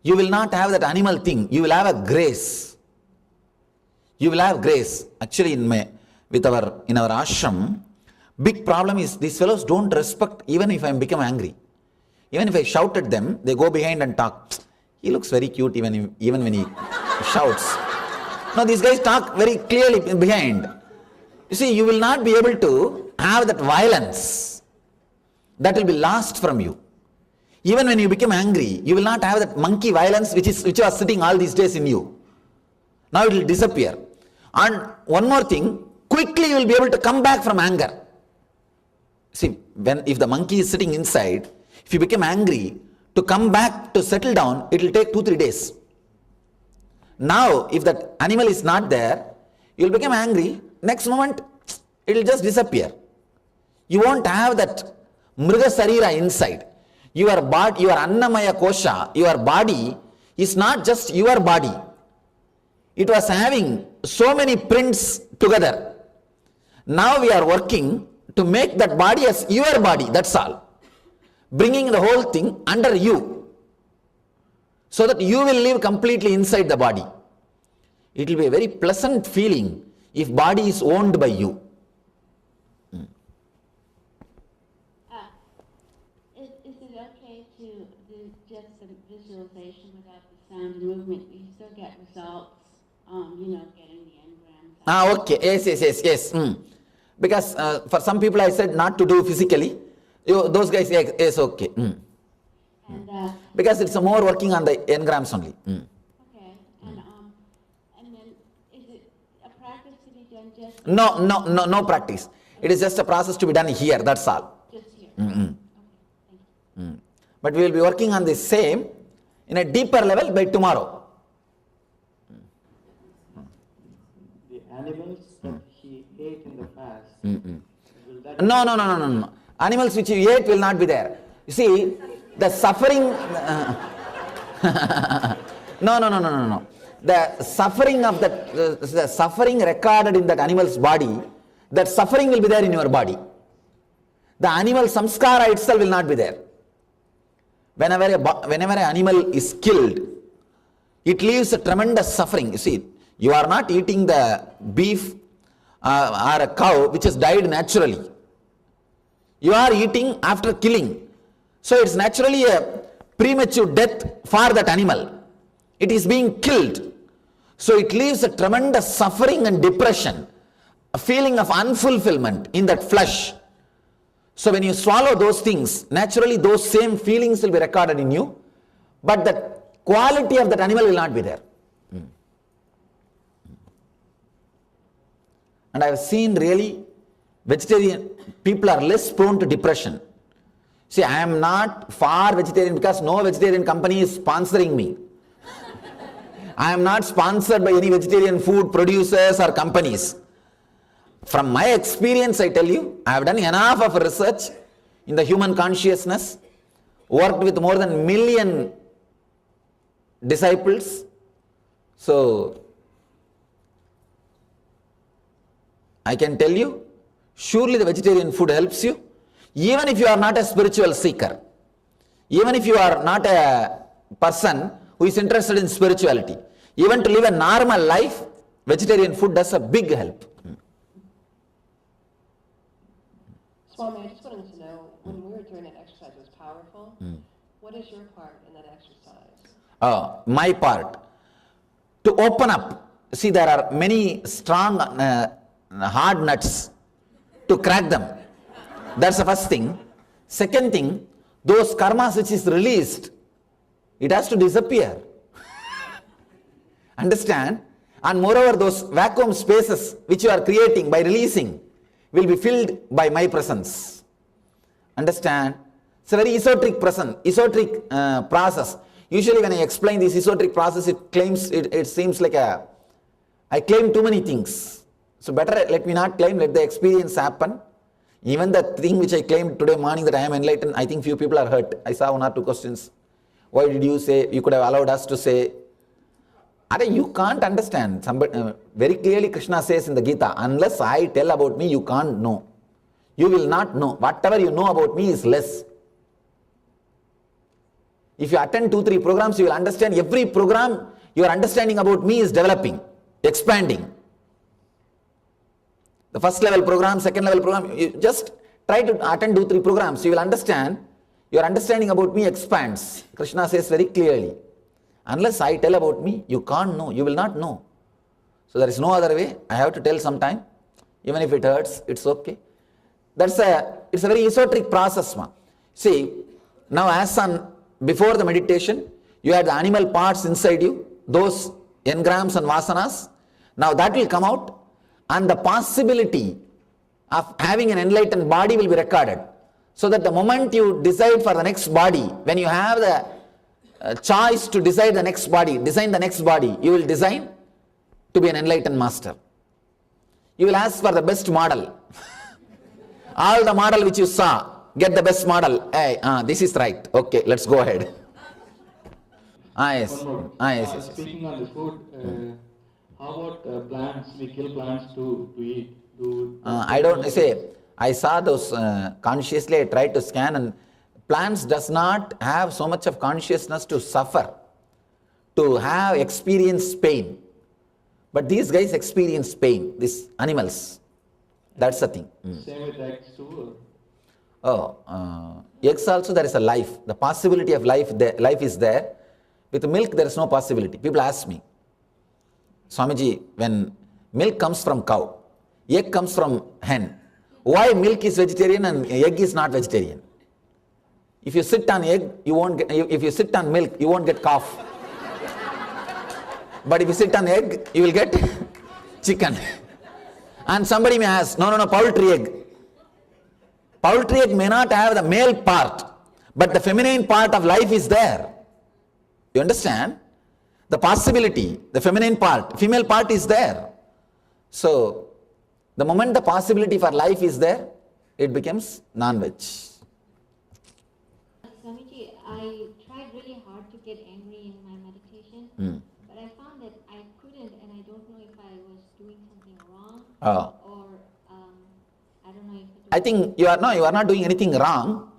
You will not have that animal thing. You will have a grace. You will have grace. Actually, in our ashram, big problem is these fellows don't respect even if I become angry. Even if I shout at them, they go behind and talk. He looks very cute even when he shouts. No, these guys talk very clearly behind. You see, you will not be able to have that violence. That will be lost from you. Even when you become angry, you will not have that monkey violence which was sitting all these days in you. Now it will disappear. And one more thing, quickly you will be able to come back from anger. See, if the monkey is sitting inside, if you become angry, to come back, to settle down, it will take 2-3 days. Now, if that animal is not there, you will become angry, next moment, it will just disappear. You won't have that Mriga Sarira inside. Your body, your Annamaya Kosha, your body is not just your body. It was having so many prints together. Now we are working to make that body as your body, that's all. Bringing the whole thing under you, so that you will live completely inside the body. It will be a very pleasant feeling if body is owned by you. Is it okay to do just some visualization without the sound and movement? You still get results, getting the engrams. Okay, yes. Because for some people I said not to do physically. Those guys, yes, okay. And, because it's more working on the engrams only. Okay, and then is it a practice to be done just? No practice. It is just a process to be done here, that's all. Just here. Okay, thank you. But we will be working on the same in a deeper level by tomorrow. The animals that he ate in the past. No. Animals which you ate will not be there. You see, the suffering... No. The suffering of the suffering recorded in that animal's body, that suffering will be there in your body. The animal samskara itself will not be there. Whenever an animal is killed, it leaves a tremendous suffering. You see, you are not eating the beef or a cow which has died naturally. You are eating after killing. So it's naturally a premature death for that animal. It is being killed. So it leaves a tremendous suffering and depression, a feeling of unfulfillment in that flesh. So when you swallow those things, naturally those same feelings will be recorded in you, but the quality of that animal will not be there. And I have seen really vegetarian people are less prone to depression. See, I am not far vegetarian because no vegetarian company is sponsoring me. I am not sponsored by any vegetarian food producers or companies. From my experience, I tell you, I have done enough of research in the human consciousness, worked with more than 1 million disciples. So, I can tell you, surely the vegetarian food helps you, even if you are not a spiritual seeker, even if you are not a person who is interested in spirituality, even to live a normal life, vegetarian food does a big help. Swami, I just wanted to know, when we were doing that exercise, it was powerful. What is your part in that exercise? My part, to open up. See, there are many strong, hard nuts, to crack them. That's the first thing. Second thing, those karmas which is released, it has to disappear. Understand? And moreover, those vacuum spaces which you are creating by releasing will be filled by my presence. Understand? It's a very esoteric process. Usually when I explain this esoteric process, it seems like I claim too many things. So better let me not claim, let the experience happen. Even the thing which I claimed today morning that I am enlightened, I think few people are hurt. I saw 1 or 2 questions. Why did you say, you could have allowed us to say? You can't understand. Very clearly Krishna says in the Gita, unless I tell about me, you can't know. You will not know. Whatever you know about me is less. If you attend 2-3 programs, you will understand every program, your understanding about me is developing, expanding. The first level program, second level program, you just try to attend 2-3 programs, you will understand, your understanding about me expands. Krishna says very clearly, unless I tell about me, you can't know, you will not know. So there is no other way, I have to tell sometime, even if it hurts, it's okay. It's a very esoteric process. See, now as on, before the meditation, you had the animal parts inside you, those engrams and vasanas, now that will come out. And the possibility of having an enlightened body will be recorded. So that the moment you decide for the next body, when you have the choice to design the next body, you will design to be an enlightened master. You will ask for the best model. All the model which you saw, get the best model. Hey, this is right. Okay, let's go ahead. Yes. Yes. Speaking on the food, how about plants? We kill plants to eat. I don't say. I saw those consciously. I tried to scan, and plants does not have so much of consciousness to suffer, to have experience pain. But these guys experience pain. These animals. That's the thing. Same with eggs too. Eggs also there is a life. The possibility of life is there. With milk there is no possibility. People ask me, Swamiji, when milk comes from cow, egg comes from hen, why milk is vegetarian and egg is not vegetarian? If you sit on egg, you won't get, if you sit on milk, you won't get cough. But if you sit on egg, you will get chicken. And somebody may ask, no, poultry egg. Poultry egg may not have the male part, but the feminine part of life is there. You understand? The possibility, the feminine part, female part is there. So, the moment the possibility for life is there, it becomes non-veg. Swamiji, I tried really hard to get angry in my meditation, but I found that I couldn't, and I don't know if I was doing something wrong, or I don't know if I think you are not doing anything wrong.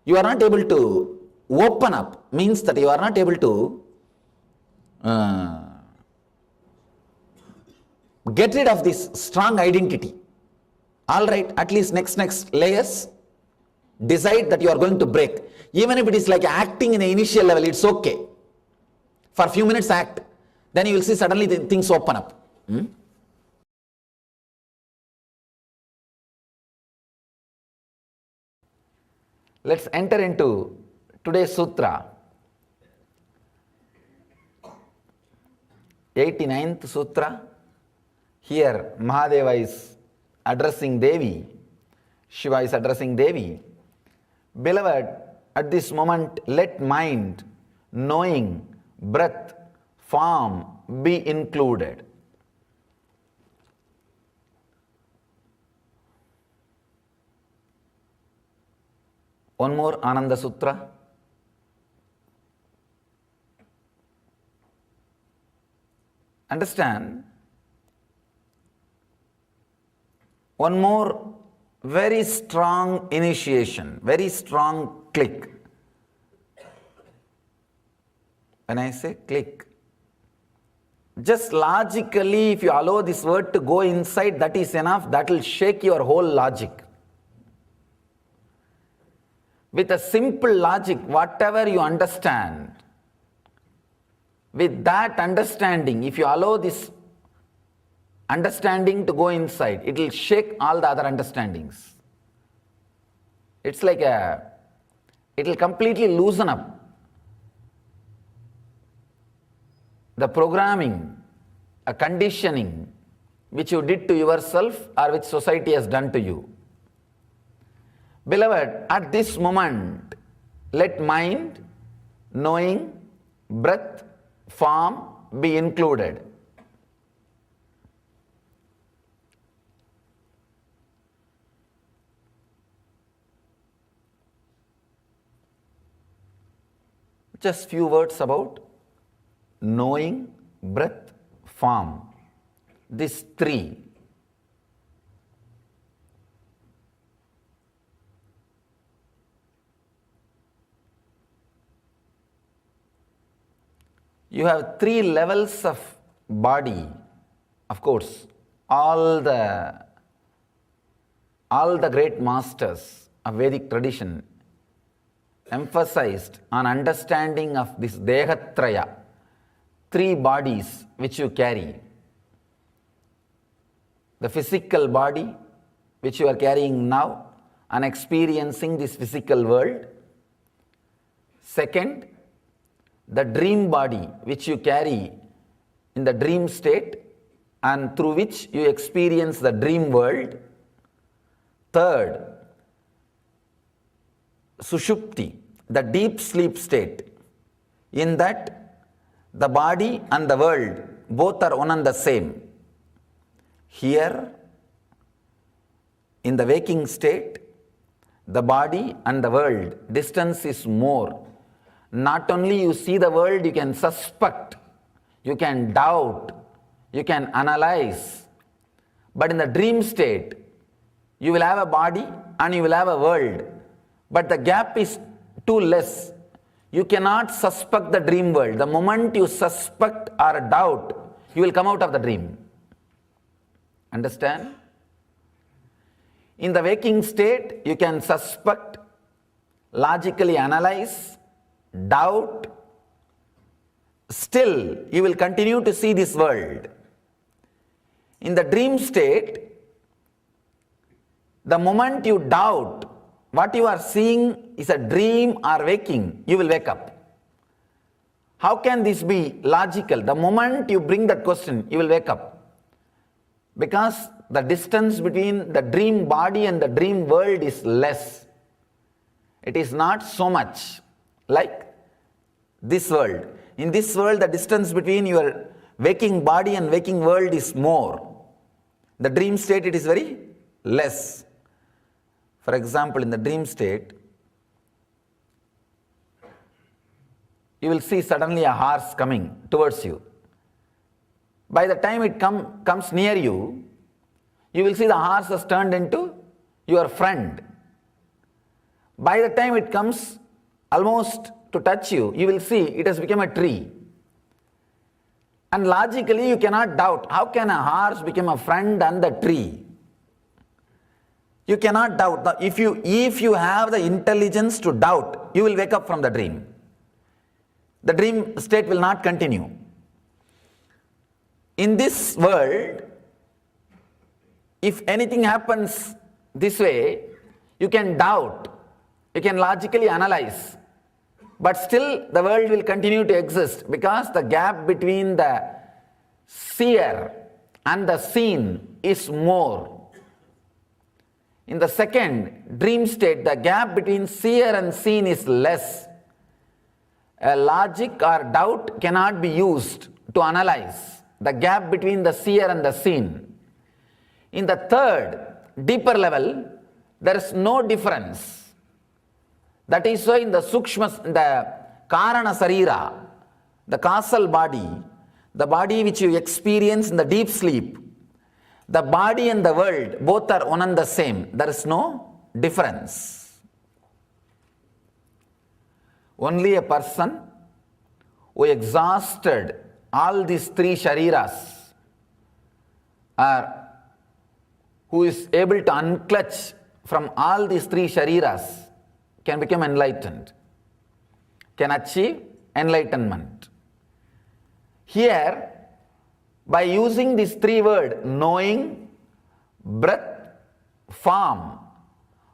You are not able to open up, means that you are not able to get rid of this strong identity. All right, at least next layers, decide that you are going to break. Even if it is like acting in the initial level, it's okay. For a few minutes act, then you will see suddenly things open up. Let's enter into today's sutra. 89th sutra. Here Mahadeva is addressing Devi. Shiva is addressing Devi. Beloved, at this moment, let mind, knowing, breath, form be included. One more Ananda Sutra. Understand? One more very strong initiation, very strong click. When I say click, just logically, if you allow this word to go inside, that is enough. That will shake your whole logic. With a simple logic, whatever you understand, with that understanding, if you allow this understanding to go inside, it will shake all the other understandings. It's like it will completely loosen up the programming, a conditioning which you did to yourself or which society has done to you. Beloved, at this moment, let mind, knowing, breath, form be included. Just few words about knowing, breath, form. These three. You have three levels of body. Of course, all the great masters of Vedic tradition emphasized on understanding of this Dehatraya, three bodies which you carry. The physical body which you are carrying now and experiencing this physical world. Second, the dream body which you carry in the dream state and through which you experience the dream world. Third, Sushupti, the deep sleep state. In that, the body and the world both are one and the same. Here, in the waking state, the body and the world, distance is more. Not only you see the world, you can suspect, you can doubt, you can analyze. But in the dream state, you will have a body and you will have a world. But the gap is too less. You cannot suspect the dream world. The moment you suspect or doubt, you will come out of the dream. Understand? In the waking state, you can suspect, logically analyze, doubt. Still, you will continue to see this world. In the dream state, the moment you doubt, what you are seeing is a dream or waking, you will wake up. How can this be logical? The moment you bring that question, you will wake up. Because the distance between the dream body and the dream world is less. It is not so much like this world. In this world, the distance between your waking body and waking world is more. The dream state, it is very less. For example, in the dream state, you will see suddenly a horse coming towards you. By the time it comes near you, you will see the horse has turned into your friend. By the time it comes almost to touch you, you will see it has become a tree. And logically, you cannot doubt, how can a horse become a friend and the tree? You cannot doubt. If you have the intelligence to doubt, you will wake up from the dream. The dream state will not continue. In this world, if anything happens this way, you can doubt. You can logically analyze, but still the world will continue to exist because the gap between the seer and the seen is more. In the second dream state, the gap between seer and seen is less. A logic or doubt cannot be used to analyze the gap between the seer and the seen. In the third, deeper level, there is no difference. That is why in the Sukshma, the Karana Sarira, the causal body, the body which you experience in the deep sleep, the body and the world, both are one and the same. There is no difference. Only a person who exhausted all these three shariras, or who is able to unclutch from all these three shariras, can become enlightened, can achieve enlightenment. Here, by using these three words, knowing, breath, form,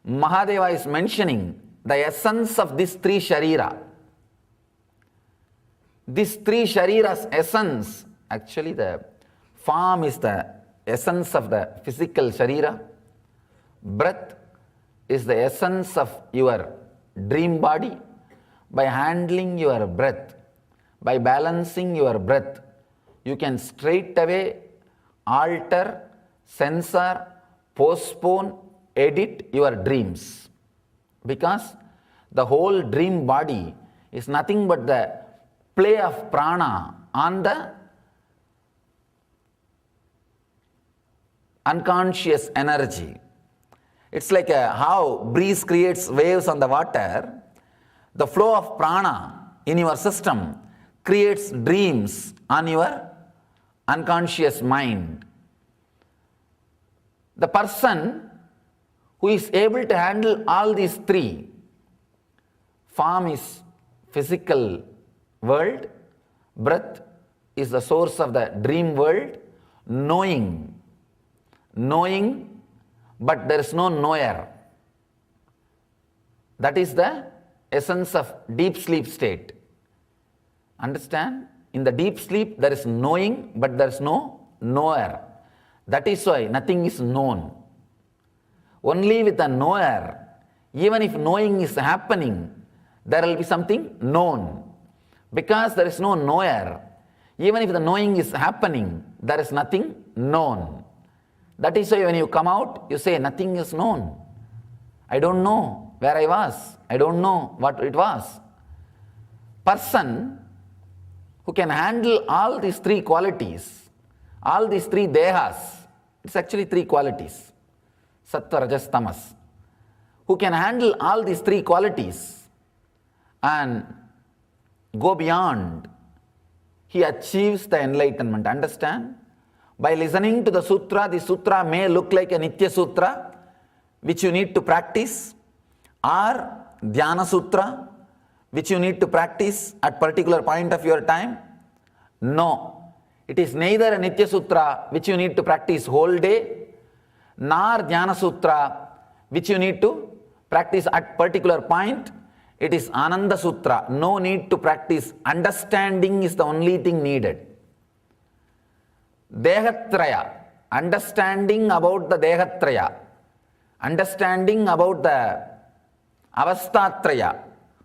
Mahadeva is mentioning the essence of these three sharira. These three shariras' essence, actually the form is the essence of the physical sharira, breath is the essence of your dream body. By handling your breath, by balancing your breath, you can straight away alter, censor, postpone, edit your dreams. Because the whole dream body is nothing but the play of prana on the unconscious energy. It's like how breeze creates waves on the water. The flow of prana in your system creates dreams on your unconscious mind. The person who is able to handle all these three, form is physical world, breath is the source of the dream world, knowing, but there is no knower. That is the essence of deep sleep state. Understand? In the deep sleep there is knowing, but there is no knower. That is why nothing is known. Only with a knower, even if knowing is happening, there will be something known. Because there is no knower, even if the knowing is happening, there is nothing known. That is why when you come out, you say nothing is known. I don't know where I was. I don't know what it was. Person who can handle all these three qualities, all these three dehas, it's actually three qualities, sattva, rajas, tamas, who can handle all these three qualities and go beyond, he achieves the enlightenment. Understand? By listening to the sutra may look like a Nitya Sutra, which you need to practice, or Dhyana Sutra, which you need to practice at particular point of your time. No, it is neither a Nitya Sutra, which you need to practice whole day, nor Dhyana Sutra, which you need to practice at particular point. It is Ananda Sutra. No need to practice. Understanding is the only thing needed. Dehatraya, understanding about the Dehatraya, understanding about the Avastatraya,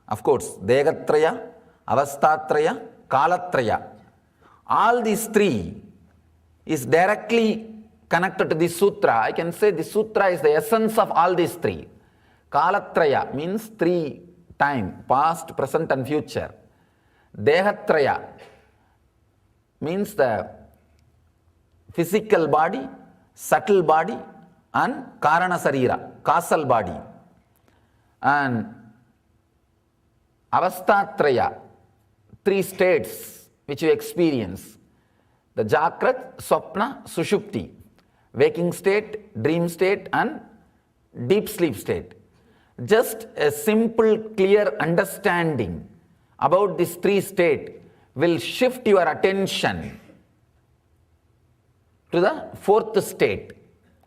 of course, Dehatraya, Avastatraya, Kalatraya. All these three is directly connected to this sutra. I can say this sutra is the essence of all these three. Kalatraya means three time, past, present and future. Dehatraya means the physical body, subtle body and Karana Sarira, causal body. And Avastatraya, three states which you experience. The Jakrat, Swapna, Sushupti, waking state, dream state and deep sleep state. Just a simple, clear understanding about these three states will shift your attention to the fourth state.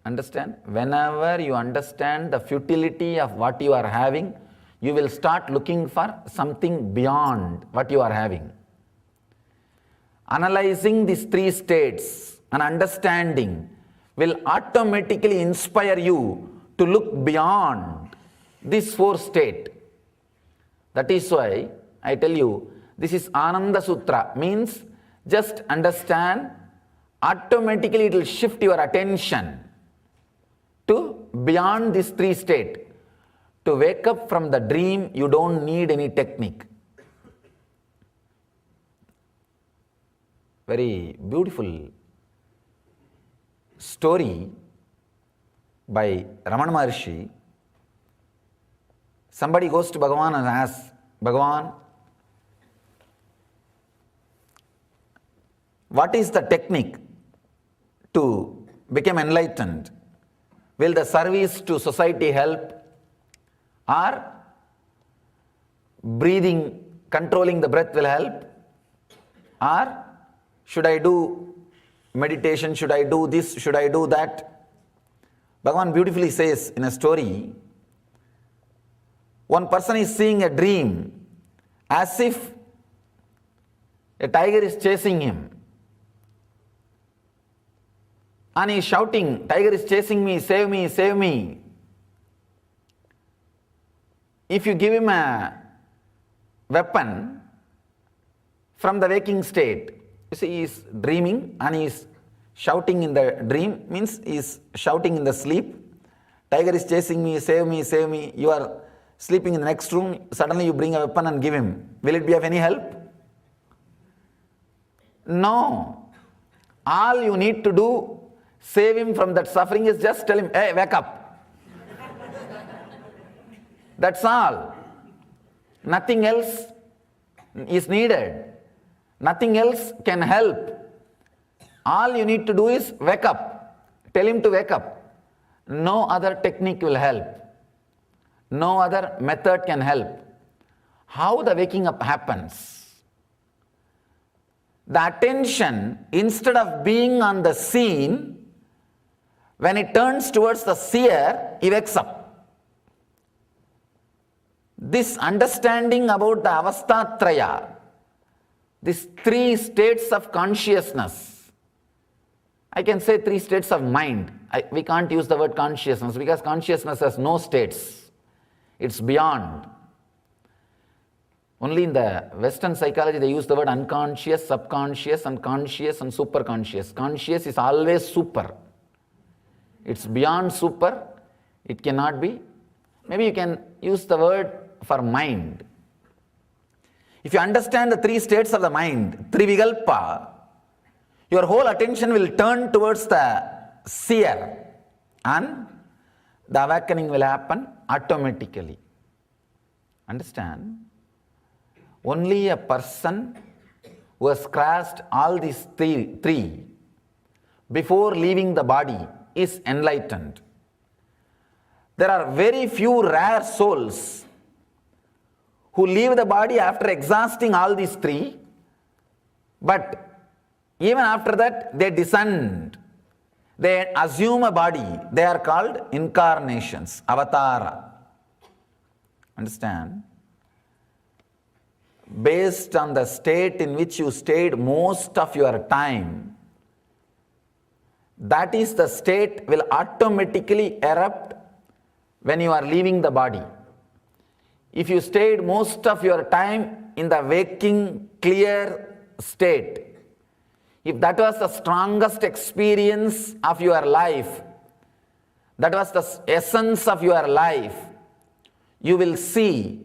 Understand? Whenever you understand the futility of what you are having, you will start looking for something beyond what you are having. Analyzing these three states and understanding will automatically inspire you to look beyond this fourth state. That is why I tell you, this is Ananda Sutra, means just understand, automatically it will shift your attention to beyond this three state. To wake up from the dream, you don't need any technique. Very beautiful story by Ramana Maharshi. Somebody goes to Bhagavan and asks, Bhagavan, what is the technique to become enlightened? Will the service to society help? Or breathing, controlling the breath will help? Or should I do meditation? Should I do this? Should I do that? Bhagavan beautifully says in a story, one person is seeing a dream as if a tiger is chasing him. And he is shouting, tiger is chasing me, save me, save me. If you give him a weapon from the waking state, you see he is dreaming and he is shouting in the dream, means he is shouting in the sleep, tiger is chasing me, save me, save me. You are sleeping in the next room, suddenly you bring a weapon and give him. Will it be of any help? No. All you need to do, save him from that suffering, is just tell him, hey, wake up. That's all. Nothing else is needed. Nothing else can help. All you need to do is wake up. Tell him to wake up. No other technique will help. No other method can help. How the waking up happens? The attention, instead of being on the scene, when it turns towards the seer, he wakes up. This understanding about the avastatraya, these three states of consciousness, I can say three states of mind. We can't use the word consciousness because consciousness has no states. It's beyond. Only in the Western psychology they use the word unconscious, subconscious, and conscious and superconscious. Conscious is always super. It's beyond super. It cannot be. Maybe you can use the word for mind. If you understand the three states of the mind, Trivikalpa, your whole attention will turn towards the seer and the awakening will happen automatically. Understand? Only a person who has crossed all these three before leaving the body is enlightened. There are very few rare souls who leave the body after exhausting all these three, but even after that they descend. They assume a body. They are called incarnations, avatara. Understand? Based on the state in which you stayed most of your time, that is the state will automatically erupt when you are leaving the body. If you stayed most of your time in the waking, clear state, if that was the strongest experience of your life, that was the essence of your life, you will see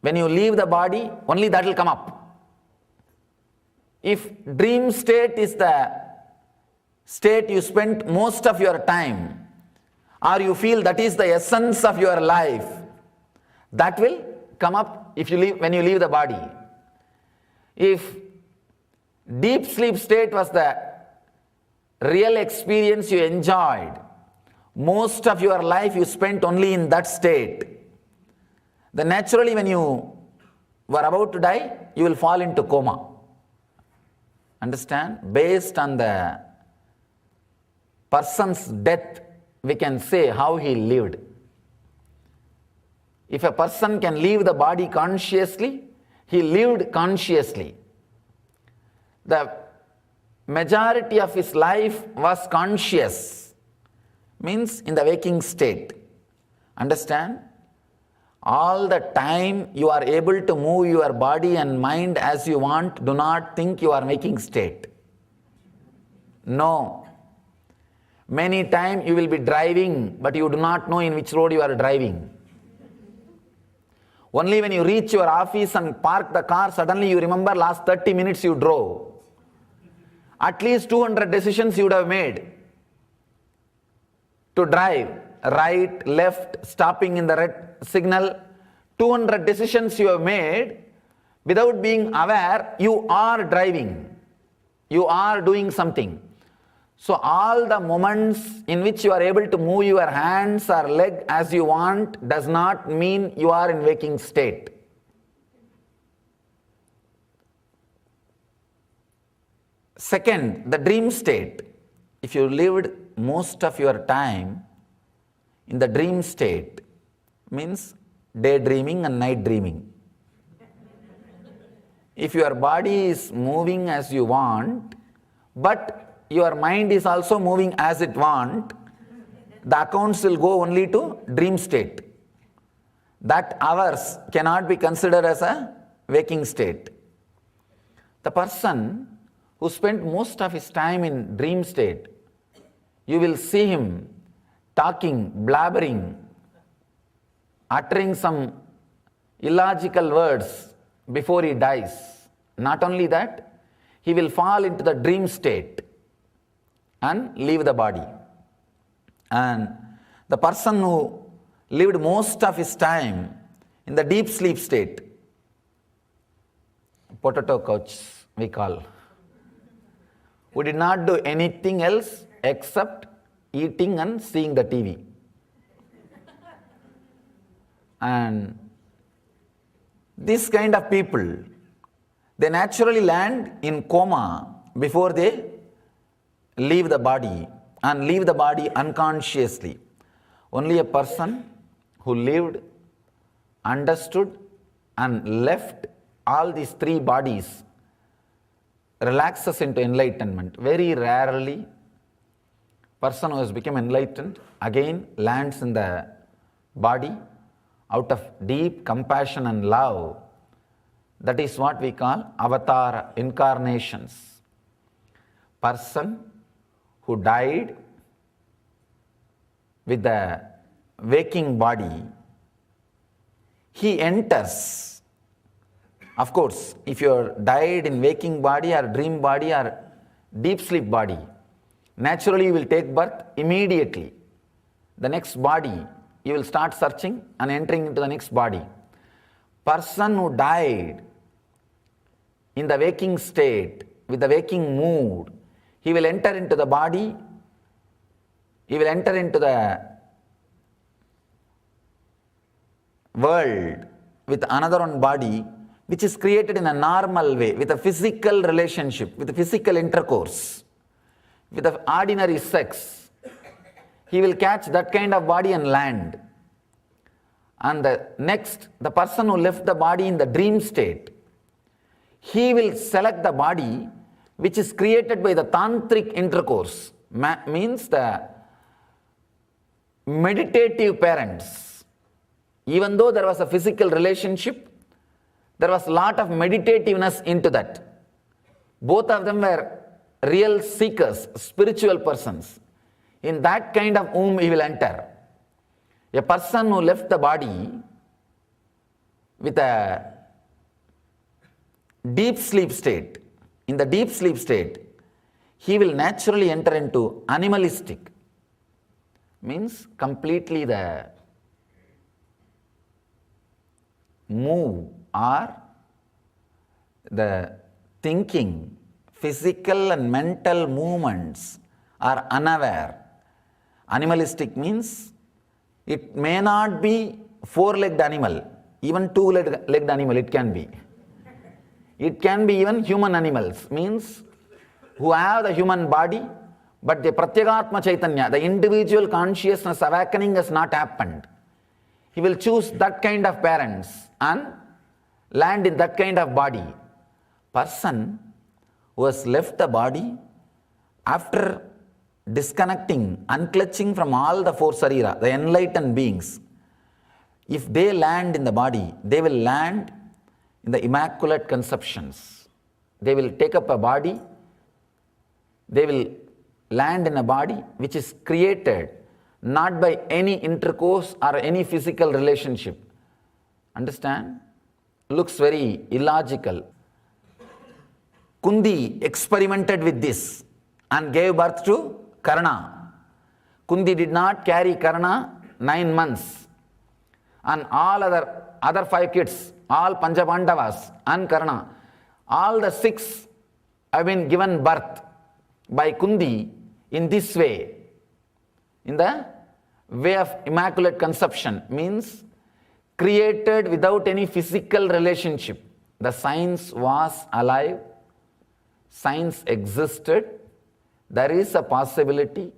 when you leave the body, only that will come up. If dream state is the state you spent most of your time, or you feel that is the essence of your life, that will come up when you leave the body. If deep sleep state was the real experience you enjoyed, most of your life you spent only in that state, then naturally when you were about to die, you will fall into coma. Understand? Based on the person's death, we can say how he lived. If a person can leave the body consciously, he lived consciously. The majority of his life was conscious, means in the waking state. Understand? All the time you are able to move your body and mind as you want, do not think you are waking state. No. Many times you will be driving, but you do not know in which road you are driving. Only when you reach your office and park the car, suddenly you remember last 30 minutes you drove. At least 200 decisions you would have made to drive, right, left, stopping in the red signal. 200 decisions you have made without being aware you are driving. You are doing something. So all the moments in which you are able to move your hands or leg as you want does not mean you are in waking state. Second, the dream state. If you lived most of your time in the dream state, means daydreaming and night dreaming. If your body is moving as you want, but your mind is also moving as it wants, the accounts will go only to dream state. That hours cannot be considered as a waking state. The person who spent most of his time in dream state, you will see him talking, blabbering, uttering some illogical words before he dies. Not only that, he will fall into the dream state and leave the body. And the person who lived most of his time in the deep sleep state, potato couch we call, who did not do anything else except eating and seeing the TV. And this kind of people, they naturally land in coma before they leave the body and leave the body unconsciously. Only a person who lived, understood and left all these three bodies relaxes into enlightenment. Very rarely person who has become enlightened again lands in the body out of deep compassion and love. That is what we call avatar incarnations. Person who died with the waking body, he enters. Of course, if you died in waking body or dream body or deep sleep body, naturally you will take birth immediately. The next body, you will start searching and entering into the next body. Person who died in the waking state, with the waking mood, he will enter into the body, he will enter into the world with another one body, which is created in a normal way, with a physical relationship, with a physical intercourse, with the ordinary sex. He will catch that kind of body and land. And the next, the person who left the body in the dream state, he will select the body which is created by the tantric intercourse, means the meditative parents. Even though there was a physical relationship, there was a lot of meditativeness into that. Both of them were real seekers, spiritual persons. In that kind of womb he will enter. A person who left the body with a deep sleep state, in the deep sleep state, he will naturally enter into animalistic, means completely the move or the thinking, physical and mental movements are unaware. Animalistic means it may not be four-legged animal, even two-legged animal it can be. It can be even human animals, means who have the human body, but the Pratyagatma Chaitanya, the individual consciousness awakening has not happened. He will choose that kind of parents and land in that kind of body. Person who has left the body after disconnecting, unclutching from all the four sarira, the enlightened beings, if they land in the body, they will land in the immaculate conceptions. They will take up a body, they will land in a body which is created not by any intercourse or any physical relationship. Understand? Looks very illogical. Kundi experimented with this and gave birth to Karna. Kundi did not carry Karna 9 months. And all other 5 kids, all Panchapandavas and Karna, all the 6 have been given birth by Kundi in this way. In the way of immaculate conception, means created without any physical relationship. The science was alive, science existed, there is a possibility,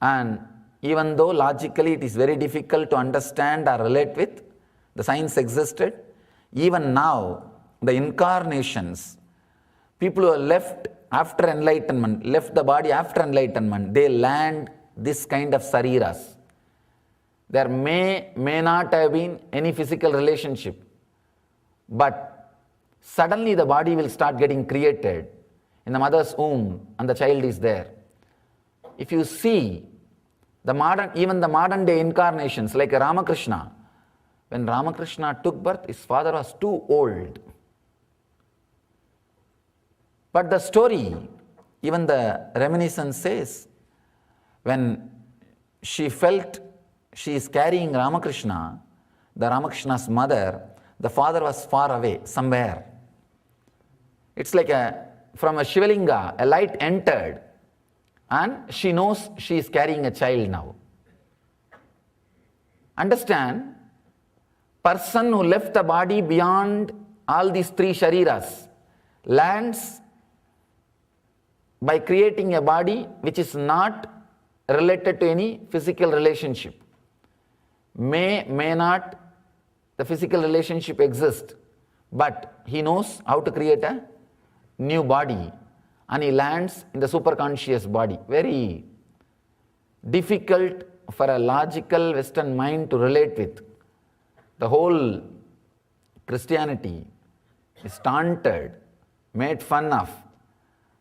and even though logically it is very difficult to understand or relate with, the science existed. Even now, the incarnations, people who are left after enlightenment, left the body after enlightenment, they land this kind of sariras. There may not have been any physical relationship, but suddenly the body will start getting created in the mother's womb and the child is there. If you see even the modern day incarnations like Ramakrishna, when Ramakrishna took birth, his father was too old. But the story, even the reminiscence says, when she felt she is carrying Ramakrishna, the Ramakrishna's mother, the father was far away, somewhere. It's like from a Shivalinga, a light entered, and she knows she is carrying a child now. Understand, person who left the body beyond all these 3 shariras lands by creating a body which is not related to any physical relationship. May not the physical relationship exist, but he knows how to create a new body and he lands in the superconscious body. Very difficult for a logical Western mind to relate with. The whole Christianity is taunted, made fun of,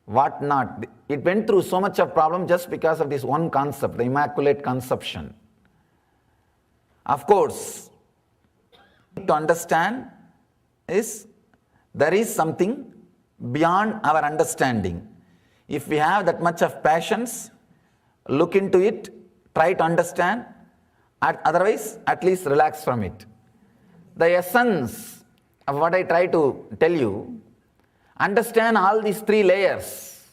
what not. It went through so much of problem just because of this one concept, the Immaculate Conception. Of course, to understand is there is something beyond our understanding. If we have that much of passions, look into it, try to understand, otherwise at least relax from it. The essence of what I try to tell you, understand all these 3 layers,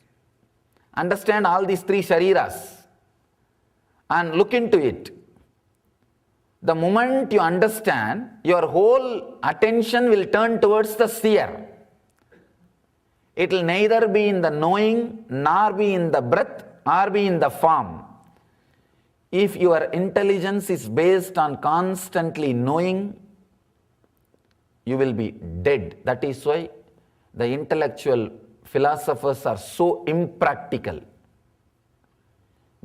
understand all these 3 shariras and look into it. The moment you understand, your whole attention will turn towards the seer. It will neither be in the knowing, nor be in the breath, or be in the form. If your intelligence is based on constantly knowing, you will be dead. That is why the intellectual philosophers are so impractical.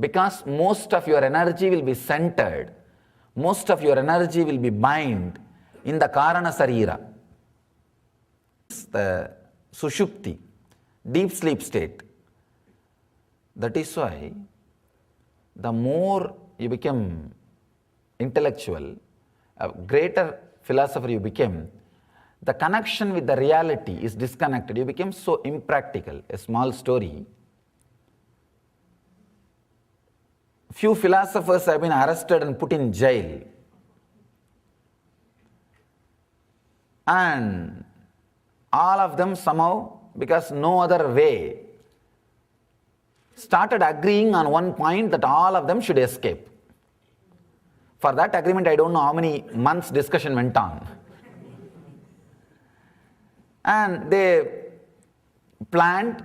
Because most of your energy will be centered, most of your energy will be bind in the Karana Sarira. The Sushupti, deep sleep state. That is why the more you become intellectual, a greater philosopher you become, the connection with the reality is disconnected. You become so impractical. A small story. Few philosophers have been arrested and put in jail. And all of them somehow, because no other way, started agreeing on one point that all of them should escape. For that agreement, I don't know how many months discussion went on. And they planned,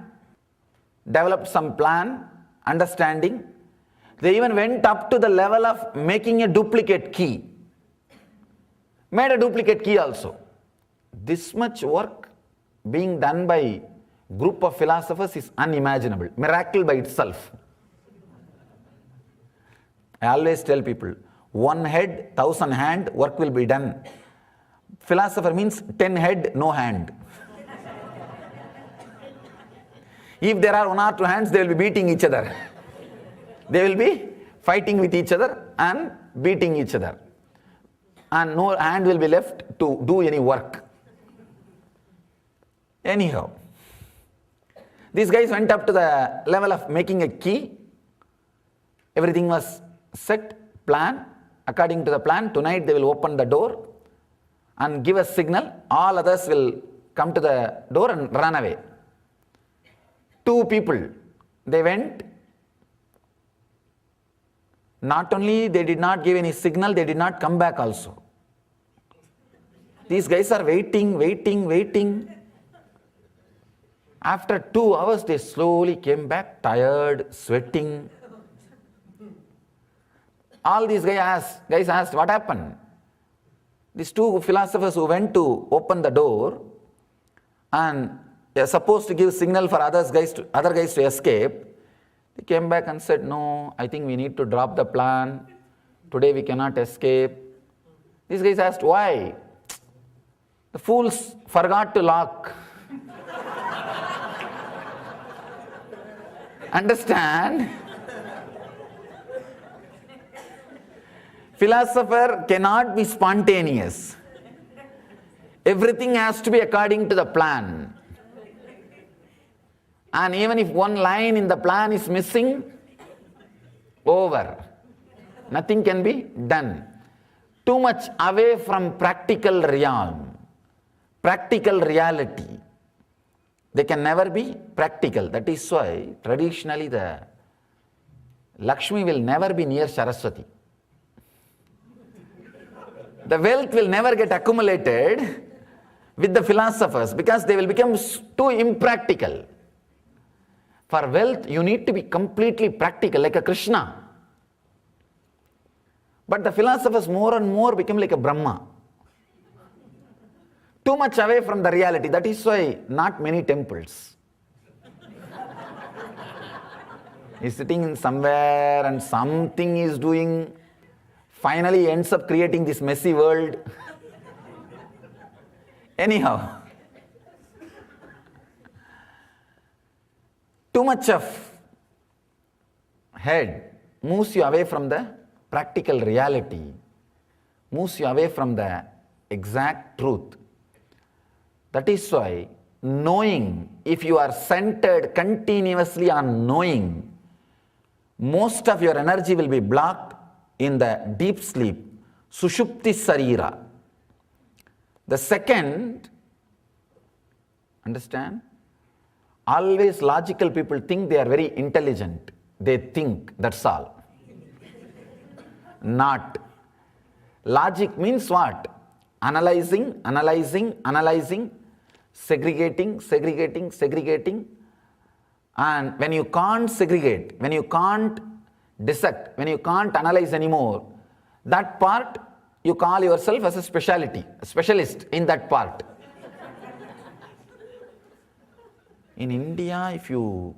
developed some plan, understanding. They even went up to the level of making a duplicate key. made a duplicate key also. This much work being done by group of philosophers is unimaginable, miracle by itself. I always tell people, 1 head, 1,000 hand, work will be done. Philosopher means 10 head, no hand. If there are 1 or 2 hands, they will be beating each other. They will be fighting with each other and beating each other. And no hand will be left to do any work. Anyhow, these guys went up to the level of making a key. Everything was set, plan. According to the plan, tonight they will open the door and give a signal. All others will come to the door and run away. 2 people, they went. Not only they did not give any signal, they did not come back also. These guys are waiting. After 2 hours, they slowly came back, tired, sweating. All these guys asked, what happened? These 2 philosophers who went to open the door and they are supposed to give signal for other guys to escape. They came back and said, no, I think we need to drop the plan. Today we cannot escape. These guys asked, why? The fools forgot to lock. Understand? Philosopher cannot be spontaneous. Everything has to be according to the plan. And even if 1 line in the plan is missing, over. Nothing can be done. Too much away from practical realm, practical reality. They can never be practical. That is why traditionally the Lakshmi will never be near Saraswati. The wealth will never get accumulated with the philosophers because they will become too impractical. For wealth, you need to be completely practical, like a Krishna. But the philosophers more and more become like a Brahma. Too much away from the reality. That is why not many temples. He's sitting in somewhere and something is doing. Finally ends up creating this messy world. Anyhow, too much of head moves you away from the practical reality, moves you away from the exact truth. That is why knowing, if you are centered continuously on knowing, most of your energy will be blocked in the deep sleep, Sushupti Sarira. The second, understand? Always logical people think they are very intelligent. They think, that's all. Not. Logic means what? Analyzing, segregating. And when you can't segregate, when you can't dissect, when you can't analyze anymore, that part you call yourself as a specialist in that part. In India, if you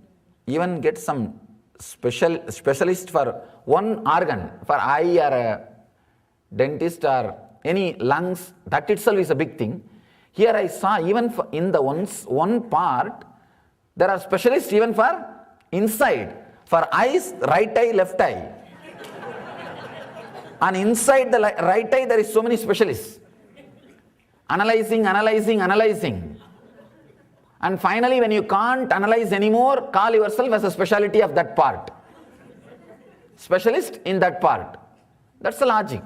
even get some specialist for 1 organ, for eye or a dentist or any lungs, that itself is a big thing. Here I saw even in the one part, there are specialists even for inside. For eyes, right eye, left eye. And inside the right eye, there is so many specialists. Analyzing. And finally, when you can't analyze anymore, call yourself as a specialty of that part. Specialist in that part. That's the logic.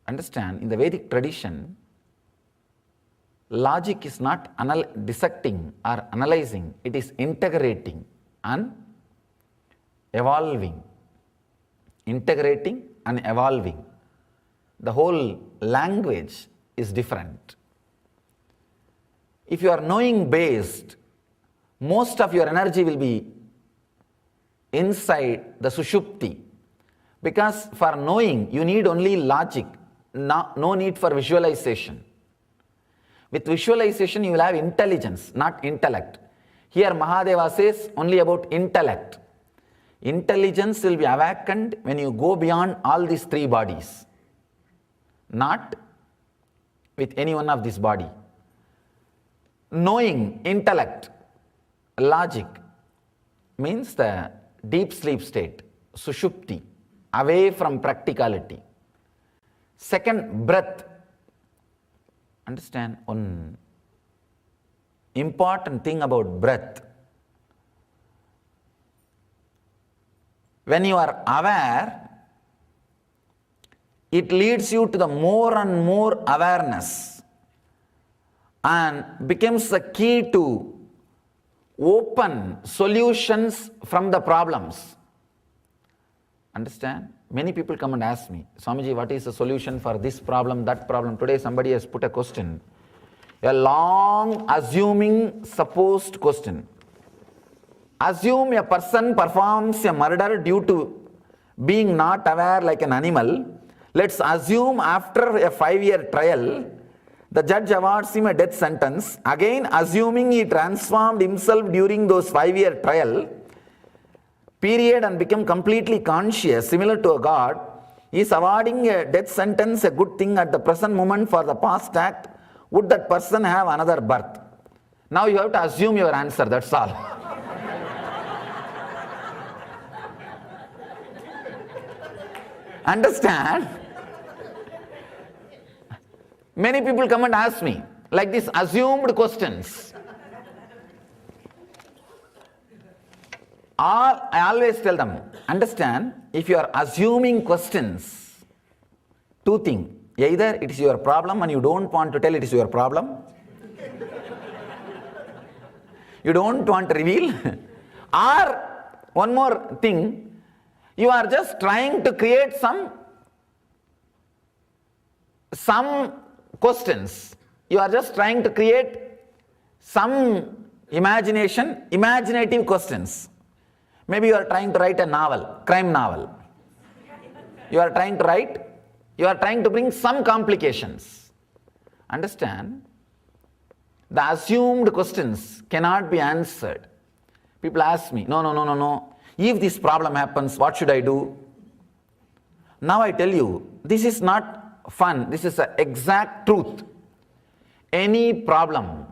Understand, in the Vedic tradition, logic is not dissecting or analyzing, it is integrating and evolving. Integrating and evolving. The whole language is different. If you are knowing based, most of your energy will be inside the Sushupti. Because for knowing, you need only logic, no need for visualization. With visualization, you will have intelligence, not intellect. Here Mahadeva says only about intellect. Intelligence will be awakened when you go beyond all these three bodies, not with any one of this body. Knowing, intellect, logic means the deep sleep state, sushupti, away from practicality. Second, breath. Understand one important thing about breath. When you are aware, it leads you to the more and more awareness and becomes the key to open solutions from the problems. Understand? Many people come and ask me, Swamiji, what is the solution for this problem, that problem? Today somebody has put a question, a long assuming supposed question. Assume a person performs a murder due to being not aware like an animal. Let's assume after a 5-year trial, the judge awards him a death sentence. Again, assuming he transformed himself during those 5-year trial period and become completely conscious, similar to a god, he is awarding a death sentence, a good thing at the present moment for the past act. Would that person have another birth? Now you have to assume your answer, that's all. Understand? Many people come and ask me, like these assumed questions. I always tell them, understand, if you are assuming questions, two things. Either it is your problem and you don't want to tell it is your problem. You don't want to reveal. Or, one more thing, you are just trying to create some questions. You are just trying to create some imaginative questions. Maybe you are trying to write a novel, crime novel. You are trying to bring some complications. Understand? The assumed questions cannot be answered. People ask me, no. If this problem happens, what should I do? Now I tell you, this is not fun, this is the exact truth. Any problem,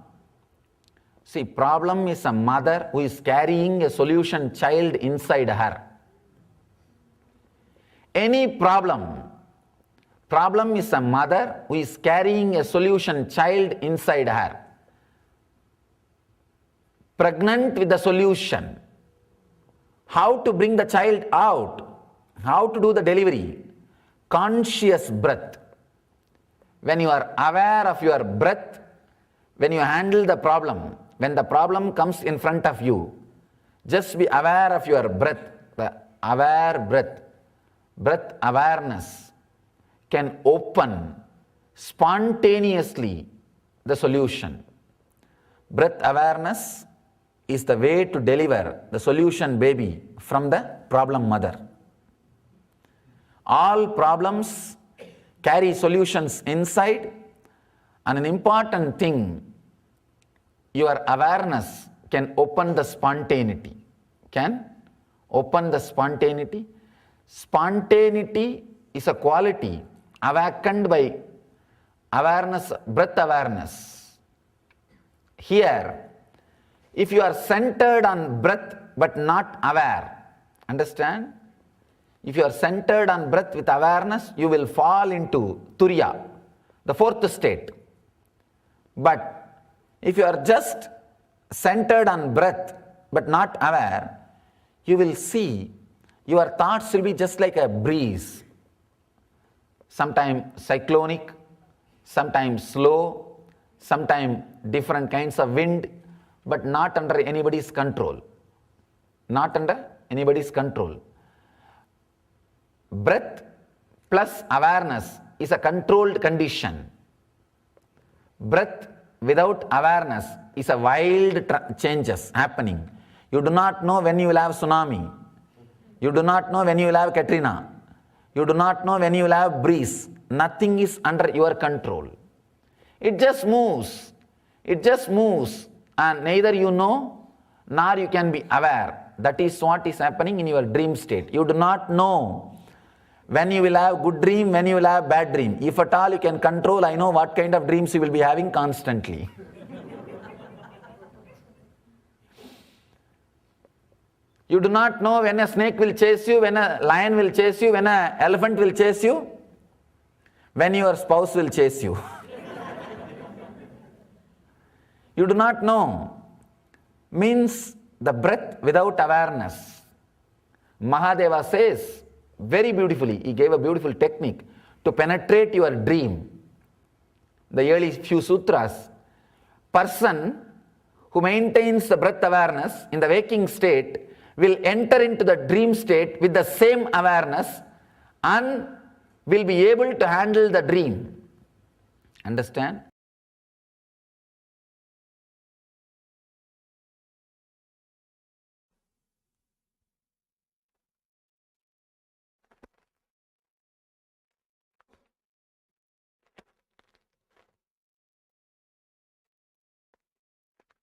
see, problem is a mother who is carrying a solution child inside her. Any problem is a mother who is carrying a solution child inside her. Pregnant with the solution. How to bring the child out? How to do the delivery? Conscious breath. When you are aware of your breath, when you handle the problem, when the problem comes in front of you, just be aware of your breath. The aware breath. Breath awareness can open spontaneously the solution. Breath awareness is the way to deliver the solution baby from the problem mother. All problems carry solutions inside, and an important thing, your awareness can open the spontaneity. Spontaneity is a quality awakened by awareness, breath awareness. Here, if you are centered on breath but not aware, understand? If you are centered on breath with awareness, you will fall into Turiya, the fourth state. But if you are just centered on breath but not aware, you will see your thoughts will be just like a breeze. Sometimes cyclonic, sometimes slow, sometimes different kinds of wind, but not under anybody's control. Breath plus awareness is a controlled condition. Breath without awareness is a wild changes happening. You do not know when you will have tsunami. You do not know when you will have Katrina. You do not know when you will have breeze. Nothing is under your control. It just moves. It just moves. And neither you know, nor you can be aware. That is what is happening in your dream state. You do not know when you will have good dream, when you will have bad dream. If at all you can control, I know what kind of dreams you will be having constantly. You do not know when a snake will chase you, when a lion will chase you, when an elephant will chase you, when your spouse will chase you. You do not know. Means the breath without awareness. Mahadeva says very beautifully, he gave a beautiful technique to penetrate your dream. The early few sutras, person who maintains the breath awareness in the waking state will enter into the dream state with the same awareness and will be able to handle the dream. Understand?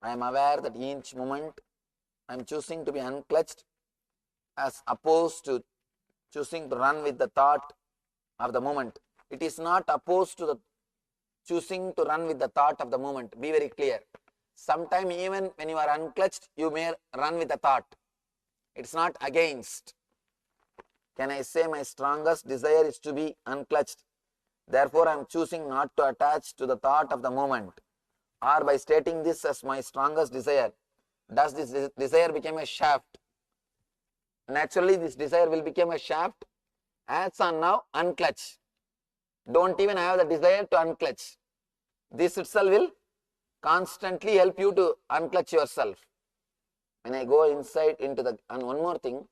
I am aware that each moment I am choosing to be unclutched as opposed to choosing to run with the thought of the moment. It is not opposed to the choosing to run with the thought of the moment. Be very clear. Sometimes even when you are unclutched, you may run with the thought. It's not against. Can I say my strongest desire is to be unclutched? Therefore, I am choosing not to attach to the thought of the moment. Or by stating this as my strongest desire, does this desire become a shaft? Naturally, this desire will become a shaft as on now unclutch. Don't even have the desire to unclutch. This itself will constantly help you to unclutch yourself. When I go inside into the, and one more thing,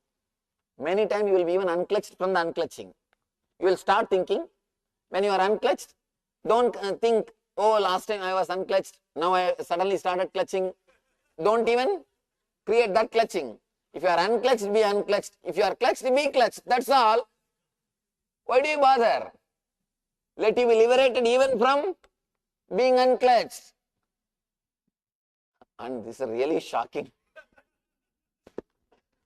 many times you will be even unclutched from the unclutching. You will start thinking, when you are unclutched, don't think, oh, last time I was unclutched, now I suddenly started clutching. Don't even create that clutching. If you are unclutched, be unclutched. If you are clutched, be clutched. That's all. Why do you bother? Let you be liberated even from being unclutched. And this is really shocking.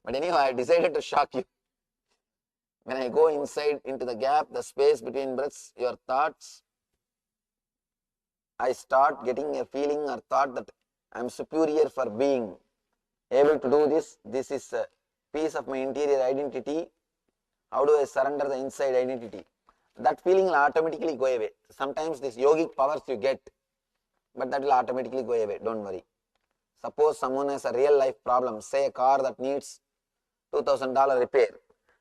But anyhow, I decided to shock you. When I go inside into the gap, the space between breaths, your thoughts, I start getting a feeling or thought that I am superior for being able to do this. This is a piece of my interior identity. How do I surrender the inside identity? That feeling will automatically go away. Sometimes these yogic powers you get, but that will automatically go away. Don't worry. Suppose someone has a real life problem, say a car that needs $2,000 repair.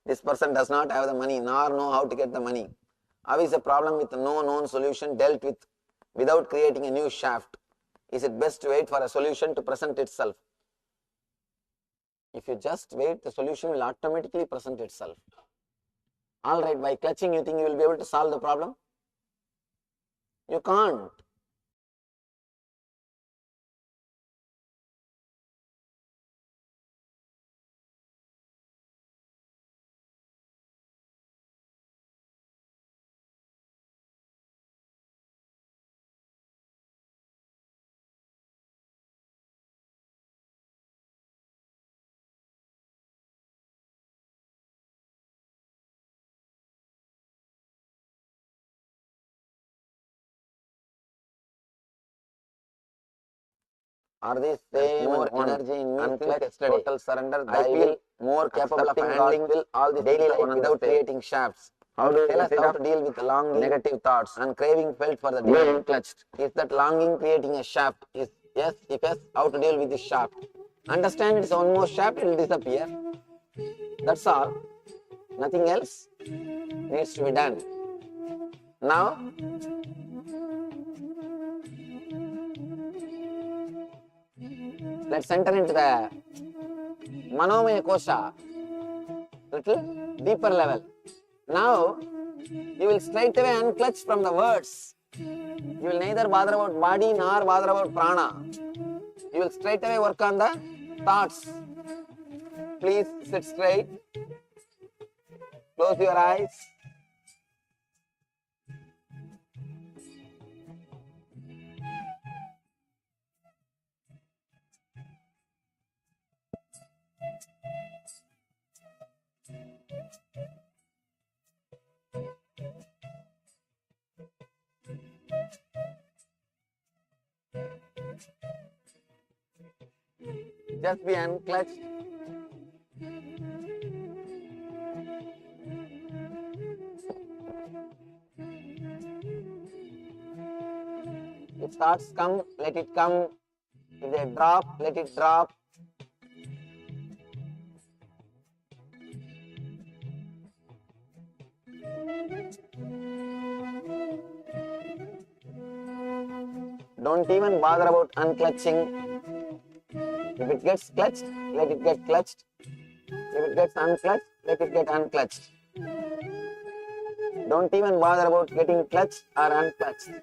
This person does not have the money nor know how to get the money. How is a problem with no known solution dealt with without creating a new shaft? Is it best to wait for a solution to present itself? If you just wait, the solution will automatically present itself. Alright, by clutching you think you will be able to solve the problem? You can't. Are they same more energy in me since yesterday? Total surrender, I feel more capable of handling all this daily life without creating shafts. How do tell us how to deal with longing, negative thoughts and craving felt for the day unclutched? Is that longing creating a shaft? Is yes, if yes, how to deal with this shaft? Understand it's one more shaft, it will disappear. That's all. Nothing else needs to be done. Now, let's enter into the Manomaya Kosha, little deeper level. Now, you will straight away unclutch from the words. You will neither bother about body nor bother about prana. You will straight away work on the thoughts. Please sit straight. Close your eyes. just be unclutched. If thoughts come, let it come. If they drop, let it drop. Don't even bother about unclutching. If it gets clutched, let it get clutched. If it gets unclutched, let it get unclutched. Don't even bother about getting clutched or unclutched.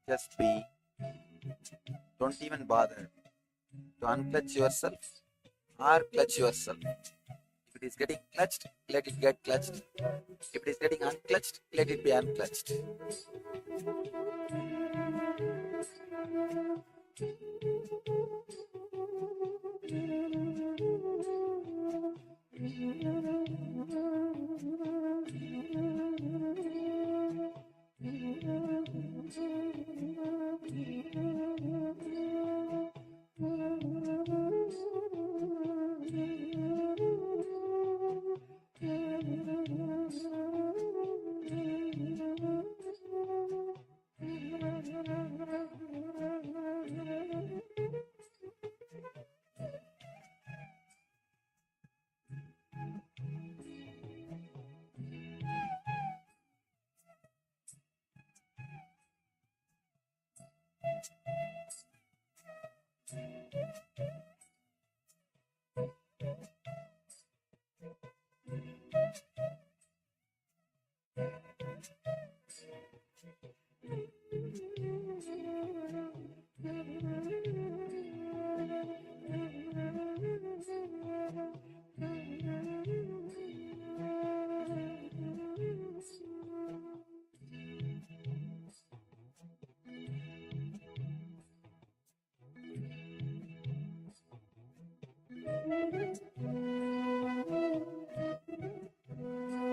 Just be. Don't even bother to unclutch yourself or clutch yourself. If it is getting clutched, let it get clutched. If it is getting unclutched, let it be unclutched.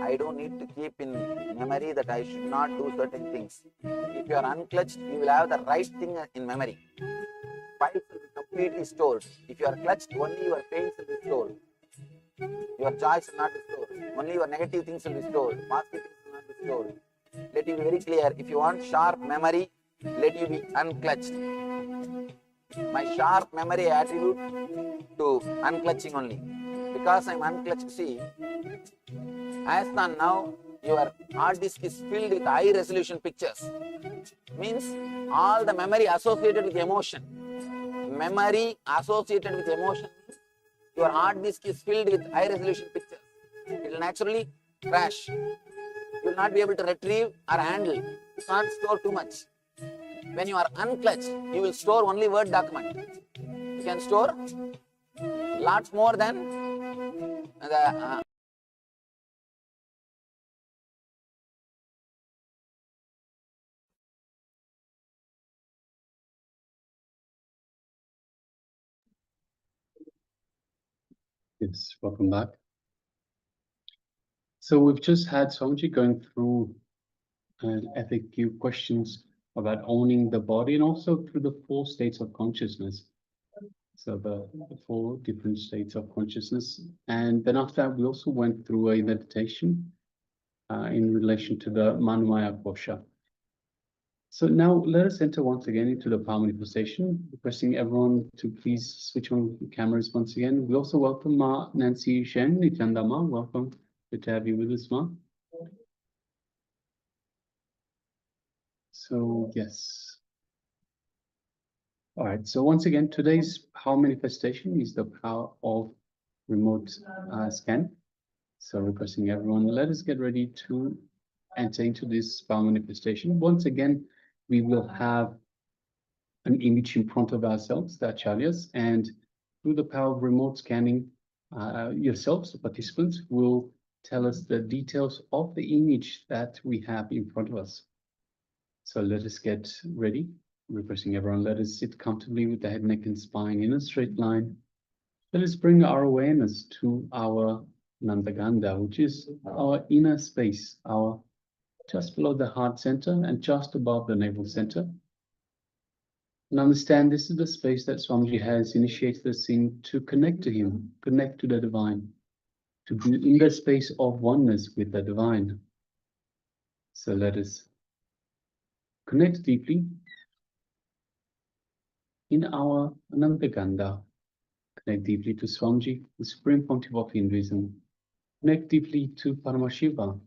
I don't need to keep in memory that I should not do certain things. If you are unclutched, you will have the right thing in memory. Files will be completely stored. If you are clutched, only your pains will be stored. Your joys will not be stored. Only your negative things will be stored. Positive things will not be stored. Let you be very clear. If you want sharp memory, let you be unclutched. My sharp memory I attribute to unclutching only. Because I am unclutched, see, as on now, your hard disk is filled with high resolution pictures. Means all the memory associated with emotion. Memory associated with emotion. Your hard disk is filled with high resolution pictures. It will naturally crash. You will not be able to retrieve or handle. You can't store too much. When you are unclutched, you will store only Word document. You can store lots more than the Yes, welcome back. So we've just had Somji going through FAQ questions about owning the body and also through the 4 states of consciousness. So the 4 different states of consciousness. And then after that, we also went through a meditation in relation to the Manmaya Kosha. So now let us enter once again into the power manifestation, requesting everyone to please switch on the cameras once again. We also welcome Ma Nancy Shen, Nithyananda Ma. Welcome. Good to have you with us, Ma. So yes. All right. So once again, today's power manifestation is the power of remote scan. So requesting everyone, let us get ready to enter into this power manifestation. Once again, we will have an image in front of ourselves, the acharyas, and through the power of remote scanning, yourselves, the participants, will tell us the details of the image that we have in front of us. So let us get ready. Requesting everyone, let us sit comfortably with the head, neck, and spine in a straight line. Let us bring our awareness to our Nandaganda, which is our inner space, our just below the heart center and just above the navel center. And understand this is the space that Swamiji has initiated us in to connect to him, connect to the divine, to be in the space of oneness with the divine. So let us connect deeply in our Anandaganda. Connect deeply to Swamiji, the Supreme Pontiff of Hinduism. Connect deeply to Paramashiva.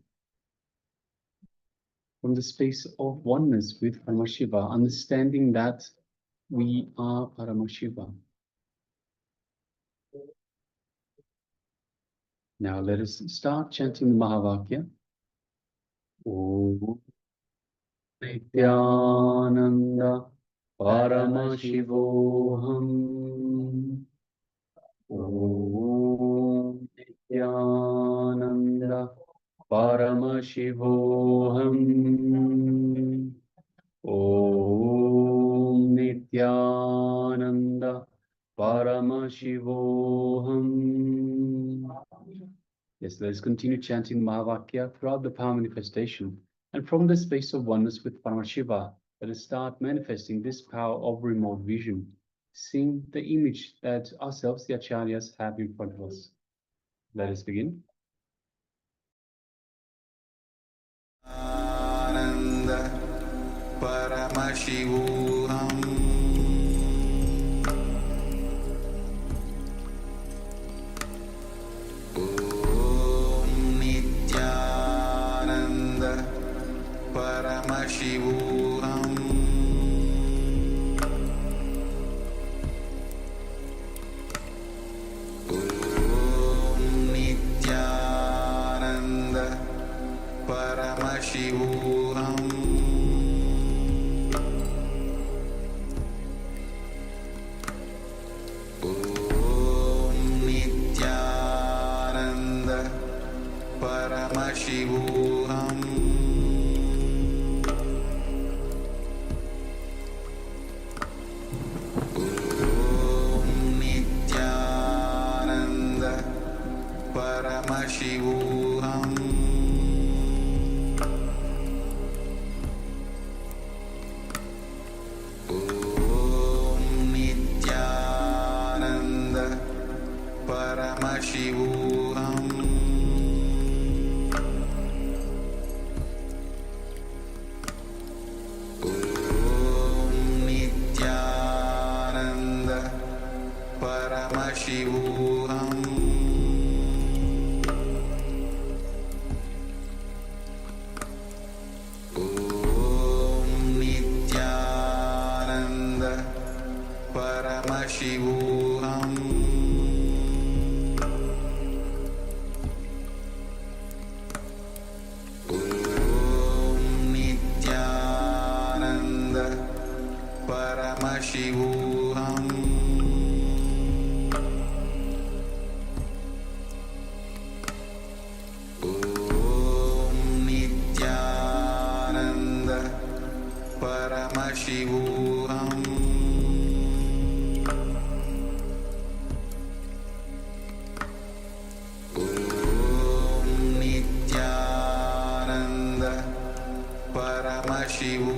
From the space of oneness with Paramashiva, understanding that we are Paramashiva. Now let us start chanting the Mahavakya. Om Nithyananda Paramashivoham. Om Nithyananda Paramashivoham. Om Nithyananda Paramashivoham. Yes, let us continue chanting Mahavakya throughout the power manifestation. And from the space of oneness with Paramashiva, let us start manifesting this power of remote vision, seeing the image that ourselves, the Acharyas, have in front of us. Let us begin. Ananda Paramashivoham. Paramashivoham. Om Nithyananda Paramashivoham. Om Nithyananda Paramashivoham. Paramashivoham. Om Nithyananda Paramashivoham. Om Nithyananda Paramashivoham. Paramashivoham. Om Nithyananda Paramashivoham. Om Nithyananda Paramashivoham. Paramashivoham. Om Nithyananda Paramashivoham. Om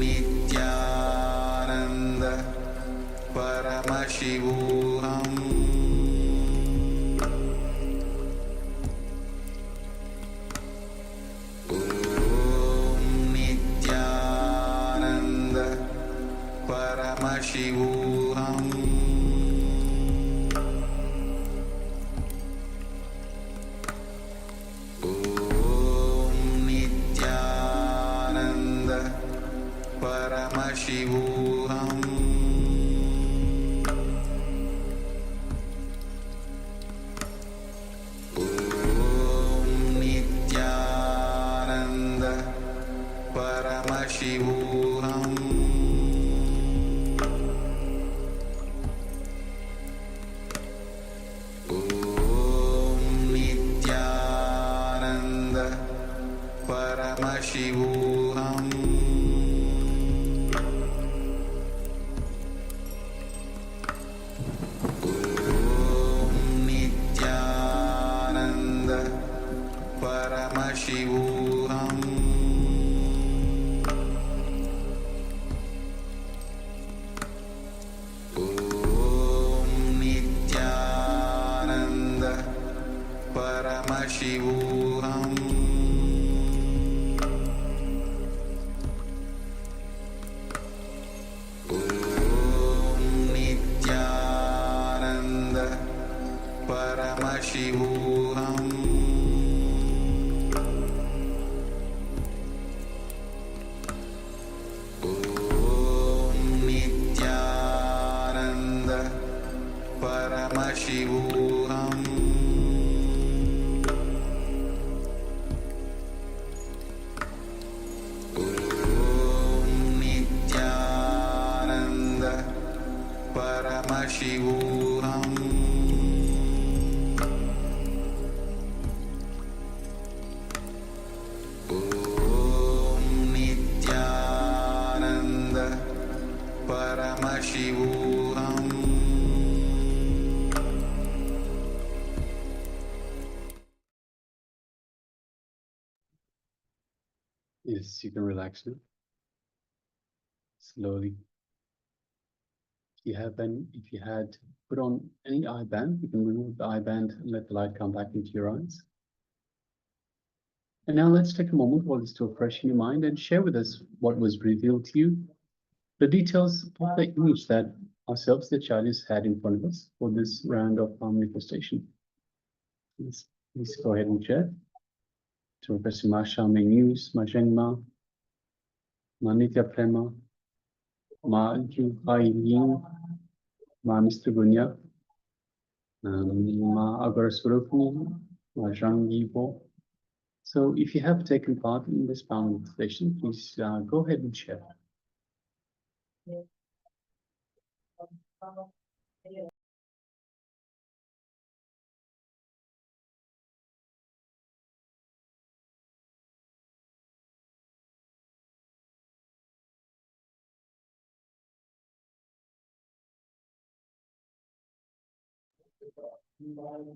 Nithyananda Paramashivoham. Paramashivoham. Om Nithyananda Paramashivoham. Om Nithyananda Paramashivoham. Paramashivoham. Om Nithyananda Paramashivoham. Om Nithyananda Paramashivoham. Nithyananda Paramashivoham. Om Nithyananda Paramashivoham. Yes, you can relax now. Slowly. If you had put on any eye band, you can remove the eye band and let the light come back into your eyes. And now let's take a moment while it's still fresh in your mind and share with us what was revealed to you, the details of the image that ourselves, the acharyas, had in front of us for this round of manifestation. Please go ahead and share. To request Masha News, Majengma, Manitya Prema, Ma Yin, Ma Mr. Gunya, Ma Agaraswarupu, Ma Zhangibo. So if you have taken part in this power manifestation, please go ahead and share.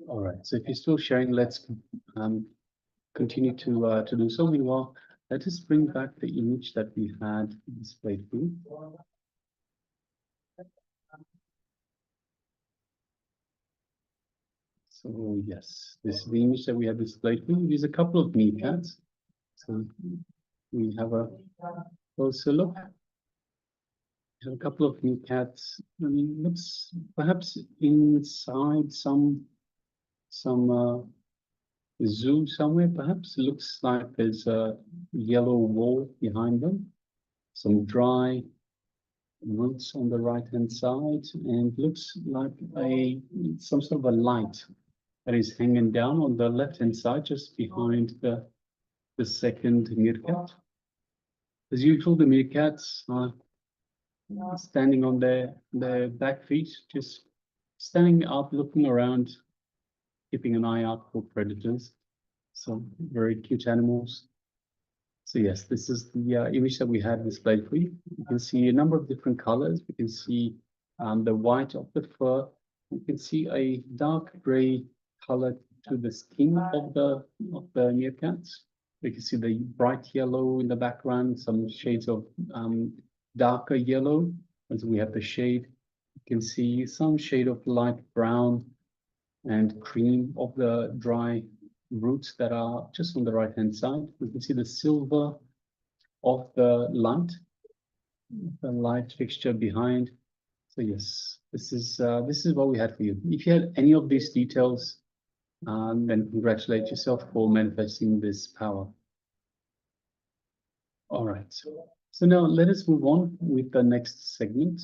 All right, so if you're still sharing, let's continue to do so. Meanwhile, let us bring back the image that we had displayed for you. So yes, this is the image that we have displayed for you. There's a couple of kneecaps. So we have a closer look. We have a couple of kneecaps. I mean, looks perhaps inside some zoo somewhere. Perhaps looks like there's a yellow wall behind them. Some dry roots on the right hand side, and looks like some sort of a light that is hanging down on the left hand side, just behind the second meerkat. As usual, the meerkats are standing on their back feet, just standing up, looking around, keeping an eye out for predators. So very cute animals. So yes, this is the image that we had displayed for you. You can see a number of different colors. We can see the white of the fur. You can see a dark gray color to the skin of the meerkats. We can see the bright yellow in the background, some shades of darker yellow. As we have the shade, you can see some shade of light brown and cream of the dry roots that are just on the right hand side. We can see the silver of the light fixture behind. So yes, this is what we had for you. If you had any of these details, then congratulate yourself for manifesting this power. All right, so now let us move on with the next segment.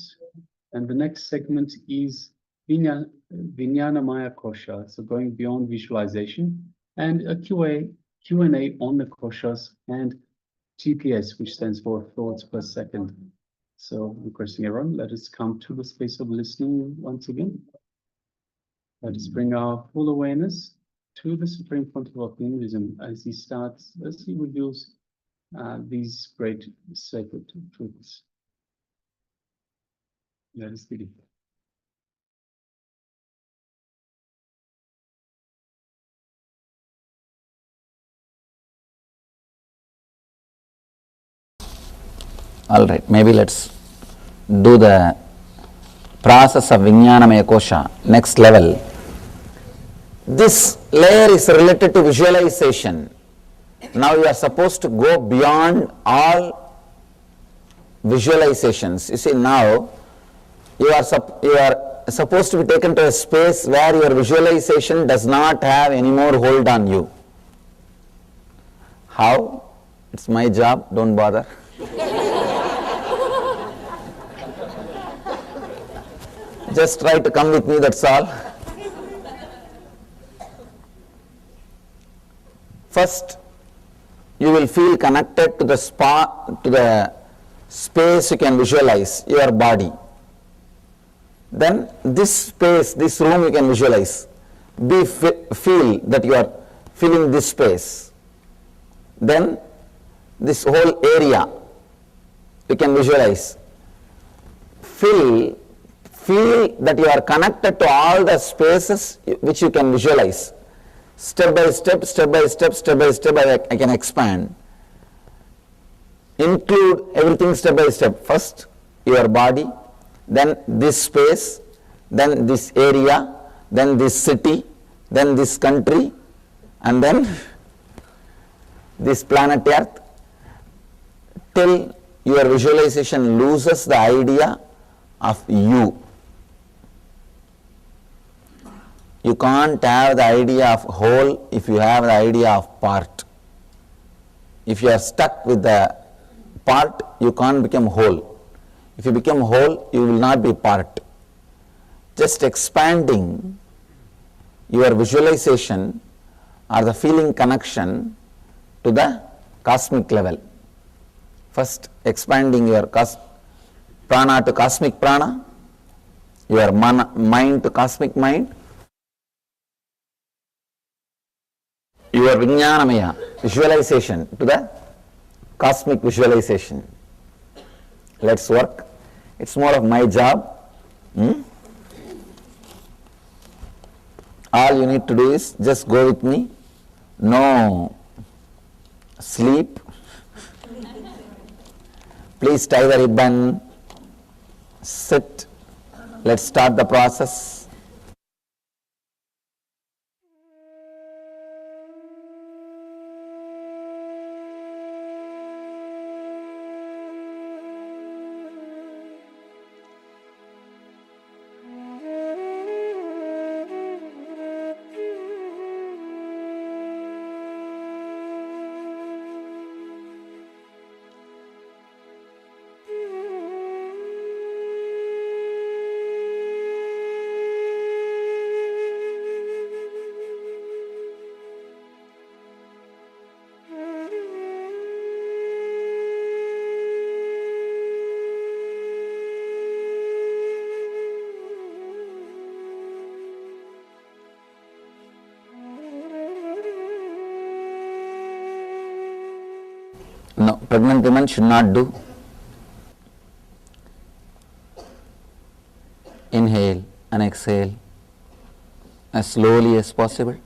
And the next segment is Vijnanamaya Kosha, so going beyond visualization, and a Q&A on the Koshas and GPS, which stands for thoughts per second. So requesting everyone, let us come to the space of listening once again. Let us bring our full awareness to the Supreme Pontiff of Hinduism as he reveals these great sacred truths. Let us begin. All right, maybe let's do the process of Vijnanamaya Kosha, next level. This layer is related to visualization. Now you are supposed to go beyond all visualizations. You see, now you are supposed to be taken to a space where your visualization does not have any more hold on you. How? It's my job, don't bother. Just try to come with me, that's all. First, you will feel connected to the space you can visualize, your body. Then this space, this room you can visualize. Feel that you are filling this space. Then this whole area you can visualize. Feel that you are connected to all the spaces which you can visualize. Step by step, I can expand. Include everything step by step. First, your body, then this space, then this area, then this city, then this country, and then this planet Earth, till your visualization loses the idea of you. You can't have the idea of whole if you have the idea of part. If you are stuck with the part, you can't become whole. If you become whole, you will not be part. Just expanding your visualization or the feeling connection to the cosmic level. First, expanding your prana to cosmic prana, your mind to cosmic mind, your vijnanamaya visualization to the cosmic visualization. Let's work. It's more of my job. All you need to do is just go with me. No sleep. Please tie the ribbon. Sit. Let's start the process. No, pregnant women should not do. Inhale and exhale as slowly as possible.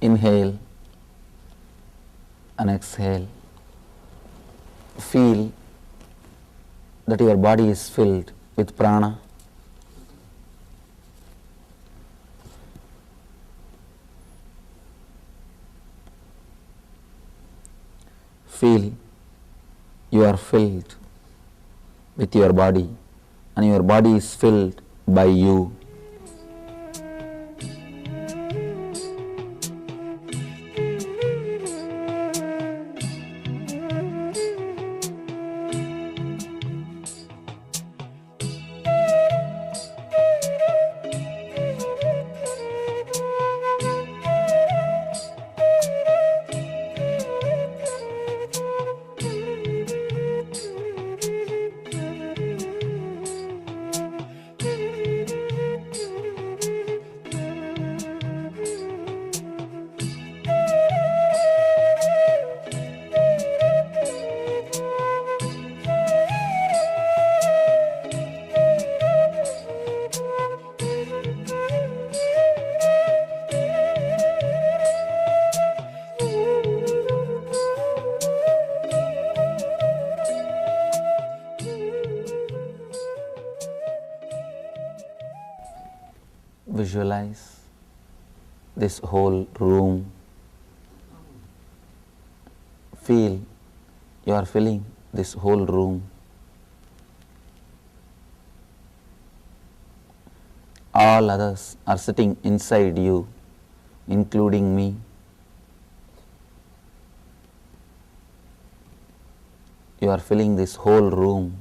Inhale and exhale. Feel that your body is filled with prana. Feel you are filled with your body and your body is filled by you. Visualize this whole room. Feel you are filling this whole room. All others are sitting inside you, including me. You are filling this whole room.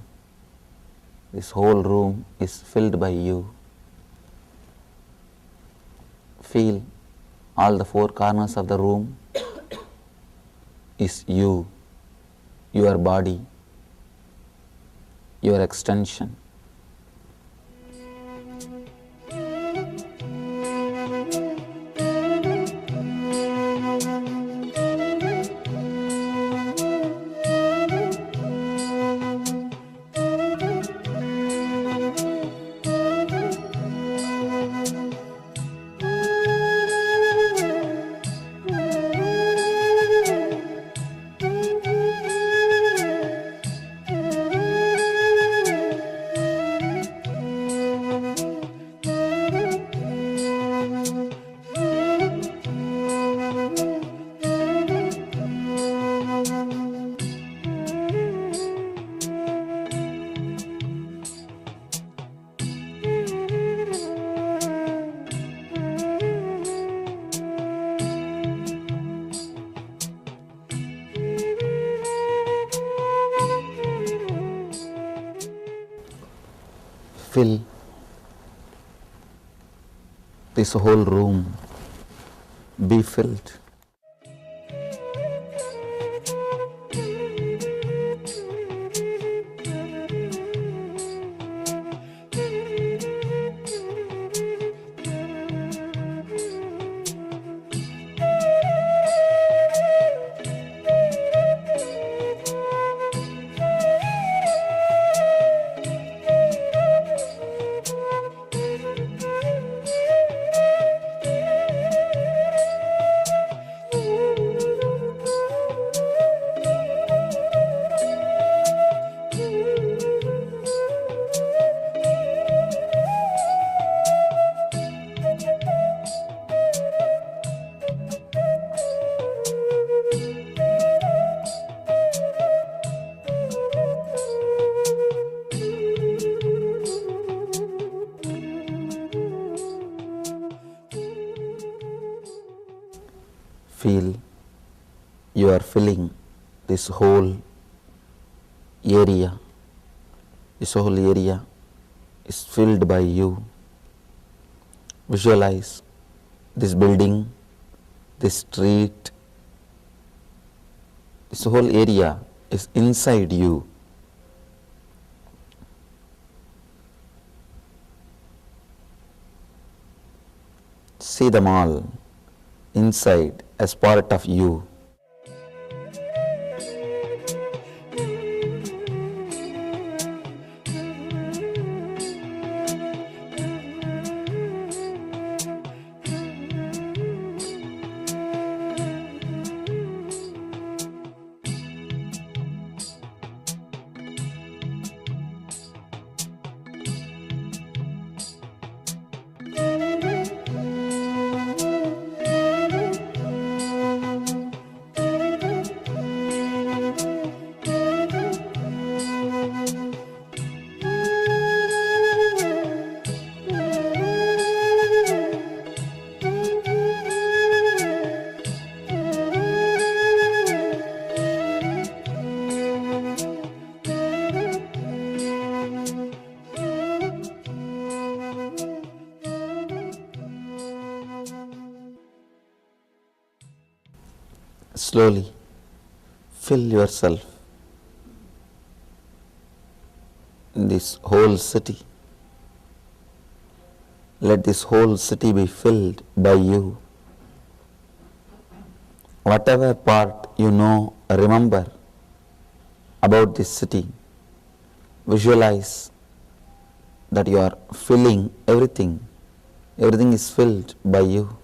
This whole room is filled by you. Feel all the four corners of the room is you, your body, your extension. Fill this whole room. Be filled. Feel you are filling this whole area. This whole area is filled by you. Visualize this building, this street. This whole area is inside you. See them all inside as part of you. Slowly fill yourself in this whole city. Let this whole city be filled by you. Whatever part you know, remember about this city, visualize that you are filling everything. Everything is filled by you.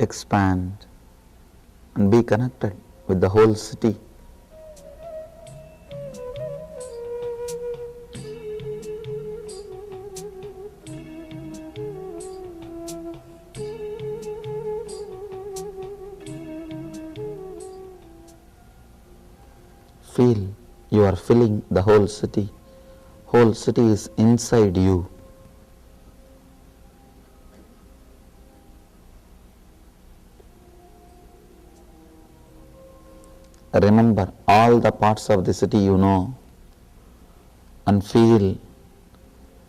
expand and be connected with the whole city. Feel you are filling the whole city. Whole city is inside you. Remember all the parts of the city you know and feel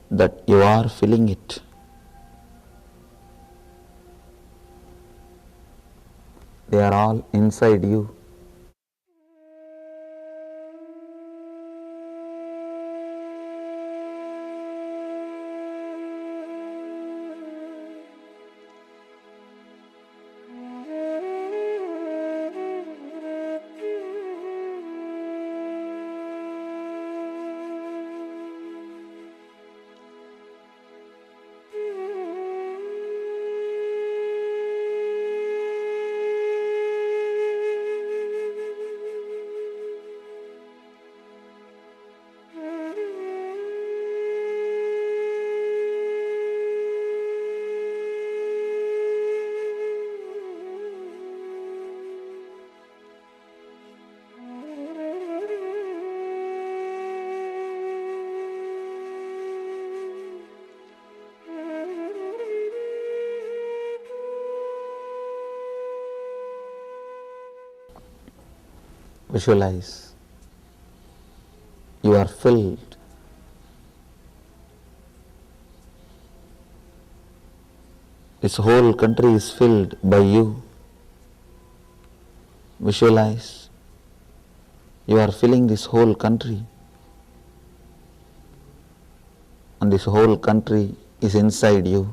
that you are filling it. They are all inside you. Visualize you are filled. This whole country is filled by you. Visualize you are filling this whole country, and this whole country is inside you.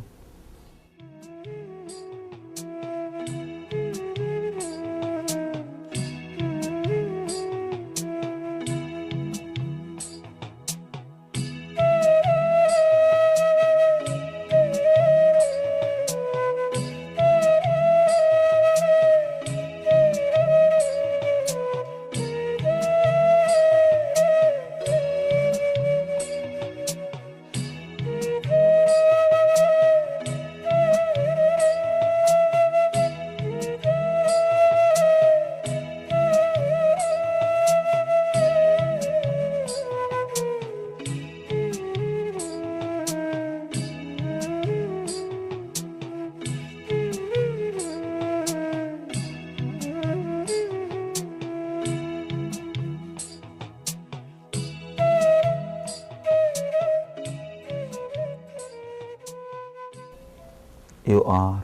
You are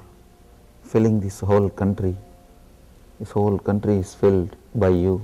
filling this whole country. This whole country is filled by you.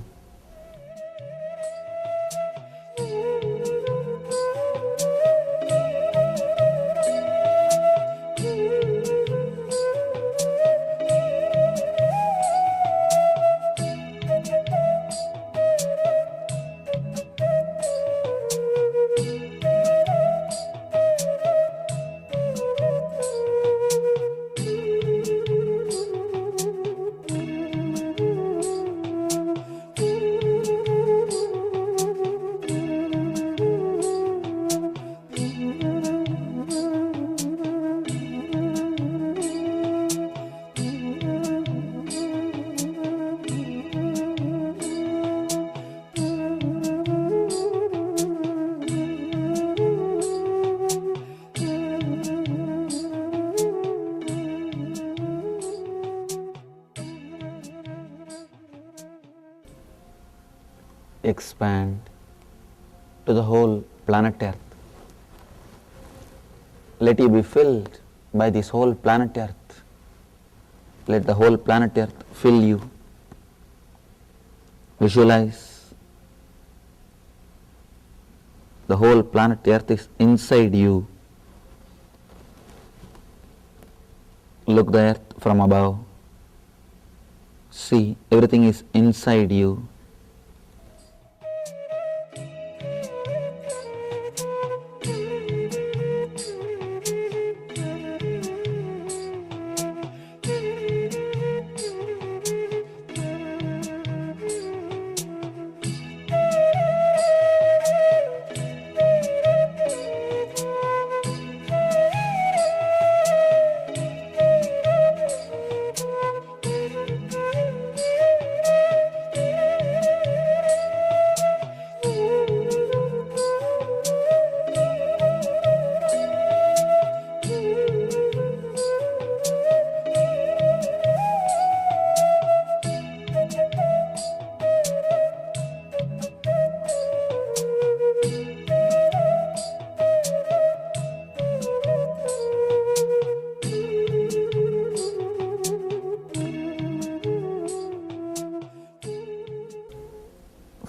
Expand to the whole planet Earth. Let you be filled by this whole planet Earth. Let the whole planet Earth fill you. Visualize the whole planet Earth is inside you. Look the earth from above. See, everything is inside you.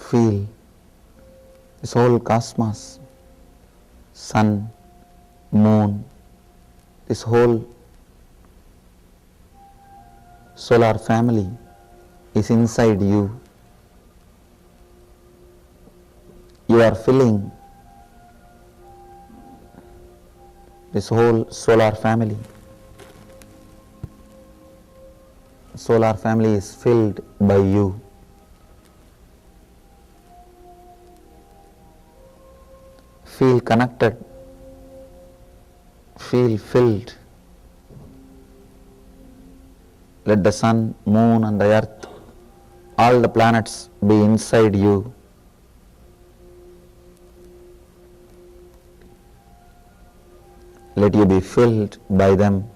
feel this whole cosmos, sun, moon, this whole solar family is inside you. You are feeling this whole solar family. Solar family is filled by you. Feel connected, feel filled. Let the sun, moon and the earth, all the planets be inside you. Let you be filled by them.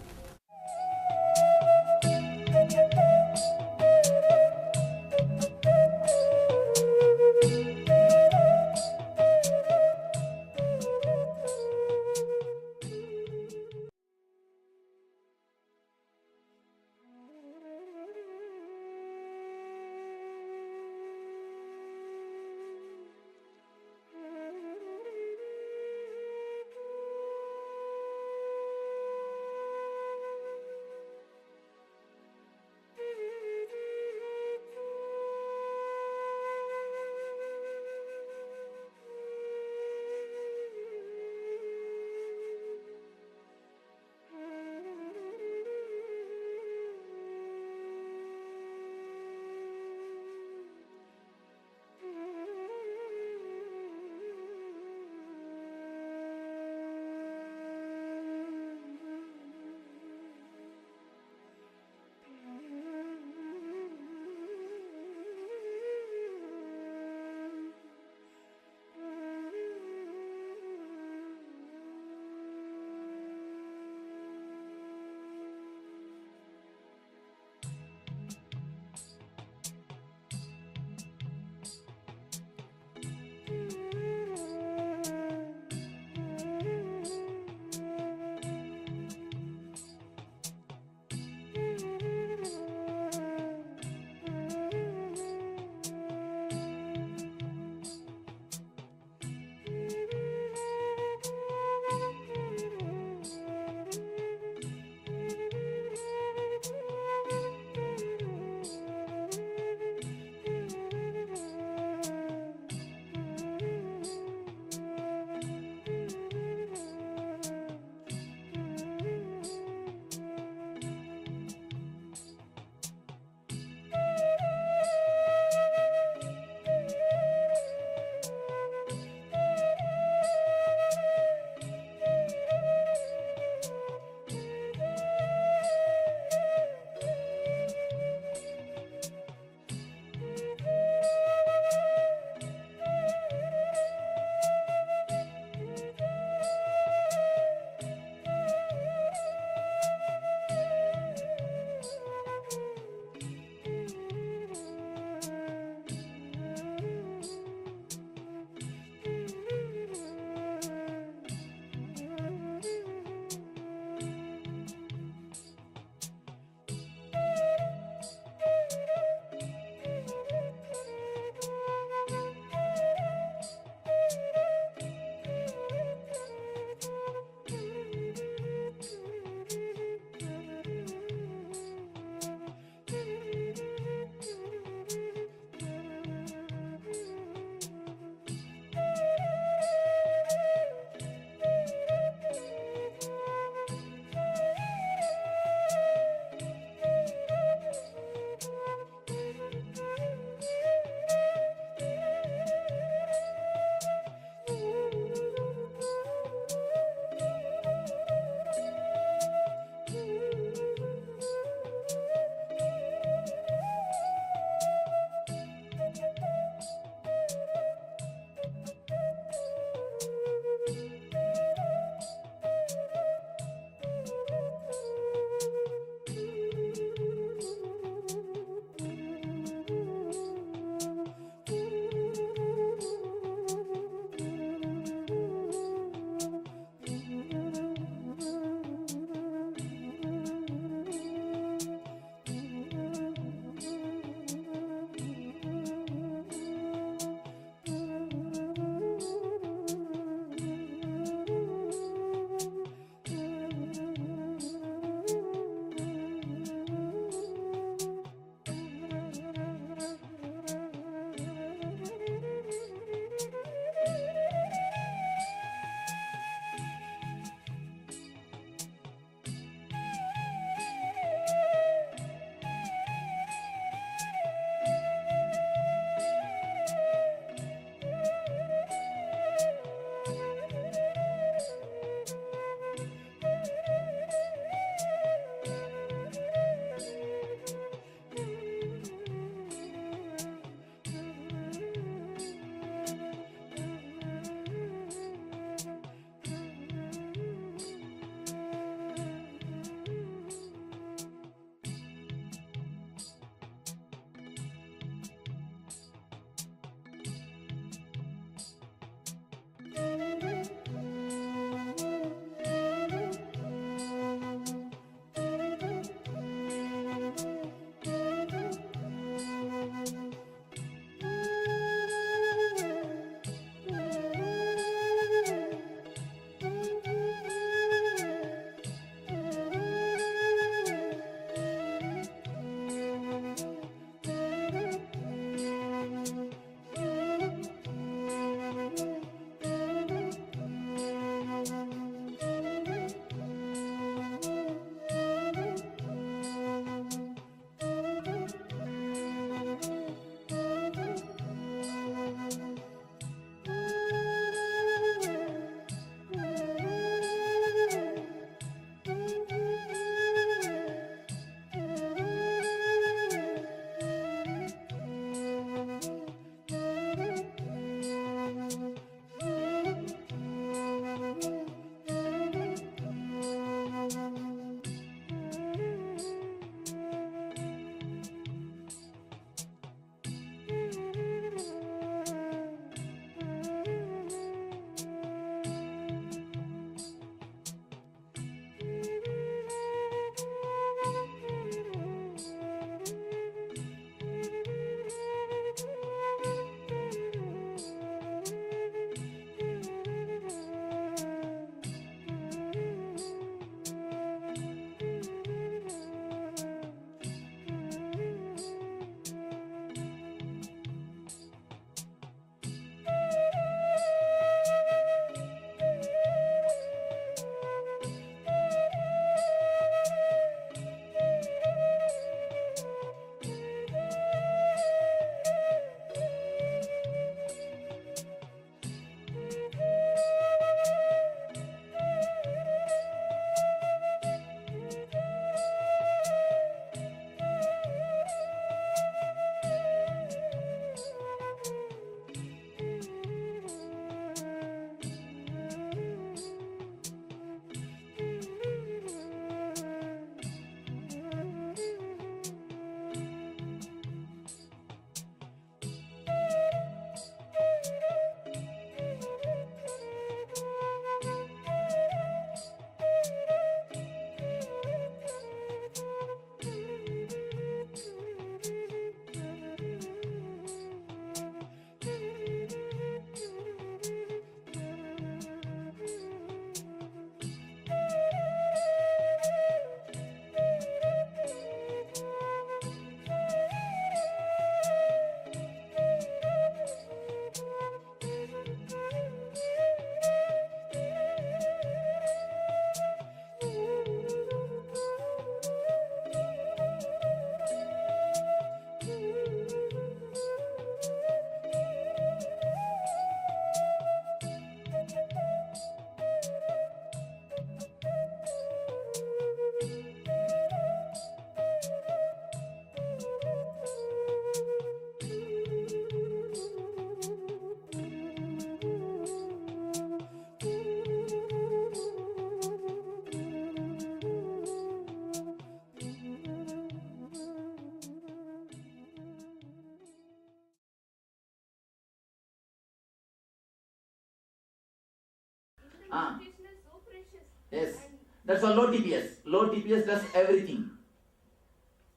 meditation is so precious. Yes. That's all low TPS. Low TPS does everything.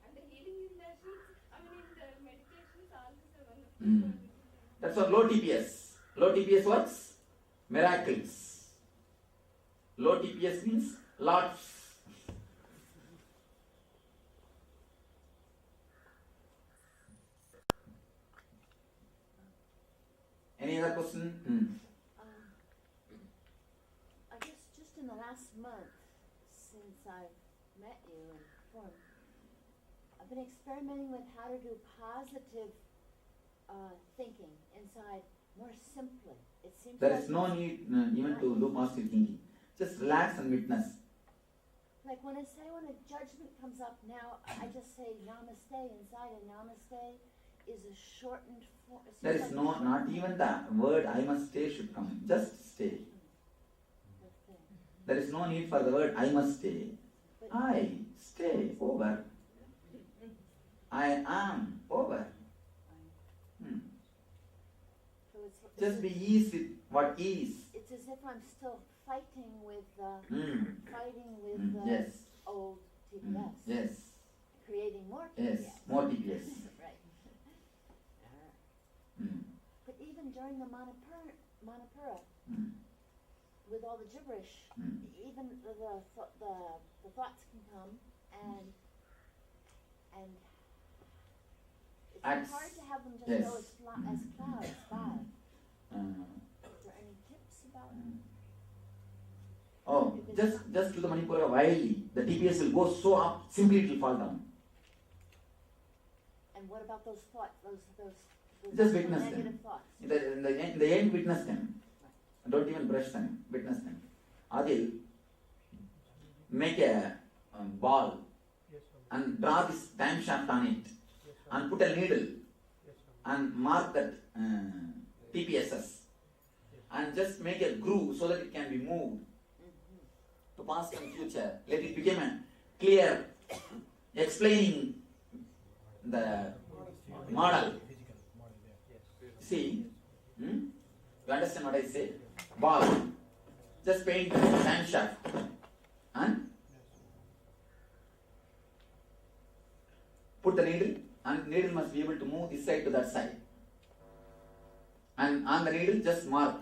And the healing in the sheaths, I mean in the meditation is always a wonderful. That's what low TPS. Low TPS works? Miracles. Low TPS means lots. Any other question? I guess just in the last month since I've met you and formed, I've been experimenting with how to do positive thinking inside more simply. It seems There like is no need even to do positive thinking. Just relax and witness. like when a judgment comes up now, I just say namaste inside, and namaste is a shortened form. There is not even the word I must stay should come. Just stay. There is no need for the word I must stay. I stay over. I am over. So Just be ease with what is. It's as if I'm still fighting with Yes. old TPS. Yes. Creating more TPS. Yes. More TPS. Right. But even during the Manipura, with all the gibberish, even the thoughts can come and it's hard to have them just go as clouds by. Is there any tips about Oh, just do the Manipura wildly. The TPS will go so up, simply it will fall down. And what about those thoughts, those Just witness negative them. thoughts? In the end, witness them. Don't even brush them. Witness them. Adil, make a ball and draw this time shaft on it and put a needle and mark that TPSs and just make a groove so that it can be moved to past and future. Let it become a clear explaining the model. See? You understand what I say? Ball. Just paint the time shaft and put the needle, and needle must be able to move this side to that side. And on the needle just mark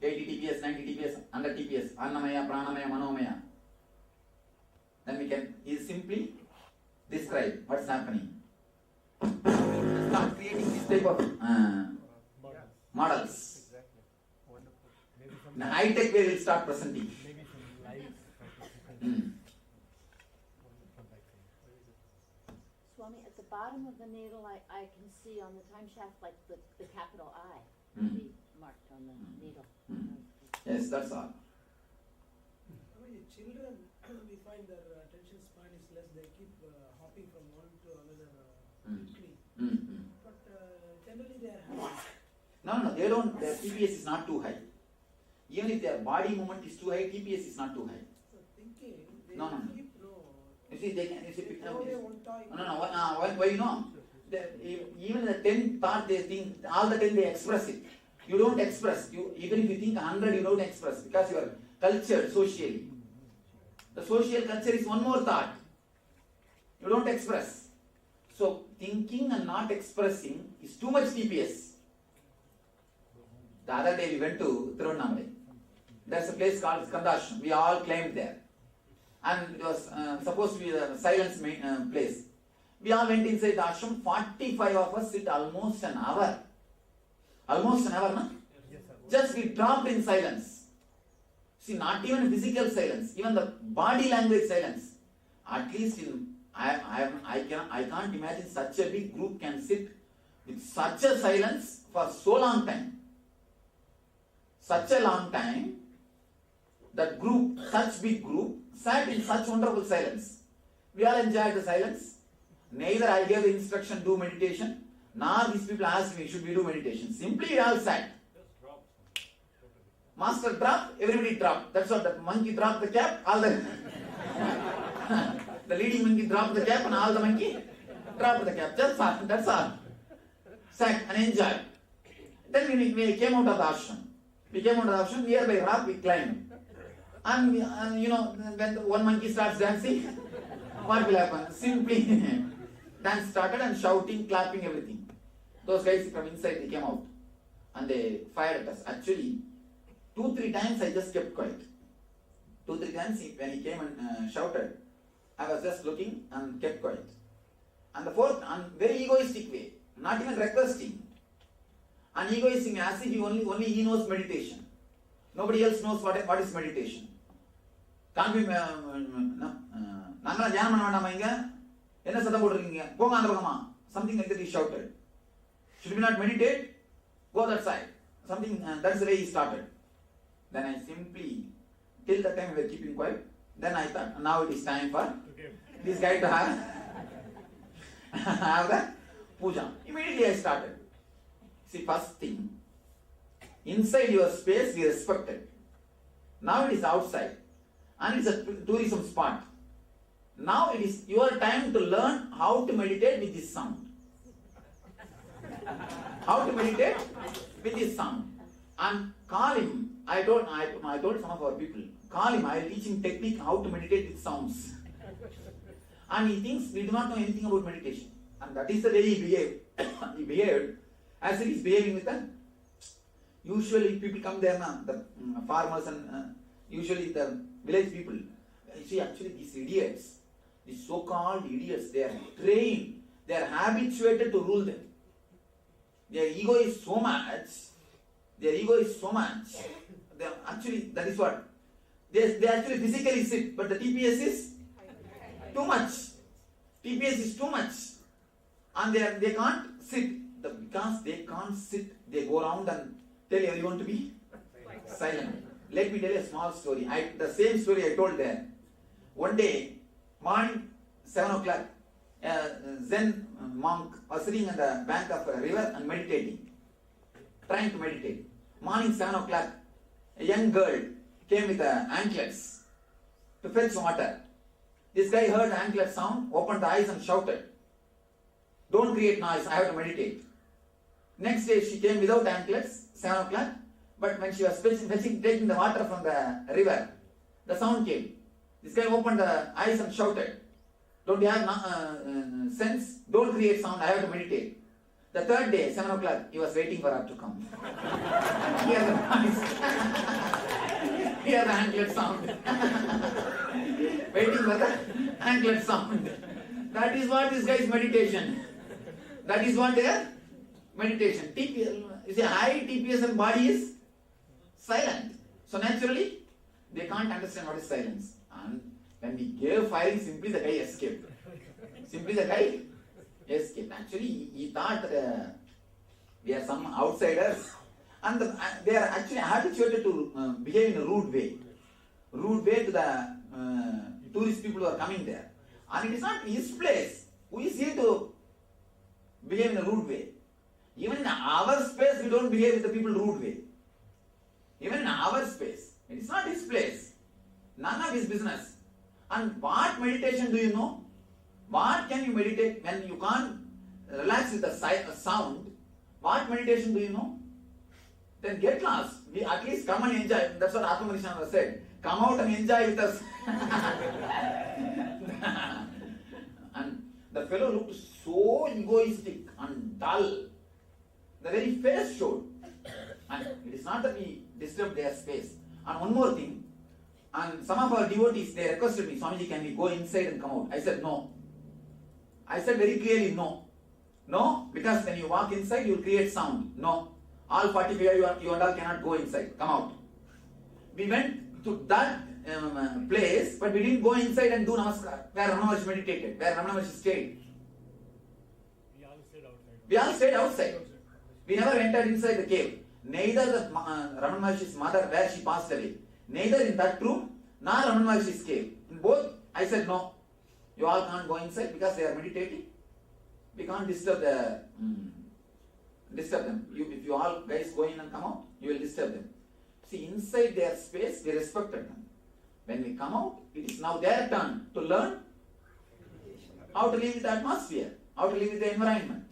80 TPS, 90 TPS, 100 TPS, Annamaya, Pranamaya, Manomaya. Then we can simply describe what's happening. Start creating this type of models. In a high-tech way, we'll start presenting. Swami, at the bottom of the needle, I can see on the time shaft like the capital I marked on the needle. Yes, that's all. I mean, children, we find their attention span is less. They keep hopping from one to another quickly. But generally they are happy. No, they don't. Their TPS is not too high. Even if their body movement is too high, TPS is not too high. So thinking, they No. keep You see, they can. You see, No. Why you know? Even the 10 thought they think, all the 10 they express it. You don't express. Even if you think 100, you don't express because you are cultured socially. The social culture is one more thought. You don't express. So thinking and not expressing is too much TPS. The other day we went to Tirunnamalai. There's a place called Skandashram. We all climbed there. And it was supposed to be a silence place. We all went inside the ashram. 45 of us sit almost an hour. Almost an hour, no? Yes, sir. Just we dropped in silence. See, not even physical silence, even the body language silence. At least I can't imagine such a big group can sit with such a silence for so long time. Such a long time, that group, such big group, sat in such wonderful silence. We all enjoyed the silence. Neither I gave the instruction, do meditation, nor these people asked me, should we do meditation. Simply we all sat. Master dropped, everybody dropped. That's what the monkey dropped the cap, all the the leading monkey dropped the cap and all the monkey dropped the cap. That's all. Sat and enjoyed. Then we came out of the ashram. We came out of the ashram, nearby rock, we climbed. And when one monkey starts dancing, what will happen? Simply dance started and shouting, clapping, everything. Those guys from inside, they came out and they fired at us. Actually, 2-3 times I just kept quiet. 2-3 times when he came and shouted, I was just looking and kept quiet. And the fourth, very egoistic way, not even requesting. And egoistic as if only he knows meditation. Nobody else knows what is meditation. Can't be something like that he shouted. Should we not meditate? Go that side. Something that's the way he started. Then I simply, till the time we were keeping quiet, then I thought, now it is time for this guy to have the puja. Immediately I started. See, first thing, inside your space we respected. Now it is outside. And it's a tourism spot. Now it is your time to learn how to meditate with this sound. How to meditate with this sound. And call him. I told some of our people, call him, I will teach him technique how to meditate with sounds. And he thinks we do not know anything about meditation. And that is the way he behaved. He behaved as if he is behaving with them. Usually people come there now, the farmers and usually the village people. You see, actually these idiots, these so-called idiots, they are trained, they are habituated to rule them. Their ego is so much. Actually, that is what. They actually physically sit, but the TPS is too much. TPS is too much. And they can't sit. Because they can't sit, they go around and tell everyone to be silent. Let me tell you a small story. The same story I told there. One day, morning, 7 o'clock, a Zen monk was sitting on the bank of a river and meditating. Trying to meditate. Morning 7 o'clock, a young girl came with anklets to fetch water. This guy heard the anklet sound, opened the eyes and shouted, "Don't create noise, I have to meditate." Next day she came without anklets, 7 o'clock, but when she was taking the water from the river, the sound came. This guy opened the eyes and shouted, "Don't you have sense? Don't create sound, I have to meditate." The third day, 7 o'clock, he was waiting for her to come. Hear the noise. Hear the anklet sound. Waiting for the anklet sound. That is what this guy's meditation. That is what their meditation. You see, high TPS and body is silent. So naturally, they can't understand what is silence. And when we gave firing, simply the guy escaped. Actually, he thought that we are some outsiders. And they are actually habituated to behave in a rude way. Rude way to the tourist people who are coming there. And it is not his place. Who is here to behave in a rude way? Even in our space, we don't behave with the people rude way. Even in our space. It is not his place. None of his business. And what meditation do you know? What can you meditate when you can't relax with the sound? What meditation do you know? Then get lost. We at least come and enjoy. That's what Atma Spurana said. Come out and enjoy with us. And the fellow looked so egoistic and dull. The very face showed. And it is not that we disturb their space. And one more thing. And some of our devotees, they requested me, "Swamiji, can we go inside and come out?" I said no. I said very clearly no. No, because when you walk inside, you will create sound. No. All 45, you and all cannot go inside. Come out. We went to that place, but we didn't go inside and do namaskar, where Ramana Maharshi meditated, where Ramana Maharshi stayed. We all stayed outside. We never entered inside the cave. Neither the Ramana Maharshi's mother, where she passed away, neither in that room, nor Ramana Maharshi's cave. In both, I said no. You all can't go inside because they are meditating. We can't disturb them. If you all guys go in and come out, you will disturb them. See, inside their space, we respected them. When we come out, it is now their turn to learn how to live with the atmosphere, how to live with the environment.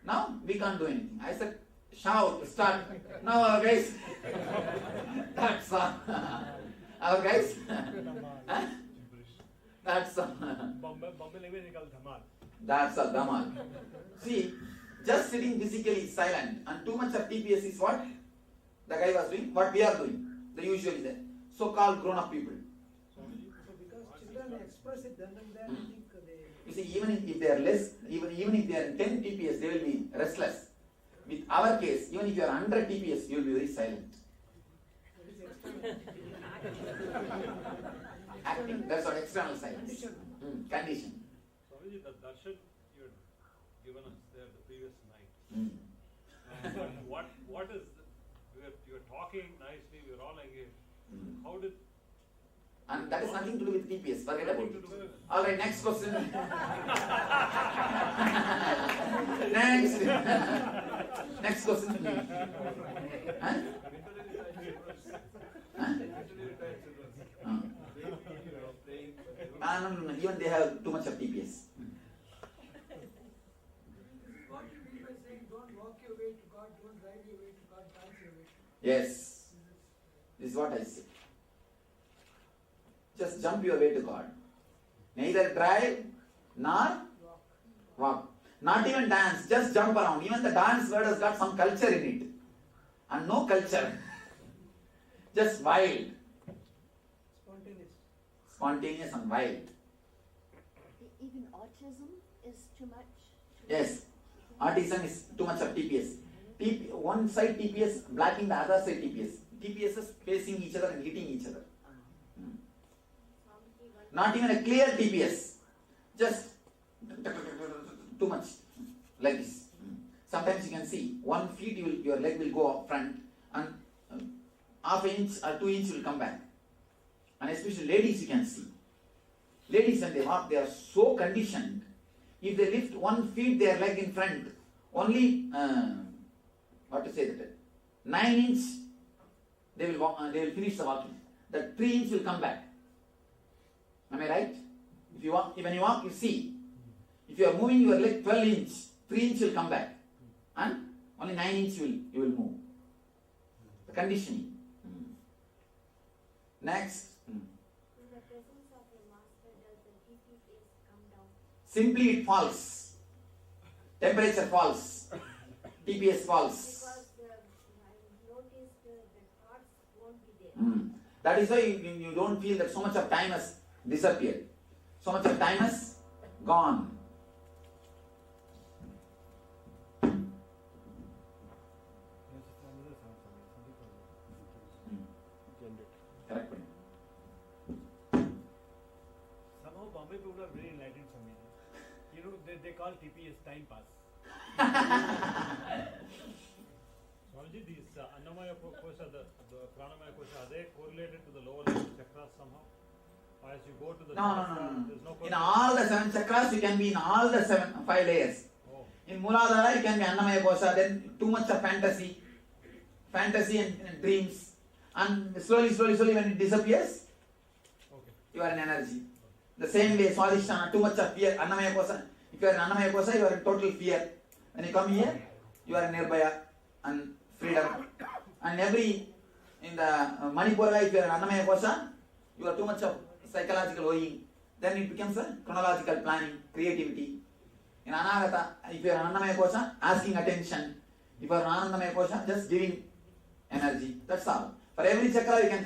Now, we can't do anything. I said, shout, start. Now our guys, that's all. Our guys, that's all. Bombay language is called dhamal. That's all, dhamal. See, just sitting physically silent and too much of TPS is what the guy was doing, what we are doing. The usually the so-called grown-up people. So because children express it then and there, I think they... You see, even if they are less, even if they are in 10 TPS, they will be restless. With our case, even if you are 100 TPS, you will be very silent. Acting, that's what external silence. Condition. Swamiji, the darshan you had given us there the previous night. What is you were talking nicely, we were all engaged. How did? And that is nothing to do with TPS. Forget about it. All right, next question. Next. Next question. Huh? No. Even they have too much of TPS. What you mean by saying don't walk your way to God, don't drive your way to God, dance your way to God? Yes. This is what I say. Just jump your way to God. Neither drive nor walk. Not even dance, just jump around. Even the dance word has got some culture in it. And no culture. Just wild. Spontaneous and wild. Even autism is too much? Yes. Autism is too much of TPS. One side TPS blocking the other side TPS. TPS is facing each other and hitting each other. Not even a clear TPS. Just too much. Like this. Sometimes you can see 1 feet your leg will go up front and half inch or 2 inch will come back. And especially ladies you can see. Ladies when they walk, they are so conditioned. If they lift 1 feet their leg in front, only 9 inch they will walk, they will finish the walking. The 3 inch will come back. Am I right? If you walk, when you walk, you see. If you are moving your leg 12 inch, 3 inch will come back, and only 9 inch you will move. The conditioning. Next. In the presence of your master, does the TPS come down? Simply it falls. Temperature falls. TPS falls. Because I noticed the thoughts won't be there. That is why you don't feel that so much of time has disappeared. So much of time has gone. Correct. Somehow Bombay people are very enlightened for me. You know, they call TPS time pass. Swamiji, these Annamaya Kosha, the Pranamaya Kosha, are they correlated to the lower level chakras somehow? Or as you go to the No. there's no In all the 7 chakras, you can be in all the 5 layers. In Muladhara, you can be Annamaya Kosha, then too much of fantasy and dreams. And slowly when it disappears, you are in energy. The same way, Swadhisthana, too much of fear, Annamaya Kosha. If you are in Annamaya Kosha, you are in total fear. When you come here, you are in Nirbhaya and freedom. And in the Manipura, if you are in Annamaya Kosha, you are too much of psychological worrying. Then it becomes a chronological planning, creativity. In Anagata, if you are in Annamaya Kosha, asking attention. If you are in Anandamaya Kosha, just giving energy. That's all. For every chakra you can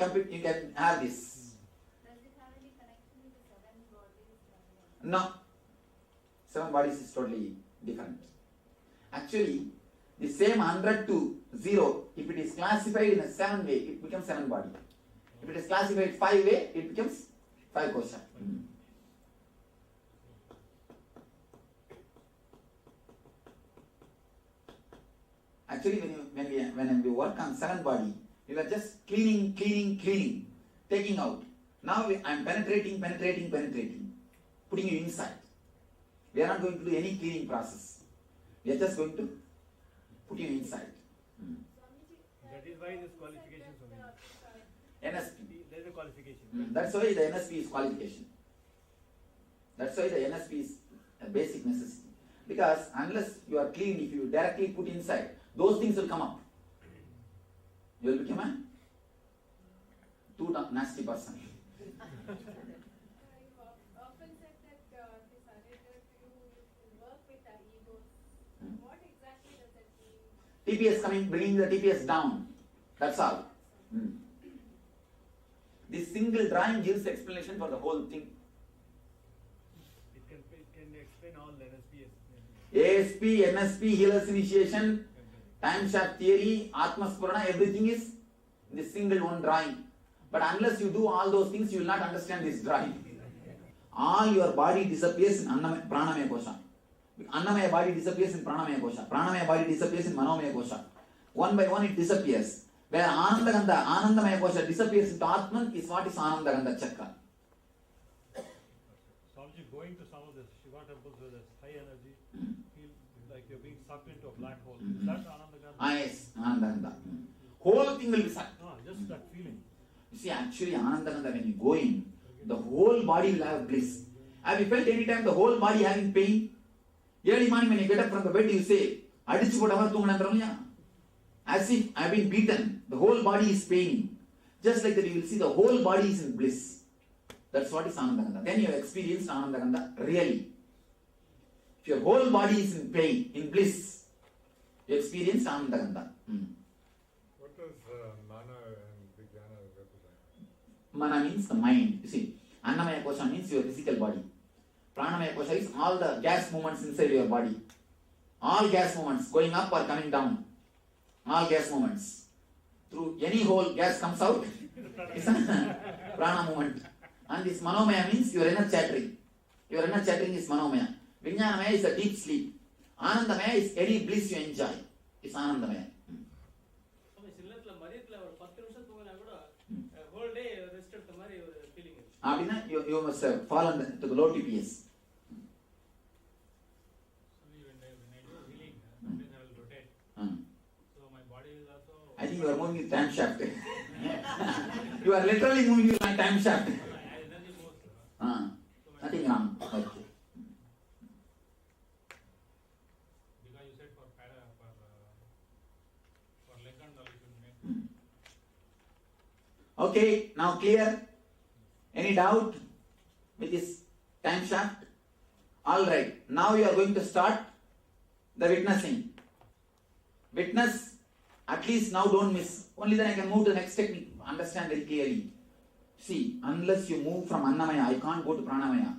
have this. Does it have any connection with the 7 bodies? No. 7 bodies is totally different. Actually, the same 100 to 0, if it is classified in a 7 way, it becomes 7 body. If it is classified 5 way, it becomes 5 kosha. Actually, when we work on 7 body, we were just cleaning, taking out. Now I am penetrating, putting you inside. We are not going to do any cleaning process. We are just going to put you inside. That is why this qualification is NSP. There is a qualification. That's why the NSP is qualification. That's why the NSP is a basic necessity. Because unless you are clean, if you directly put inside, those things will come up. You will become a too nasty person. TPS coming, bringing the TPS down. That's all. This single drawing gives explanation for the whole thing. It can explain all the NSP. ASP, NSP, healer's initiation, time shaft theory, Atma Spurana, everything is in this single one drawing. But unless you do all those things, you will not understand this drawing. All your body disappears in Pranamaya Kosha. Annamaya body disappears in Pranamaya Kosha. Pranamaya body disappears in Manomaya Kosha. One by one it disappears. Where Anandamaya Kosha disappears into Atman is what is Anandagandha Chakra. Swamiji, going to some of the Shiva temples where there's high energy, feel like you're being sucked into a black hole. Is that Anandagandha? Yes, Anandagandha. Whole thing will be sucked. Just that feeling. You see, actually Anandagandha, when you go in, the whole body will have bliss. Have you felt any time the whole body having pain? Early morning when you get up from the bed, you say, as if I have been beaten. The whole body is paining. Just like that, you will see the whole body is in bliss. That's what is Anandagandha. Then you have experienced Anandagandha really. If your whole body is in pain, in bliss, you experienced Anandagandha. What does Mana and Vijnana represent? Mana means the mind. You see, Annamaya Kosha means your physical body. Pranamaya Kosha is all the gas movements inside your body. All gas movements going up or coming down. All gas movements. Through any hole gas comes out. It's a prana movement. And this Manomaya means your inner chattering. Your inner chattering is Manomaya. Vijnanamaya is a deep sleep. Anandamaya is any bliss you enjoy. It's Anandamaya. Abhina, you must have fallen to the low TPS. I think you are moving with time shaft. You are literally moving with my time shaft. Nothing wrong. Okay. Because you said for leg and all you should make. Okay, now clear? Any doubt with this time shaft? Alright, now you are going to start the witnessing. Witness, at least now don't miss. Only then I can move to the next technique. Understand very clearly. See, unless you move from Annamaya, I can't go to Pranamaya.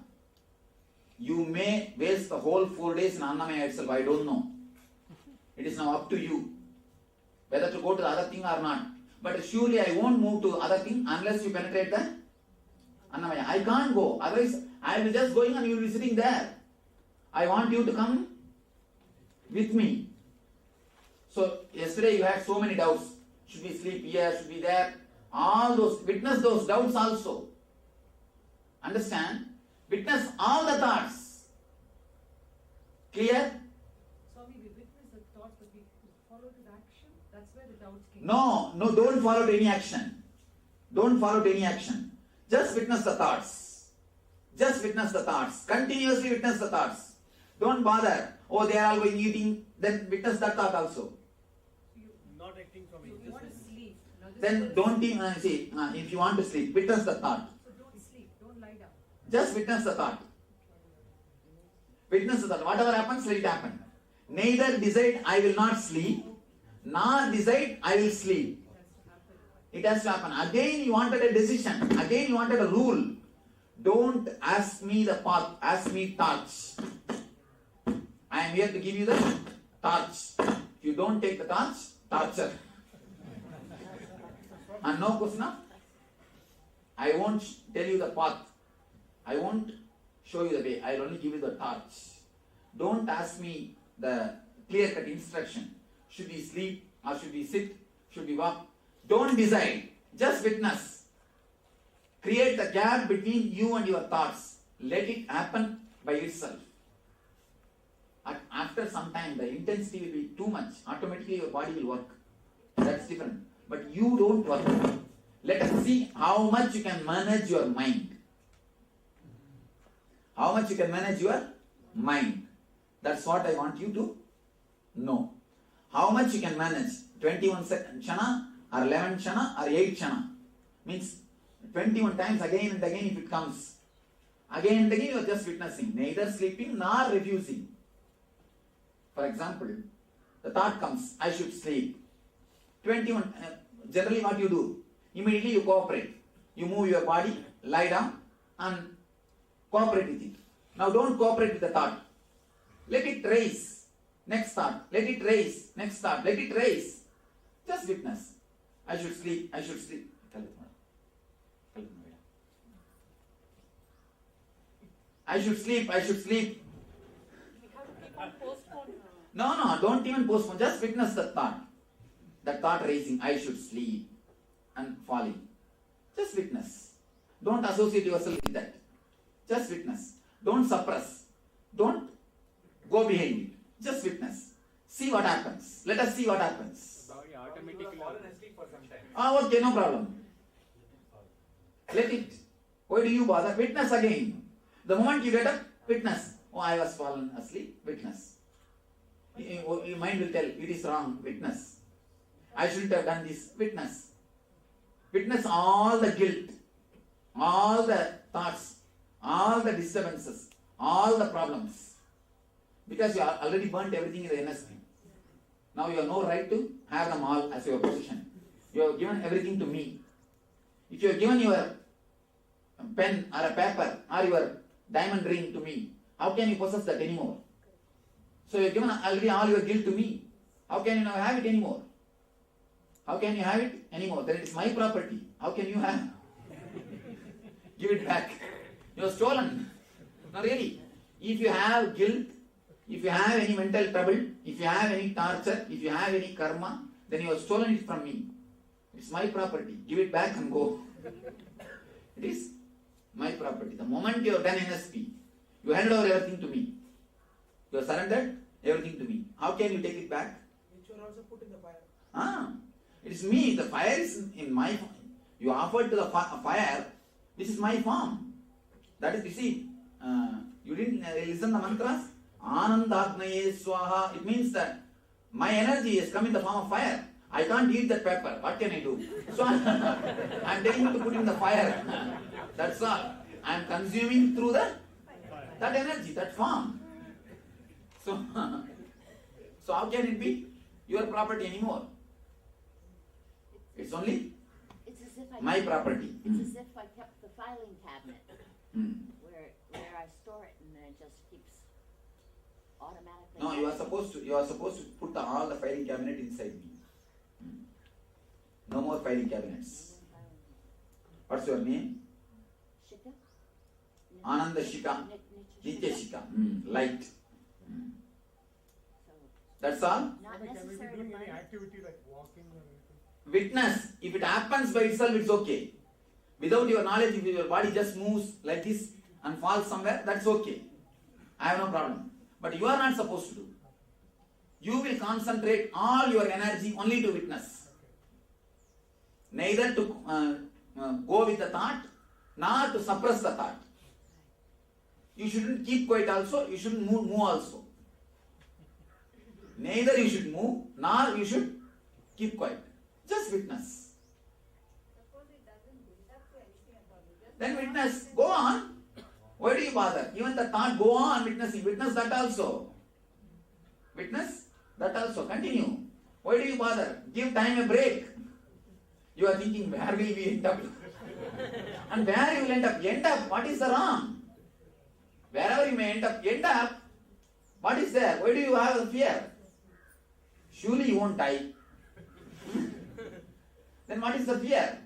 You may waste the whole 4 days in Annamaya itself, I don't know. It is now up to you whether to go to the other thing or not. But surely I won't move to other thing unless you penetrate the Annamaya. I can't go. Otherwise, I will be just going and you will be sitting there. I want you to come with me. So, yesterday you had so many doubts. Should we sleep here? Should we there? All those, witness those doubts also. Understand? Witness all the thoughts. Clear? Swami, we witness the thoughts, but we follow to the action. That's where the doubts came. No, don't follow to any action. Don't follow to any action. Just witness the thoughts. Just witness the thoughts. Continuously witness the thoughts. Don't bother. Oh, they are all going eating. Then witness that thought also. Not acting from You want to sleep. Now this Then is- don't even see. If you want to sleep, witness the thought. So don't sleep. Don't lie down. Just witness the thought. Witness the thought. Whatever happens, let it happen. Neither decide I will not sleep, nor decide I will sleep. It has to happen. Again, you wanted a decision. Again, you wanted a rule. Don't ask me the path. Ask me torch. I am here to give you the torch. If you don't take the torch, torture. And no Krishna, I won't tell you the path. I won't show you the way. I will only give you the torch. Don't ask me the clear-cut instruction. Should we sleep or should we sit? Should we walk? Don't decide. Just witness. Create the gap between you and your thoughts. Let it happen by itself. After some time, the intensity will be too much. Automatically, your body will work. That's different. But you don't work. Let us see how much you can manage your mind. How much you can manage your mind. That's what I want you to know. How much you can manage? 21 kshana or 11 kshana or 8 kshana. Means 21 times again and again if it comes. Again and again you are just witnessing, neither sleeping nor refusing. For example, the thought comes, I should sleep. 21, generally what you do? Immediately you cooperate. You move your body, lie down and cooperate with it. Now don't cooperate with the thought. Let it raise. Next thought. Let it raise. Next thought. Let it raise. Just witness. I should sleep. I should sleep. I should sleep. I should sleep. No, don't even postpone. Just witness the thought. The thought raising. I should sleep. And falling. Just witness. Don't associate yourself with that. Just witness. Don't suppress. Don't go behind it. Just witness. See what happens. Let us see what happens. Body automatically fallen asleep for some time. Ah, okay, no problem. Let it. Why do you bother? Witness again. The moment you get up, witness. Oh, I was fallen asleep. Witness. Your mind will tell, it is wrong. Witness. I shouldn't have done this. Witness. Witness all the guilt, all the thoughts, all the disturbances, all the problems. Because you have already burnt everything in the inner stream. Now you have no right to have them all as your possession. You have given everything to me. If you have given your pen or a paper or your diamond ring to me, how can you possess that anymore? So you have given already all your guilt to me. How can you now have it anymore? How can you have it anymore? Then it is my property. How can you have? Give it back. You have stolen. No, really. If you have guilt, if you have any mental trouble, if you have any torture, if you have any karma, then you have stolen it from me. It's my property. Give it back and go. It is my property. The moment you have done NSP, you handed over everything to me. You have surrendered everything to me. How can you take it back? Which you are also put in the fire. It is me. The fire is in my form. You offered to the fire. This is my form. That is, you see, you didn't listen the mantras? Anandagnaye swaha. It means that my energy has come in the form of fire. I can't eat that pepper. What can I do? So I am telling you to put in the fire. That's all. I am consuming through that energy, that form. So how can it be your property anymore? It's only my property. It's as if I kept the filing cabinet where I store it and then it just keeps automatically. No, you are supposed to put all the filing cabinet inside me. No more filing cabinets. What's your name? Shika? Ananda Shika. Nitya Shika. Light. That's all? Not necessary to burn. Activity like walking or anything. Witness. If it happens by itself, it's okay. Without your knowledge, if your body just moves like this and falls somewhere, that's okay. I have no problem. But you are not supposed to do. You will concentrate all your energy only to witness. Neither to go with the thought, nor to suppress the thought. You shouldn't keep quiet also, you shouldn't move also. Neither you should move, nor you should keep quiet. Just witness. Suppose it doesn't build up to anything at all. Then witness. Go on. Why do you bother? Even the thought, go on witnessing. Witness that also. Witness that also. Continue. Why do you bother? Give time a break. You are thinking, where will we end up? And where you will end up? End up. What is the wrong? Wherever you may end up. What is there? Why do you have the fear? Surely you won't die. Then what is the fear?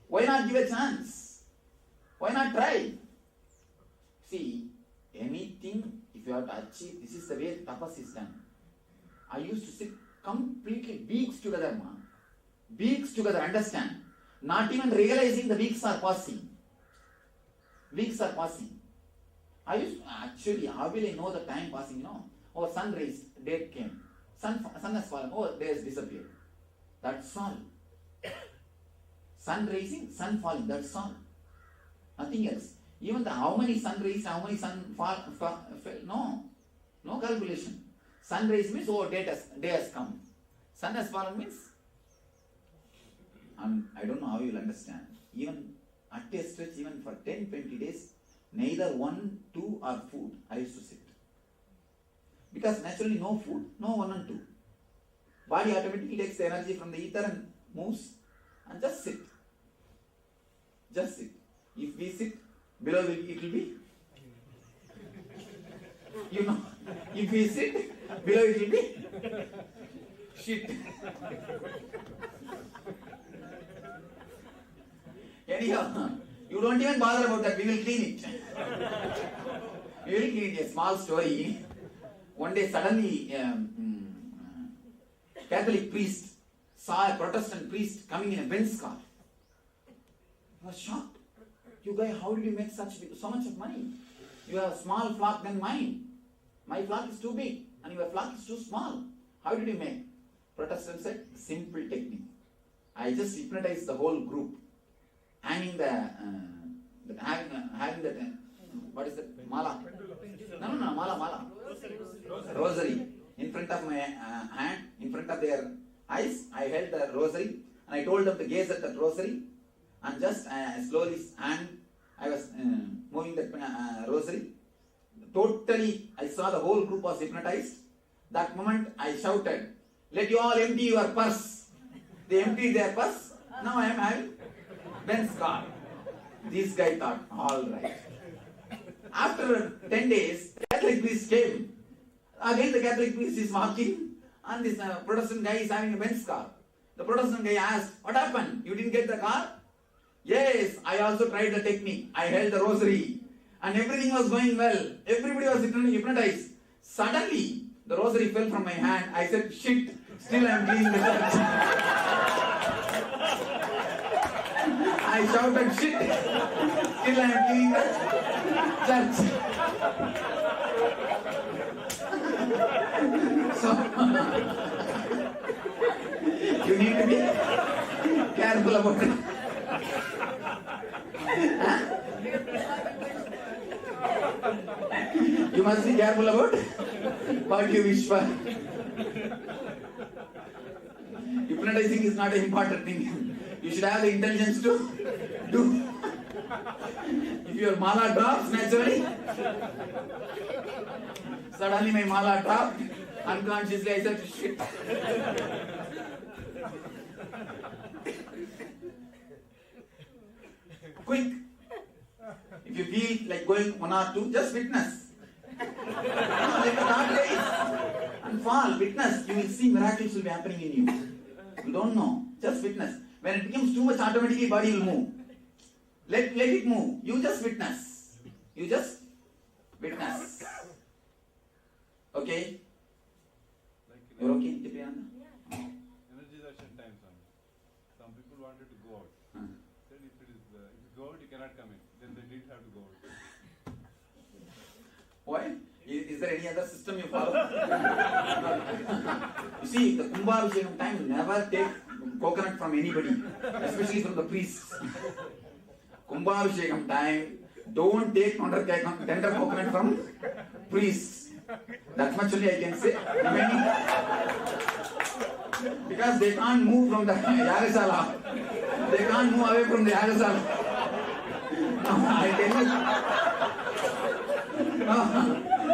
Why not give a chance? Why not try? See, anything, if you have to achieve, this is the way tapas is done. I used to sit completely weeks together, weeks together, understand? Not even realizing the weeks are passing. Weeks are passing. I used to, actually, how will I know the time passing, Oh, sun rays, date came. Sun has fallen, oh, day has disappeared. That's all. Sun rising, sun falling, that's all. Nothing else. Even how many sun rays, how many sun fell, no calculation. Sunrise means, oh, day has come. Sun has fallen means, I don't know how you will understand. Even at a stretch, even for 10-20 days, neither 1, 2 or food, I used to sit. Because naturally no food, no 1 and 2. Body automatically takes the energy from the ether and moves, and just sit. Just sit. If we sit, below it will be, you know, if we sit, below it will be shit. Anyhow, you don't even bother about that, we will clean it. We will clean it. A small story. One day suddenly, Catholic priest saw a Protestant priest coming in a Benz car. He was shocked. You guys, how did you make so much of money? You have a small flock than mine. My flock is too big and your flock is too small. How did you make? Protestant said, simple technique. I just hypnotized the whole group, hanging having that, what is that? Mala. No, mala. Rosary. In front of my hand, in front of their eyes, I held the rosary and I told them to gaze at that rosary, and just slowly I was moving that rosary. Totally, I saw the whole group was hypnotized. That moment I shouted, let you all empty your purse. They emptied their purse. Now I am having Benz car. This guy thought, all right. After 10 days, the Catholic priest came. Again the Catholic priest is walking and this Protestant guy is having a Benz car. The Protestant guy asked, what happened? You didn't get the car? Yes, I also tried the technique. I held the rosary and everything was going well. Everybody was hypnotized. Suddenly, the rosary fell from my hand. I said, shit, still I am cleaning the church. I shouted, shit, still I am cleaning the church. So, you need to be careful about it. You must be careful about what you wish for. Hypnotizing is not an important thing. You should have the intelligence to do. If your mala drops naturally, suddenly my mala dropped. Unconsciously I said, shit. Quick. If you feel like going 1 or 2, just witness. Let the thought rise and fall. Witness. You will see miracles will be happening in you. You don't know. Just witness. When it becomes too much, automatically body will move. Let it move. You just witness. You just witness. Okay? You're okay, Nithyananda? Energization time, Swami. Some people wanted to go out. Said if you go out, you cannot come in. Then they didn't have to go out. Why? Is there any other system you follow? You see, the Kumbhabhishekam time, never take coconut from anybody, especially from the priests. Kumbhabhishekam time, don't take tender coconut from priests. That much only I can say. Because they can't move from the Yagasala. They can't move away from the Yagasala. No, I tell you. No,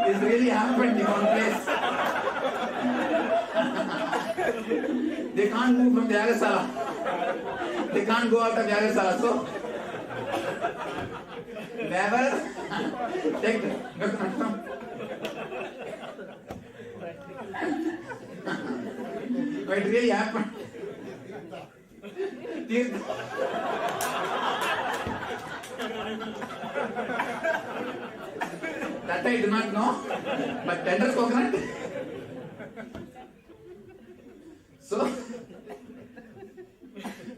this really happened in one place. They can't move from the Yagasala. They can't go out of Yagasala. So, never take the coconut from. It really happened. That I do not know, but tender coconut. So,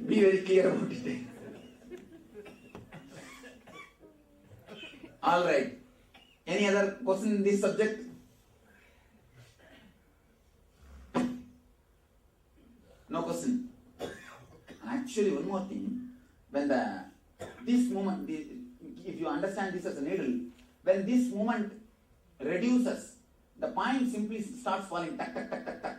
be very clear about it. All right. Any other question in this subject? No question. Actually, one more thing. When this movement, if you understand this as a needle, when this movement reduces, the point simply starts falling, tuck, tuck, tuck, tuck, tuck.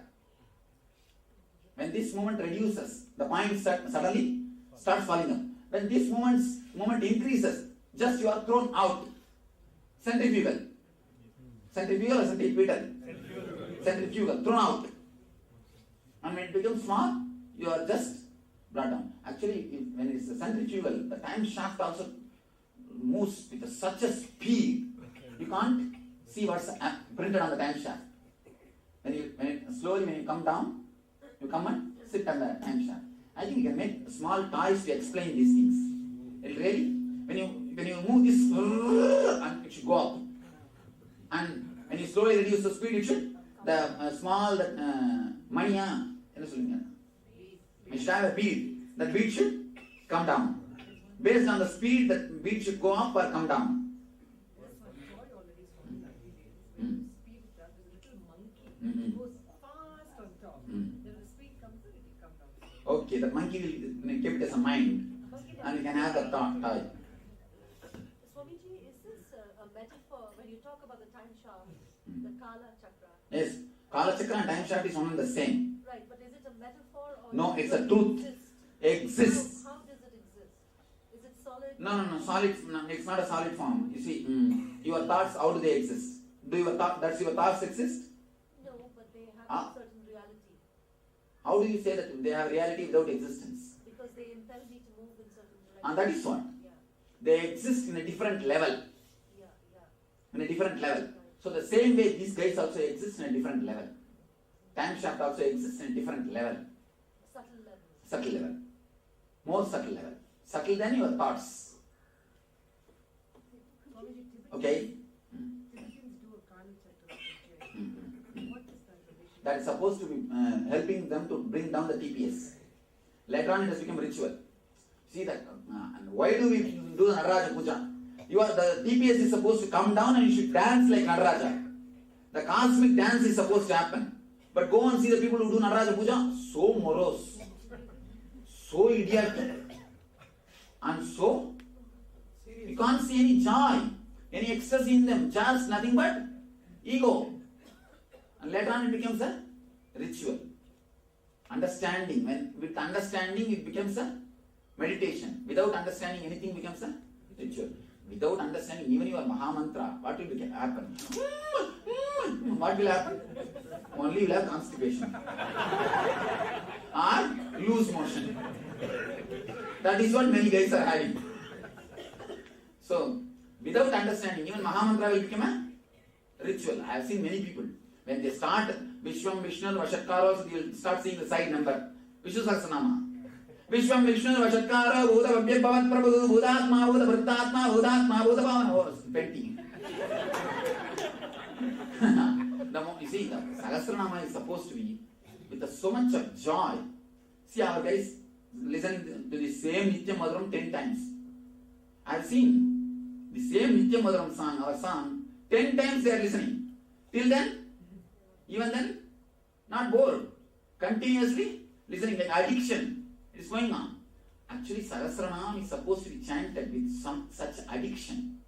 When this moment reduces, the point suddenly starts falling up. When this moment increases, just you are thrown out. Centrifugal. Centrifugal or centripetal? Centrifugal, thrown out. And when it becomes small, you are just brought down. Actually, when it is a centrifugal, the time shaft also moves with such a speed, you can't see what's printed on the time shaft. When you come down, you come and sit on the time shaft. I think you can make small toys to explain these things. It really, when you move this, and it should go up. And when you slowly reduce the speed, it should, the small money, it should have a bead. That bead should come down. Based on the speed, that bead should go up or come down. Okay, the monkey will keep it as a mind, and you can have the thought. Swamiji, is this a metaphor when you talk about the time shaft, the Kala Chakra? Yes, Kala Chakra and time shaft is one and the same. Right, but is it a metaphor or? No, it's a truth. Exists. How does it exist? Is it solid? No, solid. No, it's not a solid form. You see, your thoughts, how do they exist? Does your thoughts exist? No, but they have a certain reality. How do you say that they have reality without existence? Because they impel me to move in certain directions. And that is what? Yeah. They exist in a different level. Yeah. In a different level. So the same way these guys also exist in a different level. Time shaft also exists in a different level. Subtle level. More subtle level. Subtle than your thoughts. Okay? That is supposed to be helping them to bring down the TPS. Later on it has become ritual. See that? And why do we do the Nataraja Puja? The TPS is supposed to come down and you should dance like Nataraja. The cosmic dance is supposed to happen. But go and see the people who do Nataraja Puja, so morose, so idiotic, and so you can't see any joy, any ecstasy in them, just nothing but ego. And later on it becomes a ritual. Understanding. With understanding it becomes a meditation. Without understanding anything becomes a ritual. Without understanding even your Mahamantra, what will happen? What will happen? Only you will have constipation. Or loose motion. That is what many guys are having. So, without understanding, even Mahamantra will become a ritual. I have seen many people. When they start Vishwam Vishnu Vashatkaros, they will start seeing the side number. Vishnu Sahasranama. Vishwam Vishnu Vashatkara Bhuta Vabhya Bhavat Prabhu Bhudatma Bhuta Vritatma Bhudatma Bhuta Bhavan. Painting. You see, the Sahasranama is supposed to be with so much of joy. See, our guys listen to the same Nitya Madhuram 10 times. I have seen the same Nitya Madhuram song, our song, 10 times they are listening. Till then, even then, not bored. Continuously listening, like addiction is going on. Actually, Sahasranam is supposed to be chanted with some such addiction.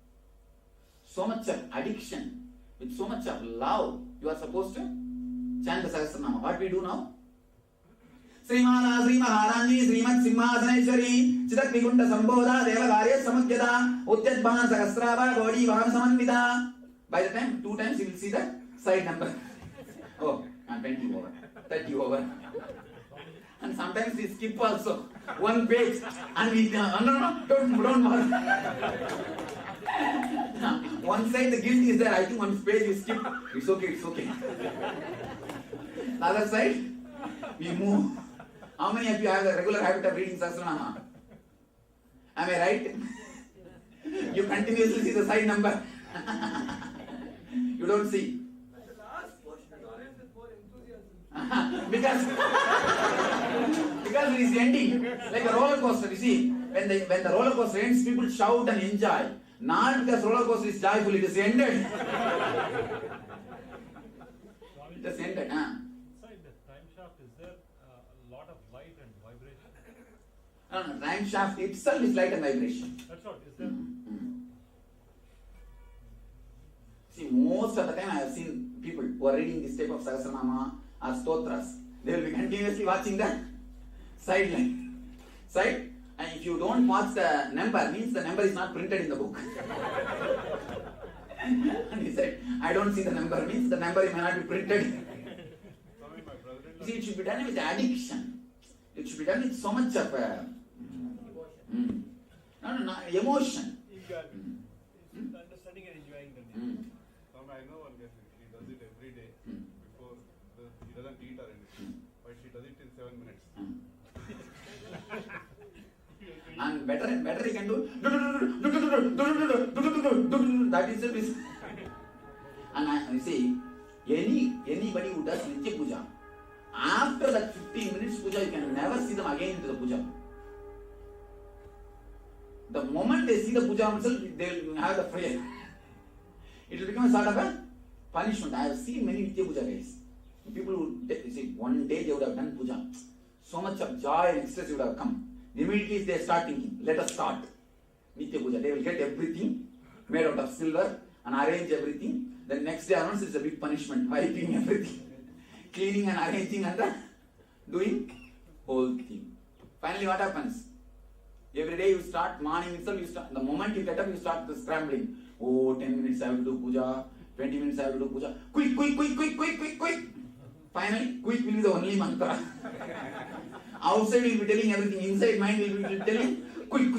So much of addiction, with so much of love, you are supposed to chant the Sahasranama. What we do now? Srimala Sri Maharani Srimat Simhasaneshwari Chitak Vikunta Sambodha Devagarya Samagyada Utyadbhan Sahasrava Godi Vaham Samanvita. By the time, 2 times you will see the side number. Oh, 20 over, 30 over. And sometimes we skip also 1 page and we don't bother. One side the guilt is there, I think 1 page we skip. It's okay. The other side, we move. How many of you have the regular habit of reading Sahasranama? Am I right? You continuously see the side number. You don't see. The last portion is always with more enthusiasm. Because it is ending. Like a roller coaster, you see. When the roller coaster ends, people shout and enjoy. Not because roller coaster is joyful, it is ended. It has ended. Inside the time shaft, is there a lot of light and vibration? No, time shaft itself is light and vibration. That's what, is there? See, most of the time I have seen people who are reading this type of Sahasranama or Stotras, they will be continuously watching the sideline. Side, and if you don't watch the number, means the number is not printed in the book. And he said, I don't see the number, means the number may not be printed. You see, it should be done with addiction. It should be done with so much of no, emotion. Understanding and enjoying the day. I know one guy, she does it every day before he doesn't eat or anything, but she does it in 7 minutes. And better he can do that is it. And you see, anybody who does Nitya Puja, after that 15 minutes puja, you can never see them again into the puja. The moment they see the puja themselves, they will have the prayer. It will become a sort of a punishment. I have seen many Nitya Puja guys. People who, see, one day they would have done puja. So much of joy and ecstasy would have come. Immediately they start thinking, let us start Nitya Puja. They will get everything made out of silver and arrange everything. Then next day onwards it's a big punishment, wiping everything, cleaning and arranging and doing whole thing. Finally what happens? Every day you start, morning itself, you start, the moment you get up, you start the scrambling. Oh, 10 minutes I have to do puja, 20 minutes I have to do puja. Quick. Finally, quick will be the only mantra. Outside will be telling everything, inside mind will be telling quick.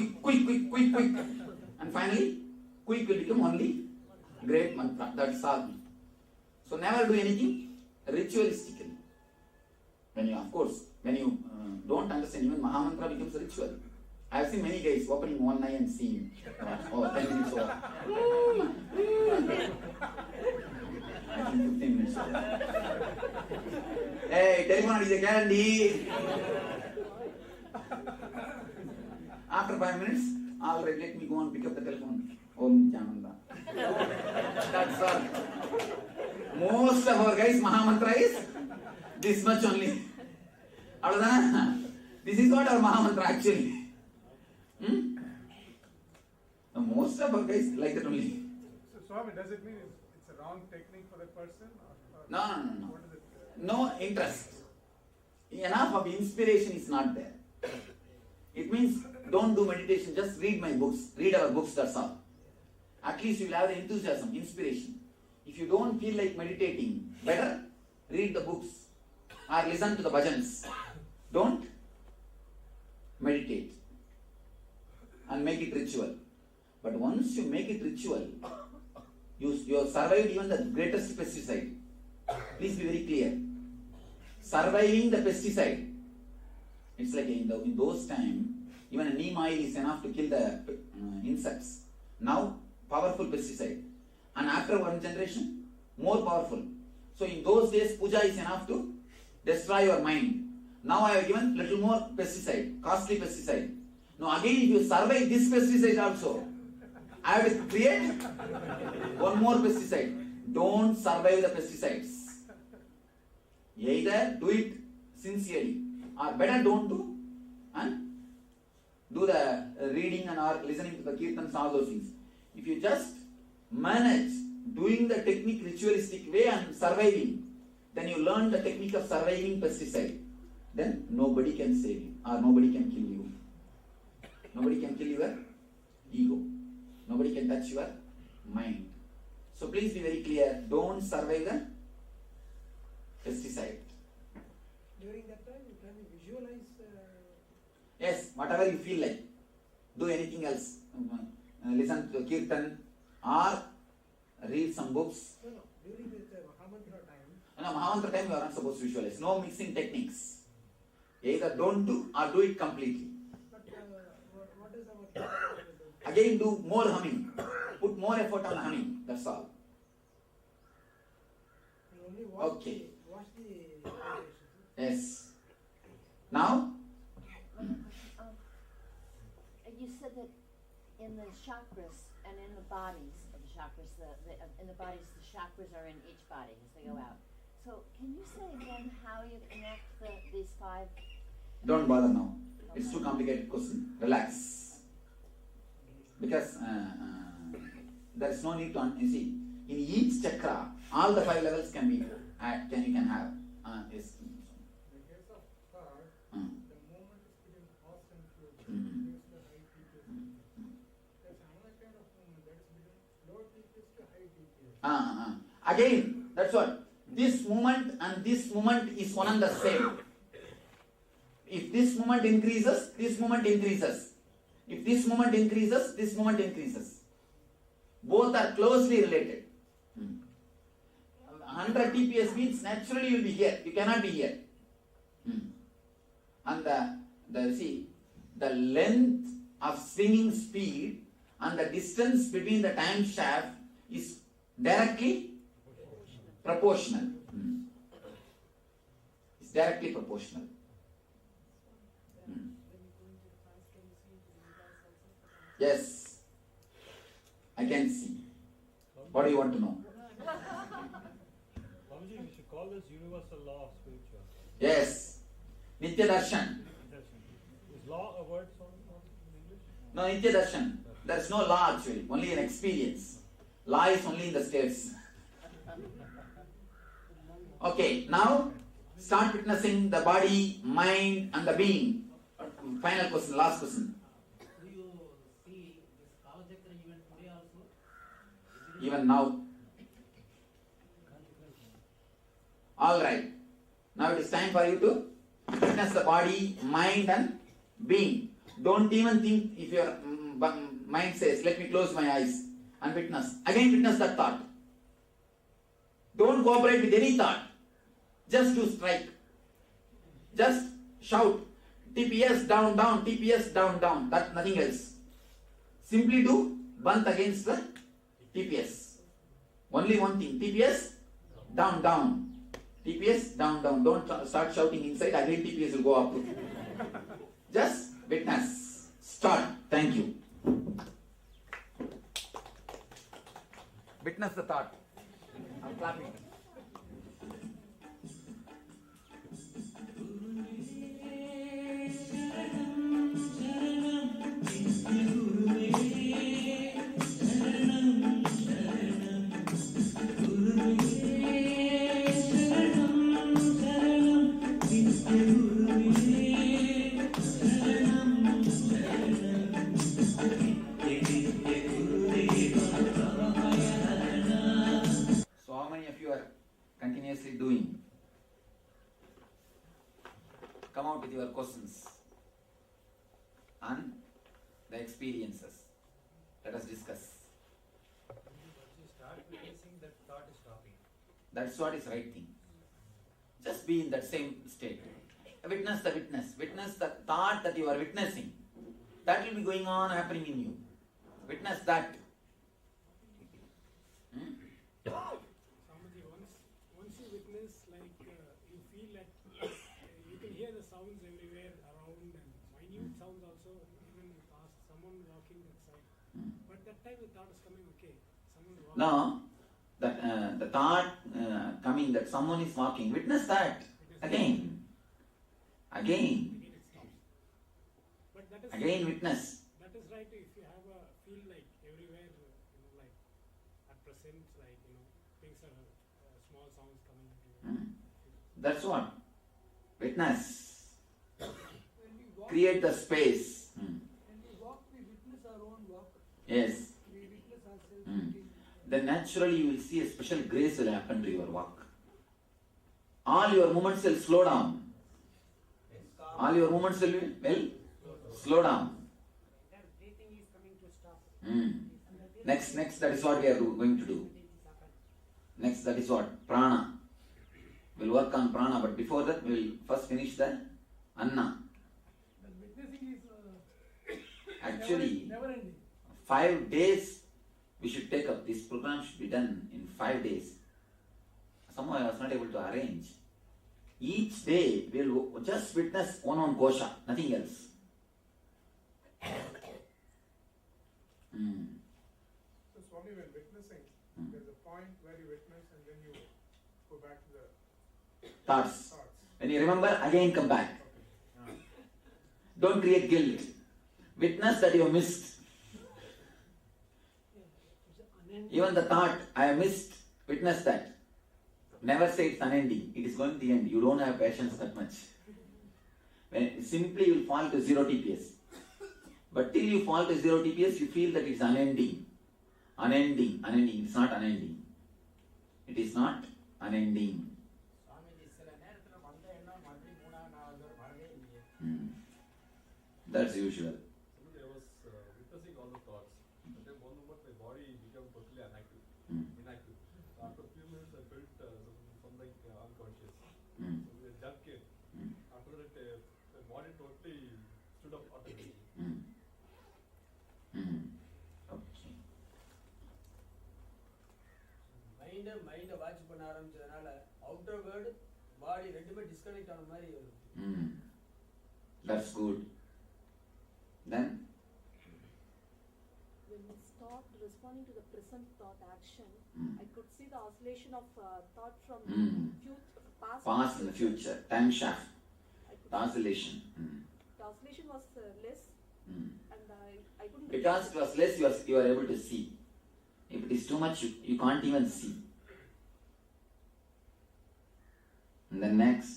And finally, quick will become only great mantra. That's all. So never do anything ritualistically. When you don't understand, even Mahamantra becomes a ritual. I have seen many guys opening one eye and seeing 10 minutes over. 15 minutes over. Hey, telephone is a candy. After 5 minutes, all right, let me go and pick up the telephone. Om Nithyananda. That's all. Most of our guys' Mahamantra is this much only. This is what our Mahamantra actually. Most of our guys like that only. So, Swami, does it mean it's a wrong technique for that person? No. No interest. Enough of inspiration is not there. It means don't do meditation, just read my books, read our books, that's all. At least you will have the enthusiasm, inspiration. If you don't feel like meditating, better read the books or listen to the bhajans. Don't meditate and make it ritual. But once you make it ritual, you have survived even the greatest pesticide. Please be very clear. Surviving the pesticide. It's like in those times, even a neem oil is enough to kill the insects. Now, powerful pesticide. And after one generation, more powerful. So in those days, puja is enough to destroy your mind. Now I have given little more pesticide, costly pesticide. Now again, if you survive this pesticide also, I have to create one more pesticide. Don't survive the pesticides. Either do it sincerely, or better don't do, and do the reading and or listening to the kirtans, all those things. If you just manage doing the technique ritualistic way and surviving, then you learn the technique of surviving pesticide. Then nobody can save you, or nobody can kill you. Nobody can kill your ego. Nobody can touch your mind. So please be very clear, don't survive the pesticide. During that time, you can visualize. Yes, whatever you feel like. Do anything else. Listen to kirtan or read some books. No, during the Mahamantra time. No, Mahamantra time you are not supposed to visualize. No mixing techniques. Either don't do or do it completely. But what is our... Again, do more humming. Put more effort on humming. That's all. Only watch Okay. Watch the Yes. Now? You said that in the chakras and in the bodies of the chakras, in the bodies, the chakras are in each body as they go out. So can you say again how you connect these five? Don't bother now. It's too complicated question. Relax. Because there is no need to, you see, In each chakra, all the 5 levels can be you can have. Yes. The case of thought, the movement is between past and future. Gives the high TPS. There's another kind of movement that is between low TPS to high TPS. Again, that's what. This movement and this movement is one and the same. If this movement increases, this movement increases. If this movement increases, this movement increases. Both are closely related. 100 TPS means naturally you will be here. You cannot be here. And the length of swinging speed and the distance between the time shaft is directly proportional. It's directly proportional. Yes, I can see. What do you want to know? Babaji, we should call this universal law of spiritual. Yes, Nitya Darshan. Is law a word in English? No, Nitya Darshan. There is no law actually, only an experience. Law is only in the states. Okay, now start witnessing the body, mind, and the being. Final question, last question. Do you see this Kalachakra even today also? Even now. Alright. Now it is time for you to witness the body, mind, and being. Don't even think if your mind says, let me close my eyes and witness. Again, witness that thought. Don't cooperate with any thought. Just do strike. Just shout. TPS down, down, TPS down, down. That nothing else. Simply do Bant against the TPS. Only one thing. TPS down, down. TPS down, down. Don't start shouting inside. Again TPS will go up. Just witness. Start. Thank you. Witness the thought. I'm clapping. Continuously doing. Come out with your questions and the experiences. Let us discuss. Once you start witnessing, that thought is stopping. That's what is right thing. Just be in that same state. Witness the witness. Witness the thought that you are witnessing. That will be going on, happening in you. Witness that. Once you witness, like you feel like you can hear the sounds everywhere around and minute sounds also, even past someone walking outside. But that time the thought is coming, okay, someone walking. No, that the thought coming that someone is walking. Witness that again. But that is Again witness. That is right. If you have a feel like everywhere, like at present, like things are small sounds coming. That's what. Witness. When we walk, Create the space. When we walk, we witness our own walk. Yes. We witness ourselves. Then naturally you will see a special grace will happen to your walk. All your movements will slow down. All your movements will slow down. That breathing is coming to stop. Next, that is what we are going to do. Next, that is what? Prana. We'll work on prana, but before that, we'll first finish the anna. The witnessing is Actually, never ending. 5 days we should take up. This program should be done in 5 days. Somehow I was not able to arrange. Each day we'll just witness one kosha, nothing else. So Swami, when witnessing, there's a point where you witness and then you go back to the Thoughts. When you remember, again come back. Don't create guilt. Witness that you missed. It's an Even the thought, I have missed, witness that. Never say it's unending. It is going to the end. You don't have patience that much. When simply you will fall to 0 TPS. But till you fall to 0 TPS, you feel that it's unending. Unending. It's not unending. It is not unending. That's usual. I was witnessing all the thoughts. And then one moment my body became totally inactive. After a few minutes I felt something unconscious. So a jerk came. After that my body totally stood up automatically. Okay. Mind watch பண்ண ஆரம்பிச்சதுனால outer world பாடி ரெண்டுமே disconnect ஆன மாதிரி That's good. Then when we stopped responding to the present thought action, I could see the oscillation of thought from past and the future. Time shaft. The oscillation. The oscillation was less, and I couldn't. Because it was less, you are able to see. If it is too much, you can't even see. And then next.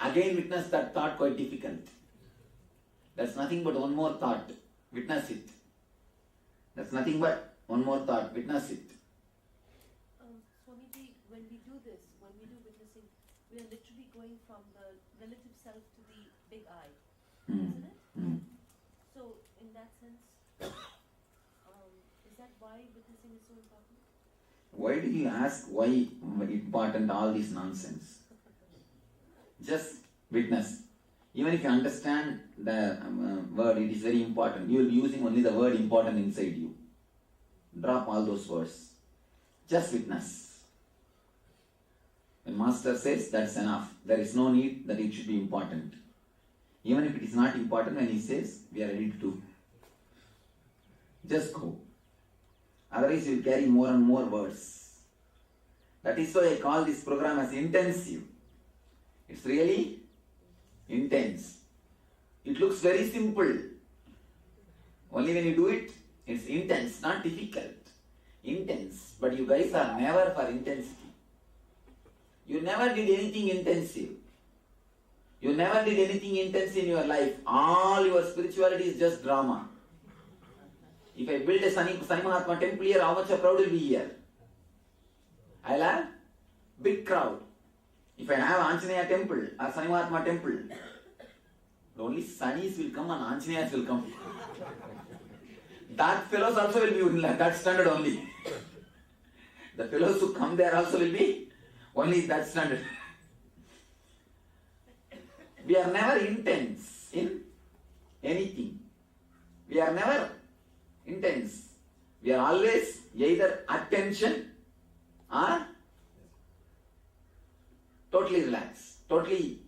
Again witness that thought quite difficult. That's nothing but one more thought. Witness it. That's nothing but one more thought. Witness it. Swamiji, when we do this, when we do witnessing, we are literally going from the relative self to the big I, isn't it? So, in that sense, is that why witnessing is so important? Why do you ask why important all this nonsense? Just witness. Even if you understand the word, it is very important. You will be using only the word important inside you. Drop all those words. Just witness. When Master says, that's enough. There is no need that it should be important. Even if it is not important, when he says, we are ready to do. Just go. Otherwise, you will carry more and more words. That is why I call this program as intensive. It's really intense. It looks very simple. Only when you do it, it's intense, not difficult. Intense. But you guys are never for intensity. You never did anything intensive. You never did anything intense in your life. All your spirituality is just drama. If I build a Sani Mahatma temple here, how much a crowd will be here? I'll have big crowd. If I have Anjaneya temple or Sani Mahatma temple, only Sanis will come and Anjaneyas will come. That fellows also will be in that standard only. The fellows who come there also will be only that standard. We are never intense in anything. We are never intense. We are always either attention or totally relaxed. Totally,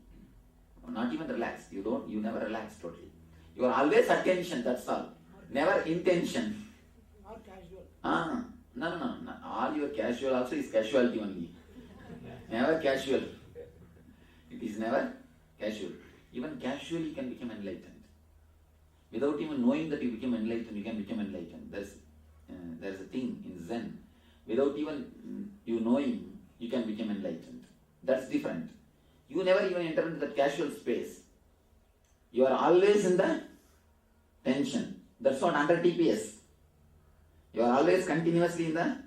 not even relaxed. You never relax totally. You are always attention, that's all. Never intention. Or casual. No. All your casual also is casualty only. Never casual. It is never casual. Even casually you can become enlightened. Without even knowing that you become enlightened, you can become enlightened. There's a thing in Zen. Without even you knowing, you can become enlightened. That's different. You never even enter into that casual space. You are always in the tension. That's not under TPS. You are always continuously in the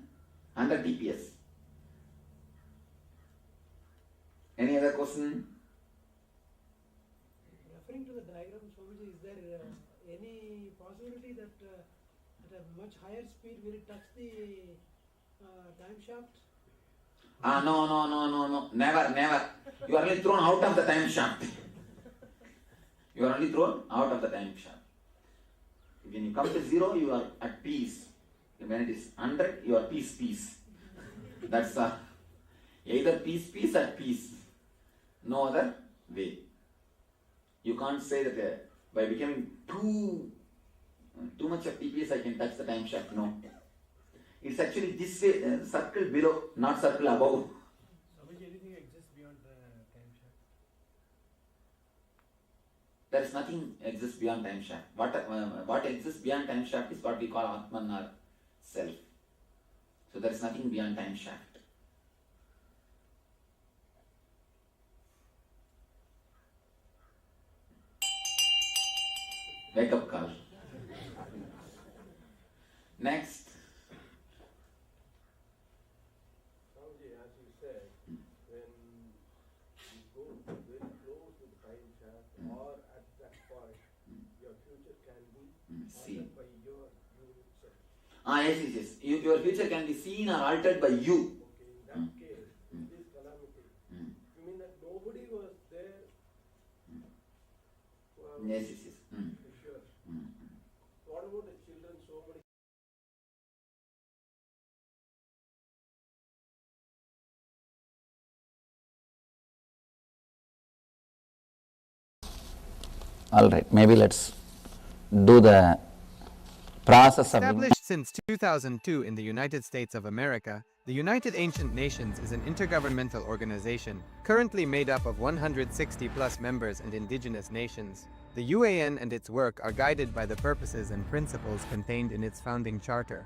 under TPS. Any other question? Referring to the diagram, Swamiji, is there any possibility that at a much higher speed will it touch the time shaft? No. Never. You are only thrown out of the time shaft. You are only thrown out of the time shaft. When you come to 0, you are at peace. When it is 100, you are peace. That's either peace or peace. No other way. You can't say that by becoming too much of TPS I can touch the time shaft. No. It's actually this way, circle below, not circle above. So, anything exists beyond the time shaft? There is nothing exists beyond time shaft. What exists beyond time shaft is what we call Atman or self. So there is nothing beyond time shaft. Wake up call. Next. Swamiji, as you said, when you go very close to the time shaft or at that point, your future can be Seen. altered by you itself. Yes. Your future can be seen or altered by you. Okay, in that case, in this calamity, you mean that nobody was there? Yes. Sure. What about the children? So many. All right, maybe let's do the process of Established since 2002 in the United States of America, the United Ancient Nations is an intergovernmental organization currently made up of 160 plus members and indigenous nations. The UAN and its work are guided by the purposes and principles contained in its founding charter.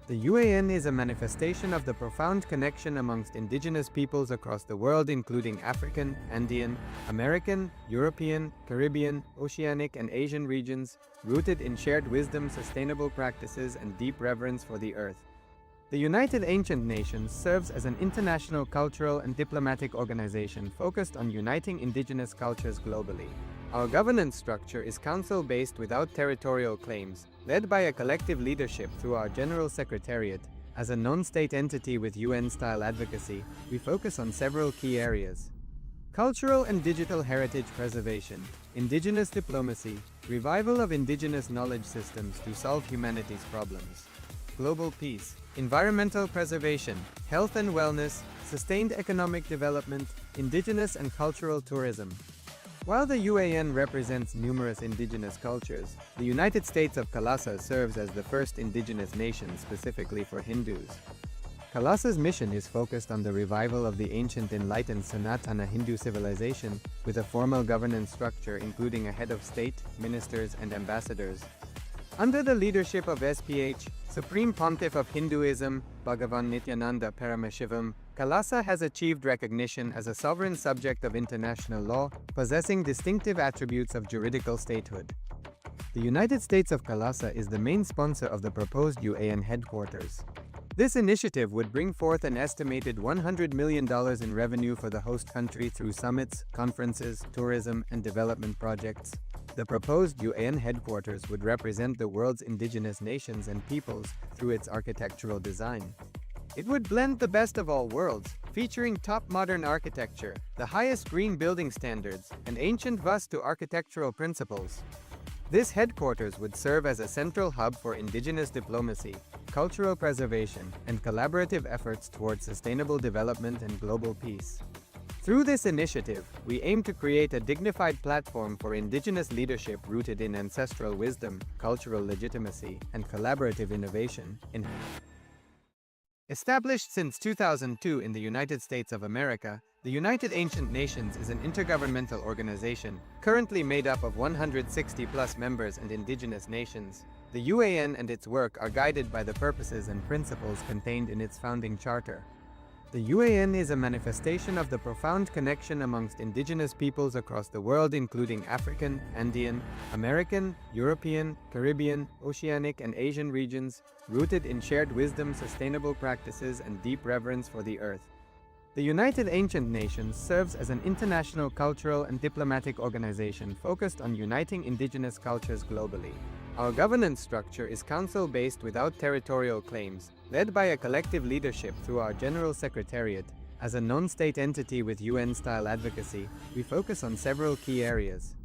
The UAN is a manifestation of the profound connection amongst indigenous peoples across the world, including African, Andean, American, European, Caribbean, Oceanic, and Asian regions, rooted in shared wisdom, sustainable practices, and deep reverence for the earth. The United Ancient Nations serves as an international cultural and diplomatic organization focused on uniting indigenous cultures globally. Our governance structure is council-based without territorial claims, led by a collective leadership through our General Secretariat. As a non-state entity with UN-style advocacy, we focus on several key areas: cultural and digital heritage preservation, indigenous diplomacy, revival of indigenous knowledge systems to solve humanity's problems, global peace, environmental preservation, health and wellness, sustained economic development, indigenous and cultural tourism. While the UAN represents numerous indigenous cultures, the United States of KAILASA serves as the first indigenous nation specifically for Hindus. KAILASA's mission is focused on the revival of the ancient enlightened Sanatana Hindu civilization with a formal governance structure including a head of state, ministers, and ambassadors. Under the leadership of SPH, Supreme Pontiff of Hinduism, Bhagavan Nithyananda Paramashivoham, KAILASA has achieved recognition as a sovereign subject of international law, possessing distinctive attributes of juridical statehood. The United States of KAILASA is the main sponsor of the proposed UAN headquarters. This initiative would bring forth an estimated $100 million in revenue for the host country through summits, conferences, tourism, and development projects. The proposed UAN headquarters would represent the world's indigenous nations and peoples through its architectural design. It would blend the best of all worlds, featuring top modern architecture, the highest green building standards, and ancient Vastu architectural principles. This headquarters would serve as a central hub for indigenous diplomacy, cultural preservation, and collaborative efforts towards sustainable development and global peace. Through this initiative, we aim to create a dignified platform for indigenous leadership rooted in ancestral wisdom, cultural legitimacy, and collaborative innovation. Established since 2002 in the United States of America, the United Ancient Nations is an intergovernmental organization currently made up of 160 plus members and indigenous nations. The UAN and its work are guided by the purposes and principles contained in its founding charter. The UAN is a manifestation of the profound connection amongst indigenous peoples across the world, including African, Andean, American, European, Caribbean, Oceanic, and Asian regions, rooted in shared wisdom, sustainable practices, and deep reverence for the earth. The United Ancient Nations serves as an international cultural and diplomatic organization focused on uniting indigenous cultures globally. Our governance structure is council-based without territorial claims, led by a collective leadership through our General Secretariat. As a non-state entity with UN-style advocacy, we focus on several key areas: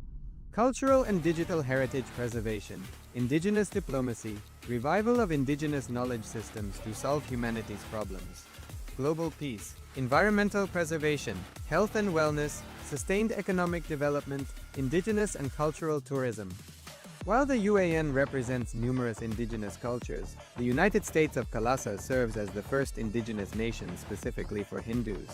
cultural and digital heritage preservation, indigenous diplomacy, revival of indigenous knowledge systems to solve humanity's problems, global peace, environmental preservation, health and wellness, sustained economic development, indigenous and cultural tourism. While the UAN represents numerous indigenous cultures, the United States of KAILASA serves as the first indigenous nation specifically for Hindus.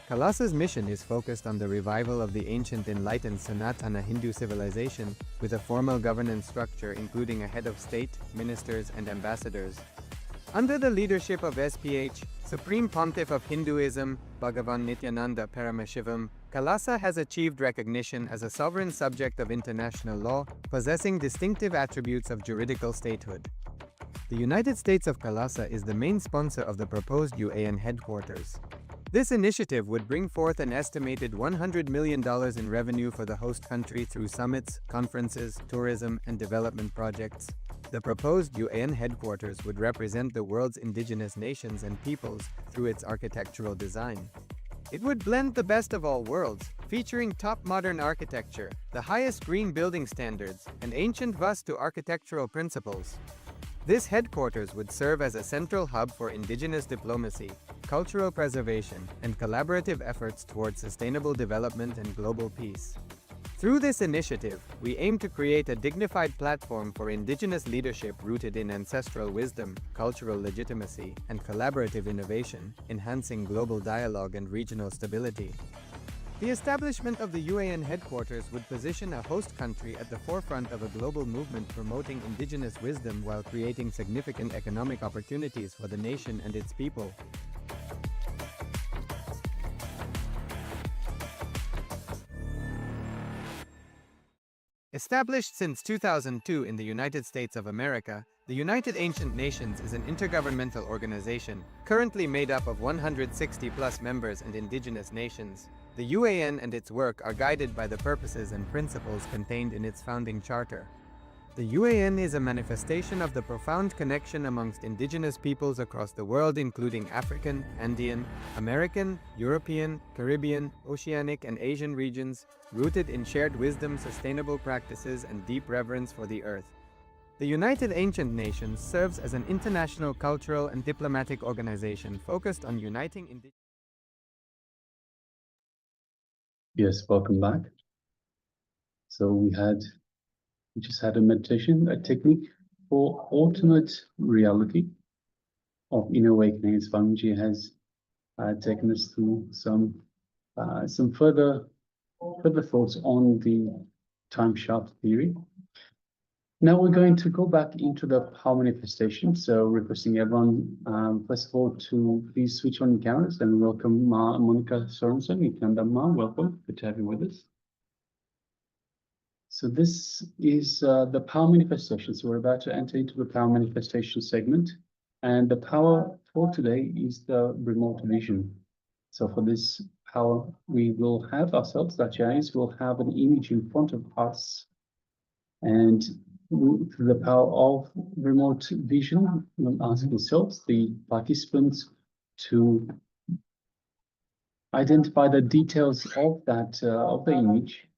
KAILASA's mission is focused on the revival of the ancient enlightened Sanatana Hindu civilization with a formal governance structure including a head of state, ministers, and ambassadors. Under the leadership of SPH, Supreme Pontiff of Hinduism, Bhagavan Nithyananda Paramashivoham, KAILASA has achieved recognition as a sovereign subject of international law, possessing distinctive attributes of juridical statehood. The United States of KAILASA is the main sponsor of the proposed UAN headquarters. This initiative would bring forth an estimated $100 million in revenue for the host country through summits, conferences, tourism, and development projects. The proposed UAN headquarters would represent the world's indigenous nations and peoples through its architectural design. It would blend the best of all worlds, featuring top modern architecture, the highest green building standards, and ancient Vastu architectural principles. This headquarters would serve as a central hub for indigenous diplomacy, cultural preservation, and collaborative efforts towards sustainable development and global peace. Through this initiative, we aim to create a dignified platform for indigenous leadership rooted in ancestral wisdom, cultural legitimacy, and collaborative innovation, enhancing global dialogue and regional stability. The establishment of the UAN headquarters would position a host country at the forefront of a global movement promoting indigenous wisdom while creating significant economic opportunities for the nation and its people. Established since 2002 in the United States of America, the United Ancient Nations is an intergovernmental organization, currently made up of 160+ members and indigenous nations. The UAN and its work are guided by the purposes and principles contained in its founding charter. The UAN is a manifestation of the profound connection amongst indigenous peoples across the world, including African, Andean, American, European, Caribbean, Oceanic, and Asian regions, rooted in shared wisdom, sustainable practices, and deep reverence for the earth. The United Ancient Nations serves as an international cultural and diplomatic organization focused on uniting indigenous. Yes, welcome back. So we just had a meditation, a technique for alternate reality of inner awakening. Swamiji has taken us through some further thoughts on the time shaft theory. Now we're going to go back into the power manifestation. So requesting everyone, first of all, to please switch on your cameras and welcome Monica Sorensen. Nithyananda, welcome. Good to have you with us. So this is the power manifestation. So we're about to enter into the power manifestation segment. And the power for today is the remote vision. So for this power, we will have ourselves, that is, we'll have an image in front of us. And through the power of remote vision, we'll ask ourselves, the participants, to identify the details of that of the image.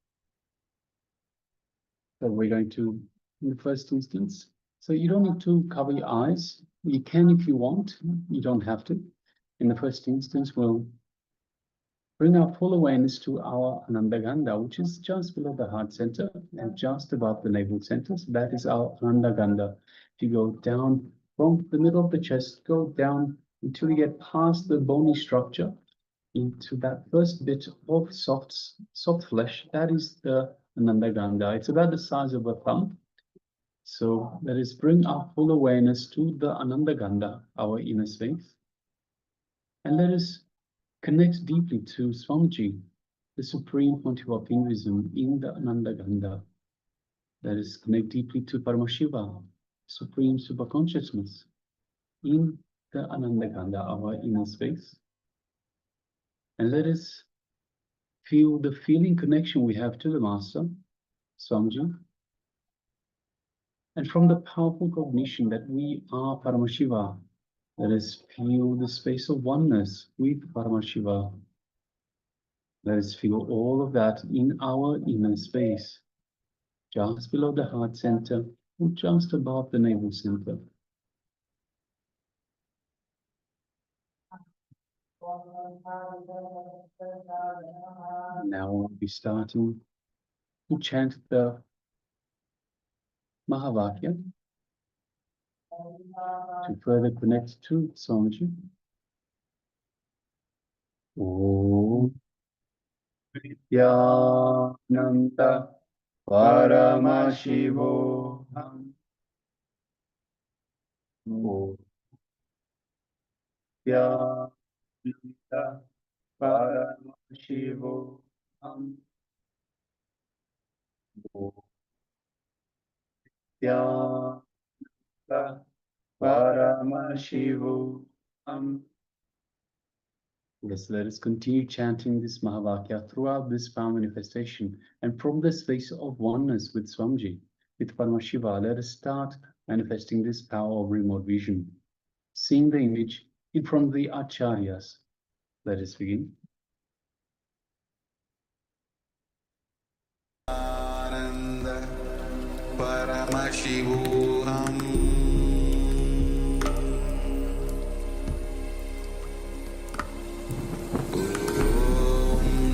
So we're going to, in the first instance, so you don't need to cover your eyes. You can if you want, you don't have to. In the first instance, we'll bring our full awareness to our Anandaganda, which is just below the heart center and just above the navel center. So that is our Anandaganda. If you go down from the middle of the chest, go down until you get past the bony structure into that first bit of soft flesh. That is the Anandaganda. It's about the size of a thumb. So that is, bring our full awareness to the Anandaganda, our inner space. And let us connect deeply to Swamiji, the Supreme Pontiff of Hinduism, in the Anandaganda. Let us connect deeply to Paramashivoham, Supreme Superconsciousness, in the Anandaganda, our inner space. And let us feel the feeling connection we have to the Master, Swamiji. And from the powerful cognition that we are Paramashiva, let us feel the space of oneness with Paramashiva. Let us feel all of that in our inner space, just below the heart center, or just above the navel center. Now we'll be starting to chant the Mahavakya to further connect to Swamiji. Om Nithyananda Paramashivoham. Nithyananda Paramashivoham. Nithyananda Paramashivoham. Yes, let us continue chanting this Mahavakya throughout this power manifestation. And from this space of oneness with Swamiji, with Paramashiva, let us start manifesting this power of remote vision. Seeing the image in front of the Acharyas. Let us begin. Paramashivoham.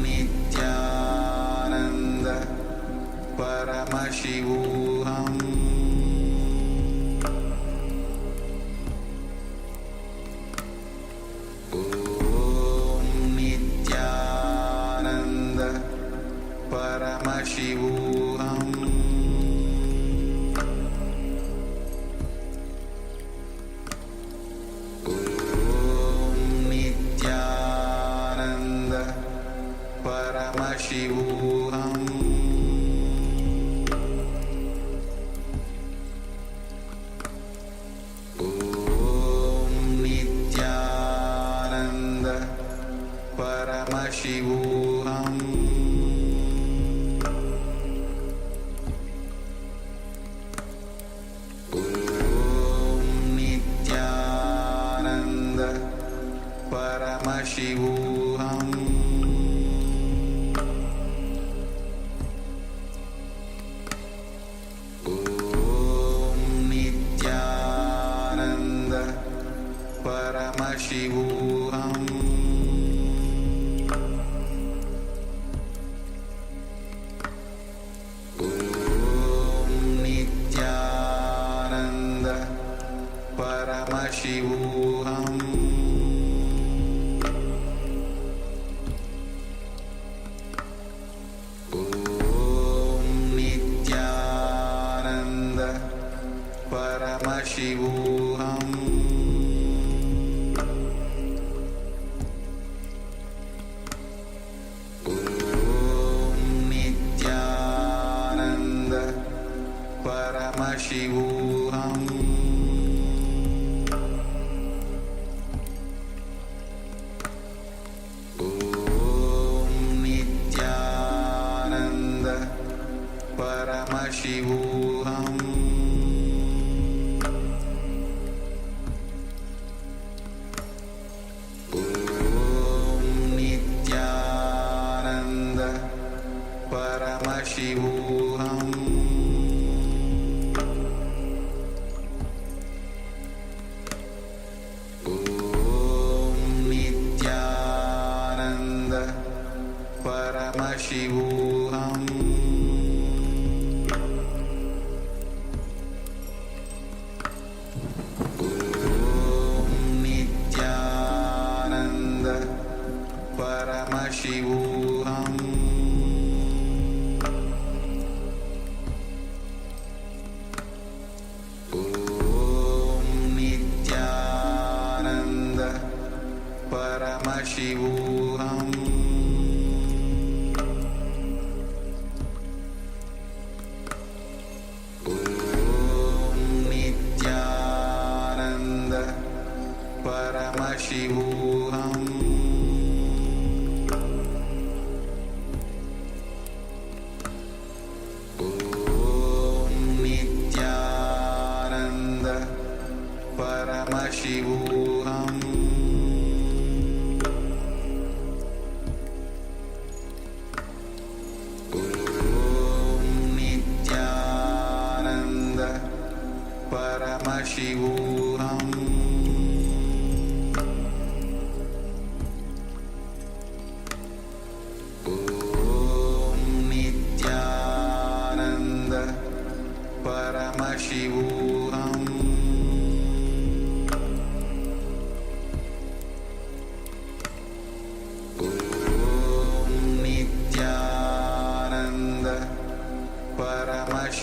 Nithyananda Paramashivoham. Nithyananda Paramashivoham. Nithyananda Paramashivoham. Nithyananda Paramashivoham. Nithyananda Paramashivoham. Nithyananda Paramashivoham. Nithyananda Paramashivoham. Nithyananda Paramashivoham. Nithyananda Paramashivoham. Nithyananda Paramashivoham. Nithyananda Paramashivoham. Nithyananda Paramashivoham. Nithyananda Paramashivoham. Nithyananda Paramashivoham. Nithyananda Paramashivoham. Nithyananda Paramashivoham. Nithyananda Paramashivoham. Nithyananda Paramashivoham. Nithyananda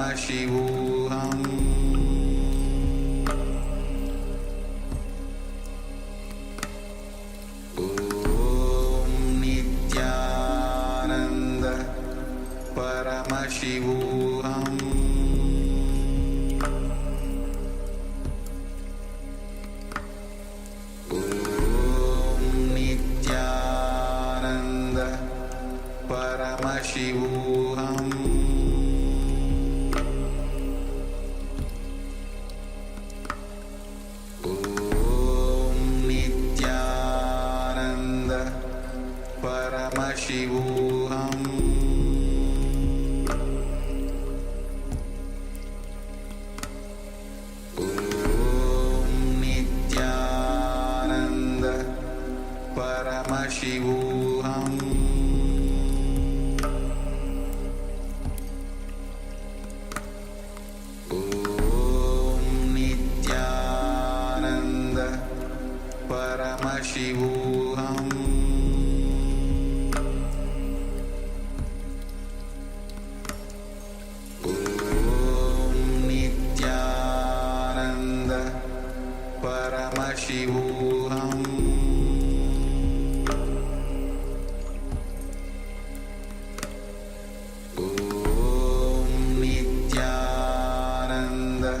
Paramashivoham. Om Nithyananda Paramashivoham. Om Nithyananda Paramashivoham. Om Nithyananda Paramashivoham. Om Nithyananda Paramashivoham. Om Nithyananda Paramashivoham. Om Nithyananda Paramashivoham. Om Nithyananda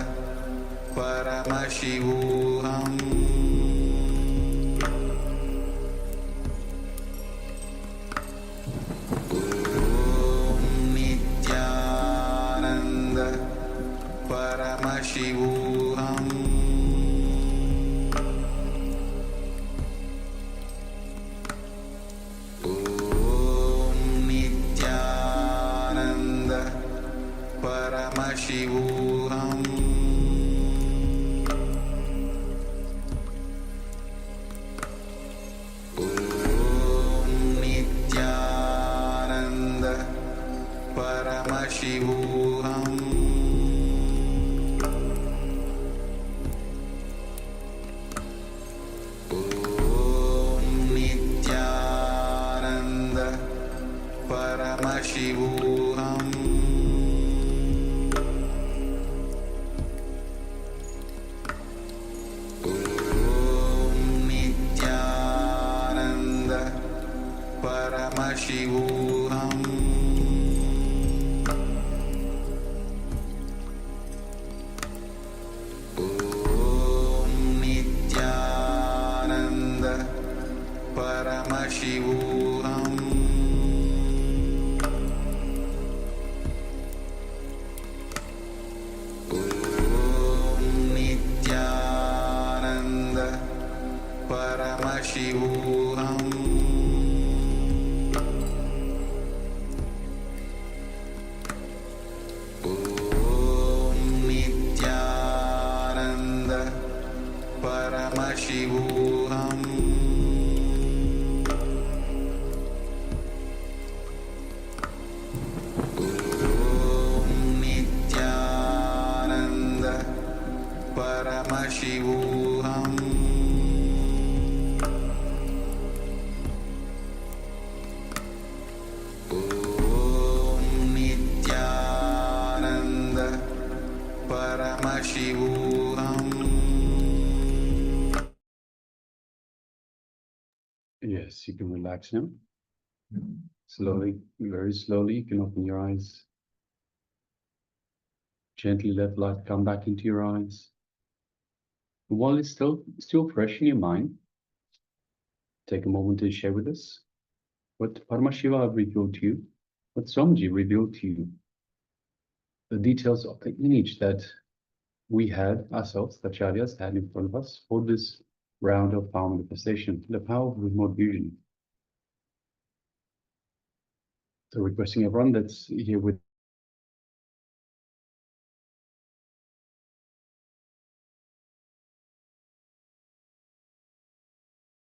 Paramashivoham. Om Nithyananda Paramashivoham. Om Nithyananda Paramashivoham. Om Nithyananda Paramashivoham. Om Nithyananda Paramashivoham. Om Nithyananda Paramashivoham. Om Nithyananda Paramashivoham. Om Nithyananda Paramashivoham. Om Nithyananda Paramashivoham. Om Nithyananda Paramashivoham. Om Nithyananda Paramashivoham. Yes, you can relax now. Slowly, very slowly, you can open your eyes. Gently let light come back into your eyes. While it's still fresh in your mind, take a moment to share with us what Paramashiva revealed to you, what Swamiji revealed to you, the details of the image that we had ourselves, the Acharyas had in front of us for this round of power manifestation, the power of remote vision. So requesting everyone that's here with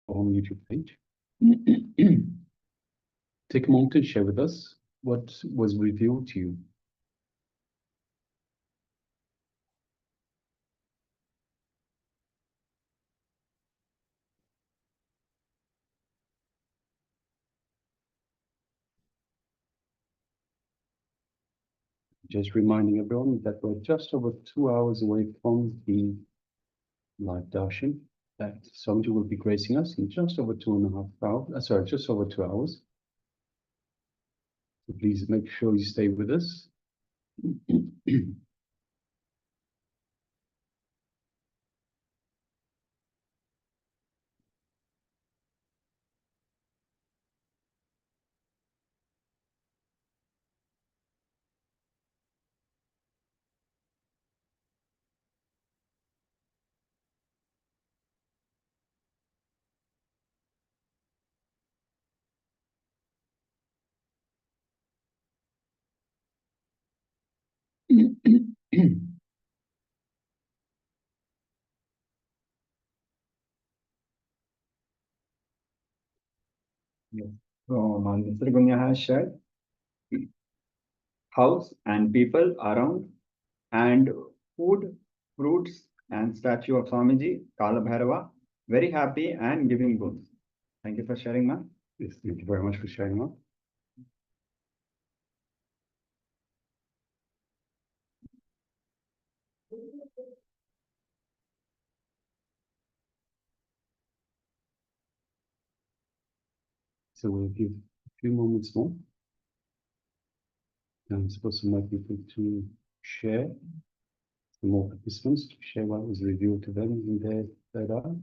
on YouTube page. Take a moment to share with us what was revealed to you. Just reminding everyone that we're just over 2 hours away from the live darshan. That Swamiji will be gracing us in just over 2.5 hours. Sorry, just over 2 hours. So please make sure you stay with us. Yes. So, Mr. Gunya has shared house and people around and food, fruits and statue of Swamiji, Kala Bhairava, very happy and giving boons. Thank you for sharing, ma'am. Yes, thank you very much for sharing, ma'am. So we'll give a few moments more. I'm supposed to invite people to share, some more participants to share what was revealed to them in their third eye.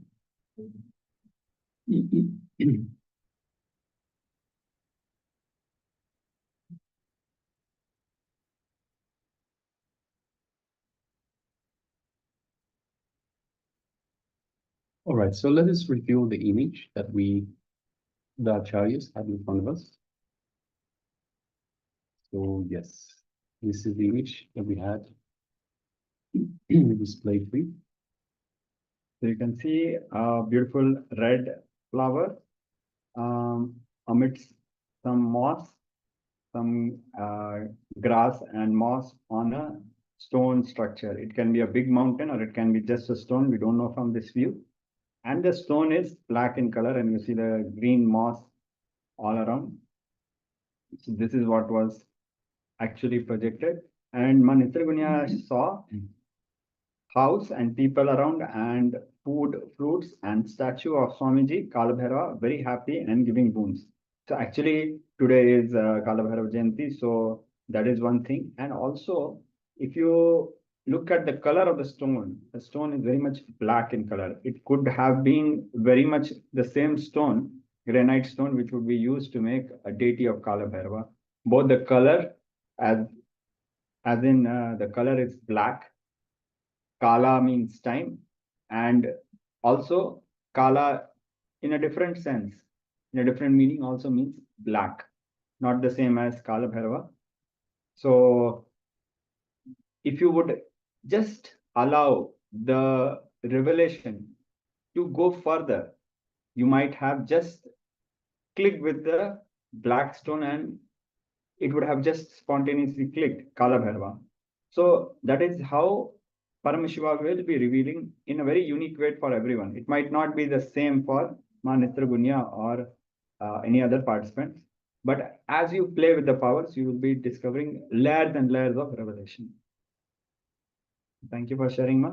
All right, so let us review the image that the acharyas had in front of us. So yes, this is the image that we had displayed for you. So you can see a beautiful red flower amidst some moss, some grass and moss on a stone structure. It can be a big mountain or it can be just a stone. We don't know from this view. And the stone is black in color and you see the green moss all around. So this is what was actually projected. And Manitra Gunya saw house and people around and food, fruits and statue of Swamiji, Kalabhairava, very happy and giving boons. So actually today is Kalabhairava Jayanti, so that is one thing. And also if you look at the color of the stone is very much black in color. It could have been very much the same stone, granite stone, which would be used to make a deity of Kalabhairava. Both the color as in the color is black. Kala means time, and also Kala in a different sense, in a different meaning also means black, not the same as Kala Bhairava. So if you would just allow the revelation to go further, you might have just clicked with the black stone and it would have just spontaneously clicked Kala Bhairava. So that is how Paramashiva will be revealing in a very unique way for everyone. It might not be the same for Manitra Gunya or any other participants, but as you play with the powers, you will be discovering layers and layers of revelation. Thank you for sharing, Ma.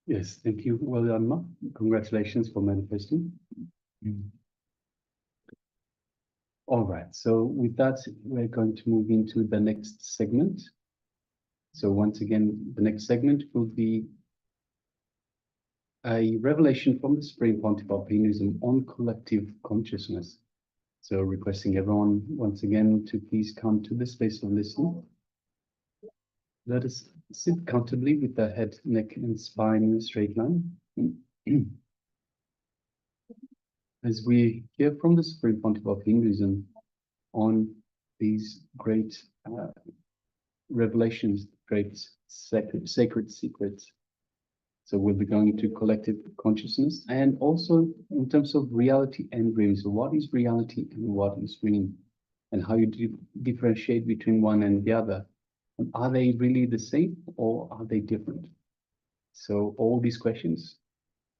Yes, thank you. Well done, Ma. Congratulations for manifesting. All right, so with that, we're going to move into the next segment. So once again, the next segment will be a revelation from the Supreme Pontiff of Hinduism on collective consciousness. So requesting everyone once again to please come to the space of listening. Let us sit comfortably with the head, neck, and spine in a straight line. As we hear from the Supreme Pontiff of Hinduism on these great revelations, great sacred secrets. So we'll be going into collective consciousness and also in terms of reality and dream. So what is reality and what is dream? And how you differentiate between one and the other. And are they really the same or are they different? So all these questions,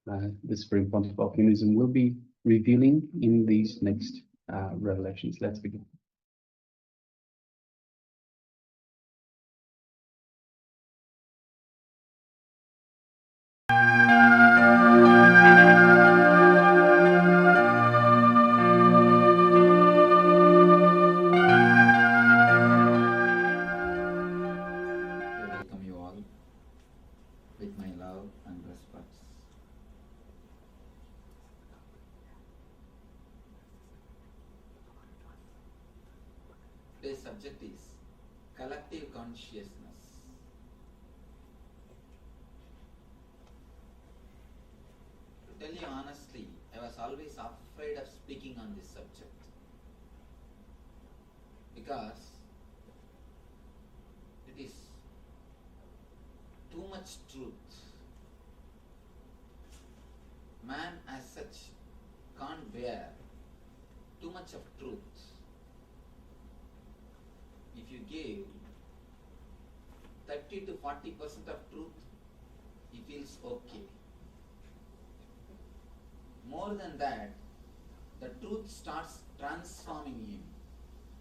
the Supreme Pontiff of Hinduism will be revealing in these next revelations. Let's begin. subject is collective consciousness. To tell you honestly, I was always afraid of speaking on this subject because it is too much truth. Man as such can't bear too much of truth. If you give 30 to 40% of truth, he feels okay. More than that, the truth starts transforming him.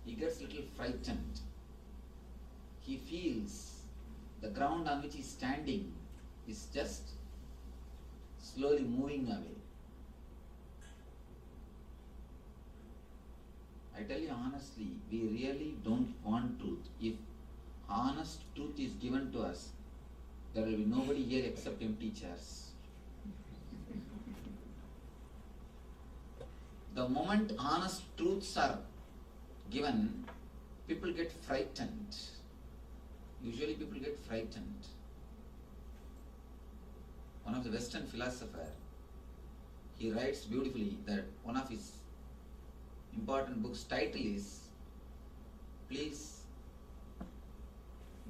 He gets a little frightened. He feels the ground on which he is standing is just slowly moving away. I tell you honestly, we really don't want truth. If honest truth is given to us, there will be nobody here except empty chairs. The moment honest truths are given, people get frightened. Usually people get frightened. One of the Western philosophers, he writes beautifully that one of his important books title is, please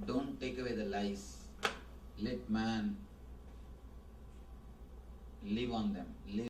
don't take away the lies, let man live on them.